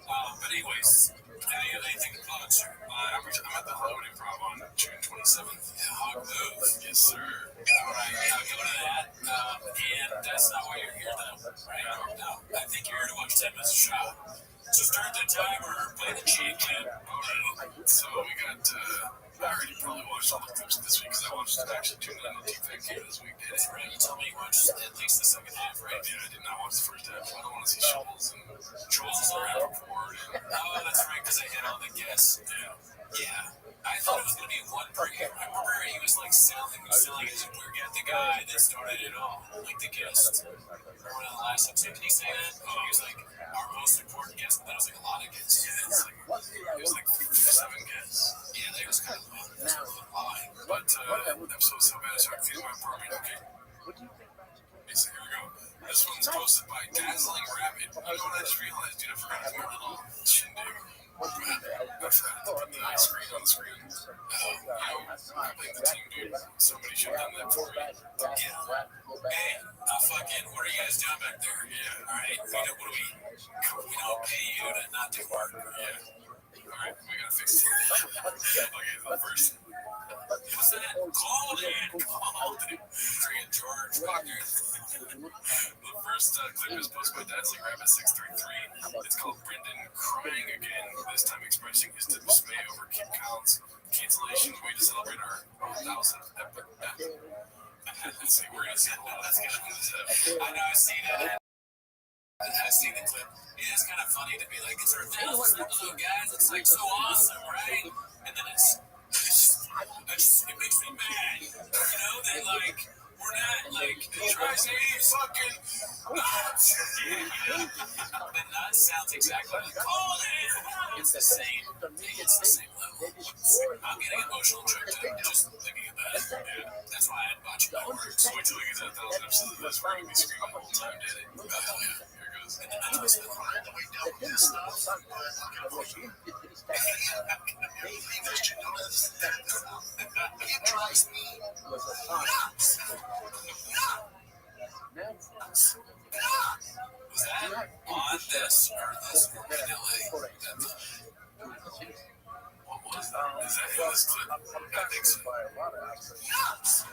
But anyways, anything to plug, sir? I'm at the Hollywood Improv on June 27th. Yeah, hog move. Yes, sir. All right, now go to that. And that's not why you're here, though, right? No, I think you're here to watch 10 Minutes of Shop. So start the timer, play the cheat clip. All right. So we got, I already probably watched all the clips this week because I watched actually tuned in to Deep Fake Game this week. That's right. You told me you watched at least the second half, right? Yeah, I did not watch the first half. I don't want to see Schultz and Trolls are Rappaport. Oh, that's right, because I hit all the guests. Yeah. I thought it was going to be one per year. I remember he was like selling it as if we were getting the guy that started it all, like the guest. Remember on the last episode, did he say that? Oh, he was like our most important guest, but that was like a lot of guests. Yeah, it was like 7 guests. Yeah, that was kind of fun. That was a lie. But that episode was so bad, I started feeling my apartment. Okay. So here we go. This one's posted by Dazzling Rabbit. You know what I just realized, dude? I forgot my little shindig. That's that. The screen on the screen. I blame the team, dude. Somebody should have done that for me. Yeah. Hey, fucking, what are you guys doing back there? Yeah. All right, we don't pay you to not do work. Yeah. All right, we gotta fix it. Okay, the first. What's that? Call it. George Wagner. The first clip is posted by Dazzling Rabbit 633. It's called Brendan Crying Again, this time expressing his dismay over Kim Collins' cancellation. Way to celebrate our 1,000th episode. Let's see, we're gonna see a lot. Let's get into this. I know, I've seen it. I've seen the clip. It is kind of funny to be like, it's our 1,000th episode, guys. It's like so awesome, right? And then it makes me mad. You know, that like, we're not like, try to say, fucking, The nut sounds exactly like it's the same. It's the same level. I'm getting emotional choked up just thinking about it. Yeah. That's why I bought you that word. So wait till we get to 1,000 episodes of this. We're going to be screaming the whole time, Daddy. Oh, hell yeah. Here it goes. And then I just on the way down with this stuff. It drives me nuts. Was that on this or this in LA? What was that? Is that in this clip? I think so. Yes.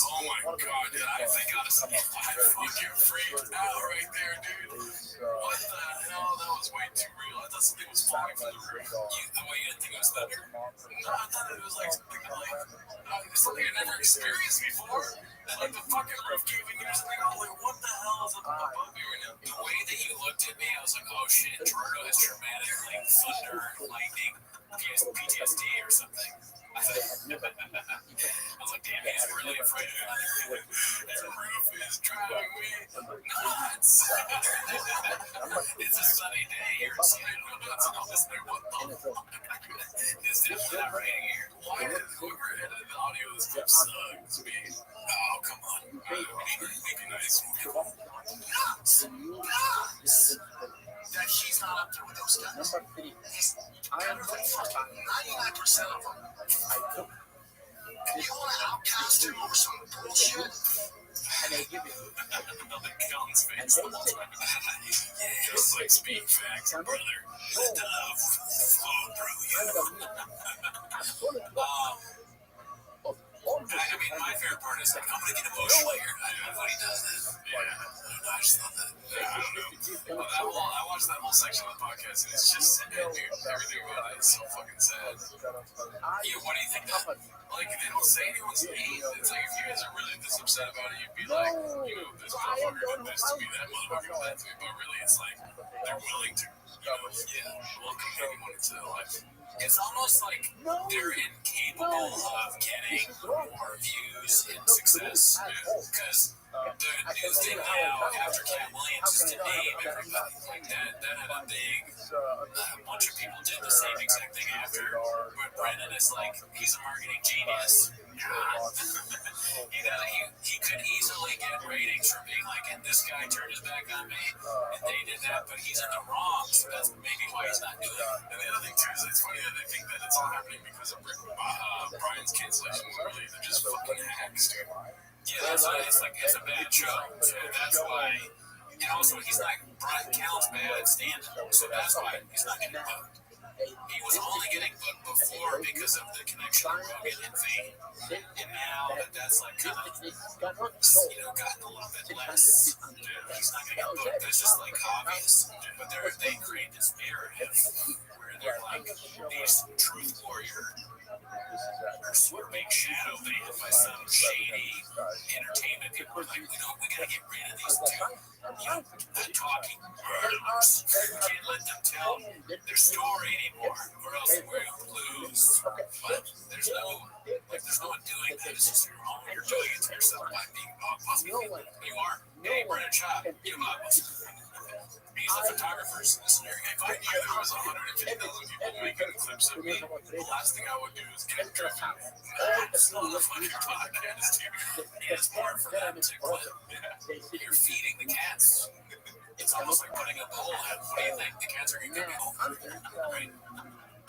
Oh my god, dude. I think I fucking freaked out right there, dude. What the hell? That was way too real. I thought something was falling from the roof. You didn't think it was thunder? No, I thought it was like something I'd never experienced before. And like the fucking roof caving in or something. I was like, what the hell is up above me right now? The way that you looked at me, I was like, oh shit, Gerardo has traumatic like thunder and lightning PTSD or something. I was like, damn, he's really afraid of it. That roof is driving me nuts. It's a sunny day here in San Antonio. I was like, what the fuck? It's definitely not raining here. Why did whoever edited the audio of this clip suck to me? Oh, come on. We be nice. That he's not up there with those guys. He's better than fucking 99% of them. And you want to outcast him over some bullshit? Another guns face the whole time. Just like speak facts, brother. I mean, my favorite part is like, I'm gonna get emotional here. I thought he does that. Yeah, I just love that. I don't know. I watched that whole section of the podcast, and it's just sad, dude. Everything about it is so fucking sad. What do you think? Like, they don't say anyone's name. It's like, if you guys are really this upset about it, you'd be like, this motherfucker did this to me, that motherfucker did that to me. But really, it's like, they're willing to, welcome anyone into their life. It's almost like they're incapable of getting more views and success. Because the new thing now, after Cat Williams, is to name everybody. Like that had a big, a bunch of people did the same exact thing after. But Brendan is like, he's a marketing genius. He could easily get ratings from being like, and this guy turned his back on me, and they did that, but he's in the wrong, so that's maybe why he's not doing it. And the other thing too is, it's funny that they think that it's all happening because of Brian's cancellation. Really, they're just fucking hacks, dude. Yeah, that's why it's like, it's a bad show. So that's why, and also he's not, Brian Callen's bad at stand-up, so that's why he's not getting booked. He was only getting booked before because of the connection with Rogan and Fame. And now that's like kind of, gotten a little bit less. He's not going to get booked. That's just like obvious. But they create this narrative where they're like these truth warrior or being shadow banned by some shady entertainment people. Like, we gotta get rid of these two talking murderers. We can't let them tell their story anymore, or else we'll lose. But there's no one doing that. It's just you're doing it to yourself by being possible. You are. Hey, Brennan Chop, get him up. He's the photographers in this scenario. If I knew there was 150,000 people making clips of me, the last thing I would do is get driven nuts on the fucking podcast. It's more for them to clip. You're feeding the cats. It's almost like putting a bowl out. What do you think? The cats are going to go over there, right?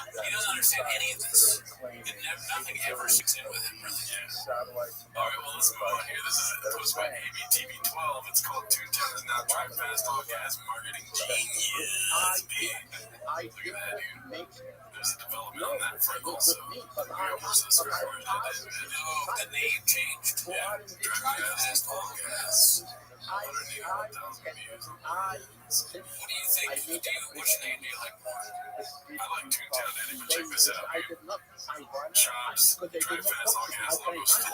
He doesn't understand any of this. Nothing ever sticks in with him, really. All right, well, let's move on here. This is posted by ABTV12. It's called Toontown is Now Drive Fast All Gas Marketing Genius. Look at that, dude. There's a development on that front also. The name changed. Yeah, Drive Fast All Gas. What do you think? Which name do you like more? I like Toontown, Eddie, but check this out, dude. Chops, Drive Fast All Gas logo still.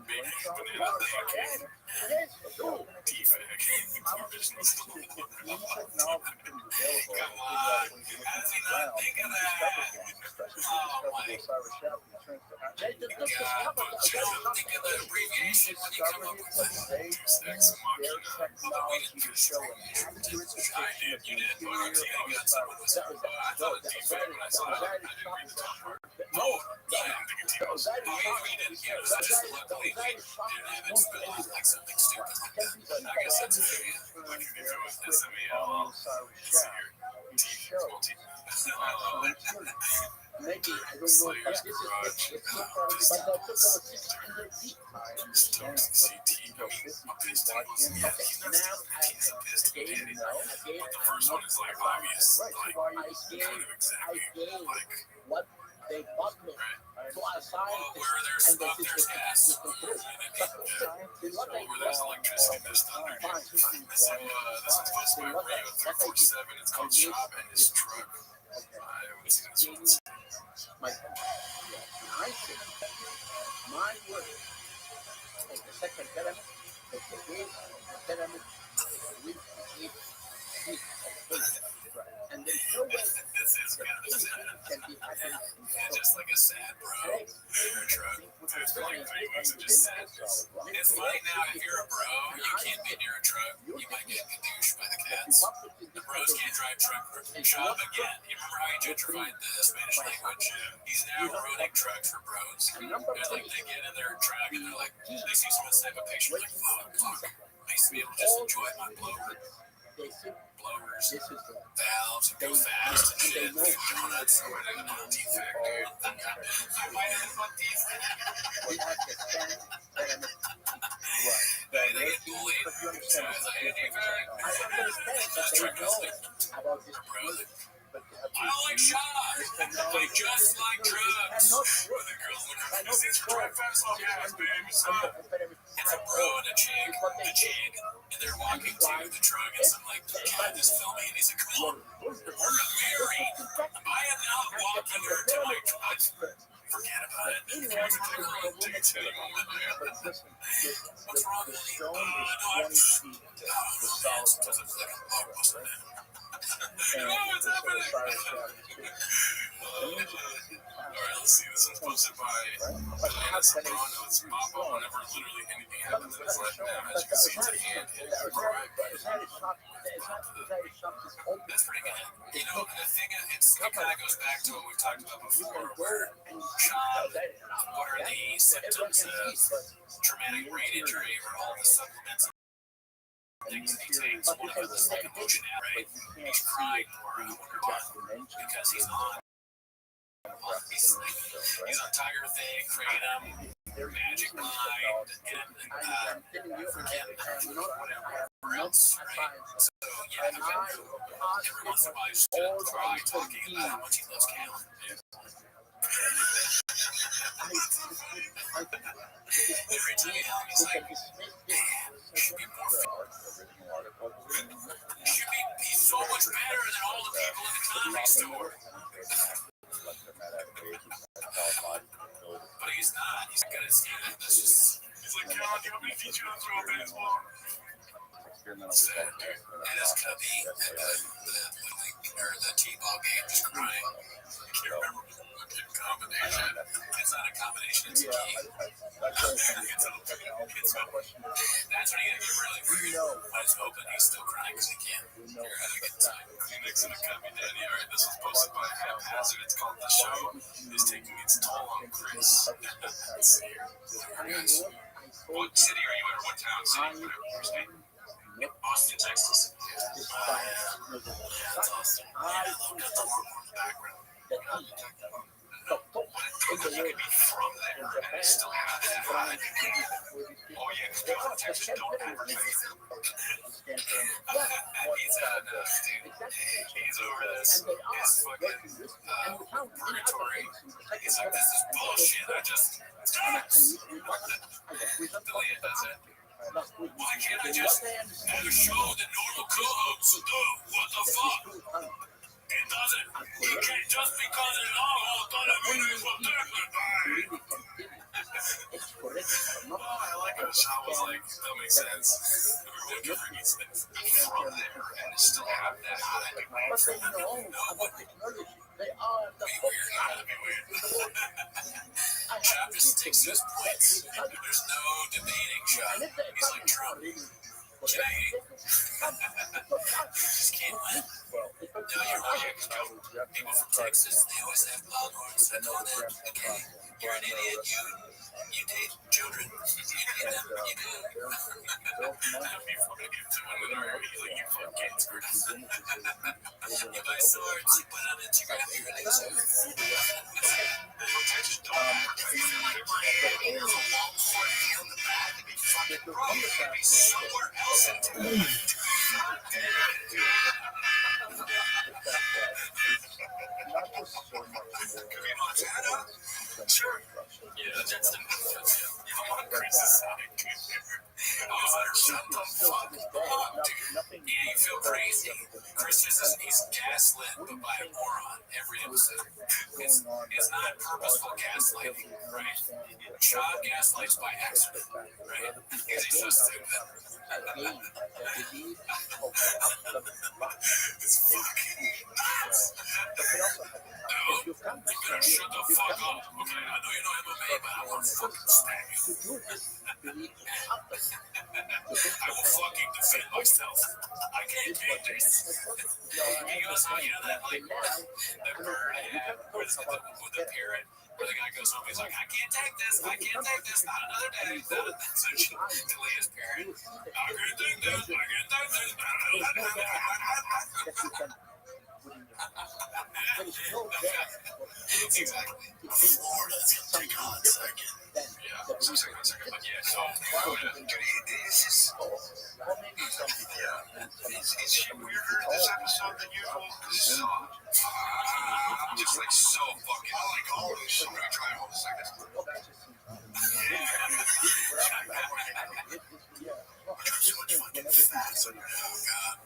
Big banana pancake. D-Fag. Original still. Come on. How does he not think of that? Oh, my God. But you don't think of the abbreviation discovered it, but they use their technology to show an accurate depiction of the interior of the Maybe, I don't know, but this is but they'll put those 600 feet. I understand, but you go 50 feet, why can't you? Okay, now I gave, no, I gave, But the first one is like obvious. Like, I gave what they bought me. So I signed well, where there's smoke, there's gas. Where there's electricity, there's thunder. So this is supposed to be a radio 347. It's called Shop and his truck. I haven't seen this one. I said, my word, and the second pyramid, the pyramid, and there's no way This is kind of sad. can be happening. Yeah, just like a sad bro. Your truck. There's really pretty much just sad. It's funny now, if you're a bro, you can't be near a truck. You might get gadooshed by the cats. The bros can't drive truck. Shop again. You remember how he gentrified the Spanish language? He's now running trucks for bros. They're like, they get in their truck and they're like, they see someone snap a picture, like, fuck. I used to be able to just enjoy my blower. Blowers, valves, and go fast and shit. Donuts, or whatever, no defect, dude. I might have a defect. They get bullied. So I was like, hey, defect. Truck goes like, brother. I don't like shots. They just like drugs. Where the girls look at me, this truck fast on gas, baby. It's a bro and a chick, and they're walking to the truck, and some like cat is filming, and he's like, come on, we're married. I am not walking her to my truck. Forget about it. There's a girl on dates anymore. What's wrong with you? No, I'm just like a blockbuster, man. What's happening? Alright, let's see. This one's posted by Soprano. It's Papa whenever literally anything happens in his life now. As you can see, it's a hand hit right by his That's pretty good. You know, the thing it kind of goes back to what we've talked about before, where Sean, what are the symptoms of traumatic brain injury, or all the supplements things he takes. One of them is like emotion, right? He's crying or I wonder why. Because he's on. He's on Tiger Thing, Kratom, Magic Mind, and forget whatever else, right? So yeah, every once in a while he's just cry talking about how much he loves Cal. Every time he's like, should be more he's so much better than all the people in the comedy store. But he's not. He's good at skating. He's like, Cal, do you want me to teach you how to throw a baseball? Sad, dude. And his cubby the T-ball game just crying. I can't remember the combination. It's not a combination, it's a key. That's when he gonna get really worried. I was hoping he's still crying because he can't. You're having a good time. Phoenix and a cubby daddy. Alright, this was posted by Haphazard. It's called The Show is Taking Its Toll on Chris. Let's see here. Guys, what city are you in, or what town? City? Whatever, state? Austin, Texas. That's awesome. Yeah, look at the warm background. But you can be from there and still have that vibe. Oh yeah, because people in Texas don't advertise. He's he's over this. His fucking purgatory. He's like, this is bullshit. I just Delia does it. Why can't I just have a show that normal co-hosts do? What the fuck? It doesn't. You can't just because it's normal doesn't mean it's what they're going to buy. I like how Sean was like, that makes sense. Whoever needs to be from there and still have that high. No, but They are the Be weird, not to be weird. Chop just sticks to his points. There's no debating Chop. He's like Trump. Jay. Just can't win. No, you're not. People from Texas, they always have longhorns. I know that. Okay, you're an idiot. You date children. You date them. You do. Before I get to one with our you fuck kids. You buy swords. You put on Instagram. You're a loser. Texas don't you feel like buying a longhorn on the back to be fucking bro. You could be somewhere else in town. Could be Montana. Sure. Yeah, that's the I'm on Chris's side. Shut the fuck up, dude. Yeah, you feel crazy. Chris he's gaslit, but by a moron every episode. It's not purposeful gaslighting, right? Shaw gaslights by accident, right? Because he's so stupid. It's fucking nuts. You better shut the fuck up. Okay, I know you know MMA, but I want to fucking stab you. I will fucking defend myself. I can't take this. He goes, oh, you know that, like, that bird ad with the parrot, where the guy goes home, he's like, I can't take this, not another day. So she delete his parrot. I can't take this, Exactly. Florida's gonna take a hot second. Yeah, it's gonna take a second, but yeah, so Florida, This is, is she weirder this episode than usual? Because I'm just like so fucking, I like all of this. I'm gonna try it. Hold a second. So much fucking fat on your God.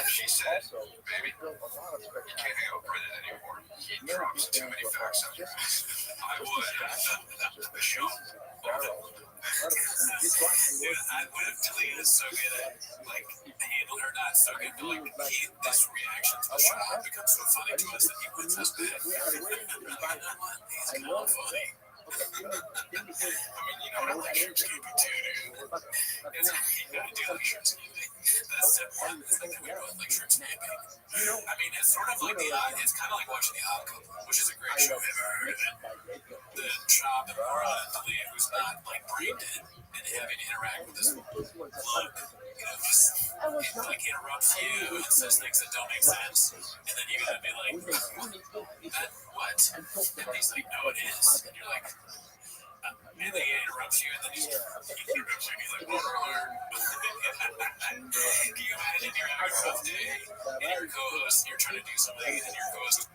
she said, baby, you can't hang out with Brendan anymore. He drops too many facts on your ass. I would. The show. Dude, what if Talia is so good at, like, handling her not so good, but, like, this reaction to the show becomes so funny to us that he wins us back. You know what? He's kind of funny. I mean, you know, I like Shirtskeeping too, dude. I do like Shirtskeeping. That's the part. It's like that we both like Shirtskeeping. I mean, it's sort of like it's kind of like watching The Odd Couple, which is a great show. Have you ever heard of it? The Chop and Mora and Talia, who's not like brain dead, and having to interact with this bloke, you know, just like interrupts you and says things that don't make sense, and then you gotta be like, that what? And he's like, no, it is. And you're like, and then he interrupts you, and then he's like, motor alert. Can you imagine you're having a rough day, and your co-host, you're trying to do something, and your co-host,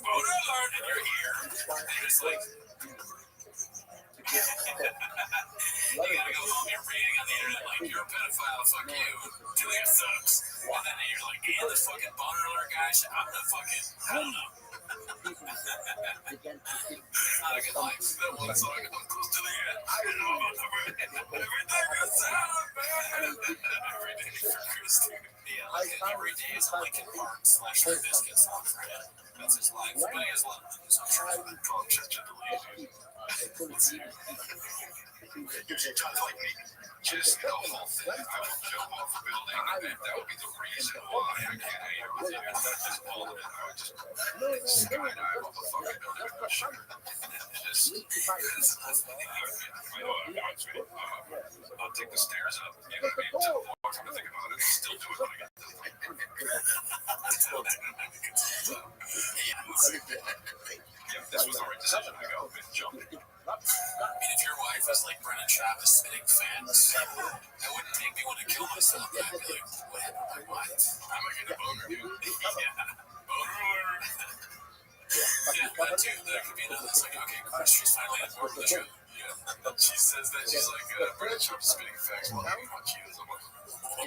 motor alert, and you're here, and you're just like, you gotta go home, you're reading on the internet like, you're a pedophile, fuck you, Julia sucks. And then you're like, yeah, this fucking boner alert guy, I'm the fucking, I don't know. It's not a good life. That one song, I'm close to the end. I know about everything is out, man. Every day for Chris, dude. Yeah, like every day is a Lincoln Park / the Biscuits song for him. That's his life. But he has a lot of money, so I'm sure he's call him Chester the Lazy. Let's see. Just the whole thing. I would jump off a building, and that would be the reason why I can't hang out with you. That's just all of it. I would just skydive off a fucking building with a shirt. I'll take the stairs up. You know what I mean? Take a long time to think about it. Still do it when I get there. Yeah, this was the right decision. I go and jump. I mean, if your wife was like Brennan Travis spitting fans, that wouldn't make me want to kill myself. I'd be like, what happened to my wife? I'm gonna get a boner, dude. Yeah, boner. Yeah, that too. That could be another. It's like, okay, Chris, she's finally on board with the show. Yeah. She says that she's like, Brennan Travis spitting facts while having on cheese. I'm like,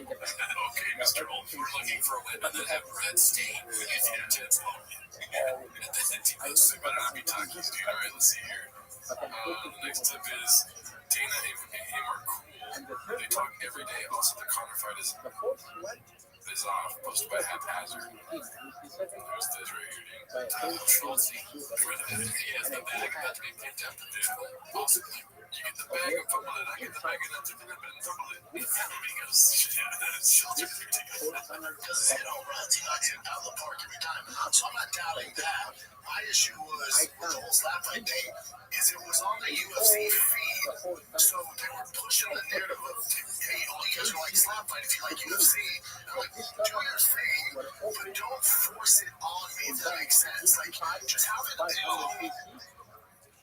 okay, Mr. Old, we're looking for women that have red stain with their tits on. And then Tina's better not be talkies, dude. All right, let's see here. The next tip is Dana and him are cool. They talk every day. Also, the Connor fight is is off, posted by Haphazard. There's this right here. Schultz, he has the bag about to be picked up. Possibly. You get the bag and fumble it. I get the bag and fumble it. Because Schultz is ridiculous. Because it runs, he knocks it out of the park every time. So I'm not doubting that. My issue was with the whole slap fight thing is it was on the UFC feed. So they were pushing the narrative of, hey, all you guys are like slap fight if you like UFC. And I'm like, do your thing, but don't force it on me, if that makes sense. Like, just have it do.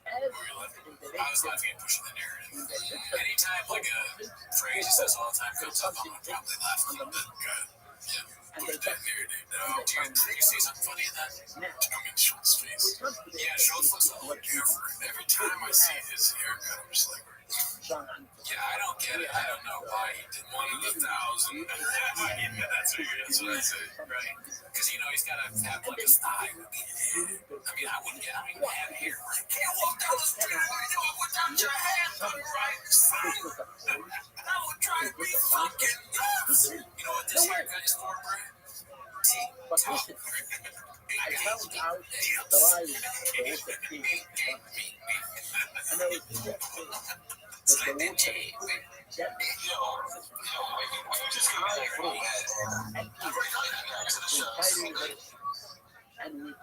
I was laughing at pushing the narrative. Anytime like a phrase he says all the time comes up, I'm gonna probably laugh a little bit. Yeah. Push that narrative. No, do you see something funny in that? I'm in Schultz's face. Yeah, Schultz looks a little different. Every time I see his haircut, I'm just like, yeah, I don't get it. I don't know why he did one of the 1,000. That's what I say, right? Because, he's got to have like a style. I wouldn't get, have hair. You can't walk down the street without your hands on right, son. That would drive me fucking nuts. You know what this haircut is for, bro? But listen, I found out that I was a king. And I was rejected. But the woman that and we did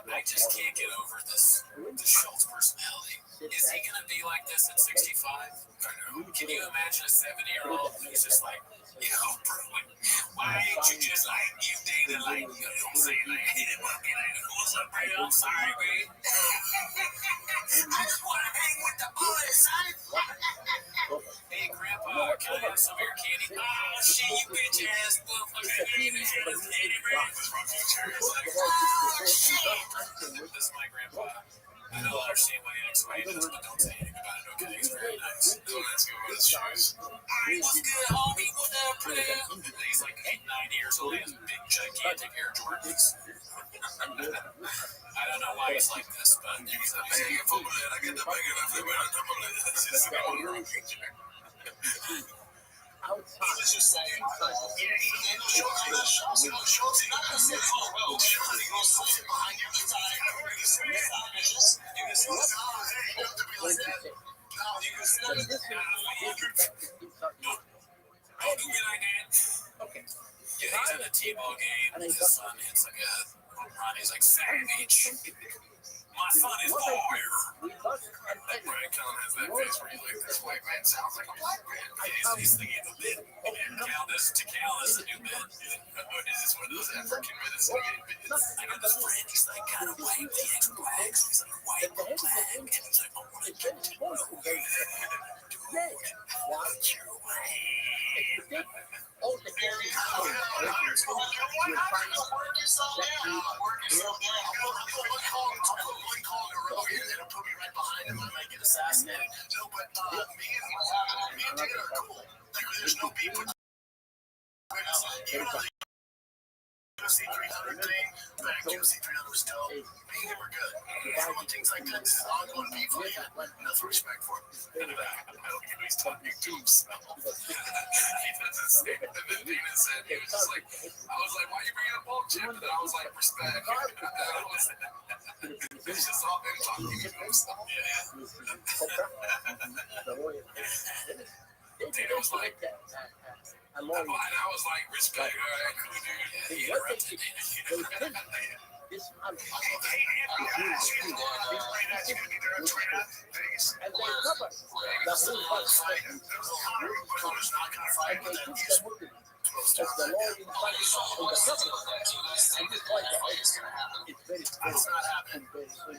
I just can't get over this Schultz personality. Is he gonna be like this at 65? Can you imagine a 70-year-old who's just like, bro, why ain't you just like you dated like saying like, hey, what's up, bro? I'm sorry, man. I just wanna hang with the boys, son. Hey, Grandpa, can I have some of your candy? Oh, shit, you bitch ass motherfucker. This is my grandpa. I don't understand why he acts the way he does, but don't say anything about it, okay? He's very nice. Don't ask him about his shoes. Alright, what's good, homie? What up, player? He's like 8, 9 years old. He has big, gigantic Air Jordans. I don't know why he's like this, but he's like, hey, I get the bag and I flip it on top of it. This is a wrong picture. Let's just say, Schultz, not gonna say, oh, well, Schultz, he goes sit behind you the time. You can say it's not vicious. You can say it's not, hey, you have to be like that. No, you can say it's Don't do me like that. Okay. Yeah, he's at a T-ball game. His son hits like a home run. He's like, savage. My son is fire. Like Brian Cullen has that face where he's like, this white man sounds like a black man. He's thinking of a bit. To Cal, this is a new bit. Is this one of those African bits? I got this friend, he's like, kind of white, but he has blacks. He's like, white, black. And he's like, I want to get to know you. Dude, watch your way. all the areas of the UFC 300 thing, back UFC 300 was dope. They were good. Everyone thinks like that. This is ongoing beef. I had enough respect for him. I don't know he's talking to himself. He doesn't say it. And then Dana said, he was just like, I was like, why are you bringing up Paul Chip? And I was like, respect. It's just all him talking to himself. Dana was like, and I was like, respect. All right, cool, dude. He interrupted Dana. this month. And they cover the whole fight. And they took the movie as the law in front of the government. And this like it's very and very funny.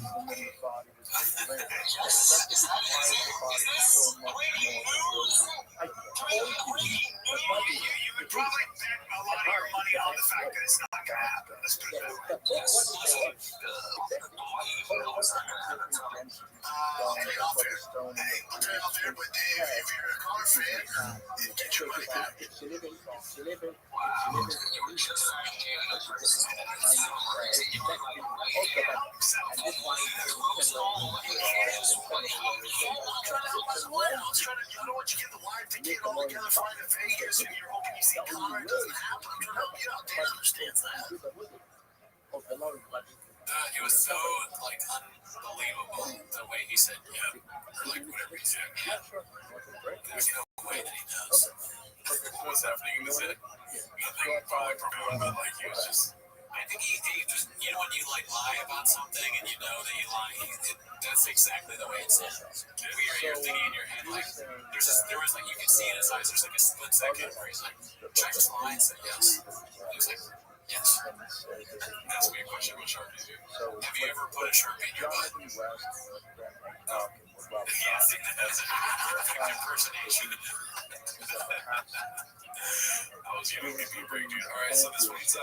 You would probably bet a lot of your money on the fact that it's not going to happen. Let's put it that way. Hey, I'll tell you off air, but Dave, if you're a car fan, then get your money back. I don't want you to get the wife to get all together, fly to Vegas, and you're hoping you see Connor. It doesn't happen. I'm trying to help you out. Dan understands that. It was so like unbelievable the way he said yeah, or like whatever he said. Yeah. There's no way that he knows what's happening in his head. Nothing probably profound, but like he was just. I think he just, you know, when you like lie about something and you know that you lie, that's exactly the way it sounds. You're thinking in your head like there was like you can see in his eyes. There's like a split second where he's like, check his lie and say yes. And he's like, yes. That's a good question about Sharpie too. Have you ever put a Sharpie in your butt? Yes, that's a perfect impersonation. I was giving me a break, dude. Alright, so this one's the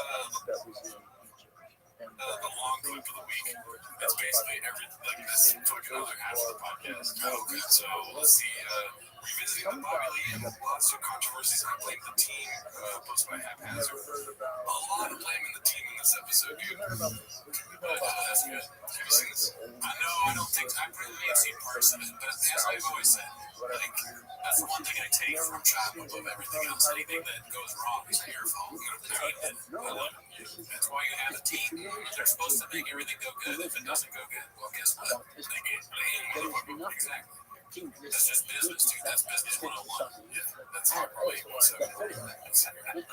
long clip of the week. That's basically like this fucking other half of the podcast. Oh, good. So let's see. Revisiting the Bobby Lee and lots of controversies. I blame the team. Posted by Haphazard. A lot of blaming the team in this episode, dude. That's good. Have you seen this? I don't think I may have seen parts of it, but as I've always said, like that's the one thing I take from Chop above everything else. Anything that goes wrong is your fault. I love it. That's why you have a team. They're supposed to make everything go good. If it doesn't go good, well, guess what? They get blamed. Exactly. That's just business, dude. That's business 101. Yeah, that's how probably 170. I know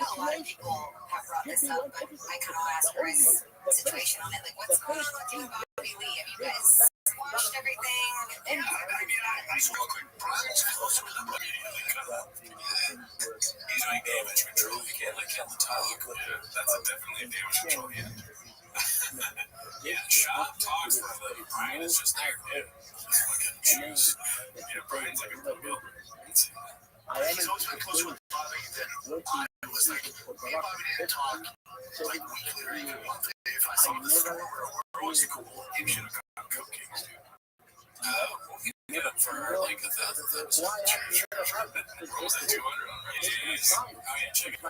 a lot of people have brought this up, but I kind of asked Chris situation on it. Like, what's going on with you and Bobby Lee? Have you guys squashed everything? Yeah, I just real quick. Brian's closer to the immediately cut up. He's doing damage control. You can't kill the talk. Yeah, that's definitely a damage control. Yeah, Shop talks for a living. Brian is just there, dude. Fucking juice. Yeah, Brian's like a real builder. He's always been closer with Bobby than I was. Like, me and Bobby didn't talk like weekly or even monthly. If I saw him in the store, we're always cool. He should have gotten cupcakes, dude. Get up for like 1,000 episodes. Sure. What was that, 200 on Jeez. Oh, yeah, check it.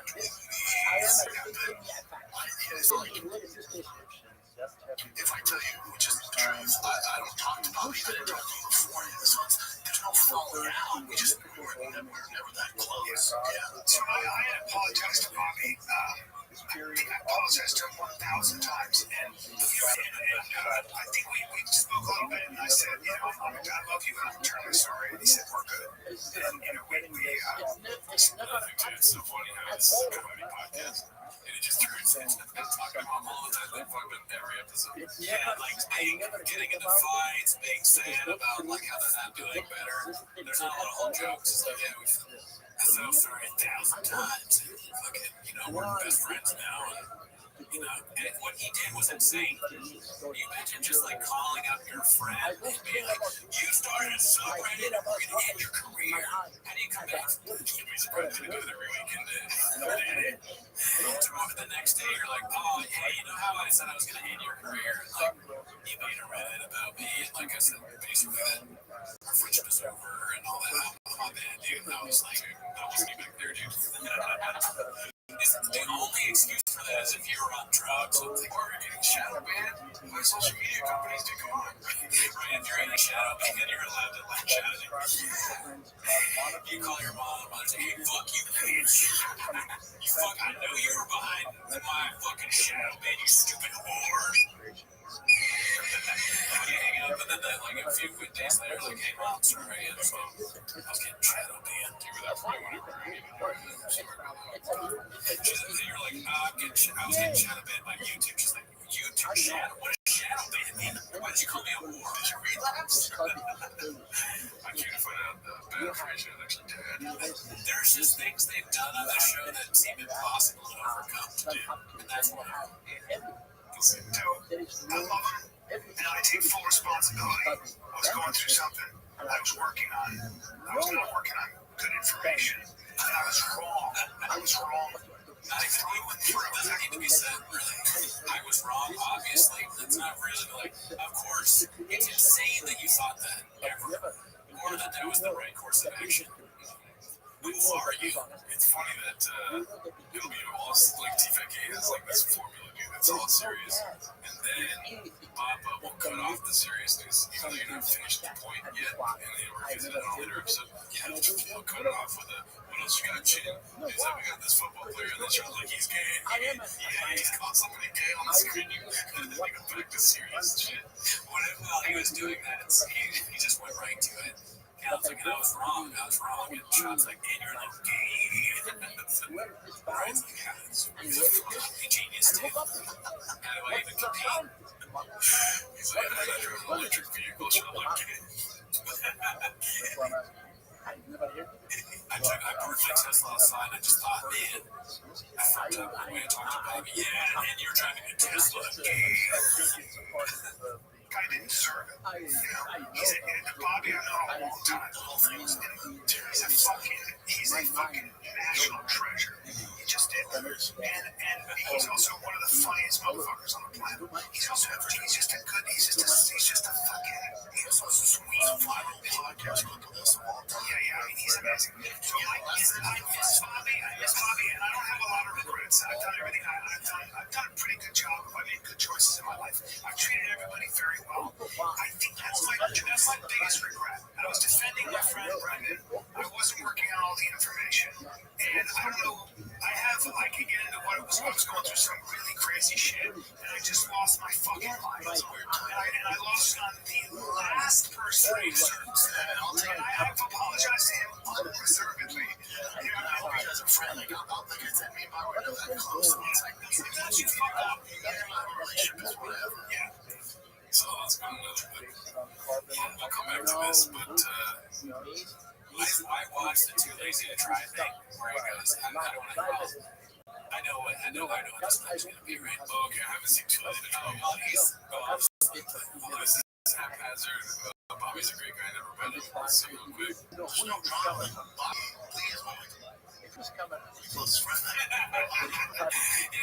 If I tell you, which is the truth, I don't talk to Bobby, but I don't do before you. So there's no falling out. We just we're never that close. Yeah. So I apologize to Bobby. I apologize to him 1,000 times. And I think we spoke a little bit, and I said, I love you, and I'm eternally sorry. And he said, we're good. And, it's so funny how it's a comedy podcast. And it just turns into talking about all the time, like fucking every episode. Yeah, like getting into fights, being sad about like how they're not doing better. There's not a lot of whole jokes. It's like, yeah, we've felt through it 1,000 times. Fucking, we're best friends now. And what he did was insane. You mentioned just like calling up your friend and being like, you started a subreddit, we're going to end your career. How do you come back? You'd be surprised to do it every weekend. Tomorrow, the next day, you're like, oh, hey, you know how I said I was going to end your career? Like, you made a Reddit about me. And like I said, basically that our friendship is over and all that. Oh, man, dude. I was like, I wasn't even back there, dude. The only excuse for that is if you were on drugs or you're getting shadow banned by social media companies to go on. Right? If you're in a shadow ban, then you're allowed to like shadow. You call your mom and say, hey, fuck you, bitch. You fuck, I know you were behind my fucking shadow ban, you stupid whore. You hang up, and then like a few good days later, like, hey, mom, sorry, I was getting shadow banned. You were that for me when you were you're like, I was getting shadow banned by YouTube. She's like, YouTube shadow? What does shadow ban mean? Why did you call me a whore? Did you relapse? I can't find out the bad phrase is actually dead. There's just things they've done on the show that seem impossible to overcome to do. And that's what happened. listen, dude, I love him, and I take full responsibility. I was going through something. I was working on. I was not working on good information, and I was wrong. I was wrong. Not even doesn't need to be said, really. I was wrong, obviously. That's not really like, of course. It's insane that you thought that ever. Or that that was the right course of action. Who are you? It's funny that it'll be all like TFK has like this formula, dude, that's all serious. And then Papa will cut off the seriousness, even though you're not finished the point yet. And then we're visiting an later episode. Yeah, he'll cut it off with a, what else you got, Chin? He's like, we got this football player that sounds like he's gay. Yeah, he's called somebody gay on the screen. And then they go back to serious shit. While he was doing that, he just went right to it. And I was like, I was wrong. And Sean's like, and you're like, gay. Brian's like, yeah, it's fucking genius, too. How do I even compete? He's like, I got an electric vehicle, Sean, like, gay. I parked my Tesla outside, and I just thought, man, I fucked up the way I talked to Bobby. Yeah, and you're driving a Tesla, gay. Guy didn't deserve it. You know, Bobby, I've known a long time. The whole thing was he's a fucking national treasure. He just did. And he's also one of the funniest motherfuckers on the planet. He's just a fucking, he's also sweet, viral podcast clip of this all time. Yeah, I mean, he's amazing. So I miss Bobby, and I don't have a lot of regrets. I've done everything. I've done a pretty good job. I made good choices in my life. I've treated everybody very well. I think that's my biggest regret. I was defending my friend Brendan. I wasn't working on all the information. And I don't know, I could get into what it was. I was going through some really crazy shit, and I just lost my fucking mind. And I lost on the last person who deserves that. And I have apologized to him unreservedly. You know, as a friend, like, I'll think it's that me, but we're not that close. It's like, sometimes you fuck up. My relationship is whatever. Yeah. So that's been another thing. We'll come back to this, but I watched the Too Lazy to Try thing where he goes, I don't want to I know what this night's going to be, right? Oh, okay, I haven't seen Too Lazy to Try. This is haphazard. Bobby's a great guy, never met him. So quick. There's no drama. Bobby, please, yeah,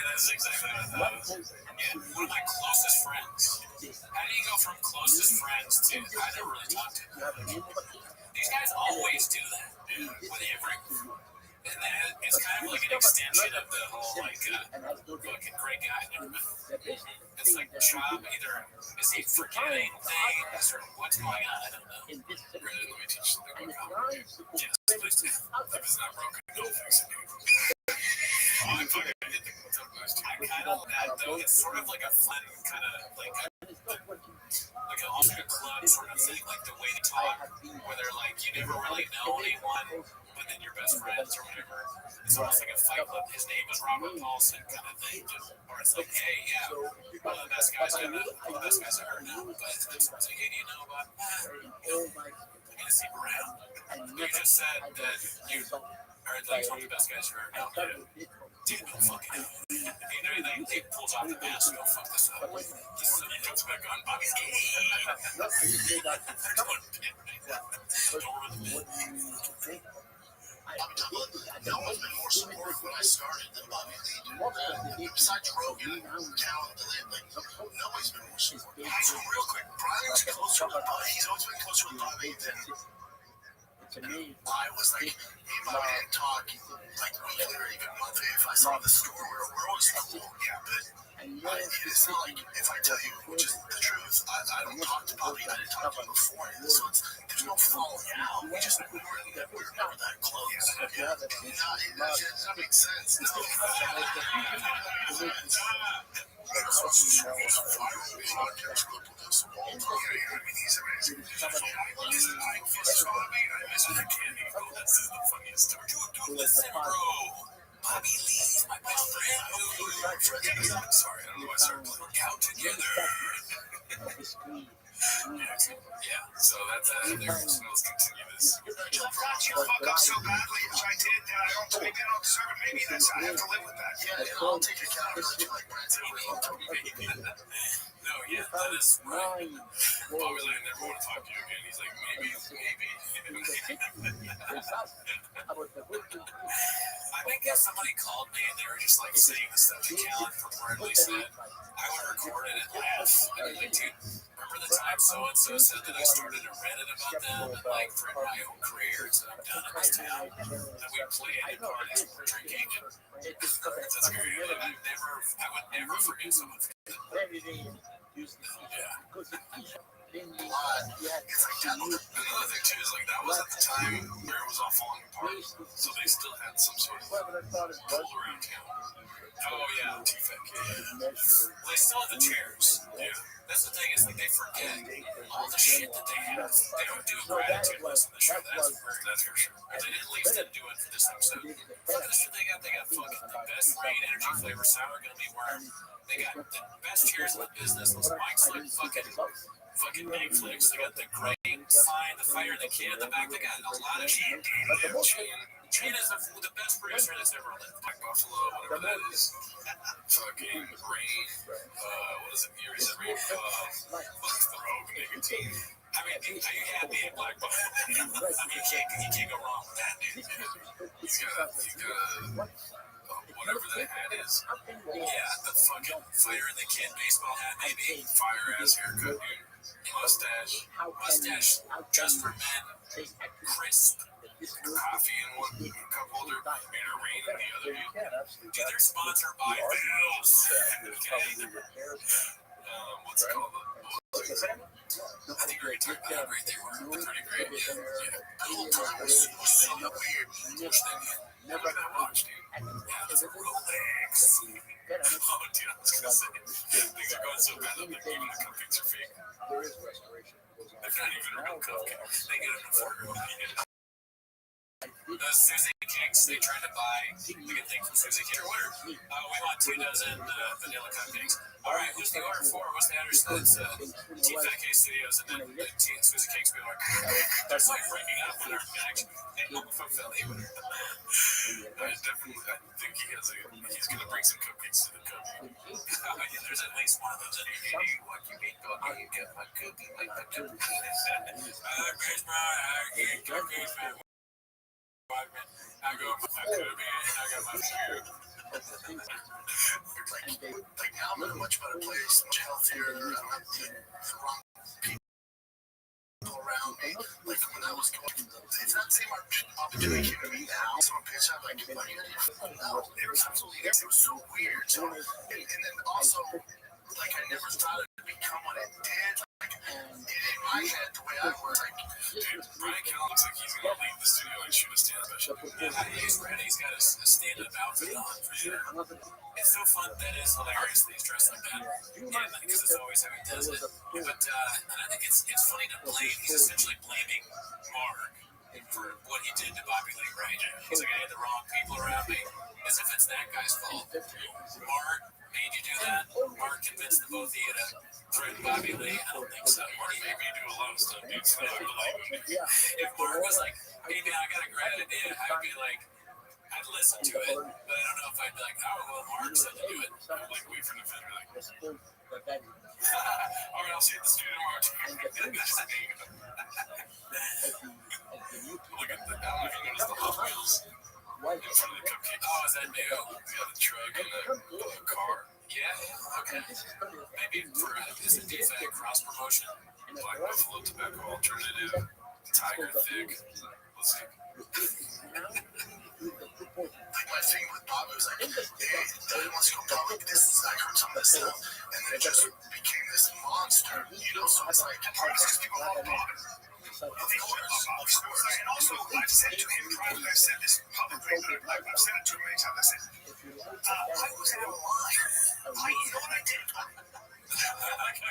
that's exactly what I thought. Yeah, one of my closest friends. How do you go from closest friends to I never really talked to him? These guys always do that with every. And then it's kind of like an extension of the whole fucking great guy I never met. It's like Chop either is he forgetting things or what's going on? I don't know. Really, let me teach you something about comedy. Yes, please do. If it's not broken, don't fix it, dude. I kind of that though. It's sort of like a fun kind of like almost like a club sort of thing, like the way they talk, where they're like you never really know anyone, but then you're best friends or whatever. It's almost like a fight club. His name is Robert Paulson kind of thing, or it's like, hey, yeah, one of the best guys I heard now, but it's like, hey, do you know about that? I'm gonna see around. You just said that you heard like one of the best guys you heard now. Dude, no fucking hell. You know, they pulls off the mask, go fuck this up. He comes back on, Bobby's gay. No one's been more supportive when I started than Bobby Lee. Besides Rogan, Cal, nobody's been more supportive. So real quick, Brian was closer with Bobby. He's always been closer with Bobby than I was. Like, me and Bobby didn't talk like weekly or even monthly. If I saw the store, we're always cool. Yeah, but it's not like if I tell you, which is the truth, I don't talk to Bobby. I didn't talk to him before, so there's no falling out. We just we're never that close. Yeah, that makes sense. No. He's amazing. That's the funniest story. Dude, listen, bro. Bobby Lee's my best friend. Sorry, I don't know why I started playing count together. Yeah, so that's let's continue this. You fuck up so badly as I did that I don't maybe I don't deserve it. Maybe that's I have to live with that. Yeah, I'll take accountability like Brent's. this, right? Bobby like, I never want to talk to you again. He's like, maybe. I think if somebody called me and they were just like saying the stuff that Callan purportedly said, I would record it and laugh. I'd be like, dude, remember the time so-and-so said that I started a Reddit about them and like threatened my own career to I'm done in this town? And we play it at parties and we're drinking. That's great. I would never forget someone. It's like that. Another thing too is like that was at the time where it was all falling apart, so they still had some sort of pull around town. Oh yeah, T-Fec. Yeah. They still have the chairs. Yeah, that's the thing. Is like they forget all the shit that they have. They don't do a gratitude list on the show. That's for sure. They at least didn't do it for this episode. For this shit, they got fucking the best green energy flavor sour gummy worm. They got the best chairs in the business. Those mics look fucking Netflix. They got the great sign, the fire, the kid in the back. They got a lot of shit. Chain is the best producer that's ever lived. Black Buffalo, whatever that is. Fucking Rain. What is it? Years of Rain. The Rogue Nicotine. I mean, are you happy at Black Buffalo? I mean, you can't go wrong with that, dude. He's got whatever that hat is. Yeah, the fucking fire in the kid baseball hat, maybe. Fire ass haircut, dude. Mustache just for men. Crisp. Coffee and one, a couple other, and a Rain and the other dude. Dude, they're sponsored by Bills. Okay. What's it called? I think great time. How great they were. They're pretty great. Yeah. The whole time was so weird. Never that watch, dude. Yeah, it's a Rolex. Oh, dude, I was gonna say, things are going so bad that even the cupcakes are fake. They're not even real cupcakes. They get them for real. The Susie Cakes, they tried to buy the good thing from Susie Cakes. We want 2 dozen vanilla cupcakes. All right, who's the order for? What's the address? That's T-Fat K Studios, and then the Susie Cakes be like, they're like breaking up when they're actually, they fuck Philly. I think he's going to bring some cupcakes to the cupcake. There's at least one of those in here. What you mean, cookie? You get my cookie, like my cookie. Chris Brown, I get cookies, man. I go for my cookie, I got my food. Like now I'm in a much better place, much healthier. I don't have the wrong people around me. Like when I was going, it's not the same opportunity to me now. Someone pitch out like, no, it was absolutely, it was so weird. So, and then also, like I never thought it would become what it did. Like in my head, the way I work, like, dude, Brian Callen looks like he's gonna leave the studio and shoot a stand-up special. He's ready. He's got a stand-up outfit on for sure. It's so fun. That is hilarious that he's dressed like that. And because it's always how he does it. But and I think it's funny to blame. He's essentially blaming Mark for what he did to Bobby Lee, right? He's like, I had the wrong people around me. As if it's that guy's fault. Mark made you do that. Mark convinced the both of you to threaten Bobby Lee. I don't think so. Mark made me do a lot of stuff, dude. So I don't believe him. If Mark was like, hey man, I got a great idea, I'd be like, I'd listen to it, but I don't know if I'd be like, oh, well, Mark said to do it. I'd like wait for the vendor, like, all right, I'll see you at the studio tomorrow. Look at the, I don't know if you noticed the Hot Wheels in front of the cupcake. Oh, is that new? We got a truck and a car. Yeah, okay. Maybe for is it T-Fat cross promotion? Black Buffalo Tobacco Alternative, Tiger Thick. Let's see. like my thing with Bob was like, hey, Daddy wants to go public. This is, I heard some of this stuff, and then it just became this monster, you know. So it's like, because people love Bob. And also, I've said to him privately, I've said this publicly, but I've said it to him many times. I said, I was out of line. You know what I did?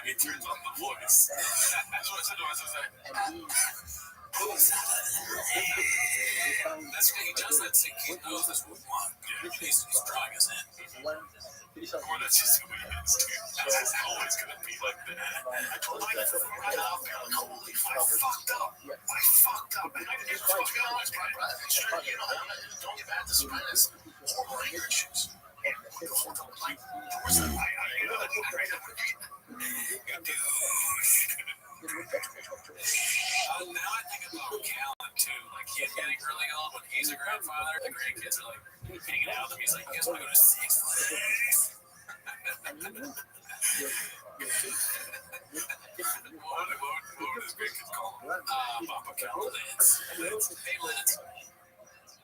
He turns on the voice. That's what I said to him. I was like, that's what he does. That thing. He knows that's what we want. Yeah, he's drawing us in. Or that's just who he is, dude. That's always gonna be like that. I told him right off, like, holy fuck, I fucked up. And I didn't fuck up. I was my breath. And sure, you know, don't get mad at the Sopranos. Horrible anger issues. Like, there was I Now I think about Callan too. Like he's getting really old when he's a grandfather. The grandkids are like hanging out with him. He's like, you guys want to go to Six Flags? What would his grandkids call him? Papa Callan. Lance. Hey, Lance.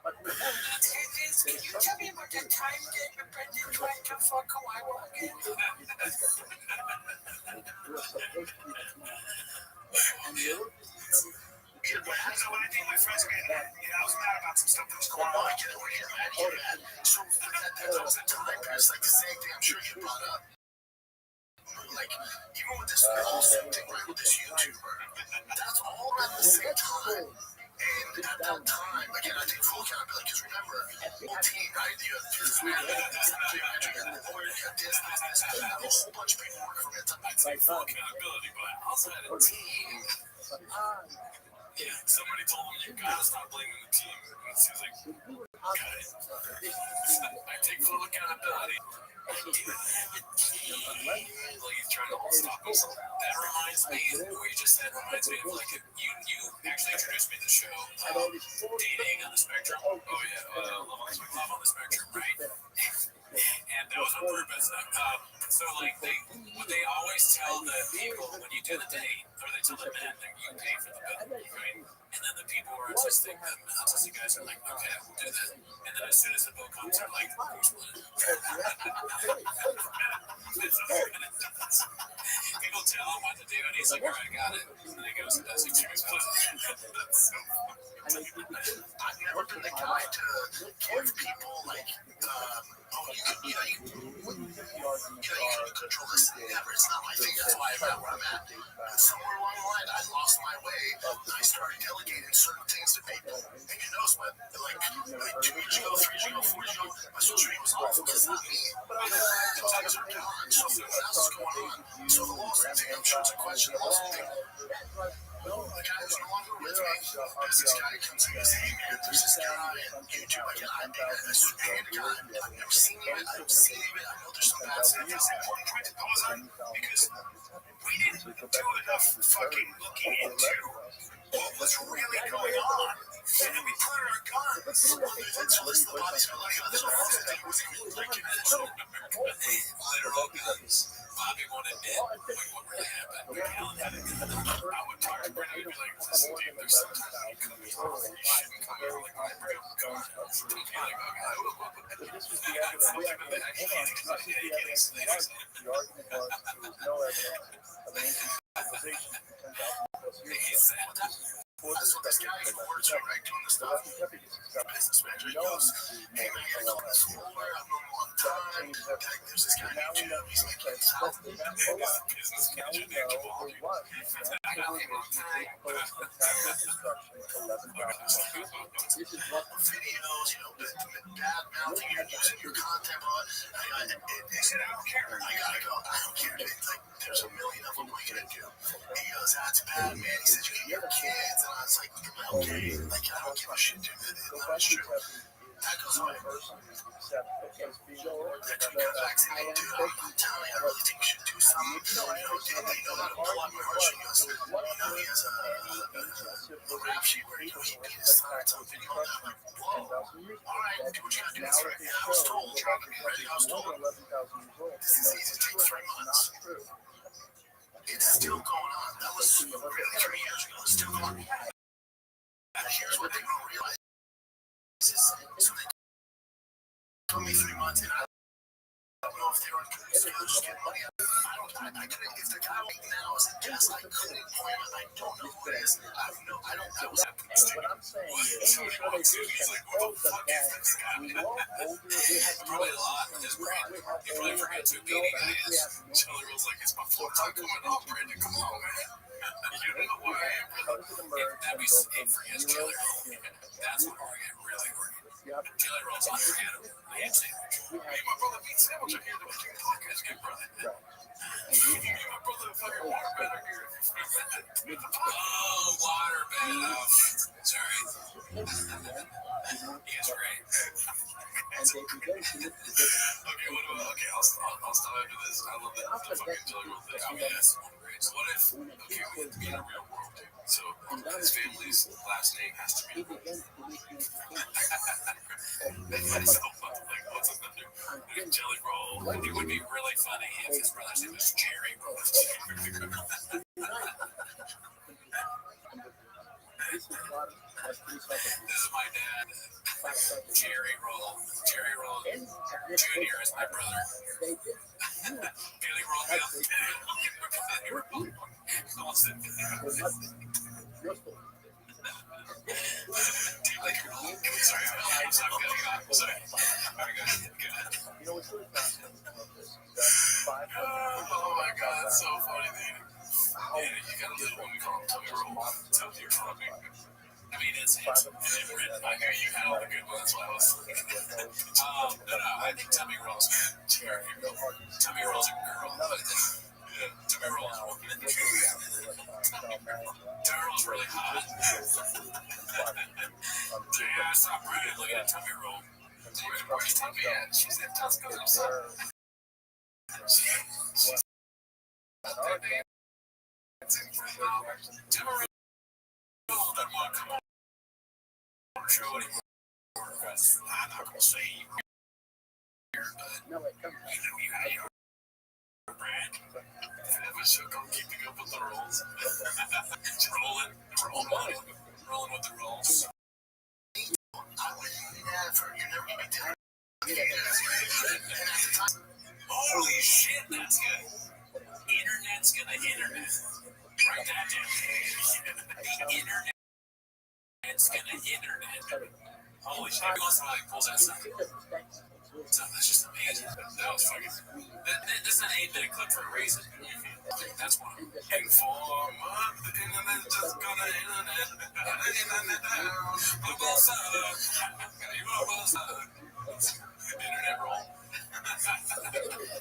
Can you tell me about the time that Brendan tried to fuck Kawhi Walker? Yeah, but I know what I think my friends are getting at. I was mad about some stuff that was going on. Get over here, man. Get mad. So that was a time period. It's like the same thing I'm sure you brought up. Like, even with this lawsuit thing, right, with this YouTuber, that's all around the same time. And at that time, again, I take full accountability because remember, whole team, right? You have this man, you got the lawyer, you got this, you have a whole bunch of people working for it. I'd say full accountability, but I also had a team. Somebody told him, you gotta stop blaming the team. And he was like, okay. I take full accountability. Like he's trying to stop me. That reminds me, what you just said reminds me of like, you actually introduced me to the show, Dating on the Spectrum. Oh yeah, Love on the Spectrum, right? And that was on purpose. So like what they always tell the people when you do the date, or they tell the men that you pay for the bill, right? And then the people who are autistic, guys are like, okay, we'll do that. And then as soon as the bill comes, they're like, we'll split it. People tell him what to do, and he's like, all right, I got it. And then he goes and does it to his That's so funny. I've never been the guy to give people like, you can control this thing ever. It's not my thing. That's why I'm at where I'm at. But somewhere along the line, I lost my way. I started delegating certain things to people. And you notice, like 2 years ago, 3 years ago, 4 years ago, my social media was awful because it's not me. The things are gone. Something else is going on. So the lawsuit thing, I'm sure it's a question. The lawsuit thing. The guy who's no longer with me, there's this guy who comes in and says, hey man, there's this guy on YouTube. I I've never seen him. I don't see him. I know there's some bad stuff. It's important point that goes on because we didn't do enough fucking looking into what was really going on. And then we put our guns. So listen to Bobby's there's a lawsuit that was even like literal guns. Bobby won't admit what really happened. I would talk to Brendan and be like, listen, dude, there's sometimes when you come here, you shouldn't come here. Like, I'm real guns. He'd be like, okay. This was the evidence. The argument was there was no evidence of an ancient civilization for 10,000 plus years ago. That's what this guy who works here, right, doing this stuff. Businessman, he goes, hey man, I got this folder, I've known him a long time. There's this guy named Jim, he's making this out. Business now we know there was videos, bad mouthing, you're using your content, but he said, I don't care. I gotta go. I don't care. Like, there's a million of them. What are you gonna do? And he goes, that's bad, man. He said, you can get kids. And I was like, okay. Like, I don't give a shit, dude. That's true. That goes on. That comes back to me, dude. I'm telling you, I really think you should do something. They know how to pull out my heartstrings. He has a rap sheet where he beat his son on video. And I'm like, whoa. All right, do what you gotta do. That's right. I was told, this is easy to take 3 months. It's still going on. That was really 3 years ago. It's still going on. Here's what they don't realize. So they told me 3 months, and I don't know if they were just getting money. I couldn't. If the guy right now is a guest, I couldn't point him. I don't know who it is. I don't. That was what I'm saying is, he's like, what the fuck is this guy? Probably a lot. His brain. He probably forgets who Beanie Guy is. Jelly Roll's like, it's my floor talk going on, Brandon. Come on, man. You know who I am. That'd be safe for his Jelly Roll. That's when I get really worried. Jelly Roll's on your hand. I am saying, hey, my brother Pete Sandwich, I'm here to do a podcast. Good brother. My brother fucking waterbed here. Oh, waterbed. Sorry. He is great. I'll stop after this. I love the fucking Jelly Roll thing. I mean, that's great. So what if, okay, we have to be in a real world, dude. So his family's last name has to be That's so funny. Like, what's his name? Jelly Roll. It would be really funny if his brother's name was Jerry Roll. This is my dad, Jerry Roll. Jerry Roll Jr. is my brother. Billy Roll. Sorry. Oh my god, that's so funny, dude. Yeah, you gotta live what we call tummy roll. Tummy roll. I mean, it's hit and then written. I knew you had all the good ones, so I was no, I think tummy rolls good. Tummy rolls are girl. Yeah, tummy rolls are woman. Tummy rolls really hot. Yeah, I saw Brian looking at tummy roll. Where's Tummy at? She's at Tuscaloosa. She's Tummy roll doesn't want to come on the show anymore because I'm not going to say you here, but you know you had your brand. That was so cool, keeping up with the rolls. rolling with the rolls. I would never, you're never going to be down. Holy shit, that's good. Internet's gonna internet. Write that down. Internet's gonna internet. Holy shit. Every once in a while, he pulls that stuff. So that's just amazing. That was fucking. That's an 8-minute clip for a reason. That's one. Inform the internet just gonna internet. Internet roll.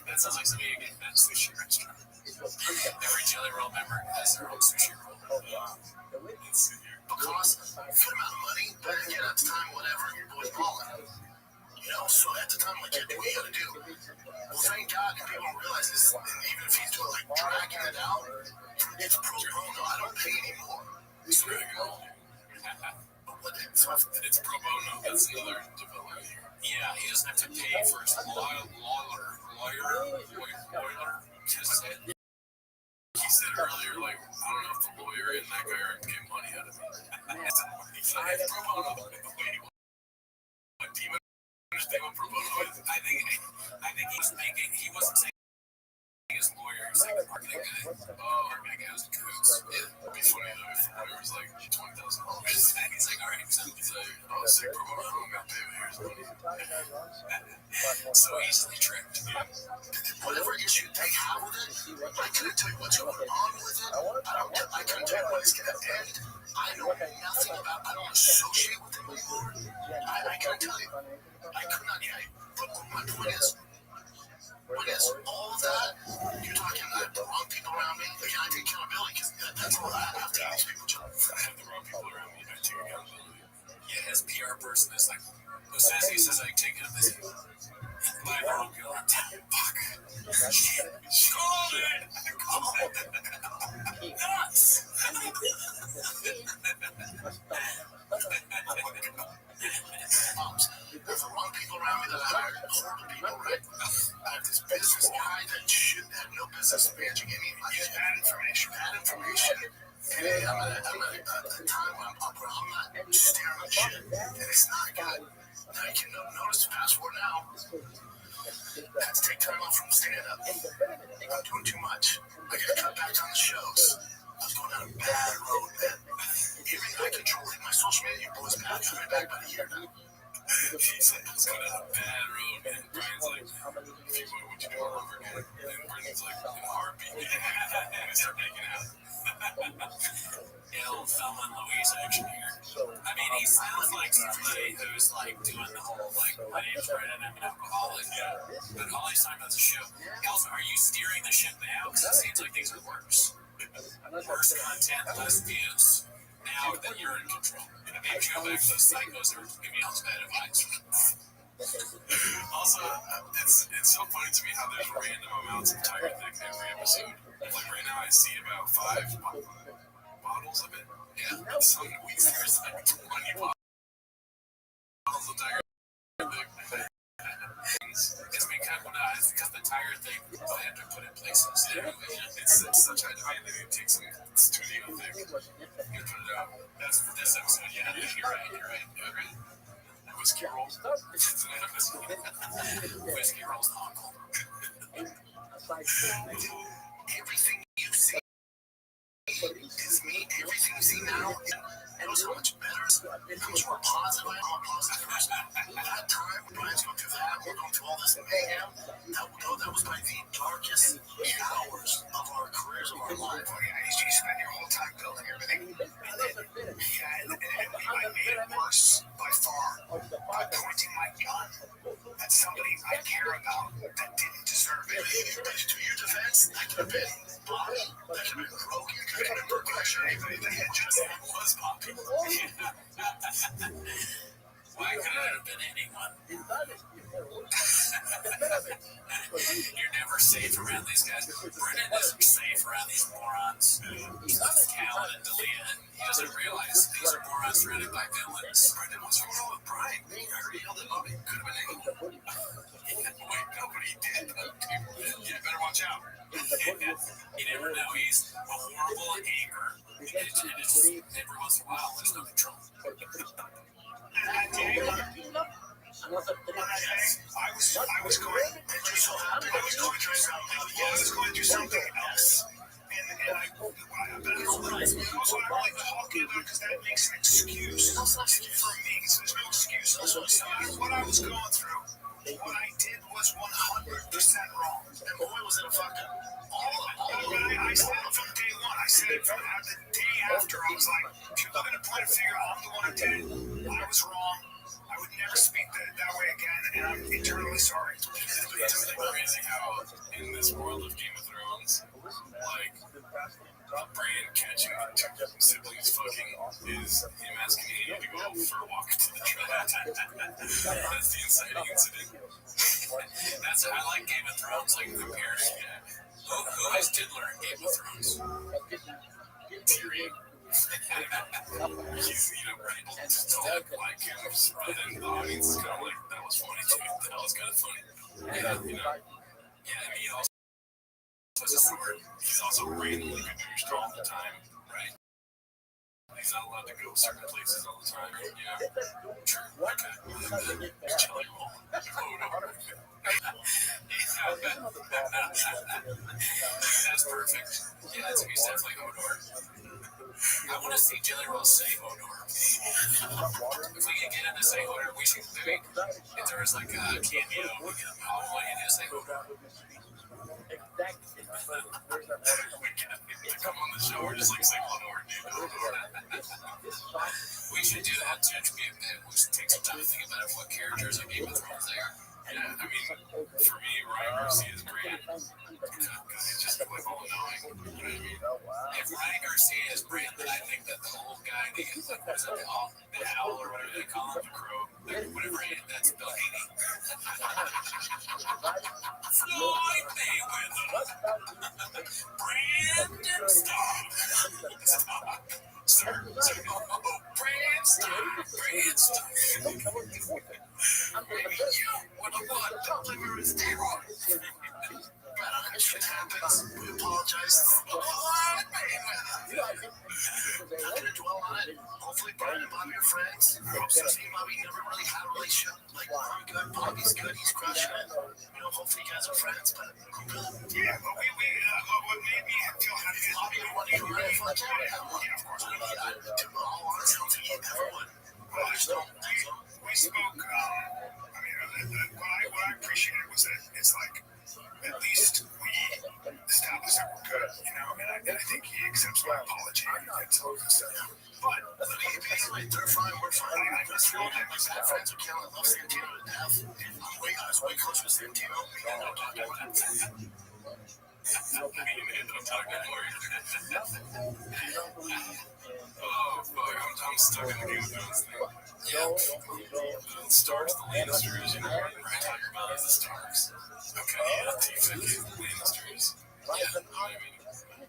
That sounds like something you get at a sushi restaurant. Every Jelly Roll member has their own sushi roll. Because for the amount of money, but again, at the time, whatever, your boy's balling. You know, so at the time, like, what you gotta do? Well, thank God that people realize this, and even if he's doing, like, dragging it out, it's pro bono. I don't pay anymore. It's very good. It's pro bono. That's another development here. Yeah, he doesn't have to pay for his lawyer. He said earlier, like, I don't know if the lawyer and that guy are getting money out of me. He's like, it's pro bono. Wait, what? Do you understand what pro bono is? I think he wasn't saying his lawyer, he was like, marketing guy. Oh, marketing guy was coots. Yeah, it'd be funny though if the lawyer was like $20,000. He's like, all right, so he's like, oh, sick pro bono, I'm gonna pay him, here's money. So easily tricked. Yeah. Whatever issue they have with it, I couldn't tell you what's going on with it. I couldn't tell you when it's gonna end. I know nothing about. I don't associate with it anymore. I couldn't tell you. I could not. Yeah. But my point is, all of that, you're talking the wrong people around me. Again, I take accountability because that's all I have to these people. I have the wrong people around me. I take accountability. Yeah, his PR person is like, he says like, take it busy. My wrong people are fuck. Shit. Call it. Nuts. There's the wrong people around me that I hired. Horrible people, right? I have this business guy that shouldn't have no business managing any of my bad information. And I'm at a time when I'm not staring at shit. And it's not good. Now you can notice the password now. I had to take time off from stand-up. I'm doing too much. I got to cut back on the shows. I was going down a bad road, man. Even I controlling my social media was bad. I've been back about a year now. He said it's going down a bad road, man. Brian's like, if you would you do all over again? And Brian's like, in a heartbeat. And I start making out. Ill Thelma and Louise action here. I mean, he sounds like somebody who's like doing the whole like, my name's Brandon, I'm an alcoholic. But all he's talking about is the show. Also, are you steering the ship now? Because it seems like things are worse. Worse content, less views. Now that you're in control. Maybe you go back to those psychos who are giving you all this bad advice. Also, it's so funny to me how there's random amounts of Tiger Thick every episode. Like right now, I see about 5 bottles of it. Yeah, but some weeks there's like 20 bottles of Tiger Thick. It's because the Tiger Thick I have to put in places. It's such high demand that it takes some studio thick. You put it out. That's for this episode. Yeah, you're right. Whiskey rolls. Whiskey rolls the uncle. Everything you see is me. Everything you see now is so much better. It was more positive. At that time, Brian's going through that. We're going through all this mayhem. That was like the darkest hours of our careers, of our life. You spend your whole time building everything. And I made it worse by far by pointing my gun at somebody I care about that didn't deserve it. To your defense, that could have been Bobby, that could have been Rogan, that could have been Progression, even if the head just was Bobby. Why could it have been anyone? You're never safe around these guys. Brennan isn't safe around these morons. Cal and Dalia, he doesn't realize these are morons surrounded by villains. Brennan was wrong with Brian. I heard he yelled at Bobby. Could have been anyone. Wait, nobody did. You better watch out. You never know. He's a horrible anger. Every once in a while, there's no control. I was going through something else. And I realized it was what I'm talking about because that makes an excuse for me. So there's no excuse. What I was going through, what I did was 100% wrong. And boy, was it a fuck up. I said it from day one. I said it from the day after. I was like, people are going to point a finger. I'm the one who did it. I was wrong. I would never speak that way again, and I'm eternally sorry. It's crazy how in this world of Game of Thrones, like, Bran catching two siblings fucking is him asking him to go for a walk to the track. That's the inciting incident. I like Game of Thrones, like, comparing, who is Diddler in Game of Thrones? Tyrion. He's, right, just don't like him, but then the audience is kind of like, that was funny too, that was kind of funny. Yeah, I mean, he also has a sword. He's also randomly confused all the time, right? He's not allowed to go certain places all the time, True, okay. Jelly roll. That's perfect. Yeah, he's definitely Hodor. I want to see Jelly Roll say Hodor. If we can get him to say Hodor, we should maybe, if there was like a cameo, we can all want you to say Hodor. We come on the show, we're just like saying Hodor, dude. We should do that too. We should take some time to think about what characters in Game of Thrones they are. Yeah, I mean, for me, Ryan Garcia is great. Because he's just like all knowing. You know what I mean? If Ryan Garcia is Bran, then I think that the old guy, the owl or whatever they call him, the crow, whatever he is, that's Bill Haney. Floyd Mayweather. Brandon Stark. Sir. Brand Stark. Maybe you would have won. Deliver his steroids. But shit happens. We apologize. Floyd Mayweather. Not gonna dwell on it. Hopefully Brian and Bobby are friends. Susie and Bobby never really had a relationship. Like, I'm good, Bobby's good, he's crushing it. Hopefully you guys are friends, but who really? Yeah, but we made me feel happy. Bobby, you want to go right for it? Yeah, of course. To all honest, I don't think he ever would. Well, I just don't. We spoke, what I appreciated was that it's like, at least we established that we're good, and I think he accepts my apology and so on. But they're fine, we're fine. I just feel like my bad friends are killing. I love Santino to death. I was way closer to Santino. We ended up talking about that. Oh, boy, I'm stuck in the Game of Thrones thing. Yeah. Starks, the Lannisters, you know, right? Talking about the Starks. Okay, yeah, defective Lannisters. Yeah, you know what I mean?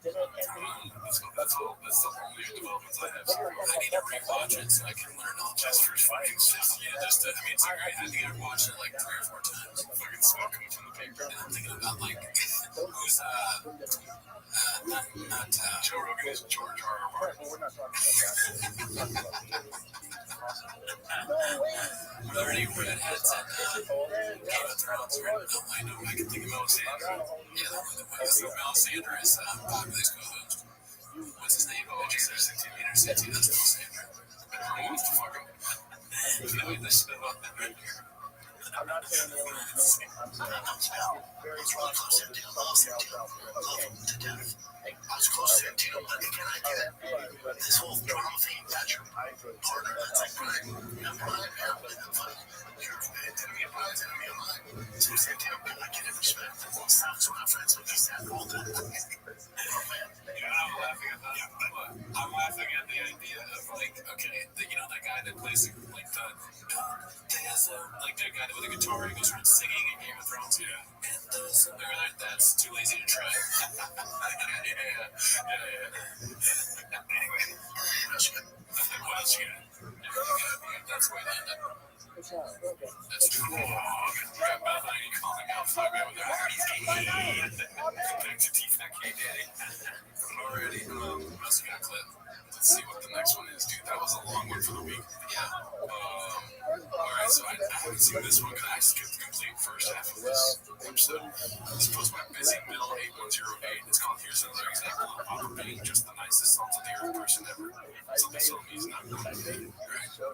That's all. That's the only developments I have. I need to rewatch it so I can learn all Jester's fucking shit. Yeah, just I mean, it's like I think I've watched it like 3 or 4 times. Fucking smoking from the paper, and I'm thinking about like who's not Joe Rogan is George R.R. Martin. We're not talking about that. Are there any redheads in Game of Thrones? No, I know. I can think of Melisandre. Yeah, the one that was Melisandre is Bobby's co-host. What's his name? Oh, Jesus, 16 meters, 16. That's Melisandre. Everyone wants to fuck him. This is about that right here. I'm not saying the only I'm saying very possible that somebody else out there. Love him to death. I was close to Antino, but again, I get it. This whole drama thing, that's your partner. That's like, right, I'm fine, I'm fine. You're enemy of mine, enemy of mine. So Santino, I get it, respect. So I'm friends with this all the time. Oh, man. I'm laughing at that. I'm laughing at the idea of like, okay, you know that guy that plays like like that guy with the guitar, he goes around singing in Game of Thrones. Yeah. And that's too lazy to try. yeah. Anyway, what else you got? That's where I ended. That's true. You got Bethany calling out Fabio with their parties. Back to T-Fac K Daddy. Already, what else you got, Clip? Let's see what the next one is, dude. That was a long one for the week. Yeah. Alright, so I haven't seen this one because I skipped the complete first half of this episode. This posted by Busy Bill 8108. It's called Here's Another Example of Papa being just the nicest salt of the earth person ever. Something so he's not good. Right?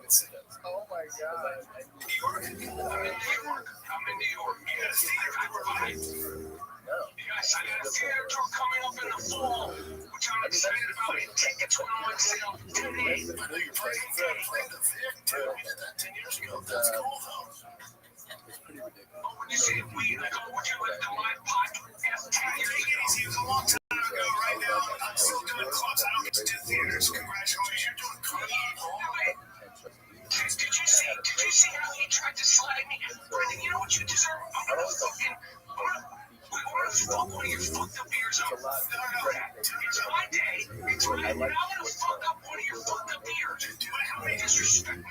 Let's see. Oh my God. New York? I'm in New York. You got a theater everybody. Yes, I got a theater tour coming up in the fall, which I'm excited about. Tickets went on sale today. I know you're playing the Vic, too. We did that 10 years ago. That's cool, though. It's pretty ridiculous. Oh, when you say we, like, oh, would you like to live podcast 10 years ago? It was a long time ago. Right now, I'm still doing clubs. I don't get to do theaters. Congratulations, you're doing good. Did you see how he tried to slide me? Brendan, you know what you deserve? I'm gonna fuck one of your fucked up ears up. No. It's my day. It's my day. I'm gonna fuck up one of your fucked up ears. Do it. How many disrespect me on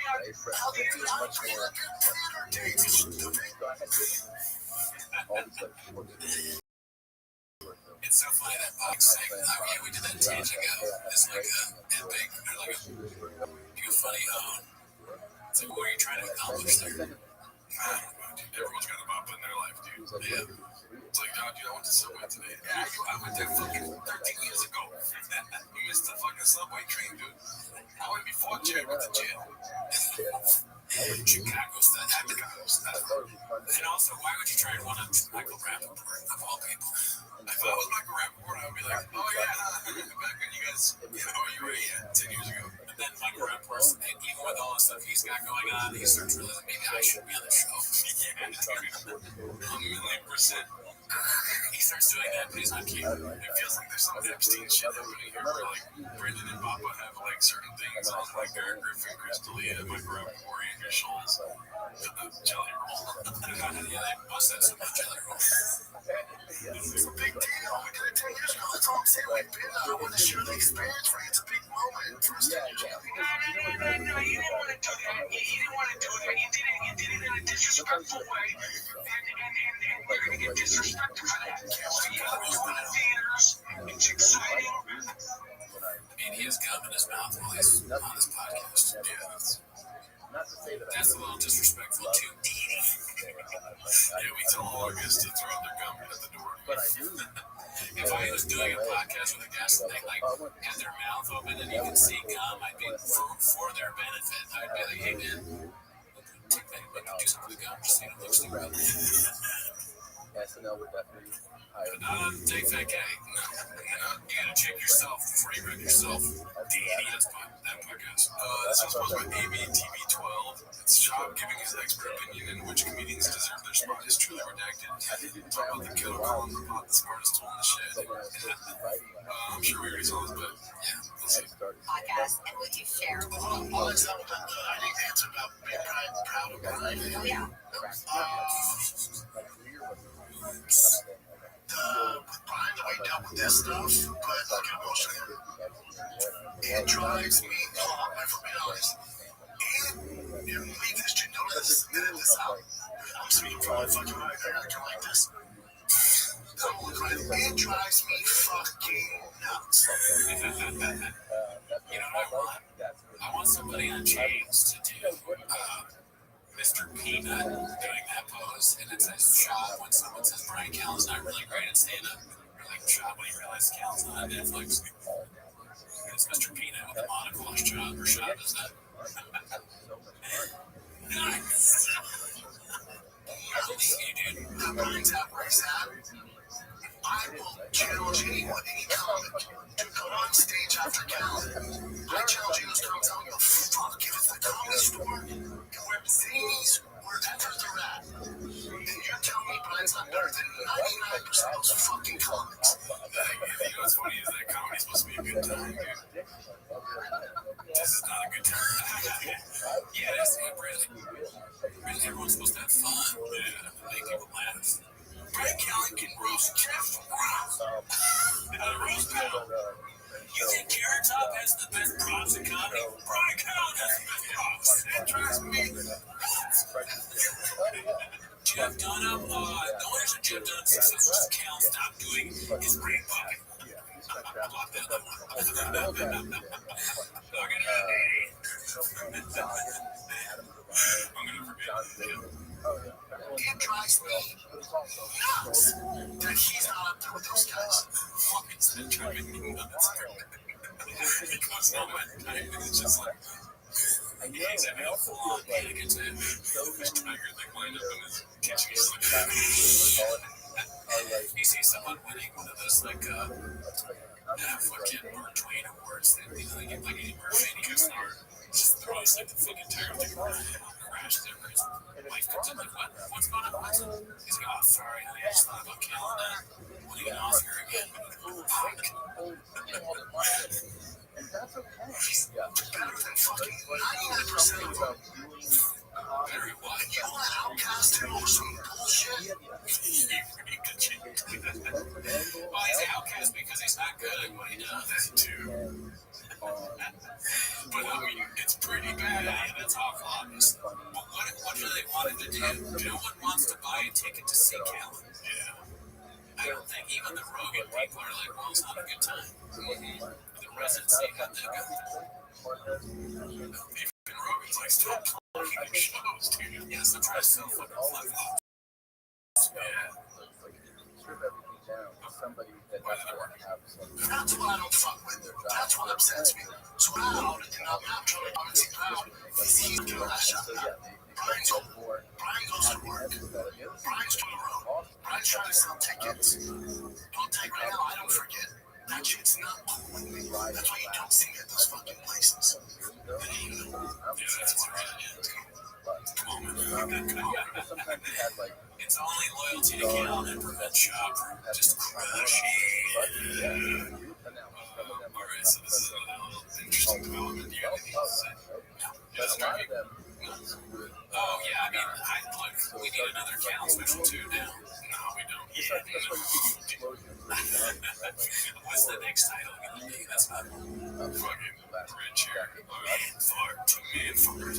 how the ears are? It's so funny that Bob's saying, oh yeah, we did that 10 years ago. It's like a epic, or like a funny, it's like, what are you trying to accomplish there? I don't know, dude. Everyone's got a bop in their life, dude. Yeah. It's like, oh, dude, I went to Subway today. Yeah, I went there fucking 13 years ago. You missed the fucking Subway train, dude. I went before Jared went to jail. Chicago style. And also, why would you try and one-up Michael Rappaport, of all people? If I was Michael Rappaport, I would be like, oh yeah, back when you guys, you were 10 years ago. And then Michael Rappaport, even with all the stuff he's got going on, he starts realizing maybe I should be on the show. Yeah, a million %. He starts doing that, but he's not keeping it. It feels like there's some Epstein shit happening here where like Brendan and Papa have like certain things on like Eric Griffin, Chris D'Elia, Michael Rappaport, Andrew Schultz, Jelly Roll. Yeah, they bust that so much Jelly Roll. It's a big deal. We did it 10 years ago. That's all I'm saying. We've been there. I want to share the experience for you. It's a big moment. First 10 years ago. No, you didn't want to do that. You didn't want to do that. You did it in a disrespectful way. And we're going to get disrespected for that. So you know, we're going to theaters. It's exciting. I mean, he has gum in his mouth while he's on this podcast. Yeah, that's a little disrespectful to Dee. Yeah, we tell all our guests to throw their gum at the door. If I was doing a podcast with a guest and they like had their mouth open and you can see gum, I'd be for their benefit. I'd be like, hey man, take that, but do something with gum, just so it looks stupid. SNL would definitely hire. But not on Take Fat K. No, you gotta check yourself before you wreck yourself. That's that podcast. This one's sponsored by ABTV12. It's Shop giving his expert opinion in which comedians deserve their spot is truly redacted. Talk about the killer calling the pot the smartest tool in the shed. I'm sure we already saw this, but yeah, let's see. Podcast, and would you share? Well, it's not that I think it's about being proud of Brian. Oh, yeah. With Brian, the way he dealt with this stuff, but like emotionally, it drives me. If we're being honest, and leave this shit, don't let this edit this out. I'm speaking from my fucking right there. I can like this. It drives me fucking nuts. You know what I want? I want somebody on chains to do Mr. Peanut doing that pose, and it says shot when someone says Brian Callen's not really great at stand-up. Or like shot when you realize Callen's not on Netflix. It's Mr. Peanut with a monocle shot or shot, is that? Nice. I believe you, dude. That Brian's out where he's at. I will challenge anyone, any comic, to go on stage after Callen. I challenge you to come tell me, fuck, if it's the Comedy Store, where Zanies, wherever they're at, and you tell me Brian's not better than 99% of those fucking comics. You know what's funny is that comedy's supposed to be a good time, dude. This is not a good time. Yeah, it is. Really. Everyone's supposed to have fun. Yeah, make people laugh. Brian Callen can roast Jeff Ross. Roast battle. You think Carrot Top has the best props in comedy? Brian Callen has the best props. It drives me. Jeff Dunham, the only reason Jeff Dunham's successful is Callen stopped doing his brain pocket. It drives me nuts that he's not up there with those guys. It's been driving me nuts. Because all my time is just like, he's having a full-on panic attack. His tiger thing lined up in his kitchen. You see someone winning one of those, like, fucking Mark Twain awards that they get like Eddie Murphy and he goes just throws like the fucking tire like crashes over his wife comes in like, what's going on? He's like, oh, sorry, honey, I just thought about killing that. Winning an Oscar again. Fuck. He's better than fucking 99% of them. Very what? You let Outcast do some bullshit? Well, he's an outcast because he's not good at what he does, too. But I mean, it's pretty bad. That's awful obvious. But what do they want him to do? No one wants to buy a ticket to see Callen. Yeah. I don't think even the Rogan people are like, well, it's not a good time. The residency got that good. Even Rogan's like, stop talking at shows, dude. Yes, I'm trying to sell fucking flip-flops. Yeah. That's what I don't fuck with. That's what upsets me. So I'm out and I'm not trying to honestly proud. He's doing that shot. Brian goes to work. Brian's on the road. Brian's trying to sell tickets. Don't take right now, I don't forget. That shit's not cool with me. That's why you don't see me at those fucking places. Yeah, that's what's right. Come on, man. It's only loyalty to Callen and prevent shop from just crushing. Alright, so this is a little interesting development. Do you have anything to say? That's right. Oh, yeah, I mean, look, we need another Callen special too now. No, we don't. Yeah, what's the next title going to be? That's not fucking red chair. Fart. Man, fart.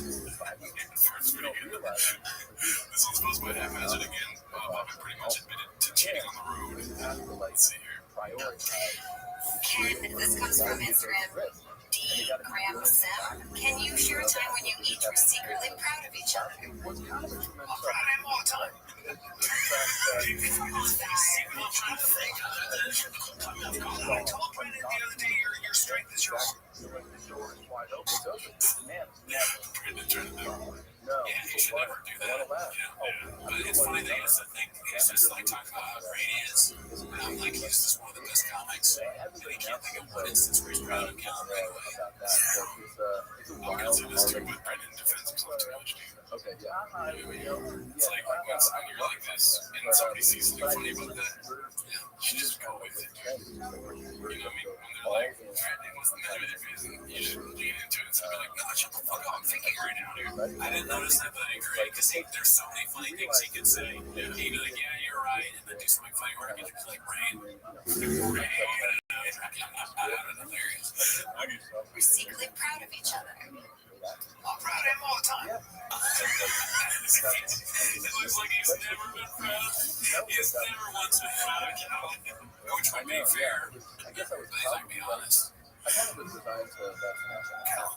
Fart's pretty good. This one's supposed to be haphazard again. Bobby pretty much admitted to cheating on the road. Let's see here. Ken, this comes from Instagram. D. Graham Sim. Can you share a time when you each were secretly proud of each other? I'm proud of him all the time. I told Brendan the other day your strength is your heart. Yeah, you should never do that. But it's funny that it's a thing. He's just like talking about how great he is. And I'm like, he's just one of the best comics. And he can't think of one instance where he's proud of Callen right away. I'll consider this too, but Brendan defends himself too much, dude. It's like when you're like this and somebody sees something funny about that, you should just go with it, dude. You know what I mean? When they're like, what's the matter with your face? And you should lean into it and be like, no, shut the fuck up. I'm thinking right now, dude. I didn't notice that, but I agree, because there's so many funny things he could say. He'd be like, yeah, you're right, and then do something funny where he could just like, rain. Hilarious. We're secretly proud of each other. I'm proud of him all the time. It looks like he's never been proud. He's never once been proud of Cal, which might be fair, but he's like, be honest. I thought it was designed to Cal.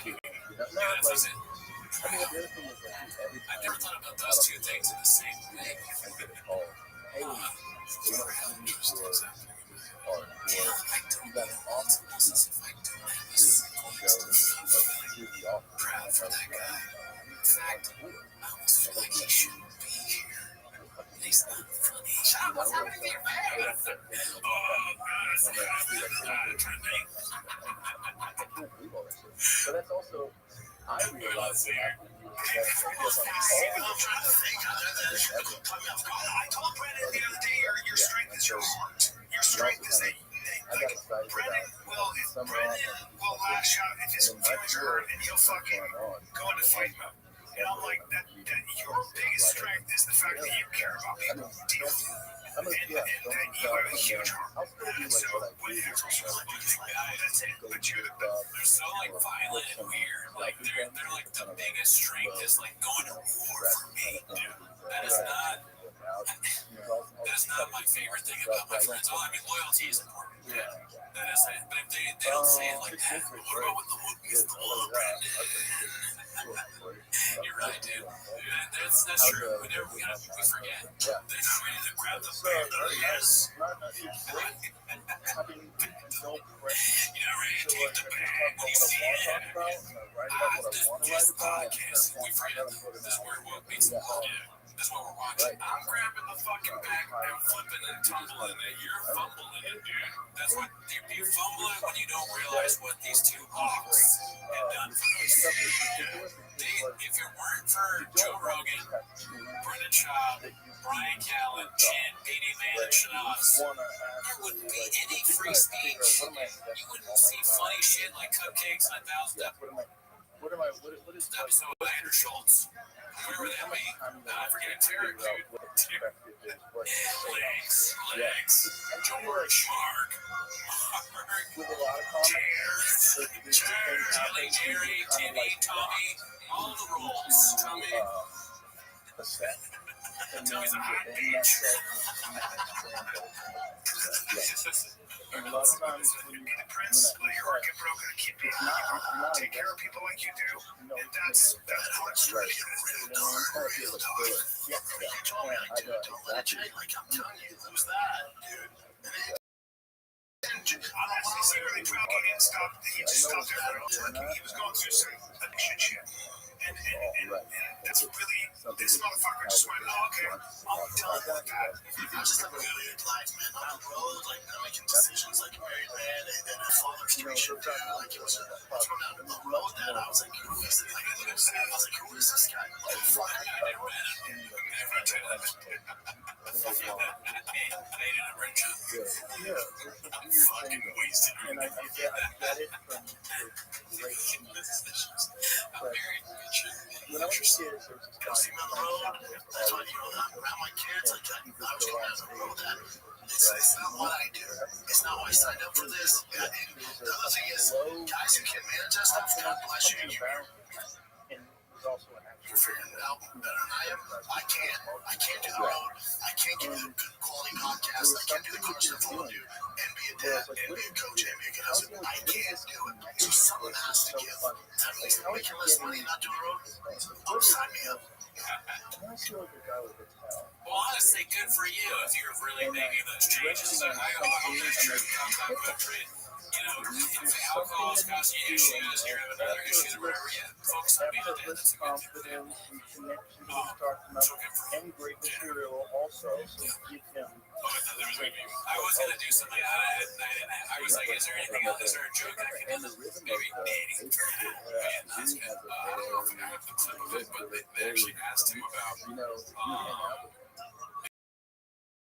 Yeah, that's it. I've never thought about those two things in the same thing. Proud for that guy. In fact, I almost feel like he shouldn't be here. He's not funny. Shut up, what's happening to your face? But that's also, I realized that I'm trying to think. I told Brennan the other day, your strength is your heart. Your strength is that, Brennan will lash out if his feelings are hurt, and he'll fucking go into fight mode. And I'm like, that your biggest strength is the fact that you care about people deeply. And that you have a huge heart. So, that's it. But you're the best. They're so like violent and weird. Like they're like the biggest strength is like going to war for me. That is not my favorite thing about my friends. Oh, I mean, loyalty is important. Yeah. That is it. But if they don't say it like that, what about when the hook is the law, Brandon? You're right, dude. That's true. We forget. They're not ready to grab the bear. Yes. You're not ready to take the bag when you see it. This podcast, we forget this is where woke meets the law. That's what we're watching. I'm grabbing the fucking bag and flipping and tumbling it. You're fumbling it, dude. That's what you fumble it when you don't realize what these two hawks have done for us. If it weren't for Joe Rogan, Brendan Schaub, Brian Callen, Chin, Beanie Man, and Shanoffs, there wouldn't be any free speech. You wouldn't see funny shit like cupcakes on 1,000 episodes of Andrew Schultz. Where would that be? I forget a Tarek, dude. Legs. George, Mark. Jerry, Timmy, Tommy, all the roles. Tommy. Tommy's a hot bitch. A lot of times when Be the prince, let your heart get broken and keep being you. Take care of people like you do. And that's how it's right. Real dark. You told me I do. Don't let it change. Like I'm telling you, who's that, dude? I'm actually secretly proud he didn't stop. He just stopped there for a He was going through some addiction shit. And that's really, this motherfucker just went, oh, okay, I'll tell him like that. I'm just living a good life, man. On the road, like, I'm making decisions like a married man and a father situation. Like, it was thrown out in the road that I was like, who is this? Like, I look at him, I was like, who is this guy? Like, fuck, I never met him. Never did. They did a great job. I'm fucking wasted. and I get it from the great decisions. But when I was a kid, there was this guy. See me on the road. That's why, around my kids, like, I was on the road that it's not what I do. It's not why I signed up for this. The other thing is, guys who can manage that stuff, God bless you. You're figuring it out better than I am. I can't do the road. I can't give you a good quality podcast. I can't do the cars that follow you and be a dad and be a coach and be a good husband. I can't do it. So someone has to give. At least making less money, not doing the road. Oh, sign me up. Well, honestly, good for you if you're really making those changes. I hope that you're country. If alcohol is causing you issues, you're having other issues or whatever, focus on being a dad. That's a good thing. And great material also, so give him. I was going to do something. I was like, is there anything else? Is there a joke I can do? Maybe dating. Man, that's good. I don't know if I have the clip of it, but they actually asked him about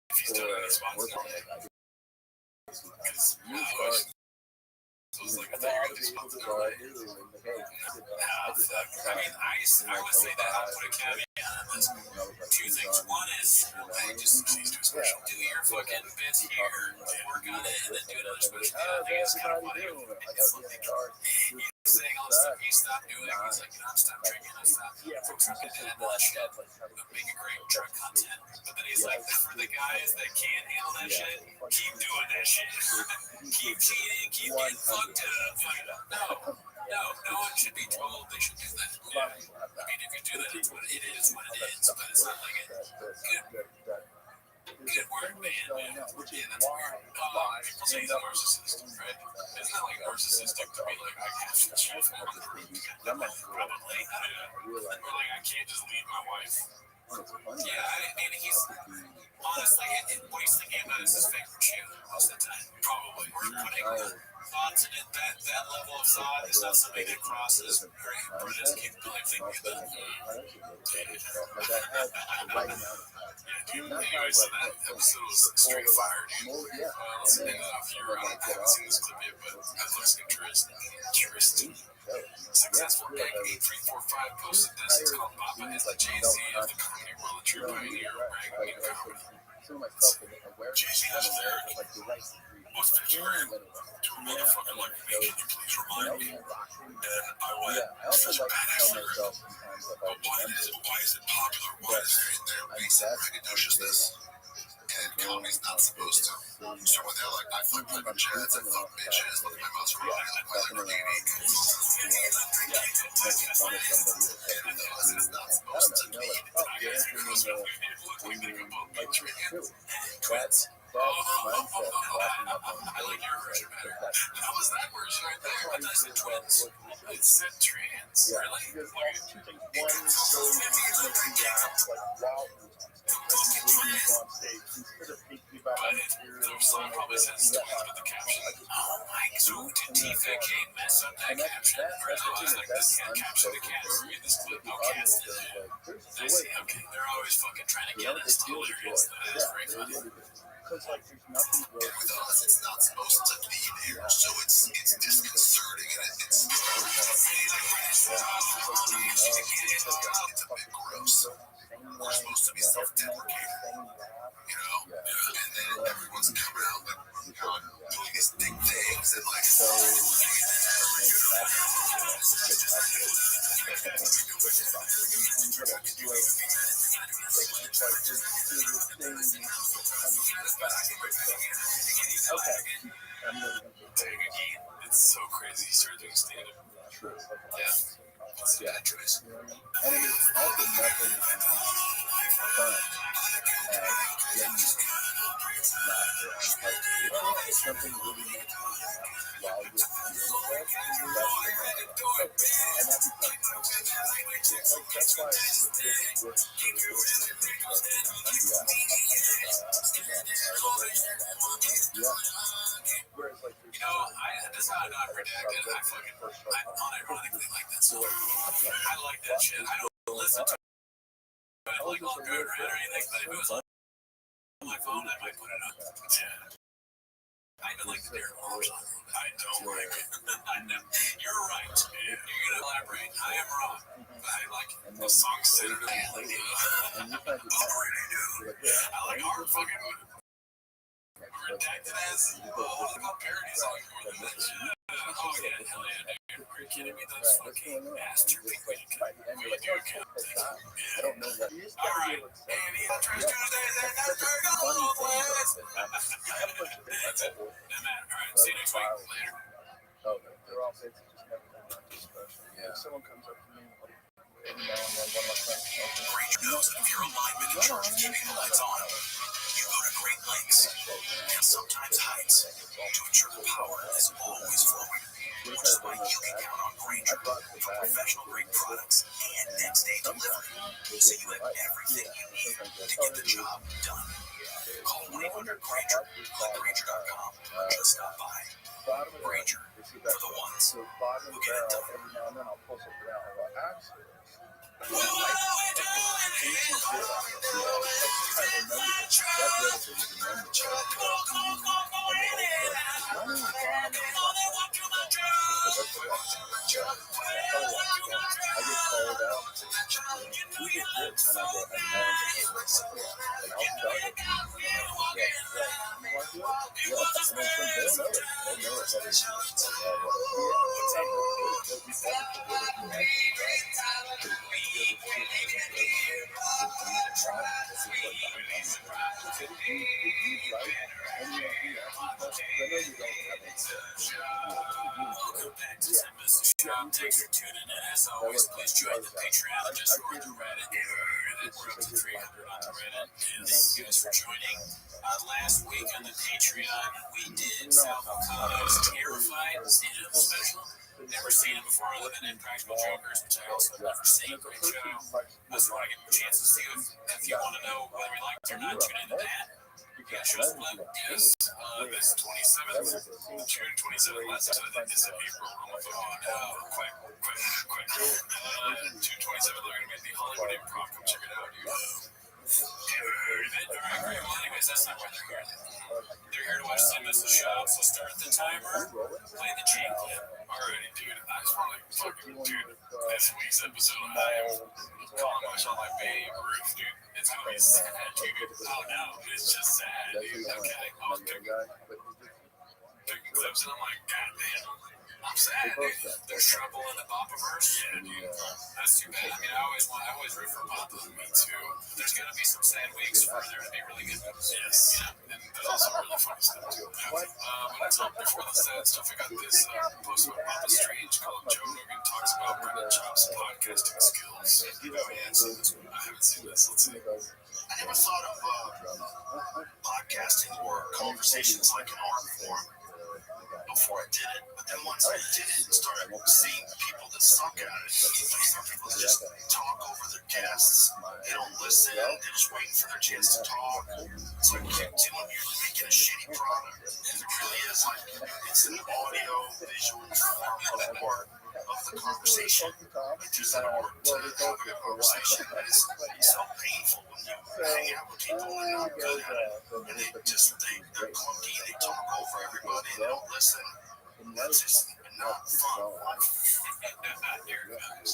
if he's done any responses. So it's like, I thought you were going to do something early. I mean, I would say that I'll put a caveat on this. Two things. One is, hey, just do a special. Do your fucking bits here, work on it, and then do another special. I think it's kind of funny. It's like, he's saying all the stuff he stopped doing. He's like, I'm stopped drinking, I stopped fucking doing all that shit, making great drug content. But then he's like, for the guys that can't handle that shit, keep doing that shit. Keep cheating, keep getting fucked up. No one should be told they should do that. Yeah. I mean, if you do that, it's what it is, but it's not like good work, man. Yeah, that's weird. People say he's a narcissist, right? It's not like narcissistic to be like, I have to cheat for the probably. Or like, I can't just leave my wife. Yeah, I mean, he's honestly, what he's thinking about is his favorite shoe most of the time. Probably. We're putting thoughts in it. That level of thought is not something that crosses Brennan's capability of thinking about. Anyway, so that episode was straight fire, dude. Let's end it off here. I haven't seen this clip yet, but that looks interesting. Successful Gang 8345 posted this. It's called Baba is the Jay-Z of the comedy world, a true pioneer of bragging and comedy. Jay-Z has a lyric. What's February? Do a motherfucker like me, can you please remind me? And I went, such a badass lyric. But why is it popular? Why is there basic braggadociousness? And comedy's not supposed to. So when they're like, I fuck private jets, I fuck bitches, look at my muscle, I like my Lamborghini. It's not supposed to be. Twins. I like your version better. How was that version right there? I thought I said twins. It said trans. Really? Someone probably says twins with the caption. Oh my, so did TFK mess up that caption? Or I was like, this can't capture the cats. Read this clip. Okay, I see. Okay, they're always fucking trying to get us to hilarious. That is very funny. Because like there's nothing with us, it's not supposed to be there, so it's disconcerting and it's a bit gross. We're supposed to be self-deprecating, and then everyone's coming out and doing these big things and like. It's so crazy. He started doing stand-up. Yeah. It's a bad choice. And it is also nothing fun if something really makes you while you're doing and that becomes that's why whereas like that's how I know I'm redacted. I fucking unironically like that song. I like that shit. I don't listen to it like all good or anything, but if it was on my phone, I might put it up. Yeah. I even like the Derek Moore song. I don't like it. You're right. You're gonna elaborate. I am wrong. I like the song Saturday Alley. I like hard fucking redacted as parody song more than that shit. Oh yeah, hell yeah, dude. Are you kidding me? Those fucking masterpieces. Yeah. Alright. And he tries Tuesdays and that's very good. That's it. Doesn't matter. Alright, see you next week. Later. They're all bits that just never done nothing special. If someone comes up to me every now and then, one of my friends Granger knows that if you're a lineman in charge of keeping the lights on, you go to great lengths and sometimes heights to ensure the power is always flowing. Which is why you can count on Granger for professional grade products and next day delivery, so you have everything you need to get the job done. Call 1-800-GRANGER or Granger.com or just stop by. Granger, for the ones who get it done. every now and then I'll pull something out and go, actually. Welcome back to Tim Mrs. Show. Thanks for tuning in. As always, please join the Patreon. Just join the Reddit. We're up to 300 on the Reddit. Thank you guys for joining. Last week on the Patreon, we did Salvo Khan's Terrified stand-up special. Never seen it before other than Impractical Jokers, which I also have never seen. Great show. I just want to give you a chance to see if you want to know whether we liked it or not, tune into that. Yeah, show split. Yes. This 27th, June 27th. Last time I did this in April. I'm like, oh no, quick. June 27th, they're going to be at the Hollywood Improv. Come check it out, dude. Alright, great. Well, anyways, that's not why they're here. They're here to watch Tim Mrs. Show, so start the timer, play the jam clip. Alrighty, dude. I just want to fucking, dude, this week's episode, I am calling myself like Babe Ruth, dude. It's gonna be sad, dude. Oh no, it's just sad, dude. Okay, I was picking clips and I'm like, God damn, I'm sad, dude. There's trouble in the Boppaverse. Yeah, dude. That's too bad. I mean, I always root for Boppa. Me too. There's gonna be some sad weeks for there to be really good ones. Yes. Yeah, and there's also really funny stuff too. But I told before the sad stuff, I got this post about Papa Strange called Joe Rogan talks about Brendan Chop's podcasting skills. Oh yeah, I've seen this one. I haven't seen this. Let's see. I never thought of podcasting or conversations like an art form before I did it. But then once I did it and started seeing people that suck at it, like some people that just talk over their guests, they don't listen, they're just waiting for their chance to talk. So you keep doing, you're making a shitty product. And it really is like, it's an audio, visual form of art of the conversation. Like there's an art to having a conversation that is so painful when you hang out with people and they're not good at it. And they're clunky, they talk over everybody, they don't listen. That's just not fun. Here it comes.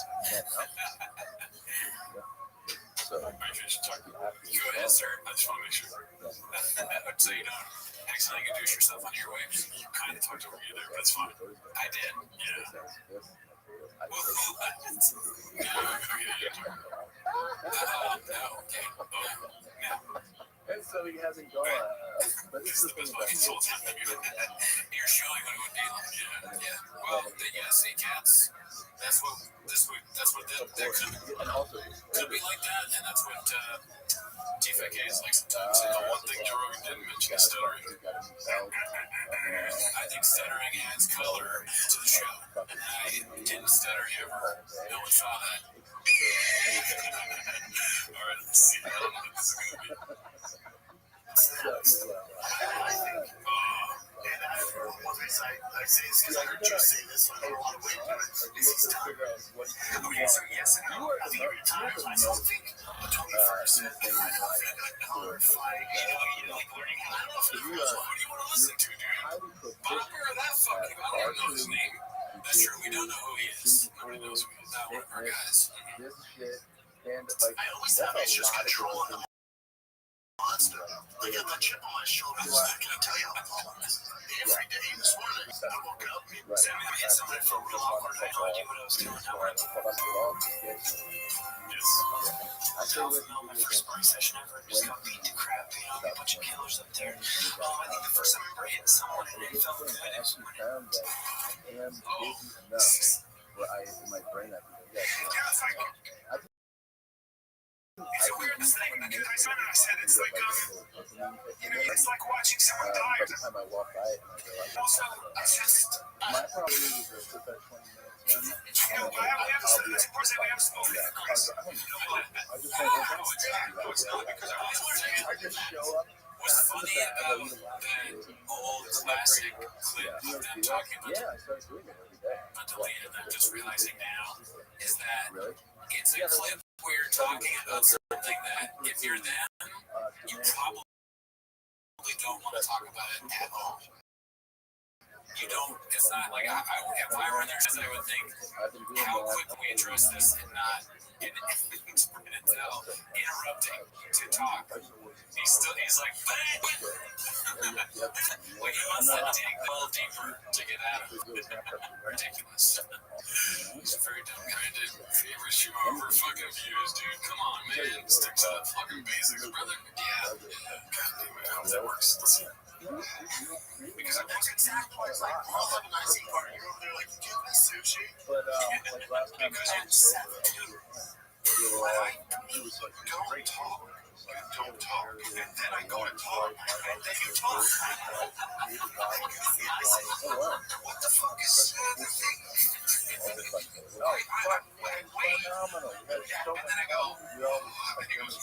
Go ahead, sir. I just want to make sure. So you don't accidentally introduce yourself on your way. You kind of talked over you there, but it's fine. I did. Yeah. And so he hasn't gone. But this is the thing about You're showing what it would be like. Yeah. Well, sea cats. That's what that could be like that, and that's what TFK is like sometimes. And the one thing Joe Rogan didn't mention is stuttering. I think stuttering adds color to the show. And I didn't stutter ever. No one saw that. Alright, let's see. I don't know what this is going to be. One reason I say this because I heard you say this on a lot of weight is he's done. Okay, so yes and no. I think every time I still think 21st and fight, like learning how to Who do you want to listen to, dude? Bopper or that fucking, I don't even know his name. That's true, we don't know who he is. Nobody knows who he is. Not one of our guys. I always have issues controlling the monster. I got that chip on my shoulder. I can tell you every day this morning I woke up, Sammy, I hit somebody for a real awkward. I had no idea what I was doing. I felt my first sparring session ever. Just got beat to crap. A bunch of killers up there. I think the first time I ever hit someone and it felt good. It was It's the weirdest thing. I said it's like it's like watching someone die. Also, it's just my problem is that 20 minutes. we have a spoken. I just show up. What's funny about that old classic clip of them talking about deleted, I'm just realizing now, is that it's a clip where you're talking about something that if you're them, you probably don't want to talk about it at all. you don't. It's not like if I were in their shoes, I would think, how quick can we address this and not interrupting to talk. He's like, well, you must have to dig a little deeper to get out of it. Ridiculous. He's a very dumb guy, dude. Favorite shoe over fucking views, dude. Come on, man. Stick to the fucking basics, brother. Yeah. God damn it. How that works. Listen. Because I was exactly like, all the nice part. You're over there like, do you want sushi? But like last time Because I was sober, don't talk. You don't talk. And then I go to talk. And then you talk. What the fuck is the thing? phenomenal. And then I go, and he goes,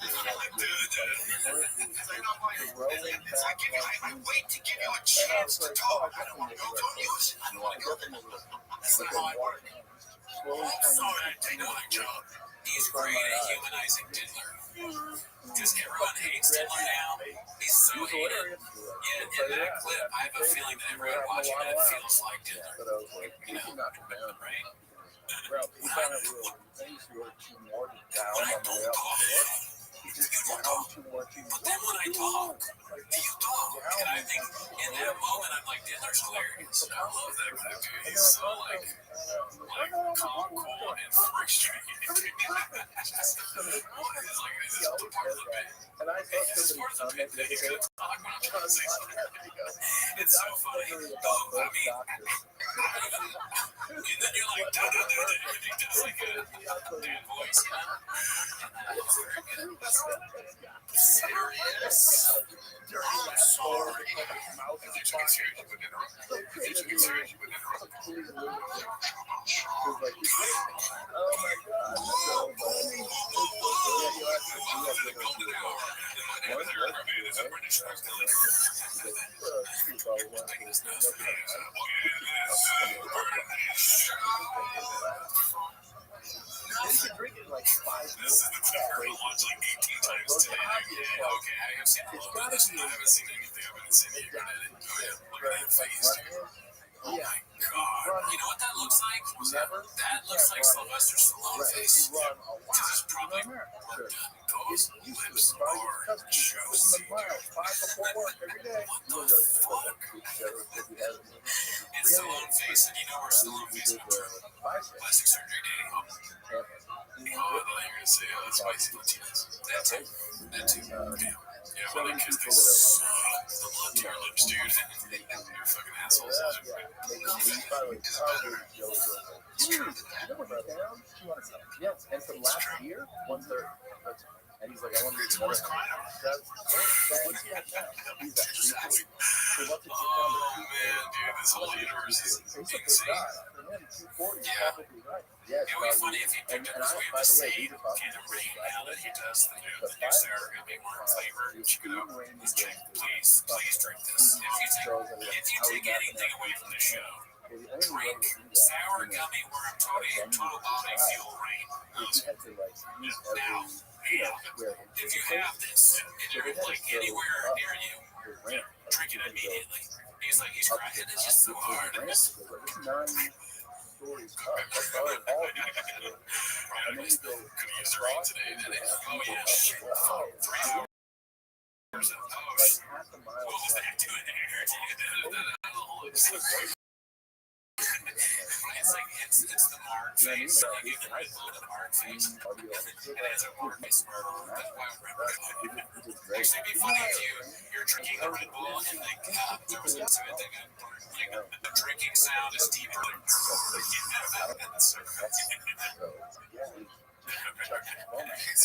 it's like, I wait to give you a chance to talk. I don't want to go. Don't use it. I don't want to go. That's not how I work. I'm sorry to take another job. He's great at humanizing Diddler. Because everyone hates Diddler now. He's so hated. Yeah, in that clip, I have a feeling that everyone watching that feels like Diddler. You know, right? Well, he kind of things you were too more down When I on the way don't up talk, the road. He just you don't down talk. too much. But then when I talk, you talk. And I think in that moment, I'm like, Diddler's hilarious. I love that guy, dude. He's so like calm, cool, and frustrated. It's just a part of the bit. And I thought It's part of the bit that he's going to talk when I'm trying to say something. It's so funny. I mean, and then you're like, everything does like a dude voice, you know? It's very good. Serious. I'm sorry. If you took it serious, you wouldn't interrupt. If you took it serious, you wouldn't interrupt. Oh my God. He's been drinking like 5 This is the thing we're going to watch like 18 times today. Yeah, okay, I have seen a little bit of this. I haven't seen anything. I've been seeing you at it. Oh, yeah, look at that face, dude. Oh my God. You know what that looks like? That looks like Sylvester Stallone face. Because it's probably work done. Those lips are juicy, dude. What the fuck? It's Stallone face, and you know where Stallone face went through. Plastic surgery, Danny. Oh, I thought you were going to say spicy Latinas. That too. Yeah, well, they kiss, they suck the blood to your lips, dude. You're fucking assholes. Yeah, and from last year, 1/3. And he's like, I want to do more. That's so what's he at now? He's at 340. So what's it down to? Oh man, dude, this whole universe is insane. For him, 240 is probably right. Yeah, it would be funny if he picked up this way of the same kind of rain now that he does the new sour gummy worm flavor. Check it out. Please drink this. If you take anything away from the show, drink sour gummy worm total body fuel rain. Now, if you have this and you're like anywhere near you, drink it immediately. He's cracking it just so hard. Stories up. Right, could have used the rain today, didn't it? Oh yeah, shit. 3 hours. Oh shit. What was that doing there? It's like it's the mark face. You give the Red Bull the mark face. It has a mark face. That's why Red Bull. Actually, it'd be funny if you're drinking the Red Bull and the cup goes into it. They got like the drinking sound is deeper than. It's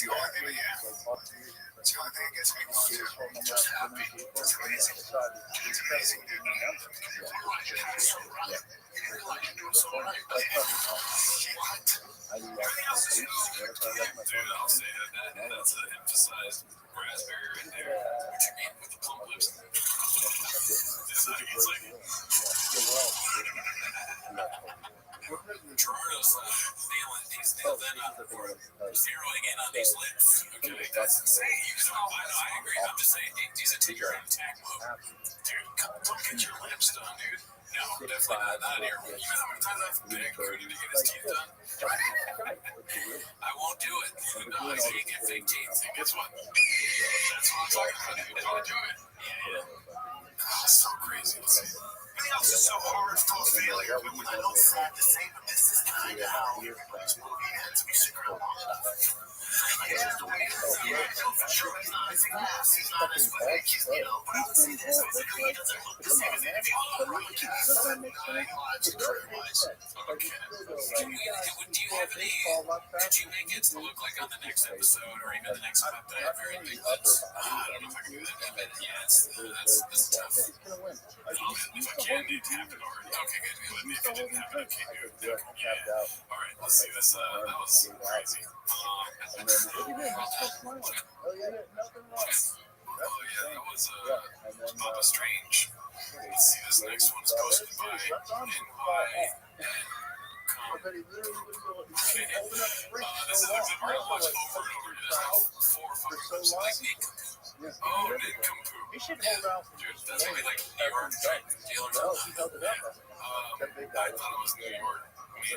the only thing, yeah. It's the only thing that gets me going too. Just happy. It's amazing. It's amazing, dude. You realize you're doing so right. You realize you're doing so right. What? Everything else is Dude, I'll say that's an emphasized raspberry right there. What you mean with the plum lips? It's like Gerardo's feeling, he's Please nail that up. We're zeroing in on these lips. Okay, that's insane. I agree. I'm just saying, these are take your own attack mode. Dude, come get your lips done, dude. No, definitely not here. You know how many times I've begged Cody to get his teeth done? I won't do it. No, I say you get fake teeth. And guess what? That's what I'm talking about. You don't do it. Yeah. Oh, so crazy to see. Everything else is so hard for failure. When I know sad to say, but this is kind of how everybody's movie ends. We stick around long enough. I just don't know for sure he's not as fast. He's not as quick. You know, but I would say this. Physically, he doesn't look the same as if you all right. He's 9 lives career-wise. Okay. Do you have any? Could you make it to look like on the next episode or even the next clip that I have very big lips? I don't know if I can do that. Yeah, that's tough. If I can, you have it already. Okay, good. If you didn't have it, okay, good. Yeah. All right, let's see this. That was crazy. Oh yeah, that was Papa Strange. Let's see, this next one's posted by NY. This is a good one I'll watch over and over. Just like 4 or 5 clips. Like Nick. Oh, Nick Kumpu. Dude, that's only like New York drug dealer. I thought it was New York.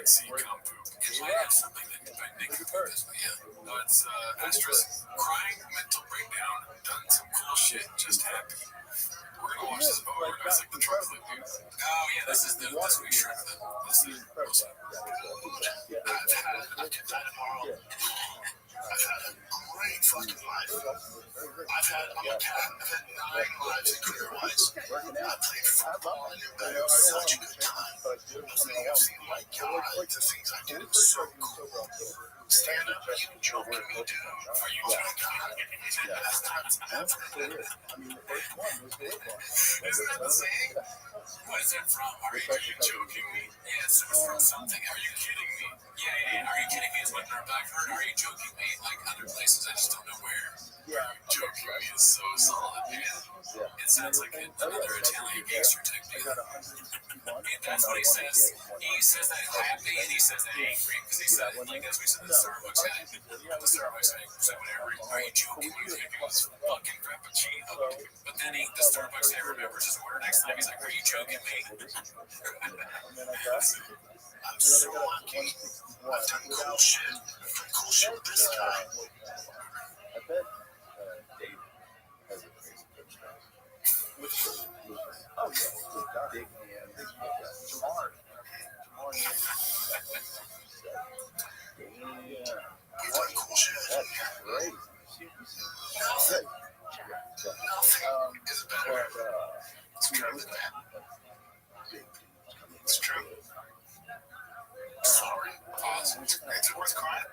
C Kumpu. It might have something that Nick Kumpu does, but yeah. No, it's asterisk. Crying, mental breakdown, done some cool shit, just happy. We're gonna watch this over. It's like the truck flip, dude. Oh yeah, this is the this week's shrimp. This is I've had a great fucking life. I'm a cat. I've had 9 lives career-wise. I played football and it was such a good time. I was in the UFC. My God, the things I did were so cool. Stand up, are you joking me, dude? Are you joking? Best times ever. Isn't that the saying? What is it from? Are you joking me? Yeah, it's from something. Are you kidding me? Yeah. Are you kidding me? Is what I've heard. Are you joking me? Like other places, I just don't know where. Yeah. Joking me is so solid, man. It sounds like another Italian gangster type deal. And that's what he says. He says that happy and he says that angry. Because he said, like, as we said, the Starbucks guy. The Starbucks guy said, whatever. Are you joking me? It was fucking frappuccino. But then the Starbucks guy remembers his order next time. He's like, are you joking me? I'm so lucky. I've done cool shit. I've done cool shit with this guy. I bet Dave has a crazy coach now. Oh, yeah. Big man. Jamar. We've done cool shit. That's great. Nothing is better. It's true, isn't it? It's true. Sorry. It's worth crying.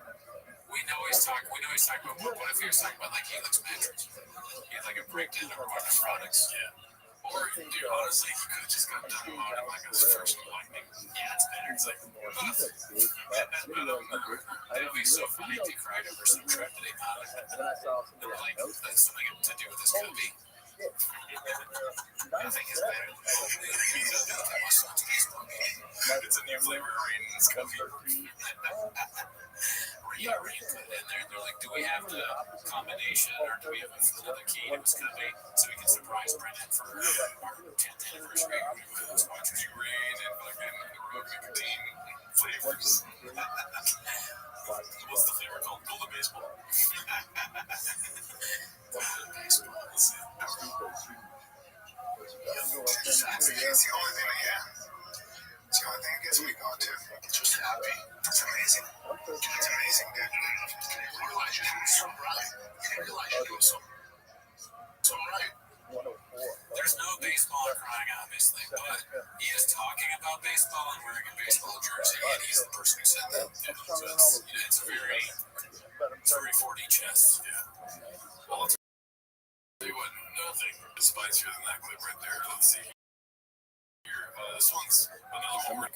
We know he's talking about, what if he was talking about like Helix Metrics? He had like a breakdown of our products. Yeah. Or, dude, honestly, he could have just got done modding like his first lightning. Yeah, it's better. It's like, that'd be so funny if they cried over some trap that they modded. They were like, that's something to do with this copy. I think it's better. It's a new flavor of Raiden's cookie. Yeah, Raiden put it in there. They're like, do we have the combination or do we have another key to his cookie so we can surprise Brendan for our 10th anniversary? Let's watch you Raid and fucking Rogue Nicotine flavors. What's the flavor called? Golden Baseball. Golden Baseball. Let's see. It's the only thing, yeah. It's the only thing I guess we got to. Just happy. That's amazing. That's amazing, dude. You didn't realize you're doing something right. You didn't realize you're doing something right. There's no baseball crying, obviously, but he is talking about baseball and wearing a baseball jersey, and he's the person who said that. Yeah, so it's a very 4D chess. Yeah. Well, I'll tell you what, nothing spicier than that clip right there. Let's see here. This one's another homework,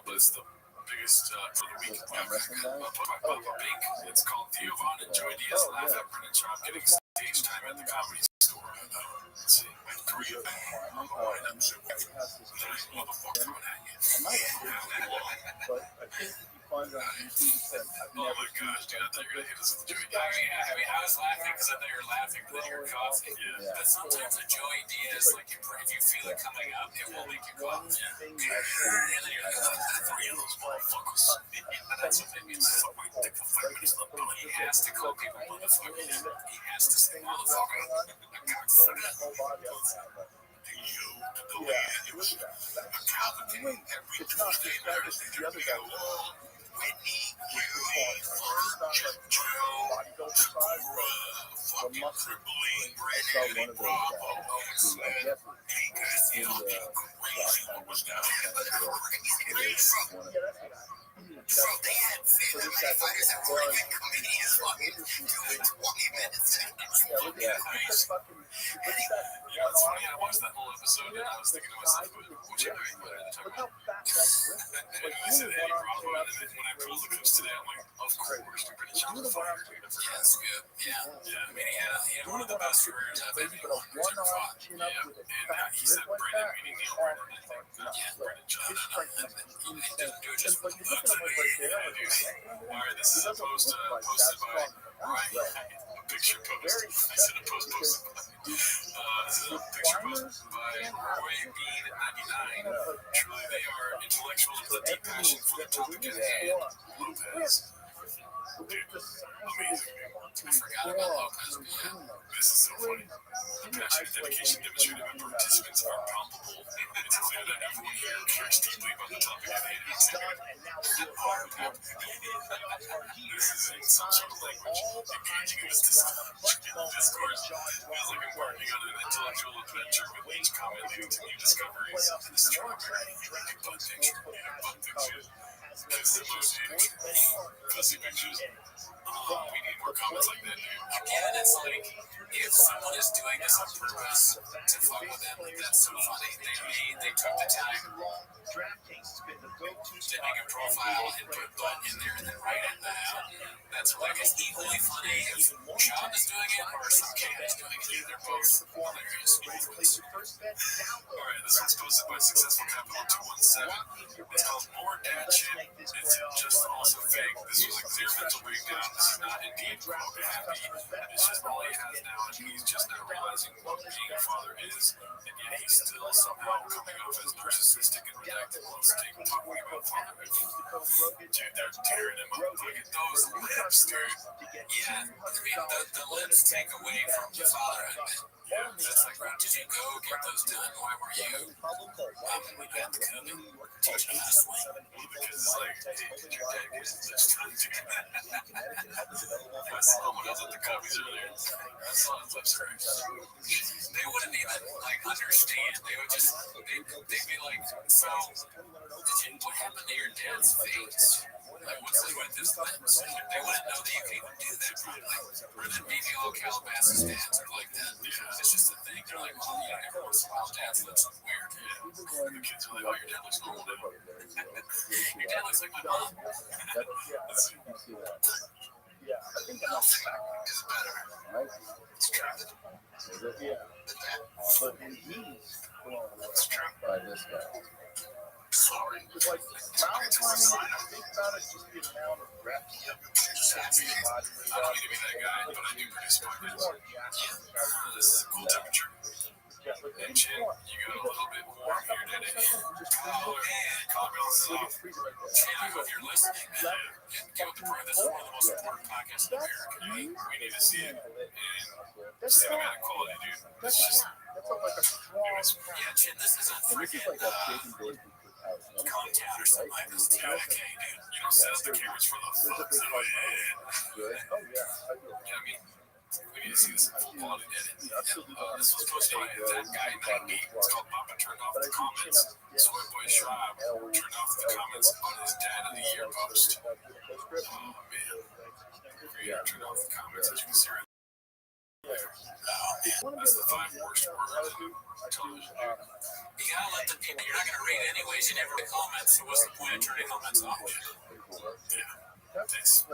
but it's the biggest for the week. Papa Pink. It's called Theo Von and Joey Diaz laugh at Brendan Schaub getting stage time at the Comedy Store. Let's see. Like 3 of them on the lineup. Motherfucker coming at you. But I think if you find Oh my gosh, dude, I thought you were going to hit us with the Joey Diaz. I mean, I was laughing because I thought you were laughing, but then you're coughing. Yeah. But sometimes a Joey Diaz, like, if you feel it coming up, it will make you cough. Yeah. And then you're like, three of those motherfuckers. And that's what they mean. Fuck my dick for 5 minutes. He has to call people motherfuckers. He has to say motherfucker. The way it was a Calvin every Tuesday night. The other guy was Whitney, fucking Tripoli, Brandon, Bravo, Owen, hey guys, you know, crazy what was down Bro, they had family fighters that weren't even comedians fucking doing 20 minutes. Nice. Yeah, it's funny. I watched that whole episode and I was thinking to myself, which area you wanted to talk about? And I said, hey, Bravo. And then when I pulled the clips today, I'm like, of course, you're going to jump the fire. Yeah, that's good. Yeah. I mean, he had one of the best careers I've ever fought. Yeah. And he said Brandon, meaning Neil Brennan, I think. Yeah, Brandon John. And he didn't do it just for the looks. Alright, this is a post posted by Ryan. A picture post. I said a post posted by. This is a picture posted by Roy Bean 99. Truly, they are intellectuals with a deep passion for the topic at hand. Lopez. Dude, amazing. I forgot about Lopez. This is so funny. The passion and dedication demonstrated by participants are palpable. It's clear that everyone here cares deeply about the topic at hand. This is in some sort of language. Engaging in this discourse feels like embarking on an intellectual adventure with each comment leading to new discoveries. This is from butt picture. Butt picture. That's the most pussy pictures. We need more comments like that, dude. Again, it's like, if someone is doing this on purpose to fuck with them, that's so funny. They took the time to make a profile and put butt in there and then write it down. That's like, it's equally funny if Sean is doing it or some kid is doing it. They're both hilarious. Alright, this one's posted by Successful Capital 217. It's called More Dad Shit. It's just also fake. This was a clear mental breakdown. This is not indeed happy. And it's just all he has now, and he's just now realizing what being a father is, and yet he's still somehow coming off as narcissistic and redacted while still talking about fatherhood. Dude, they're tearing him up. Look at those lips, dude. Yeah, I mean, the lips take away from the fatherhood. Yeah, that's like, where did you go get those done? Why were you? We got the coming. Teach me how to swing. Because it's like, hey, did your dad get his lips done? I saw when I was at the copies earlier. I saw his lips hurt. They wouldn't even, like, understand. They would just, they'd be like, so, what happened to your dad's face? Like, what's this with his lips? They wouldn't know that you can even do that probably. Or then maybe all Calabasas dads are like that. Yeah. It's just a thing. They're like, well, yeah, every once in a while dad's lips look weird. Yeah. The kids are like, oh, your dad looks normal now. Your dad looks like my mom. Let's see. Yeah, I think the house is better. Right? It's true. Yeah. But he's trapped by this guy. Sorry. It's like, mountain climbing, I think about it, just the amount of reps. Yep. I don't need to be that guy, but I do produce podcasts. Yeah. This is a cool temperature. And chin, you got a little bit warm here today. Oh, man. Comments off. Chin, I hope you're listening. Give up the prayer. This is one of the most important podcasts in America. We need to see it. And cinematic quality, dude. It's just... Anyways, yeah, Chin, this isn't freaking... Comtown or something like this. Yeah, okay, dude. You don't set up the cameras for the fucks. Oh, yeah. Yeah, I mean, we need to see this in full quality edit. This was posted by that guy, 90. It's called Papa Turned Off the Comments. Soy Boy Schwab turned off the comments on his Dad of the Year post. Oh, man. Creator turned off the comments, as you can see right now. That's the 5 worst words in television, dude. You gotta let the people, you're not gonna read it anyways, you never read comments, so what's the point of turning comments off? Yeah. That's,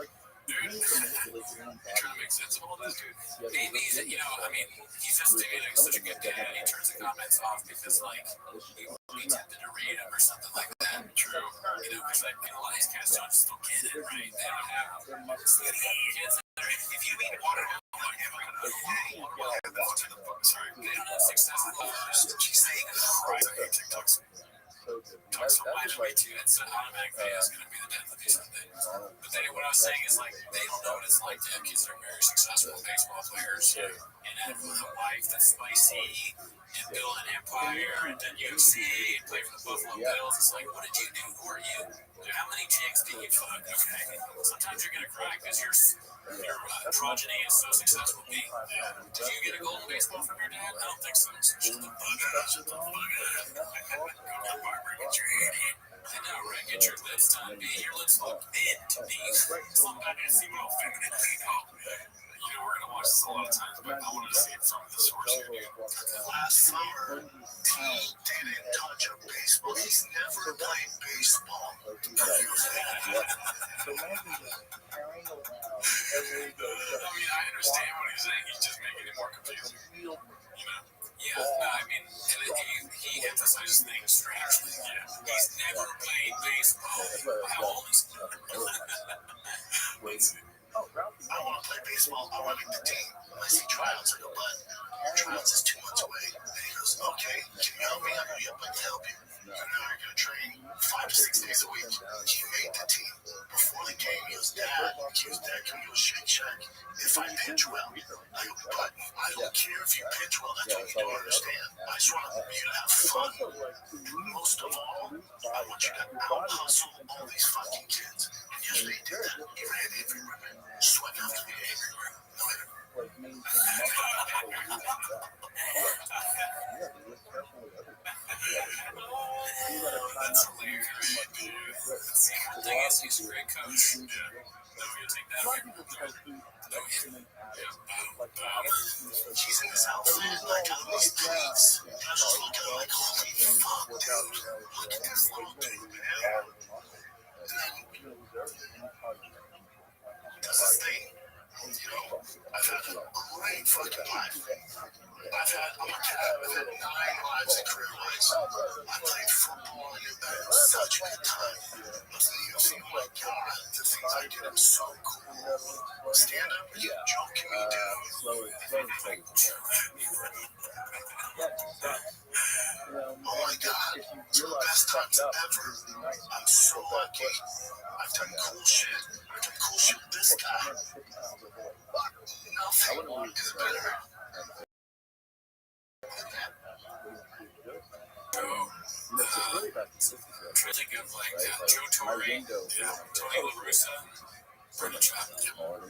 dude, you're trying to make sense of all this, dude. Maybe, you know, I mean, he's just dating such a good dad, he turns the comments off because, like, he won't be tempted to read them or something like that. True. You know, because like, a lot of these cats just don't get it, right? They don't have kids that are, if you eat water, sorry, they don't have successful lives. She's saying, I hate TikToks. Talk so much way too. It's an automatic video is going to be the death of you someday. But then what I was saying is like they don't know what it's like to have kids that are very successful baseball players and have a wife that's spicy and build an empire and then UFC and play for the Buffalo Bills. It's like, what did you do? Who are you? How many chicks do you fuck? Okay. Sometimes you're going to cry because your progeny is so successful. Did you get a golden baseball from your dad? I don't think so. Shut the fuck up. Shut the fuck up. Get your head in. I know, right? Get your lips done. Your lips look mid to me. I see what all feminine people. You know, we're going to watch this a lot of times, but I wanted to see it from the source here. Last summer, T didn't touch a baseball. He's never played baseball. I mean, I understand what he's saying. He's just making it more confusing. You know? Yeah, no, I mean, he emphasizes things strangely. Yeah. He's never played baseball. How old is he? I want to play baseball. I want to make the team. I see tryouts. I go, but tryouts is 2 months away. And he goes, okay, can you help me? I go, yep, I can help you. You know, you're going to train 5 to 6 days a week. He made the team. Before the game, he goes, Dad, can we go shake if I pitch well? I go, but I don't care if you pitch well. That's what you don't understand. I just want you to have fun. Most of all, I want you to out-hustle all these fucking kids. And yesterday he did that. He ran everywhere, man. Sweating after me everywhere. That's hilarious. The thing is, he's a great coach. Yeah. No, you take that away. No, she's in his house, like on these streets. I just look at her like, holy fuck, dude. Look at this little thing, man. Does this thing. You know, I've had a great fucking life. I'm a cat. I've had 9 lives and career-wise. I played football and it was such a good time. I was in the UFC. Oh my God, the things I did are so cool. Stand up, are you joking me, dude? Oh my God, it's the best times ever. I'm so lucky. I've done cool shit. I've done cool shit with this guy. Nothing is better. Trying to think of like Joe Torre, Tony La Russa, Rothschild.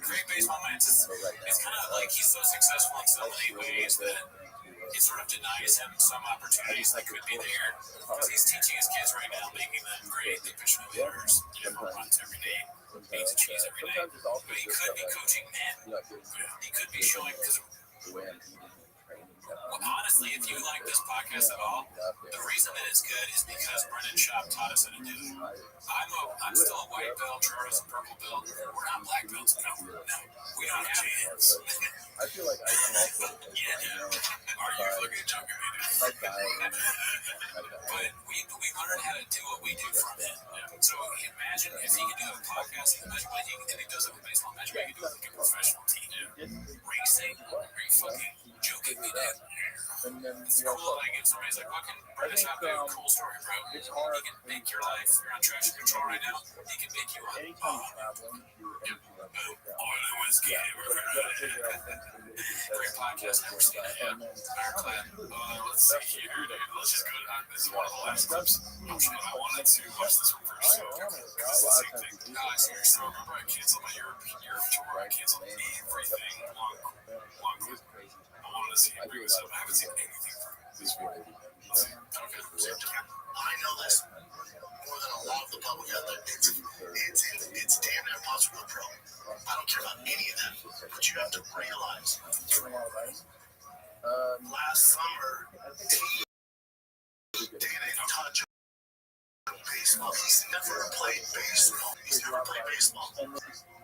Great baseball minds. It's kind of like he's so successful in so many ways that it sort of denies him some opportunities that could be there. Because he's teaching his kids right now, making them great. They pitch no hitters, home runs every day, beans and cheese every day. But he could be coaching men. He could be showing, because honestly, if you like this podcast at all, the reason that it's good is because Brendan Schaub taught us how to do it. I'm still a white belt, Charles a purple belt. We're not black belts. No, we don't have hands. I feel like I can also. Are you fucking joking me, dude? But we learned how to do what we do from it. So imagine if he could do a podcast, imagine what he does it with baseball. Imagine what he could do with like a professional team. Racing? Are you fucking joking me, dude? It's cool. Like if somebody's like, "What can Brendan Schaub do? Cool story, bro. He can make your life. You're on traction control right now. He can make you up. Oil and whiskey. Great podcast. Never seen it yet. Ironclad. Let's see here, dude. Let's just go. This is one of the last clips. I wanted to watch this one first. Because it's the same thing. Seriously, remember I canceled my Europe tour. I canceled everything. Long clip. I wanted to see him bring this up. I haven't seen anything from this week. I know this more than a lot of the public out there. It's damn near impossible to pro. I don't care about any of that, but you have to realize. Last summer, he didn't touch baseball. He's never played baseball.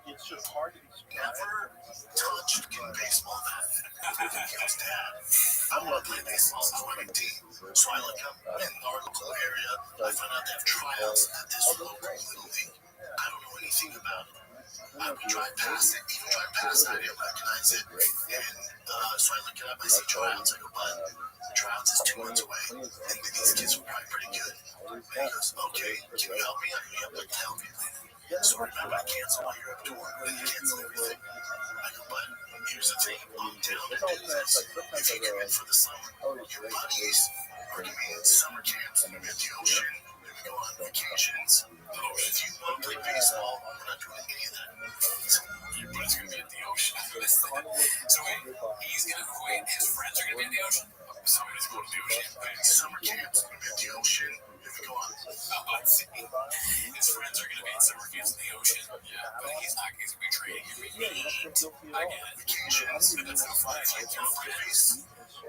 It's just hard to explain. Never touched baseball. That he was dad. I'm not playing baseball since my team. So I look up in our local area. I find out they have tryouts at this local little league. I don't know anything about it. I would drive past it, even drive past it, I didn't recognize it. And so I look it up, I see tryouts. I go, but tryouts is 2 months away, and these kids are probably pretty good. And he goes, okay, can you help me? I mean, I'd like to help you. So remember, I cancel while you're up to work, and you cancel everything. I go, but here's the thing, Longtown, and do this. If you come in for the summer, your buddies are going to be in summer camps, they're going to be at the ocean, they're going to go on vacations. Oh, if you want to play baseball, we're not doing any of that. So your buddy's going to be at the ocean. So wait, he's gonna quit. His friends are gonna be in the ocean. Somebody's going to the ocean. Summer camps, they're going to be at the ocean, they're going to go on. I see. His friends are gonna be in summer camps in the ocean. Yeah, but he's not gonna be trading every night. I get it. Vacations, That's so funny. Like, you know,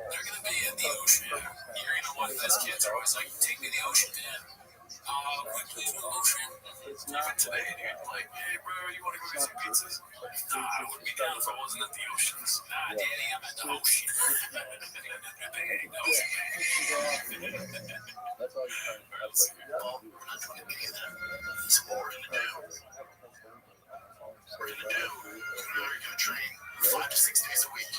they're gonna be in the ocean. You're gonna want those kids are always like, take me to the ocean, Dad. Can we please go to the ocean? Even today, dude, like, hey, bro, you want to go get some pizzas? Nah, I wouldn't be down if I wasn't at the oceans. Nah, Daddy, I'm at the ocean. Bang, the ocean. That's all you're trying to do. Well, we're not doing any of that. So what we're going to do, you're going to train 5 to 6 days a week.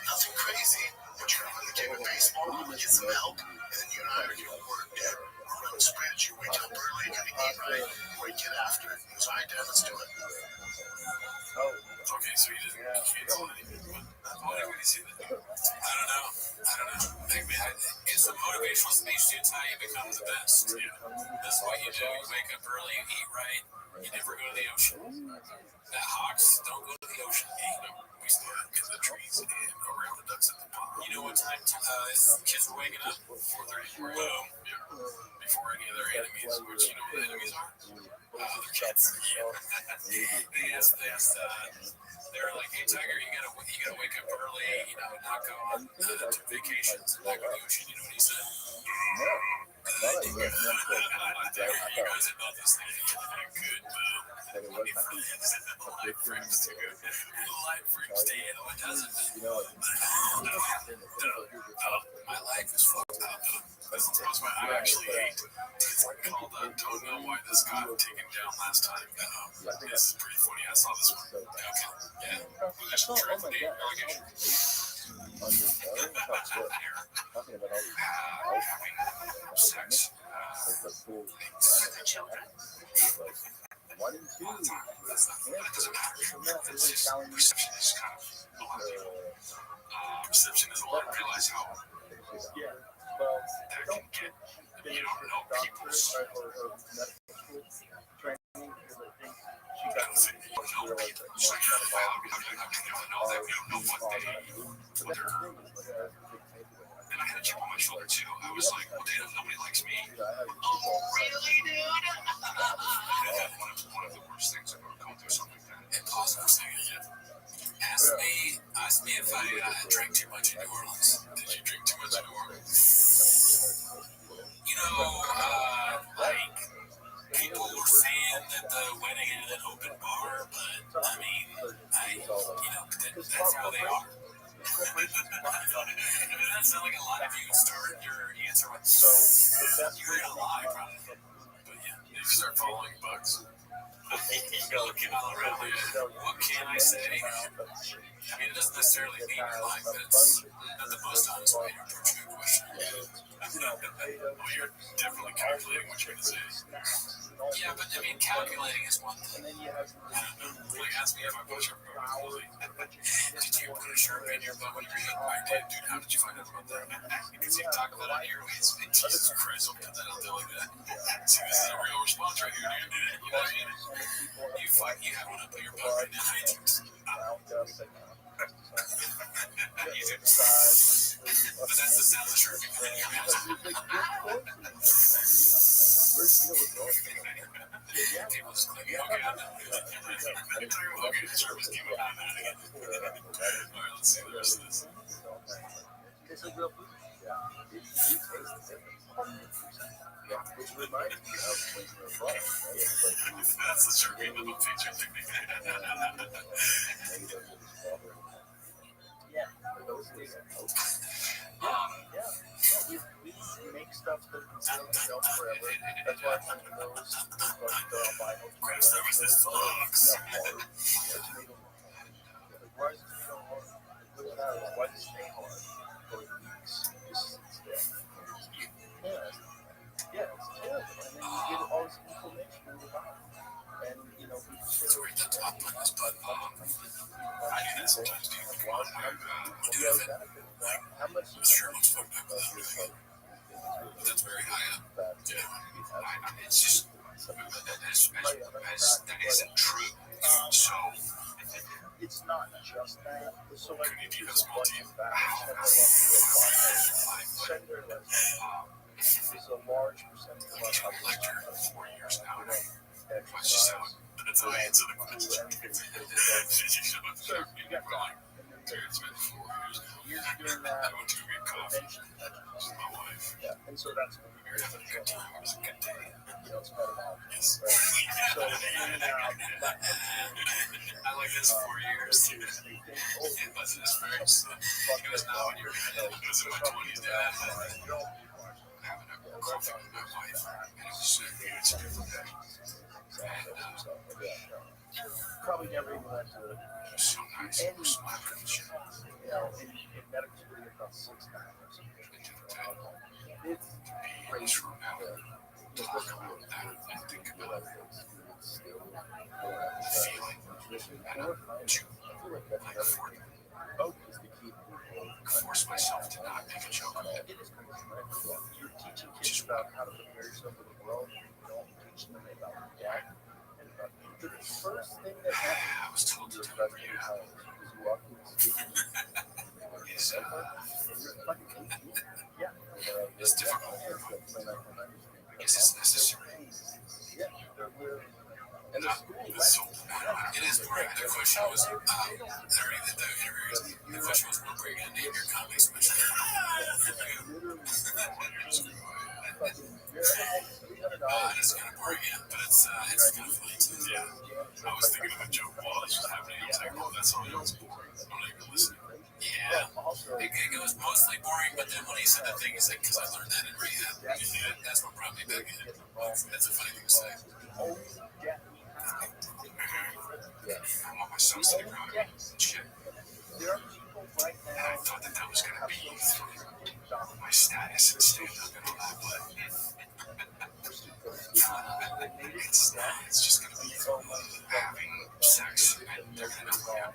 Nothing crazy, but you're going to win the game of baseball, I'm going to get some help, and then you and I are going to work, dude. We're going to spread you, wake up early, you're going to eat right, or you get after it. He goes, all right, Dad, let's do it. Okay, so you can't tell anything. Why would you say that? I don't know. Like, man, it's the motivational speech dude's how you become the best. Yeah. That's what you do. You wake up early, you eat right, you never go to the ocean. The hawks don't go to the ocean. We start in the trees and around the ducks at the pond. You know what time kids were waking up? 4:30. Boom. Yeah. Before any of their enemies, which you know what the enemies are? Other kids. Yeah. They're like, hey, Tiger, you gotta wake up early, you know, not go on to vacations and not go to the ocean. You know what he said? You guys are about this thing. Good, boom. Life frames too good. Life frames stay in. What doesn't? My life is fucked up. That's why I actually hate. It's called Don't Know Why This Got Taken Down Last Time. This is pretty funny. I saw this one. Okay. Yeah. There's some truth in the allegation. Sex. For the children. One and two. That doesn't matter. It's just perception is kind of a lot of people. Perception is a lot. Realize how that can get. You don't know people's. You don't know people. It's like, how can you know that? We don't know what they're. And I had a chip on my shoulder too. I was like, well, damn, nobody likes me. Oh, really, dude? One of the worst things about going through something like that. Impossible thing. Ask me if I drank too much in New Orleans. Did you drink too much in New Orleans? You know, like, people were saying that the wedding had an open bar, but I mean, that's how they are. That sounds like a lot of you start your answer with so you're gonna lie probably. But yeah, if you start following bugs, you're looking all around you. What can I say? I mean, it doesn't necessarily mean you're lying, but it's not the most honest way to approach a good question. Well, you're definitely calculating what you're gonna say. Yeah, but I mean, calculating is one thing. Like, ask me if I put your butt fully. Did you put a sharpie in your butt when you were young? I did, dude. How did you find out about that? Because you talk about it on your ways. Jesus Christ, don't put that out there like that. See, this is a real response right here, dude. You know what I mean? You have one up in your butt right now. You do. But that's the sound of sharpie in your mouth. People just click, okay, I'm done. Okay, the service came up, I'm out again. Alright, let's see the rest of this. Which reminds me of when you were abroad. That's the Sharpie in the book feature technique. We make stuff that can stay on the shelf forever. That's why those albino tomatoes stuff hard. Why is tomato hard? Why does it stay hard for weeks? Just sits there. Yeah, it's terrible. And then you get all this inflammation in your body. And people say It's weird the top one is, but I do that sometimes too. How much I'm sure it looks fucked up. That's very high up. Yeah. It's just, that isn't true. So, it's not just that. So like, could you do a small team? Secondary is a large percentage of our I've been a lecturer for 4 years now. It's just how it's the answer to the question. So you got gone. Dude, it's been 4 years now. You're doing that. I went to get coffee with my wife. Yeah, and so that's what We were having a good time. It was a good day. It's better now. Yes. So I like this 4 years. It wasn't his first. It was now when you were it was in my 20s, Dad. Having a coffee with my wife, and it was so huge. And probably never even went to it was so nice. It was smiling and shit. in medical school about 6 times or something. It's in this room now, talk about that and think about the feeling and I'm too like 40. Force myself to not make a joke of it. You're teaching kids about how to prepare yourself for the world. You don't teach them about death. And the first thing that happens, I was told to do it, is you walk in the street is it's difficult. I guess it's necessary. And the school, it is boring. The question was, the question was, what were you going to name your comedy special? It's kind of boring, yeah, but it's kind of funny too. Yeah. I was thinking of a joke while this was happening. I was like, oh, that's all it was boring. I'm not even listening. Yeah, it was mostly boring, but then when he said that thing, he's like, because I learned that in rehab. Yeah, that's what brought me back in. That's a funny thing to say. I want my son to grow shit. And I thought that was going to be through my status and stand up and all that, but it's just going to be having sex and they're going to know.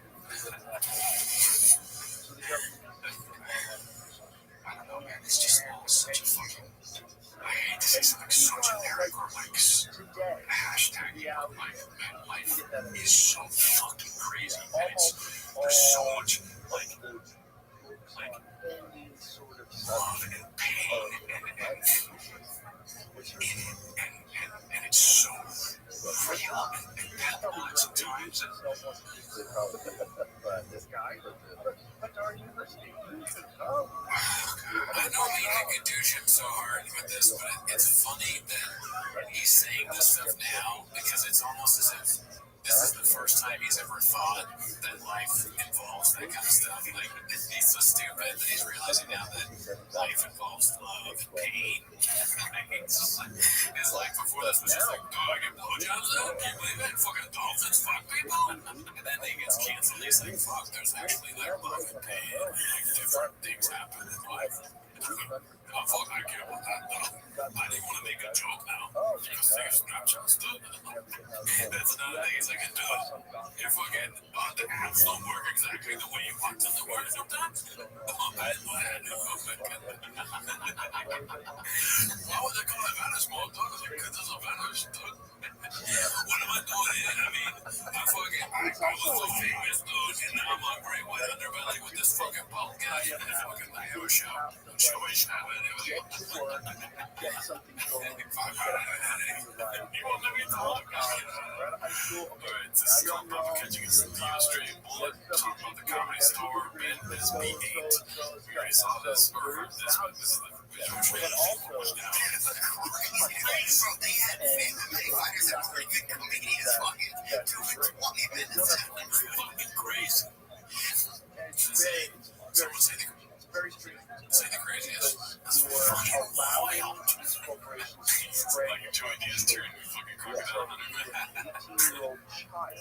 I don't know, man. It's just such a fucking. I hate to say something so generic or like hashtag, but like life is so fucking crazy. And there's so much like love and pain and it's so real and palpable sometimes. This guy, but our university. I know I could douche him so hard with this, but it's funny that he's saying this stuff now because it's almost as if this is the first time he's ever thought that life involves that kind of stuff. Like, he's so stupid that he's realizing now that life involves love and pain. His life before this was just like, oh, I get blowjobs now? Can you believe it? Fucking dolphins fuck people? And then he gets canceled. He's like, fuck, there's actually like love and pain. Like, different things happen in life. Oh, fuck, I can't with that though. I didn't want to make a joke now. Because things Snapchat stuff. That's another thing. He's like, you're fucking, the apps don't work exactly the way you want them to work sometimes. Why would they call it Vanish mode, dog? Because there's a Vanish, dog. What am I doing here? I mean, I was so famous, dude, and now I'm on Great White Underbelly with this fucking bald guy, and I have a show. Get something going. You won't let me talk. Alright, this is called Papa Catching a Straight Bullet. Talk about the Comedy Store, Ben is B8. We already saw this, or heard this, but this is the visual trailer people watch now. They had family fighters that were good comedians fucking doing 20 minutes. Fucking crazy. Someone say the 18-year-old child.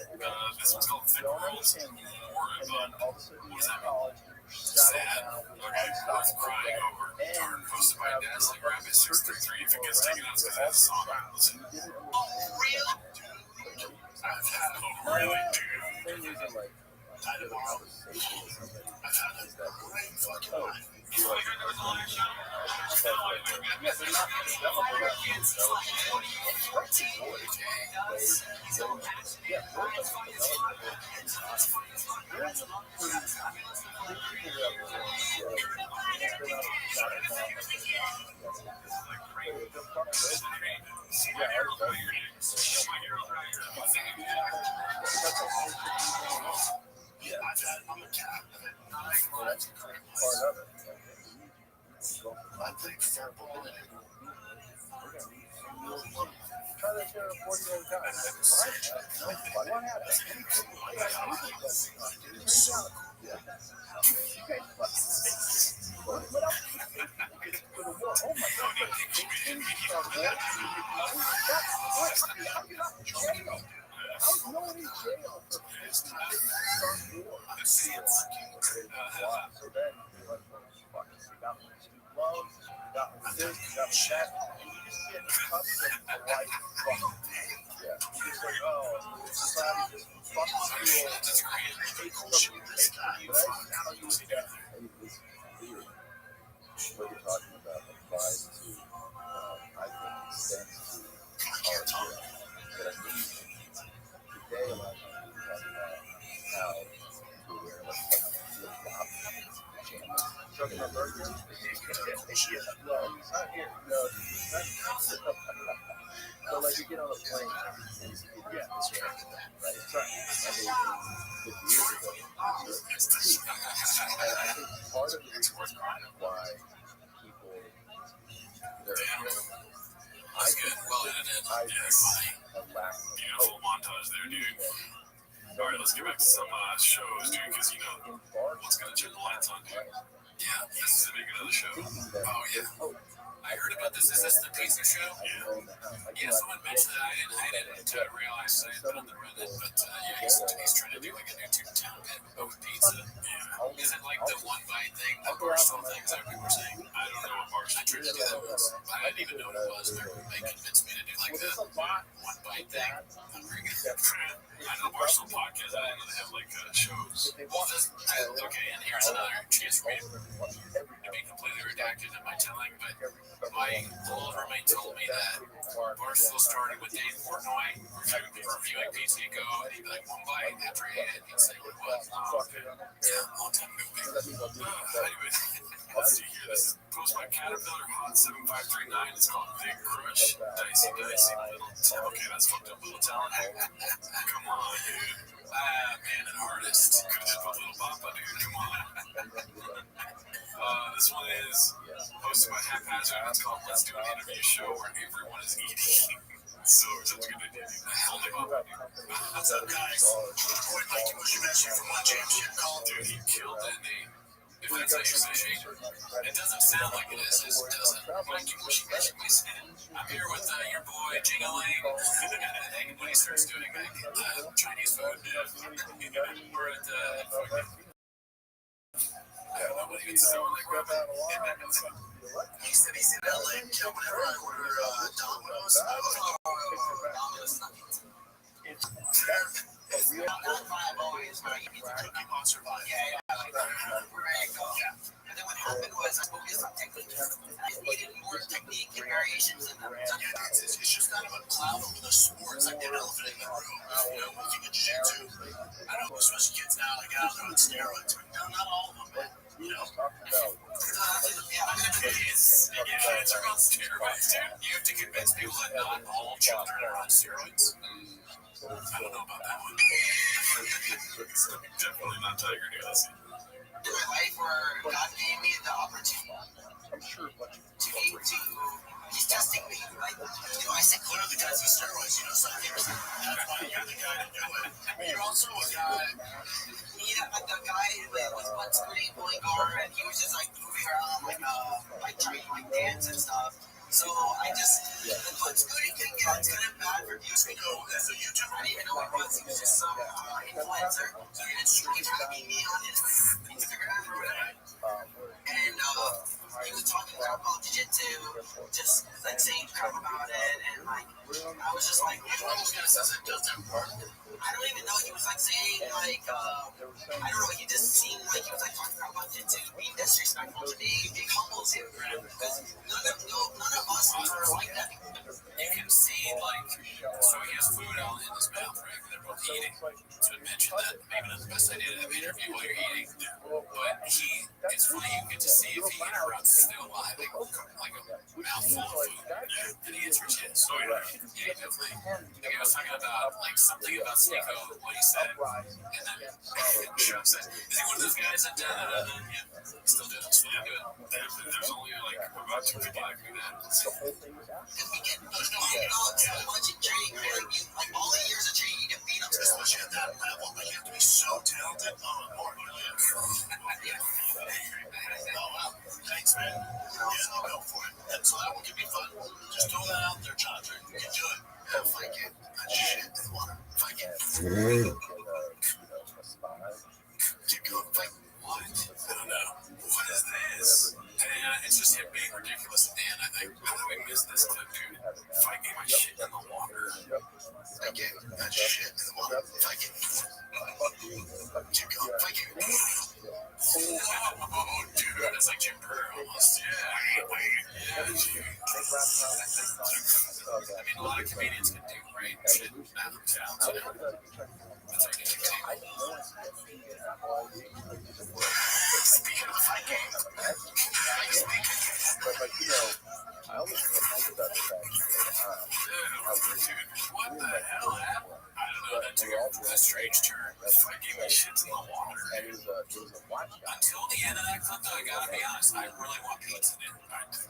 This one's called Thick Don't Worlds. understand you, and then all of a sudden you're in college, you're settled down, you're Okay, worth unstoppable, crying over. and Dark hosted by have Dazzling Rabbi 633. If it gets taken out, it's because that's a song. Listen. you didn't Oh, really? I've had a really dude. thing isn't like I had a conversation with somebody. I've had a great fucking life. Yeah, they're not I'm a cat. that's part of it. I think football. Try that shit 40 times. What happened? What else? For the war. Oh my God. How's no one in jail for this time? Start war. So then you're like, fuck, you got my student loans, you got my this, you got my that, and you just get accustomed to life fucking. Yeah. You just like, oh, society just fucking school. Takes from you, takes from you, now you adapt. What you're talking about applies to, I think, extends to our era. But I mean, today a lot of people talk about how people wear like flip-flops, pajamas. Talking about burgers? Yeah, well, it's not here. No, it's not. So like you get on a plane and you get this right? It's right. I mean, 50 years ago, and I think part of the reason why people, I think a lack of Beautiful montage there, dude. All right, let's get back to some shows, dude, because you know what's going to turn the lights on, dude. Yeah, this is the big another show. Oh, yeah. I heard about this. Is this the pizza show? Yeah, someone mentioned that. I didn't realize I put on the Reddit, but yeah, he's trying to do like a new town bit, but with pizza. Yeah. Is it like the one bite thing, the Barstool thing that people were saying? I don't know what Barstool tried to do that was. I didn't even know what it was. They convinced me to do like the one bite thing. I know Barstool podcast. I didn't know they have like shows. Well, okay, and here's another chance for me to be completely redacted in my telling, but my old roommate told me that Barstool started with Dave Portnoy reviewing Pizza Go, and he'd be like, one bite after he ate it, he'd say what it was. Yeah, a long time ago. Anyway, let's see here. This is posted by Caterpillar Hot 7539. It's called Big Crush. Dicey, little. Okay, that's fucked up, little talent. Come on, dude. Man, an artist. Could have just put Little Papa, dude. Come on. This one is hosted by Haphazard. It's called Let's Do an Interview Show Where Everyone is Eating. So, such a good idea. Hell, they Papa, dude. What's up, guys? Boy, Mikey Mushimashi from One Championship Call, dude. He killed that name. If that's how you say it, it doesn't sound like it is. It doesn't. Mikey Mushimashi. I'm here with your boy, Jingling. And when he starts doing Chinese food, we're at I don't know what he was doing. He said he's in LA. Whenever I order Domino's, it's not 5 always, but you need the Cookie Monster vibe. Yeah. And then what happened was I spoke to some technique. I needed more technique and variations in them. It's just kind of a cloud over the sport. It's like the elephant in the room. You know, looking at jiu-jitsu. I don't know, especially kids now, like out on steroids. No, not all of them, but you know. Kids are on steroids, dude. You have to convince people that not all children are on steroids. I don't know about that one. Definitely not Tiger News. In my life where God gave me the opportunity he's testing me. Like, I said, what are the guys with steroids? Some people say, that's why you're the guy to do it. And you're also a guy, like the guy who was once pretty point guard, and he was just like moving around, like trying to dance and stuff. So I just, the Scooty thing, yeah, it's kind of bad for views. I didn't even know what it was. He was just some influencer. So he tagging me on his Instagram or whatever. And he was talking crap about jiu-jitsu, just like saying crap about it, and like I was just like, I don't even know. He was like saying like I don't know. He just seemed like he was like talking crap about jiu-jitsu, being disrespectful to me. It humbles him because none of us are like that. You can see, like, so he has food out in his mouth, right? They're both eating. It's been mentioned that maybe not the best idea to have an interview while you're eating, but it's funny, you get to see if he interrupts still while having like a mouthful of food, and he answers yes. Oh, yeah, definitely. Like, I was talking about, like, something about Sneeko, what he said, and then Chuck says, is he one of those guys that, yeah, still do it, still do it. There's only, like, about 2 people that do that. There's no so much in training, right? Like all the years of training, you get beat up, especially at that level. Like you have to be so talented. Oh, Lord, oh, wow. Thanks, man. Yeah, I'll go for it. And so that one can be fun. Just throw that out there, John. You can do it. Yeah, fight it. That shit in the water. Fight it. Keep going. Fight. What? I don't know. What is this? And it's just him being ridiculous at the end, I think. How did we miss this clip, dude? Fighting my shit in the water. Again, that shit in the water. Fighting. Keep going. Fighting. Oh, dude, it's like Jim Burr almost. Yeah, dude. I mean, a lot of comedians can do great shit now themselves, you know? That's like speaking of the fight game, I almost think about the fact what the hell happened? I don't know, that took a strange turn. Fighting my shit's in the water. Until the end of that clip, though, I gotta be honest, I really want pizza in it.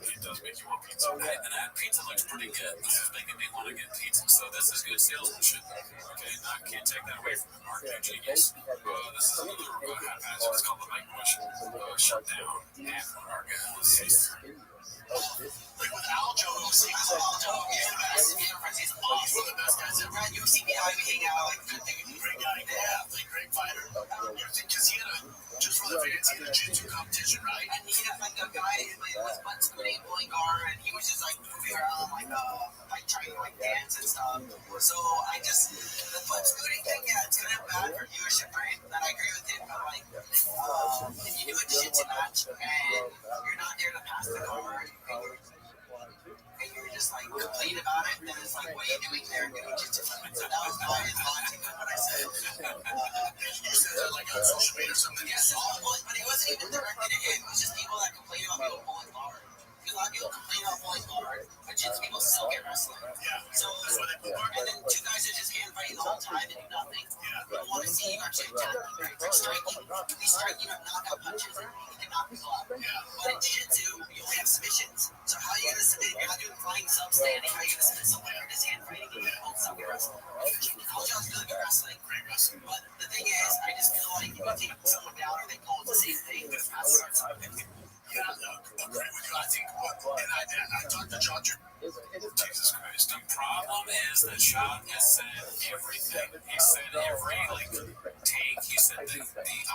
It does make you want pizza. And that pizza looks pretty good. This is making me want to get pizza. So this is good salesmanship. Okay, I can't take that away from the marketing genius. This is another half-ass. It's called the Mike Bush shutdown. And our guys. like with Aljo, I love Aljo. He's the best. He's awesome. The best guys ever. At UCB, I hang out. Like, great guy. Yeah, like great fighter. Because he had just for the fans, he had a jiu-jitsu competition, right? And he had like a guy who was butt scooting, pulling guard, and he was just like moving around, like trying to like dance and stuff. So I just the butt scooting thing, yeah, it's kind of bad for viewership, right? And I agree with him. But like, if you do a jiu-jitsu match and you're not there to pass the guard, and you're just like complaining about it, then it's like, what are you doing there doing jiu-jitsu? So that was not his logic of what I said. You said that like on social media or something? Yes, but it wasn't even directed at him. It was just people that complain about people pulling guard. A lot of people complain about pulling guard, but jiu-jitsu people still get wrestling. Yeah. So, and then two guys are just hand fighting the whole time and do nothing. Yeah. We don't want to see you actually attack. Like striking. We strike, you have knockout punches and you can knock people out. Yeah. But in jiu-jitsu, you only have submissions. So how are you going to submit? You're not doing flying sub standing. How are you going to submit someone who's just hand fighting and you won't stop your wrestling? Aljo's really good wrestling. Great wrestling. But the thing is, I just feel like if you take someone down or they pull the same thing, there's not something. Yeah, I agree with you. I think I talked to John. Jesus Christ. The problem is that Sean has said everything. He said every take. He said the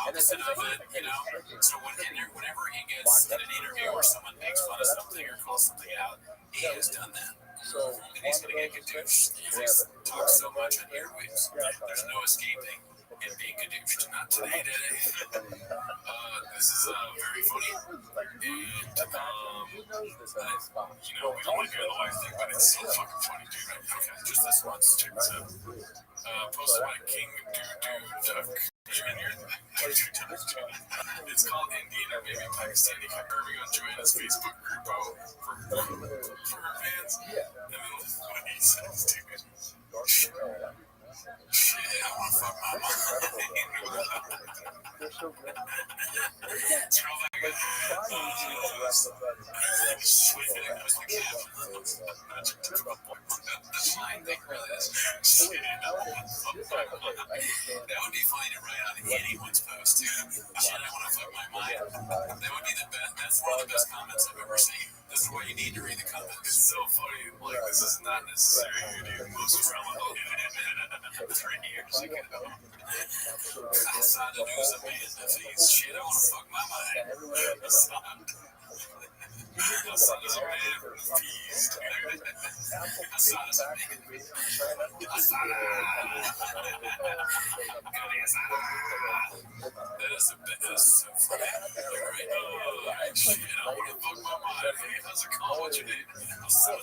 opposite of it, you know. So whenever he gets in an interview or someone makes fun of something or calls something out, he has done that. And he's going to get cadooched. He's talked so much on airwaves. There's no escaping him being cadooched. Not today, this is very funny. And, we don't want to hear the live thing, but it's so fucking funny, dude. Okay, just this once. Check this out. Posted by King Duck Jr. It's called Indian or maybe Pakistani Kirby on Joanna's Facebook group for her fans. And then what he says, dude. Shit, I want to fuck my mom. That would be finding right on anyone's post, dude. Shit, I want to fuck my mind. That would be the best. That's one of the best comments I've ever seen. This is why you need to read the comments. It's so funny. Like, this is not necessary, dude. Mozzarella. 3 years ago. I saw the news of me and disease. Shit, I want to fuck my mind. I saw this man from the bees, dude. I saw this man. That is so funny. Right? Oh, shit, I want to fuck my mind. Hey, how's it going today? I saw the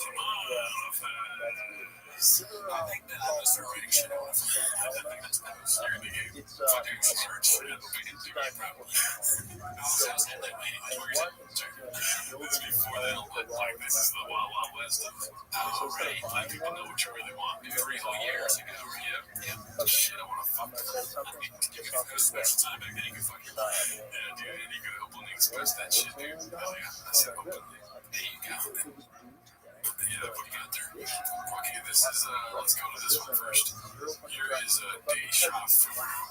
I think that I'm just writing shit out. I think that's not necessarily fucking church. I don't think it's a great problem. I was had that lady who works at it's before that, like, this is the Wild Wild West of already letting people know what you really want. 3 whole years ago, yeah. Shit, I want to fuck. You can go to special time back then, you can fuck your mind. Yeah, dude, and you can openly express that shit, dude. Hell yeah, I said openly. There you go. Yeah, what do you got there? Okay, this is, let's go to this one first. Here is a day shop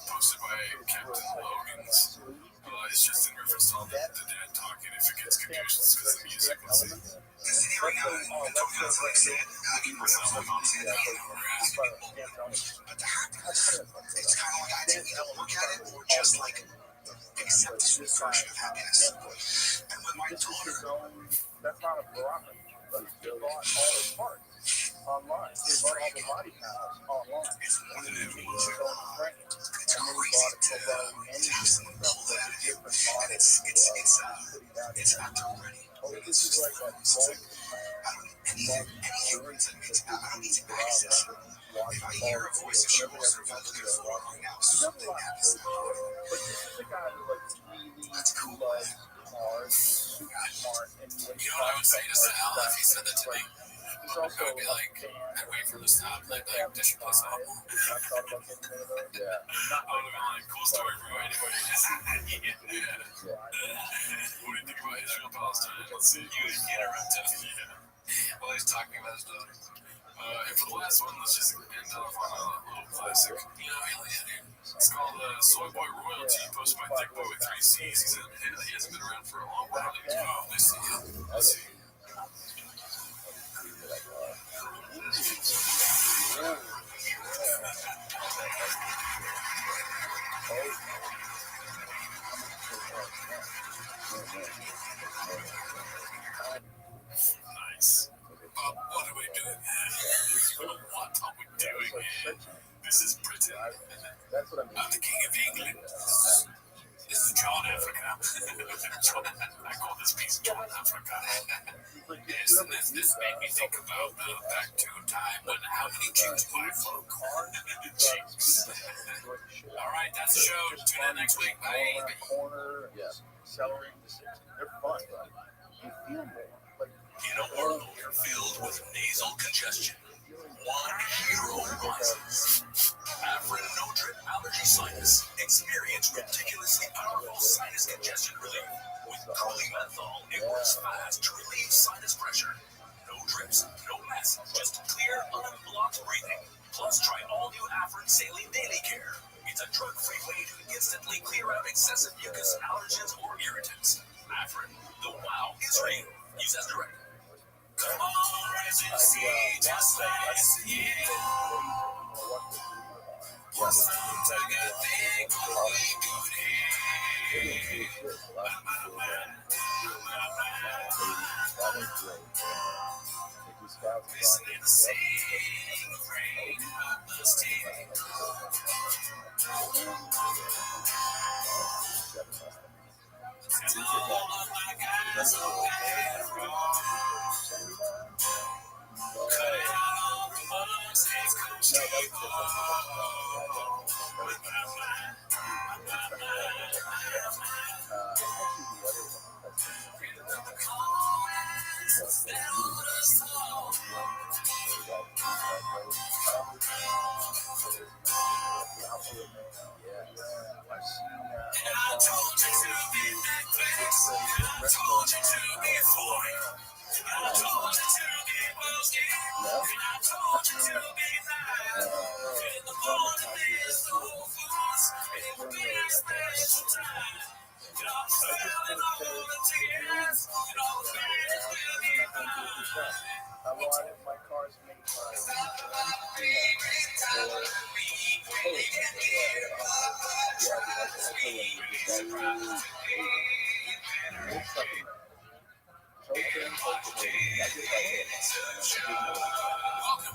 posted by Captain Logan's. It's just in reference to the dad talking. If it gets confused, it's because the music. Let's see. Here we go. Like I said, people are mom said, but the happiness, it's kind of like I didn't look at it or just like accept this version of happiness. And with my daughter, that's not a barometer. They bought all the parts online. They bought all the body panels online. It's more than it means. It's crazy to have someone pull that at you, and it's not too ready. This is like I don't need any humans. I don't need to access them. If I hear a voice of yours or if I look at a photo right now, something happens. But this is the guy who really that's cool. Smart, and you know what I would say to Sal if he said that to me? he's also I would be like, I'd wait for him to stop, like, this should play some. I would have been like, cool story, bro, anyway. What do you think about Israel Palestine? Let's see. You interrupted. Yeah. Well, he's talking about his daughter. And for the last one, let's just end off on a little classic. You know, hell yeah, dude. It's called Soy Boy Royalty, posted by Thick Boy with 3 C's. He hasn't been around for a long while. Oh, let's see. Let's see. Nice. What are we doing? What are we doing? This is Britain. I'm the King of England. This is John Africa. I call this piece John Africa. Yes, this made me think about back to a time when how many Jews buy folk? Jews. All right, that's the show. Tune in next week. Bye. Corner, celery, they're fun. You feel more. In a world filled with nasal congestion, one hero rises. Afrin No Drip Allergy Sinus. Experience ridiculously powerful sinus congestion relief. With cooling menthol, it works fast to relieve sinus pressure. No drips, no mess, just clear, unblocked breathing. Plus, try all new Afrin Saline Daily Care. It's a drug-free way to instantly clear out excessive mucus, allergens, or irritants. Afrin, the wow is real. Use as directed. Come on, as you see, just last year. Sometimes I think what we do here. Listening to sing, rain, helpless tears. And all of my guys are bad wrong. Cut it out all the bugs, it's coast to And I told you to be Netflix, and I told you to be foreign, and I told you to be Wilski, and I told you to be Nile. In the morning there's no foods, it will be a special time. And I'm spelling all the tears, and all the pains will be Welcome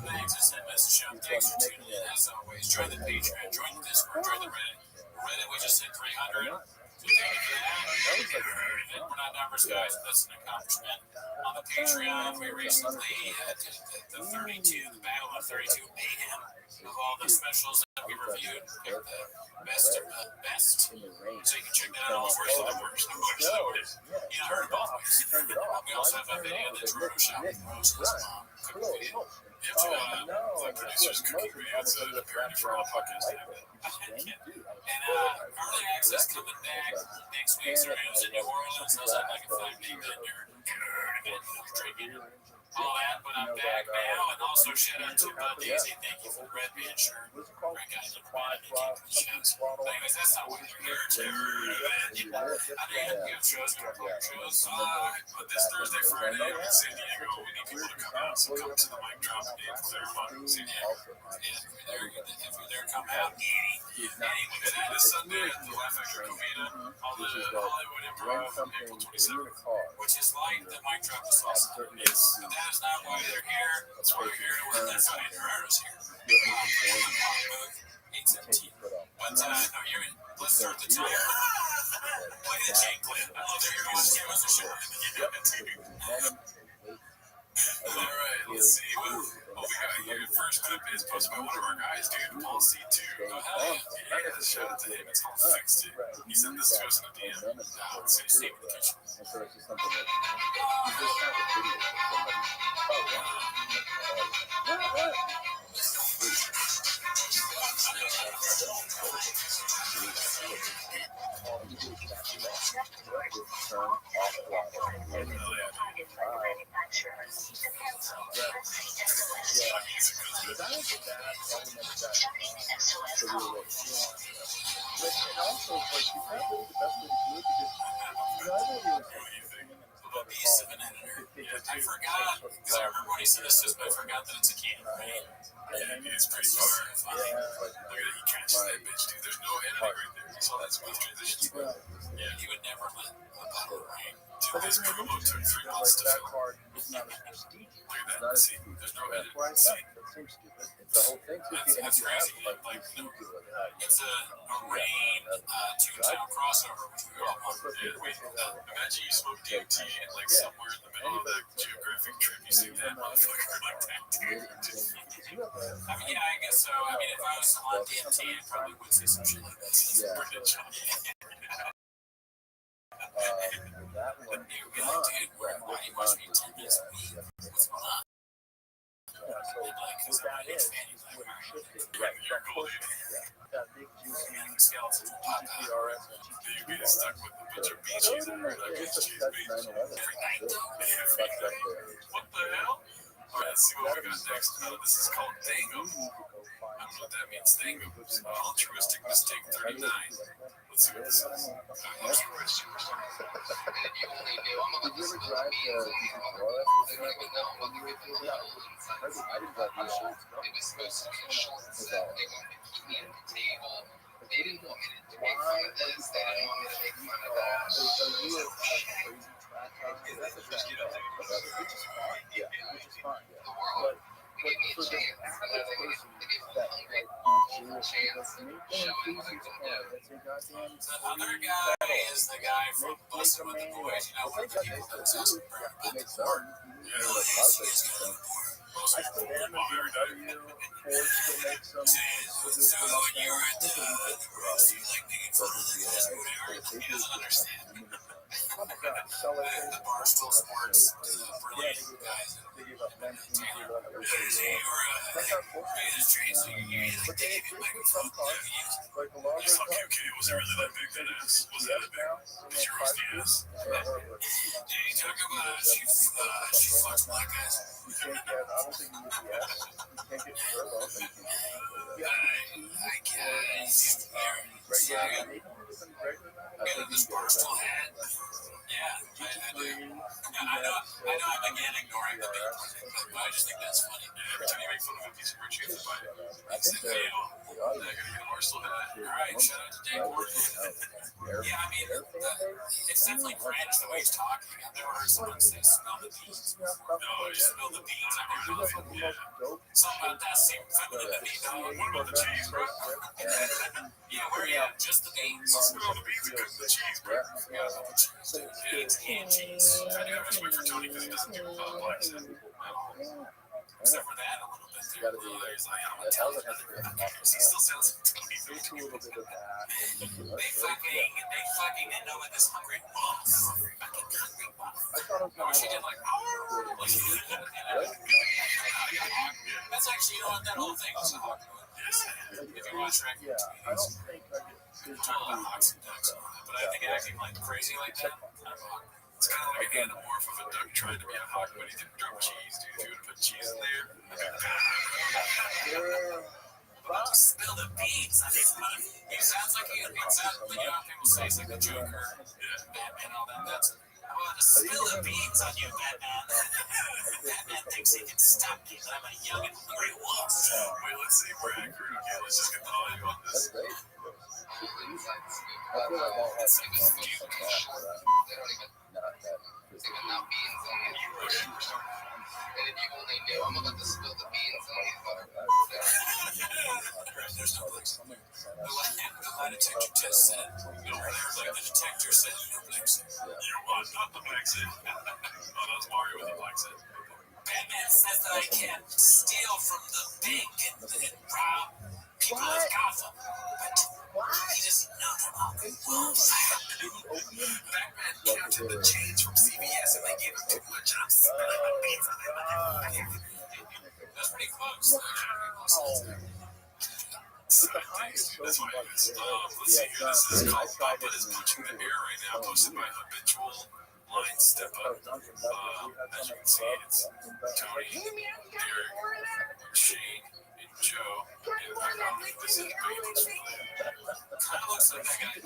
back to Send Message Show. Thanks for tuning in. As always, join the Patreon, join the Discord, join the Reddit. Reddit, we just hit 300. So thank you for that. We're not numbers, guys, but that's an accomplishment. On the Patreon, we recently did the 32, the Battle of 32 Mayhem of all the specials that we reviewed. Picked the best of the best. So you can check that out. Worst of the worst. The worst of the worst. You know, heard both ways. We also have a video that Drew shot with Rose's mom. Cooking video. The producer's cooking videos apparently for all podcasts. And early access coming back next week. So it was in New Orleans. I was at like a 5-day event. Drinking all that, but I'm back now. And also shout out to Daisy. Thank you for the red band shirt. Great guys are quiet. Shows. But anyways, that's not what they're here to. I know you have to give shows, shows. But this Thursday, Friday in San Diego, we need people to come out. So come to the mic drop and clarify San Diego. If you're there, come out. And then this Sunday at the Laugh Factory Covina, all the Hollywood Improv from April 27th, which is like the mic drop is awesome. But that is not why they're here. That's why they're here. That's why they're here. 817. But no, you're in. Let's start the time. Play the chain clip. I love that you're going to give us a show. All right, let's see what we got here. First clip is posted by one of our guys, dude, Paul C2. Oh, hell yeah. Yeah, shout out to him. It's called Fixed It. He sent this to us in a DM. So you see with the kitchen. I forgot, because I remember when he said this, but I forgot that it's a can, right? Yeah, it's pretty far. Look at it, he catches that bitch, dude. There's no editing right there. You saw that smooth transition. Yeah, he would never let a bottle rain. Dude, this promo took 3 months to film. Look at that. See, there's no edit. See? That's crazy. Like, it's a rain Toontown crossover, which we all want. Wait, imagine you smoke DMT and like somewhere in the middle of that geographic trip, you see that motherfucker like that, dude. I mean, yeah, I guess so. I mean, if I was on DMT, I probably would say some shit like that. It's pretty chill. You'd be like, dude, why do you watch me 10 days a week? What's going on? Because I'm a huge fan. He's like, you're cool, dude. Skeletons pop out. You'd be stuck with a bunch of beaches and like beach cheese beach. Every night, though. What the hell? All right, let's see what we got next. This is called Dango. I don't know what that means. Dango. Altruistic mistake 39. Let's see what this is. The other guy is the guy from Bustin' with the Boys. You know, one of the people that was asking for about the court. Yeah, he's got the court. So you're at the roast, you like making fun of the guys, whatever. He doesn't understand. The Barstool Sports, brilliant guys. Taylor, you're the streets, so you're like taking microphone. Fuck you, kid. Was it really that big, that ass? Was that big? Did you roast the ass? Did you talk about she fucks black guys? I guess. Got this Barstool hat. Yeah, I do. I know I'm again ignoring the people, but I just think that's funny. Yeah, every time you make fun of a piece of rich, you have to buy it. It's the deal. I gotta get a Marshall hat. Alright, shout out to Dave. Yeah, I mean, it's definitely French the way he's talking. I've never heard someone say smell the beans. No, you smell the beans. I've heard nothing. Yeah. Something about that same feminine to me, dog. What about the cheese, bro? Yeah, where are you at? Just the beans. Smell the beans and cook the cheese, bro. Yeah, about the cheese. Yeah, it's canned cheese. I do have to wait for Tony because he doesn't do black set at all. Except for that a little bit there. He's like, I'm Italian. He still sounds Italian. They fucking end up with this hungry boss. Fucking hungry boss. I wish he did like, that's actually, you know what, that whole thing was a hawk. If you watch Shrek, Yeah, I don't think I get hawks and ducks, but I think acting like crazy like that, it's kind of like an anamorph of a duck trying to be a hawk, but he didn't drop cheese, dude. If you would have put cheese in there, about to spill the beans on his money. He sounds like you know how people say it's like the Joker, Batman, all that. That's about to spill the beans on you, Batman. Batman thinks he can stop you, but I'm a young and hungry wolf. Wait, let's see if we're accurate. Okay, let's just get the audio on this. And if you only knew, I'm about to spill the beans on you. There's no place. The lie detector test said, no, like the detector said, no black set. You want not the black set. Oh, that was Mario with the black set. Batman says that I can't steal from the bank and rob people of Gotham, but he doesn't know that I'm a wolf. Batman counted the change from CVS and they gave him too much and I'm spilling my beans on him. That's pretty close. That's why it is. Let's see here. This is called Papa is Punching the Air right now, posted by Habitual Line Step Up. As you can see, it's Tony, Derek, Shane, and Joe. And I don't think this is big. It looks familiar. Kind of looks like that guy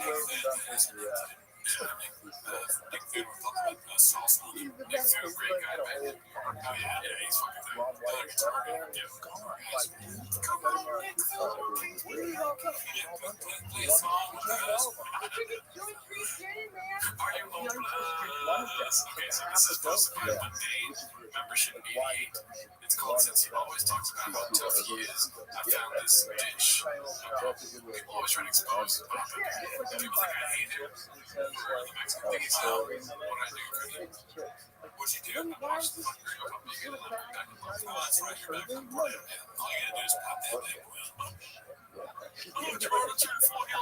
Nick Food Republic sauce on it. Nick Food, great guy, man. Oh yeah, he's fucking there. Another guitar guy. Come on, Nick Food. Play a song with us. Are you hopeless? Okay, so this is posted by Mundane Membership 88. It's called Since He Always Talks About How Tough He Is, I Found This Dish. People always try to expose Papa. People think I hate him. The Mexican thing is hell. What I do, what'd you do? I watched the fucking video of you getting back in love. Oh, that's right, you're back on the plan. All you gotta do is pop that big wheel. Oh, you're on a turn for you.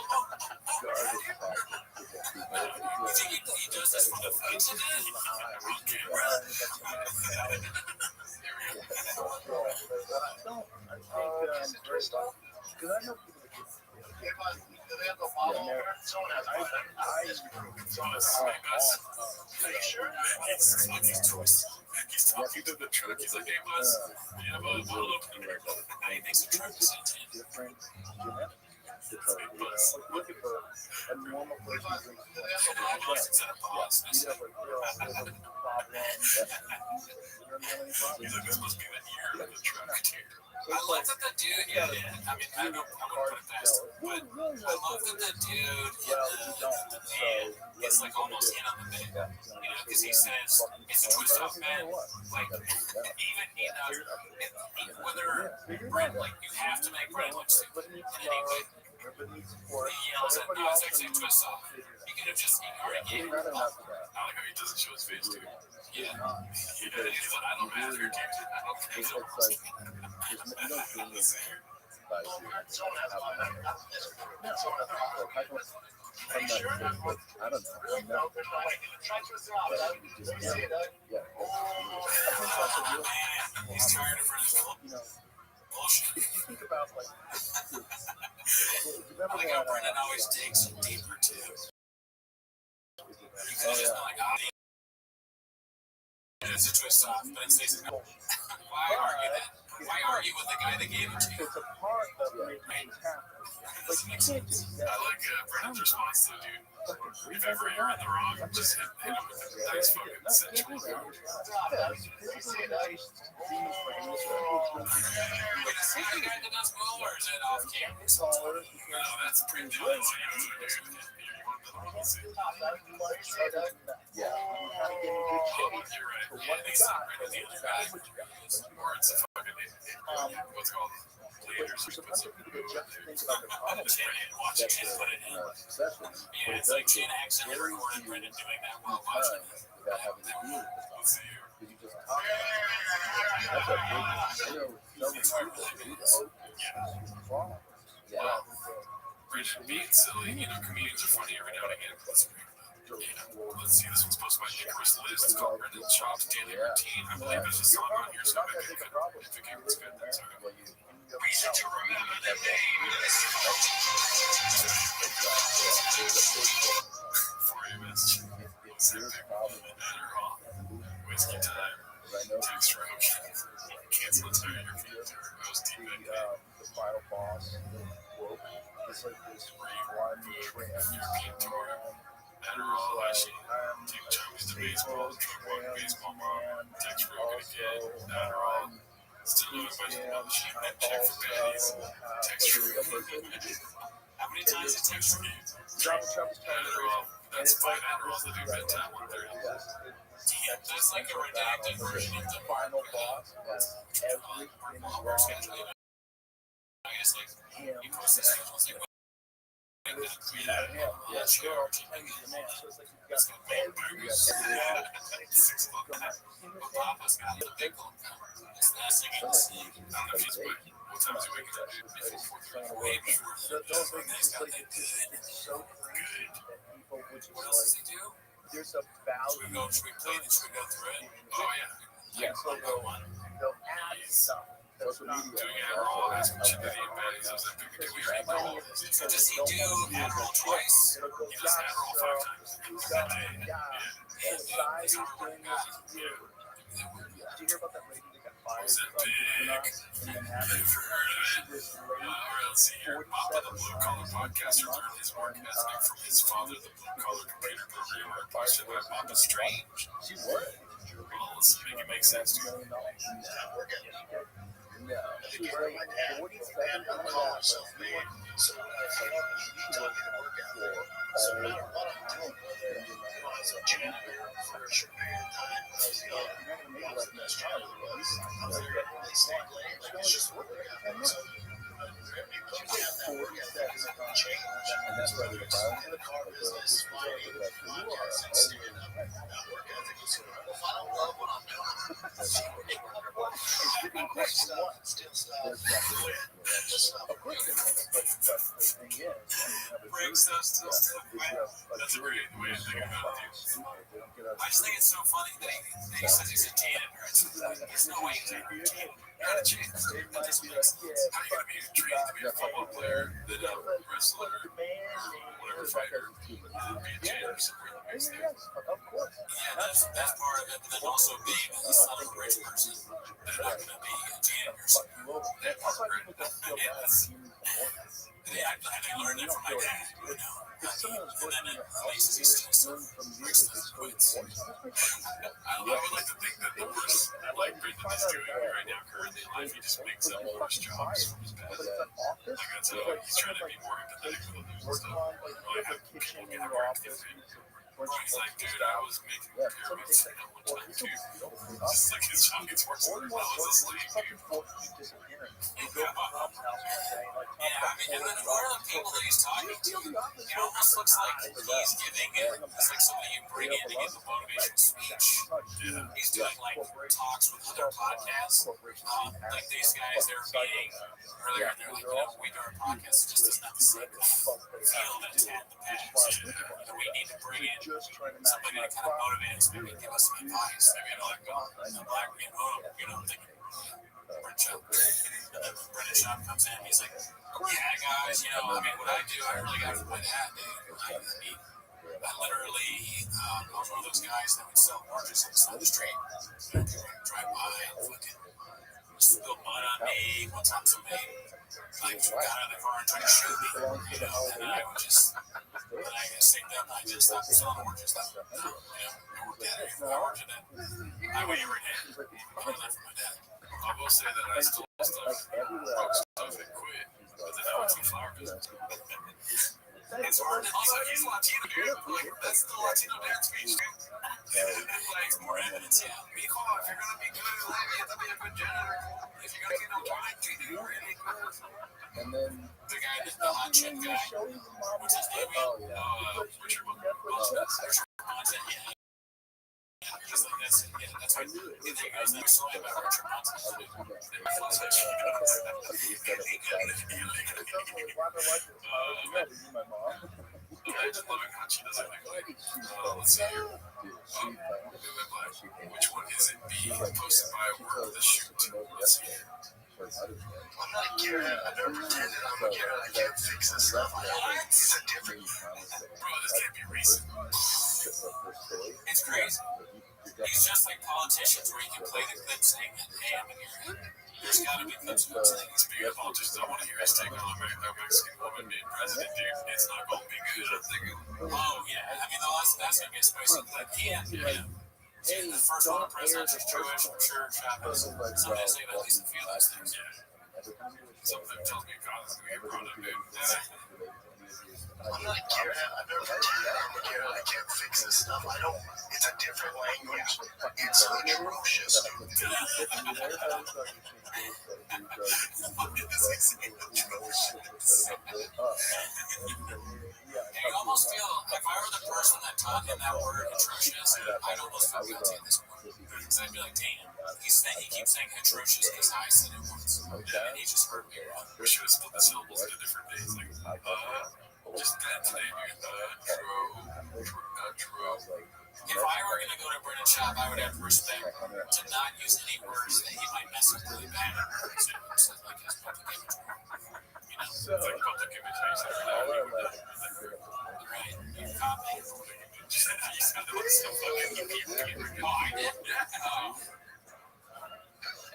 You think he does this for the fans today? On camera? He's talking to the truck. He's like, hey, Buzz, you have a bottle opener. He thinks the truck is in different genetics. Look at a normal person drinks this must be the year of the truck. I love that the dude, I mean, I wouldn't put it past him, but I love that the dude in the van is like almost in on the bit, because he says it's a twist off man, like, even, whether Brent, like, you have to make Brent look stupid in any way. He yells at, no, it's actually a twist off. He could have just already gave him. I like how he doesn't show his face, too. Yeah. He's like, I don't matter, dude. I don't think so. He's tired of running bullshit. I like how Brendan always digs deeper, too. You could have just been like, it's a twist off, but it stays in. Why argue that? Why argue with the guy that gave it to you? It's a part that makes things happen. Like makes sense. I like Brennan's response though, dude. If ever you're in the wrong, just hit him with a nice fucking sensual move. Wait, is he the guy that does move, or is it off camera? No, that's pretty cool. You want to see? Yeah. Oh, you're right. Yeah, it's not Brennan, the other guy. Or it's a fucking, what's it called? Leaders. Sometimes if you just think about the I'm just watching it, put it in. sessions, Yeah, it's like Jan accidentally recorded Brendan doing that while watching it. without having to do it. Let's see here. You just talk about it. That's a big, so many people do that. Yeah. Brendan being silly, comedians are funny every now and again. Let's see, this one's posted by Nicholas Liz. It's called Brendan Chop's Daily Routine. I believe there's a song on here, so maybe if it came, it's good. That's okay. Reason to remember the name, Mr. Before you missed. Adderall. Whiskey time. Take stroke. Cancel entire your feet. I was deep in The final boss woke. It's like this one trans man. Adderall, actually. Take Johnny's to baseball. Truck walk baseball mom. Text broken again. Adderall. Still doing baseball. She met check for baddies. Text how many times did text for you? Adderall. That's 5 Adderalls that do bedtime 1:30. Damn, that's like a redacted version of the Final boss was everything wrong. I guess like you post this stuff, it's like Yeah, sure. The man, so it's like you've got every 6 o'clock. Papa's got the big one. It's the last thing I see. I don't know if he's waking. What time is he waking up? Before 4:30. Way before. Those things, it's so crazy that people would just What else does he do? there's a value. Should we play this? Should we go through it? Oh, yeah. Yeah, so they'll add stuff. That's what Doing Adderall, asking should be the baddies. I was like, do we read all? Does he do Adderall twice? He does Adderall 5 times. Did you hear about that lady that got fired Was it big? I've heard of it. Let's see here. Papa the Blue Collar Podcaster learned his work ethic from his father, the Blue Collar Computer Programmer, posted by Papa Strange. She would. Well, let's make it make sense to you. No, she was like 47 myself, man. So you work for so not a lot of time. So June, first period of time, I was young. I was the best child I was in state land. Like, it's just work. You put me out that work ethic is going to change. and that's why they're In the car business, finding podcasts and stand up, that work ethic is going to, if I don't love what I'm doing, still stuff. Break stuff, still stuff. That's a great way to think about it, too. I just think it's so funny that he says he's a tandem. There's no way he's ever a tandem. Not a chance. That doesn't make sense. How are you going to be trained to be a football player, then a wrestler, whatever fighter, be a tandem? Of course. Yeah, that's part of it. But then also being a son of a rich person, they're not going to be a janitor. That part of it. Yeah, I learned that from my dad. And then it places he still brings those quits. I would like to think that the worst, like Brendan is doing right now currently in life, he just makes up worse jobs from his past. Like I said, he's trying to be more empathetic with others and stuff. Really have people get around him. He's like, dude, I was making pyramids at one time too. It's like his job gets worse and worse. I was asleep. Yeah, I mean, and then one of the people that he's talking to, it almost looks like he's giving it, it's like somebody you bring in to give a motivational speech. Yeah. He's doing like talks with other podcasts. Like these guys, they're meeting earlier, and they're like, we do our podcast, it just doesn't have the same feel that it's had in the past. We need to bring in somebody to kind of motivate us, maybe give us some advice. Maybe like, the black man, thinking. British shop comes in, he's like, yeah, guys, I mean, what I do, I really got to put hat, dude. I literally, I was one of those guys that would sell oranges on the side of the street. Drive by and fucking spilled mud on me, one time somebody like got out of the car and tried to shoot me, and I would just, and I saved them, I just stopped selling oranges, I worked at it, I worked at it, I went every day, I learned from my dad. I will say that I still stuff, broke stuff and quit, but then I went to flower business. It's hard to, also, he's Latino, dude, like, that's the Latino dad speech, dude. Like, more evidence, yeah. Be cool, if you're gonna be good at life, you have to be a good janitor. If you're gonna get no time, you really good. And then the guy, the hot chick guy, what's his name? Richard Monson, yeah. He's like, that's why I knew so about Richard Monson. I just love it how she does it like, let's see here. Which one is it being posted by a word of the shoot? Let's see here. I'm not Garrett. I've never pretended I'm a Garrett. I can't fix this stuff. It's a different. Bro, this can't be recent. It's crazy. He's just like politicians where you can play the clip saying that, hey, I'm a Garrett. There's gotta be clips of him saying, speaking of politicians, I want to hear us take on a Mexican woman being president, dude. It's not gonna be good. I'm thinking, oh, yeah. I mean, that's gonna be a spicy clip. Yeah. See, the first one, the president is Jewish, I'm sure. Sometimes they at least feel those things. Yeah. Something tells me God is gonna get brought up, dude. I'm not Garrett. I've never pretended I'm a Garrett. I can't fix this stuff. I don't. It's a different language. It's atrocious. I almost feel, if I were the person that taught him that word atrocious, I'd almost feel guilty at this point. Because I'd be like, damn, he keeps saying atrocious because I said it once. And he just heard me wrong. We should have split the syllables into different days. Like, just that today, dude. True. If I were going to go to Brennan Shop, I would have respect to not use any words that he might mess up really bad. So, like his public image. You know? It's like public image. How you say it? Right. You copy. You sounded like some fucking Oh, I did?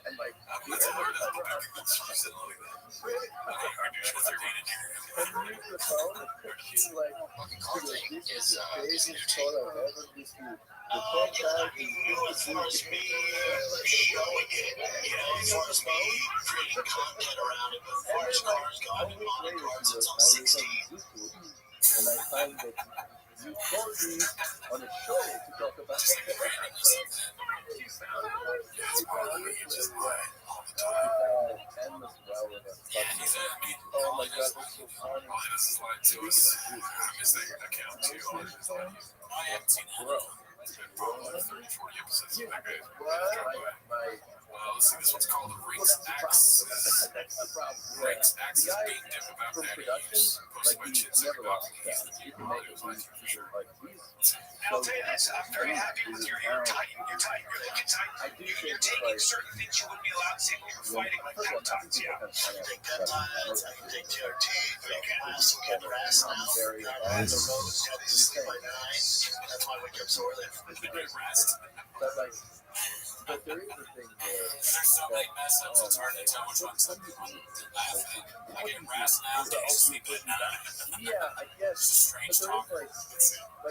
and like, that's a word that you said like that. Really? What's her name? And use the phone and she's like, this is the craziest photo I've ever received. The phone back As far as me showing it, as far as me creating content around it, as far as cars go, I've been modding cars since I'm 16. And I find that you told me on a show to talk about Just like random or something. Yeah, it's probably you just lie all the time. Yeah, he's oh my god, that's so funny. Oh, this is like to us. I miss that account too. I haven't seen that. It's been probably like 30, 40 episodes of that guy. Let's see, this one's called the Rinks Axis. Rinks Axis being dim about that use. Posted by Chin Second Off. And I'll tell you this, I'm very happy with your tight. You're tight. You're looking tight. You're taking certain things you wouldn't be allowed to say when you're fighting, like peptides. Yeah. Take peptides. I can take TRT. I can also get rest now. I'm the road is going to sleep by 9. That's why I wake up so early. Rest. But there is a thing where there's so many mess ups, it's hard to tell which one's the last thing. I get rest now, I sleep at 9. yeah, I guess. It's a strange talk. Like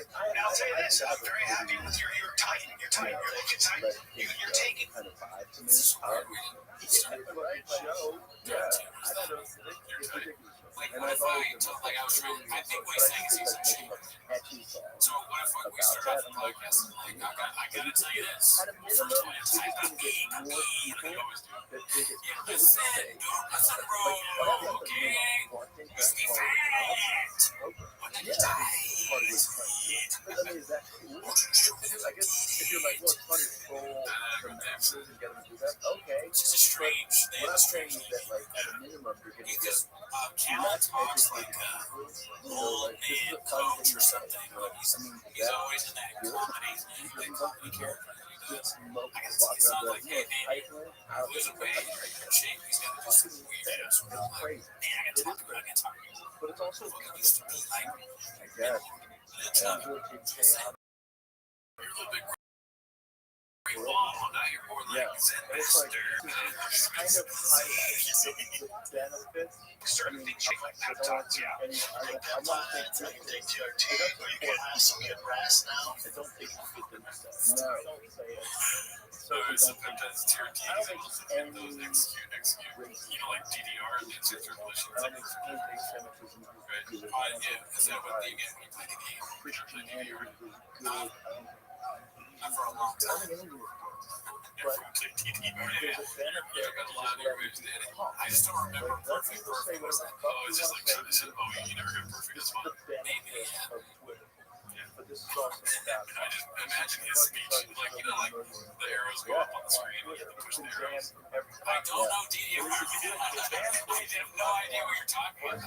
and I'll tell you this, I'm very happy with your tight. You're tight. You're looking tight. You're taking. Kind of vibe to me. It's hard. It's a right show. Yeah, I don't know. It's ridiculous. Like, what if I was trying, I think what he's saying is he's ashamed. So what if we start off the podcast and like, I gotta tell you this. At a minimum, you can get more people that take it. Yeah, listen, bro, okay? Just be fat. When you die. But I mean, is that cool? I guess if you're like, well, it's fun to troll from masters and get them to do that, okay. It's just a strange thing. What I'm saying is that, like, at a minimum, you're going to get Cal talks like old man coach or something. He's always in that comedy character. I can see it sounds like, hey, baby, lose a weight, shape. He's got to do some weird ass stuff. Man, I can talk about it. But it's also it used to be like, I guess. you're a little bit every wall. Now you're more like Zen And it's like, master. this kind of highlights the benefits. Certain things like peptides, yeah. And Peptides, I can take TRT, or you can have some good rest now. I don't think you get them stuff. No. Don't say it. So Some peptides, TRT, those execute. You know, like DDR, the circulation. Right? Yeah, is that what they get when you play the game? DDR. Not for a long time. I just don't remember perfect. Was that? Oh, it's just like I said, oh, you never got perfect as well. Maybe, yeah. But this is also about I just imagine his speech, like, you know, like the arrows go up on the screen, like they push the arrows. I don't know DDR. I have no idea what you're talking about.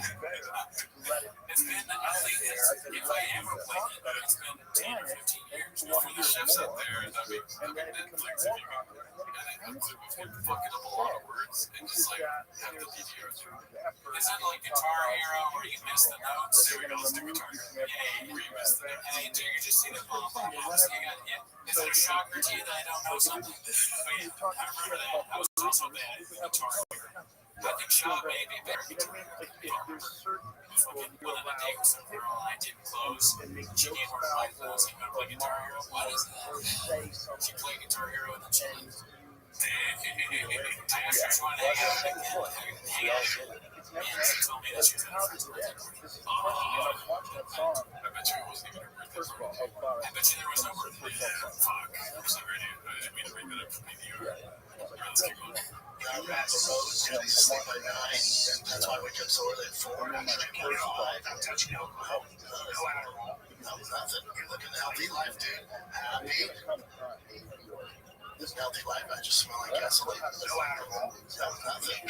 It's been at least, if I ever played it, it's been 10 or 15 years. You know, for the chefs out there, I mean, look at Netflix if you can. And a clip of him fucking up a lot of words and just like have the DDR through. Is it like Guitar Hero where you miss the notes? There we go, let's do Guitar Hero. Yay, where you miss the notes. And you just see the bump. Is it a shocker to you that I don't know something? But yeah, I remember that. I was also bad at Guitar Hero. I think Shaw may be better at Guitar Hero. Fucking went on a date with some girl and I didn't close. She gave her my clothes and went to play Guitar Hero. What is that? She played Guitar Hero and then she I asked her if she wanted to hang out again. And she told me that she was at a friend's birthday party. I bet you it wasn't even her birthday party. I bet you there was no birthday. Fuck. I'm sorry, dude. I didn't mean to bring that up from DDR. Let's keep going. Usually sleep by 9. That's why I wake up so early at 4. I'm drinking 5. I'm touching alcohol. No alcohol. No nothing. You're living a healthy life, dude. Happy. This healthy life, I just smell like gasoline. No alcohol. No nothing.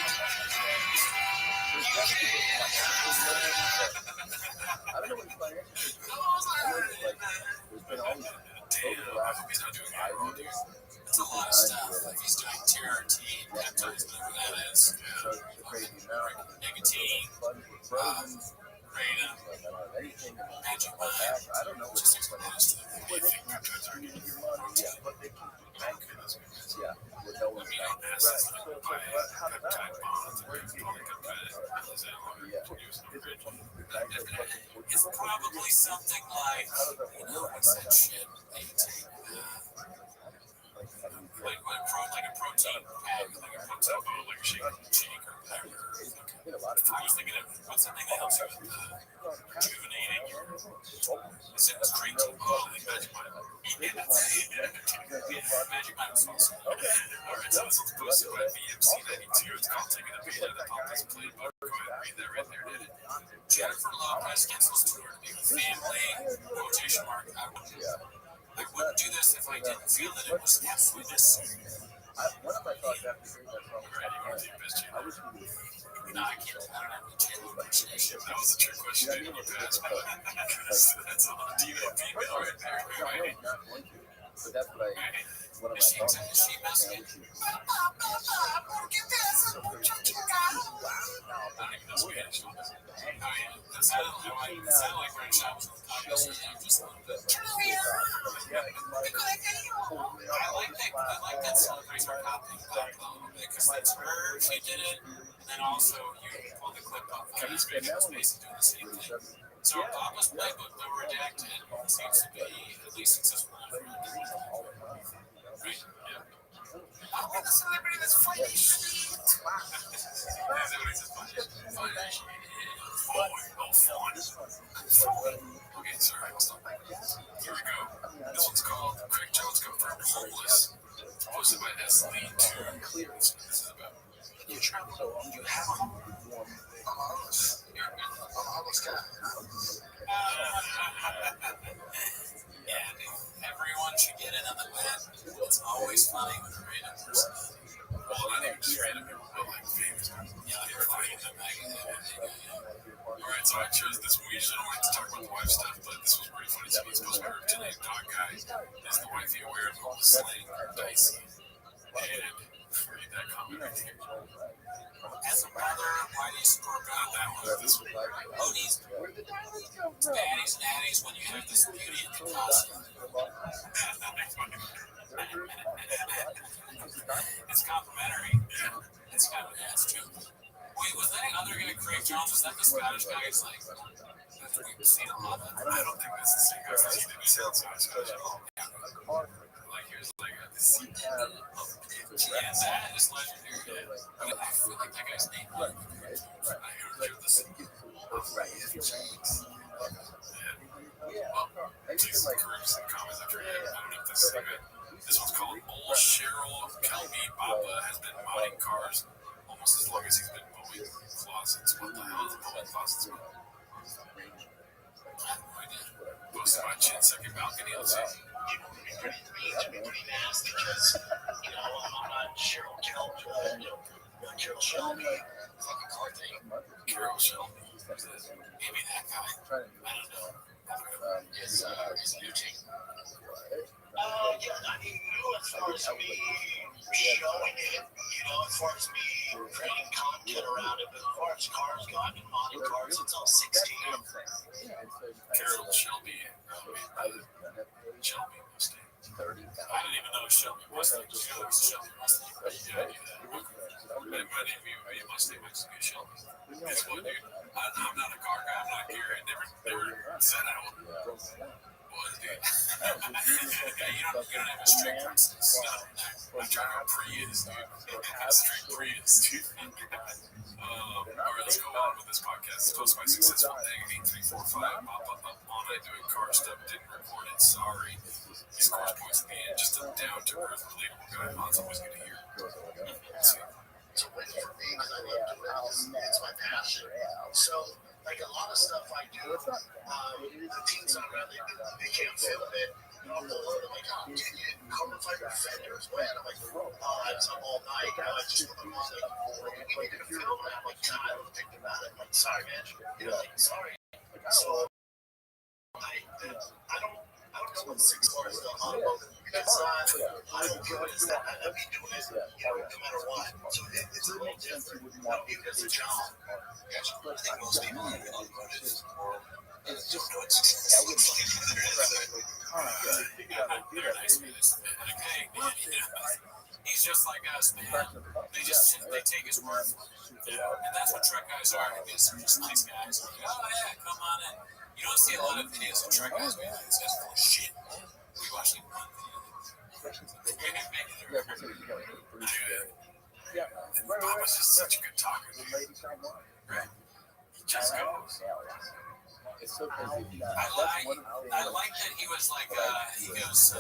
I don't know what Damn, I hope he's not doing that wrong, dude. It's a lot of stuff. If he's doing TRT, peptides, whatever that is. Nicotine, Radon, Magic Mind. I don't know. Just explain this to them. What do you think peptides are getting? Yeah. I mean, on acids, I would buy peptide bonds and polypeptide. Is that what you're using? It's probably something like, you know, what's that shit they take? Like a protein pack, like a protein bowl, like a shake or whatever. I was thinking of what's something that helps you with rejuvenating your creatine. Oh, like Magic Mind. Magic Mind was awesome. Alright, so it's boosted by BMC 92. It's called Taking a Beta. The pump is played by. Go ahead, read that right there, did it? Jennifer Lopez cancels tour to be with family. Quotation mark. I wouldn't do this if I didn't feel that it was absolutely necessary. One of my thoughts after hearing that song was No, I can't. I don't have any channel appreciation. That was a trick question. I didn't look past. That's all. Do you have female right there? Right. not going to. But that's what one of my Is thoughts. she messing? I don't even know Spanish. Oh, yeah. That sounded like French. I was just a little bit. I like that celebrates her popping back a little bit because that's her. She did it. And then also, you pull the clip off. Kevin Spacey doing the same thing. So Papa's playbook, though redacted, seems to be at least successful. Right? Yeah. I'll be the celebrity that's funny shit. Is that what he says? Funny shit. Oh, fun. Okay, sorry, I'll stop. Here we go. This one's called Craig Jones Confirmed Homeless. Posted by S. Lee 2. This is about you have a home. I'm homeless. You're a homeless guy. Yeah, everyone should get in on the bed. It's always funny when a random person. Well, not even just random people, but like famous people. Yeah, you're funny in the magazine. Alright, so I chose this one. We usually don't like to talk about the wife stuff, but this was pretty funny to me. It's supposed to be written in dog guy. Is the wifey aware of all the slang or dicey? And read that comment right here. As a mother, why do you support God that one? This one. Oh, these baddies and addies when you have this beauty in the closet. that the Scottish guy who's like, we've seen a lot of that? I don't think that's the same guy. He's the sales guy. Like, here's like a deceit. Yeah, that is legendary. I feel like that guy's name. I heard this. Well, please correct some comments after I don't know if this is good. This one's called Old Cheryl Kelby Papa has been modding cars almost as long as he's been mowing closets. What the hell is mowing closets? Posted my chin second balcony. Let's see. People would be pretty mean to me, pretty nasty, because, I'm not Cheryl Kelby, Carol Shelby, fucking car thing. Carol Shelby. Maybe that guy. I don't know. Is new team. Yeah, nothing new as far as me showing it, as far as me creating content around it, but as far as cars go, I've been modding cars since I was 16. Carol Shelby. Shelby Mustang. I didn't even know Shelby Mustang. Shelby Mustang. Yeah, I knew that. My name you Mustang Mexican Shelby. Guess what, dude? I'm not a car guy. I'm not a gear. I never said I was. Dude. You don't have a straight process. No. I'm trying to Prius, dude. A straight Prius, dude. Alright, let's go on with this podcast. Post my successful thing at 8345. On I doing car stuff. Didn't report it. Sorry. These cars points at the end. Just a down to earth, relatable guy. It's always good to hear. It's a win for me because I love doing it. It's my passion. So, like a lot of stuff I do, the teams on Rabbi, they can't film it. I'll pull over, like, oh, dude, you didn't carbon fiber fenders, man. I'm like, I was up all night, I just put them on, like, we needed to film that. I'm like, I don't think about it. I'm like, sorry, man. Sorry. So, I don't know what 6 bars is on, because I don't care what it's that. I'd be doing it, no matter what. So it's a little different. I don't view it as a job. I think most people are it's just doing success. They're nice with this. Okay, man. He's just like us, man. They take his word for it. And that's what truck guys are. They're just nice guys. Like, oh, yeah, come on in. You don't see a lot of videos of truck guys being like, this guy's full of shit. We watched like one video. Papa's just such a good talker. Right? He just goes. I like that he was like, he goes,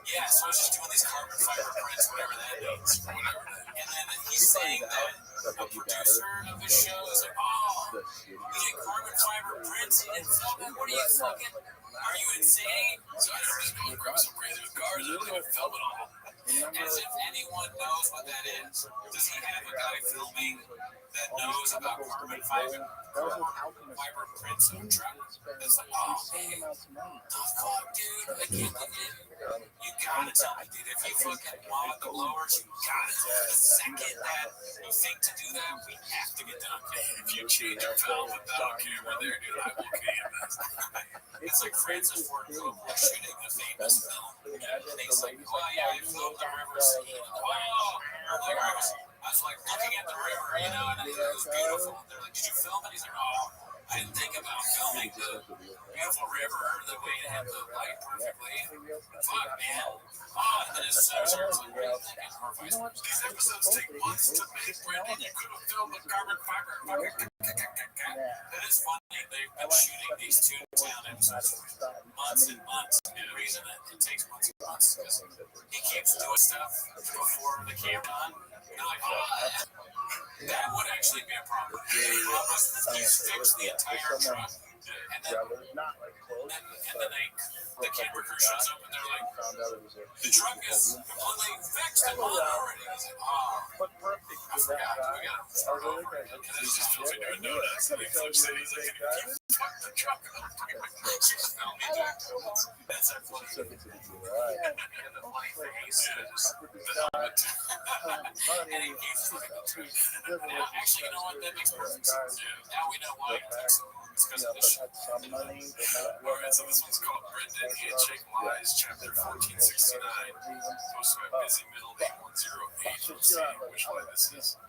yeah, so I was just doing these carbon fiber prints, whatever that means, whatever. And then he's saying that a producer of his show is like, oh, you did carbon fiber prints and film it? What are you fucking, are you insane? So I just go grab some crazy with cars and they would film it all. As if anyone knows what that is. Does he have a guy filming that knows about carbon fiber prints in a truck? It's like, oh, man, the fuck, dude? I can't believe it. You gotta tell me, dude, if you fucking mod the blowers, you gotta tell me. The second that you think to do that, we have to get done. If you change your valve without a camera there, dude, I will KMS. It's like Francis Ford Coppola shooting a famous film. And he's like, oh, yeah, you filmed the river scene. I was like looking at the river, and it was beautiful. And they're like, did you film it? He's like, oh, I didn't think about filming the beautiful river the way it had the light perfectly. Fuck, man. Oh, and then his sister was like, what do you think? These episodes take months to make, Brandon. You could have filmed the carbon fiber. That is funny. They've been shooting these Toontown episodes for months and months. And the reason that it takes months and months is because he keeps doing stuff before the camera on. They're like, oh, that would actually be a problem. You fix the entire truck, and then the camera crew shows up and they're like, the truck is completely fixed and on already. I was like, oh, I forgot. We got to because it's just filthy doing donuts. And he flips it. He's like, Fuck the truck. She just felt me doing donuts. That's our funny. And the funny thing he said is the helmet. And he keeps fucking too. Actually, you know what? That makes perfect sense. Now we know why it took so long. It's because of the shit. Alright, so this one's called Brendan Handshake Lies, Chapter 1469. Posted by Busy Middle 8108. Let's see which line this is.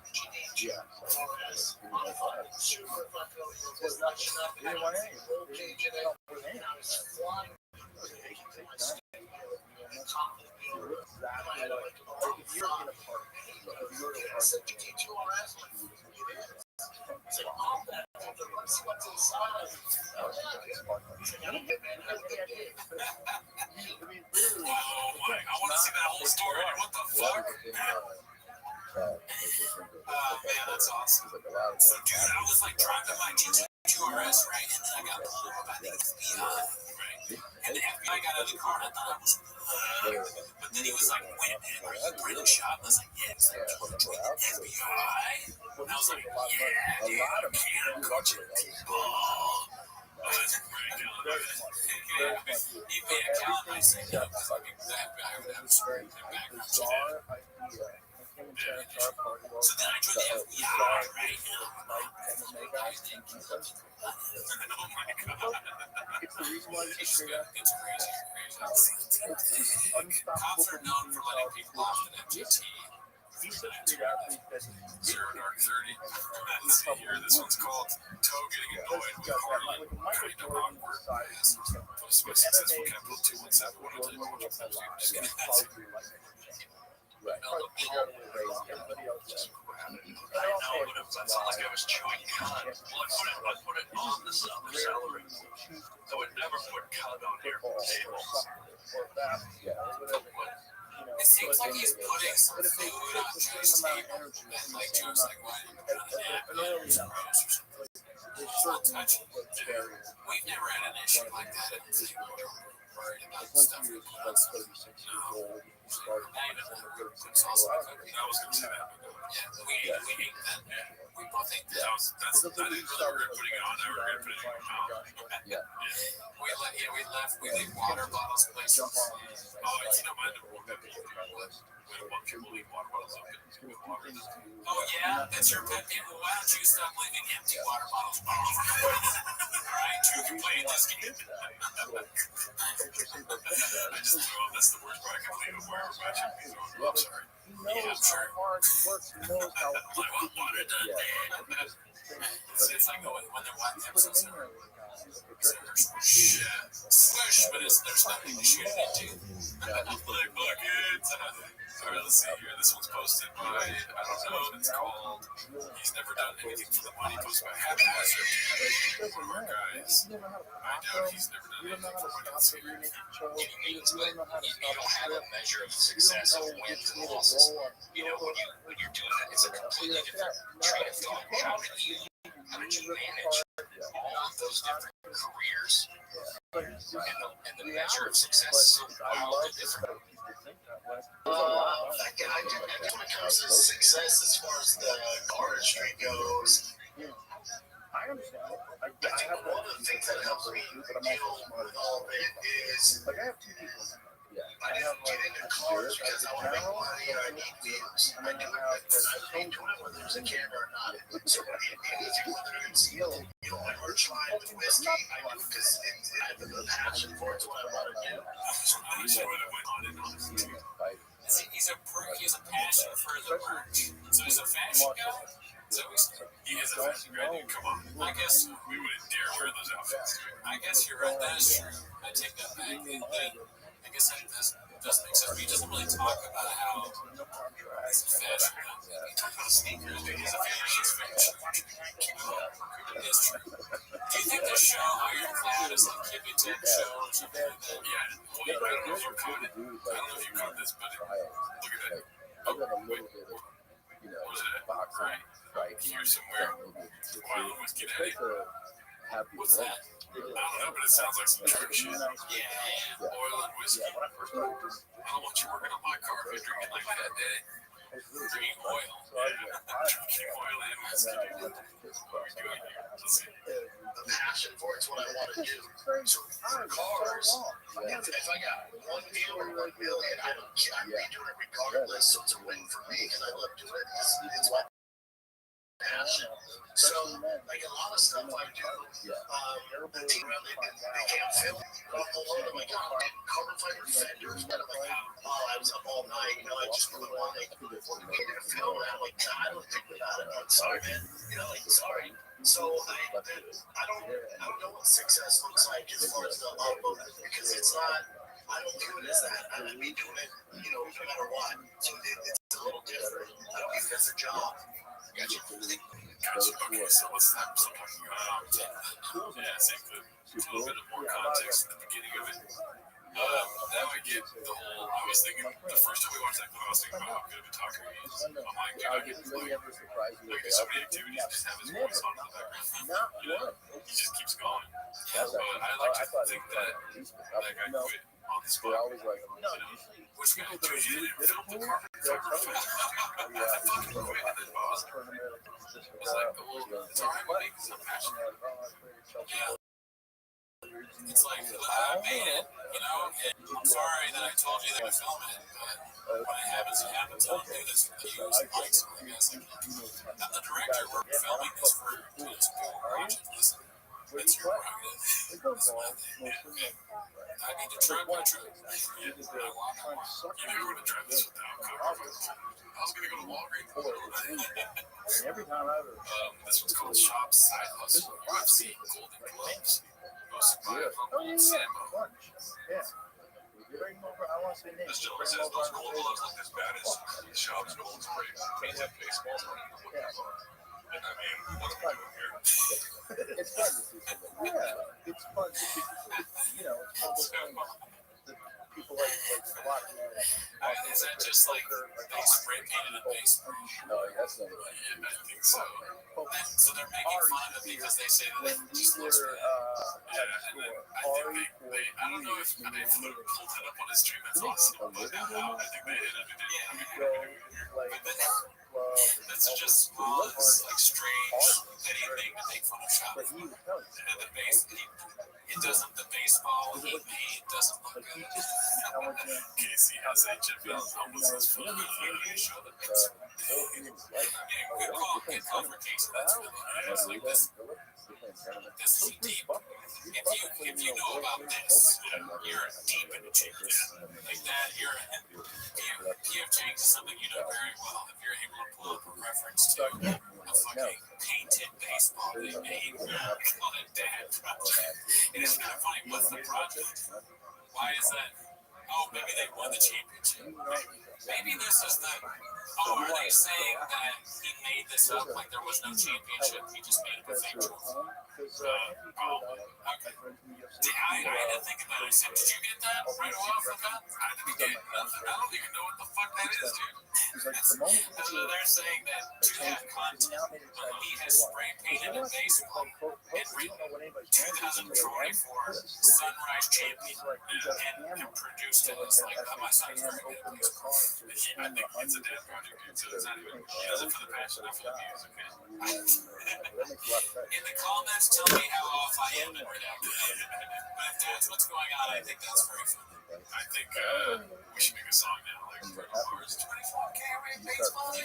Oh my, I want to see that whole story. What the fuck? Man, that's awesome. So, dude, I was like driving my GT2RS, right? And then I got pulled over by the FBI, right? And the FBI got out of the car and I thought I was, but then he was like, wait a minute, are you Brendan Schaub? I was like, yeah. He's like, you joined the FBI? And I was like, yeah, dude, I can't coach it. He made a count and I said, no, because I would have a screen background check. So then I joined the FBI, right? Oh my god. It's the reason why you say that. It's crazy. Cops are known for letting people off an MGT. He's such a great athlete that Zero Dark 30. Let's see here. This one's called Toe Getting Annoyed with Harlan. Kind of awkward. Post by Successful Capital 217 I know, but it sounds like I was chewing cud. Well, I put it on the celery. I would never put cud on here for tables. It seems like he's putting some food on Joe's table. And like Joe's like, why didn't you put it on We've never had an issue like that at the table. Worried about the stuff we put on. No. It's also like, I was going to say that. Yeah, we ate that. We both ate that. I didn't really regret putting it on there. We were going to put it in our mouth. Yeah. We left. We leave water bottles places. Oh, you know, my number one pet peeve. When people leave water bottles open with water. Oh, yeah? That's your pet peeve? Well, why don't you stop leaving empty water bottles all over the place? All right, Drew can play this game. I just threw up. That's the worst part. I can play before I watch it. I'm sorry. he knows how hard he works. He knows how water done. It's like when they're watching episodes. Swish, but there's nothing to shoot it into. Like buckets. All right, let's see here. This one's posted by, I don't know, it's called He's Never Done Anything for the Money, posted by Haphazard. One of our guys. I doubt he's never done anything for money. Let's see here. You don't have a measure of success of wins and losses. You know, when you're doing that, it's a completely different train of thought. How did you manage all of those different careers? And the measure of success is so wildly different. When it comes to success as far as the artistry goes, I understand. I think one of the things that helps me deal with all of it is Like, I have two people. I didn't get into cars because I want to make money or I need views. I do it because I enjoy it, whether there's a camera or not. So anything, whether it's my merch line with whiskey, I do it because I have a passion for it. It's what I want to do. He has a passion for the work. So he's a fashion guy. So He is a fashion guy, dude. Come on. I guess We wouldn't dare wear those outfits. I guess you're right. That is true. I take that back. I guess that does make sense. But he doesn't really talk about how he's a fashion guy. He talks about sneakers, dude. He's a fashion guy. It's true. Do you think the show Iron Clad is like Kippy Tip show or something like that? Yeah. Well, I don't know if you caught it. I don't know if you caught this, but look at that. Oh, wait. What was that? Right here somewhere. Oil and whiskey daddy. What's that? I don't know, but it sounds like some drug shit. Yeah. Oil and whiskey. I don't want you working on my car if you're drinking like that, Daddy. Drinking oil. Drinking oil and whiskey. What are we doing here? Let's see. The passion for it's what I want to do. So for cars, if I got 1 deal or 1 million, I don't care. I'm doing it regardless. So it's a win for me because I love doing it. It's my passion. So like a lot of stuff I do, they can't film. I'll load them like carbon fiber fenders. And I'm like, oh, I was up all night. I just really want to film. And I'm like, nah, I don't think about it. I'm sorry, man. Sorry. So I don't know what success looks like as far as the automotive because it's not. I don't view it as that. I mean, doing it, no matter what. So it's a little different. I don't view it as a job. Gotcha. Okay, so let's start talking about yeah, same thing. A little bit of more context at the beginning of it. Now I get the whole. I was thinking the first time we watched that clip, I was thinking about how good of a talker he is. I'm like, dude, I get like so many activities, just have his voice on in the background. He just keeps going. But I like to think that that guy quit on the spot. Which guy? Dude, you didn't film the carbon fiber film. I fucking quit and then paused. I was like, well, it's alright with me because I'm passionate. Yeah. It's like, I made it, and I'm sorry that I told you they would film it, but when it happens, it happens. I don't do this for views and likes on you guys. I'm the director, we're filming this for this project. Listen, it's your prerogative. It's my thing. I need to try my truck. Yeah, I want one. You never would have tried this without compromise. I was going to go to Walgreens. This one's called Shop Side Hustle UFC Golden Gloves. Sambo. This gentleman says those gold gloves look as bad as the shop's gold spray painted baseballs. I mean, what are we doing here? It's fun to see something. Yeah, it's fun to see. People like a lot of is that just like they spray painted a base? No, that's not right. Yeah, I think so. So they're making fun of it because they say that it just looks bad. Yeah, and I think I don't know if they pulled it up on his stream. That's awesome. But I think they hit it. But that's just it's like strange that he made to make fun of shop. And the base, the baseball he made doesn't look good. Casey has HFL almost as fun. Show the base. Good call for Casey. That's really like this is deep. If you know about this, you're deep into changes like that. You have changed something you know very well. If you're able to pull up a reference to a fucking painted baseball they made on a dad project, it is kind of funny. What's the project? Why is that? Oh, maybe they won the championship. Maybe this is the. Oh, are they saying that he made this up like there was no championship? He just made up a fake trophy. Probably. Okay. I had to think about it. I said, did you get that right off the bat? I didn't get nothing. I don't even know what the fuck that is, dude. They're saying that to have content, he has spray painted a baseball and written 2024 Sunrise Champion and produced it as like, my son's very good at baseball. I think it's a dad project, dude, so it's not even, he does it for the passion, not for the music, man. In the comments, tell me how off I am and we're down. But if that's what's going on, I think that's very fun. I think we should make a song now, like for Mars 24 karat baseball.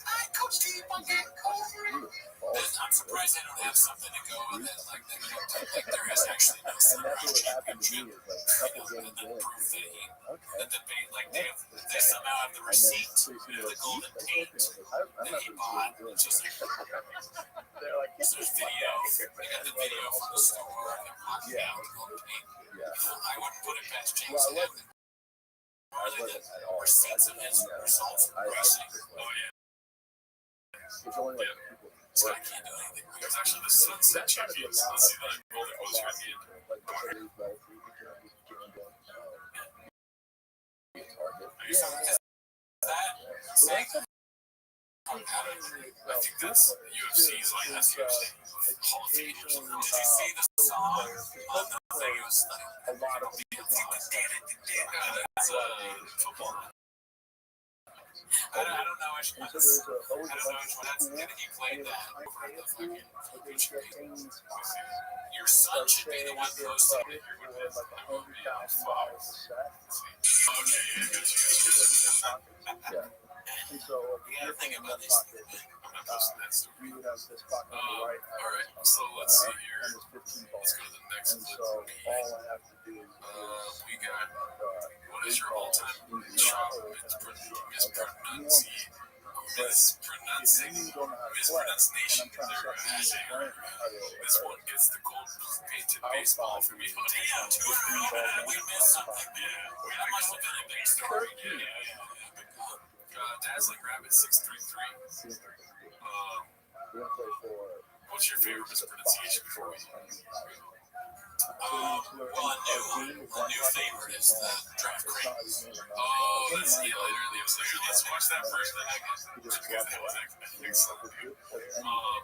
I coach Steve on that over. I'm surprised they don't have something to go with it, like there is actually no Sunrise Championship. And the proof that they somehow have the receipt of the golden paint that he bought. It's just like, so there's video. They got the video from the store. They're blocking out the golden paint. I wouldn't put it past James to have the receipts of his results progressing. Oh, yeah. It's only like So I can't do anything. There's actually the Sunset Champions. Let's see the golden quotes here at the end. Are you saying that saying I think that's UFC's like that's UFC Hall of Fame or something. Did you see the song on the thing? It was like a lot of people. that's football. I don't know which one. I don't know which one. That's he played that over the fucking. Your son should be the one posting it. You're going to like $100,000 Yeah. And so, yeah, think about this. I'm not posting that story. You would have this pocket on the right. All right. So let's see here. And it's 15 Let's go to the next and one. so all I have to do is We got. What is your all-time problem? Mispronunciation. Mispronunciation. This one gets the gold painted baseball for me. Damn, we missed something. That must have been a big story. Dazzling Rabbit 633. What's your favorite mispronunciation before we? Well, a new favorite is the draft grade. Oh, that's literally. Let's watch that first. Then I guess. Excellent.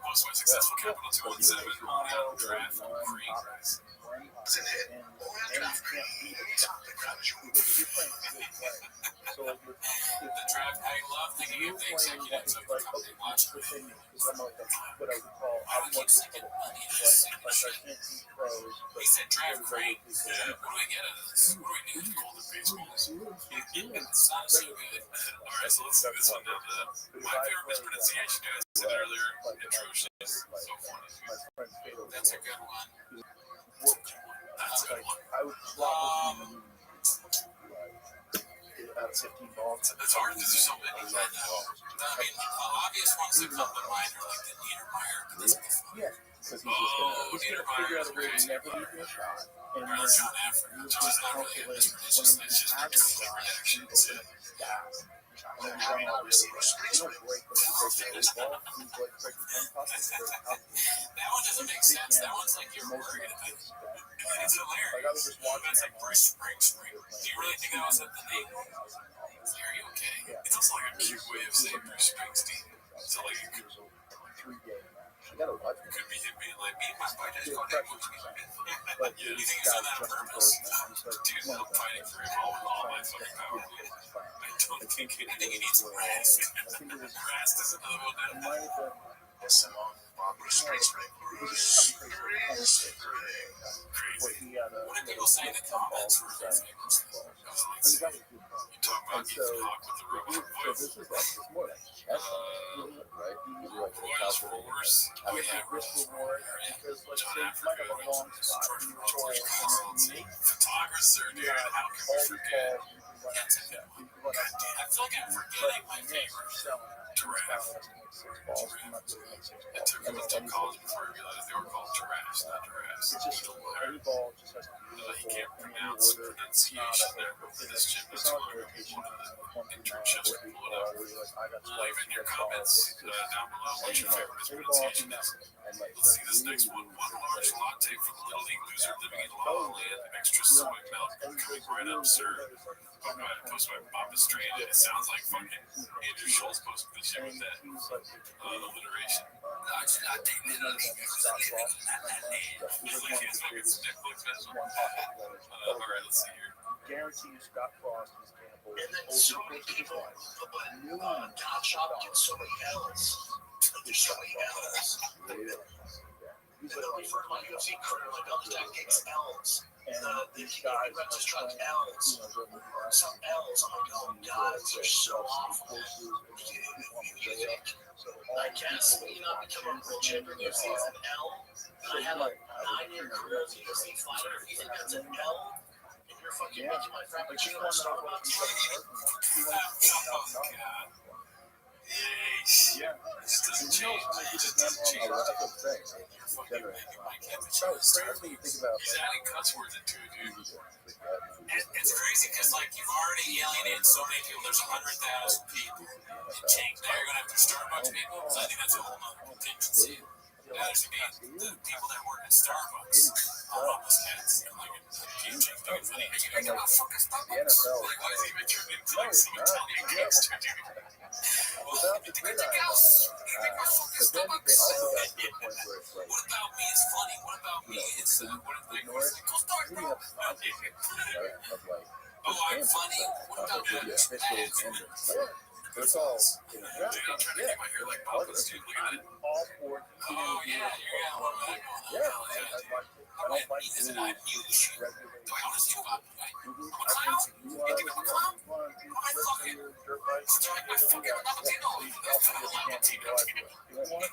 Post my successful Capital 217 on draft grade. Isn't it? Draft grade. The draft, I love thinking of the executives of the company watching it. I would keep singing money in this He said draft grade. What do we get out of this? What do we do with golden baseballs? It's not so good. Alright, so let's do this one now. My favorite mispronunciation, guys, I said earlier, atrocious. So funny. That's a good one. That's a good one. Out of 15 balls. It's hard because there's so many. I mean, obvious ones that come to mind are like the Niedermeyer. Yeah, because he's going to figure out a way to never leave your shot. And then he's going to calculate when he has a shot, he opens the gap. And then he's on receivers. You don't break the ball. He's like breaking one pocket. That one doesn't make sense. That one's like you're worried about it. It's hilarious. Like I was just watching. It's like Bruce Springsteen. Do you really think that was at the name? Are you okay? Yeah. It's also like a cute way of saying Bruce Springsteen. So like it could, 3-game match. You gotta watch it. Could be him being like, me and my fight just got that much. But you think he's done that on purpose? Dude, I'm fighting for him all my fucking power. I don't think he needs some rest. Rest is another one that might have been Bruce Springsteen. What did people say in the comments were his favorites? You talk about Ethan Hawke with the robot voice. Who else for worse? We have John Africa, George photographer, dude. How can we forget? That's a good one. I feel like I'm forgetting my favorite. Giraffe. It took me to college before I realized they were called giraffes, not giraffes. He can't pronounce pronunciation there, but for this gym, that's one of the internships we pulled up. Leave in your comments down below what your favorite mispronunciation is. Let's see this next one. One large latte for the Little League loser living in La La Land. Extra soy milk coming right up, sir. Post by Bob Estrada. It sounds like fucking Andrew Schultz posted this shit with that alliteration. Large latte, Little League loser living in La La Land. Like his fucking Netflix special. Alright, let's see here. Guarantee you Scott Frost is gamble. And then so many people, but Top Shop gets so many L's. There's so many L's. And then refer to my UFC career like Undertaker gets L's. These guys just trying L's. Some L's. I'm like, oh, guys, they're so awful. I guess when you not become a world champion, you see an L. And I have a 9-year career as a UFC fighter. If you think that's an L, and you're fucking making my frappuccino at Starbucks. Oh, God. Yeah. This doesn't change. It just doesn't change. He's adding cuss words into it, dude. It's crazy because, like, you've already alienated so many people. There's 100,000 people. Change. Now you're going to have to Starbucks people. So I think that's a whole nother contingency. That is the people that work at Starbucks. Almost cats. Like, keep doing funny. Are you making a fucking Starbucks? Like, why is he even turning into, like, someone telling you a gangster, dude? without the gridiron, but then they also got to the point where it's like, What about me is funny? What about me is what the like North, go start, we bro. have sponsorship, right, of like, Oh, I'm funny. What about the that? official vendors. But it's all, you know, Dude, I'm trying to get my hair like Papa's, dude. Look at that. all for Oh, yeah, yeah. What am I going? yeah, I don't like Is it I'm huge? regular. Do I own a stupid? I'm a I clown? think you You think I'm a clown? want to I fucking. dirt bike. I fucking Latino. That's what I'm Latino.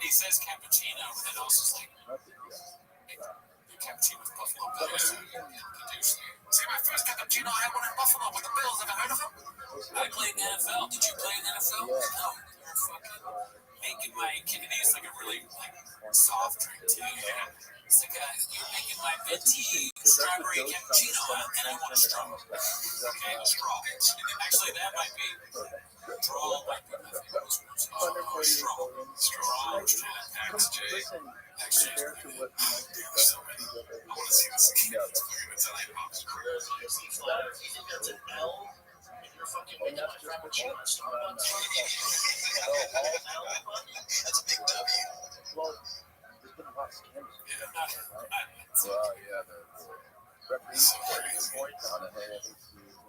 He says cappuccino, but then also it's like cappuccino with Buffalo Bills. See, my first cappuccino, I had one in Buffalo with the Bills. Ever heard of them? I played in the NFL. Did you play in the NFL? No. You're fucking making my kidneys like a really soft drink too. Yeah. It's like you're making my venti strawberry cappuccino, and I want a straw. Okay, a straw. Actually, that might be straw. Might be my favorite. Straw. Actually, Compared to what I want to see this kid. It's Italian mom's career. and that's just Starbucks. That's a big W. Well, there's been a lot of scams. Yeah. Well, yeah, the referees points on it.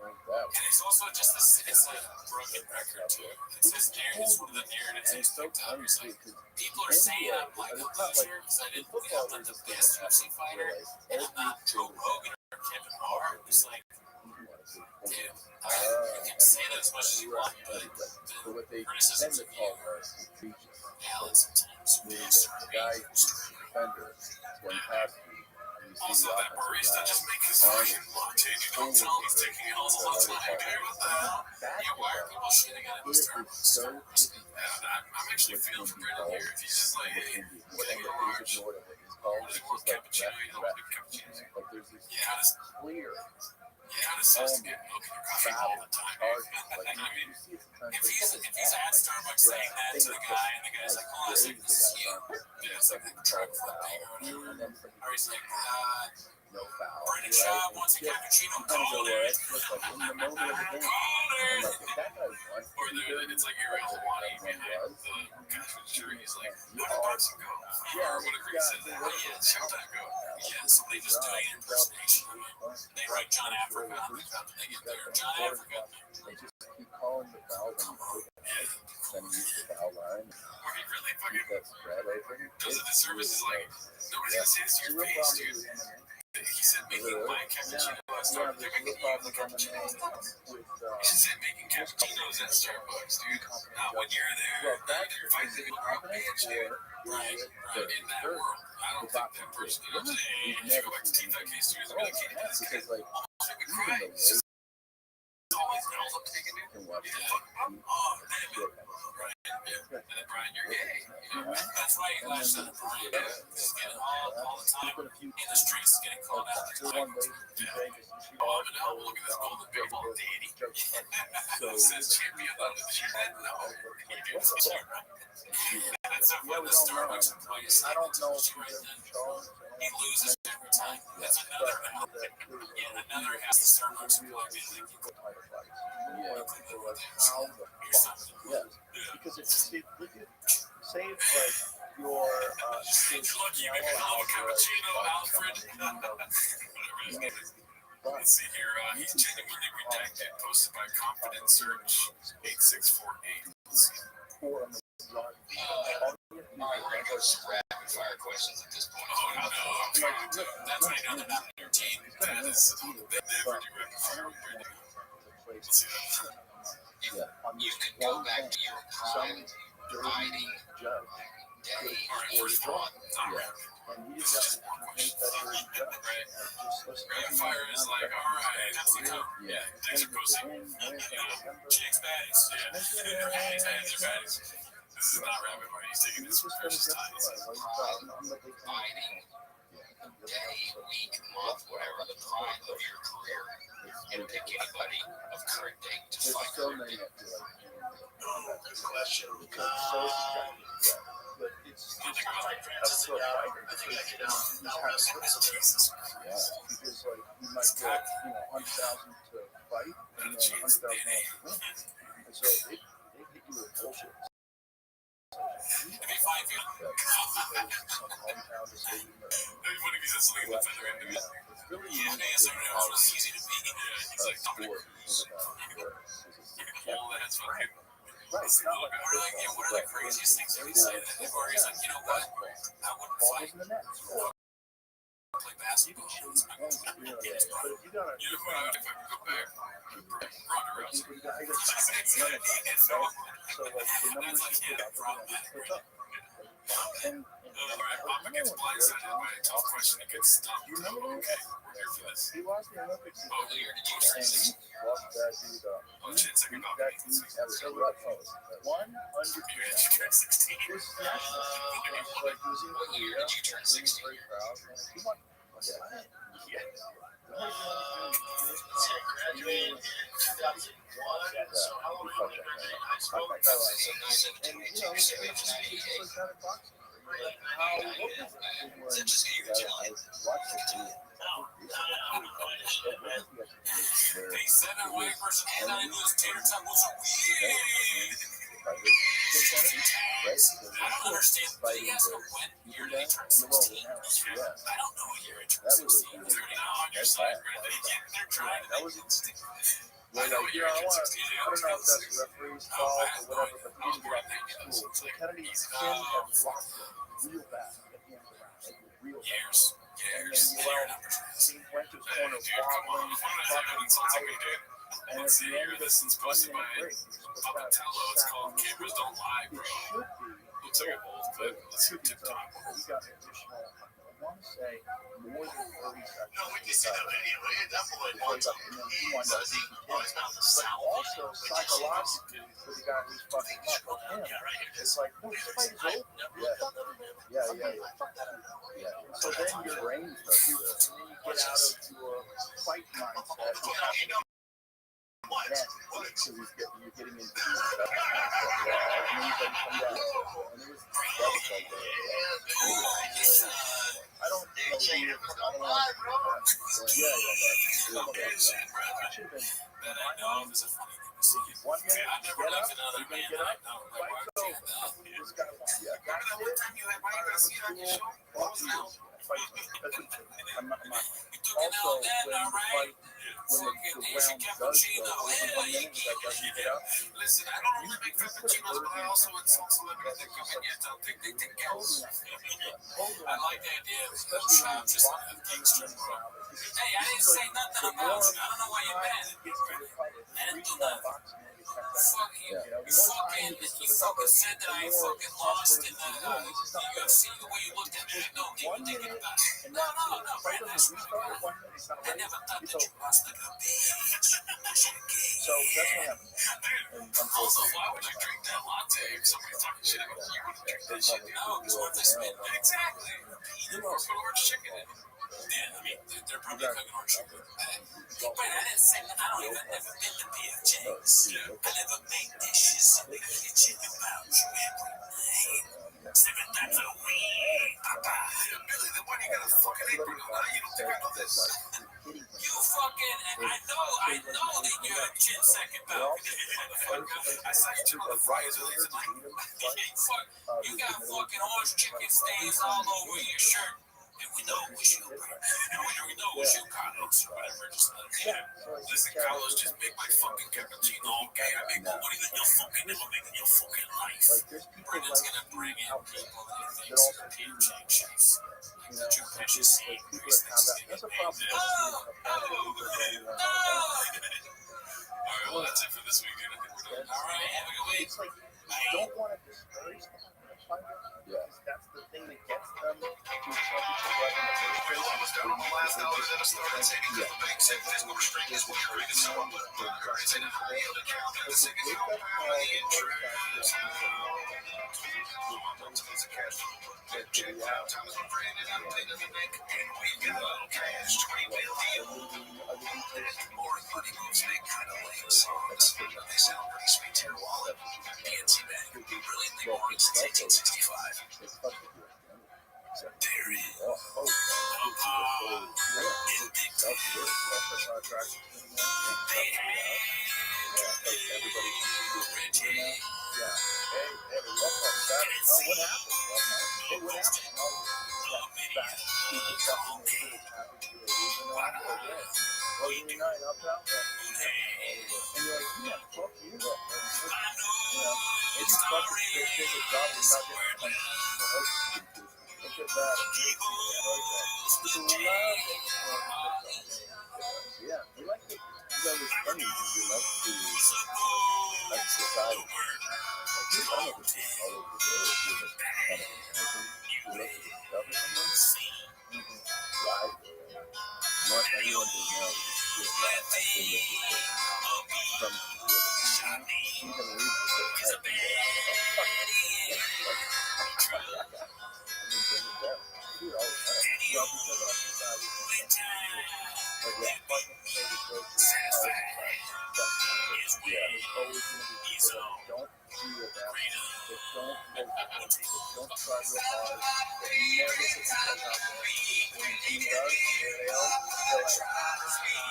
And it's also just this, it's a broken record too. It's his it's one of the narratives he's picked up. It's like, people are saying I'm like a loser because I didn't I'm not the best UFC fighter, and I'm not Joe Rogan or Kevin Hart. It's like, dude, you can say that as much as you want, but the criticisms of you are valid sometimes. The guy who's the defender when past you. Also, that barista just make his fucking latte. You don't tell him he's taking it all the time, dude. What the hell? Yeah, why are people shitting on it? I'm actually feeling for Brendan here. If he's just like, hey, whatever large, what is it, cappuccino? You know, cappuccino. Yeah, it's clear. Yeah, it says to get milk in your coffee all the time. I mean, if he's at Starbucks saying that to the guy, and the guy's like, oh, this is you. Yeah, it's like the truck for the thing or whatever. Or he's like, Brendan Shaw wants a cappuccino, call it. Call it. Or it's like Ariel Hawani behind the cafeteria. He's like, what about some go? Or whatever he says. Yeah, showtime go. Yeah, somebody just doing an impersonation. They write John Africa. They get there, John Africa. They just keep calling the foul when you then use the foul line. Or he really fucking That's spread open. does a disservice. Is like, nobody's gonna say this to your face, dude. He said making my cappuccino at Starbucks. They're making you a cappuccino. He said making cappuccinos at Starbucks, dude. Not when you're there. You're fighting people who are paying shit. Right. In that world. I don't think that person knows. Hey, you should go back to Team That Case 2. They're gonna keep this kid. Almost make me cry. All these girls I'm taking it. Oh, damn it. Right. And then Brian, you're gay. You know, that's why you latched on to Brian. He's getting all the time in the streets, getting called out. Like, oh, but now look at this golden baseball deity. It says champion on the shirt. No. That's up with the Starbucks employees. I don't know if right then. He loses every time. That's another out. Yeah, another has the Starbucks employee being like, because it's say it's like your lucky you make a hell of a cappuccino, Alfred. Let's see here. He's genuinely redacted, posted by Confident Search 8648. Let's see. Alright, we're gonna go to some rapid fire questions at this point. Oh no, that's how you know they're not in your team. That is, they never do rapid fire with Brittany. Let's see that. You could go back to your prime fighting day or fun. Not rapid. This is just more questions. Right. Rapid fire is like, alright, that's the cover. Yeah. Thanks for posting. Chicks baddies. Yeah. They're baddies. This is not rapid fire. He's taking this precious time. Fighting day, week, month, whatever the prime of your career, and pick anybody of current date to fight current date. Good question. but it's I think I think I could Jesus Christ. because like you might get 100,000 to fight and then 100,000 to win, and so they hit you with bullshit. be 5 feet. Some hometown decision or It'd be funny because it's like the feather end of it. it's really Yeah, so it was easy to beat. Yeah, he's like, sport. all that's fucking. Right, it's not like Or like, yeah, what are the craziest things that we say? Or he's like, you know what? I wouldn't ball fight in the net. play basketball. But if you gotta, You know, if I could go back, Ronda Rousey. you gotta so like the numbers you put up, puts up. And Alright, Papa gets blindsided by a tough question that gets stumped. you remember Okay, we're here for this. he lost the Olympics Oh, Lear, did you and say he lost that dude. Oh, shit, second That Papa. dude that was so Rothschild. 100%. Did you turn 16? This national like he was in What year Korea. did you turn He was 16? very proud. And he won. Yeah. Graduated in 2001, so how long ago did I graduate high school? And you know, it's like that in boxing. How what was it when Is that just you, Jelly? Day 7, White versus Anna in those tater tots are weird. I don't understand. They ask them when year did they turn 16? I don't know what year I turned 16. They're not on your side, right? They're trying to. That was I know what year I turned 16. I don't know if that's the referee's fault or whatever, but he didn't get out of school. So Kennedy's chin had blocked him real bad at the end of the round. Like real bad. Years. And then he went to his corner wobbling, fucking out. And at the end of the 1 minute break, he was supposed to have It's sat called on the Cameras floor. Don't Lie, It bro. should be. Looks like a bold clip. Let's see He TikTok. got an additional, I want to say, more than 30 seconds. No, we can see that video. That boy And then he won that says it's not the But South. also, psychologically, for the guy who's fucking up with him, it's like, no, this fight is over. Yeah. So then your brain starts to, and then you get out of your fight mindset. You have to so you're getting into that. And then you can come down. And it was like I don't know. That I know is a funny thing to see. 1 minute, I never lived in another man. get up, I know. fight over. This guy wants you. Remember that one time you had Mike Garcia on your show? What was that? I'm not. You took it Also, out then, when all you right? fight, when Fucking the Asian round does cappuccino. go, over 1 minute, that doesn't get up. Listen, I don't really make frappuccinos, but I also insult celebrities that come in here and think they think else. I like the idea of child just not have gangster. Hey, I didn't say nothing about you. I don't know why you're mad. I didn't do nothing. Fuck you. You fucking said that I fucking lost in the UFC the way you looked at me. I know you were thinking about it. No, Brandon, that's really cool. I never thought that you lost like a bitch. So that's what happened. Also, why would you drink that latte if somebody's talking shit about you? You wouldn't drink that shit. No, because what they spit. Exactly. You know, put orange chicken in it. Yeah, I mean, they're probably cooking orange chicken. Wait, I didn't say that. I don't even never been to PFJs. I never make dishes in the kitchen about you every night. 7 times a week, papa. Billy, then why do you got a fucking apron on? You don't think I know this? You fucking, I know that you're a chin second bout. I saw you turn on the fries earlier tonight. You got fucking orange chicken stains all over your shirt. And we know it was you, bro. And we know it was you, Carlos. Whatever, just listen, Carlos, just make my fucking cappuccino, okay? I make more money than you'll fucking ever make in your fucking life. Brendan's gonna bring in people that he thinks are PFJ chefs. That you can just see. That's a problem. Alright, well, that's it for this week. I think we're done. Alright, have a good week. It's like you don't want to discourage them from fighting. That's the thing that gets them to championship level in the first place. Almost down on my last dollars at a store and saving because the bank said physical restraint is what you're making someone with currency to the yield account and the second you don't have the interest. Check out times when Brandon I'm taking the bank and we got a little cash, 20 million. More money moves make kind of lame songs. They sound pretty sweet to your wallet. PNC Bank, brilliantly born since 1865. There is in big was good. Attractions in there. Like everybody seems to be now. Yeah. Hey, welcome on Saturday. Oh, what happened? Hey, what happened? Oh, that fat, stupid fucking neighbor that's happy to be a loser now. Oh, you mean night up now? And you're like, yeah, fuck you. You know, maybe fuck it, take a job and not get punched in the head. Look at that. Yeah, we like to, it's funny because we like to, like society, like we all of this all over the world, we have kind of inherently, we like to discover someone, right? We want everyone to know that I've been with this person from the beginning, even leave the person every day. And then bring them down. We do it all the time. We all because our society is like, yeah, fucking favorite grocery, our society. Yeah, there's always going to be people that don't do your best, that don't work hard, that don't try real hard, that never put themselves out there. When the team does, there they are, they're like, totally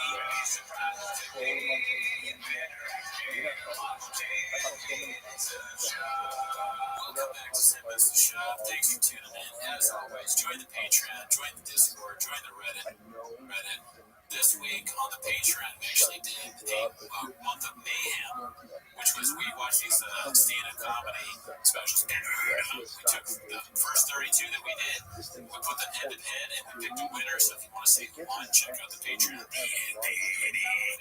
one thing, you're not trouble. I found so many Thanks for tuning in. As always, join the Patreon, join the Discord, join the Reddit. This week on the Patreon, we actually did a month of mayhem, which was we watched these stand-up comedy specials. We took the first 32 that we did, we put them head to head, and we picked a winner. So if you want to see one, check out the Patreon.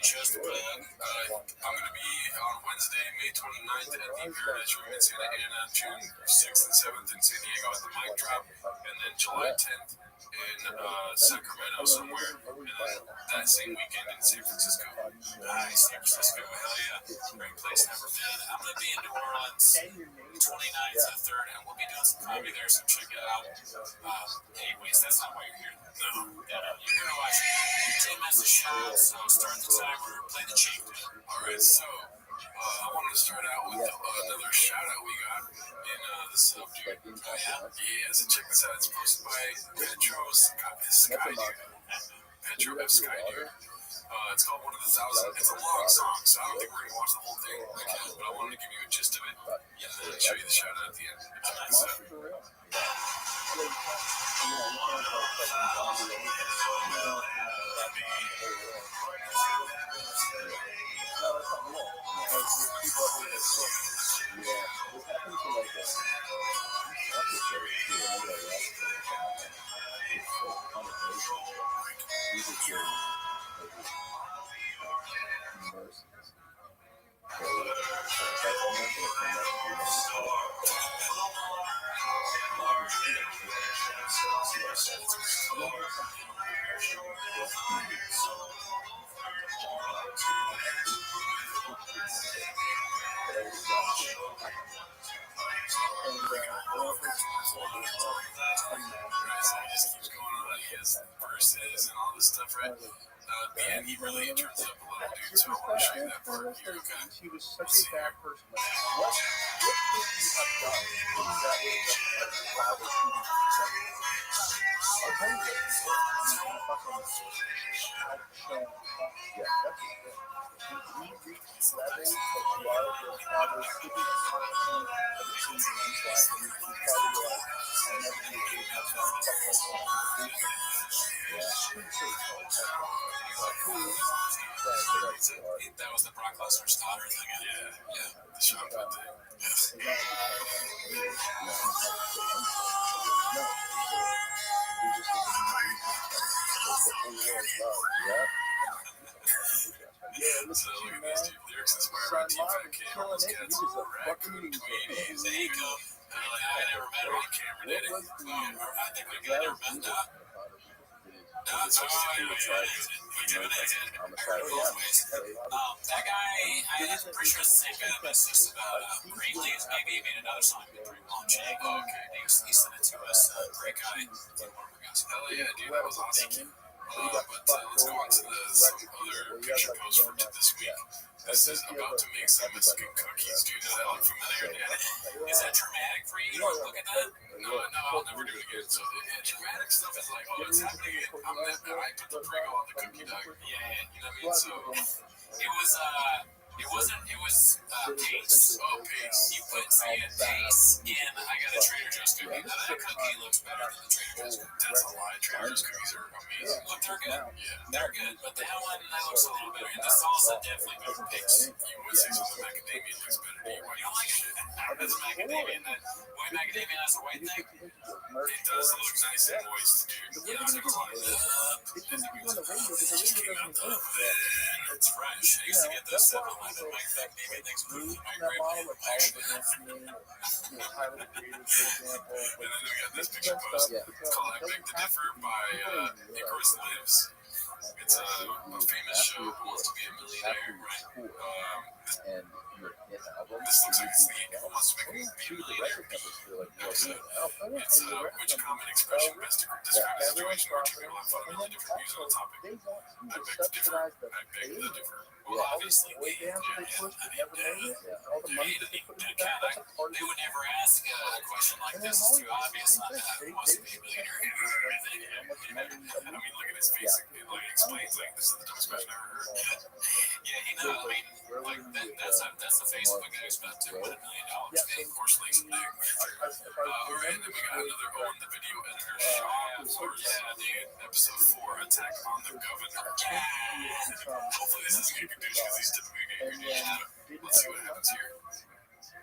Just I'm going to be on Wednesday, May 29th at the Paradise Room in Santa Ana, June 6th and 7th in San Diego at the mic drop, and then July 10th in Sacramento somewhere, and then that same weekend in San Francisco. San Francisco, hell yeah, great place, never been. I'm going to be in New Orleans 29th to the 3rd, and we'll be doing some comedy there, so check it out. Anyways, that's not why you're here. No, you're here to watch 10 minutes of show, so start the timer, play the cheap. Alright, so I wanted to start out with another shout out we got in the subject. Yeah, so check this out. It's posted by Petro Skydeer. Petro Skydeer. It's called One of the Thousand. It's a long song, so I don't think we're going to watch the whole thing. But I wanted to give you a gist of it and then show you the shout out at the end. So, verses and all this stuff, right? And he really turns up a little dude, so I want to show you that part here, okay? He was such a bad person. Like, what could he have done that would have allowed us to be successful? I'll tell you what, he's going to fucking show. Yeah, that's his thing. He reached levels of love that father couldn't possibly have achieved in his life, and he probably like, I'll never be able to have done stuff like that. That was the Brock Lesnar's daughter thing. Yeah, the shot put thing. So look at these two lyrics inspired by T-Fat Cam. Those cats are raccoon tweenies. There you go. I never met him on camera, did I? I think we got never met that. That's what we do it. That guy, I'm pretty sure it's the same guy that messaged us about Great Leaves. Maybe he made another song with Greg Longchamp. Oh, okay. He sent it to us. Great guy. Hell yeah, dude. That was awesome. But let's go on to some other picture posts from this week. This is about to make some Mexican cookies, dude. Does that look familiar? Is that traumatic for you? Look at that. No, I'll never do it again. So traumatic stuff is like, oh, it's happening. I put the Prego on the cookie dough. Yeah, you know what I mean? So it was it was paste. Oh, paste. You put paste in. I got a Trader Joe's cookie. Now that cookie looks better than the Trader Joe's cookie. That's a lie. Trader Joe's cookies are amazing. Look, they're good. Yeah, they're good. But that one, that looks a little better. And the salsa definitely better paste. You would say some of the macadamia looks better to you. Why do you like it? That's macadamia. White macadamia has a white thing. It does look nice and moist, dude. Yeah, it's like a lot of it's fresh. I used to get those 7-Eleven macadamia things for the microwave. And then we got this picture post called I Beg to Differ by Icarus Lives. It's a famous show who wants to be a millionaire, right? This looks like it's the who wants to be a millionaire. It's which common expression best describes a situation where two people have fundamentally different views on a topic. I beg to differ. I beg to differ. Well, obviously, they would never ask a question like this. It's too obvious. Who wants to be a millionaire? I mean, look at his face. It explains like this is the dumbest question I've ever heard. Yeah, I mean, like that's the face of a guy who's about to win $1 million. Of course, leaves a big. All right, and then we got another Owen the video editor Shaw. Yeah, dude. Episode 4, attack on the governor. Hopefully this isn't gonna be douche because he's typically gonna be douche. Let's see what happens here.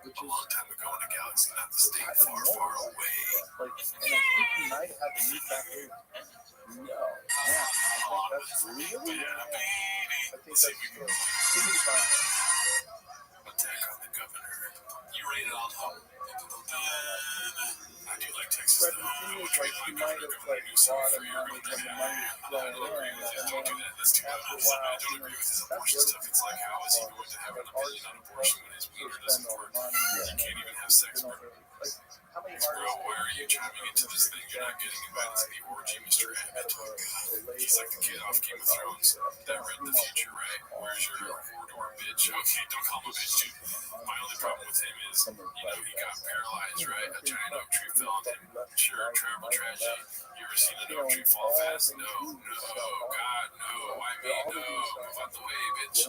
A long time ago in a galaxy, not the state far, far away. And I think he might have a new back. No. Yeah, I think that's really. I think that's good. Attack on the governor. You rated on home. I do like Texas. But the thing is, like, he might have like bought a money when the money was flowing in, and then after a while, I don't agree with his abortion stuff. It's like, how is he going to have an opinion on abortion when his wiener doesn't work? You can't even have sex, bro. How many Bro, why are you chiming into this thing? You're not getting invited to the orgy, Mr. Abbott. He's like the kid off Game of Thrones that read the future, right? Where's your corridor, bitch? Okay, don't call him a bitch, dude. My only problem with him is, he got paralyzed, right? A giant oak tree fell on him. Sure, terrible tragedy. You ever seen an oak tree fall fast? No, God, no. I mean, no. Move out the way, bitch.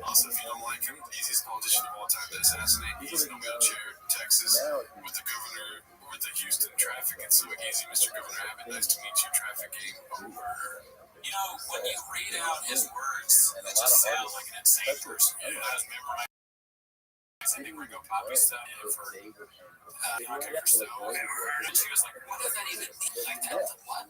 Also, if you don't like him, easiest politician of all time to assassinate. He's in a wheelchair, Texas, with the governor, with the Houston traffic. It's so easy, Mr. Governor Abbott. Nice to meet you. Traffic game over. You know, when you read out his words, it just sounds like an insane person. You know, has memorized. I think we're going to Poppy stuff for Pocket for Stone. And she was like, what does that even mean? Like, that's a what?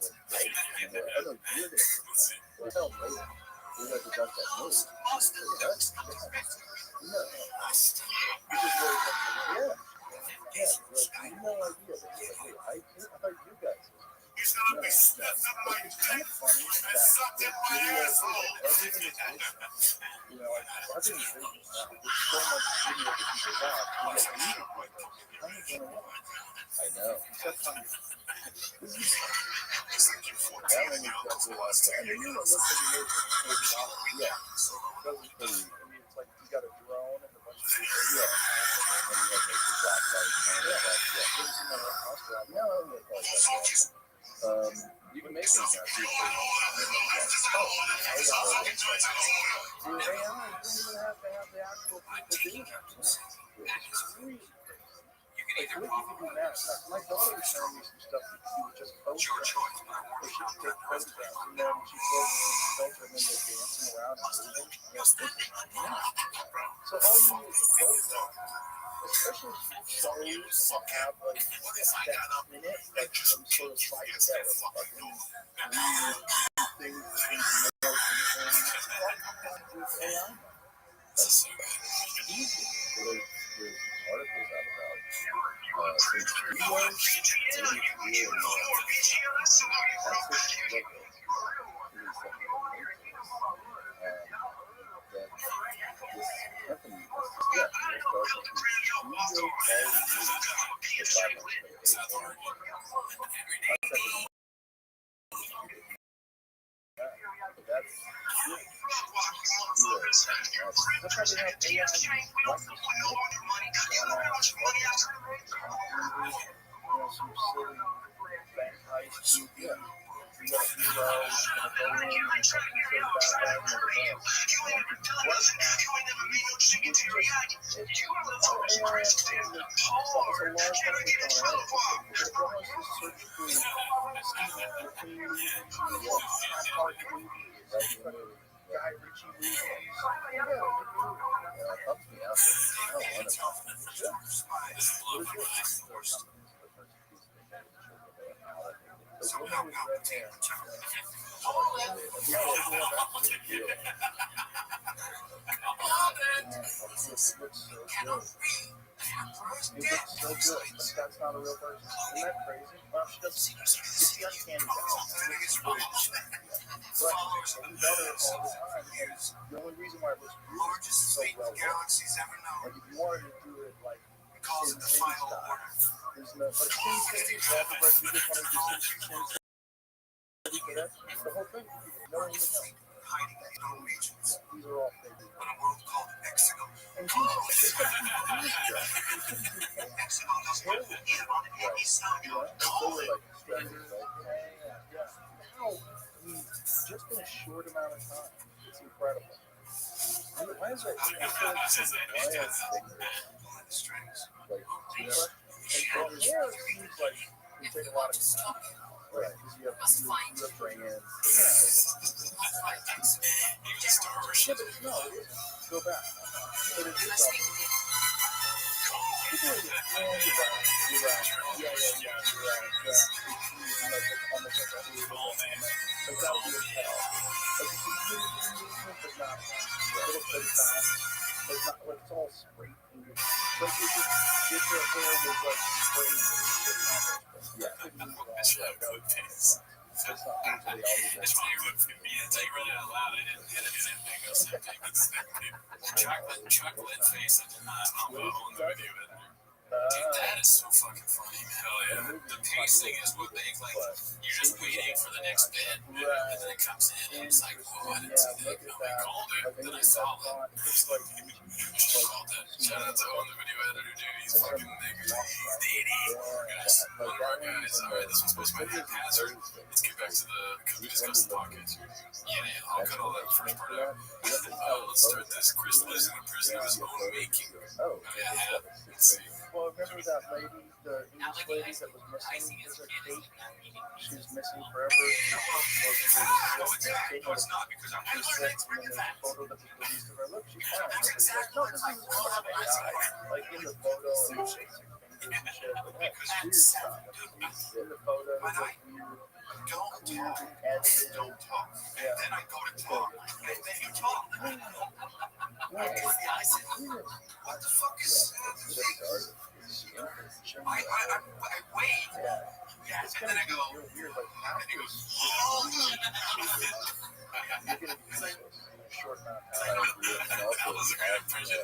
He's gonna be sniffing my dick and sucking my asshole. You know, I think there's so much video that people watch. I know. That one is definitely like that. And you know, look at the movie $40. Yeah. Doesn't really, I mean, it's like you got a drone and a bunch of people. Yeah. And you got the black light kind of stuff. Yeah. No, I don't know if it's like that. You can make things now too. AI don't even have to have the actual people doing it. You can either pop do that. My daughter was showing me some stuff that she would just post. Or she would take photographs and then she closes the filter and then they're dancing around and moving. So all you need is a filter. Especially shows that have like that in it, like some sort of site that was fucking weird things with AI. That's easy. There's articles out about some studios probably have AI like this. Some silly bank heist movie. Yeah. You got a hero, he's gonna go in and kill the bad guy and the boss. Guy Ritchie movies. Helps me out. It looks so good, but that's not a real person. Isn't that crazy? Well, she doesn't. It's the uncanny valley. But getting better all the time. And the only reason why it looks so well done, like if you wanted to do it like Sin City style, there's no like Sin City, Rapper, you just want to do Sin City. That's the whole thing. No one even knows. These are all fake. And just in a short amount of time, it's incredible. I mean, why is that? Why is strings? Like, and hair seems like you take a lot of time. Right, because you have bring in. No, go back. But it is all. You're right. Yeah. Almost like a but that would be a tell. Like it's a movement, but not a little bit of time. But not like it's all straight. But if your hair was like straight, yeah, couldn't move at all. That's not usually always. It's funny when you take really out loud. I didn't hit it. Chocolate face. I did not. I'll go on the video. Dude, that is so fucking funny, man. Hell yeah. The pacing is what they like. You're just waiting for the next bit, and then it comes in, and it's like, oh, I didn't see that. Nobody called it. Then I saw it. Called it. Shout out to on the video editor, dude. He's fucking nigga. He's the idiot. Guys, one of our guys. Alright, this was supposed to be haphazard. Let's get back to the. Because we discussed the podcast. Yeah, I'll cut all that first part out. Let's start this. Crystal is in a prison of his own making. Oh, yeah. Let's see. Well, remember that lady, the English lady that was missing? Is her Kate? She's missing forever. She was not because I'm sick, and then there's a photo that was released of her. Look, she's fine. No, this is like in the photo, and shakes her fingers and shit. But that's weird stuff. In the photo, it's like weird. Don't talk. Edited. Don't talk. Yeah. Then I go to talk. And then you talk. What the fuck is I wait. Yeah. And then I go. You're like, and he goes, you're gonna be short amount of time. That was a good impression.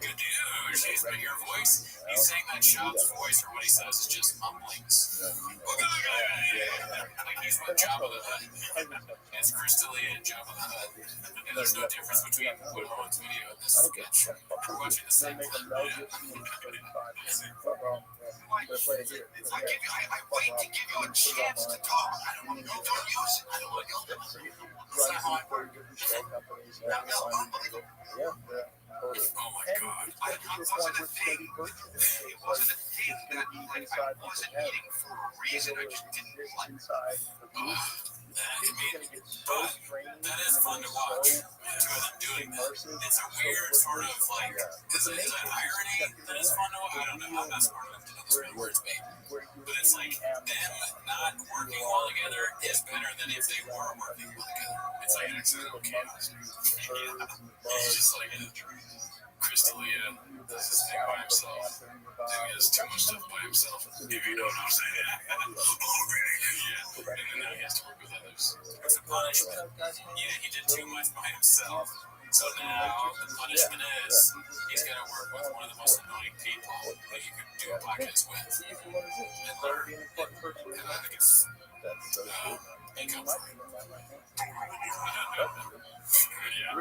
Good news. He's making your voice. He's saying that Shop's voice, or what he says, is just mumblings. Like he's with Jabba the Hutt. It's Crystal and Jabba the Hutt. And there's no difference between Woodhorn's video and this sketch. We're watching the same thing. I wait to give you a chance to talk. I don't use it. I don't want to use it. That's not how I work. Oh my god. I wasn't a thing. It wasn't a thing that I wasn't eating for a reason. I just didn't like it. That is fun to watch. Doing that. It's a weird sort of like, is that irony that is fun to watch? I don't know how that's part of it. It's really words made. But it's like, them not working well together is better than if they were working well together. It's like accidental chaos. It's just like Crystal, does his thing by himself. Then he has too much stuff by himself. If you know what I'm saying. And then he has to work with others. It's a punishment. Yeah, he did too much by himself. So now the punishment is he's got to work with one of the most annoying people that you could do a podcast with and learn. And I think it's income. Yeah,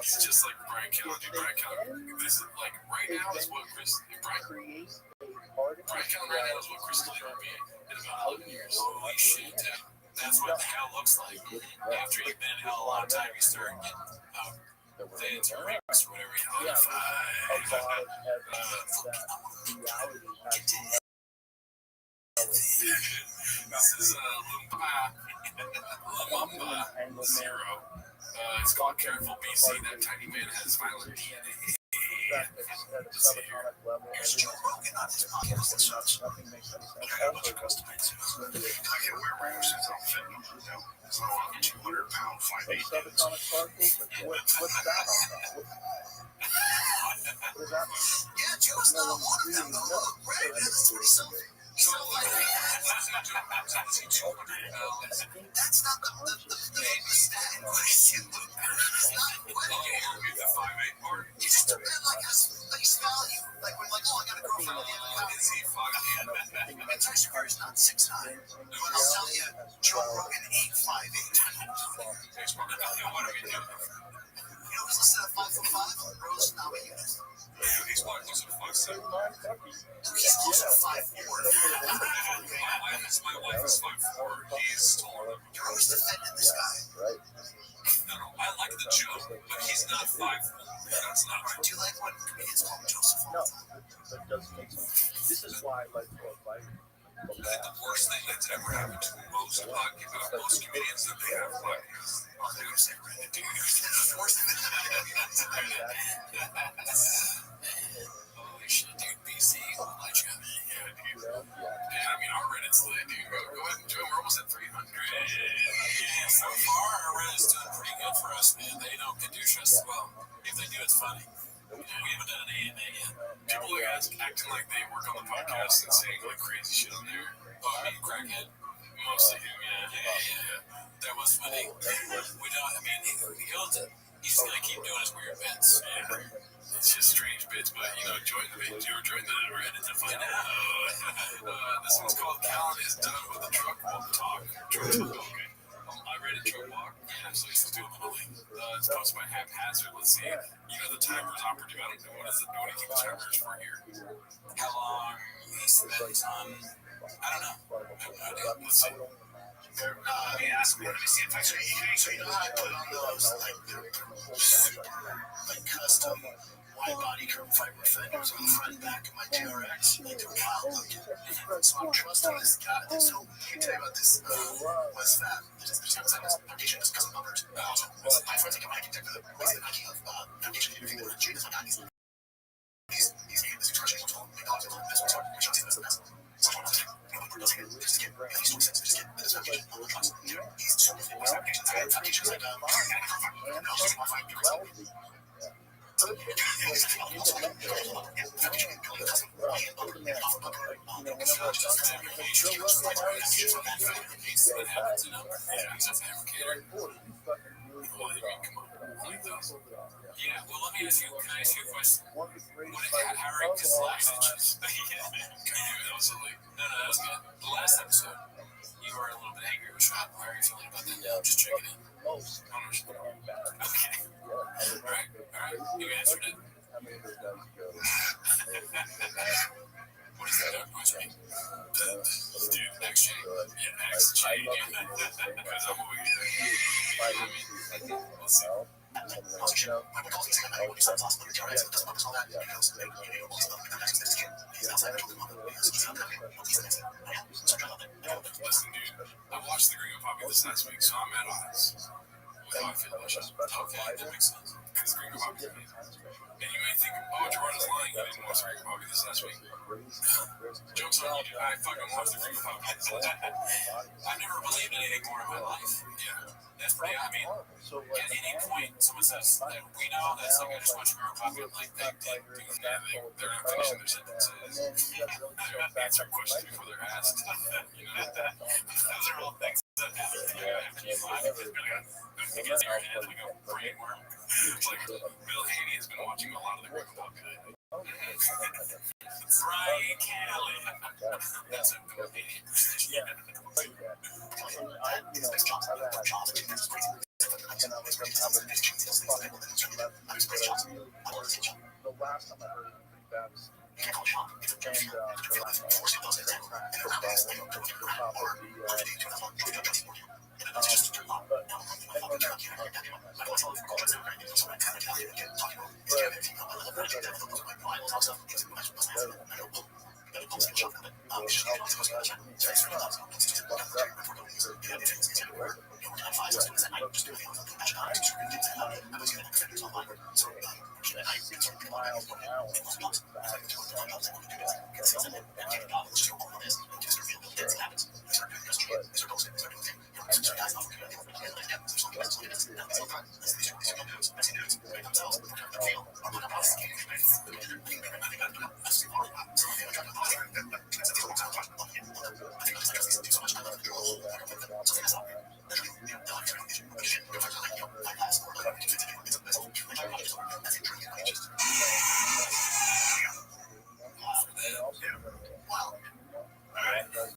it's just like Brian Keller. Dude, Brian Keller. This is like right now is what Brian Keller right now is what Chris Clear will be in about 11 years. Holy shit! That's what hell looks like. After you've been in hell a long time, you start getting fans or rings or whatever you call it. This is Lumumba Zero. It's called Careful BC. That tiny man has violent DNA. Let's see here. Here's Joe Rogan on his podcast and such. I got a bunch of custom made suits. I can wear regular suits on fit. It's not fucking 200-pound 5'8" dudes. Yeah, Joe's not one of them, though. Look, right? That's 20-something. So, like, that's not the stat in question. It's not you just depend, like, has face value. Like, when, like, oh, I got a girlfriend at the end of the I mean, Tyson Fury's not 6'9". But I'll tell you, Joe Rogan ain't 5'8". What are we doing? You know, he's listed at 5'5", Rose not what you guys. He's closer to 5'7". He's closer to 5'4". My wife is 5'4". He's taller. You're always defending this guy. No, I like the joke, but he's not 5'4". That's not right. Do you like when comedians call him Joseph all the time? That doesn't make sense. This is why I like to fight. The worst thing that's ever happened to most comedians that they have podcasts. Oh, they're going to say Reddit, dude. The worst thing that's ever happened. Holy shit, dude. BC, my job. Yeah, dude. Yeah, I mean, our Reddit's lit, dude. Go ahead and join. We're almost at 300. Yeah, so far, our Reddit's doing pretty good for us, man. They don't douche us well. If they do, it's funny. We haven't done an AMA yet. People are acting like they work on the podcast and saying like crazy shit on there. Oh, I mean, crackhead. Mostly him, yeah. That was funny. We don't, I mean, he's gonna keep doing his weird bits. Yeah. It's just strange bits, but you know, join the Reddit to find out. This one's called Callan is done with the truck walk talk. Okay. I read it truck walk. Yeah, so he's doing a little link. It's posted by Haphazard. Let's see. You know the timer's operative. I don't know what do you keep the timers for here? How long he spends on? I don't know. Let's see. Let me ask me. Let me see if I so you know how I put on those like super like custom wide body carbon fiber fenders on the front and back of my TRX. Like they're wild looking. So I'm trusting this guy. This whole let me tell you about this West Fab. There's foundation is custom numbers. Also, my friends like my architect for the Nike foundation interview with Jade is my guy. These expressions are told me dogs are this one's hard. Which I'll see this the best. Yeah, well, let me ask you, can I ask you a question? What Harry Kaslash's? Absolutely. No, that was good. The last episode, you were a little bit angry with Shop. How are you feeling about that? Yeah, I'm just checking in. Okay. Alright. You answered it. What is that noise mean? Dude, next chain. Yeah, next chain. Because I'm over here. Let's see. Listen, dude, I watched the Gringo Poppy this last week, so I'm at odds with how I feel about Shop. Okay, that makes sense. Because Gringo Poppy's amazing. And you may think, oh, Gerardo's lying, you didn't watch the Gringo Poppy this last week. Joke's on you, dude. I fucking watched the Gringo Poppy. I never believed anything more in my life. Yeah. That's pretty, I mean, at any point, someone says that we know that's like, I just watched Gringo Poppy, I'm like, they're not finishing their sentences. They're answering questions before they're asked. You know, those are all things that happen after you live. It gets in your head like a brain worm. It's like Bill Haney has been watching a lot of the Groundhog Day. Brian Callen. That's a Bill Haney. Yeah. The last time I heard it, that was and the last time I heard it, the top of the